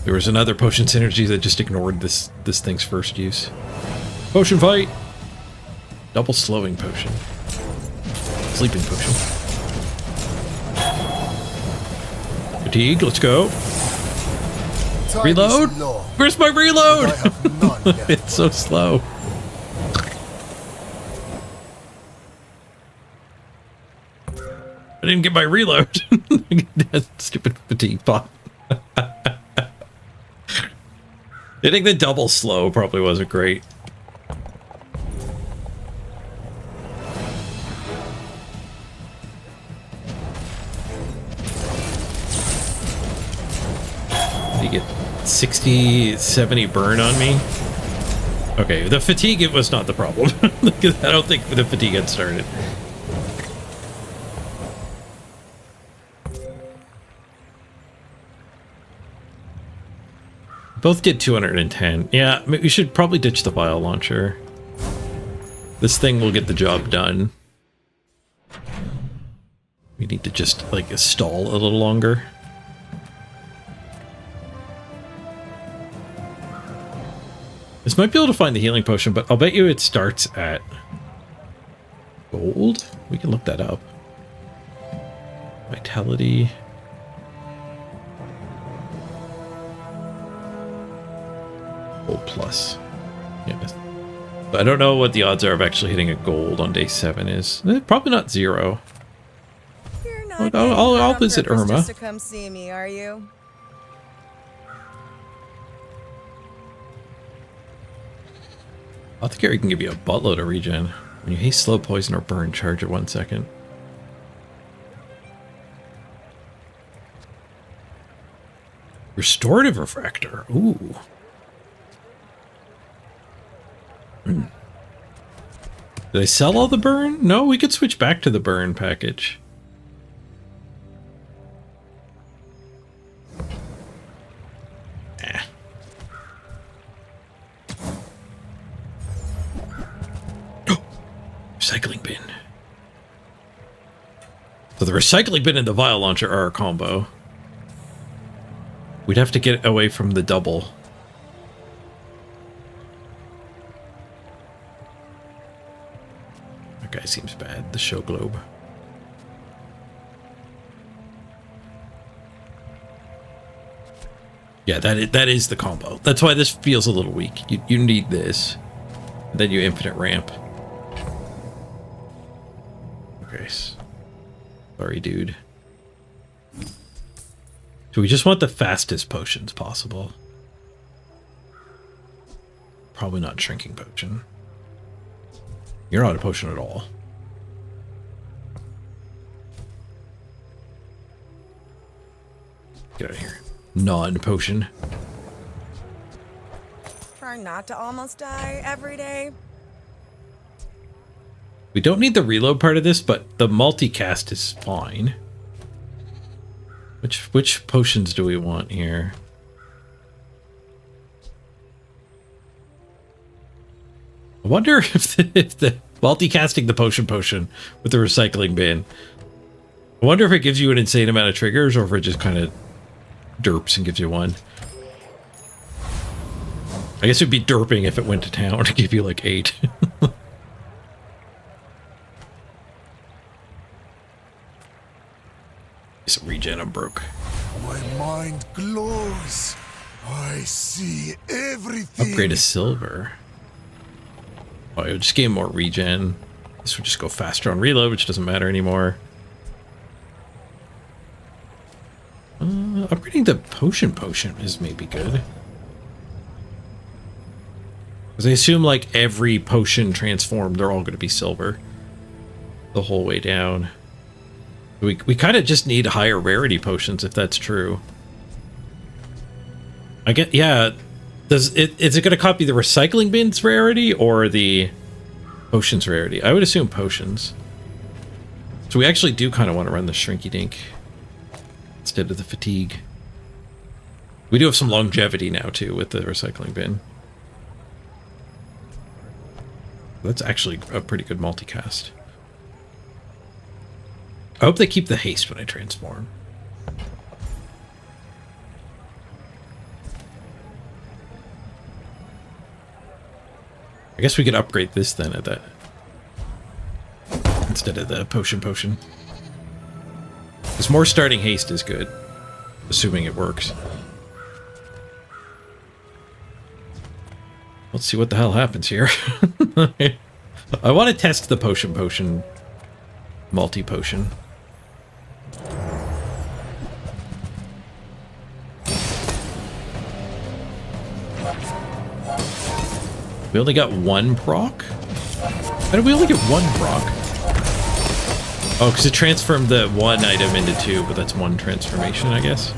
There was another potion synergy that just ignored this thing's first use. Potion fight! Double slowing potion. Sleeping potion. Fatigue, let's go. Reload? Where's my reload? It's so slow. I didn't get my reload. That stupid fatigue pop. I think the double slow probably wasn't great. You get 60, 70 burn on me. Okay, the fatigue, it was not the problem. I don't think the fatigue had started. Both did 210. Yeah, we should probably ditch the vial launcher. This thing will get the job done. We need to just, like, stall a little longer. This might be able to find the healing potion, but I'll bet you it starts at gold? We can look that up. Vitality. Gold plus. Yeah. I don't know what the odds are of actually hitting a gold on day 7 is. Probably not 0. You're not I'll visit Irma. Just to come see me, are you? Apothecary can give you a buttload of regen. When you haste, slow, poison, or burn, charge it 1 second. Restorative refractor. Ooh. Did I sell all the burn? No, we could switch back to the burn package. Recycling bin. So the recycling bin and the vial launcher are a combo. We'd have to get away from the double. That guy seems bad. The show globe. Yeah, that is the combo. That's why this feels a little weak. You need this. Then you infinite ramp. Okay. Sorry, dude. So we just want the fastest potions possible. Probably not shrinking potion. You're not a potion at all. Get out of here. Non-potion. Try not to almost die every day. We don't need the reload part of this, but the multicast is fine. Which potions do we want here? I wonder if the multicasting the potion with the recycling bin. I wonder if it gives you an insane amount of triggers or if it just kind of derps and gives you one. I guess it'd be derping if it went to town to give you like 8. Some regen, I'm broke. My mind glows. I see everything. Upgrade to silver. Oh, it would just gain more regen. This would just go faster on reload, which doesn't matter anymore. Upgrading the potion is maybe good. Because I assume like every potion transformed, they're all going to be silver the whole way down. We kind of just need higher rarity potions if that's true. I get, yeah. Is it going to copy the recycling bin's rarity or the potions rarity? I would assume potions. So we actually do kind of want to run the Shrinky Dink instead of the fatigue. We do have some longevity now too with the recycling bin. That's actually a pretty good multicast. I hope they keep the haste when I transform. I guess we could upgrade this then at that instead of the potion. Because more starting haste is good, assuming it works. Let's see what the hell happens here. I want to test the potion multi-potion. We only got one proc? How did we only get one proc? Oh, because it transformed the one item into 2, but that's one transformation, I guess.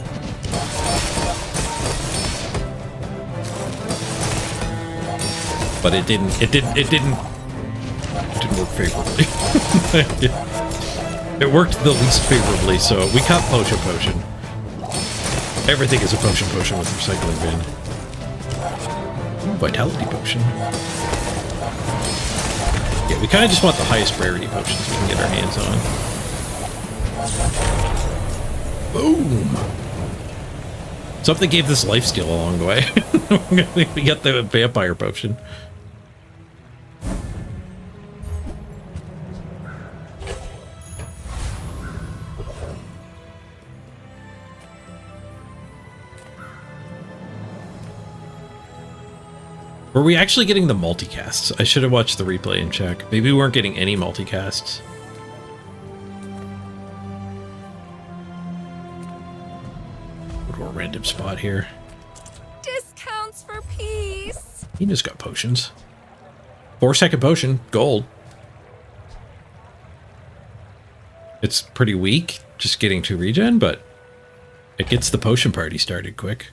But it didn't work favorably. It worked the least favorably, so we cut potion. Everything is a potion with recycling bin. Ooh, vitality potion. Yeah, we kind of just want the highest rarity potions we can get our hands on. Boom! Something gave this lifesteal along the way. We got the vampire potion. Were we actually getting the multicasts? I should have watched the replay and check. Maybe we weren't getting any multicasts. Go to a random spot here. Discounts for peace. He just got potions. 4-second potion, gold. It's pretty weak, just getting 2 regen, but it gets the potion party started quick.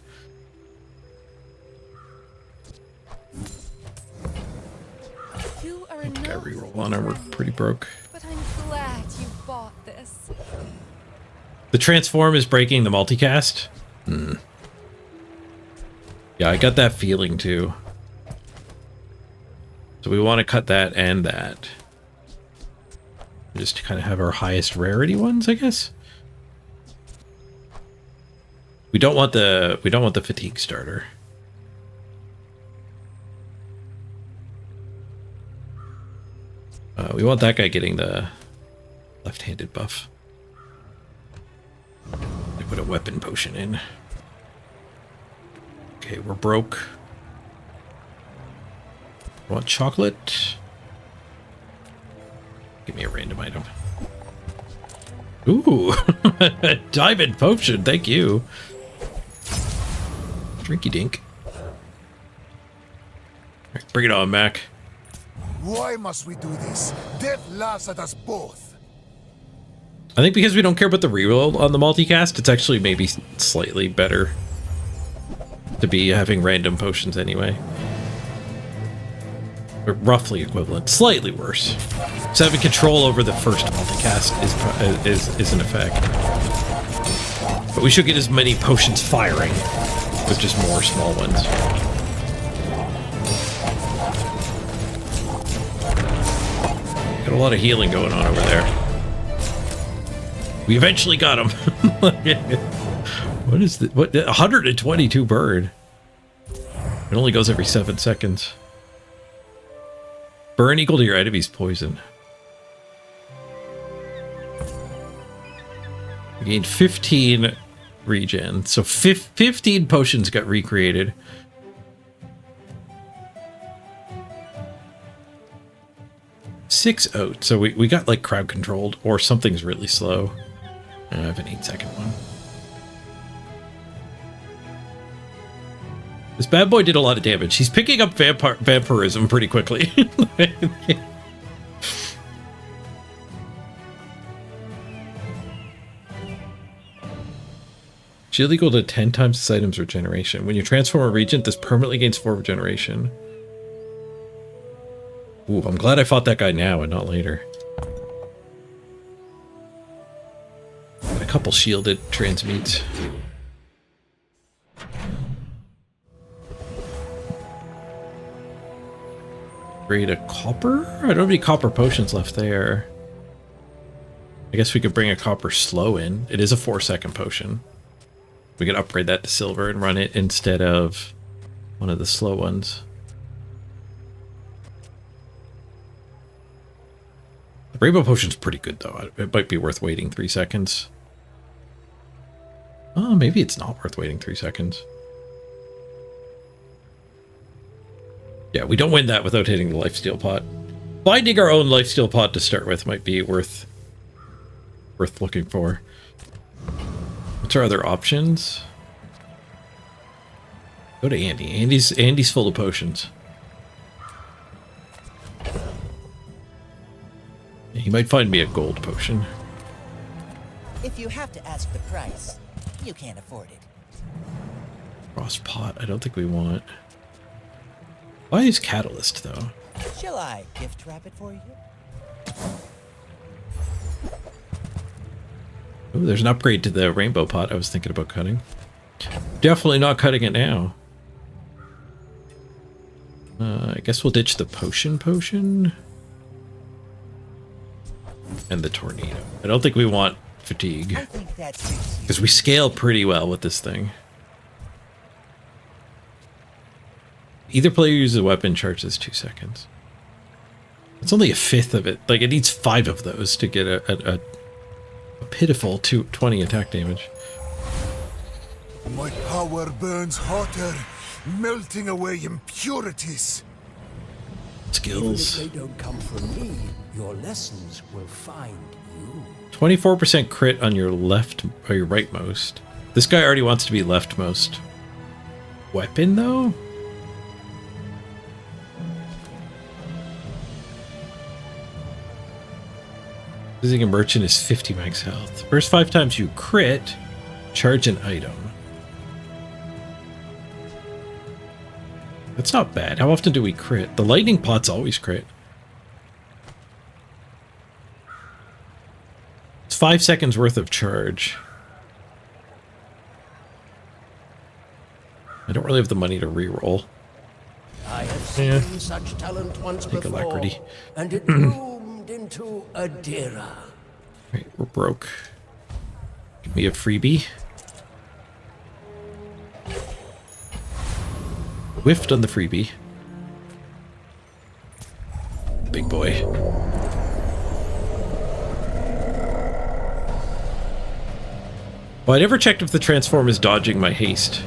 I think I reroll on her. We're pretty broke. But I'm glad you bought this. The transform is breaking the multicast. Yeah, I got that feeling too. So we want to cut that and that. Just to kind of have our highest rarity ones, I guess. We don't want the fatigue starter. We want that guy getting the left-handed buff. I put a weapon potion in. Okay, we're broke. Want chocolate? Give me a random item. Ooh, diamond potion. Thank you. Drinky dink. Right, bring it on, Mac. Why must we do this? Death laughs at us both. I think because we don't care about the reroll on the multicast, it's actually maybe slightly better to be having random potions anyway. Or roughly equivalent. Slightly worse. So having control over the first multicast is an effect. But we should get as many potions firing with just more small ones. Got a lot of healing going on over there. We eventually got him. What is the 122 bird? It only goes every 7 seconds. Burn equal to your enemy's poison. We gained 15 regen. So 15 potions got recreated. Six out. So we got like crowd controlled or something's really slow. I have an 8-second one. This bad boy did a lot of damage. He's picking up vampirism pretty quickly. Shield equal to 10 times this item's regeneration. When you transform a regent, this permanently gains 4 regeneration. Ooh, I'm glad I fought that guy now and not later. Got a couple shielded transmutes. Upgrade a copper? I don't have any copper potions left there. I guess we could bring a copper slow in. It is a 4-second potion. We could upgrade that to silver and run it instead of one of the slow ones. The rainbow potion's pretty good though. It might be worth waiting 3 seconds. Oh, maybe it's not worth waiting 3 seconds. Yeah, we don't win that without hitting the lifesteal pot. Finding our own lifesteal pot to start with might be worth looking for. What's our other options? Go to Andy. Andy's full of potions. He might find me a gold potion. If you have to ask the price, you can't afford it. Frost pot, I don't think we want. Why is Catalyst, though? Shall I gift wrap it for you? Ooh, there's an upgrade to the rainbow pot I was thinking about cutting. Definitely not cutting it now. I guess we'll ditch the potion. And the tornado. I don't think we want fatigue. I think that's because we scale pretty well with this thing. Either player uses a weapon, charges 2 seconds. It's only a fifth of it. Like, it needs 5 of those to get a pitiful 20 attack damage. My power burns hotter, melting away impurities. Skills. Even if they don't come from me, your lessons will find you. 24% crit on your left or your rightmost. This guy already wants to be leftmost. Weapon, though? Visiting a merchant is 50 max health. First 5 times you crit, charge an item. That's not bad. How often do we crit? The lightning pots always crit. It's 5 seconds worth of charge. I don't really have the money to reroll. I have seen such talent once Take before, alacrity. and it bloomed into a Dira. Right, we're broke. Give me a freebie. Whiffed on the freebie. Big boy. Well, I never checked if the transform is dodging my haste.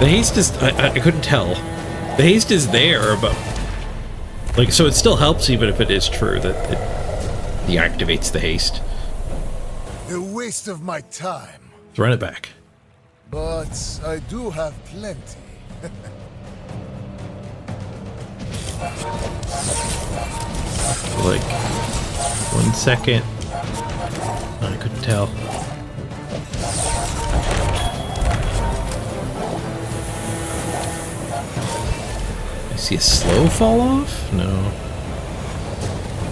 The haste is... I couldn't tell. The haste is there, but... Like, so it still helps even if it is true that it deactivates the haste. The waste of my time. Let's run it back. But I do have plenty. Like, 1 second. I couldn't tell. I see a slow fall off? No.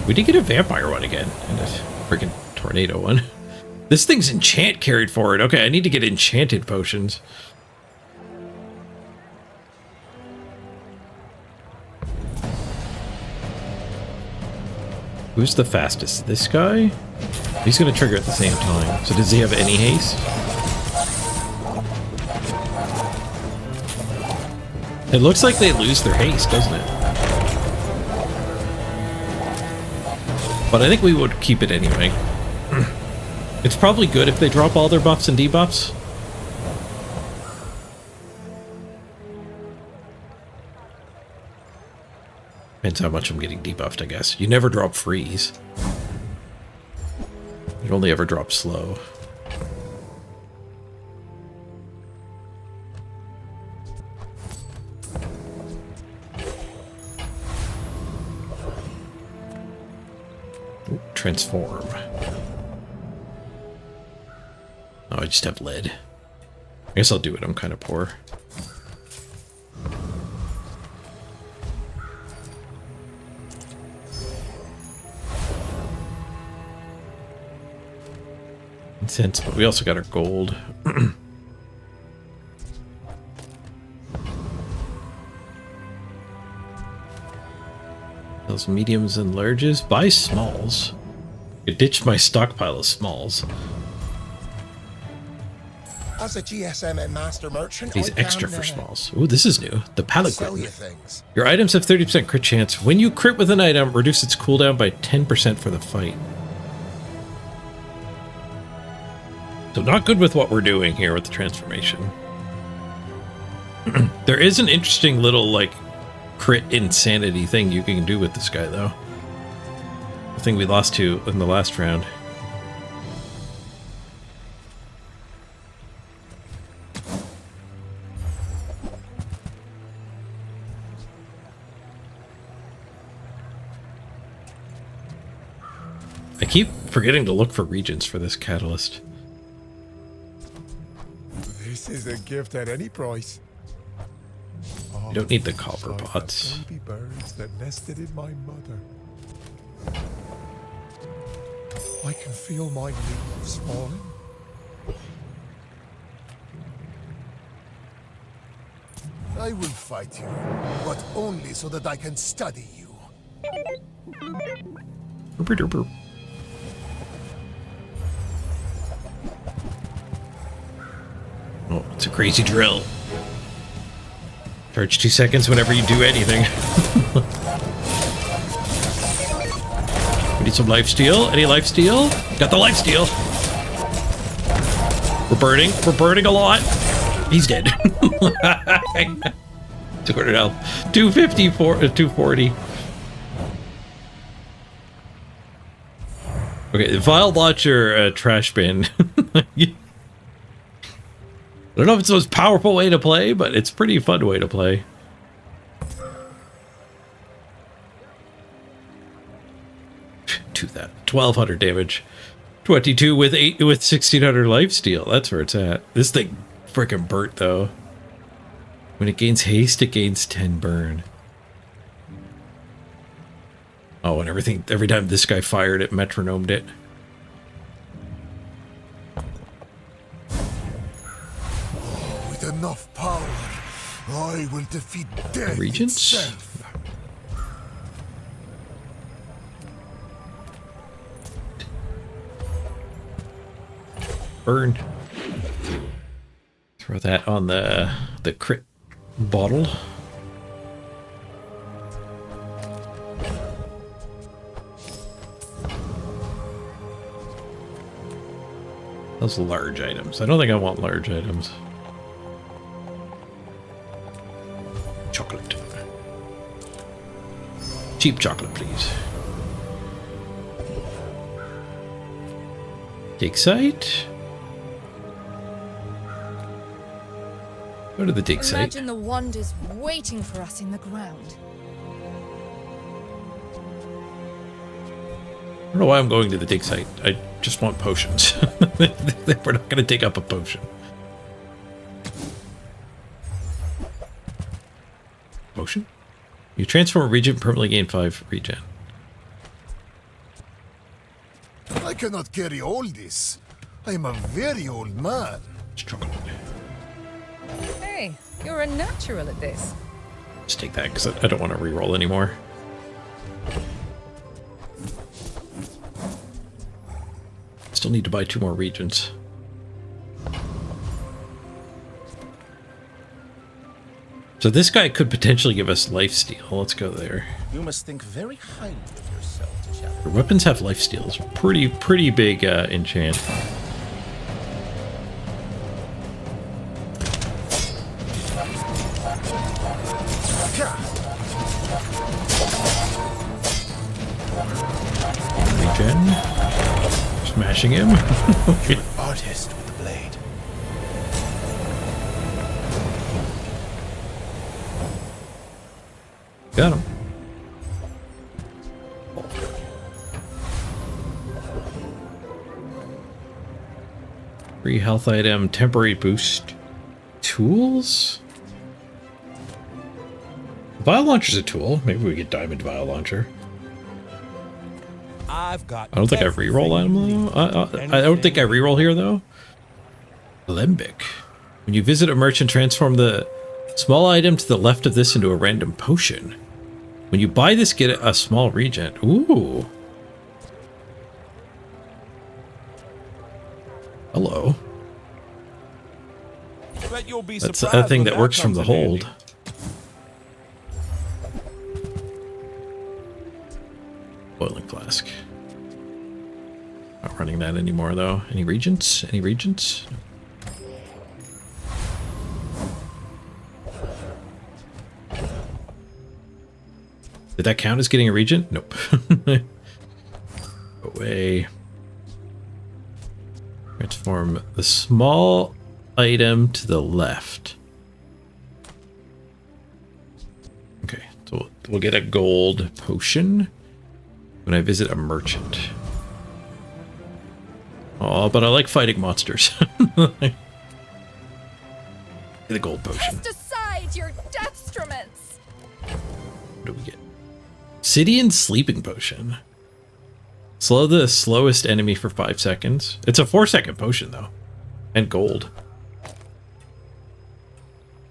We did get a vampire one again, and a freaking tornado one. This thing's enchant carried forward. Okay, I need to get enchanted potions. Who's the fastest? This guy? He's gonna trigger at the same time. So does he have any haste? It looks like they lose their haste, doesn't it? But I think we would keep it anyway. It's probably good if they drop all their buffs and debuffs. Depends how much I'm getting debuffed, I guess. You never drop freeze. You only ever drop slow. Ooh, transform. Oh, I just have lead. I guess I'll do it. I'm kind of poor. Incense, but we also got our gold. Those mediums and larges. Buy smalls. I ditched my stockpile of smalls. As a GSM and master merchant, These I extra can, for smalls. Ooh, this is new. The pallet sell you grid. things. Your items have 30% crit chance. When you crit with an item, reduce its cooldown by 10% for the fight. So not good with what we're doing here with the transformation. There is an interesting little, like, crit insanity thing you can do with this guy, though. The thing we lost to in the last round. I keep forgetting to look for regions for this catalyst. This is a gift at any price. You don't need the copper pots. Baby birds that nested in my mother. I can feel my leaves falling. I will fight you, but only so that I can study you. Oh, it's a crazy drill. Charge 2 seconds whenever you do anything. We need some lifesteal. Any lifesteal? Got the lifesteal. We're burning. We're burning a lot. He's dead. 200 health. 254, 240. Okay, the vial launcher trash bin. I don't know if it's the most powerful way to play, but it's a pretty fun way to play. To that 1200 damage, 22 with 1600 lifesteal. That's where it's at. This thing freaking burnt though. When it gains haste, it gains 10 burn. Oh, and every time this guy fired, it metronomed it. With enough power, I will defeat death Regents? itself. Burn. Throw that on the crit bottle. Those large items. I don't think I want large items. Chocolate. Cheap chocolate, please. Dig site. Go to the dig site. Imagine the wonders waiting for us in the ground. I don't know why I'm going to the dig site. I just want potions. We're not going to dig up a potion. Potion? You transform a region, permanently gain 5 regen. I cannot carry all this. I am a very old man. Hey, you're a natural at this. Just take that because I don't want to reroll anymore. Still need to buy 2 more regions. So this guy could potentially give us lifesteal. Let's go there. You must think very highly of yourself, chap. Your weapons have lifesteal. It's pretty big enchant. Regen. Smashing him. Artist with the blade. Got him. Free health item, temporary boost tools? Vial launcher's a tool. Maybe we get diamond vial launcher. I've got. I don't think I reroll them though. I don't think I reroll here though. Limbic. When you visit a merchant, transform the small item to the left of this into a random potion. When you buy this, get a small regen. Ooh. Hello. Bet you'll be That's surprised a thing when that works from comes the in handy. hold. Boiling flask. Not running that anymore though. Any regents? Any regents? Did that count as getting a regent? Nope. Away. Transform the small item to the left. Okay, so we'll get a gold potion when I visit a merchant. Oh, but I like fighting monsters. The gold potion. Cast aside your deathstruments. What do we get? Sidian sleeping potion. Slow the slowest enemy for 5 seconds. It's a 4-second potion though. And gold.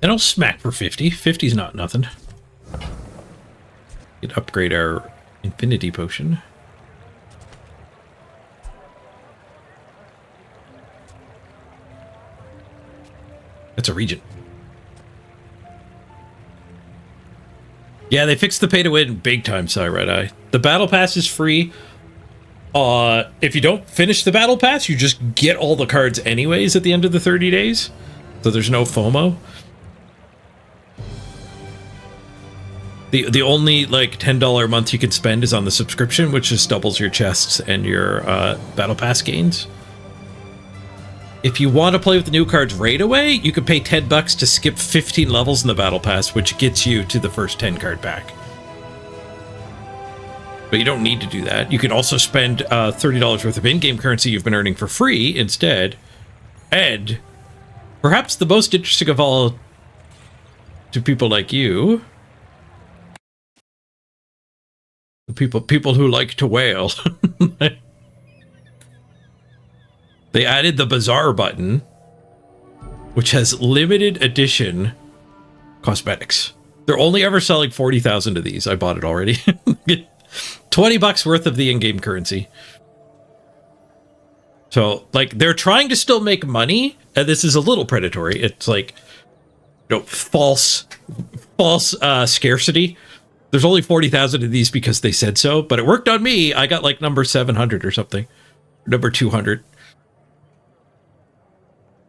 And I'll smack for 50. 50's not nothing. We could upgrade our infinity potion. That's a region. Yeah, they fixed the pay to win big time, Red Eye. The battle pass is free. If you don't finish the battle pass, you just get all the cards anyways at the end of the 30 days. So there's no FOMO. The only like $10 a month you can spend is on the subscription, which just doubles your chests and your battle pass gains. If you want to play with the new cards right away, you can pay $10 to skip 15 levels in the battle pass, which gets you to the first 10 card pack. But you don't need to do that. You can also spend $30 worth of in-game currency you've been earning for free instead. And perhaps the most interesting of all to people like you, people who like to wail. They added the BAZAAR button, which has limited edition cosmetics. They're only ever selling 40,000 of these. I bought it already. $20 worth of the in-game currency. So, like, they're trying to still make money, and this is a little predatory. It's like, you know, false scarcity. There's only 40,000 of these because they said so, but it worked on me. I got like number 700 or something, number 200.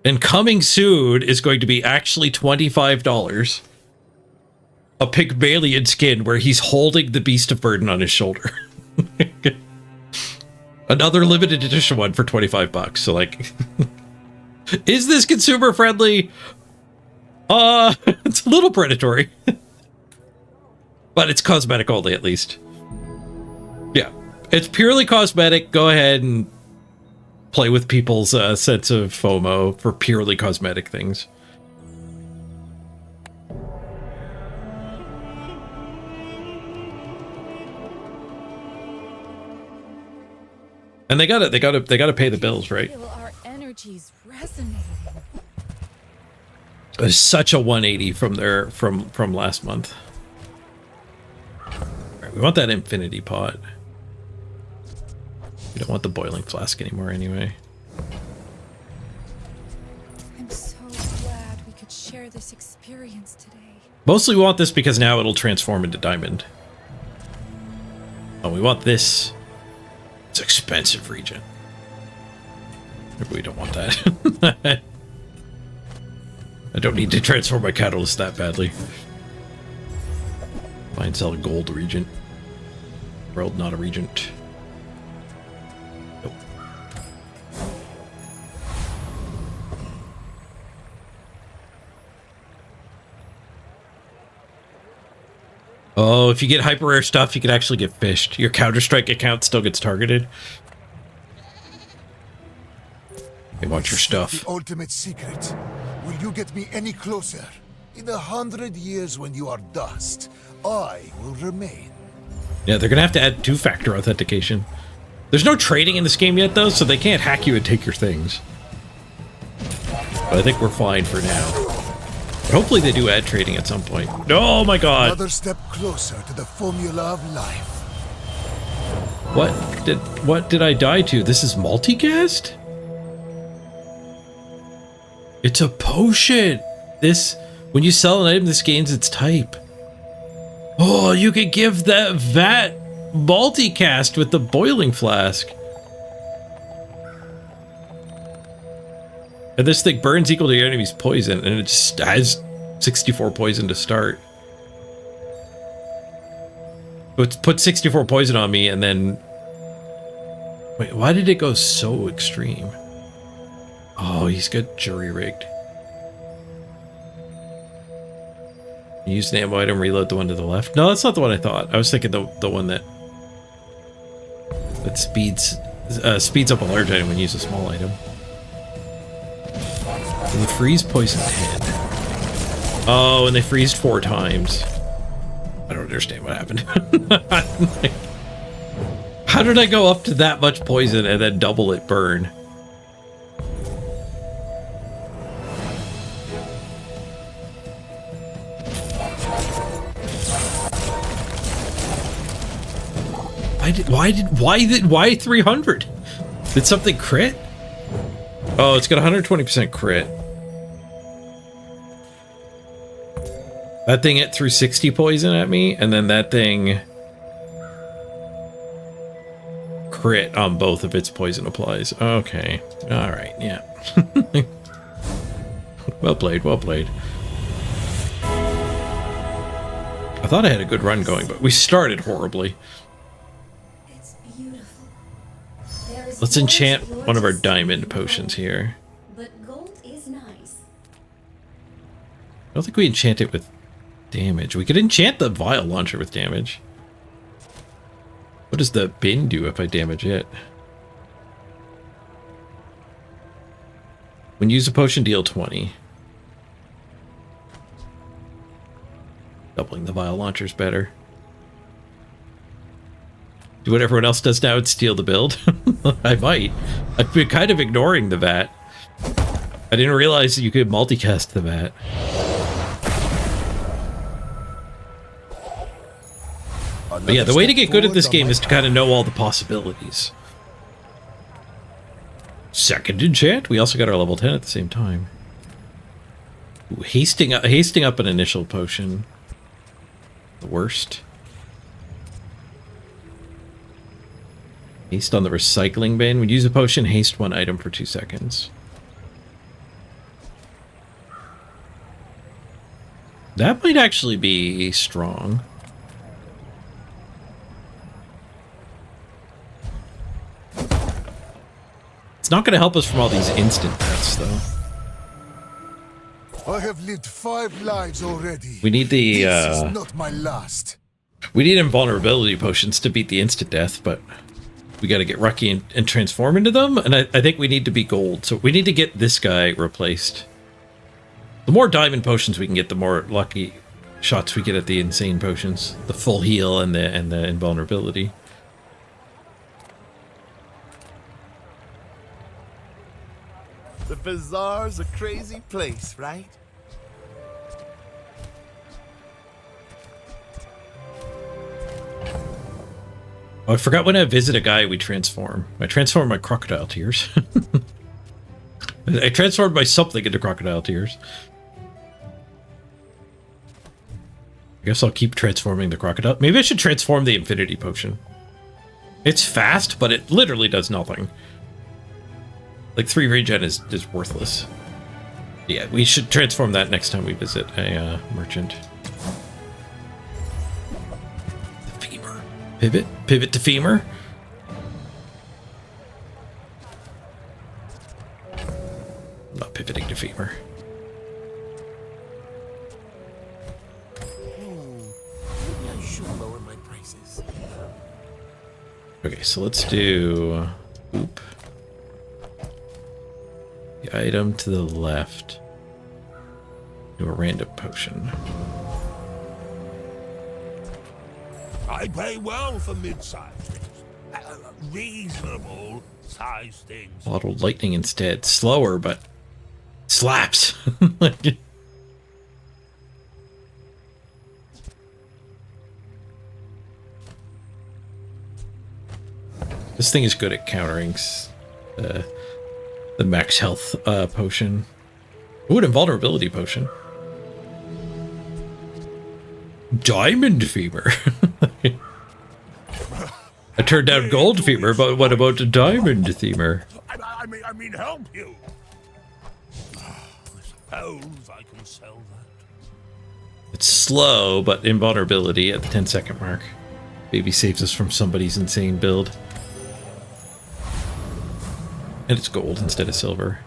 And coming soon is going to be actually $25. A Pygmalion skin where he's holding the Beast of Burden on his shoulder. Another limited edition one for $25. So like, is this consumer friendly? It's a little predatory. But it's cosmetic only, at least. Yeah, it's purely cosmetic. Go ahead and play with people's sense of FOMO for purely cosmetic things. And they gotta pay the bills, right? Feel our energies resonating. It's such a 180 from last month. Right, we want that infinity pot. We don't want the boiling flask anymore anyway. I'm so glad we could share this experience today. Mostly we want this because now it'll transform into diamond. Oh, we want this. It's expensive region. Maybe we don't want that. I don't need to transform my catalyst that badly. Buy and sell a gold regent. World, not a regent. Nope. Oh, if you get hyper rare stuff, you can actually get fished. Your Counter-Strike account still gets targeted. They want your stuff. The ultimate secret. Will you get me any closer? In 100 years when you are dust, I will remain. Yeah, they're gonna have to add two-factor authentication. There's no trading in this game yet, though, so they can't hack you and take your things. But I think we're fine for now. But hopefully they do add trading at some point. Oh my god! Another step closer to the formula of life. What did I die to? This is multicast? It's a potion! When you sell an item, this gains its type. Oh, you could give that multicast with the boiling flask. And this thing burns equal to your enemy's poison, and it just has 64 poison to start. It's put 64 poison on me, and then... Wait, why did it go so extreme? Oh, he's got jury-rigged. Use an ammo item, reload the one to the left. No, that's not the one I thought. I was thinking the one that speeds up a large item when you use a small item. And they freeze poison 10. Oh, and they freezed 4 times. I don't understand what happened. How did I go up to that much poison and then double it burn? Why 300? Did something crit? Oh, it's got 120% crit. That thing hit through 60 poison at me, and then that thing crit on both of its poison applies. Okay. Alright, yeah. Well played, well played. I thought I had a good run going, but we started horribly. Let's enchant one of our diamond potions here. But gold is nice. I don't think we enchant it with damage. We could enchant the vial launcher with damage. What does the bin do if I damage it? When you use a potion, deal 20. Doubling the vial launcher is better. Do what everyone else does now and steal the build? I might. I've been kind of ignoring the vat. I didn't realize that you could multicast the vat. But yeah, the way to get good at this game is to kind of know all the possibilities. Second enchant. We also got our level 10 at the same time. Ooh, hasting up an initial potion. The worst. Haste on the recycling bin. When you use a potion, haste one item for 2 seconds. That might actually be strong. It's not going to help us from all these instant deaths, though. I have lived 5 lives already. We need the, This is not my last. We need invulnerability potions to beat the instant death, but we got to get Rucky and transform into them, and I think we need to be gold, so we need to get this guy replaced. The more diamond potions we can get, the more lucky shots we get at the insane potions. The full heal and the invulnerability. The bazaar's a crazy place, right? Oh, I forgot when I visit a guy, we transform. I transform my crocodile tears. I transformed my something into crocodile tears. I guess I'll keep transforming the crocodile. Maybe I should transform the infinity potion. It's fast, but it literally does nothing. Like 3 regen is worthless. Yeah, we should transform that next time we visit a merchant. The femur. Pivot to femur. I'm not pivoting to femur. Maybe I should lower my prices. Okay, so let's do... Oop. The item to the left. Do a random potion. I pay well for mid-sized things. Reasonable sized things. Bottled lightning instead. Slower, but slaps. This thing is good at countering the max health potion. Ooh, an invulnerability potion. Diamond femur. I turned down gold femur, but what about the diamond femur? I mean, help you. I suppose I can sell that. It's slow, but invulnerability at the 10-second mark. Maybe saves us from somebody's insane build. And it's gold instead of silver.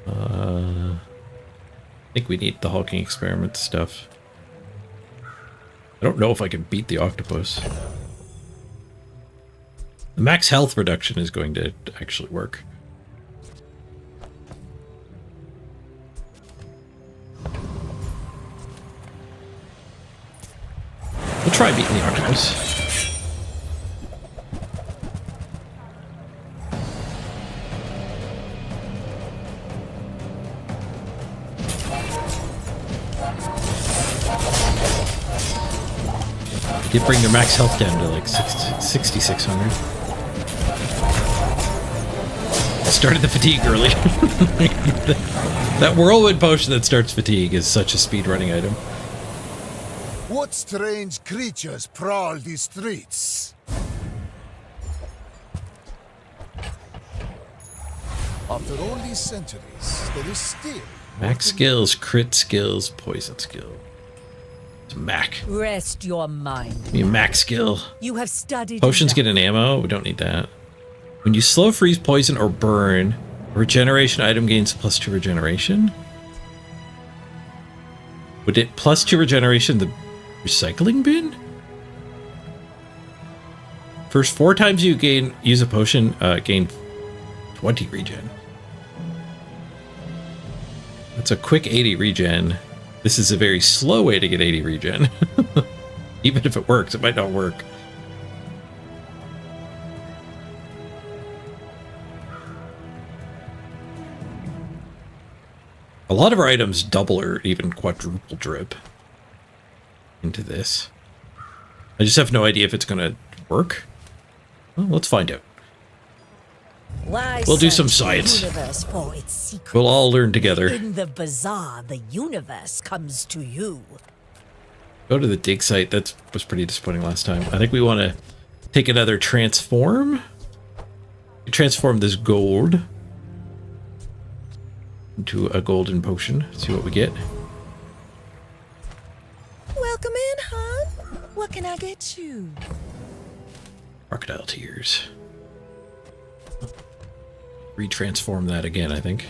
I think we need the hulking experiment stuff. I don't know if I can beat the octopus. The max health reduction is going to actually work. We'll try beating the octopus. Did bring their max health down to like 6,600. Started the fatigue early. That whirlwind potion that starts fatigue is such a speedrunning item. What strange creatures prowl these streets? After all these centuries, there is still Max skills, crit skills, poison skill. It's Mac. Rest your mind. Give me a max skill. You have studied. Potions get an ammo. We don't need that. When you slow freeze, poison, or burn, a regeneration item gains +2 regeneration. Would it +2 regeneration the recycling bin? First 4 times you use a potion, gain 20 regen. That's a quick 80 regen. This is a very slow way to get 80 regen. Even if it works, it might not work. A lot of our items double or even quadruple drip into this. I just have no idea if it's going to work. Well, let's find out. Why We'll do some search the science. universe for its secrets? We'll all learn together. In the bazaar, the universe comes to you. Go to the dig site. That was pretty disappointing last time. I think we want to take another transform. Transform this gold. into a golden potion. See what we get. Welcome in, hon. What can I get you? Crocodile tears. Retransform that again, I think.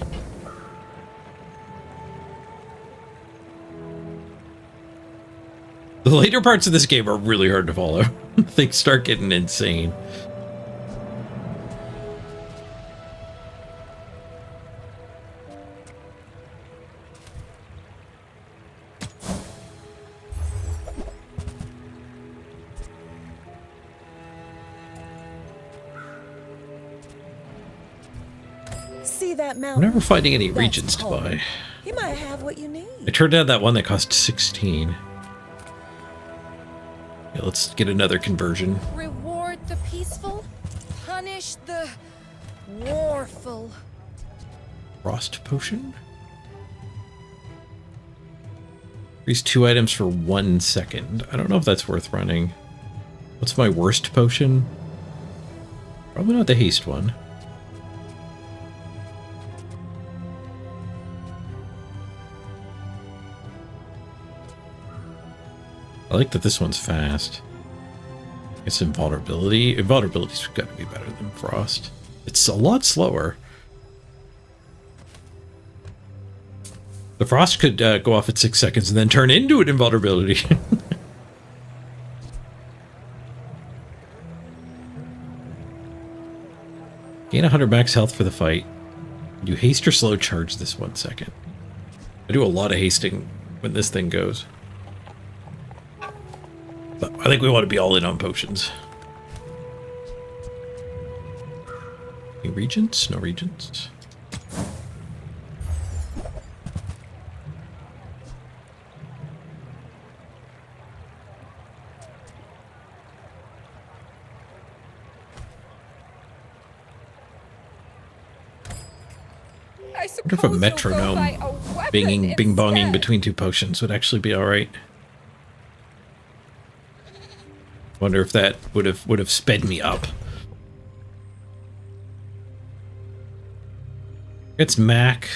The later parts of this game are really hard to follow. Things start getting insane. See that I'm mountain? never finding any That's regions to home. buy. You might have what you need. I turned down that one that cost 16. Yeah, let's get another conversion. Reward the peaceful, punish the warful. Frost potion? Increase 2 items for 1 second. I don't know if that's worth running. What's my worst potion? Probably not the haste one. I like that this one's fast. It's invulnerability. Invulnerability's got to be better than frost. It's a lot slower. The frost could go off at 6 seconds and then turn into an invulnerability. Gain 100 max health for the fight. You haste or slow charge this 1 second. I do a lot of hasting when this thing goes. But I think we want to be all in on potions. Any regents? No regents. I wonder if a metronome binging, bing-bonging between 2 potions would actually be alright. Wonder if that would have sped me up. It's Mac.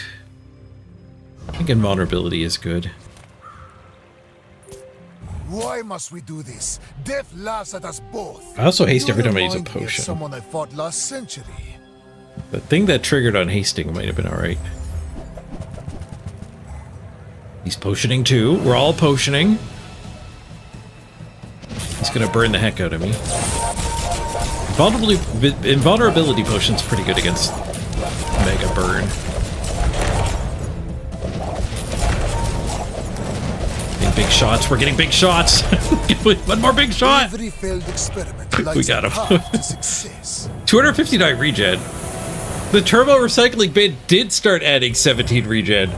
I think invulnerability is good. Why must we do this? Death laughs at us both. I also haste every You time I use a remind me of potion. Someone I fought last century. The thing that triggered on hasting might have been alright. He's potioning too. We're all potioning. He's gonna burn the heck out of me. Invulnerability potion's pretty good against Mega Burn. Getting big shots. We're getting big shots. One more big shot. Every failed experiment We lights got a him. path to success. 259 regen. The turbo recycling bin did start adding 17 regen.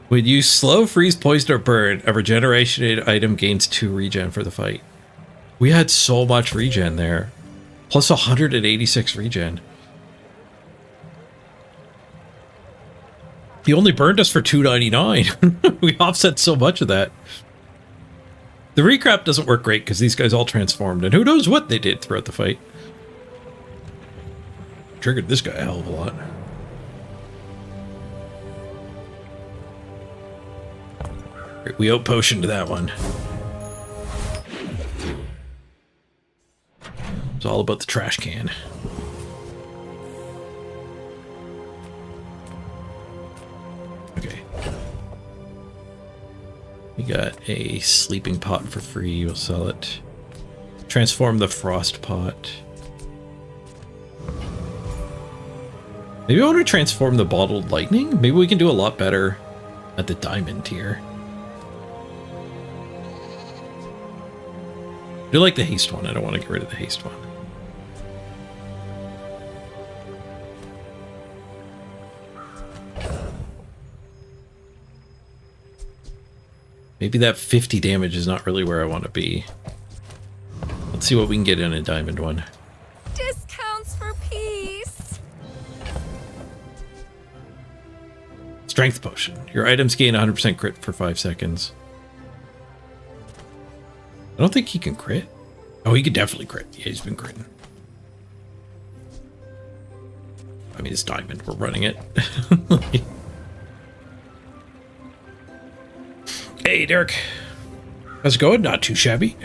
When you slow, freeze, poison, or burn, a regeneration item gains 2 regen for the fight. We had so much regen there. Plus 186 regen. He only burned us for 299. We offset so much of that. The recrap doesn't work great because these guys all transformed, and who knows what they did throughout the fight. Triggered this guy a hell of a lot. We out potioned that one. It's all about the trash can. Okay. We got a sleeping pot for free. We'll sell it. Transform the frost pot. Maybe I want to transform the bottled lightning? Maybe we can do a lot better at the diamond tier. I do like the haste one. I don't want to get rid of the haste one. Maybe that 50 damage is not really where I want to be. Let's see what we can get in a diamond one. Discounts for peace. Strength potion. Your items gain 100% crit for 5 seconds. I don't think he can crit. Oh, he could definitely crit. Yeah, he's been critting. I mean, it's diamond. We're running it. Hey, Derek. How's it going? Not too shabby.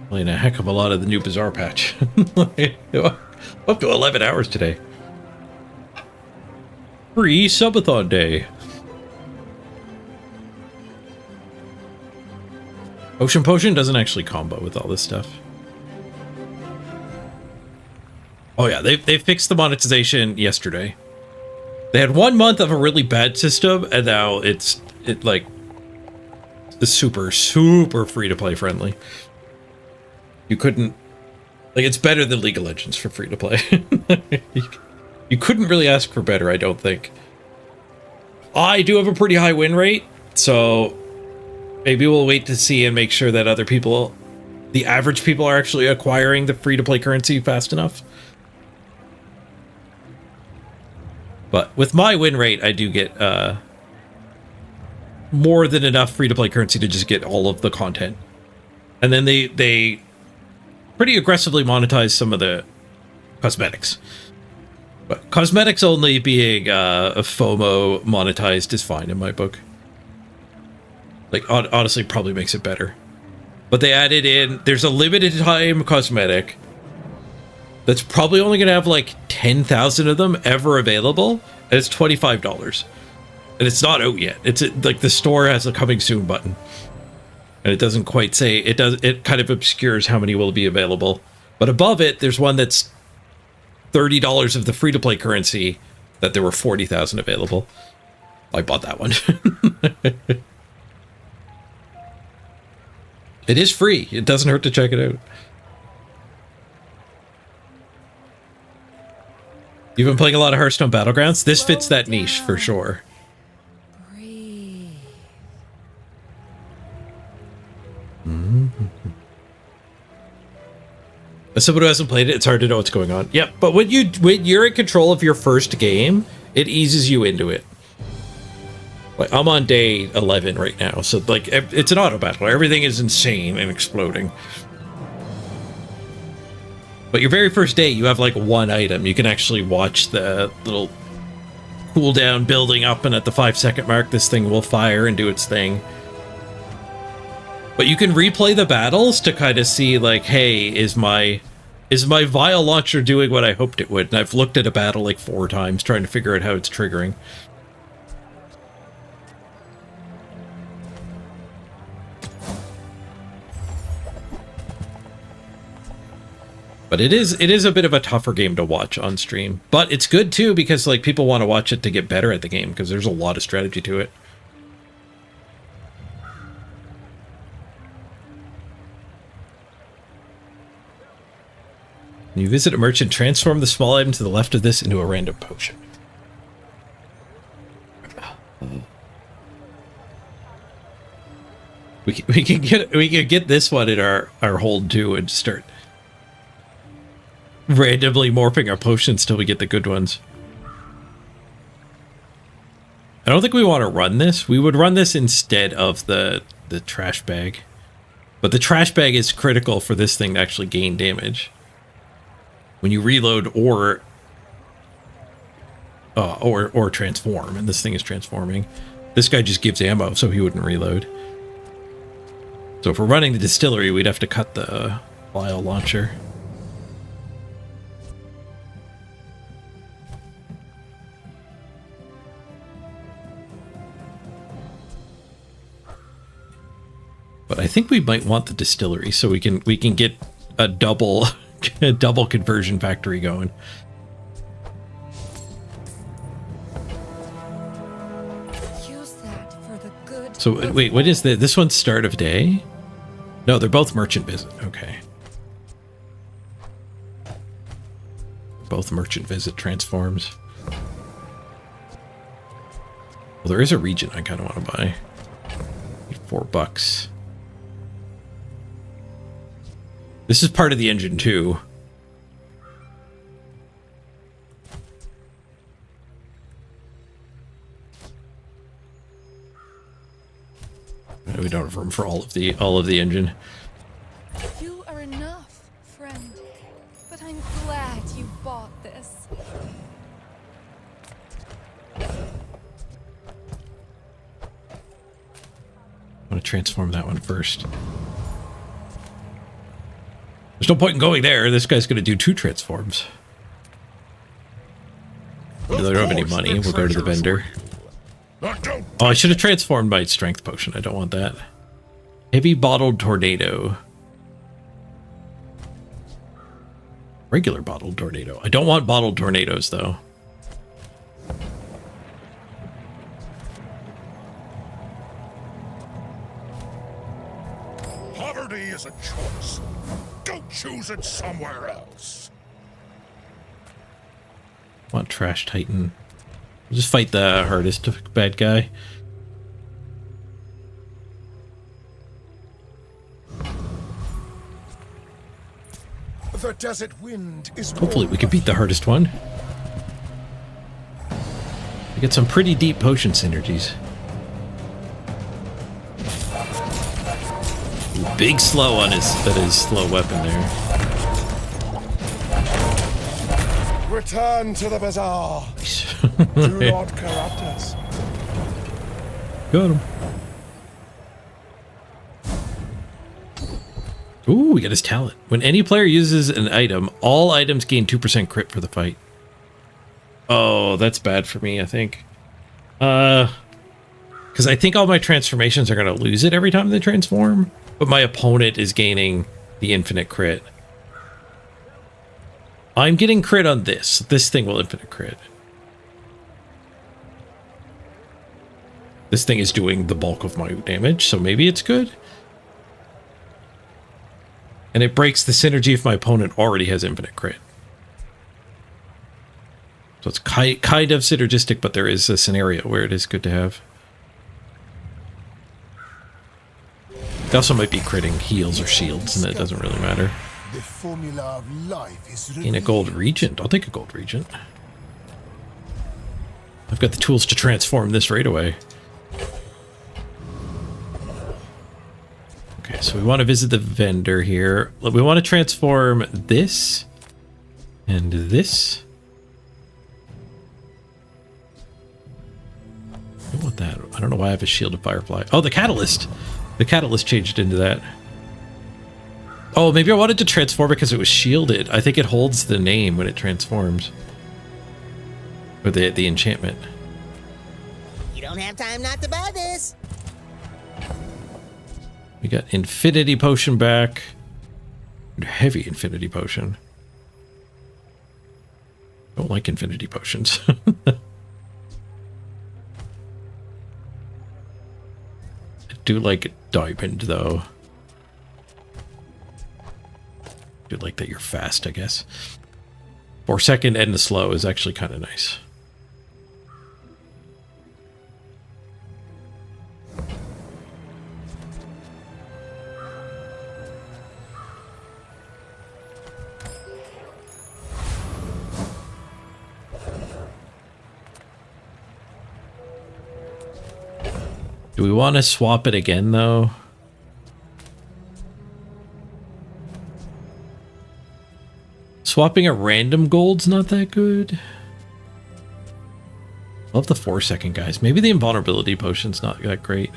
Playing a heck of a lot of the new Bazaar patch. Up to 11 hours today. Free subathon day. Ocean Potion doesn't actually combo with all this stuff. Oh yeah, they fixed the monetization yesterday. They had 1 month of a really bad system, and now it's super free to play friendly. You couldn't, like, it's better than League of Legends for free to play. You couldn't really ask for better, I don't think. I do have a pretty high win rate, so maybe we'll wait to see and make sure that other people, the average people, are actually acquiring the free to play currency fast enough. But with my win rate, I do get more than enough free-to-play currency to just get all of the content. And then they pretty aggressively monetize some of the cosmetics. But cosmetics only being FOMO monetized is fine in my book. Like, honestly, probably makes it better. But they added in, there's a limited time cosmetic that's probably only going to have like 10,000 of them ever available, and it's $25. And it's not out yet. It's like the store has a coming soon button. And it doesn't quite say, it kind of obscures how many will be available. But above it, there's one that's $30 of the free-to-play currency that there were 40,000 available. I bought that one. It is free. It doesn't hurt to check it out. You've been playing a lot of Hearthstone Battlegrounds? This fits that niche for sure. As someone who hasn't played it, it's hard to know what's going on. Yep, but when you're in control of your first game, it eases you into it. Like, I'm on day 11 right now, so like it's an auto battle. Everything is insane and exploding. But your very first day, you have like one item. You can actually watch the little cooldown building up, and at the 5-second mark, this thing will fire and do its thing. But you can replay the battles to kind of see, like, hey, is my vial launcher doing what I hoped it would? And I've looked at a battle like 4 times trying to figure out how it's triggering. But it is a bit of a tougher game to watch on stream. But it's good too, because like people want to watch it to get better at the game, because there's a lot of strategy to it. When you visit a merchant, transform the small item to the left of this into a random potion. We can get this one in our hold too and start randomly morphing our potions till we get the good ones. I don't think we want to run this. We would run this instead of the trash bag. But the trash bag is critical for this thing to actually gain damage. When you reload or transform, and this thing is transforming. This guy just gives ammo, so he wouldn't reload. So if we're running the distillery, we'd have to cut the vial launcher. But I think we might want the distillery so we can get a double conversion factory going. Use that for the good. So wait, what is this one's start of day? No, they're both merchant visit. Okay. Both merchant visit transforms. Well, there is a region I kind of want to buy. $4. This is part of the engine too. We don't have room for all of the engine. You are enough, friend. But I'm glad want to transform that one first. There's no point in going there. This guy's going to do 2 transforms. I don't have any money. We'll go to the vendor. Oh, I should have transformed my strength potion. I don't want that. Heavy bottled tornado. Regular bottled tornado. I don't want bottled tornadoes, though. Poverty is a choice. Go choose it somewhere else. I want Trash Titan. We'll just fight the hardest bad guy. The desert wind is Hopefully we can beat the hardest one. We get some pretty deep potion synergies. Big slow on his slow weapon there. Return to the bazaar. Do not corrupt us. Got him. Ooh, we got his talent. When any player uses an item, all items gain 2% crit for the fight. Oh, that's bad for me, I think. Because I think all my transformations are going to lose it every time they transform, but my opponent is gaining the infinite crit. I'm getting crit on this. This thing will infinite crit. This thing is doing the bulk of my damage, so maybe it's good. And it breaks the synergy if my opponent already has infinite crit. So it's kind of synergistic, but there is a scenario where it is good to have. It also might be critting heals or shields, and it doesn't really matter. The formula of life is In a gold regent. I'll take a gold regent. I've got the tools to transform this right away. Okay, so we want to visit the vendor here. We want to transform this and this. I don't want that. I don't know why I have a shield of firefly. Oh, the catalyst. The catalyst changed into that. Oh, maybe I wanted to transform because it was shielded. I think it holds the name when it transforms. Or the enchantment. You don't have time not to buy this. We got infinity potion back. Heavy infinity potion. Don't like infinity potions. I do like diamond though. Do like that you're fast, I guess. 4-second and the slow is actually kind of nice. Do we want to swap it again, though? Swapping a random gold's not that good. Love the 4-second guys. Maybe the invulnerability potion's not that great.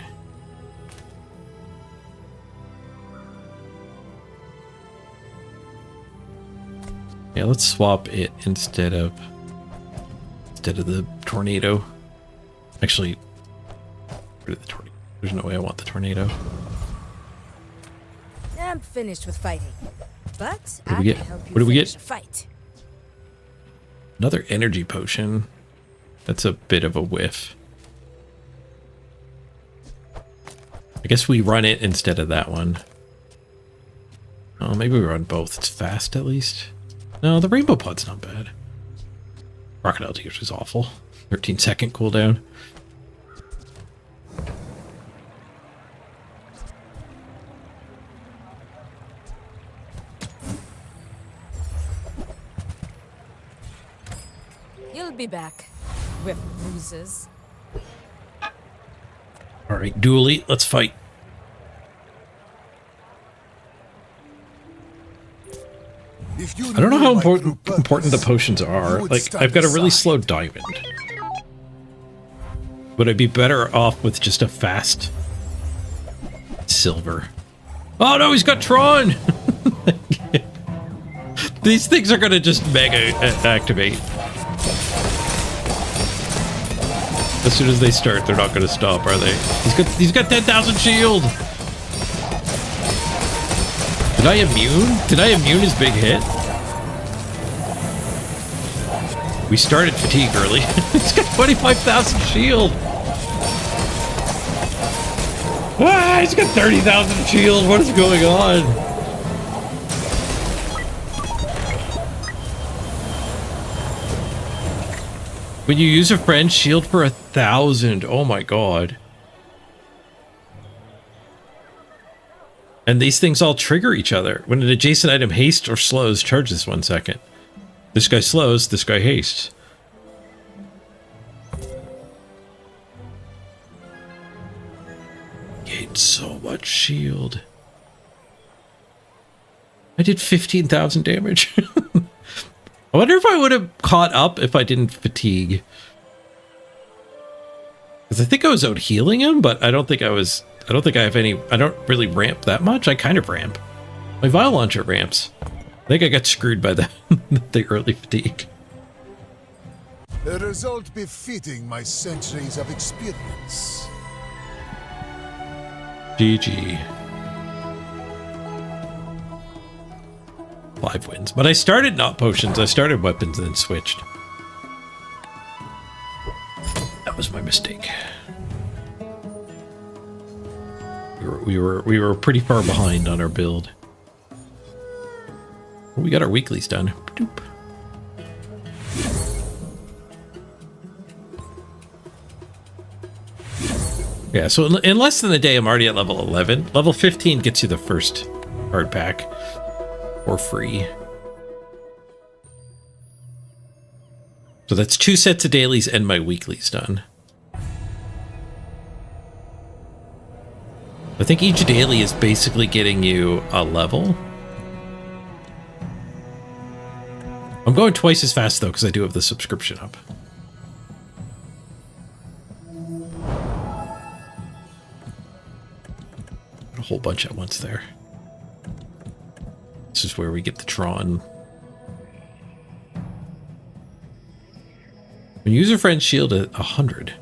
Yeah, let's swap it instead of the tornado. Actually, rid of the tornado. There's no way I want the tornado. I'm finished with fighting, but What do we get? What do we get? Fight. Another energy potion. That's a bit of a whiff. I guess we run it instead of that one. Oh, maybe we run both. It's fast at least. No, the rainbow pod's not bad. Crocodile Tears is awful. 13-second cooldown. You'll be back with bruises. All right, dually, let's fight. I don't know how important the potions are. Like, I've got a really slow diamond. Would I be better off with just a fast silver. Oh no, he's got Tron! These things are gonna just mega activate. As soon as they start, they're not gonna stop, are they? He's got 10,000 shield! Did I immune? Did I immune his big hit? We started fatigue early. He's got 25,000 shield! Ah, he's got 30,000 shield! What is going on? When you use a friend's shield for 1,000, oh my god. And these things all trigger each other. When an adjacent item hastes or slows, charge this 1 second. This guy slows, this guy hastes. Gained so much shield. I did 15,000 damage. I wonder if I would have caught up if I didn't fatigue. Because I think I was out healing him, but I don't think I have any. I don't really ramp that much. I kind of ramp. My Vile Launcher ramps. I think I got screwed by the, the early fatigue. A result befitting my centuries of experience. GG. 5 wins. But I started not potions. I started weapons and then switched. That was my mistake. We were pretty far behind on our build. We got our weeklies done. Doop. Yeah, so in less than a day, I'm already at level 11. Level 15 gets you the first card pack for free. So that's 2 sets of dailies and my weeklies done. I think each daily is basically getting you a level. I'm going twice as fast though because I do have the subscription up. A whole bunch at once there. This is where we get the Tron. When user friend shielded 100.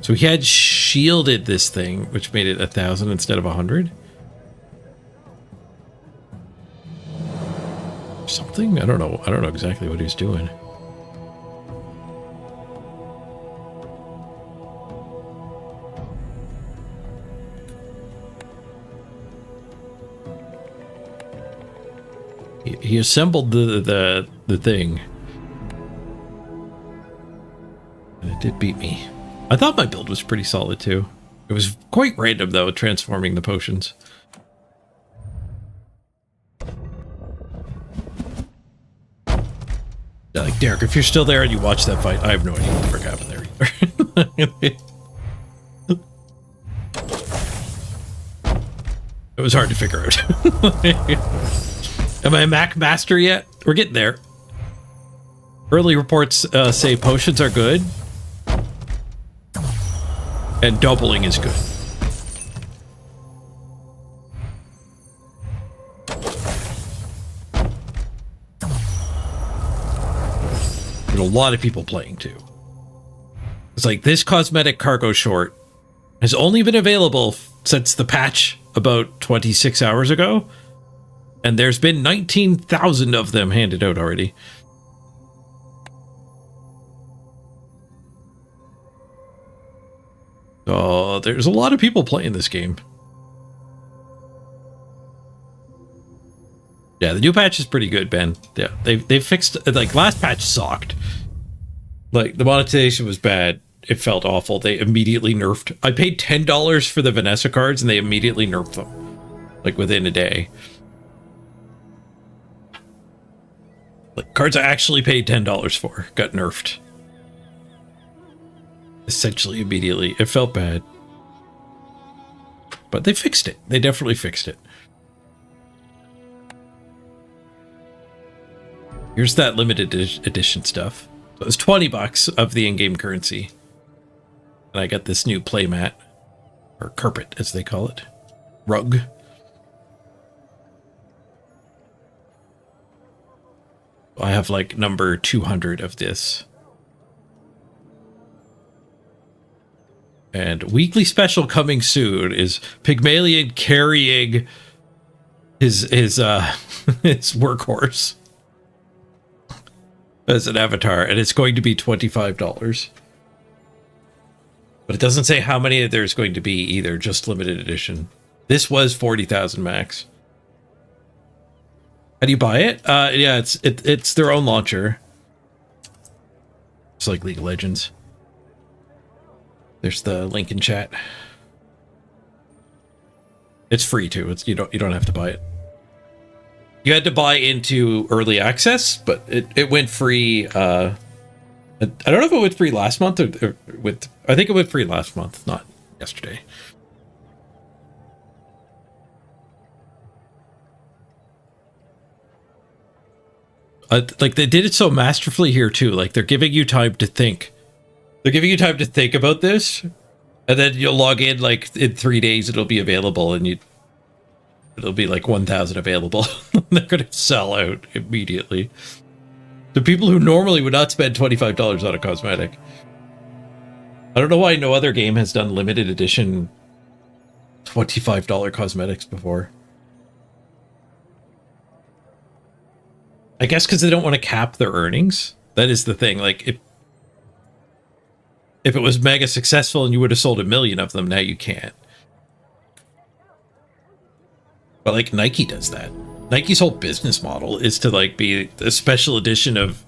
So he had shielded this thing, which made it 1,000 instead of 100. Something? I don't know. I don't know exactly what he was doing. He assembled the thing. And it did beat me. I thought my build was pretty solid too. It was quite random though, transforming the potions. Yeah, like Derek, if you're still there and you watch that fight, I have no idea what the frick happened there either. It was hard to figure out. Am I a Mac master yet? We're getting there. Early reports say potions are good. And doubling is good. There's a lot of people playing too. It's like this cosmetic cargo short has only been available since the patch about 26 hours ago. And there's been 19,000 of them handed out already. Oh, there's a lot of people playing this game. Yeah, the new patch is pretty good, Ben. Yeah, they fixed, like, last patch sucked. Like, the monetization was bad. It felt awful. They immediately nerfed. I paid $10 for the Vanessa cards, and they immediately nerfed them. Like, within a day. Like, cards I actually paid $10 for got nerfed. Essentially immediately. It felt bad. But they fixed it. They definitely fixed it. Here's that limited edition stuff. So it was $20 of the in-game currency. And I got this new playmat. Or carpet, as they call it. rug. I have like number 200 of this. And weekly special coming soon is Pygmalion carrying his his workhorse as an avatar, and it's going to be $25. But it doesn't say how many there's going to be either, just limited edition. This was 40,000 max. How do you buy it? Yeah, it's their own launcher. It's like League of Legends. There's the link in chat. It's free too. It's you don't have to buy it. You had to buy into early access, but it went free. I don't know if it went free last month or with. I think it went free last month, not yesterday. Like they did it so masterfully here too. Like they're giving you time to think. They're giving you time to think about this, and then you'll log in like in 3 days. It'll be available, and it'll be like 1,000 available. They're gonna sell out immediately. The people who normally would not spend $25 on a cosmetic. I don't know why no other game has done limited edition $25 cosmetics before. I guess because they don't want to cap their earnings. That is the thing. Like if it was mega successful and you would have sold 1 million of them, now you can't. But like Nike does that. Nike's whole business model is to like be a special edition of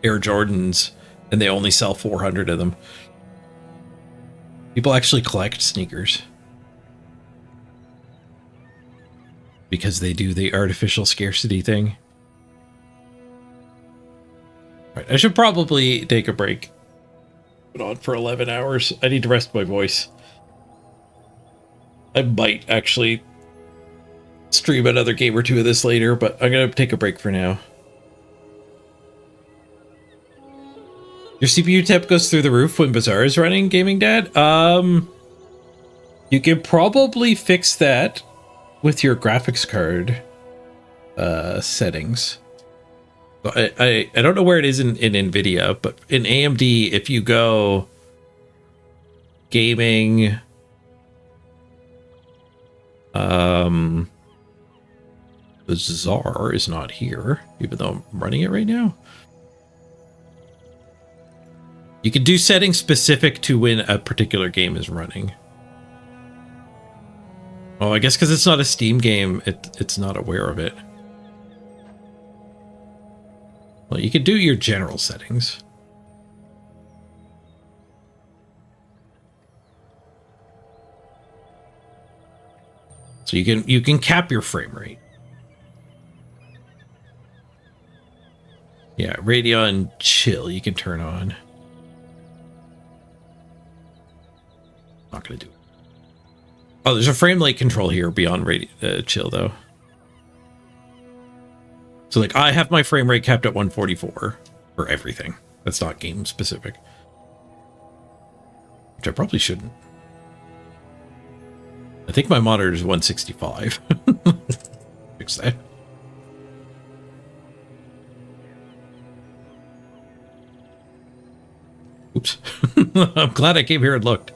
Air Jordans, and they only sell 400 of them. People actually collect sneakers because they do the artificial scarcity thing. Right, I should probably take a break. Been on for 11 hours. I need to rest my voice. I might actually stream another game or two of this later, but I'm gonna take a break for now. Your CPU temp goes through the roof when BAZAAR is running, Gaming Dad? You can probably fix that with your graphics card settings. I don't know where it is in NVIDIA, but in AMD, if you go gaming, BAZAAR is not here, even though I'm running it right now. You can do settings specific to when a particular game is running. Oh, I guess because it's not a Steam game, it's not aware of it. Well, you can do your general settings. So you can cap your frame rate. Yeah, Radeon chill you can turn on. Not gonna do it. Oh, there's a frame rate control here beyond chill though. So like I have my frame rate capped at 144 for everything. That's not game specific. Which I probably shouldn't. I think my monitor is 165. Fix that. Oops. I'm glad I came here and looked.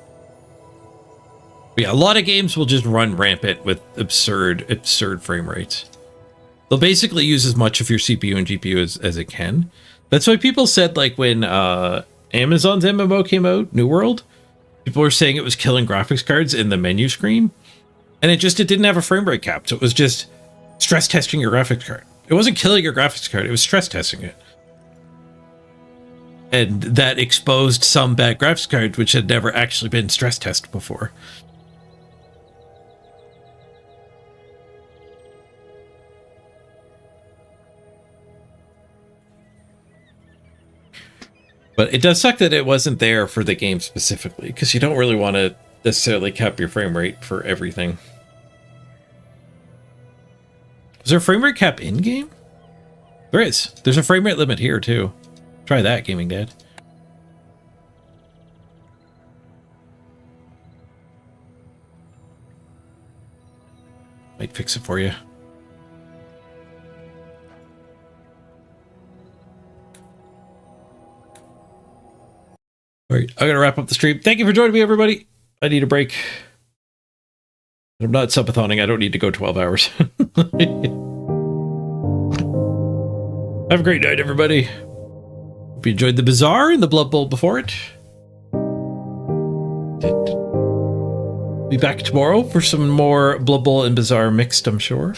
But yeah, a lot of games will just run rampant with absurd frame rates. They'll basically use as much of your CPU and GPU as it can. That's why people said, like, when Amazon's MMO came out, New World, people were saying it was killing graphics cards in the menu screen. And it didn't have a frame rate cap. So it was just stress testing your graphics card. It wasn't killing your graphics card. It was stress testing it. And that exposed some bad graphics cards, which had never actually been stress tested before. But it does suck that it wasn't there for the game specifically, because you don't really want to necessarily cap your frame rate for everything. Is there a frame rate cap in-game? There is. There's a frame rate limit here, too. Try that, Gaming Dad. Might fix it for you. All right, I'm gonna wrap up the stream. Thank you for joining me, everybody. I need a break. I'm not subathoning. I don't need to go 12 hours. Have a great night, everybody. Hope you enjoyed the Bazaar and the Blood Bowl before it. Be back tomorrow for some more Blood Bowl and Bazaar mixed, I'm sure.